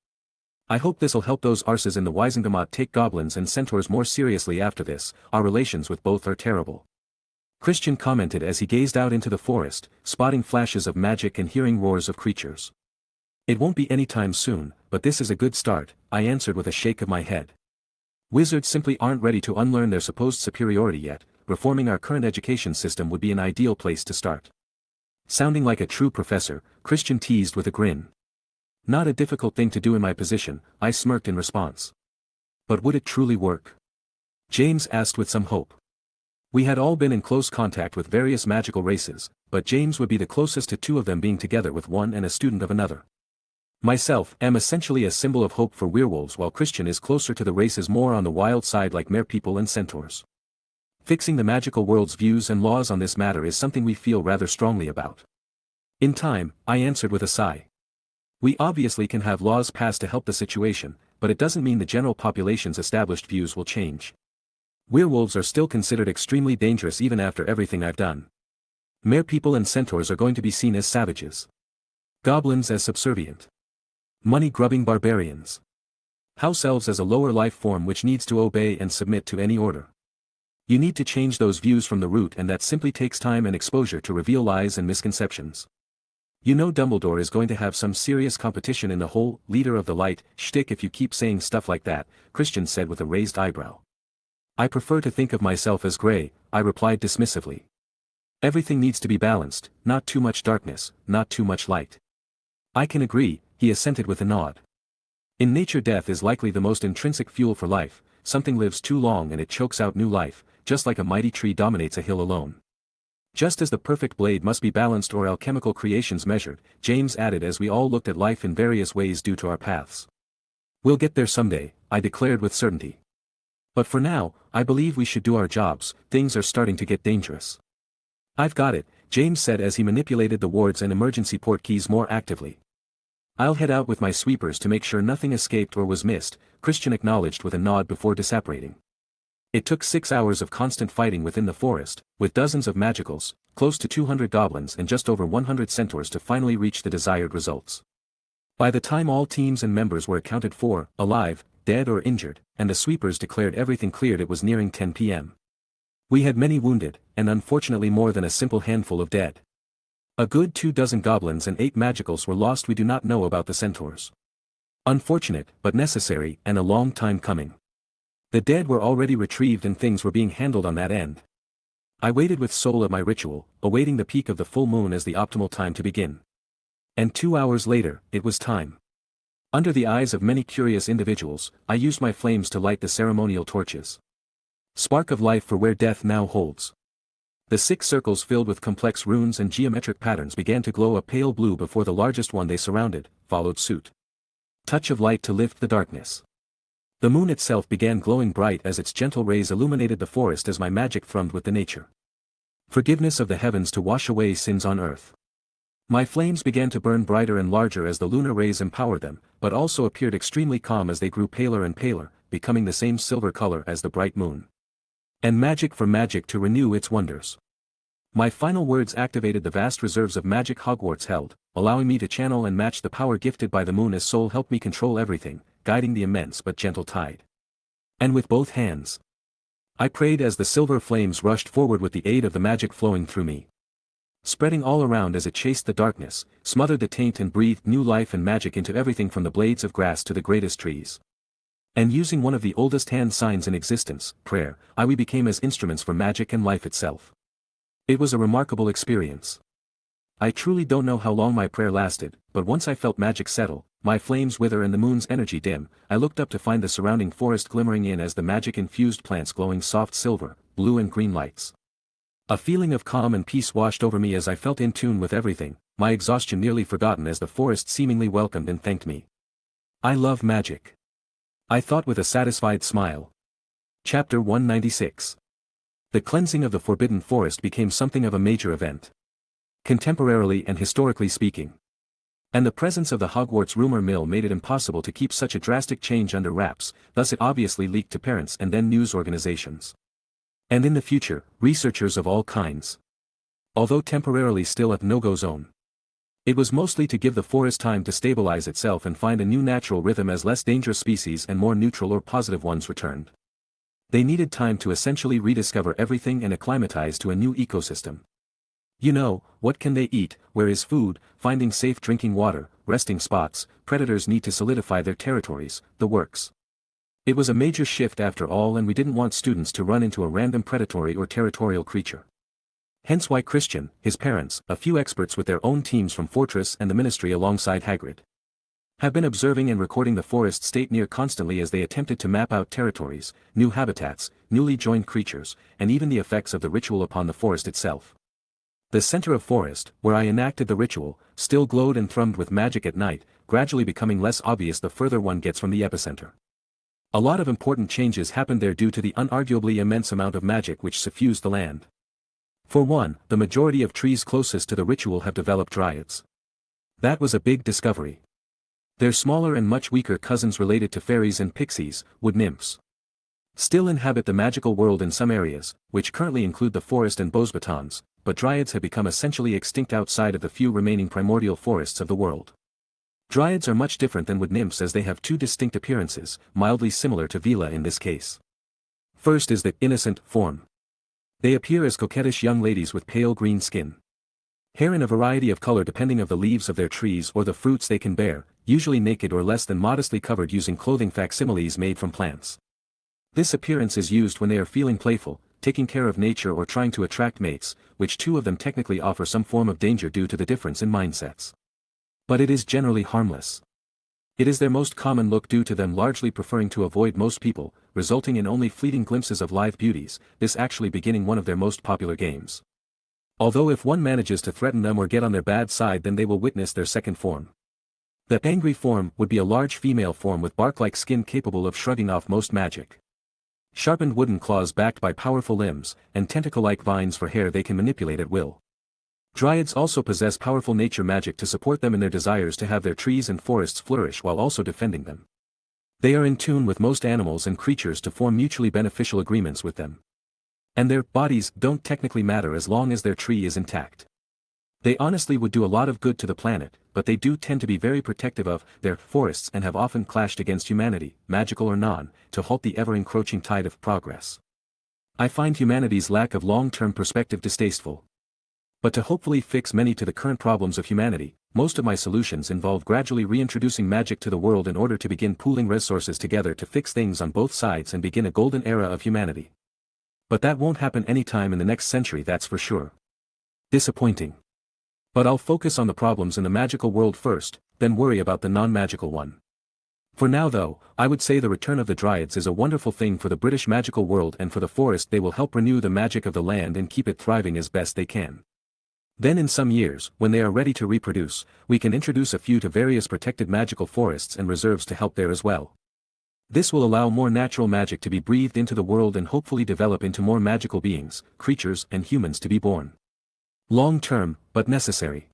I hope this'll help those arses in the Wisengamot take goblins and centaurs more seriously after this, our relations with both are terrible. Christian commented as he gazed out into the forest, spotting flashes of magic and hearing roars of creatures. It won't be any time soon, but this is a good start, I answered with a shake of my head. Wizards simply aren't ready to unlearn their supposed superiority yet, reforming our current education system would be an ideal place to start. Sounding like a true professor, Christian teased with a grin. Not a difficult thing to do in my position, I smirked in response. But would it truly work? James asked with some hope. We had all been in close contact with various magical races, but James would be the closest to two of them being together with one and a student of another. Myself am essentially a symbol of hope for werewolves while Christian is closer to the races more on the wild side like merepeople and centaurs. Fixing the magical world's views and laws on this matter is something we feel rather strongly about. In time, I answered with a sigh. We obviously can have laws passed to help the situation, but it doesn't mean the general population's established views will change. Werewolves are still considered extremely dangerous even after everything I've done. Merepeople and centaurs are going to be seen as savages. Goblins as subservient. Money-grubbing barbarians. House elves as a lower life form which needs to obey and submit to any order. You need to change those views from the root, and that simply takes time and exposure to reveal lies and misconceptions. You know Dumbledore is going to have some serious competition in the whole leader of the light shtick if you keep saying stuff like that, Christian said with a raised eyebrow. I prefer to think of myself as grey, I replied dismissively. Everything needs to be balanced, not too much darkness, not too much light. I can agree, he assented with a nod. In nature death is likely the most intrinsic fuel for life, something lives too long and it chokes out new life, just like a mighty tree dominates a hill alone. Just as the perfect blade must be balanced or alchemical creations measured, James added as we all looked at life in various ways due to our paths. We'll get there someday, I declared with certainty. But for now, I believe we should do our jobs, things are starting to get dangerous. I've got it, James said as he manipulated the wards and emergency port keys more actively. I'll head out with my sweepers to make sure nothing escaped or was missed, Christian acknowledged with a nod before disapparating. It took 6 hours of constant fighting within the forest, with dozens of magicals, close to 200 goblins and just over 100 centaurs to finally reach the desired results. By the time all teams and members were accounted for, alive, dead or injured, and the sweepers declared everything cleared, it was nearing 10 p.m. We had many wounded, and unfortunately more than a simple handful of dead. A good 24 goblins and 8 magicals were lost. We do not know about the centaurs. Unfortunate, but necessary, and a long time coming. The dead were already retrieved and things were being handled on that end. I waited with soul at my ritual, awaiting the peak of the full moon as the optimal time to begin. And 2 hours later, it was time. Under the eyes of many curious individuals, I used my flames to light the ceremonial torches. Spark of life for where death now holds. The 6 circles filled with complex runes and geometric patterns began to glow a pale blue before the largest one they surrounded, followed suit. Touch of light to lift the darkness. The moon itself began glowing bright as its gentle rays illuminated the forest as my magic thrummed with the nature. Forgiveness of the heavens to wash away sins on earth. My flames began to burn brighter and larger as the lunar rays empowered them, but also appeared extremely calm as they grew paler and paler, becoming the same silver color as the bright moon. And magic for magic to renew its wonders. My final words activated the vast reserves of magic Hogwarts held, allowing me to channel and match the power gifted by the moon as soul helped me control everything, guiding the immense but gentle tide. And with both hands, I prayed as the silver flames rushed forward with the aid of the magic flowing through me. Spreading all around as it chased the darkness, smothered the taint and breathed new life and magic into everything from the blades of grass to the greatest trees. And using one of the oldest hand signs in existence, prayer, we became as instruments for magic and life itself. It was a remarkable experience. I truly don't know how long my prayer lasted, but once I felt magic settle, my flames wither and the moon's energy dim, I looked up to find the surrounding forest glimmering in as the magic-infused plants glowing soft silver, blue and green lights. A feeling of calm and peace washed over me as I felt in tune with everything, my exhaustion nearly forgotten as the forest seemingly welcomed and thanked me. I love magic, I thought with a satisfied smile. Chapter 196. The cleansing of the Forbidden Forest became something of a major event, contemporarily and historically speaking. And the presence of the Hogwarts rumor mill made it impossible to keep such a drastic change under wraps, thus it obviously leaked to parents and then news organizations. And in the future, researchers of all kinds. Although temporarily still at no-go zone. It was mostly to give the forest time to stabilize itself and find a new natural rhythm as less dangerous species and more neutral or positive ones returned. They needed time to essentially rediscover everything and acclimatize to a new ecosystem. You know, what can they eat, where is food, finding safe drinking water, resting spots, predators need to solidify their territories, the works. It was a major shift after all, and we didn't want students to run into a random predatory or territorial creature. Hence why Christian, his parents, a few experts with their own teams from Fortress and the Ministry alongside Hagrid, have been observing and recording the forest state near constantly as they attempted to map out territories, new habitats, newly joined creatures, and even the effects of the ritual upon the forest itself. The center of forest, where I enacted the ritual, still glowed and thrummed with magic at night, gradually becoming less obvious the further one gets from the epicenter. A lot of important changes happened there due to the unarguably immense amount of magic which suffused the land. For one, the majority of trees closest to the ritual have developed dryads. That was a big discovery. They're smaller and much weaker cousins related to fairies and pixies, wood nymphs. Still inhabit the magical world in some areas, which currently include the forest and Bosbatons, but dryads have become essentially extinct outside of the few remaining primordial forests of the world. Dryads are much different than wood nymphs as they have two distinct appearances, mildly similar to Vila in this case. First is the innocent form. They appear as coquettish young ladies with pale green skin. Hair in a variety of color depending on the leaves of their trees or the fruits they can bear, usually naked or less than modestly covered using clothing facsimiles made from plants. This appearance is used when they are feeling playful, taking care of nature or trying to attract mates, which two of them technically offer some form of danger due to the difference in mindsets. But it is generally harmless. It is their most common look due to them largely preferring to avoid most people, resulting in only fleeting glimpses of live beauties, this actually beginning one of their most popular games. Although if one manages to threaten them or get on their bad side, then they will witness their second form. The angry form would be a large female form with bark-like skin capable of shrugging off most magic. Sharpened wooden claws backed by powerful limbs, and tentacle-like vines for hair they can manipulate at will. Dryads also possess powerful nature magic to support them in their desires to have their trees and forests flourish while also defending them. They are in tune with most animals and creatures to form mutually beneficial agreements with them. And their bodies don't technically matter as long as their tree is intact. They honestly would do a lot of good to the planet, but they do tend to be very protective of their forests and have often clashed against humanity, magical or non, to halt the ever-encroaching tide of progress. I find humanity's lack of long-term perspective distasteful. But to hopefully fix many to the current problems of humanity, most of my solutions involve gradually reintroducing magic to the world in order to begin pooling resources together to fix things on both sides and begin a golden era of humanity. But that won't happen anytime in the next century, that's for sure. Disappointing. But I'll focus on the problems in the magical world first, then worry about the non-magical one. For now though, I would say the return of the Dryads is a wonderful thing for the British magical world, and for the forest they will help renew the magic of the land and keep it thriving as best they can. Then in some years, when they are ready to reproduce, we can introduce a few to various protected magical forests and reserves to help there as well. This will allow more natural magic to be breathed into the world and hopefully develop into more magical beings, creatures and humans to be born. Long-term, but necessary.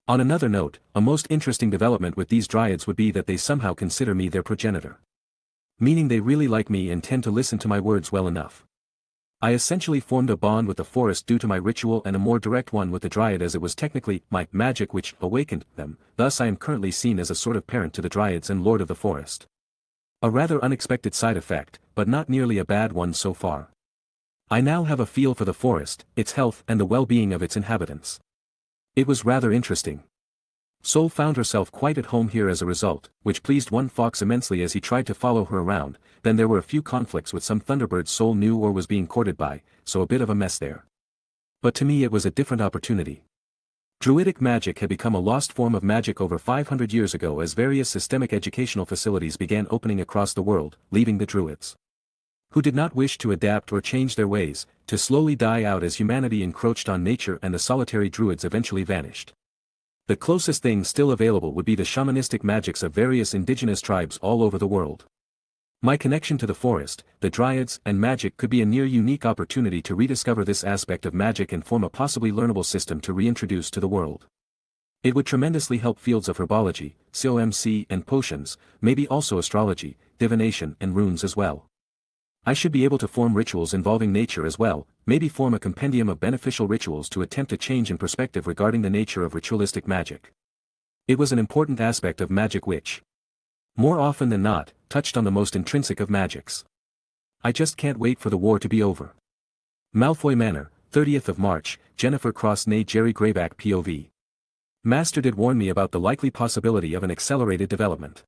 On another note, a most interesting development with these Dryads would be that they somehow consider me their progenitor. Meaning they really like me and tend to listen to my words well enough. I essentially formed a bond with the forest due to my ritual and a more direct one with the Dryad as it was technically my magic which awakened them, thus I am currently seen as a sort of parent to the Dryads and Lord of the Forest. A rather unexpected side effect, but not nearly a bad one so far. I now have a feel for the forest, its health and the well-being of its inhabitants. It was rather interesting. Sol found herself quite at home here as a result, which pleased one fox immensely as he tried to follow her around. Then there were a few conflicts with some thunderbirds Sol knew or was being courted by, so a bit of a mess there. But to me it was a different opportunity. Druidic magic had become a lost form of magic over 500 years ago as various systemic educational facilities began opening across the world, leaving the Druids, who did not wish to adapt or change their ways, to slowly die out as humanity encroached on nature and the solitary Druids eventually vanished. The closest thing still available would be the shamanistic magics of various indigenous tribes all over the world. My connection to the forest, the Dryads, and magic could be a near unique opportunity to rediscover this aspect of magic and form a possibly learnable system to reintroduce to the world. It would tremendously help fields of herbology, COMC and potions, maybe also astrology, divination and runes as well. I should be able to form rituals involving nature as well, maybe form a compendium of beneficial rituals to attempt a change in perspective regarding the nature of ritualistic magic. It was an important aspect of magic which, more often than not, touched on the most intrinsic of magics. I just can't wait for the war to be over. Malfoy Manor, 30th of March, Jennifer Cross née Jerry Greyback POV. Master did warn me about the likely possibility of an accelerated development.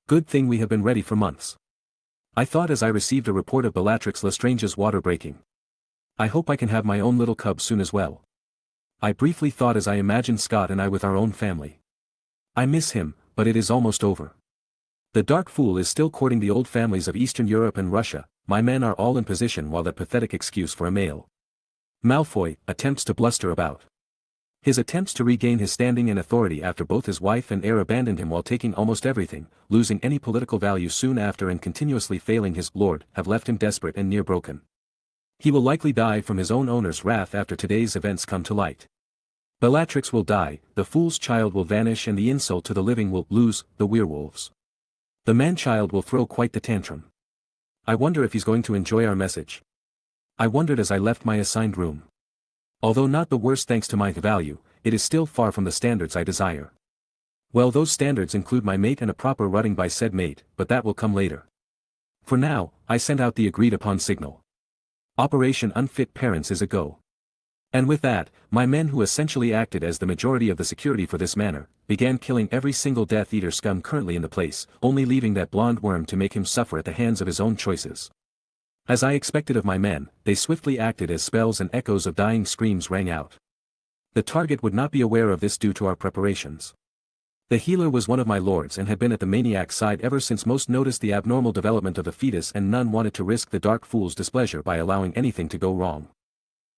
Good thing we have been ready for months. I thought as I received a report of Bellatrix Lestrange's water breaking. I hope I can have my own little cub soon as well. I briefly thought as I imagined Scott and I with our own family. I miss him, but it is almost over. The Dark Fool is still courting the old families of Eastern Europe and Russia, my men are all in position while that pathetic excuse for a male Malfoy attempts to bluster about. His attempts to regain his standing and authority after both his wife and heir abandoned him while taking almost everything, losing any political value soon after and continuously failing his lord, have left him desperate and near broken. He will likely die from his own owner's wrath after today's events come to light. Bellatrix will die, the fool's child will vanish and the insult to the living will lose, the werewolves. The man-child will throw quite the tantrum. I wonder if he's going to enjoy our message. I wondered as I left my assigned room. Although not the worst thanks to my value, it is still far from the standards I desire. Well, those standards include my mate and a proper rutting by said mate, but that will come later. For now, I sent out the agreed-upon signal. Operation Unfit Parents is a go. And with that, my men who essentially acted as the majority of the security for this manor, began killing every single Death Eater scum currently in the place, only leaving that blonde worm to make him suffer at the hands of his own choices. As I expected of my men, they swiftly acted as spells and echoes of dying screams rang out. The target would not be aware of this due to our preparations. The healer was one of my lords and had been at the maniac's side ever since most noticed the abnormal development of the fetus and none wanted to risk the Dark Fool's displeasure by allowing anything to go wrong.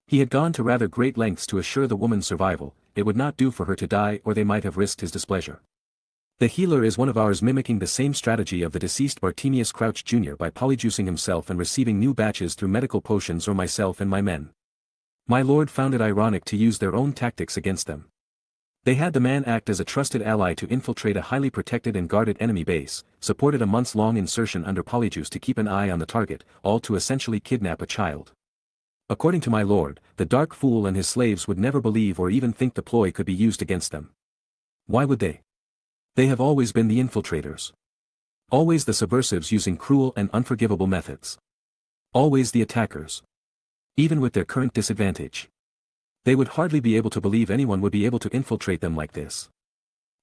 He had gone to rather great lengths to assure the woman's survival, it would not do for her to die or they might have risked his displeasure. The healer is one of ours mimicking the same strategy of the deceased Bartemius Crouch Jr. by polyjuicing himself and receiving new batches through medical potions or myself and my men. My lord found it ironic to use their own tactics against them. They had the man act as a trusted ally to infiltrate a highly protected and guarded enemy base, supported a months-long insertion under polyjuice to keep an eye on the target, all to essentially kidnap a child. According to my lord, the Dark Fool and his slaves would never believe or even think the ploy could be used against them. Why would they? They have always been the infiltrators. Always the subversives using cruel and unforgivable methods. Always the attackers. Even with their current disadvantage. They would hardly be able to believe anyone would be able to infiltrate them like this.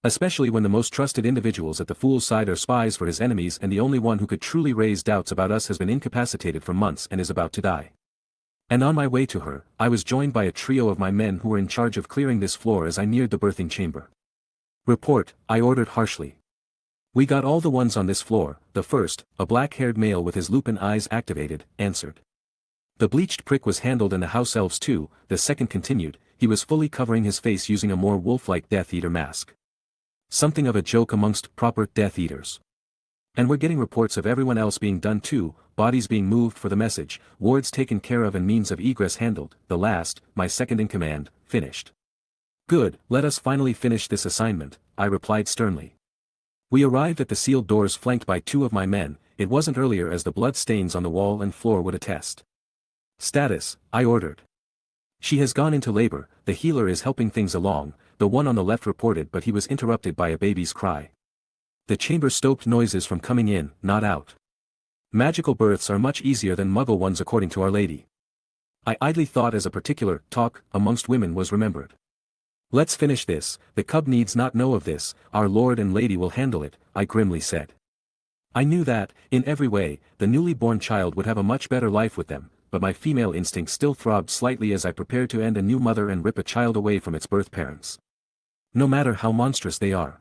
Especially when the most trusted individuals at the Fool's side are spies for his enemies and the only one who could truly raise doubts about us has been incapacitated for months and is about to die. And on my way to her, I was joined by a trio of my men who were in charge of clearing this floor as I neared the birthing chamber. Report, I ordered harshly. We got all the ones on this floor, the first, a black-haired male with his lupin eyes activated, answered. The bleached prick was handled and the house elves too, the second continued, he was fully covering his face using a more wolf-like Death Eater mask. Something of a joke amongst proper Death Eaters. And we're getting reports of everyone else being done too, bodies being moved for the message, wards taken care of and means of egress handled, the last, my second in command, finished. Good, let us finally finish this assignment, I replied sternly. We arrived at the sealed doors flanked by two of my men, it wasn't earlier as the blood stains on the wall and floor would attest. Status, I ordered. She has gone into labor, the healer is helping things along, the one on the left reported but he was interrupted by a baby's cry. The chamber stopped noises from coming in, not out. Magical births are much easier than muggle ones according to Our Lady. I idly thought as a particular talk amongst women was remembered. Let's finish this, the cub needs not know of this, our lord and lady will handle it, I grimly said. I knew that, in every way, the newly born child would have a much better life with them, but my female instinct still throbbed slightly as I prepared to end a new mother and rip a child away from its birth parents. No matter how monstrous they are.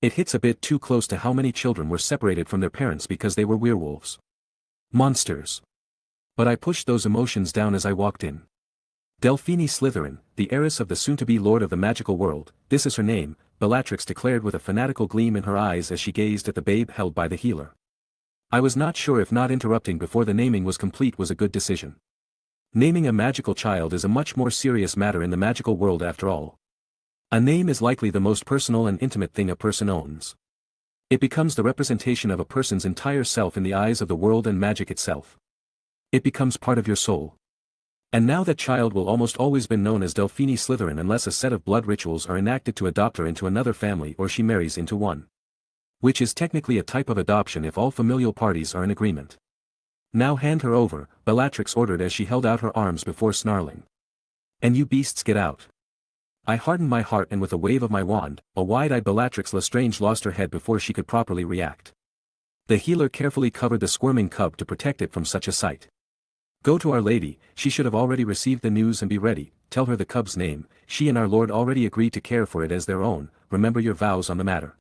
It hits a bit too close to how many children were separated from their parents because they were werewolves. Monsters. But I pushed those emotions down as I walked in. Delphine Slytherin, the heiress of the soon-to-be lord of the magical world, this is her name, Bellatrix declared with a fanatical gleam in her eyes as she gazed at the babe held by the healer. I was not sure if not interrupting before the naming was complete was a good decision. Naming a magical child is a much more serious matter in the magical world after all. A name is likely the most personal and intimate thing a person owns. It becomes the representation of a person's entire self in the eyes of the world and magic itself. It becomes part of your soul. And now that child will almost always be known as Delphine Slytherin unless a set of blood rituals are enacted to adopt her into another family or she marries into one. Which is technically a type of adoption if all familial parties are in agreement. Now hand her over, Bellatrix ordered as she held out her arms before snarling. And you beasts get out. I hardened my heart and with a wave of my wand, a wide-eyed Bellatrix Lestrange lost her head before she could properly react. The healer carefully covered the squirming cub to protect it from such a sight. Go to Our Lady, she should have already received the news and be ready, tell her the cub's name, she and our Lord already agreed to care for it as their own, remember your vows on the matter.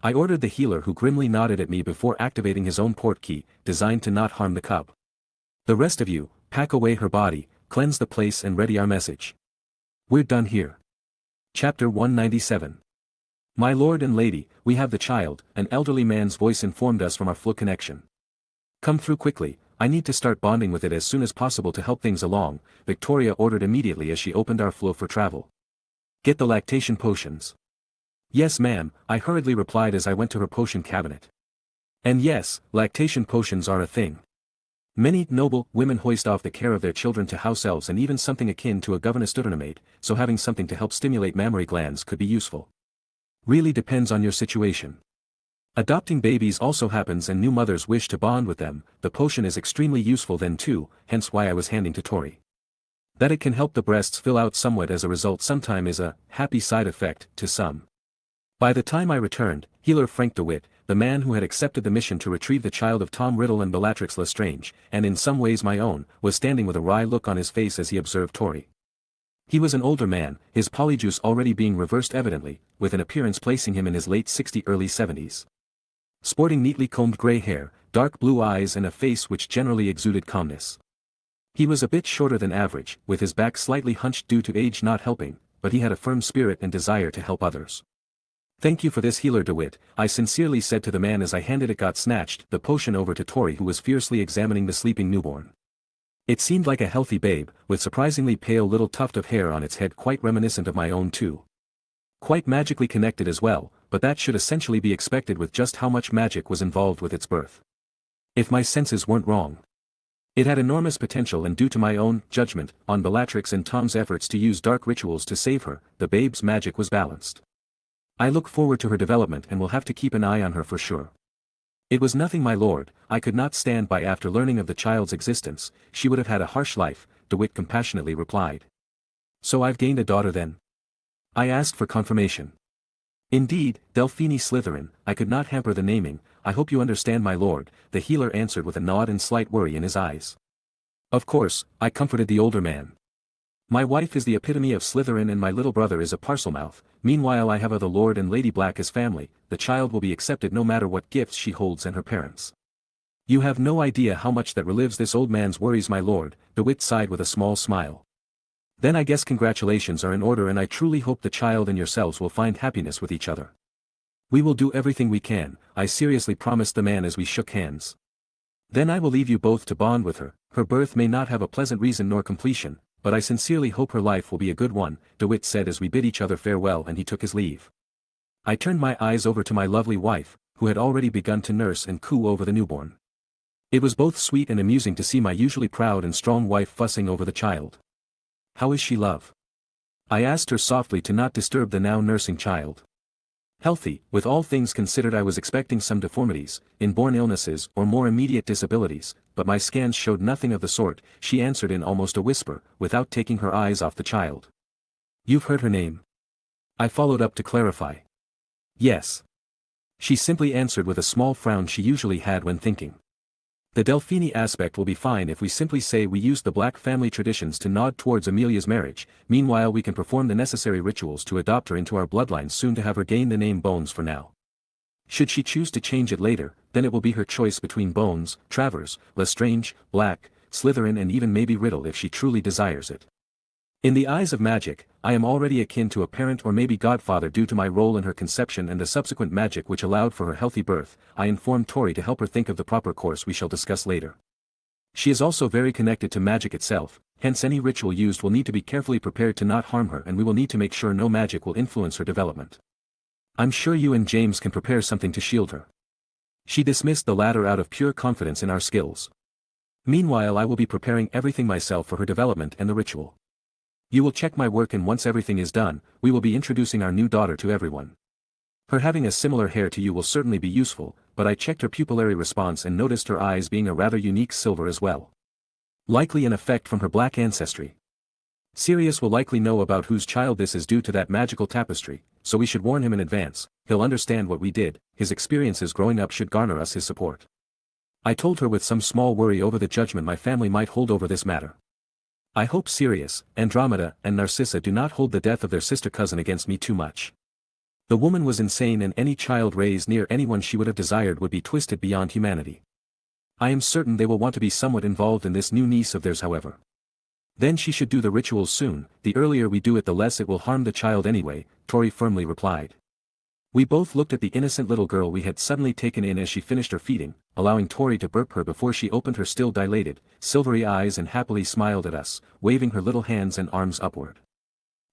I ordered the healer who grimly nodded at me before activating his own portkey, designed to not harm the cub. The rest of you, pack away her body, cleanse the place and ready our message. We're done here. Chapter 197. My lord and lady, we have the child, an elderly man's voice informed us from our flow connection. Come through quickly, I need to start bonding with it as soon as possible to help things along, Victoria ordered immediately as she opened our flow for travel. Get the lactation potions. Yes ma'am, I hurriedly replied as I went to her potion cabinet. And yes, lactation potions are a thing. Many noble women hoist off the care of their children to house elves and even something akin to a governess-maid, so having something to help stimulate mammary glands could be useful. Really depends on your situation. Adopting babies also happens and new mothers wish to bond with them, the potion is extremely useful then too, hence why I was handing to Tori. That it can help the breasts fill out somewhat as a result sometime is a happy side effect to some. By the time I returned, healer Frank DeWitt, the man who had accepted the mission to retrieve the child of Tom Riddle and Bellatrix Lestrange, and in some ways my own, was standing with a wry look on his face as he observed Tori. He was an older man, his polyjuice already being reversed evidently, with an appearance placing him in his late 60s early 70s. Sporting neatly combed gray hair, dark blue eyes and a face which generally exuded calmness. He was a bit shorter than average, with his back slightly hunched due to age not helping, but he had a firm spirit and desire to help others. Thank you for this healer DeWitt, I sincerely said to the man as I handed the potion over to Tori who was fiercely examining the sleeping newborn. It seemed like a healthy babe, with surprisingly pale little tuft of hair on its head quite reminiscent of my own too. Quite magically connected as well, but that should essentially be expected with just how much magic was involved with its birth. If my senses weren't wrong. It had enormous potential and due to my own judgment on Bellatrix and Tom's efforts to use dark rituals to save her, the babe's magic was balanced. I look forward to her development and will have to keep an eye on her for sure. It was nothing my lord, I could not stand by after learning of the child's existence, she would have had a harsh life, DeWitt compassionately replied. So I've gained a daughter then? I asked for confirmation. Indeed, Delphine Slytherin, I could not hamper the naming, I hope you understand my lord, the healer answered with a nod and slight worry in his eyes. Of course, I comforted the older man. My wife is the epitome of Slytherin and my little brother is a Parselmouth, meanwhile I have the Lord and Lady Black as family, the child will be accepted no matter what gifts she holds and her parents. You have no idea how much that relieves this old man's worries my lord, DeWitt sighed with a small smile. Then I guess congratulations are in order and I truly hope the child and yourselves will find happiness with each other. We will do everything we can, I seriously promised the man as we shook hands. Then I will leave you both to bond with her, her birth may not have a pleasant reason nor completion, but I sincerely hope her life will be a good one, DeWitt said as we bid each other farewell and he took his leave. I turned my eyes over to my lovely wife, who had already begun to nurse and coo over the newborn. It was both sweet and amusing to see my usually proud and strong wife fussing over the child. How is she, love? I asked her softly to not disturb the now nursing child. Healthy, with all things considered I was expecting some deformities, inborn illnesses or more immediate disabilities, but my scans showed nothing of the sort, she answered in almost a whisper, without taking her eyes off the child. You've heard her name? I followed up to clarify. Yes. She simply answered with a small frown she usually had when thinking. The Delphini aspect will be fine if we simply say we used the black family traditions to nod towards Amelia's marriage. Meanwhile we can perform the necessary rituals to adopt her into our bloodline soon to have her gain the name Bones for now. Should she choose to change it later, then it will be her choice between Bones, Travers, Lestrange, Black, Slytherin and even maybe Riddle if she truly desires it. In the eyes of magic, I am already akin to a parent or maybe godfather due to my role in her conception and the subsequent magic which allowed for her healthy birth. I informed Tori to help her think of the proper course we shall discuss later. She is also very connected to magic itself, hence any ritual used will need to be carefully prepared to not harm her and we will need to make sure no magic will influence her development. I'm sure you and James can prepare something to shield her. She dismissed the latter out of pure confidence in our skills. Meanwhile I will be preparing everything myself for her development and the ritual. You will check my work and once everything is done, we will be introducing our new daughter to everyone. Her having a similar hair to you will certainly be useful, but I checked her pupillary response and noticed her eyes being a rather unique silver as well. Likely an effect from her black ancestry. Sirius will likely know about whose child this is due to that magical tapestry, so we should warn him in advance. He'll understand what we did, his experiences growing up should garner us his support. I told her with some small worry over the judgment my family might hold over this matter. I hope Sirius, Andromeda, and Narcissa do not hold the death of their sister cousin against me too much. The woman was insane and any child raised near anyone she would have desired would be twisted beyond humanity. I am certain they will want to be somewhat involved in this new niece of theirs however. Then she should do the rituals soon, the earlier we do it the less it will harm the child anyway, Tori firmly replied. We both looked at the innocent little girl we had suddenly taken in as she finished her feeding, allowing Tori to burp her before she opened her still dilated, silvery eyes and happily smiled at us, waving her little hands and arms upward.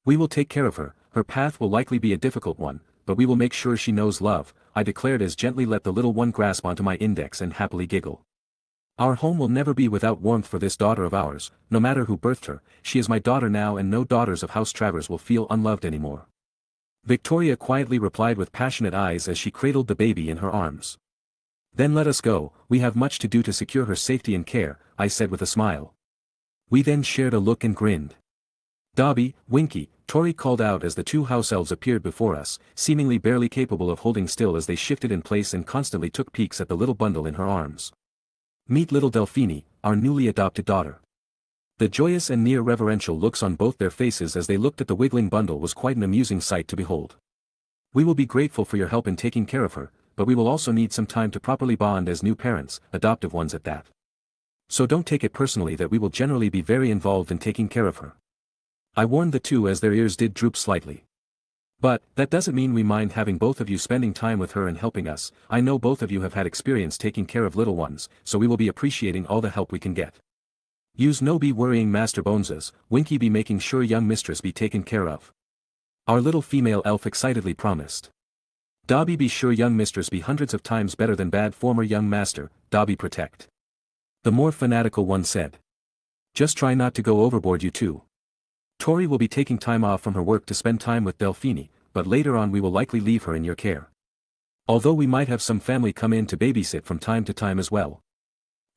We will take care of her, her path will likely be a difficult one, but we will make sure she knows love, I declared as gently let the little one grasp onto my index and happily giggle. Our home will never be without warmth for this daughter of ours, no matter who birthed her, she is my daughter now and no daughters of House Travers will feel unloved anymore. Victoria quietly replied with passionate eyes as she cradled the baby in her arms. Then let us go, we have much to do to secure her safety and care, I said with a smile. We then shared a look and grinned. Dobby, Winky, Tori called out as the two house elves appeared before us, seemingly barely capable of holding still as they shifted in place and constantly took peeks at the little bundle in her arms. Meet little Delphini, our newly adopted daughter. The joyous and near reverential looks on both their faces as they looked at the wiggling bundle was quite an amusing sight to behold. We will be grateful for your help in taking care of her, but we will also need some time to properly bond as new parents, adoptive ones at that. So don't take it personally that we will generally be very involved in taking care of her. I warned the two as their ears did droop slightly. But, that doesn't mean we mind having both of you spending time with her and helping us. I know both of you have had experience taking care of little ones, so we will be appreciating all the help we can get. Use no be worrying Master Boneses, Winky be making sure young mistress be taken care of. Our little female elf excitedly promised. Dobby be sure young mistress be hundreds of times better than bad former young master, Dobby protect. The more fanatical one said. Just try not to go overboard you two. Tori will be taking time off from her work to spend time with Delphini, but later on we will likely leave her in your care. Although we might have some family come in to babysit from time to time as well.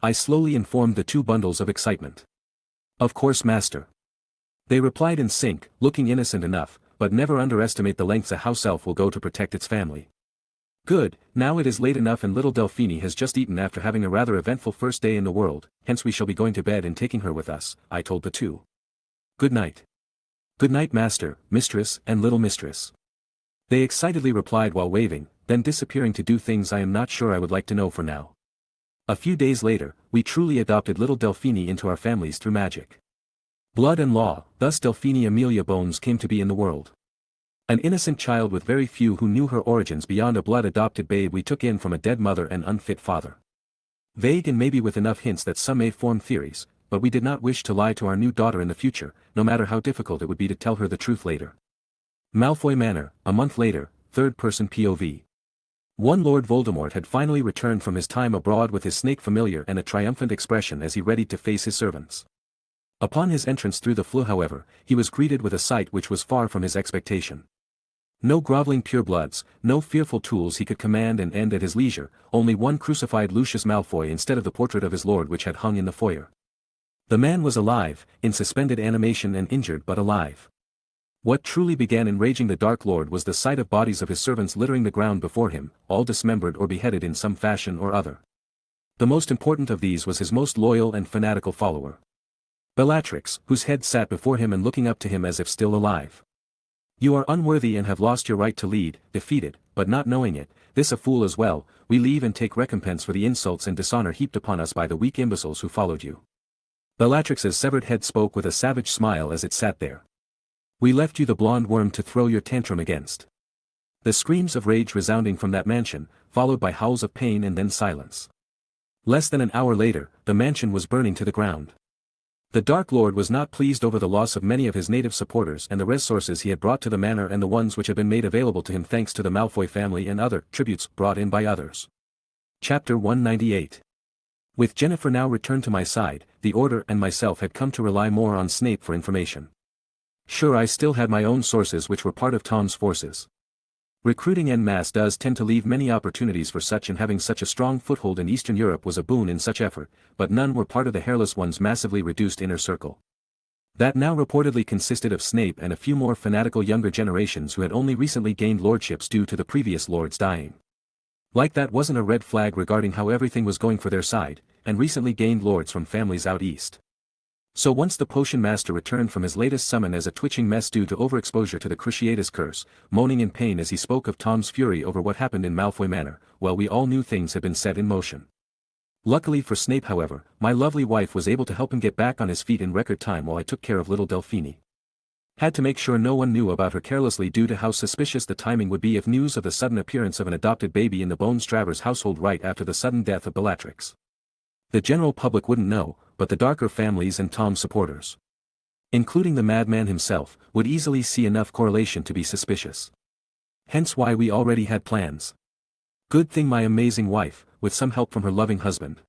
I slowly informed the two bundles of excitement. Of course master. They replied in sync, looking innocent enough, but never underestimate the lengths a house elf will go to protect its family. Good, now it is late enough and little Delphini has just eaten after having a rather eventful first day in the world, hence we shall be going to bed and taking her with us, I told the two. Good night. Good night master, mistress, and little mistress. They excitedly replied while waving, then disappearing to do things I am not sure I would like to know for now. A few days later, we truly adopted little Delphini into our families through magic. Blood and law, thus Delphini Amelia Bones came to be in the world. An innocent child with very few who knew her origins beyond a blood-adopted babe we took in from a dead mother and unfit father. Vague and maybe with enough hints that some may form theories, but we did not wish to lie to our new daughter in the future, no matter how difficult it would be to tell her the truth later. Malfoy Manor, a month later, third-person POV. One Lord Voldemort had finally returned from his time abroad with his snake familiar and a triumphant expression as he readied to face his servants. Upon his entrance through the flue however, he was greeted with a sight which was far from his expectation. No groveling purebloods, no fearful tools he could command and end at his leisure, only one crucified Lucius Malfoy instead of the portrait of his lord which had hung in the foyer. The man was alive, in suspended animation and injured but alive. What truly began enraging the Dark Lord was the sight of bodies of his servants littering the ground before him, all dismembered or beheaded in some fashion or other. The most important of these was his most loyal and fanatical follower, Bellatrix, whose head sat before him and looking up to him as if still alive. "You are unworthy and have lost your right to lead, defeated, but not knowing it, this a fool as well, we leave and take recompense for the insults and dishonor heaped upon us by the weak imbeciles who followed you." Bellatrix's severed head spoke with a savage smile as it sat there. "We left you the blonde worm to throw your tantrum against." The screams of rage resounding from that mansion, followed by howls of pain and then silence. Less than an hour later, the mansion was burning to the ground. The Dark Lord was not pleased over the loss of many of his native supporters and the resources he had brought to the manor and the ones which had been made available to him thanks to the Malfoy family and other tributes brought in by others. Chapter 198. With Jennifer now returned to my side, the Order and myself had come to rely more on Snape for information. Sure, I still had my own sources which were part of Tom's forces. Recruiting en masse does tend to leave many opportunities for such, and having such a strong foothold in Eastern Europe was a boon in such effort, but none were part of the Hairless One's massively reduced inner circle. That now reportedly consisted of Snape and a few more fanatical younger generations who had only recently gained lordships due to the previous lords dying. Like that wasn't a red flag regarding how everything was going for their side, and recently gained lords from families out east. So once the potion master returned from his latest summon as a twitching mess due to overexposure to the Cruciatus curse, moaning in pain as he spoke of Tom's fury over what happened in Malfoy Manor, well, we all knew things had been set in motion. Luckily for Snape, however, my lovely wife was able to help him get back on his feet in record time while I took care of little Delphine. Had to make sure no one knew about her carelessly due to how suspicious the timing would be if news of the sudden appearance of an adopted baby in the Bones Travers household right after the sudden death of Bellatrix. The general public wouldn't know, but the darker families and Tom's supporters, including the madman himself, would easily see enough correlation to be suspicious. Hence why we already had plans. Good thing my amazing wife, with some help from her loving husband,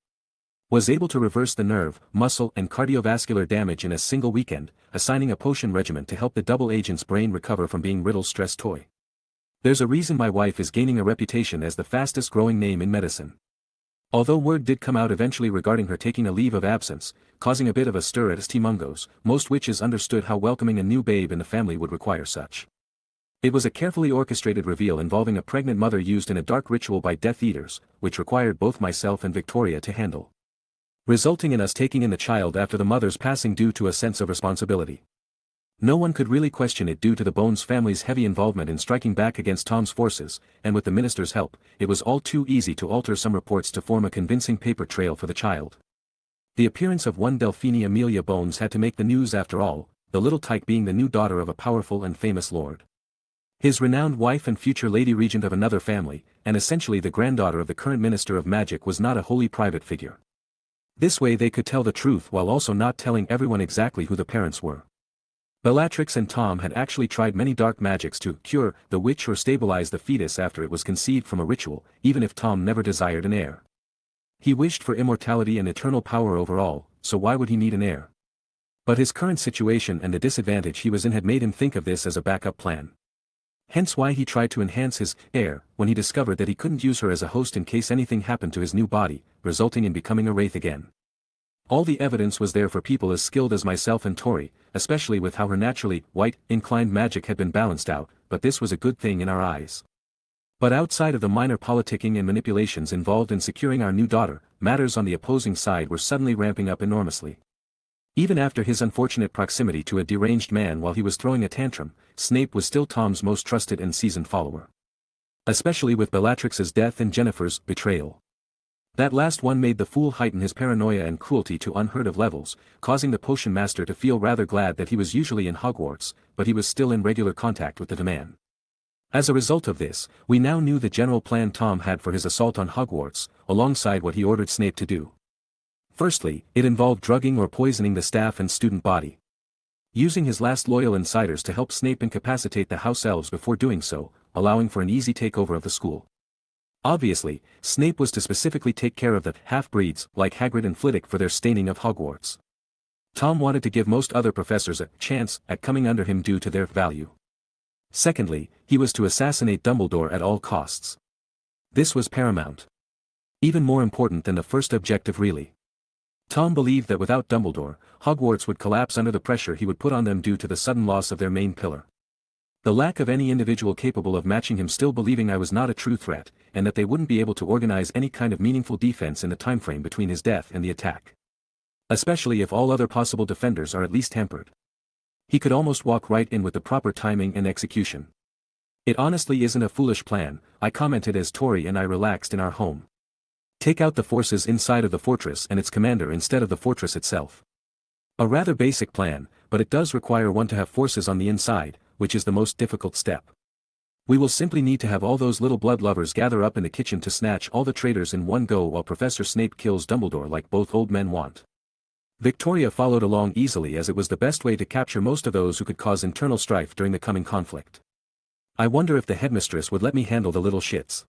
was able to reverse the nerve, muscle and cardiovascular damage in a single weekend, assigning a potion regimen to help the double agent's brain recover from being Riddle's stress toy. There's a reason my wife is gaining a reputation as the fastest growing name in medicine. Although word did come out eventually regarding her taking a leave of absence, causing a bit of a stir at St. Mungo's, most witches understood how welcoming a new babe in the family would require such. It was a carefully orchestrated reveal involving a pregnant mother used in a dark ritual by Death Eaters, which required both myself and Victoria to handle, resulting in us taking in the child after the mother's passing due to a sense of responsibility. No one could really question it due to the Bones family's heavy involvement in striking back against Tom's forces, and with the minister's help, it was all too easy to alter some reports to form a convincing paper trail for the child. The appearance of one Delphine Amelia Bones had to make the news after all, the little tyke being the new daughter of a powerful and famous lord, his renowned wife and future lady regent of another family, and essentially the granddaughter of the current minister of magic, was not a wholly private figure. This way they could tell the truth while also not telling everyone exactly who the parents were. Bellatrix and Tom had actually tried many dark magics to cure the witch or stabilize the fetus after it was conceived from a ritual, even if Tom never desired an heir. He wished for immortality and eternal power over all, so why would he need an heir? But his current situation and the disadvantage he was in had made him think of this as a backup plan. Hence why he tried to enhance his heir when he discovered that he couldn't use her as a host in case anything happened to his new body, resulting in becoming a wraith again. All the evidence was there for people as skilled as myself and Tori, especially with how her naturally white-inclined magic had been balanced out, but this was a good thing in our eyes. But outside of the minor politicking and manipulations involved in securing our new daughter, matters on the opposing side were suddenly ramping up enormously. Even after his unfortunate proximity to a deranged man while he was throwing a tantrum, Snape was still Tom's most trusted and seasoned follower. Especially with Bellatrix's death and Jennifer's betrayal. That last one made the fool heighten his paranoia and cruelty to unheard-of levels, causing the potion master to feel rather glad that he was usually in Hogwarts, but he was still in regular contact with the man. As a result of this, we now knew the general plan Tom had for his assault on Hogwarts, alongside what he ordered Snape to do. Firstly, it involved drugging or poisoning the staff and student body. Using his last loyal insiders to help Snape incapacitate the house elves before doing so, allowing for an easy takeover of the school. Obviously, Snape was to specifically take care of the half-breeds like Hagrid and Flitwick for their staining of Hogwarts. Tom wanted to give most other professors a chance at coming under him due to their value. Secondly, he was to assassinate Dumbledore at all costs. This was paramount. Even more important than the first objective really. Tom believed that without Dumbledore, Hogwarts would collapse under the pressure he would put on them due to the sudden loss of their main pillar. The lack of any individual capable of matching him, still believing I was not a true threat, and that they wouldn't be able to organize any kind of meaningful defense in the timeframe between his death and the attack. Especially if all other possible defenders are at least hampered. He could almost walk right in with the proper timing and execution. It honestly isn't a foolish plan, I commented as Tori and I relaxed in our home. Take out the forces inside of the fortress and its commander instead of the fortress itself. A rather basic plan, but it does require one to have forces on the inside, which is the most difficult step. We will simply need to have all those little blood lovers gather up in the kitchen to snatch all the traitors in one go while Professor Snape kills Dumbledore like both old men want. Victoria followed along easily, as it was the best way to capture most of those who could cause internal strife during the coming conflict. I wonder if the headmistress would let me handle the little shits.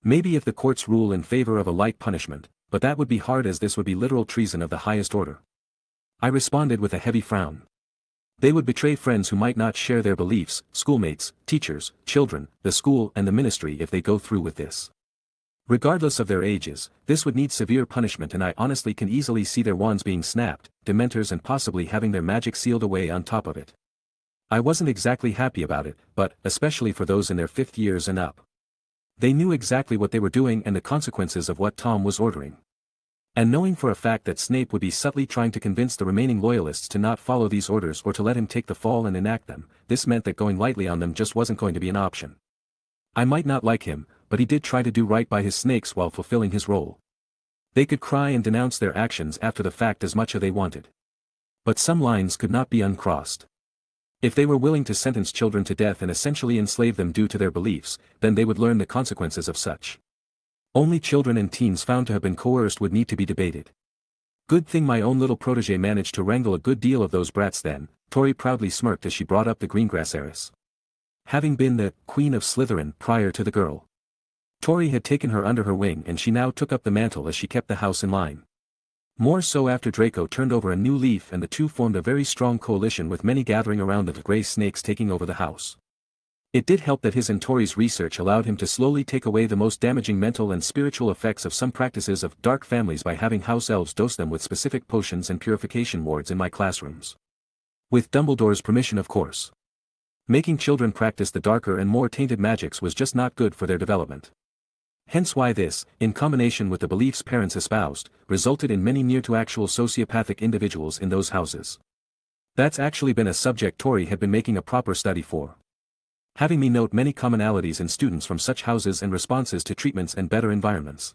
Maybe if the courts rule in favor of a light punishment, but that would be hard, as this would be literal treason of the highest order. I responded with a heavy frown. They would betray friends who might not share their beliefs, schoolmates, teachers, children, the school and the ministry if they go through with this. Regardless of their ages, this would need severe punishment, and I honestly can easily see their wands being snapped, dementors and possibly having their magic sealed away on top of it. I wasn't exactly happy about it, but, especially for those in their 5th years and up. They knew exactly what they were doing and the consequences of what Tom was ordering. And knowing for a fact that Snape would be subtly trying to convince the remaining loyalists to not follow these orders or to let him take the fall and enact them, this meant that going lightly on them just wasn't going to be an option. I might not like him, but he did try to do right by his snakes while fulfilling his role. They could cry and denounce their actions after the fact as much as they wanted. But some lines could not be uncrossed. If they were willing to sentence children to death and essentially enslave them due to their beliefs, then they would learn the consequences of such. Only children and teens found to have been coerced would need to be debated. Good thing my own little protege managed to wrangle a good deal of those brats then, Tori proudly smirked as she brought up the Greengrass heiress. Having been the Queen of Slytherin prior to the girl, Tori had taken her under her wing, and she now took up the mantle as she kept the house in line. More so after Draco turned over a new leaf and the two formed a very strong coalition, with many gathering around the grey snakes taking over the house. It did help that his and Tori's research allowed him to slowly take away the most damaging mental and spiritual effects of some practices of dark families by having house elves dose them with specific potions and purification wards in my classrooms. With Dumbledore's permission, of course. Making children practice the darker and more tainted magics was just not good for their development. Hence why this, in combination with the beliefs parents espoused, resulted in many near-to-actual sociopathic individuals in those houses. That's actually been a subject Tori had been making a proper study for. Having me note many commonalities in students from such houses and responses to treatments and better environments.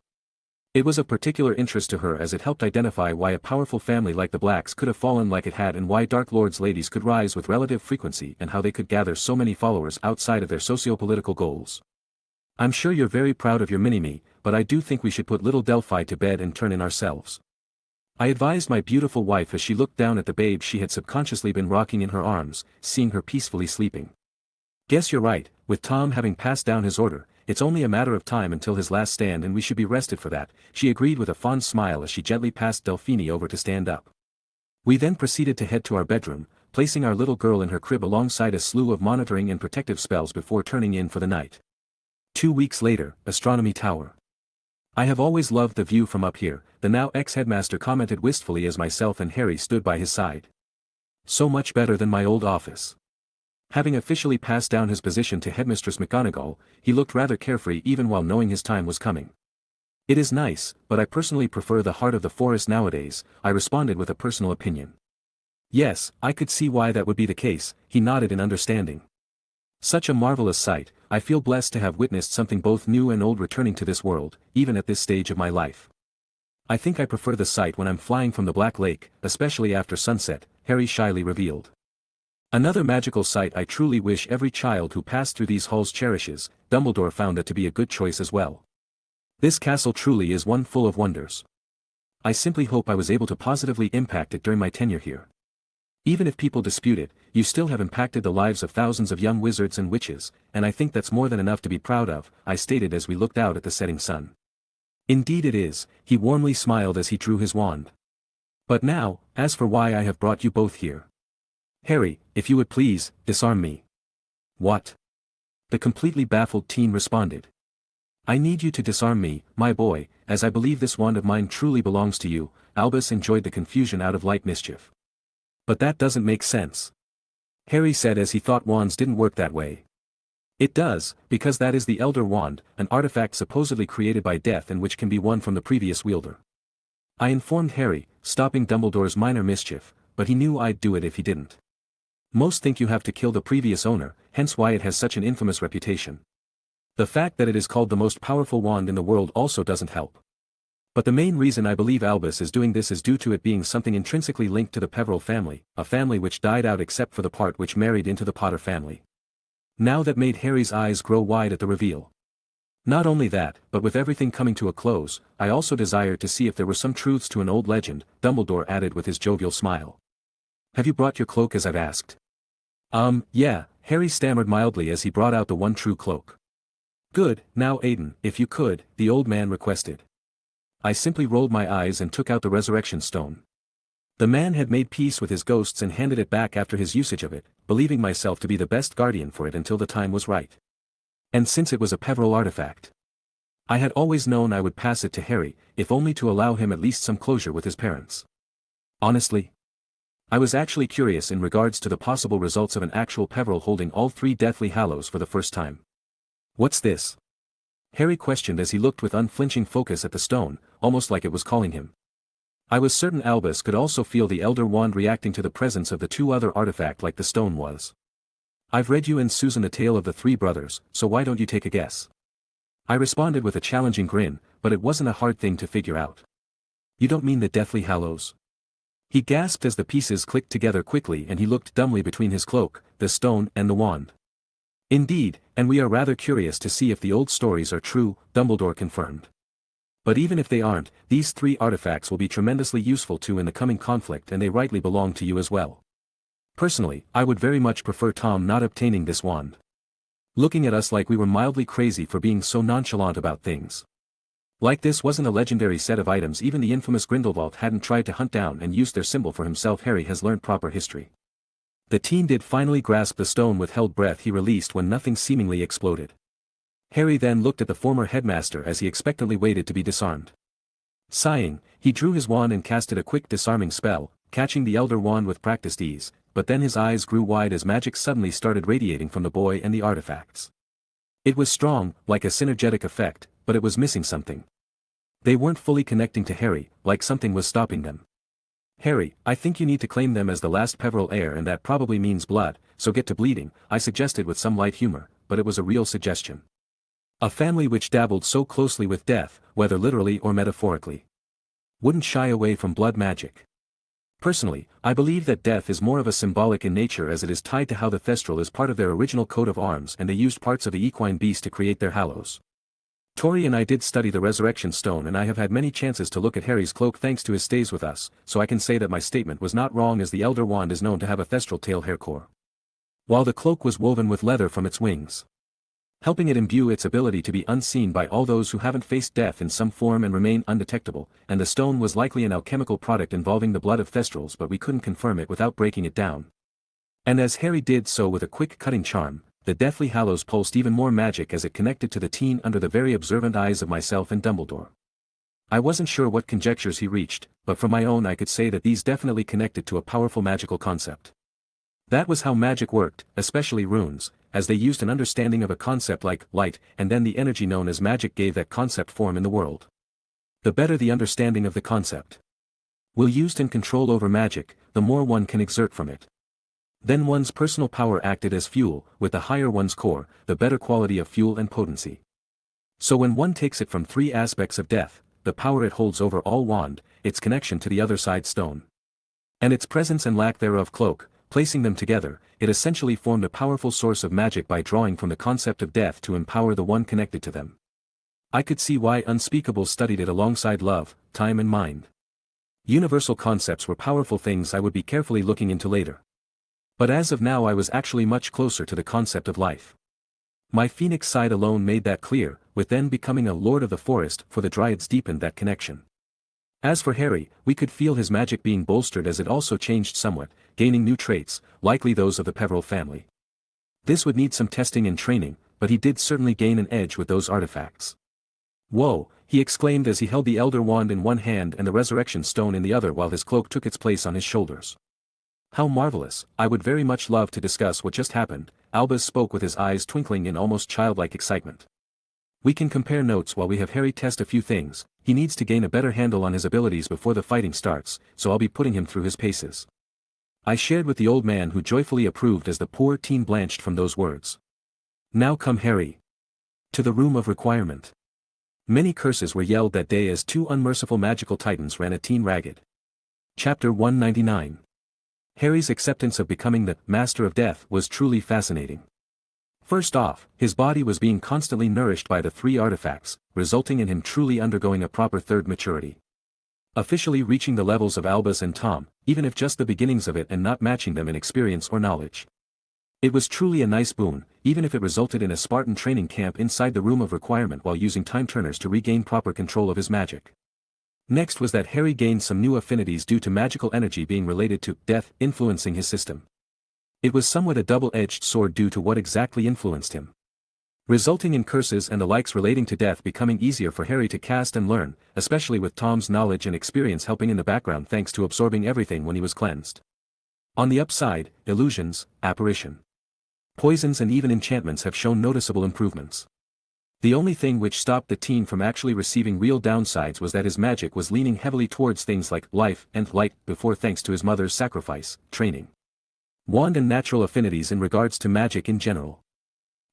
It was of particular interest to her, as it helped identify why a powerful family like the Blacks could have fallen like it had, and why Dark Lord's ladies could rise with relative frequency, and how they could gather so many followers outside of their socio-political goals. I'm sure you're very proud of your mini-me, but I do think we should put little Delphi to bed and turn in ourselves. I advised my beautiful wife as she looked down at the babe she had subconsciously been rocking in her arms, seeing her peacefully sleeping. Guess you're right, with Tom having passed down his order, it's only a matter of time until his last stand, and we should be rested for that, she agreed with a fond smile as she gently passed Delphine over to stand up. We then proceeded to head to our bedroom, placing our little girl in her crib alongside a slew of monitoring and protective spells before turning in for the night. 2 weeks later, Astronomy Tower. I have always loved the view from up here, the now ex-headmaster commented wistfully as myself and Harry stood by his side. So much better than my old office. Having officially passed down his position to Headmistress McGonagall, he looked rather carefree even while knowing his time was coming. It is nice, but I personally prefer the heart of the forest nowadays, I responded with a personal opinion. Yes, I could see why that would be the case, he nodded in understanding. Such a marvelous sight, I feel blessed to have witnessed something both new and old returning to this world, even at this stage of my life. I think I prefer the sight when I'm flying from the Black Lake, especially after sunset, Harry shyly revealed. Another magical sight I truly wish every child who passed through these halls cherishes. Dumbledore found that to be a good choice as well. This castle truly is one full of wonders. I simply hope I was able to positively impact it during my tenure here. Even if people dispute it, you still have impacted the lives of thousands of young wizards and witches, and I think that's more than enough to be proud of, I stated as we looked out at the setting sun. Indeed it is, he warmly smiled as he drew his wand. But now, as for why I have brought you both here. Harry, if you would please, disarm me. What? The completely baffled teen responded. I need you to disarm me, my boy, as I believe this wand of mine truly belongs to you. Albus enjoyed the confusion out of light mischief. But that doesn't make sense. Harry said as he thought wands didn't work that way. It does, because that is the Elder Wand, an artifact supposedly created by death and which can be won from the previous wielder. I informed Harry, stopping Dumbledore's minor mischief, but he knew I'd do it if he didn't. Most think you have to kill the previous owner, hence why it has such an infamous reputation. The fact that it is called the most powerful wand in the world also doesn't help. But the main reason I believe Albus is doing this is due to it being something intrinsically linked to the Peveril family, a family which died out except for the part which married into the Potter family. Now that made Harry's eyes grow wide at the reveal. Not only that, but with everything coming to a close, I also desired to see if there were some truths to an old legend, Dumbledore added with his jovial smile. Have you brought your cloak as I've asked? Yeah, Harry stammered mildly as he brought out the one true cloak. Good, now Aiden, if you could, the old man requested. I simply rolled my eyes and took out the resurrection stone. The man had made peace with his ghosts and handed it back after his usage of it, believing myself to be the best guardian for it until the time was right. And since it was a Peveril artifact, I had always known I would pass it to Harry, if only to allow him at least some closure with his parents. Honestly, I was actually curious in regards to the possible results of an actual Peveril holding all 3 Deathly Hallows for the first time. What's this? Harry questioned as he looked with unflinching focus at the stone, almost like it was calling him. I was certain Albus could also feel the Elder Wand reacting to the presence of the 2 other artifact like the stone was. I've read you and Susan the tale of the 3 brothers, so why don't you take a guess? I responded with a challenging grin, but it wasn't a hard thing to figure out. You don't mean the Deathly Hallows? He gasped as the pieces clicked together quickly and he looked dumbly between his cloak, the stone and the wand. Indeed, and we are rather curious to see if the old stories are true, Dumbledore confirmed. But even if they aren't, these 3 artifacts will be tremendously useful too in the coming conflict and they rightly belong to you as well. Personally, I would very much prefer Tom not obtaining this wand. Looking at us like we were mildly crazy for being so nonchalant about things. Like this wasn't a legendary set of items even the infamous Grindelwald hadn't tried to hunt down and use their symbol for himself. Harry has learned proper history. The teen did finally grasp the stone with held breath he released when nothing seemingly exploded. Harry then looked at the former headmaster as he expectantly waited to be disarmed. Sighing, he drew his wand and casted a quick disarming spell, catching the Elder Wand with practiced ease, but then his eyes grew wide as magic suddenly started radiating from the boy and the artifacts. It was strong, like a synergetic effect, but it was missing something. They weren't fully connecting to Harry, like something was stopping them. Harry, I think you need to claim them as the last Peveril heir and that probably means blood, so get to bleeding, I suggested with some light humor, but it was a real suggestion. A family which dabbled so closely with death, whether literally or metaphorically, wouldn't shy away from blood magic. Personally, I believe that death is more of a symbolic in nature as it is tied to how the Thestral is part of their original coat of arms and they used parts of the equine beast to create their hallows. Tori and I did study the resurrection stone and I have had many chances to look at Harry's cloak thanks to his stays with us, so I can say that my statement was not wrong as the Elder Wand is known to have a Thestral tail hair core. While the cloak was woven with leather from its wings, helping it imbue its ability to be unseen by all those who haven't faced death in some form and remain undetectable, and the stone was likely an alchemical product involving the blood of Thestrals but we couldn't confirm it without breaking it down. And as Harry did so with a quick cutting charm, the Deathly Hallows pulsed even more magic as it connected to the teen under the very observant eyes of myself and Dumbledore. I wasn't sure what conjectures he reached, but from my own I could say that these definitely connected to a powerful magical concept. That was how magic worked, especially runes, as they used an understanding of a concept like light, and then the energy known as magic gave that concept form in the world. The better the understanding of the concept will used in control over magic, the more one can exert from it. Then one's personal power acted as fuel, with the higher one's core, the better quality of fuel and potency. So when one takes it from 3 aspects of death, the power it holds over all wand, its connection to the other side stone, and its presence and lack thereof cloak, placing them together, it essentially formed a powerful source of magic by drawing from the concept of death to empower the one connected to them. I could see why Unspeakable studied it alongside love, time and mind. Universal concepts were powerful things I would be carefully looking into later. But as of now I was actually much closer to the concept of life. My phoenix side alone made that clear, with then becoming a lord of the forest for the Dryads deepened that connection. As for Harry, we could feel his magic being bolstered as it also changed somewhat, gaining new traits, likely those of the Peveril family. This would need some testing and training, but he did certainly gain an edge with those artifacts. Whoa, he exclaimed as he held the Elder Wand in one hand and the resurrection stone in the other while his cloak took its place on his shoulders. How marvelous, I would very much love to discuss what just happened, Albus spoke with his eyes twinkling in almost childlike excitement. We can compare notes while we have Harry test a few things. He needs to gain a better handle on his abilities before the fighting starts, so I'll be putting him through his paces. I shared with the old man, who joyfully approved as the poor teen blanched from those words. Now come, Harry. To the room of requirement. Many curses were yelled that day as two unmerciful magical titans ran a teen ragged. Chapter 199. Harry's acceptance of becoming the Master of Death was truly fascinating. First off, his body was being constantly nourished by the 3 artifacts, resulting in him truly undergoing a proper third maturity. Officially reaching the levels of Albus and Tom, even if just the beginnings of it and not matching them in experience or knowledge. It was truly a nice boon, even if it resulted in a Spartan training camp inside the room of requirement while using time turners to regain proper control of his magic. Next was that Harry gained some new affinities due to magical energy being related to death influencing his system. It was somewhat a double-edged sword due to what exactly influenced him, resulting in curses and the likes relating to death becoming easier for Harry to cast and learn, especially with Tom's knowledge and experience helping in the background thanks to absorbing everything when he was cleansed. On the upside, illusions, apparition, poisons and even enchantments have shown noticeable improvements. The only thing which stopped the teen from actually receiving real downsides was that his magic was leaning heavily towards things like life and light before, thanks to his mother's sacrifice, training, wand and natural affinities in regards to magic in general.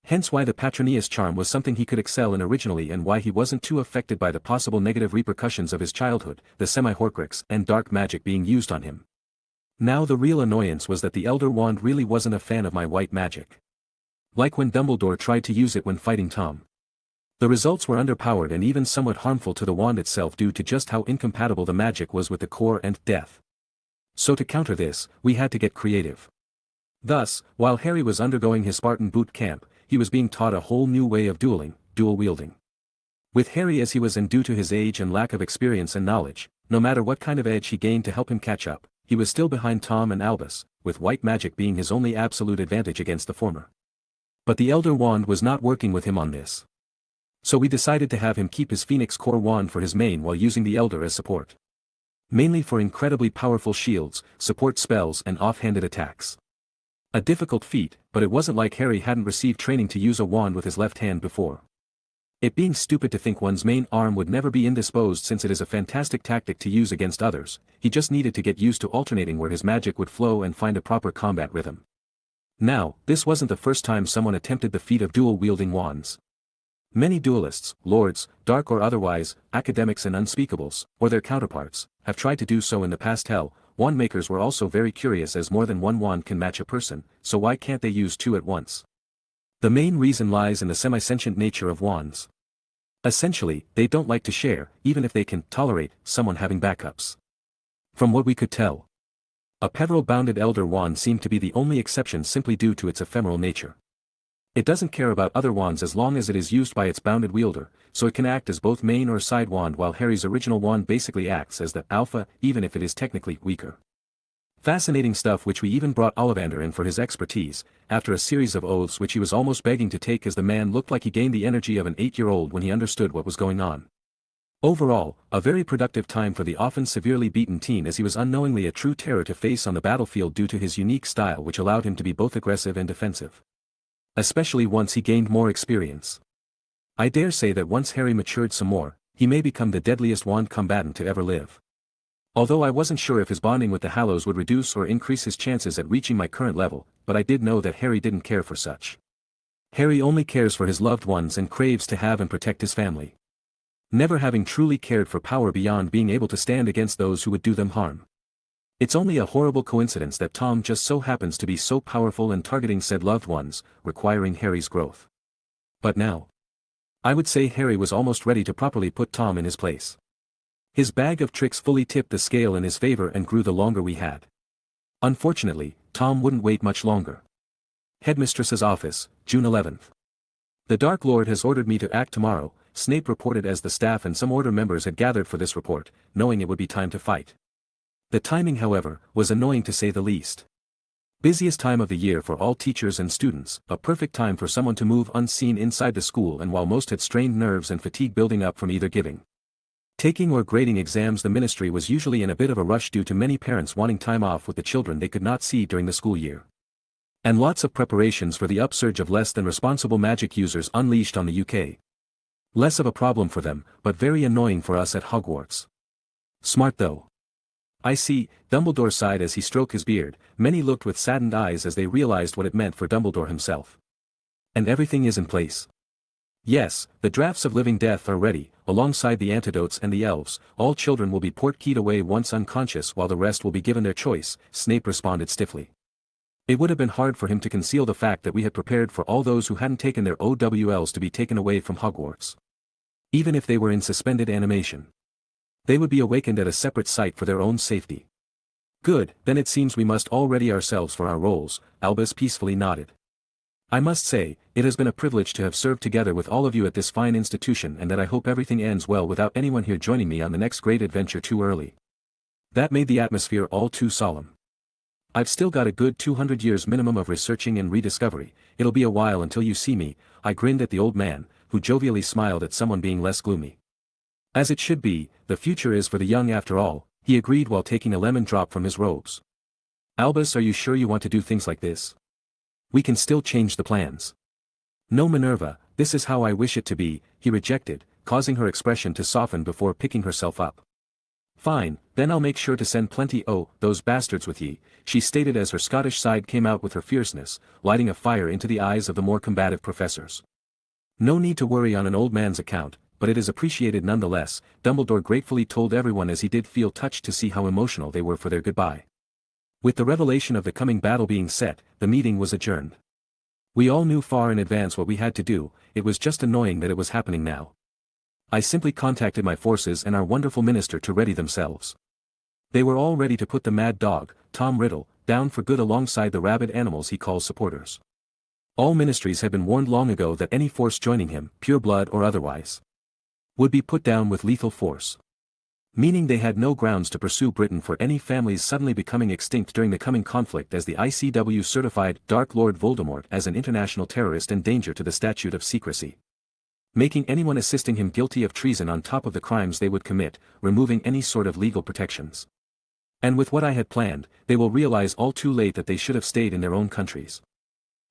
Hence why the Patroneus charm was something he could excel in originally and why he wasn't too affected by the possible negative repercussions of his childhood, the semi-Horcrux and dark magic being used on him. Now the real annoyance was that the Elder Wand really wasn't a fan of my white magic. Like when Dumbledore tried to use it when fighting Tom. The results were underpowered and even somewhat harmful to the wand itself due to just how incompatible the magic was with the core and death. So to counter this, we had to get creative. Thus, while Harry was undergoing his Spartan boot camp, he was being taught a whole new way of dueling, dual wielding. With Harry as he was, and due to his age and lack of experience and knowledge, no matter what kind of edge he gained to help him catch up, he was still behind Tom and Albus, with white magic being his only absolute advantage against the former. But the Elder Wand was not working with him on this. So we decided to have him keep his Phoenix Core Wand for his main while using the Elder as support. Mainly for incredibly powerful shields, support spells and off-handed attacks. A difficult feat, but it wasn't like Harry hadn't received training to use a wand with his left hand before. It being stupid to think one's main arm would never be indisposed since it is a fantastic tactic to use against others, he just needed to get used to alternating where his magic would flow and find a proper combat rhythm. Now, this wasn't the first time someone attempted the feat of dual-wielding wands. Many duelists, lords, dark or otherwise, academics and unspeakables, or their counterparts, have tried to do so in the past. Hell, wand makers were also very curious, as more than one wand can match a person, so why can't they use 2 at once? The main reason lies in the semi-sentient nature of wands. Essentially, they don't like to share, even if they can tolerate someone having backups. From what we could tell, a petal-bounded Elder Wand seemed to be the only exception simply due to its ephemeral nature. It doesn't care about other wands as long as it is used by its bounded wielder, so it can act as both main or side wand, while Harry's original wand basically acts as the alpha, even if it is technically weaker. Fascinating stuff, which we even brought Ollivander in for his expertise, after a series of oaths which he was almost begging to take, as the man looked like he gained the energy of an 8-year-old when he understood what was going on. Overall, a very productive time for the often severely beaten teen, as he was unknowingly a true terror to face on the battlefield due to his unique style, which allowed him to be both aggressive and defensive. Especially once he gained more experience. I dare say that once Harry matured some more, he may become the deadliest wand combatant to ever live. Although I wasn't sure if his bonding with the Hallows would reduce or increase his chances at reaching my current level, but I did know that Harry didn't care for such. Harry only cares for his loved ones and craves to have and protect his family. Never having truly cared for power beyond being able to stand against those who would do them harm. It's only a horrible coincidence that Tom just so happens to be so powerful and targeting said loved ones, requiring Harry's growth. But now, I would say Harry was almost ready to properly put Tom in his place. His bag of tricks fully tipped the scale in his favor and grew the longer we had. Unfortunately, Tom wouldn't wait much longer. Headmistress's office, June 11th. The Dark Lord has ordered me to act tomorrow, Snape reported as the staff and some Order members had gathered for this report, knowing it would be time to fight. The timing, however, was annoying to say the least. Busiest time of the year for all teachers and students, a perfect time for someone to move unseen inside the school, and while most had strained nerves and fatigue building up from either giving Taking or grading exams. The ministry was usually in a bit of a rush due to many parents wanting time off with the children they could not see during the school year. And lots of preparations for the upsurge of less than responsible magic users unleashed on the UK. Less of a problem for them, but very annoying for us at Hogwarts. Smart though. I see, Dumbledore sighed as he stroked his beard. Many looked with saddened eyes as they realized what it meant for Dumbledore himself. And everything is in place. Yes, the drafts of Living Death are ready, alongside the antidotes and the elves. All children will be portkeyed away once unconscious while the rest will be given their choice, Snape responded stiffly. It would have been hard for him to conceal the fact that we had prepared for all those who hadn't taken their OWLs to be taken away from Hogwarts. Even if they were in suspended animation. They would be awakened at a separate site for their own safety. Good, then it seems we must all ready ourselves for our roles, Albus peacefully nodded. I must say, it has been a privilege to have served together with all of you at this fine institution, and that I hope everything ends well without anyone here joining me on the next great adventure too early. That made the atmosphere all too solemn. I've still got a good 200 years minimum of researching and rediscovery. It'll be a while until you see me. I grinned at the old man, who jovially smiled at someone being less gloomy. As it should be, the future is for the young after all, he agreed while taking a lemon drop from his robes. Albus, are you sure you want to do things like this? We can still change the plans. No, Minerva, this is how I wish it to be, he rejected, causing her expression to soften before picking herself up. Fine, then I'll make sure to send plenty those bastards with ye, she stated as her Scottish side came out with her fierceness, lighting a fire into the eyes of the more combative professors. No need to worry on an old man's account, but it is appreciated nonetheless, Dumbledore gratefully told everyone as he did feel touched to see how emotional they were for their goodbye. With the revelation of the coming battle being set, the meeting was adjourned. We all knew far in advance what we had to do, it was just annoying that it was happening now. I simply contacted my forces and our wonderful minister to ready themselves. They were all ready to put the mad dog, Tom Riddle, down for good alongside the rabid animals he calls supporters. All ministries had been warned long ago that any force joining him, pure blood or otherwise, would be put down with lethal force. Meaning they had no grounds to pursue Britain for any families suddenly becoming extinct during the coming conflict, as the ICW certified Dark Lord Voldemort as an international terrorist and danger to the statute of secrecy, making anyone assisting him guilty of treason on top of the crimes they would commit, removing any sort of legal protections. And with what I had planned, they will realize all too late that they should have stayed in their own countries.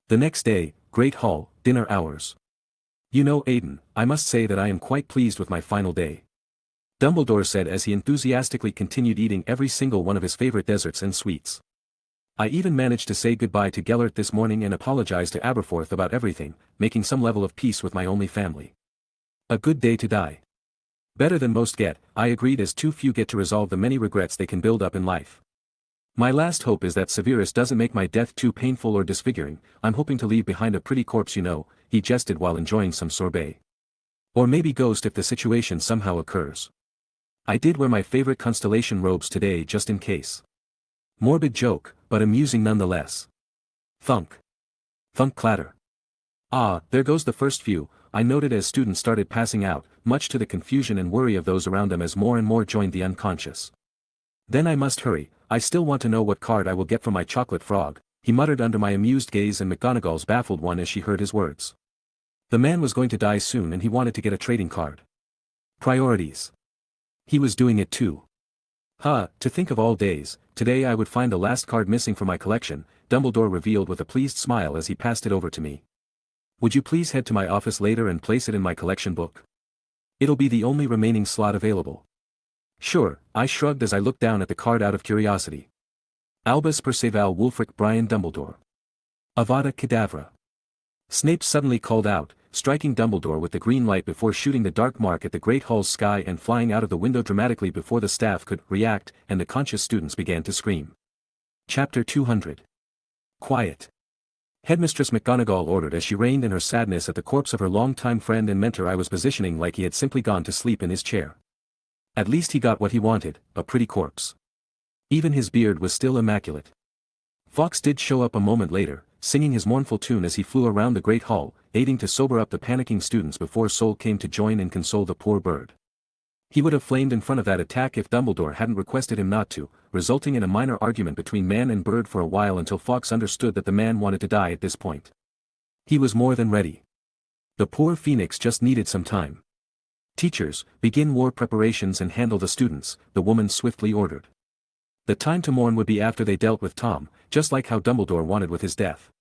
The next day, Great Hall, dinner hours. You know, Aiden, I must say that I am quite pleased with my final day, Dumbledore said as he enthusiastically continued eating every single one of his favorite desserts and sweets. I even managed to say goodbye to Gellert this morning and apologize to Aberforth about everything, making some level of peace with my only family. A good day to die. Better than most get, I agreed, as too few get to resolve the many regrets they can build up in life. My last hope is that Severus doesn't make my death too painful or disfiguring. I'm hoping to leave behind a pretty corpse, you know, he jested while enjoying some sorbet. Or maybe ghost if the situation somehow occurs. I did wear my favorite constellation robes today just in case. Morbid joke, but amusing nonetheless. Thunk. Thunk clatter. Ah, there goes the first few, I noted as students started passing out, much to the confusion and worry of those around them as more and more joined the unconscious. Then I must hurry, I still want to know what card I will get from my chocolate frog, he muttered under my amused gaze and McGonagall's baffled one as she heard his words. The man was going to die soon and he wanted to get a trading card. Priorities. He was doing it too. To think of all days, today I would find the last card missing from my collection, Dumbledore revealed with a pleased smile as he passed it over to me. Would you please head to my office later and place it in my collection book? It'll be the only remaining slot available. Sure, I shrugged as I looked down at the card out of curiosity. Albus Perceval Wulfric Brian Dumbledore. Avada Kedavra. Snape suddenly called out, striking Dumbledore with the green light before shooting the dark mark at the Great Hall's sky and flying out of the window dramatically before the staff could react, and the conscious students began to scream. Chapter 200. Quiet. Headmistress McGonagall ordered as she reined in her sadness at the corpse of her longtime friend and mentor. I was positioning like he had simply gone to sleep in his chair. At least he got what he wanted, a pretty corpse. Even his beard was still immaculate. Fawkes did show up a moment later, singing his mournful tune as he flew around the Great Hall, aiding to sober up the panicking students before Sol came to join and console the poor bird. He would have flamed in front of that attack if Dumbledore hadn't requested him not to, resulting in a minor argument between man and bird for a while until Fawkes understood that the man wanted to die at this point. He was more than ready. The poor phoenix just needed some time. Teachers, begin war preparations and handle the students, the woman swiftly ordered. The time to mourn would be after they dealt with Tom, just like how Dumbledore wanted with his death.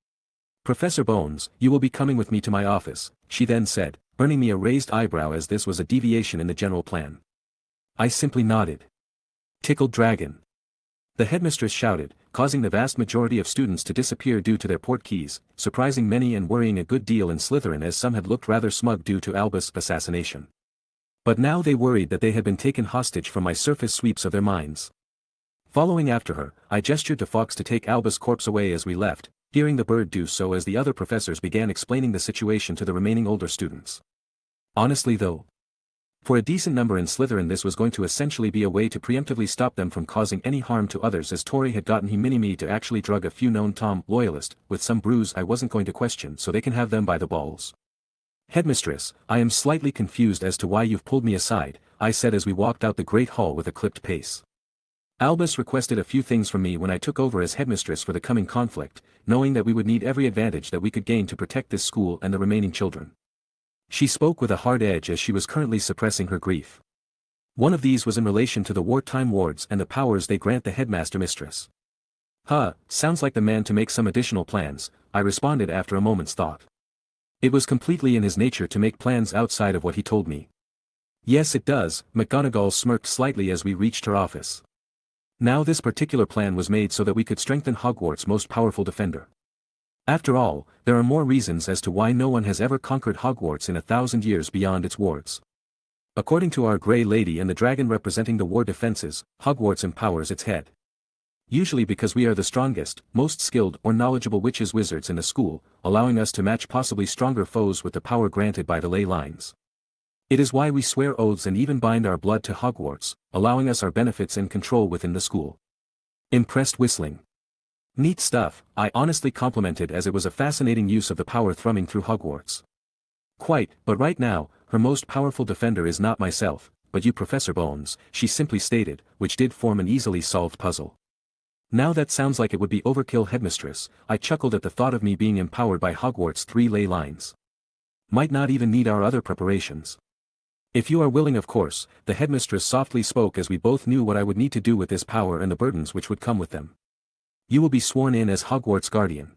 Professor Bones, you will be coming with me to my office, she then said, earning me a raised eyebrow as this was a deviation in the general plan. I simply nodded. Tickled dragon. The headmistress shouted, causing the vast majority of students to disappear due to their port keys, surprising many and worrying a good deal in Slytherin as some had looked rather smug due to Albus' assassination. But now they worried that they had been taken hostage from my surface sweeps of their minds. Following after her, I gestured to Fawkes to take Albus' corpse away as we left, hearing the bird do so as the other professors began explaining the situation to the remaining older students. Honestly though, for a decent number in Slytherin this was going to essentially be a way to preemptively stop them from causing any harm to others, as Tori had gotten me to actually drug a few known Tom loyalists with some bruise I wasn't going to question, so they can have them by the balls. Headmistress, I am slightly confused as to why you've pulled me aside, I said as we walked out the great hall with a clipped pace. Albus requested a few things from me when I took over as headmistress for the coming conflict, knowing that we would need every advantage that we could gain to protect this school and the remaining children. She spoke with a hard edge as she was currently suppressing her grief. One of these was in relation to the wartime wards and the powers they grant the headmaster mistress. Sounds like the man to make some additional plans, I responded after a moment's thought. It was completely in his nature to make plans outside of what he told me. Yes it does, McGonagall smirked slightly as we reached her office. Now this particular plan was made so that we could strengthen Hogwarts' most powerful defender. After all, there are more reasons as to why no one has ever conquered Hogwarts in 1,000 years beyond its wards. According to our Grey Lady and the dragon representing the ward defenses, Hogwarts empowers its head. Usually because we are the strongest, most skilled or knowledgeable wizards in the school, allowing us to match possibly stronger foes with the power granted by the ley lines. It is why we swear oaths and even bind our blood to Hogwarts, allowing us our benefits and control within the school. Impressed whistling. Neat stuff, I honestly complimented as it was a fascinating use of the power thrumming through Hogwarts. Quite, but right now, her most powerful defender is not myself, but you Professor Bones, she simply stated, which did form an easily solved puzzle. Now that sounds like it would be overkill, headmistress, I chuckled at the thought of me being empowered by Hogwarts' 3 ley lines. Might not even need our other preparations. If you are willing of course, the headmistress softly spoke as we both knew what I would need to do with this power and the burdens which would come with them. You will be sworn in as Hogwarts Guardian.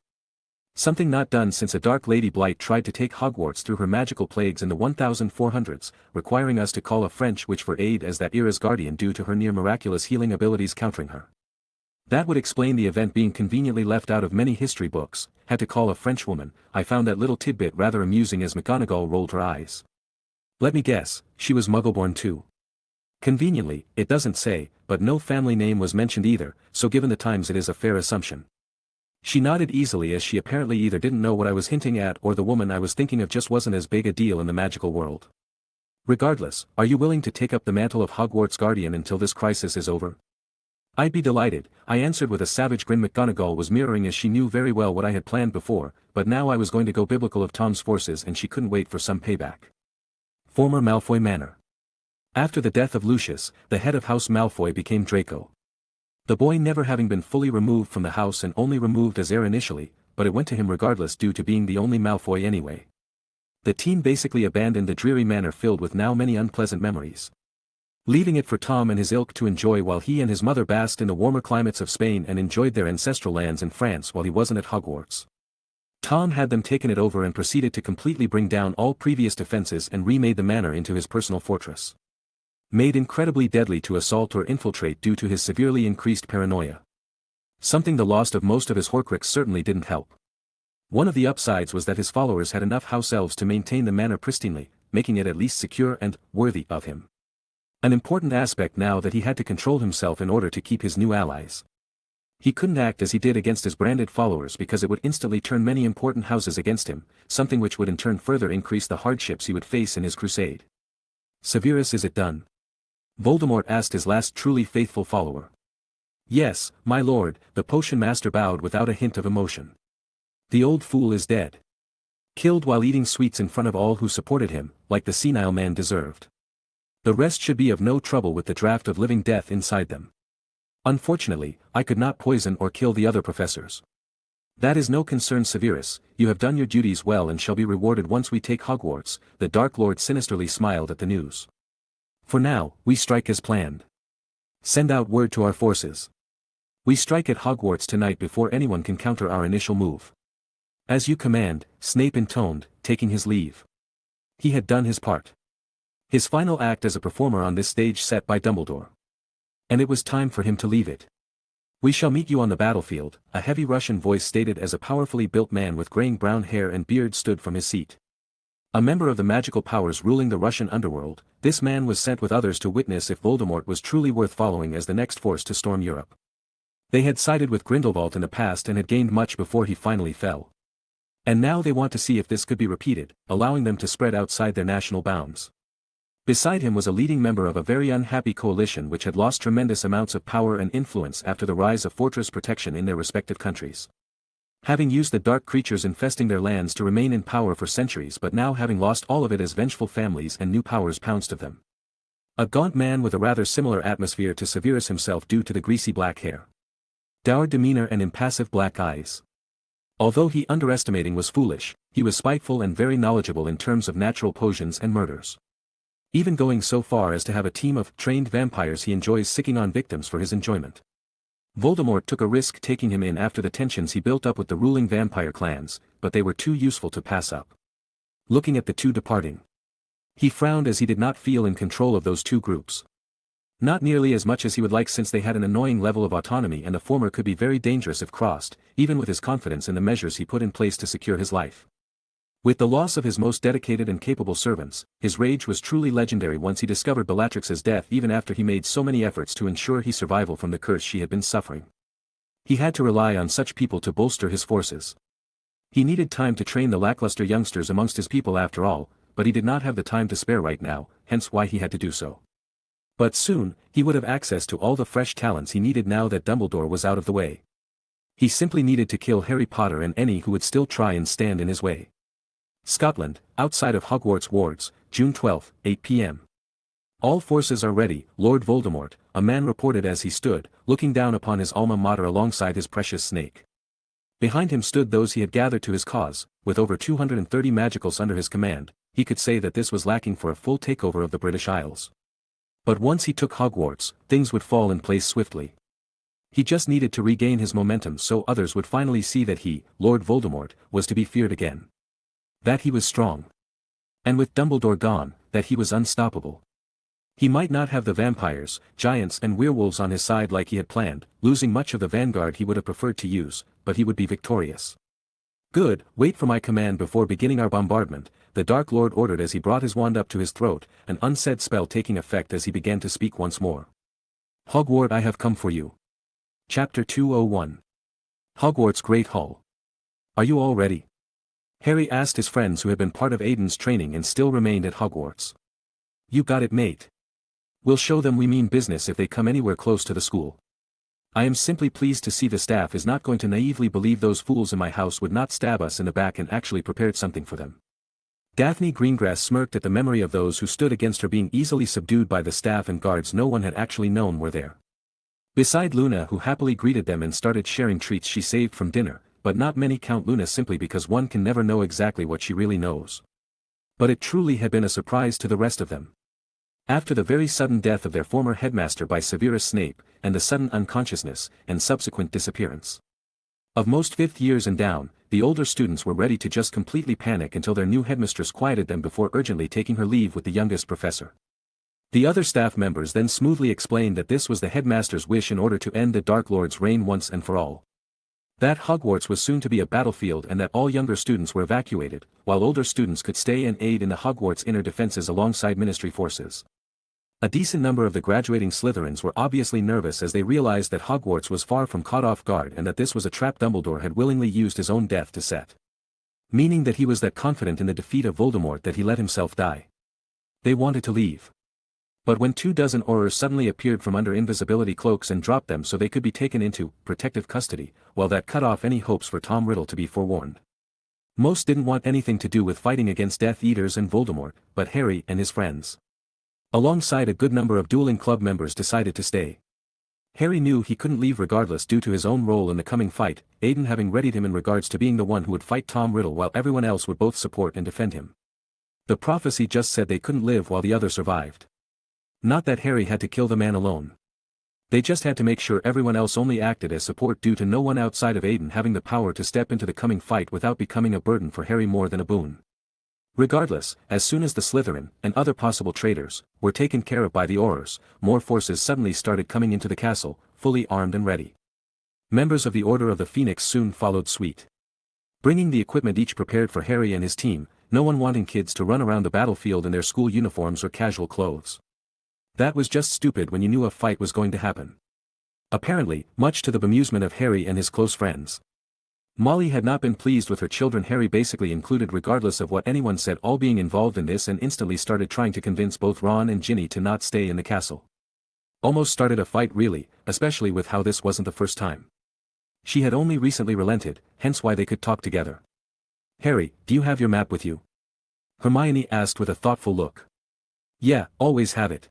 Something not done since a Dark Lady Blight tried to take Hogwarts through her magical plagues in the 1400s, requiring us to call a French witch for aid as that era's guardian due to her near miraculous healing abilities countering her. That would explain the event being conveniently left out of many history books. Had to call a French woman. I found that little tidbit rather amusing as McGonagall rolled her eyes. Let me guess, she was Muggleborn too. Conveniently, it doesn't say, but no family name was mentioned either, so given the times it is a fair assumption. She nodded easily as she apparently either didn't know what I was hinting at or the woman I was thinking of just wasn't as big a deal in the magical world. Regardless, are you willing to take up the mantle of Hogwarts Guardian until this crisis is over? I'd be delighted, I answered with a savage grin. McGonagall was mirroring as she knew very well what I had planned before, but now I was going to go biblical of Tom's forces and she couldn't wait for some payback. Former Malfoy Manor. After the death of Lucius, the head of House Malfoy became Draco. The boy never having been fully removed from the house and only removed as heir initially, but it went to him regardless due to being the only Malfoy anyway. The team basically abandoned the dreary manor filled with now many unpleasant memories, leaving it for Tom and his ilk to enjoy while he and his mother basked in the warmer climates of Spain and enjoyed their ancestral lands in France while he wasn't at Hogwarts. Tom had them taken it over and proceeded to completely bring down all previous defenses and remade the manor into his personal fortress. Made incredibly deadly to assault or infiltrate due to his severely increased paranoia. Something the loss of most of his Horcrux certainly didn't help. One of the upsides was that his followers had enough house elves to maintain the manor pristinely, making it at least secure and worthy of him. An important aspect now that he had to control himself in order to keep his new allies. He couldn't act as he did against his branded followers because it would instantly turn many important houses against him, something which would in turn further increase the hardships he would face in his crusade. Severus, is it done? Voldemort asked his last truly faithful follower. Yes, my lord, the potion master bowed without a hint of emotion. The old fool is dead. Killed while eating sweets in front of all who supported him, like the senile man deserved. The rest should be of no trouble with the draft of living death inside them. Unfortunately, I could not poison or kill the other professors. "That is no concern, Severus, you have done your duties well and shall be rewarded once we take Hogwarts." The Dark Lord sinisterly smiled at the news. "For now, we strike as planned. Send out word to our forces. We strike at Hogwarts tonight before anyone can counter our initial move." "As you command," Snape intoned, taking his leave. He had done his part. His final act as a performer on this stage set by Dumbledore. And it was time for him to leave it. "We shall meet you on the battlefield," a heavy Russian voice stated as a powerfully built man with graying brown hair and beard stood from his seat. A member of the magical powers ruling the Russian underworld, this man was sent with others to witness if Voldemort was truly worth following as the next force to storm Europe. They had sided with Grindelwald in the past and had gained much before he finally fell. And now they want to see if this could be repeated, allowing them to spread outside their national bounds. Beside him was a leading member of a very unhappy coalition which had lost tremendous amounts of power and influence after the rise of fortress protection in their respective countries. Having used the dark creatures infesting their lands to remain in power for centuries but now having lost all of it as vengeful families and new powers pounced of them. A gaunt man with a rather similar atmosphere to Severus himself due to the greasy black hair, dour demeanor and impassive black eyes. Although he underestimating was foolish, he was spiteful and very knowledgeable in terms of natural potions and murders. Even going so far as to have a team of trained vampires he enjoys sicking on victims for his enjoyment. Voldemort took a risk taking him in after the tensions he built up with the ruling vampire clans, but they were too useful to pass up. Looking at the two departing, he frowned as he did not feel in control of those two groups. Not nearly as much as he would like, since they had an annoying level of autonomy and the former could be very dangerous if crossed, even with his confidence in the measures he put in place to secure his life. With the loss of his most dedicated and capable servants, his rage was truly legendary once he discovered Bellatrix's death, even after he made so many efforts to ensure his survival from the curse she had been suffering. He had to rely on such people to bolster his forces. He needed time to train the lackluster youngsters amongst his people after all, but he did not have the time to spare right now, hence why he had to do so. But soon, he would have access to all the fresh talents he needed now that Dumbledore was out of the way. He simply needed to kill Harry Potter and any who would still try and stand in his way. Scotland, outside of Hogwarts wards, June 12, 8 p.m. "All forces are ready, Lord Voldemort," a man reported as he stood, looking down upon his alma mater alongside his precious snake. Behind him stood those he had gathered to his cause, with over 230 magicals under his command. He could say that this was lacking for a full takeover of the British Isles. But once he took Hogwarts, things would fall in place swiftly. He just needed to regain his momentum so others would finally see that he, Lord Voldemort, was to be feared again. That he was strong. And with Dumbledore gone, that he was unstoppable. He might not have the vampires, giants and werewolves on his side like he had planned, losing much of the vanguard he would have preferred to use, but he would be victorious. "Good, wait for my command before beginning our bombardment," the Dark Lord ordered as he brought his wand up to his throat, an unsaid spell taking effect as he began to speak once more. "Hogwarts, I have come for you." Chapter 201. Hogwarts Great Hall. "Are you all ready?" Harry asked his friends who had been part of Aidan's training and still remained at Hogwarts. "You got it, mate. We'll show them we mean business if they come anywhere close to the school. I am simply pleased to see the staff is not going to naively believe those fools in my house would not stab us in the back and actually prepared something for them." Daphne Greengrass smirked at the memory of those who stood against her being easily subdued by the staff and guards no one had actually known were there. Beside Luna, who happily greeted them and started sharing treats she saved from dinner, but not many count Luna simply because one can never know exactly what she really knows. But it truly had been a surprise to the rest of them. After the very sudden death of their former headmaster by Severus Snape, and the sudden unconsciousness and subsequent disappearance of most fifth years and down, the older students were ready to just completely panic until their new headmistress quieted them before urgently taking her leave with the youngest professor. The other staff members then smoothly explained that this was the headmaster's wish in order to end the Dark Lord's reign once and for all. That Hogwarts was soon to be a battlefield and that all younger students were evacuated, while older students could stay and aid in the Hogwarts inner defenses alongside Ministry forces. A decent number of the graduating Slytherins were obviously nervous as they realized that Hogwarts was far from caught off guard and that this was a trap Dumbledore had willingly used his own death to set. Meaning that he was that confident in the defeat of Voldemort that he let himself die. They wanted to leave. But when 24 Aurors suddenly appeared from under invisibility cloaks and dropped them so they could be taken into protective custody, well, that cut off any hopes for Tom Riddle to be forewarned. Most didn't want anything to do with fighting against Death Eaters and Voldemort, but Harry and his friends, alongside a good number of dueling club members, decided to stay. Harry knew he couldn't leave regardless due to his own role in the coming fight, Aiden having readied him in regards to being the one who would fight Tom Riddle while everyone else would both support and defend him. The prophecy just said they couldn't live while the other survived. Not that Harry had to kill the man alone. They just had to make sure everyone else only acted as support due to no one outside of Aiden having the power to step into the coming fight without becoming a burden for Harry more than a boon. Regardless, as soon as the Slytherin, and other possible traitors, were taken care of by the Aurors, more forces suddenly started coming into the castle, fully armed and ready. Members of the Order of the Phoenix soon followed suit. Bringing the equipment each prepared for Harry and his team, no one wanting kids to run around the battlefield in their school uniforms or casual clothes. That was just stupid when you knew a fight was going to happen. Apparently, much to the bemusement of Harry and his close friends. Molly had not been pleased with her children, Harry basically included regardless of what anyone said, all being involved in this, and instantly started trying to convince both Ron and Ginny to not stay in the castle. Almost started a fight really, especially with how this wasn't the first time. She had only recently relented, hence why they could talk together. Harry, do you have your map with you? Hermione asked with a thoughtful look. Yeah, always have it.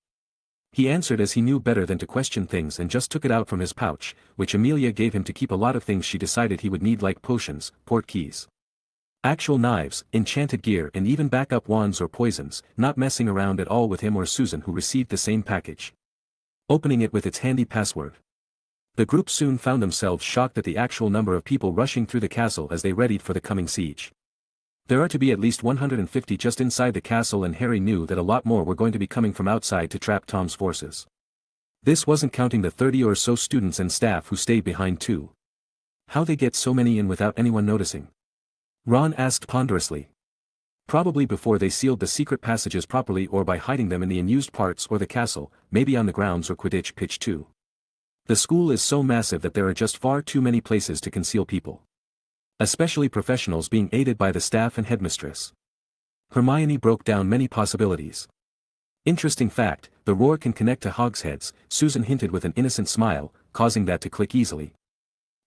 He answered as he knew better than to question things and just took it out from his pouch, which Amelia gave him to keep a lot of things she decided he would need like potions, port keys, actual knives, enchanted gear and even backup wands or poisons, not messing around at all with him or Susan who received the same package. Opening it with its handy password. The group soon found themselves shocked at the actual number of people rushing through the castle as they readied for the coming siege. There are to be at least 150 just inside the castle, and Harry knew that a lot more were going to be coming from outside to trap Tom's forces. This wasn't counting the 30 or so students and staff who stayed behind too. How they get so many in without anyone noticing? Ron asked ponderously. Probably before they sealed the secret passages properly, or by hiding them in the unused parts or the castle, maybe on the grounds or Quidditch pitch too. The school is so massive that there are just far too many places to conceal people. Especially professionals being aided by the staff and headmistress. Hermione broke down many possibilities. Interesting fact, the roar can connect to hogsheads, Susan hinted with an innocent smile, causing that to click easily.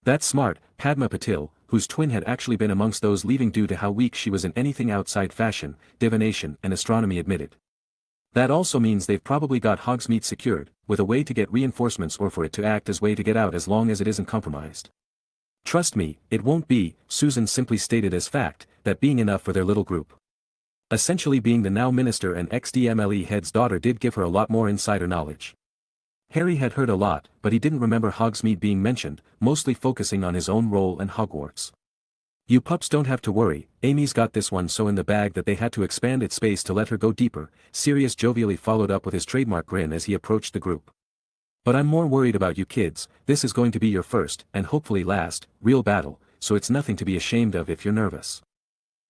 That's smart, Padma Patil, whose twin had actually been amongst those leaving due to how weak she was in anything outside fashion, divination and astronomy, admitted. That also means they've probably got Hogsmeade secured, with a way to get reinforcements or for it to act as way to get out as long as it isn't compromised. Trust me, it won't be, Susan simply stated as fact, that being enough for their little group. Essentially being the now minister and ex-DMLE head's daughter did give her a lot more insider knowledge. Harry had heard a lot, but he didn't remember Hogsmeade being mentioned, mostly focusing on his own role and Hogwarts. You pups don't have to worry, Amy's got this one so in the bag that they had to expand its space to let her go deeper, Sirius jovially followed up with his trademark grin as he approached the group. But I'm more worried about you kids, this is going to be your first, and hopefully last, real battle, so it's nothing to be ashamed of if you're nervous.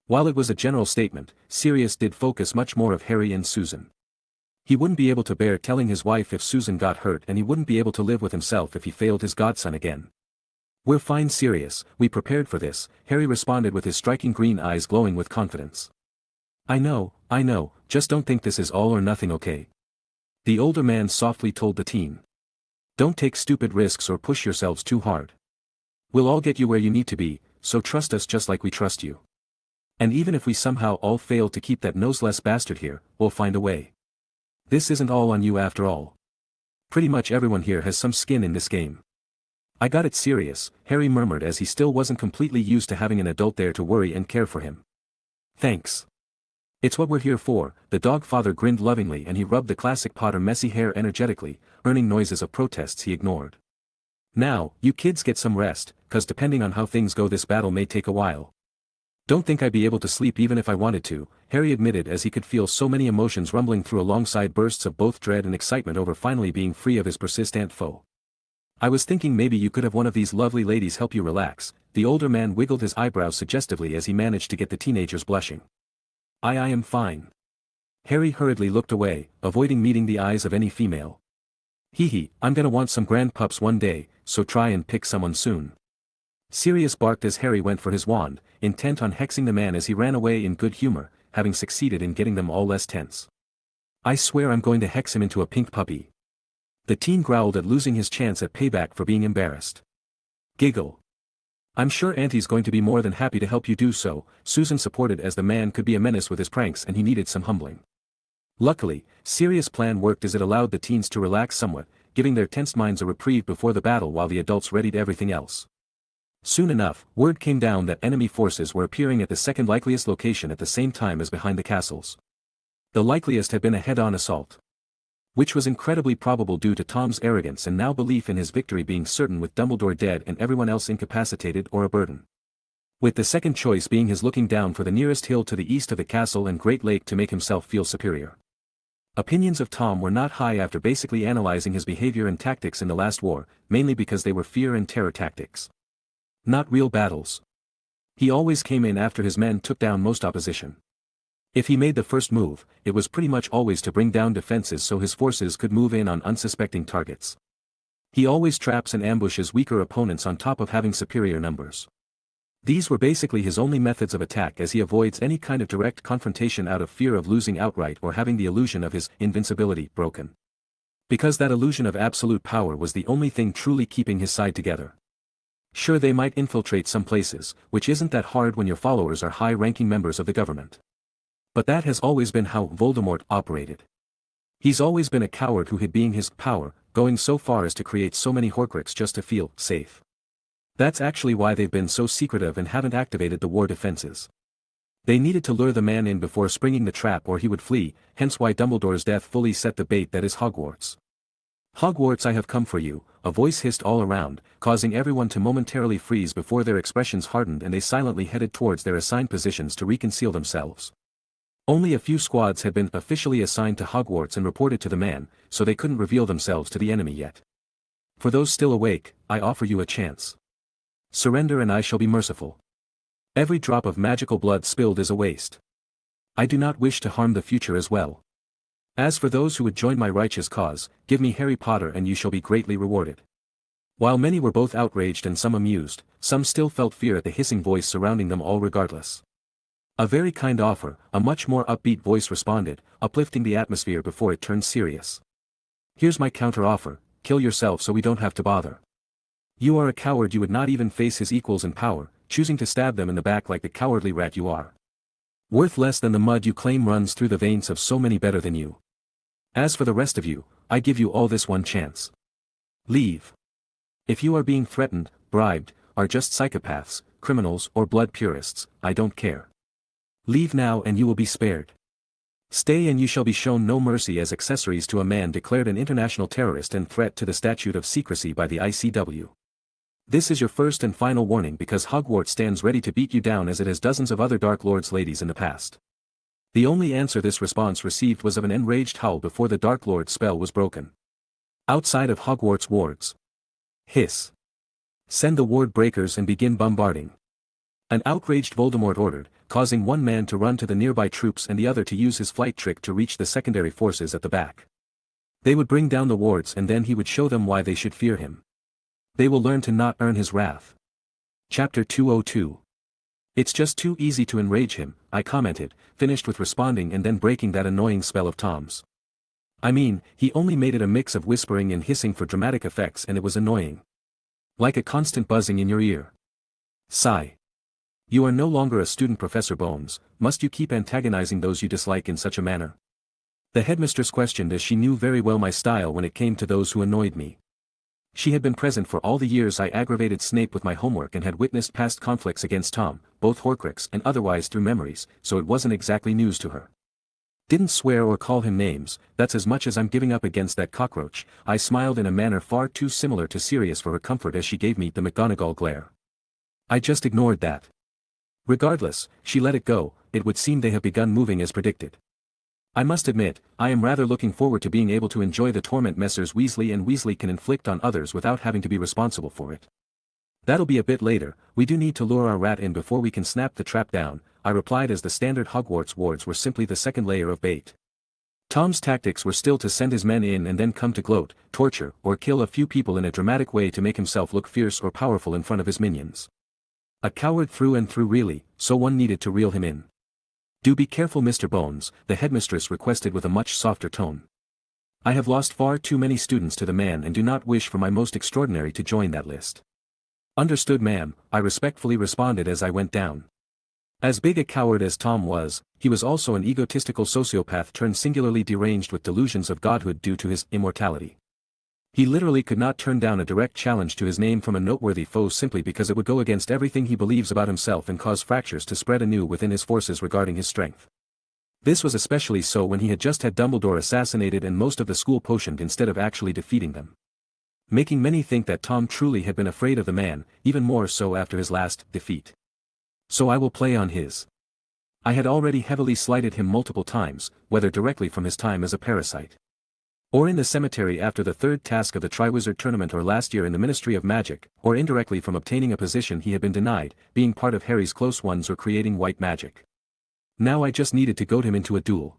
While it was a general statement, Sirius did focus much more of Harry and Susan. He wouldn't be able to bear telling his wife if Susan got hurt, and he wouldn't be able to live with himself if he failed his godson again. We're fine, Sirius, we prepared for this, Harry responded with his striking green eyes glowing with confidence. I know, just don't think this is all or nothing, okay? The older man softly told the teen. Don't take stupid risks or push yourselves too hard. We'll all get you where you need to be, so trust us just like we trust you. And even if we somehow all fail to keep that noseless bastard here, we'll find a way. This isn't all on you after all. Pretty much everyone here has some skin in this game. I got it, Sirius, Harry murmured as he still wasn't completely used to having an adult there to worry and care for him. Thanks. It's what we're here for, the dog father grinned lovingly and he rubbed the classic Potter messy hair energetically, earning noises of protests he ignored. Now, you kids get some rest, cause depending on how things go this battle may take a while. Don't think I'd be able to sleep even if I wanted to, Harry admitted as he could feel so many emotions rumbling through alongside bursts of both dread and excitement over finally being free of his persistent foe. I was thinking maybe you could have one of these lovely ladies help you relax, the older man wiggled his eyebrows suggestively as he managed to get the teenagers blushing. I am fine. Harry hurriedly looked away, avoiding meeting the eyes of any female. I'm gonna want some grand pups one day, so try and pick someone soon. Sirius barked as Harry went for his wand, intent on hexing the man as he ran away in good humor, having succeeded in getting them all less tense. I swear I'm going to hex him into a pink puppy. The teen growled at losing his chance at payback for being embarrassed. Giggle. I'm sure Auntie's going to be more than happy to help you do so, Susan supported as the man could be a menace with his pranks and he needed some humbling. Luckily, Sirius' plan worked as it allowed the teens to relax somewhat, giving their tensed minds a reprieve before the battle while the adults readied everything else. Soon enough, word came down that enemy forces were appearing at the second likeliest location at the same time as behind the castles. The likeliest had been a head-on assault, which was incredibly probable due to Tom's arrogance and now belief in his victory being certain with Dumbledore dead and everyone else incapacitated or a burden. With the second choice being his looking down for the nearest hill to the east of the castle and Great Lake to make himself feel superior. Opinions of Tom were not high after basically analyzing his behavior and tactics in the last war, mainly because they were fear and terror tactics, not real battles. He always came in after his men took down most opposition. If he made the first move, it was pretty much always to bring down defenses so his forces could move in on unsuspecting targets. He always traps and ambushes weaker opponents on top of having superior numbers. These were basically his only methods of attack, as he avoids any kind of direct confrontation out of fear of losing outright or having the illusion of his invincibility broken. Because that illusion of absolute power was the only thing truly keeping his side together. Sure, they might infiltrate some places, which isn't that hard when your followers are high-ranking members of the government. But that has always been how Voldemort operated. He's always been a coward who hid being his power, going so far as to create so many Horcruxes just to feel safe. That's actually why they've been so secretive and haven't activated the war defenses. They needed to lure the man in before springing the trap or he would flee, hence why Dumbledore's death fully set the bait that is Hogwarts. "Hogwarts, I have come for you," a voice hissed all around, causing everyone to momentarily freeze before their expressions hardened and they silently headed towards their assigned positions to reconceal themselves. Only a few squads had been officially assigned to Hogwarts and reported to the man, so they couldn't reveal themselves to the enemy yet. "For those still awake, I offer you a chance. Surrender and I shall be merciful. Every drop of magical blood spilled is a waste. I do not wish to harm the future as well. As for those who would join my righteous cause, give me Harry Potter and you shall be greatly rewarded." While many were both outraged and some amused, some still felt fear at the hissing voice surrounding them all regardless. "A very kind offer," a much more upbeat voice responded, uplifting the atmosphere before it turned serious. "Here's my counter-offer, kill yourself so we don't have to bother. You are a coward, you would not even face his equals in power, choosing to stab them in the back like the cowardly rat you are. Worth less than the mud you claim runs through the veins of so many better than you. As for the rest of you, I give you all this one chance. Leave. If you are being threatened, bribed, are just psychopaths, criminals or blood purists, I don't care. Leave now and you will be spared. Stay and you shall be shown no mercy as accessories to a man declared an international terrorist and threat to the statute of secrecy by the ICW. This is your first and final warning because Hogwarts stands ready to beat you down as it has dozens of other Dark Lord's ladies in the past." The only answer this response received was of an enraged howl before the Dark Lord's spell was broken. Outside of Hogwarts wards. Hiss. Send the ward breakers and begin bombarding. An outraged Voldemort ordered, causing one man to run to the nearby troops and the other to use his flight trick to reach the secondary forces at the back. They would bring down the wards and then he would show them why they should fear him. They will learn to not earn his wrath. Chapter 202. "It's just too easy to enrage him," I commented, finished with responding and then breaking that annoying spell of Tom's. I mean, he only made it a mix of whispering and hissing for dramatic effects and it was annoying. Like a constant buzzing in your ear. Sigh. "You are no longer a student, Professor Bones, must you keep antagonizing those you dislike in such a manner?" The headmistress questioned as she knew very well my style when it came to those who annoyed me. She had been present for all the years I aggravated Snape with my homework and had witnessed past conflicts against Tom, both Horcrux and otherwise through memories, so it wasn't exactly news to her. "Didn't swear or call him names, that's as much as I'm giving up against that cockroach," I smiled in a manner far too similar to Sirius for her comfort as she gave me the McGonagall glare. I just ignored that. Regardless, she let it go, it would seem they have begun moving as predicted. I must admit, I am rather looking forward to being able to enjoy the torment Messrs. Weasley and Weasley can inflict on others without having to be responsible for it. "That'll be a bit later, we do need to lure our rat in before we can snap the trap down," I replied as the standard Hogwarts wards were simply the second layer of bait. Tom's tactics were still to send his men in and then come to gloat, torture, or kill a few people in a dramatic way to make himself look fierce or powerful in front of his minions. A coward through and through really, so one needed to reel him in. "Do be careful, Mr. Bones," the headmistress requested with a much softer tone. "I have lost far too many students to the man and do not wish for my most extraordinary to join that list." "Understood, ma'am," I respectfully responded as I went down. As big a coward as Tom was, he was also an egotistical sociopath turned singularly deranged with delusions of godhood due to his immortality. He literally could not turn down a direct challenge to his name from a noteworthy foe simply because it would go against everything he believes about himself and cause fractures to spread anew within his forces regarding his strength. This was especially so when he had just had Dumbledore assassinated and most of the school potioned instead of actually defeating them. Making many think that Tom truly had been afraid of the man, even more so after his last defeat. So I will play on his. I had already heavily slighted him multiple times, whether directly from his time as a parasite, or in the cemetery after the third task of the Triwizard Tournament, or last year in the Ministry of Magic, or indirectly from obtaining a position he had been denied, being part of Harry's close ones or creating white magic. Now I just needed to goad him into a duel.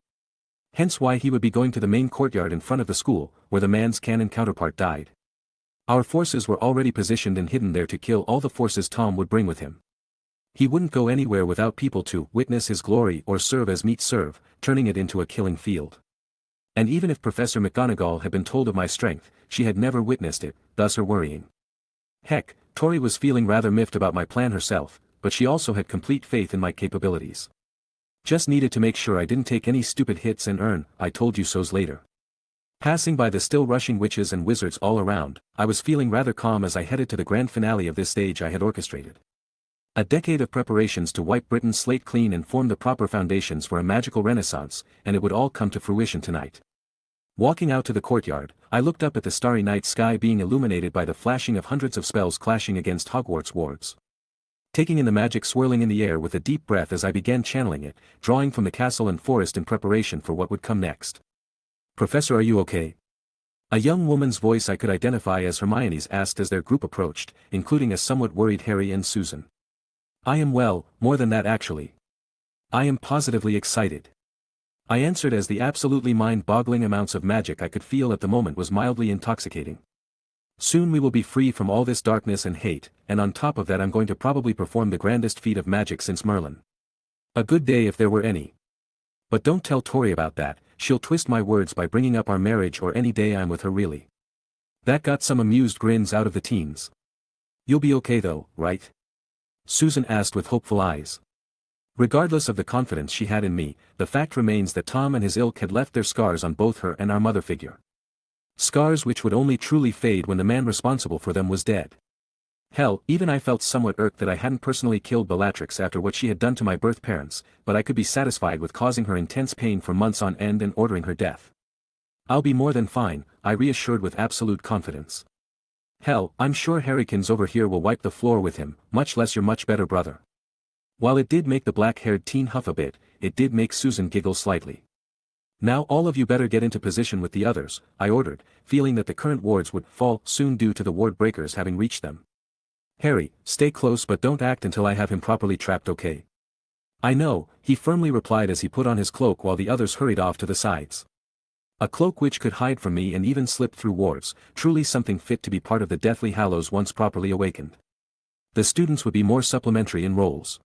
Hence why he would be going to the main courtyard in front of the school, where the man's cannon counterpart died. Our forces were already positioned and hidden there to kill all the forces Tom would bring with him. He wouldn't go anywhere without people to witness his glory or serve as meat serve, turning it into a killing field. And even if Professor McGonagall had been told of my strength, she had never witnessed it, thus her worrying. Heck, Tori was feeling rather miffed about my plan herself, but she also had complete faith in my capabilities. Just needed to make sure I didn't take any stupid hits and earn "I told you so's" later. Passing by the still rushing witches and wizards all around, I was feeling rather calm as I headed to the grand finale of this stage I had orchestrated. A decade of preparations to wipe Britain's slate clean and form the proper foundations for a magical renaissance, and it would all come to fruition tonight. Walking out to the courtyard, I looked up at the starry night sky being illuminated by the flashing of hundreds of spells clashing against Hogwarts wards. Taking in the magic swirling in the air with a deep breath as I began channeling it, drawing from the castle and forest in preparation for what would come next. "Professor, are you okay?" A young woman's voice I could identify as Hermione's asked as their group approached, including a somewhat worried Harry and Susan. "I am well, more than that actually. I am positively excited," I answered as the absolutely mind-boggling amounts of magic I could feel at the moment was mildly intoxicating. Soon we will be free from all this darkness and hate, and on top of that I'm going to probably perform the grandest feat of magic since Merlin. A good day if there were any. But don't tell Tori about that, she'll twist my words by bringing up our marriage or any day I'm with her really. That got some amused grins out of the teens. "You'll be okay though, right?" Susan asked with hopeful eyes. Regardless of the confidence she had in me, the fact remains that Tom and his ilk had left their scars on both her and our mother figure. Scars which would only truly fade when the man responsible for them was dead. Hell, even I felt somewhat irked that I hadn't personally killed Bellatrix after what she had done to my birth parents, but I could be satisfied with causing her intense pain for months on end and ordering her death. "I'll be more than fine," I reassured with absolute confidence. "Hell, I'm sure Harrykins over here will wipe the floor with him, much less your much better brother." While it did make the black-haired teen huff a bit, it did make Susan giggle slightly. "Now all of you better get into position with the others," I ordered, feeling that the current wards would fall soon due to the ward breakers having reached them. "Harry, stay close but don't act until I have him properly trapped, okay?" "I know," he firmly replied as he put on his cloak while the others hurried off to the sides. A cloak which could hide from me and even slip through wards, truly something fit to be part of the Deathly Hallows once properly awakened. The students would be more supplementary in roles.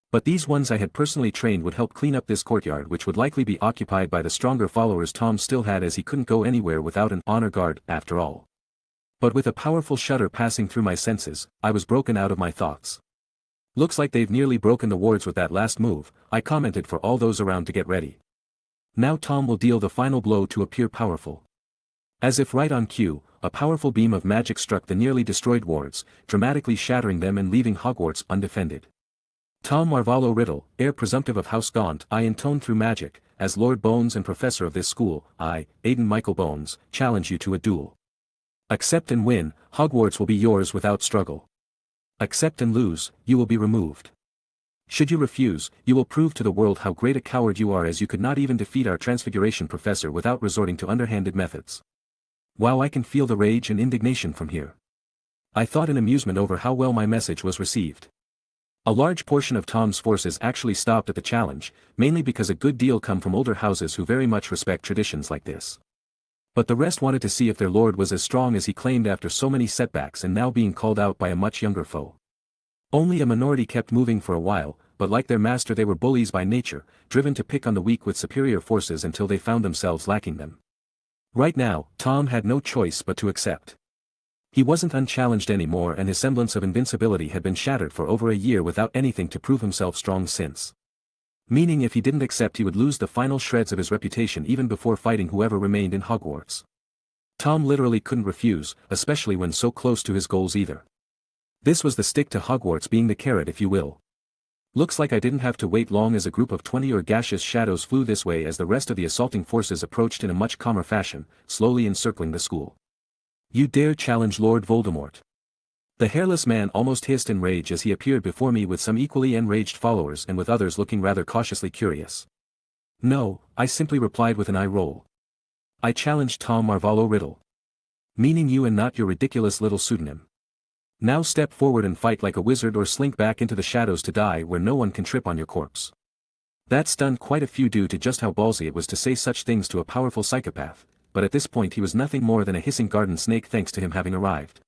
But these ones I had personally trained would help clean up this courtyard which would likely be occupied by the stronger followers Tom still had as he couldn't go anywhere without an honor guard, after all. But with a powerful shudder passing through my senses, I was broken out of my thoughts. "Looks like they've nearly broken the wards with that last move," I commented for all those around to get ready. "Now Tom will deal the final blow to appear powerful." As if right on cue, a powerful beam of magic struck the nearly destroyed wards, dramatically shattering them and leaving Hogwarts undefended. "Tom Marvolo Riddle, heir presumptive of House Gaunt, I intone through magic, as Lord Bones and professor of this school, I, Aidan Michael Bones, challenge you to a duel. Accept and win, Hogwarts will be yours without struggle. Accept and lose, you will be removed. Should you refuse, you will prove to the world how great a coward you are as you could not even defeat our Transfiguration professor without resorting to underhanded methods." Wow, I can feel the rage and indignation from here. I thought in amusement over how well my message was received. A large portion of Tom's forces actually stopped at the challenge, mainly because a good deal come from older houses who very much respect traditions like this. But the rest wanted to see if their lord was as strong as he claimed after so many setbacks and now being called out by a much younger foe. Only a minority kept moving for a while, but like their master they were bullies by nature, driven to pick on the weak with superior forces until they found themselves lacking them. Right now, Tom had no choice but to accept. He wasn't unchallenged anymore and his semblance of invincibility had been shattered for over a year without anything to prove himself strong since. Meaning if he didn't accept he would lose the final shreds of his reputation even before fighting whoever remained in Hogwarts. Tom literally couldn't refuse, especially when so close to his goals either. This was the stick to Hogwarts being the carrot if you will. Looks like I didn't have to wait long as a group of 20 gaseous shadows flew this way as the rest of the assaulting forces approached in a much calmer fashion, slowly encircling the school. You dare challenge Lord Voldemort? The hairless man almost hissed in rage as he appeared before me with some equally enraged followers and with others looking rather cautiously curious. No, I simply replied with an eye roll. I challenged Tom Marvolo Riddle. Meaning you and not your ridiculous little pseudonym. Now step forward and fight like a wizard or slink back into the shadows to die where no one can trip on your corpse. That stunned quite a few due to just how ballsy it was to say such things to a powerful psychopath, but at this point he was nothing more than a hissing garden snake thanks to him having arrived.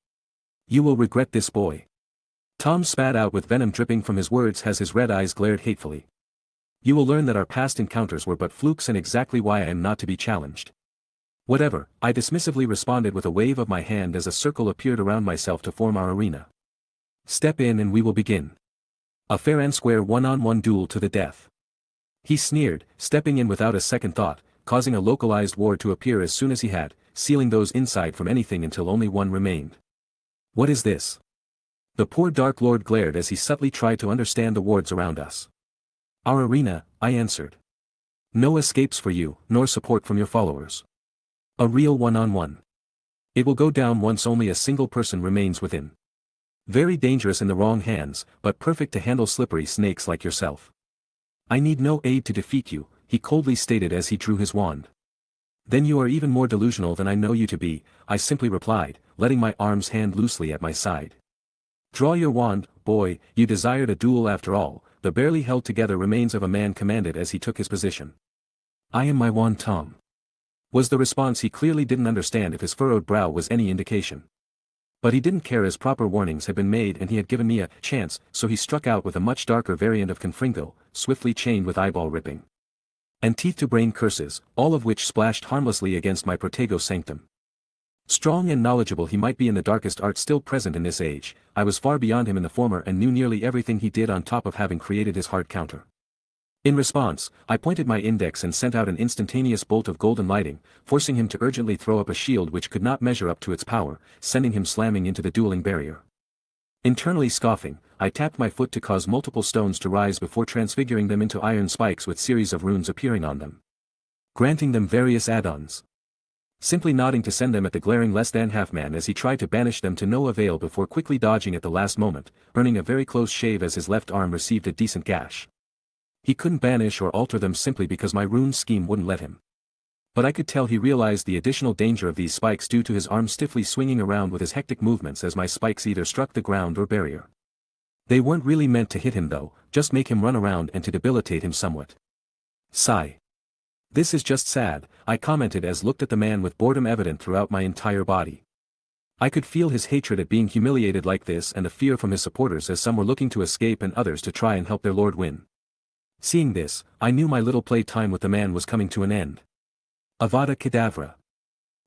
You will regret this, boy. Tom spat out with venom dripping from his words as his red eyes glared hatefully. You will learn that our past encounters were but flukes and exactly why I am not to be challenged. Whatever, I dismissively responded with a wave of my hand as a circle appeared around myself to form our arena. Step in and we will begin. A fair and square one-on-one duel to the death. He sneered, stepping in without a second thought, causing a localized ward to appear as soon as he had, sealing those inside from anything until only one remained. What is this? The poor Dark Lord glared as he subtly tried to understand the wards around us. Our arena, I answered. No escapes for you, nor support from your followers. A real one-on-one. It will go down once only a single person remains within. Very dangerous in the wrong hands, but perfect to handle slippery snakes like yourself. I need no aid to defeat you, he coldly stated as he drew his wand. Then you are even more delusional than I know you to be, I simply replied, letting my arms hang loosely at my side. Draw your wand, boy, you desired a duel after all, the barely held together remains of a man commanded as he took his position. I am my wand, Tom. Was the response. He clearly didn't understand if his furrowed brow was any indication. But he didn't care as proper warnings had been made and he had given me a chance, so he struck out with a much darker variant of Confringo, swiftly chained with eyeball ripping and teeth to brain curses, all of which splashed harmlessly against my Protego sanctum. Strong and knowledgeable he might be in the darkest art still present in this age, I was far beyond him in the former and knew nearly everything he did on top of having created his hard counter. In response, I pointed my index and sent out an instantaneous bolt of golden lighting, forcing him to urgently throw up a shield which could not measure up to its power, sending him slamming into the dueling barrier. Internally scoffing, I tapped my foot to cause multiple stones to rise before transfiguring them into iron spikes with series of runes appearing on them, granting them various add-ons. Simply nodding to send them at the glaring less than half man as he tried to banish them to no avail before quickly dodging at the last moment, earning a very close shave as his left arm received a decent gash. He couldn't banish or alter them simply because my rune scheme wouldn't let him. But I could tell he realized the additional danger of these spikes due to his arm stiffly swinging around with his hectic movements as my spikes either struck the ground or barrier. They weren't really meant to hit him though, just make him run around and to debilitate him somewhat. Sigh. This is just sad, I commented as looked at the man with boredom evident throughout my entire body. I could feel his hatred at being humiliated like this and the fear from his supporters as some were looking to escape and others to try and help their lord win. Seeing this, I knew my little play time with the man was coming to an end. Avada Kedavra.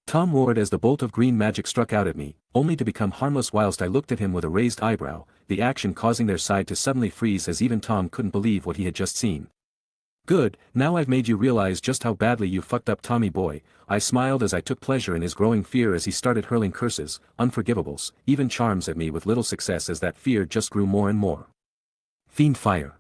Tom roared as the bolt of green magic struck out at me, only to become harmless whilst I looked at him with a raised eyebrow, the action causing their side to suddenly freeze as even Tom couldn't believe what he had just seen. Good, now I've made you realize just how badly you fucked up, Tommy boy, I smiled as I took pleasure in his growing fear as he started hurling curses, unforgivables, even charms at me with little success as that fear just grew more and more. Fiend fire.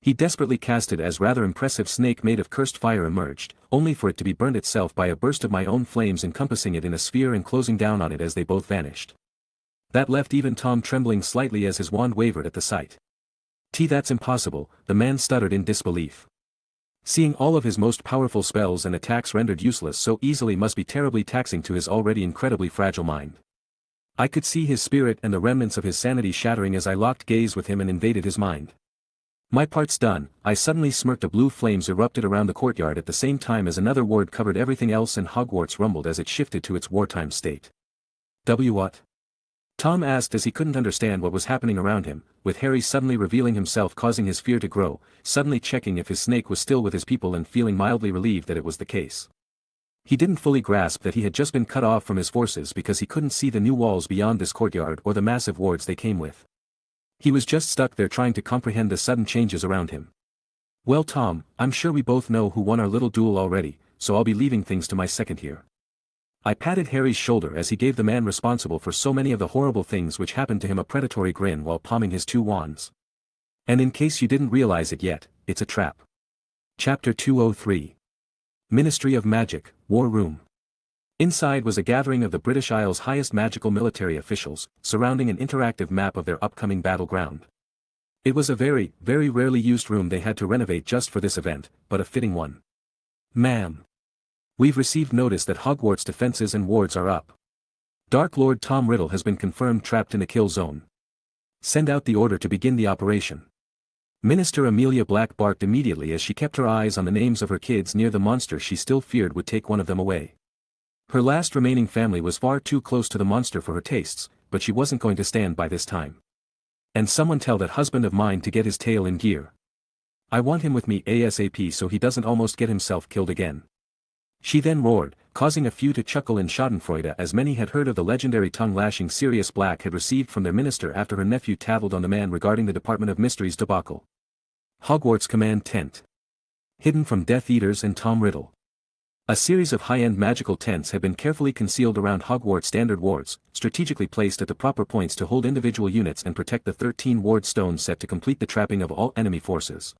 He desperately casted as rather impressive snake made of cursed fire emerged, only for it to be burned itself by a burst of my own flames encompassing it in a sphere and closing down on it as they both vanished. That left even Tom trembling slightly as his wand wavered at the sight. That's impossible, the man stuttered in disbelief. Seeing all of his most powerful spells and attacks rendered useless so easily must be terribly taxing to his already incredibly fragile mind. I could see his spirit and the remnants of his sanity shattering as I locked gaze with him and invaded his mind. My part's done, I suddenly smirked. A blue flames erupted around the courtyard at the same time as another ward covered everything else and Hogwarts rumbled as it shifted to its wartime state. What? Tom asked as he couldn't understand what was happening around him, with Harry suddenly revealing himself causing his fear to grow, suddenly checking if his snake was still with his people and feeling mildly relieved that it was the case. He didn't fully grasp that he had just been cut off from his forces because he couldn't see the new walls beyond this courtyard or the massive wards they came with. He was just stuck there trying to comprehend the sudden changes around him. Well Tom, I'm sure we both know who won our little duel already, so I'll be leaving things to my second here. I patted Harry's shoulder as he gave the man responsible for so many of the horrible things which happened to him a predatory grin while palming his two wands. And in case you didn't realize it yet, it's a trap. Chapter 203. Ministry of Magic, War Room. Inside was a gathering of the British Isles' highest magical military officials, surrounding an interactive map of their upcoming battleground. It was a very, very rarely used room they had to renovate just for this event, but a fitting one. Ma'am. We've received notice that Hogwarts defenses and wards are up. Dark Lord Tom Riddle has been confirmed trapped in the kill zone. Send out the order to begin the operation. Minister Amelia Black barked immediately as she kept her eyes on the names of her kids near the monster she still feared would take one of them away. Her last remaining family was far too close to the monster for her tastes, but she wasn't going to stand by this time. And someone tell that husband of mine to get his tail in gear. I want him with me ASAP so he doesn't almost get himself killed again. She then roared, causing a few to chuckle in schadenfreude as many had heard of the legendary tongue-lashing Sirius Black had received from their minister after her nephew tattled on the man regarding the Department of Mysteries debacle. Hogwarts Command Tent. Hidden from Death Eaters and Tom Riddle. A series of high-end magical tents had been carefully concealed around Hogwarts standard wards, strategically placed at the proper points to hold individual units and protect the 13 ward stones set to complete the trapping of all enemy forces.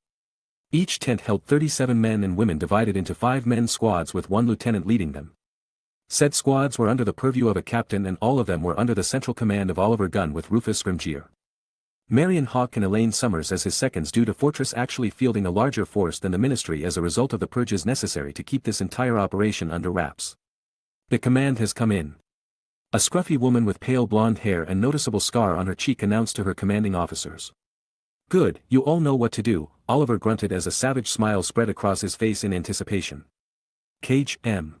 Each tent held 37 men and women divided into 5-man squads with one lieutenant leading them. Said squads were under the purview of a captain and all of them were under the central command of Oliver Gunn with Rufus Scrimgeour. Marion Hawke and Elaine Summers as his seconds due to Fortress actually fielding a larger force than the Ministry as a result of the purges necessary to keep this entire operation under wraps. The command has come in. A scruffy woman with pale blonde hair and noticeable scar on her cheek announced to her commanding officers. Good, you all know what to do, Oliver grunted as a savage smile spread across his face in anticipation. Cage M.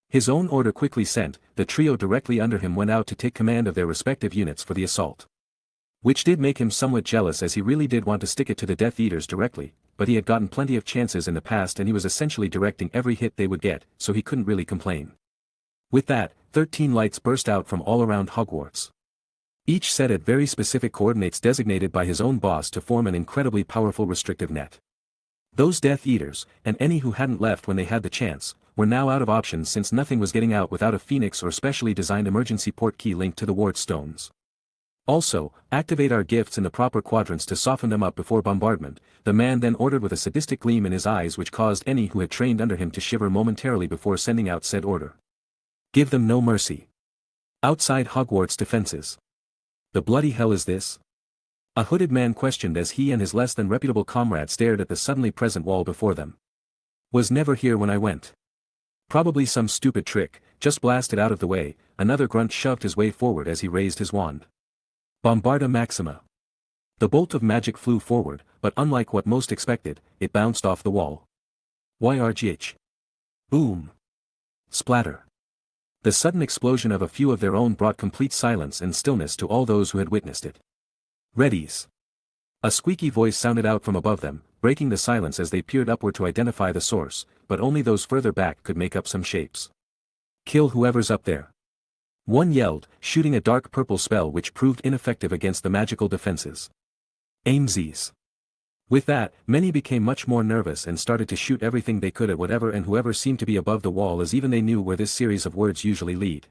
His own order quickly sent, the trio directly under him went out to take command of their respective units for the assault. Which did make him somewhat jealous as he really did want to stick it to the Death Eaters directly, but he had gotten plenty of chances in the past and he was essentially directing every hit they would get, so he couldn't really complain. With that, 13 lights burst out from all around Hogwarts. Each set at very specific coordinates designated by his own boss to form an incredibly powerful restrictive net. Those Death Eaters, and any who hadn't left when they had the chance, were now out of options since nothing was getting out without a Phoenix or specially designed emergency port key linked to the ward stones. Also, activate our gifts in the proper quadrants to soften them up before bombardment, the man then ordered with a sadistic gleam in his eyes which caused any who had trained under him to shiver momentarily before sending out said order. Give them no mercy. Outside Hogwarts defenses. The bloody hell is this? A hooded man questioned as he and his less than reputable comrade stared at the suddenly present wall before them. Was never here when I went. Probably some stupid trick, just blast it out of the way, another grunt shoved his way forward as he raised his wand. Bombarda Maxima. The bolt of magic flew forward, but unlike what most expected, it bounced off the wall. YRGH. Boom. Splatter. The sudden explosion of a few of their own brought complete silence and stillness to all those who had witnessed it. Readies. A squeaky voice sounded out from above them, breaking the silence as they peered upward to identify the source, but only those further back could make up some shapes. Kill whoever's up there. One yelled, shooting a dark purple spell which proved ineffective against the magical defenses. Aimsies. With that, many became much more nervous and started to shoot everything they could at whatever and whoever seemed to be above the wall as even they knew where this series of words usually lead.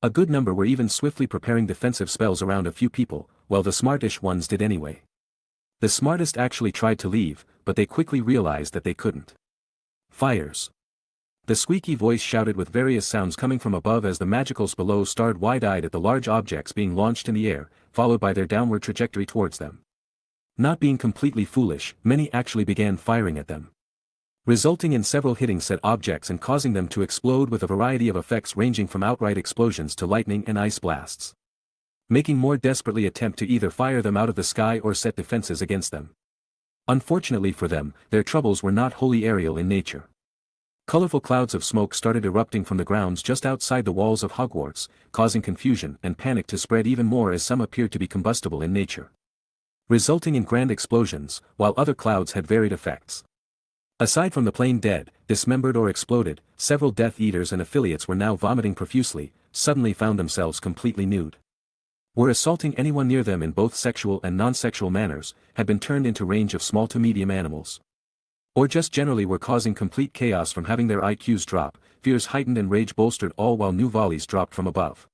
A good number were even swiftly preparing defensive spells around a few people, while the smartish ones did anyway. The smartest actually tried to leave, but they quickly realized that they couldn't. Fires. The squeaky voice shouted with various sounds coming from above as the magicals below stared wide-eyed at the large objects being launched in the air, followed by their downward trajectory towards them. Not being completely foolish, many actually began firing at them, resulting in several hitting said objects and causing them to explode with a variety of effects ranging from outright explosions to lightning and ice blasts. Making more desperately attempt to either fire them out of the sky or set defenses against them. Unfortunately for them, their troubles were not wholly aerial in nature. Colorful clouds of smoke started erupting from the grounds just outside the walls of Hogwarts, causing confusion and panic to spread even more as some appeared to be combustible in nature, resulting in grand explosions, while other clouds had varied effects. Aside from the plain dead, dismembered or exploded, several Death Eaters and affiliates were now vomiting profusely, suddenly found themselves completely nude. Were assaulting anyone near them in both sexual and non-sexual manners, had been turned into range of small to medium animals. Or just generally were causing complete chaos from having their IQs drop, fears heightened and rage bolstered, all while new volleys dropped from above.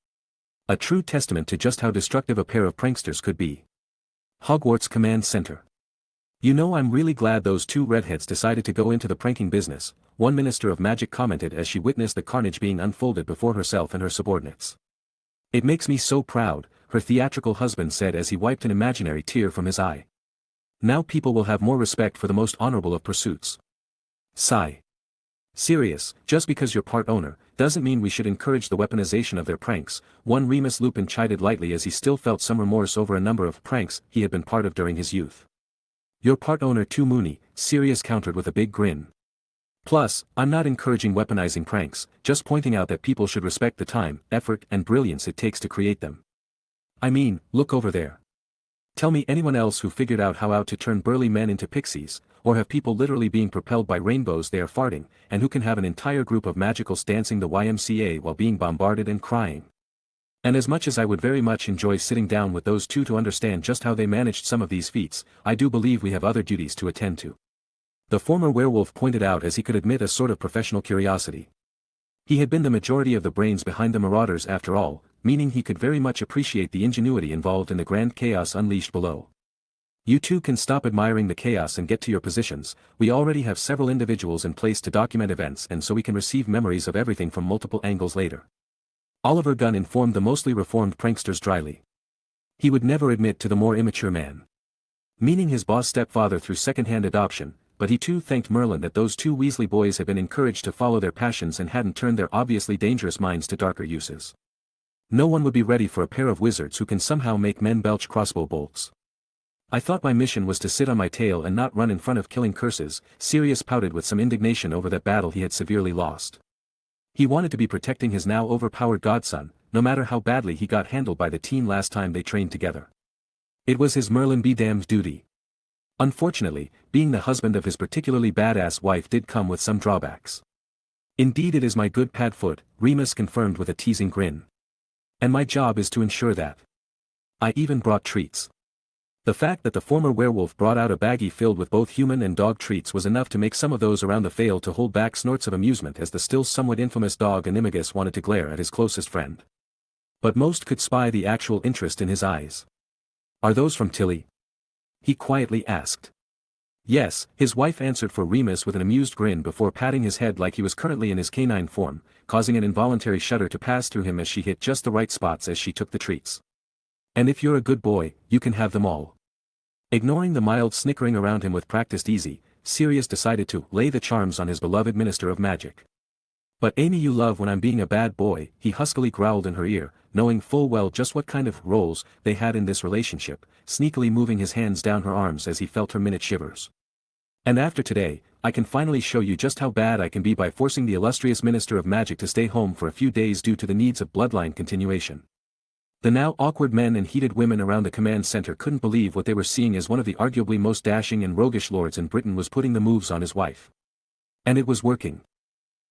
A true testament to just how destructive a pair of pranksters could be. Hogwarts Command Center. You know, I'm really glad those two redheads decided to go into the pranking business, one Minister of Magic commented as she witnessed the carnage being unfolded before herself and her subordinates. It makes me so proud, her theatrical husband said as he wiped an imaginary tear from his eye. Now people will have more respect for the most honorable of pursuits. Sigh. Sirius, just because you're part owner, doesn't mean we should encourage the weaponization of their pranks, one Remus Lupin chided lightly as he still felt some remorse over a number of pranks he had been part of during his youth. You're part owner too, Moony, Sirius countered with a big grin. Plus, I'm not encouraging weaponizing pranks, just pointing out that people should respect the time, effort, and brilliance it takes to create them. I mean, look over there. Tell me anyone else who figured out how to turn burly men into pixies, or have people literally being propelled by rainbows they are farting, and who can have an entire group of magicals dancing the YMCA while being bombarded and crying. And as much as I would very much enjoy sitting down with those two to understand just how they managed some of these feats, I do believe we have other duties to attend to. The former werewolf pointed out as he could admit a sort of professional curiosity. He had been the majority of the brains behind the Marauders after all, meaning he could very much appreciate the ingenuity involved in the grand chaos unleashed below. You two can stop admiring the chaos and get to your positions. We already have several individuals in place to document events, and so we can receive memories of everything from multiple angles later. Oliver Gunn informed the mostly reformed pranksters dryly. He would never admit to the more immature man. Meaning his boss stepfather through second-hand adoption, but he too thanked Merlin that those two Weasley boys had been encouraged to follow their passions and hadn't turned their obviously dangerous minds to darker uses. No one would be ready for a pair of wizards who can somehow make men belch crossbow bolts. I thought my mission was to sit on my tail and not run in front of killing curses, Sirius pouted with some indignation over that battle he had severely lost. He wanted to be protecting his now overpowered godson, no matter how badly he got handled by the team last time they trained together. It was his Merlin be damned duty. Unfortunately, being the husband of his particularly badass wife did come with some drawbacks. Indeed, it is my good Padfoot, Remus confirmed with a teasing grin. And my job is to ensure that. I even brought treats. The fact that the former werewolf brought out a baggie filled with both human and dog treats was enough to make some of those around the fail to hold back snorts of amusement as the still somewhat infamous dog Animagus wanted to glare at his closest friend. But most could spy the actual interest in his eyes. Are those from Tilly? He quietly asked. Yes, his wife answered for Remus with an amused grin before patting his head like he was currently in his canine form, causing an involuntary shudder to pass through him as she hit just the right spots as she took the treats. And if you're a good boy, you can have them all. Ignoring the mild snickering around him with practiced easy, Sirius decided to lay the charms on his beloved Minister of Magic. But Amy, you love when I'm being a bad boy, he huskily growled in her ear, knowing full well just what kind of roles they had in this relationship, sneakily moving his hands down her arms as he felt her minute shivers. And after today, I can finally show you just how bad I can be by forcing the illustrious Minister of Magic to stay home for a few days due to the needs of bloodline continuation. The now awkward men and heated women around the command center couldn't believe what they were seeing as one of the arguably most dashing and roguish lords in Britain was putting the moves on his wife. And it was working.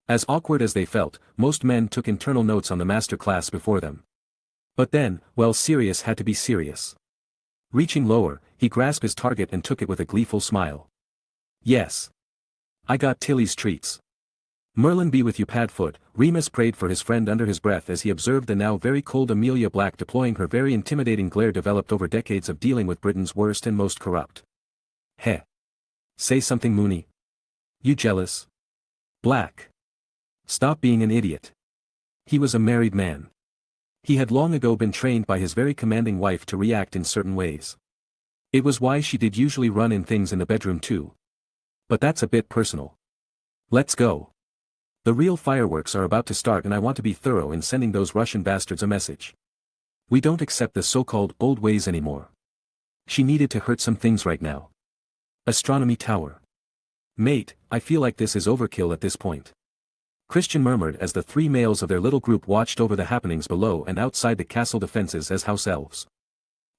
As awkward as they felt, most men took internal notes on the master class before them. But then, well, Sirius had to be serious. Reaching lower, he grasped his target and took it with a gleeful smile. Yes. I got Tilly's treats. Merlin be with you, Padfoot, Remus prayed for his friend under his breath as he observed the now very cold Amelia Black deploying her very intimidating glare developed over decades of dealing with Britain's worst and most corrupt. Heh. Say something, Moony. You jealous? Black. Stop being an idiot. He was a married man. He had long ago been trained by his very commanding wife to react in certain ways. It was why she did usually run in things in the bedroom too. But that's a bit personal. Let's go. The real fireworks are about to start and I want to be thorough in sending those Russian bastards a message. We don't accept the so-called old ways anymore. She needed to hurt some things right now. Astronomy Tower. Mate, I feel like this is overkill at this point. Christian murmured as the three males of their little group watched over the happenings below and outside the castle defenses as house elves.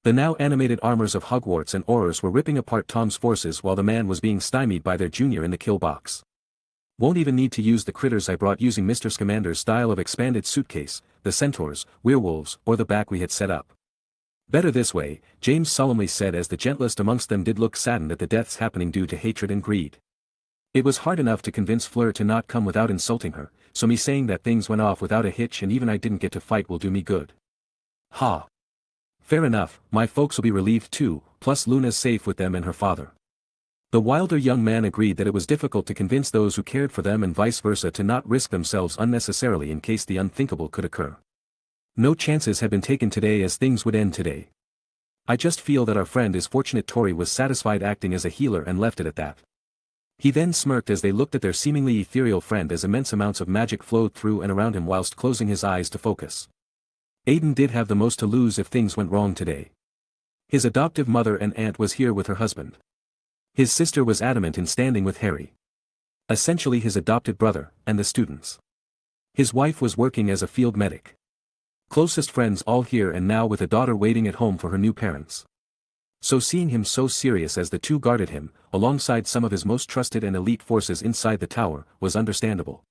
The now animated armors of Hogwarts and Aurors were ripping apart Tom's forces while the man was being stymied by their junior in the kill box. Won't even need to use the critters I brought using Mr. Scamander's style of expanded suitcase, the centaurs, werewolves, or the back we had set up. Better this way, James solemnly said as the gentlest amongst them did look saddened at the deaths happening due to hatred and greed. It was hard enough to convince Fleur to not come without insulting her, so me saying that things went off without a hitch and even I didn't get to fight will do me good. Ha! Fair enough, my folks will be relieved too, plus Luna's safe with them and her father. The wilder young man agreed that it was difficult to convince those who cared for them and vice versa to not risk themselves unnecessarily in case the unthinkable could occur. No chances had been taken today as things would end today. I just feel that our friend is fortunate. Tori was satisfied acting as a healer and left it at that. He then smirked as they looked at their seemingly ethereal friend as immense amounts of magic flowed through and around him whilst closing his eyes to focus. Aiden did have the most to lose if things went wrong today. His adoptive mother and aunt was here with her husband. His sister was adamant in standing with Harry. Essentially his adopted brother, and the students. His wife was working as a field medic. Closest friends all here and now with a daughter waiting at home for her new parents. So seeing him so serious as the two guarded him, alongside some of his most trusted and elite forces inside the tower, was understandable.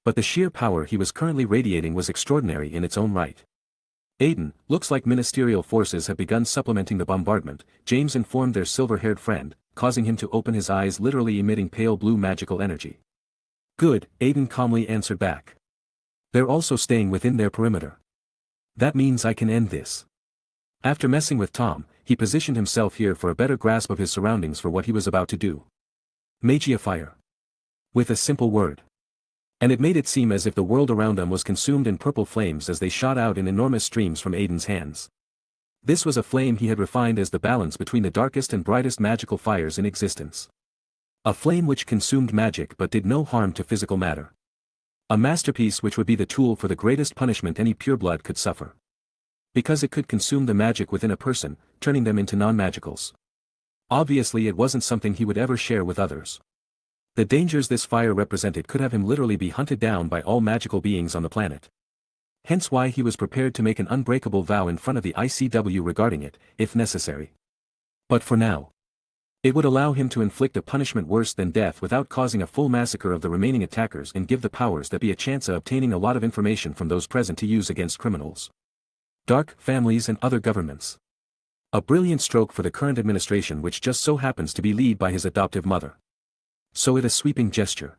But the sheer power he was currently radiating was extraordinary in its own right. Aiden, looks like ministerial forces have begun supplementing the bombardment, James informed their silver-haired friend, causing him to open his eyes, literally emitting pale blue magical energy. Good, Aiden calmly answered back. They're also staying within their perimeter. That means I can end this. After messing with Tom, he positioned himself here for a better grasp of his surroundings for what he was about to do. Magia fire. With a simple word. And it made it seem as if the world around them was consumed in purple flames as they shot out in enormous streams from Aiden's hands. This was a flame he had refined as the balance between the darkest and brightest magical fires in existence. A flame which consumed magic but did no harm to physical matter. A masterpiece which would be the tool for the greatest punishment any pureblood could suffer. Because it could consume the magic within a person, turning them into non-magicals. Obviously it wasn't something he would ever share with others. The dangers this fire represented could have him literally be hunted down by all magical beings on the planet. Hence why he was prepared to make an unbreakable vow in front of the ICW regarding it, if necessary. But for now, it would allow him to inflict a punishment worse than death without causing a full massacre of the remaining attackers and give the powers that be a chance of obtaining a lot of information from those present to use against criminals. Dark families and other governments. A brilliant stroke for the current administration, which just so happens to be led by his adoptive mother. So it a sweeping gesture.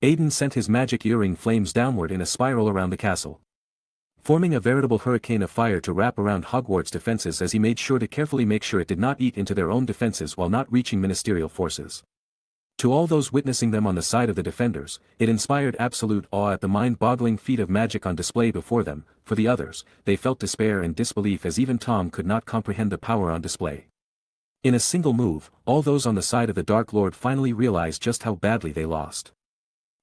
Aiden sent his magic earring flames downward in a spiral around the castle, forming a veritable hurricane of fire to wrap around Hogwarts' defenses as he made sure to carefully make sure it did not eat into their own defenses while not reaching ministerial forces. To all those witnessing them on the side of the defenders, it inspired absolute awe at the mind-boggling feat of magic on display before them. For the others, they felt despair and disbelief as even Tom could not comprehend the power on display. In a single move, all those on the side of the Dark Lord finally realized just how badly they lost.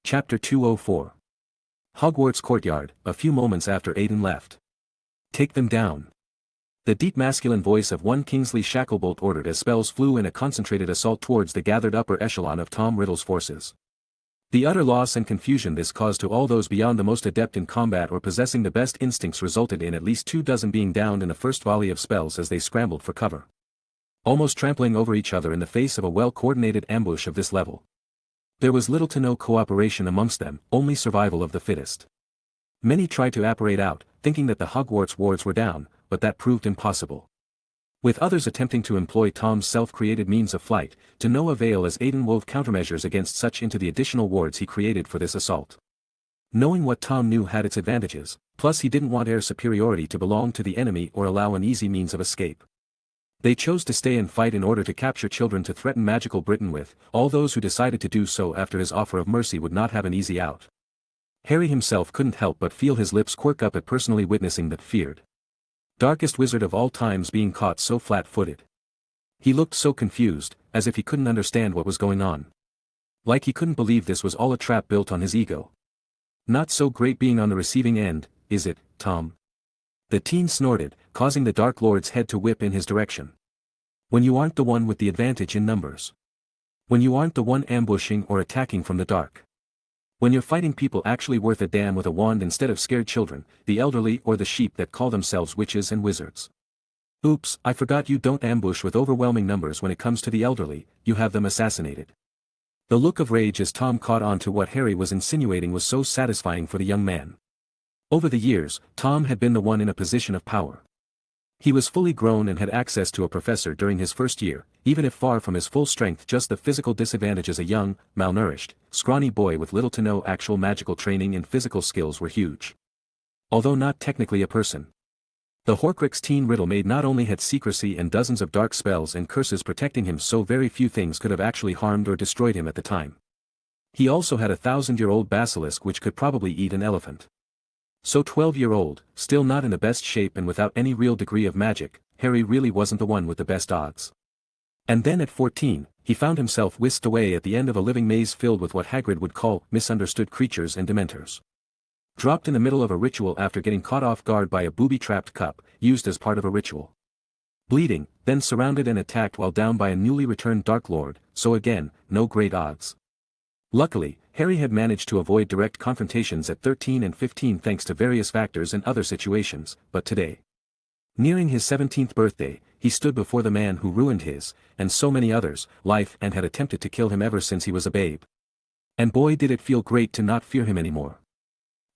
Chapter 204. Hogwarts Courtyard, a few moments after Aiden left. Take them down. The deep masculine voice of one Kingsley Shacklebolt ordered as spells flew in a concentrated assault towards the gathered upper echelon of Tom Riddle's forces. The utter loss and confusion this caused to all those beyond the most adept in combat or possessing the best instincts resulted in at least 24 being downed in the first volley of spells as they scrambled for cover. Almost trampling over each other in the face of a well-coordinated ambush of this level. There was little to no cooperation amongst them, only survival of the fittest. Many tried to apparate out, thinking that the Hogwarts wards were down, but that proved impossible. With others attempting to employ Tom's self-created means of flight, to no avail as Aiden wove countermeasures against such into the additional wards he created for this assault. Knowing what Tom knew had its advantages, plus he didn't want air superiority to belong to the enemy or allow an easy means of escape. They chose to stay and fight in order to capture children to threaten magical Britain with. All those who decided to do so after his offer of mercy would not have an easy out. Harry himself couldn't help but feel his lips quirk up at personally witnessing that feared darkest wizard of all times being caught so flat-footed. He looked so confused, as if he couldn't understand what was going on. Like he couldn't believe this was all a trap built on his ego. Not so great being on the receiving end, is it, Tom? The teen snorted, causing the Dark Lord's head to whip in his direction. When you aren't the one with the advantage in numbers. When you aren't the one ambushing or attacking from the dark. When you're fighting people actually worth a damn with a wand instead of scared children, the elderly or the sheep that call themselves witches and wizards. Oops, I forgot you don't ambush with overwhelming numbers when it comes to the elderly, you have them assassinated. The look of rage as Tom caught on to what Harry was insinuating was so satisfying for the young man. Over the years, Tom had been the one in a position of power. He was fully grown and had access to a professor during his first year, even if far from his full strength. Just the physical disadvantage as a young, malnourished, scrawny boy with little to no actual magical training and physical skills were huge. Although not technically a person. The Horcrux teen riddle maid not only had secrecy and dozens of dark spells and curses protecting him, so very few things could have actually harmed or destroyed him at the time. He also had a 1,000-year-old basilisk which could probably eat an elephant. So 12-year-old, still not in the best shape and without any real degree of magic, Harry really wasn't the one with the best odds. And then at 14, he found himself whisked away at the end of a living maze filled with what Hagrid would call misunderstood creatures and dementors. Dropped in the middle of a ritual after getting caught off guard by a booby-trapped cup, used as part of a ritual. Bleeding, then surrounded and attacked while down by a newly returned Dark Lord, so again, no great odds. Luckily, Harry had managed to avoid direct confrontations at 13 and 15 thanks to various factors and other situations, but today, nearing his 17th birthday, he stood before the man who ruined his, and so many others, life and had attempted to kill him ever since he was a babe. And boy did it feel great to not fear him anymore.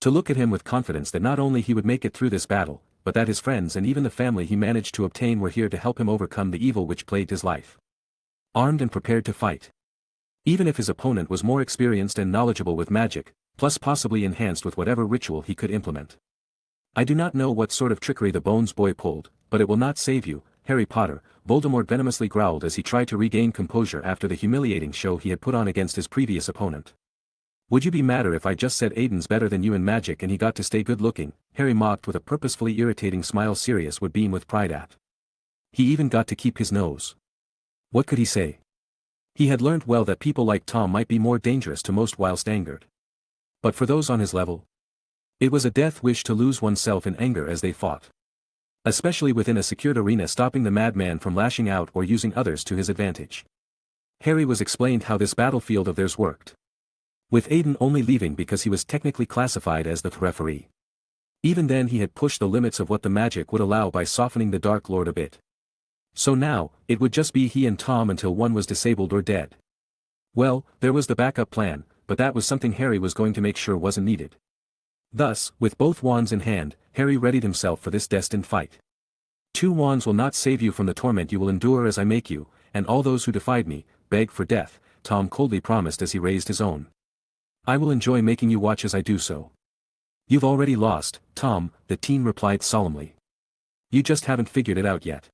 To look at him with confidence that not only he would make it through this battle, but that his friends and even the family he managed to obtain were here to help him overcome the evil which plagued his life. Armed and prepared to fight. Even if his opponent was more experienced and knowledgeable with magic, plus possibly enhanced with whatever ritual he could implement. I do not know what sort of trickery the Bones boy pulled, but it will not save you, Harry Potter, Voldemort venomously growled as he tried to regain composure after the humiliating show he had put on against his previous opponent. Would you be madder if I just said Aiden's better than you in magic and he got to stay good looking? Harry mocked with a purposefully irritating smile Sirius would beam with pride at. He even got to keep his nose. What could he say? He had learned well that people like Tom might be more dangerous to most whilst angered. But for those on his level, it was a death wish to lose oneself in anger as they fought. Especially within a secured arena, stopping the madman from lashing out or using others to his advantage. Harry was explained how this battlefield of theirs worked. With Aiden only leaving because he was technically classified as the referee. Even then he had pushed the limits of what the magic would allow by softening the Dark Lord a bit. So now, it would just be he and Tom until one was disabled or dead. Well, there was the backup plan, but that was something Harry was going to make sure wasn't needed. Thus, with both wands in hand, Harry readied himself for this destined fight. 2 wands will not save you from the torment you will endure as I make you, and all those who defied me, beg for death, Tom coldly promised as he raised his own. I will enjoy making you watch as I do so. You've already lost, Tom, the teen replied solemnly. You just haven't figured it out yet.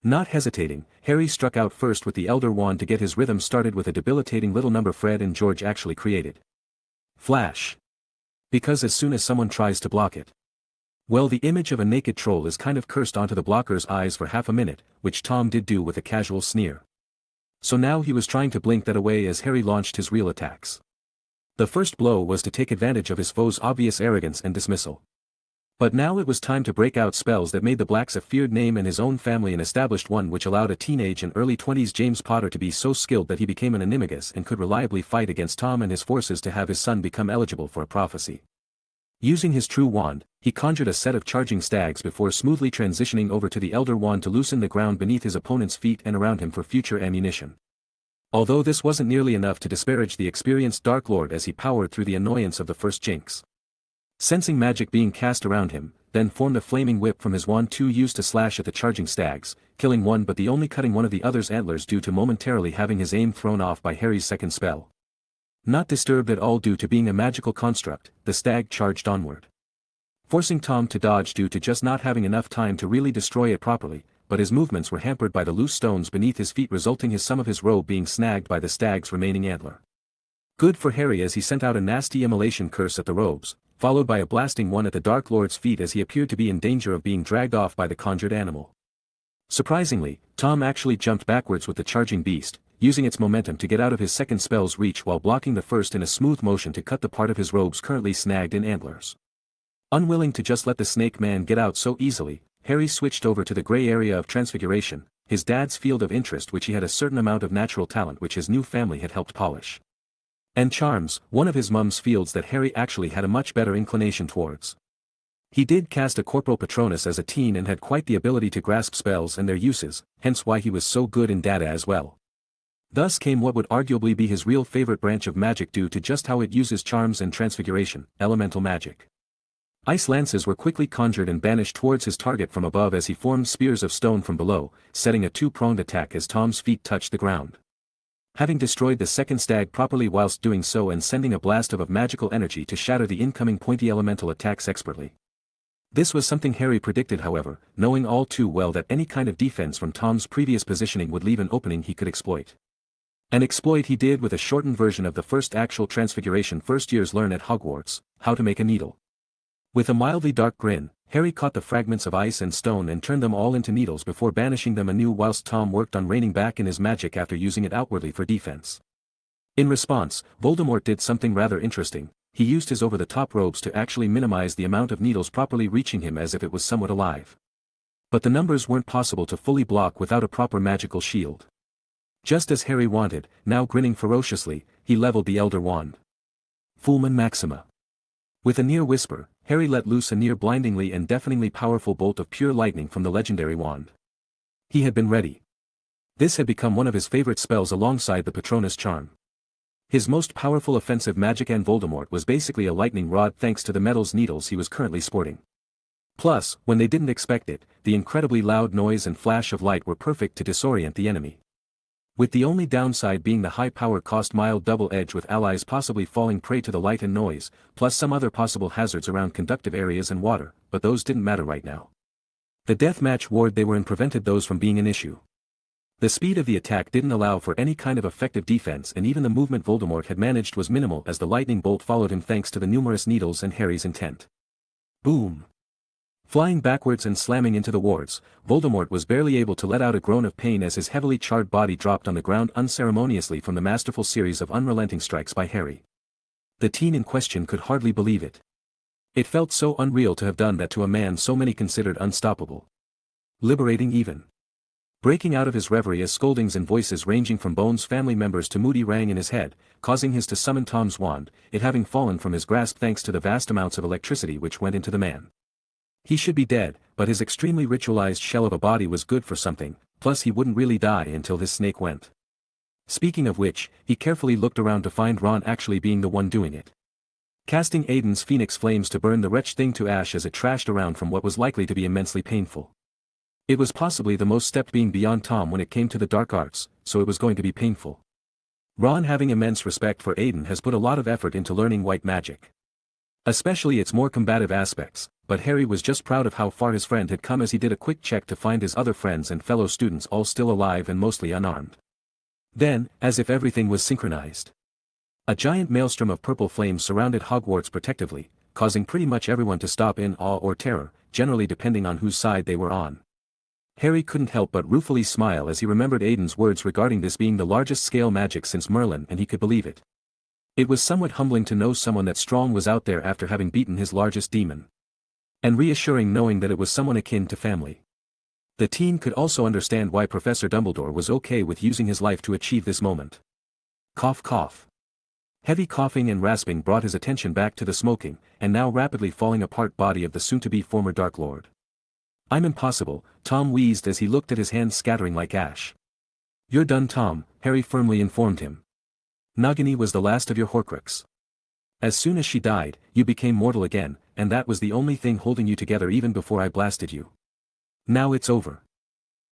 Not hesitating, Harry struck out first with the Elder Wand to get his rhythm started with a debilitating little number Fred and George actually created. Flash. Because as soon as someone tries to block it, well, the image of a naked troll is kind of cursed onto the blocker's eyes for half a minute, which Tom did do with a casual sneer. So now he was trying to blink that away as Harry launched his real attacks. The first blow was to take advantage of his foe's obvious arrogance and dismissal. But now it was time to break out spells that made the Blacks a feared name and his own family an established one, which allowed a teenage and early 20s James Potter to be so skilled that he became an animagus and could reliably fight against Tom and his forces to have his son become eligible for a prophecy. Using his true wand, he conjured a set of charging stags before smoothly transitioning over to the Elder Wand to loosen the ground beneath his opponent's feet and around him for future ammunition. Although this wasn't nearly enough to disparage the experienced Dark Lord as he powered through the annoyance of the first jinx. Sensing magic being cast around him, then formed a flaming whip from his wand 2 used to slash at the charging stags, killing one but only cutting one of the other's antlers due to momentarily having his aim thrown off by Harry's second spell. Not disturbed at all due to being a magical construct, the stag charged onward. Forcing Tom to dodge due to just not having enough time to really destroy it properly, but his movements were hampered by the loose stones beneath his feet, resulting in some of his robe being snagged by the stag's remaining antler. Good for Harry as he sent out a nasty immolation curse at the robes, followed by a blasting one at the Dark Lord's feet as he appeared to be in danger of being dragged off by the conjured animal. Surprisingly, Tom actually jumped backwards with the charging beast, using its momentum to get out of his second spell's reach while blocking the first in a smooth motion to cut the part of his robes currently snagged in antlers. Unwilling to just let the snake man get out so easily, Harry switched over to the gray area of transfiguration, his dad's field of interest, which he had a certain amount of natural talent which his new family had helped polish. And charms, one of his mum's fields that Harry actually had a much better inclination towards. He did cast a Corporal Patronus as a teen and had quite the ability to grasp spells and their uses, hence why he was so good in data as well. Thus came what would arguably be his real favorite branch of magic due to just how it uses charms and transfiguration, elemental magic. Ice lances were quickly conjured and banished towards his target from above as he formed spears of stone from below, setting a two-pronged attack as Tom's feet touched the ground. Having destroyed the second stag properly whilst doing so and sending a blast of magical energy to shatter the incoming pointy elemental attacks expertly. This was something Harry predicted, however, knowing all too well that any kind of defense from Tom's previous positioning would leave an opening he could exploit. An exploit he did with a shortened version of the first actual transfiguration first years learn at Hogwarts, how to make a needle. With a mildly dark grin, Harry caught the fragments of ice and stone and turned them all into needles before banishing them anew whilst Tom worked on reining back in his magic after using it outwardly for defense. In response, Voldemort did something rather interesting. He used his over-the-top robes to actually minimize the amount of needles properly reaching him as if it was somewhat alive. But the numbers weren't possible to fully block without a proper magical shield. Just as Harry wanted, now grinning ferociously, he leveled the Elder Wand. Fulmen Maxima. With a near whisper, Harry let loose a near blindingly and deafeningly powerful bolt of pure lightning from the legendary wand. He had been ready. This had become one of his favorite spells alongside the Patronus charm. His most powerful offensive magic and Voldemort was basically a lightning rod thanks to the metal's needles he was currently sporting. Plus, when they didn't expect it, the incredibly loud noise and flash of light were perfect to disorient the enemy. With the only downside being the high power cost mild double edge with allies possibly falling prey to the light and noise, plus some other possible hazards around conductive areas and water, but those didn't matter right now. The deathmatch ward they were in prevented those from being an issue. The speed of the attack didn't allow for any kind of effective defense and even the movement Voldemort had managed was minimal as the lightning bolt followed him thanks to the numerous needles and Harry's intent. Boom! Flying backwards and slamming into the wards, Voldemort was barely able to let out a groan of pain as his heavily charred body dropped on the ground unceremoniously from the masterful series of unrelenting strikes by Harry. The teen in question could hardly believe it. It felt so unreal to have done that to a man so many considered unstoppable. Liberating even. Breaking out of his reverie as scoldings and voices ranging from Bones' family members to Moody rang in his head, causing his to summon Tom's wand, it having fallen from his grasp thanks to the vast amounts of electricity which went into the man. He should be dead, but his extremely ritualized shell of a body was good for something, plus he wouldn't really die until his snake went. Speaking of which, he carefully looked around to find Ron actually being the one doing it. Casting Aiden's phoenix flames to burn the wretched thing to ash as it trashed around from what was likely to be immensely painful. It was possibly the most stepped being beyond Tom when it came to the dark arts, so it was going to be painful. Ron, having immense respect for Aiden, has put a lot of effort into learning white magic. Especially its more combative aspects, but Harry was just proud of how far his friend had come as he did a quick check to find his other friends and fellow students all still alive and mostly unarmed. Then, as if everything was synchronized, a giant maelstrom of purple flames surrounded Hogwarts protectively, causing pretty much everyone to stop in awe or terror, generally depending on whose side they were on. Harry couldn't help but ruefully smile as he remembered Aiden's words regarding this being the largest scale magic since Merlin, and he could believe it. It was somewhat humbling to know someone that strong was out there after having beaten his largest demon. And reassuring knowing that it was someone akin to family. The teen could also understand why Professor Dumbledore was okay with using his life to achieve this moment. Cough cough. Heavy coughing and rasping brought his attention back to the smoking, and now rapidly falling apart body of the soon-to-be former Dark Lord. "I'm impossible," Tom wheezed as he looked at his hands scattering like ash. "You're done, Tom," Harry firmly informed him. "Nagini was the last of your Horcrux. As soon as she died, you became mortal again, and that was the only thing holding you together even before I blasted you. Now it's over."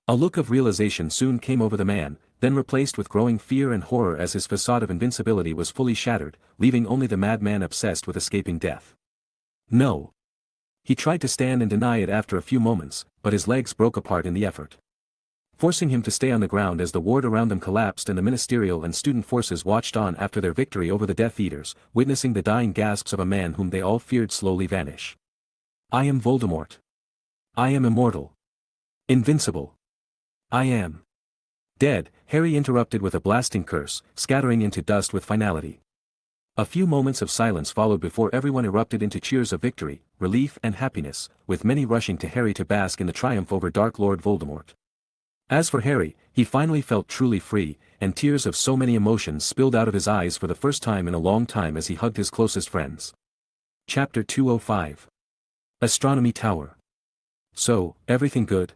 A look of realization soon came over the man, then replaced with growing fear and horror as his facade of invincibility was fully shattered, leaving only the madman obsessed with escaping death. No. He tried to stand and deny it after a few moments, but his legs broke apart in the effort, forcing him to stay on the ground as the ward around them collapsed and the ministerial and student forces watched on after their victory over the Death Eaters, witnessing the dying gasps of a man whom they all feared slowly vanish. "I am Voldemort. I am immortal. Invincible. I am dead," Harry interrupted with a blasting curse, scattering into dust with finality. A few moments of silence followed before everyone erupted into cheers of victory, relief and happiness, with many rushing to Harry to bask in the triumph over Dark Lord Voldemort. As for Harry, he finally felt truly free, and tears of so many emotions spilled out of his eyes for the first time in a long time as he hugged his closest friends. Chapter 205. Astronomy Tower. "So, everything good?"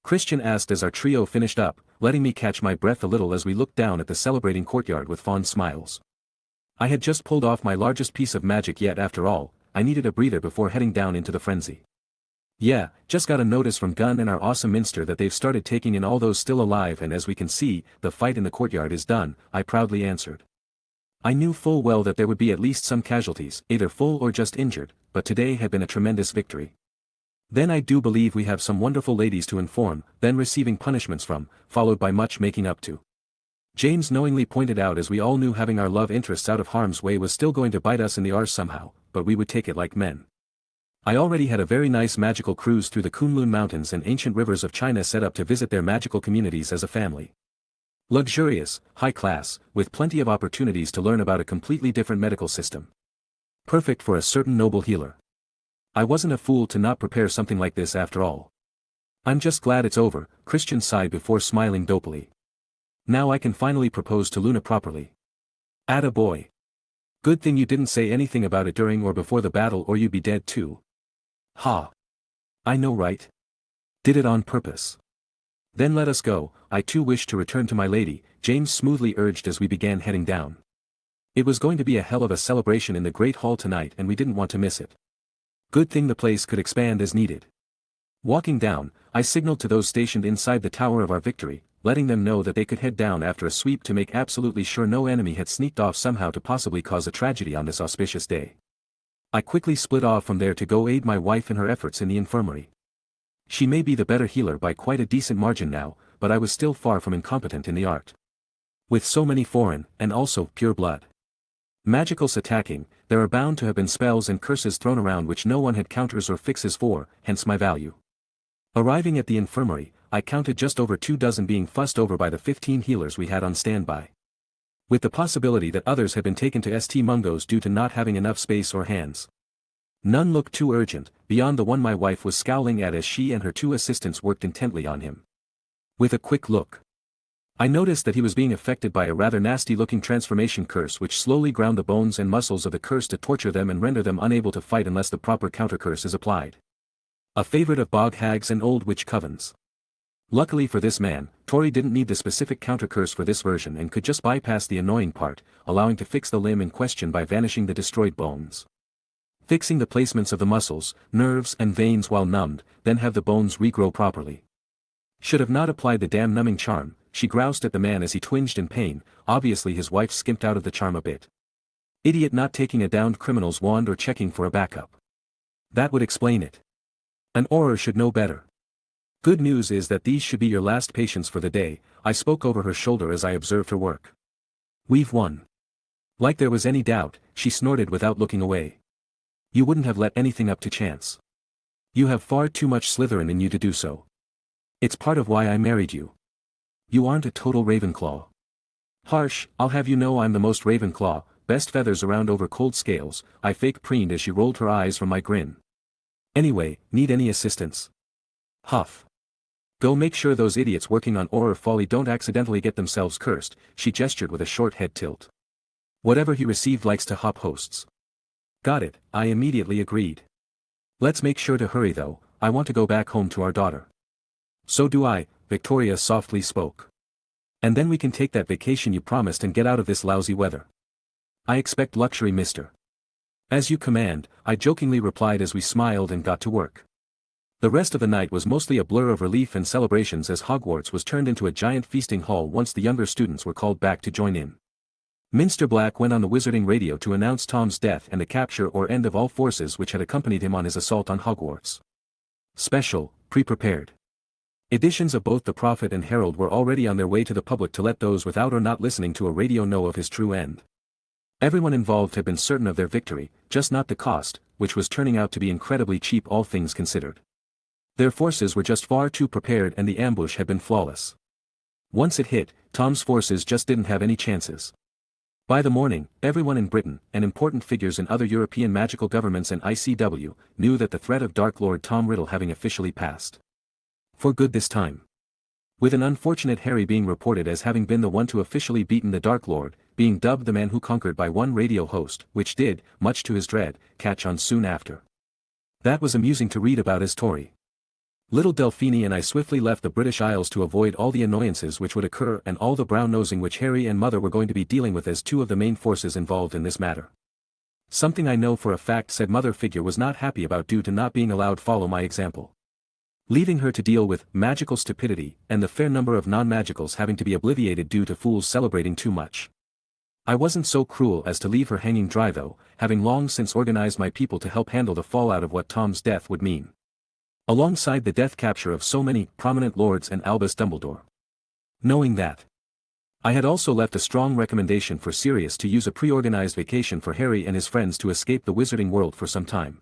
Christian asked as our trio finished up, letting me catch my breath a little as we looked down at the celebrating courtyard with fond smiles. I had just pulled off my largest piece of magic yet after all, I needed a breather before heading down into the frenzy. Yeah, just got a notice from Gunn and our awesome Minster that they've started taking in all those still alive, and as we can see, the fight in the courtyard is done, I proudly answered. I knew full well that there would be at least some casualties, either full or just injured, but today had been a tremendous victory. Then I do believe we have some wonderful ladies to inform, then receiving punishments from, followed by much making up to. James knowingly pointed out, as we all knew having our love interests out of harm's way was still going to bite us in the arse somehow, but we would take it like men. I already had a very nice magical cruise through the Kunlun Mountains and ancient rivers of China set up to visit their magical communities as a family. Luxurious, high class, with plenty of opportunities to learn about a completely different medical system. Perfect for a certain noble healer. I wasn't a fool to not prepare something like this after all. I'm just glad it's over, Christian sighed before smiling dopily. Now I can finally propose to Luna properly. Atta boy. Good thing you didn't say anything about it during or before the battle, or you'd be dead too. Ha. I know, right? Did it on purpose. Then let us go, I too wish to return to my lady, James smoothly urged as we began heading down. It was going to be a hell of a celebration in the Great Hall tonight, and we didn't want to miss it. Good thing the place could expand as needed. Walking down, I signaled to those stationed inside the Tower of our Victory, letting them know that they could head down after a sweep to make absolutely sure no enemy had sneaked off somehow to possibly cause a tragedy on this auspicious day. I quickly split off from there to go aid my wife in her efforts in the infirmary. She may be the better healer by quite a decent margin now, but I was still far from incompetent in the art. With so many foreign, and also pure blood magicals attacking, there are bound to have been spells and curses thrown around which no one had counters or fixes for, hence my value. Arriving at the infirmary, I counted just over 24 being fussed over by the 15 healers we had on standby. With the possibility that others had been taken to St. Mungo's due to not having enough space or hands. None looked too urgent, beyond the one my wife was scowling at as she and her 2 assistants worked intently on him. With a quick look, I noticed that he was being affected by a rather nasty-looking transformation curse which slowly ground the bones and muscles of the curse to torture them and render them unable to fight unless the proper counter-curse is applied. A favorite of bog hags and old witch covens. Luckily for this man, Tori didn't need the specific counter-curse for this version and could just bypass the annoying part, allowing to fix the limb in question by vanishing the destroyed bones. Fixing the placements of the muscles, nerves and veins while numbed, then have the bones regrow properly. Should have not applied the damn numbing charm, she groused at the man as he twinged in pain, obviously his wife skimped out of the charm a bit. Idiot not taking a downed criminal's wand or checking for a backup. That would explain it. An Auror should know better. Good news is that these should be your last patients for the day, I spoke over her shoulder as I observed her work. We've won. Like there was any doubt, she snorted without looking away. You wouldn't have let anything up to chance. You have far too much Slytherin in you to do so. It's part of why I married you. You aren't a total Ravenclaw. Harsh, I'll have you know I'm the most Ravenclaw, best feathers around over cold scales, I fake preened as she rolled her eyes from my grin. Anyway, need any assistance? Huff. Go make sure those idiots working on Auror Folly don't accidentally get themselves cursed, she gestured with a short head tilt. Whatever he received likes to hop hosts. Got it, I immediately agreed. Let's make sure to hurry though, I want to go back home to our daughter. So do I, Victoria softly spoke. And then we can take that vacation you promised and get out of this lousy weather. I expect luxury, mister. As you command, I jokingly replied as we smiled and got to work. The rest of the night was mostly a blur of relief and celebrations as Hogwarts was turned into a giant feasting hall once the younger students were called back to join in. Minster Black went on the wizarding radio to announce Tom's death and the capture or end of all forces which had accompanied him on his assault on Hogwarts. Special, pre-prepared editions of both the Prophet and Herald were already on their way to the public to let those without or not listening to a radio know of his true end. Everyone involved had been certain of their victory, just not the cost, which was turning out to be incredibly cheap all things considered. Their forces were just far too prepared and the ambush had been flawless. Once it hit, Tom's forces just didn't have any chances. By the morning, everyone in Britain, and important figures in other European magical governments and ICW, knew that the threat of Dark Lord Tom Riddle having officially passed. For good this time. With an unfortunate Harry being reported as having been the one to officially beaten the Dark Lord, being dubbed the man who conquered by one radio host, which did, much to his dread, catch on soon after. That was amusing to read about as Tory. Little Delphine and I swiftly left the British Isles to avoid all the annoyances which would occur and all the brown-nosing which Harry and Mother were going to be dealing with as two of the main forces involved in this matter. Something I know for a fact said mother figure was not happy about due to not being allowed follow my example. Leaving her to deal with magical stupidity and the fair number of non-magicals having to be obliviated due to fools celebrating too much. I wasn't so cruel as to leave her hanging dry though, having long since organized my people to help handle the fallout of what Tom's death would mean. Alongside the death capture of so many prominent lords and Albus Dumbledore. Knowing that, I had also left a strong recommendation for Sirius to use a pre-organized vacation for Harry and his friends to escape the wizarding world for some time,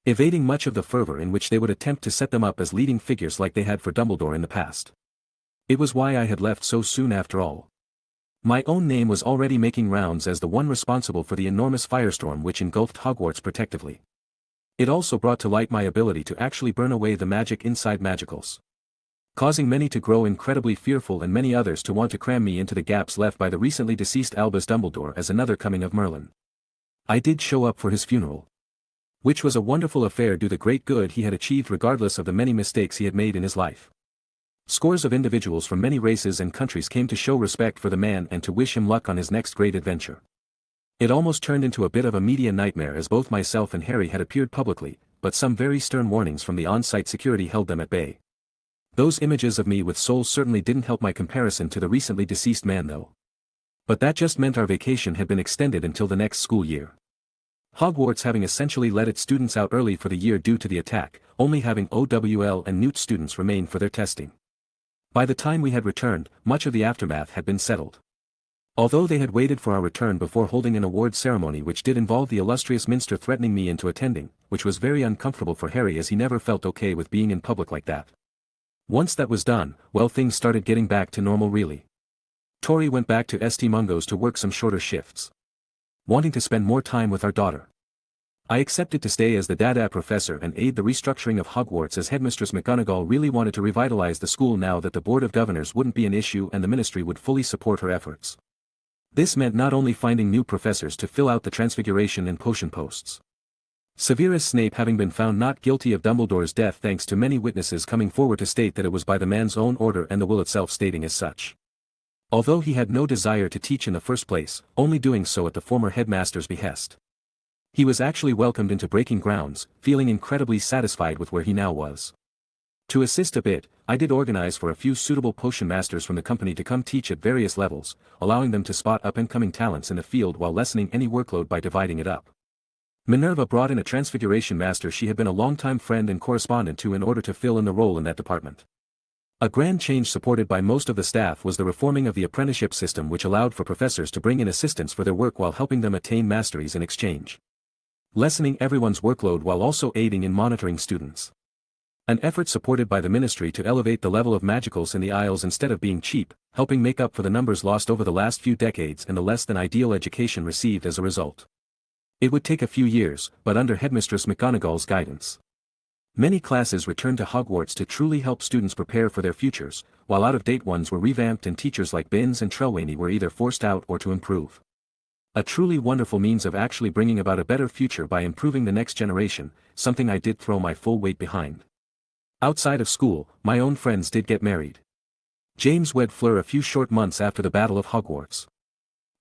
evading much of the fervor in which they would attempt to set them up as leading figures like they had for Dumbledore in the past. It was why I had left so soon after all. My own name was already making rounds as the one responsible for the enormous firestorm which engulfed Hogwarts protectively. It also brought to light my ability to actually burn away the magic inside magicals, causing many to grow incredibly fearful and many others to want to cram me into the gaps left by the recently deceased Albus Dumbledore as another coming of Merlin. I did show up for his funeral, which was a wonderful affair due to the great good he had achieved regardless of the many mistakes he had made in his life. Scores of individuals from many races and countries came to show respect for the man and to wish him luck on his next great adventure. It almost turned into a bit of a media nightmare as both myself and Harry had appeared publicly, but some very stern warnings from the on-site security held them at bay. Those images of me with souls certainly didn't help my comparison to the recently deceased man though. But that just meant our vacation had been extended until the next school year. Hogwarts having essentially let its students out early for the year due to the attack, only having OWL and Newt students remain for their testing. By the time we had returned, much of the aftermath had been settled. Although they had waited for our return before holding an award ceremony which did involve the illustrious Minster threatening me into attending, which was very uncomfortable for Harry as he never felt okay with being in public like that. Once that was done, well, things started getting back to normal really. Tori went back to St. Mungo's to work some shorter shifts, wanting to spend more time with our daughter. I accepted to stay as the Dada professor and aid the restructuring of Hogwarts as Headmistress McGonagall really wanted to revitalize the school now that the Board of Governors wouldn't be an issue and the ministry would fully support her efforts. This meant not only finding new professors to fill out the Transfiguration and Potion posts. Severus Snape having been found not guilty of Dumbledore's death thanks to many witnesses coming forward to state that it was by the man's own order and the will itself stating as such. Although he had no desire to teach in the first place, only doing so at the former headmaster's behest. He was actually welcomed into breaking grounds, feeling incredibly satisfied with where he now was. To assist a bit, I did organize for a few suitable potion masters from the company to come teach at various levels, allowing them to spot up-and-coming talents in the field while lessening any workload by dividing it up. Minerva brought in a Transfiguration master she had been a longtime friend and correspondent to in order to fill in the role in that department. A grand change supported by most of the staff was the reforming of the apprenticeship system which allowed for professors to bring in assistants for their work while helping them attain masteries in exchange, lessening everyone's workload while also aiding in monitoring students. An effort supported by the ministry to elevate the level of magicals in the Isles instead of being cheap, helping make up for the numbers lost over the last few decades and the less than ideal education received as a result. It would take a few years, but under Headmistress McGonagall's guidance, many classes returned to Hogwarts to truly help students prepare for their futures, while out-of-date ones were revamped and teachers like Binns and Trelawney were either forced out or to improve. A truly wonderful means of actually bringing about a better future by improving the next generation, something I did throw my full weight behind. Outside of school, my own friends did get married. James wed Fleur a few short months after the Battle of Hogwarts,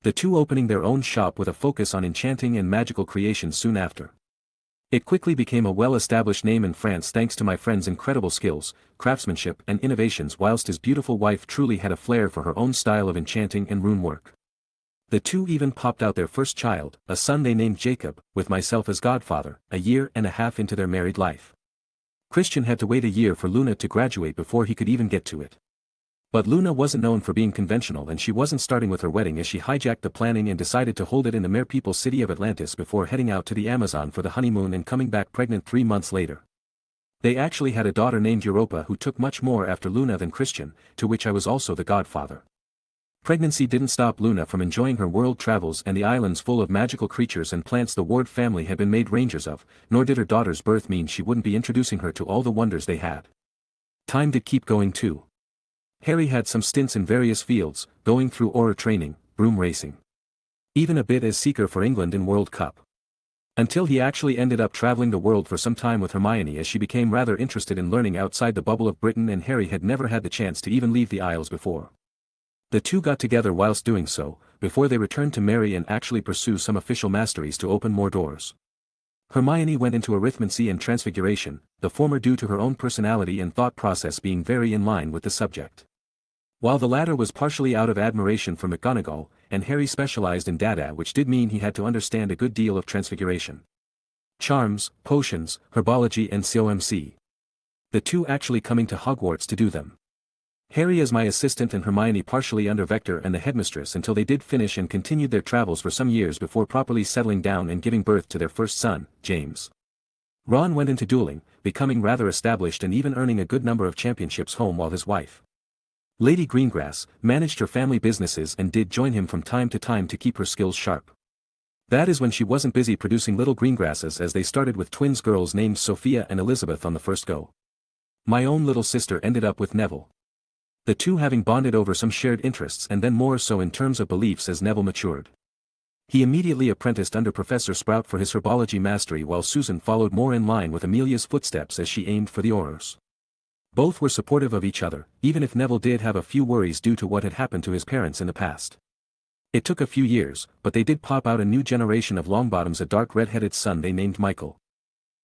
the two opening their own shop with a focus on enchanting and magical creations soon after. It quickly became a well-established name in France thanks to my friend's incredible skills, craftsmanship and innovations whilst his beautiful wife truly had a flair for her own style of enchanting and rune work. The two even popped out their first child, a son they named Jacob, with myself as godfather, a year and a half into their married life. Christian had to wait a year for Luna to graduate before he could even get to it. But Luna wasn't known for being conventional and she wasn't starting with her wedding as she hijacked the planning and decided to hold it in the mere people's city of Atlantis before heading out to the Amazon for the honeymoon and coming back pregnant 3 months later. They actually had a daughter named Europa who took much more after Luna than Christian, to which I was also the godfather. Pregnancy didn't stop Luna from enjoying her world travels and the islands full of magical creatures and plants the Ward family had been made rangers of, nor did her daughter's birth mean she wouldn't be introducing her to all the wonders they had. Time did keep going too. Harry had some stints in various fields, going through aura training, broom racing, even a bit as seeker for England in World Cup. Until he actually ended up traveling the world for some time with Hermione as she became rather interested in learning outside the bubble of Britain and Harry had never had the chance to even leave the Isles before. The two got together whilst doing so, before they returned to marry and actually pursue some official masteries to open more doors. Hermione went into arithmancy and transfiguration, the former due to her own personality and thought process being very in line with the subject, while the latter was partially out of admiration for McGonagall, and Harry specialized in data, which did mean he had to understand a good deal of transfiguration. Charms, potions, herbology and COMC. The two actually coming to Hogwarts to do them. Harry as my assistant and Hermione partially under Vector and the headmistress until they did finish and continued their travels for some years before properly settling down and giving birth to their first son, James. Ron went into dueling, becoming rather established and even earning a good number of championships home, while his wife, Lady Greengrass, managed her family businesses and did join him from time to time to keep her skills sharp. That is when she wasn't busy producing little Greengrasses, as they started with twins girls named Sophia and Elizabeth on the first go. My own little sister ended up with Neville, the two having bonded over some shared interests and then more so in terms of beliefs as Neville matured. He immediately apprenticed under Professor Sprout for his herbology mastery, while Susan followed more in line with Amelia's footsteps as she aimed for the Aurors. Both were supportive of each other, even if Neville did have a few worries due to what had happened to his parents in the past. It took a few years, but they did pop out a new generation of Longbottoms, a dark red-headed son they named Michael.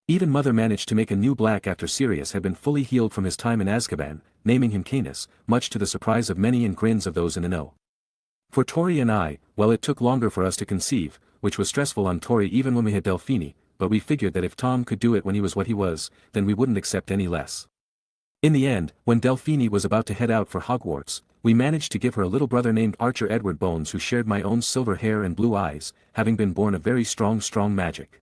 Even Mother managed to make a new black after Sirius had been fully healed from his time in Azkaban, naming him Canis, much to the surprise of many and grins of those in the know. For Tori and I, well, it took longer for us to conceive, which was stressful on Tori even when we had Delphine, but we figured that if Tom could do it when he was what he was, then we wouldn't accept any less. In the end, when Delphine was about to head out for Hogwarts, we managed to give her a little brother named Archer Edward Bones, who shared my own silver hair and blue eyes, having been born of very strong magic.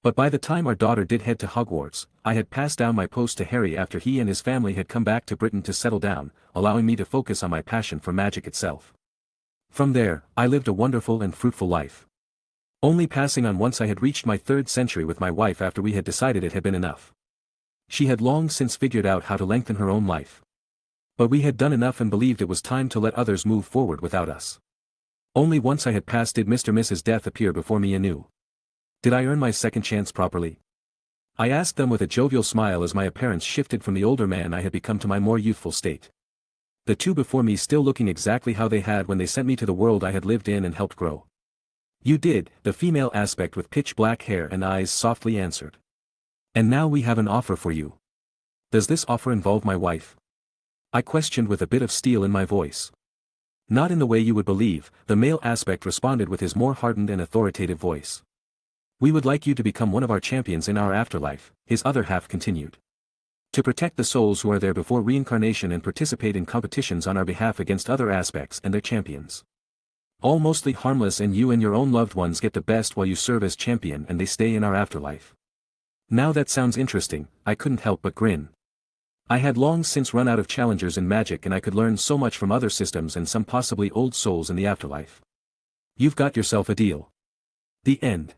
But by the time our daughter did head to Hogwarts, I had passed down my post to Harry after he and his family had come back to Britain to settle down, allowing me to focus on my passion for magic itself. From there, I lived a wonderful and fruitful life, only passing on once I had reached my 3rd century with my wife after we had decided it had been enough. She had long since figured out how to lengthen her own life, but we had done enough and believed it was time to let others move forward without us. Only once I had passed did Mr. Mrs. Death appear before me anew. Did I earn my second chance properly? I asked them with a jovial smile as my appearance shifted from the older man I had become to my more youthful state. The two before me still looking exactly how they had when they sent me to the world I had lived in and helped grow. You did, the female aspect with pitch black hair and eyes softly answered. And now we have an offer for you. Does this offer involve my wife? I questioned with a bit of steel in my voice. Not in the way you would believe, the male aspect responded with his more hardened and authoritative voice. We would like you to become one of our champions in our afterlife, his other half continued. To protect the souls who are there before reincarnation and participate in competitions on our behalf against other aspects and their champions. All mostly harmless, and you and your own loved ones get the best while you serve as champion and they stay in our afterlife. Now that sounds interesting, I couldn't help but grin. I had long since run out of challengers in magic and I could learn so much from other systems and some possibly old souls in the afterlife. You've got yourself a deal. The end.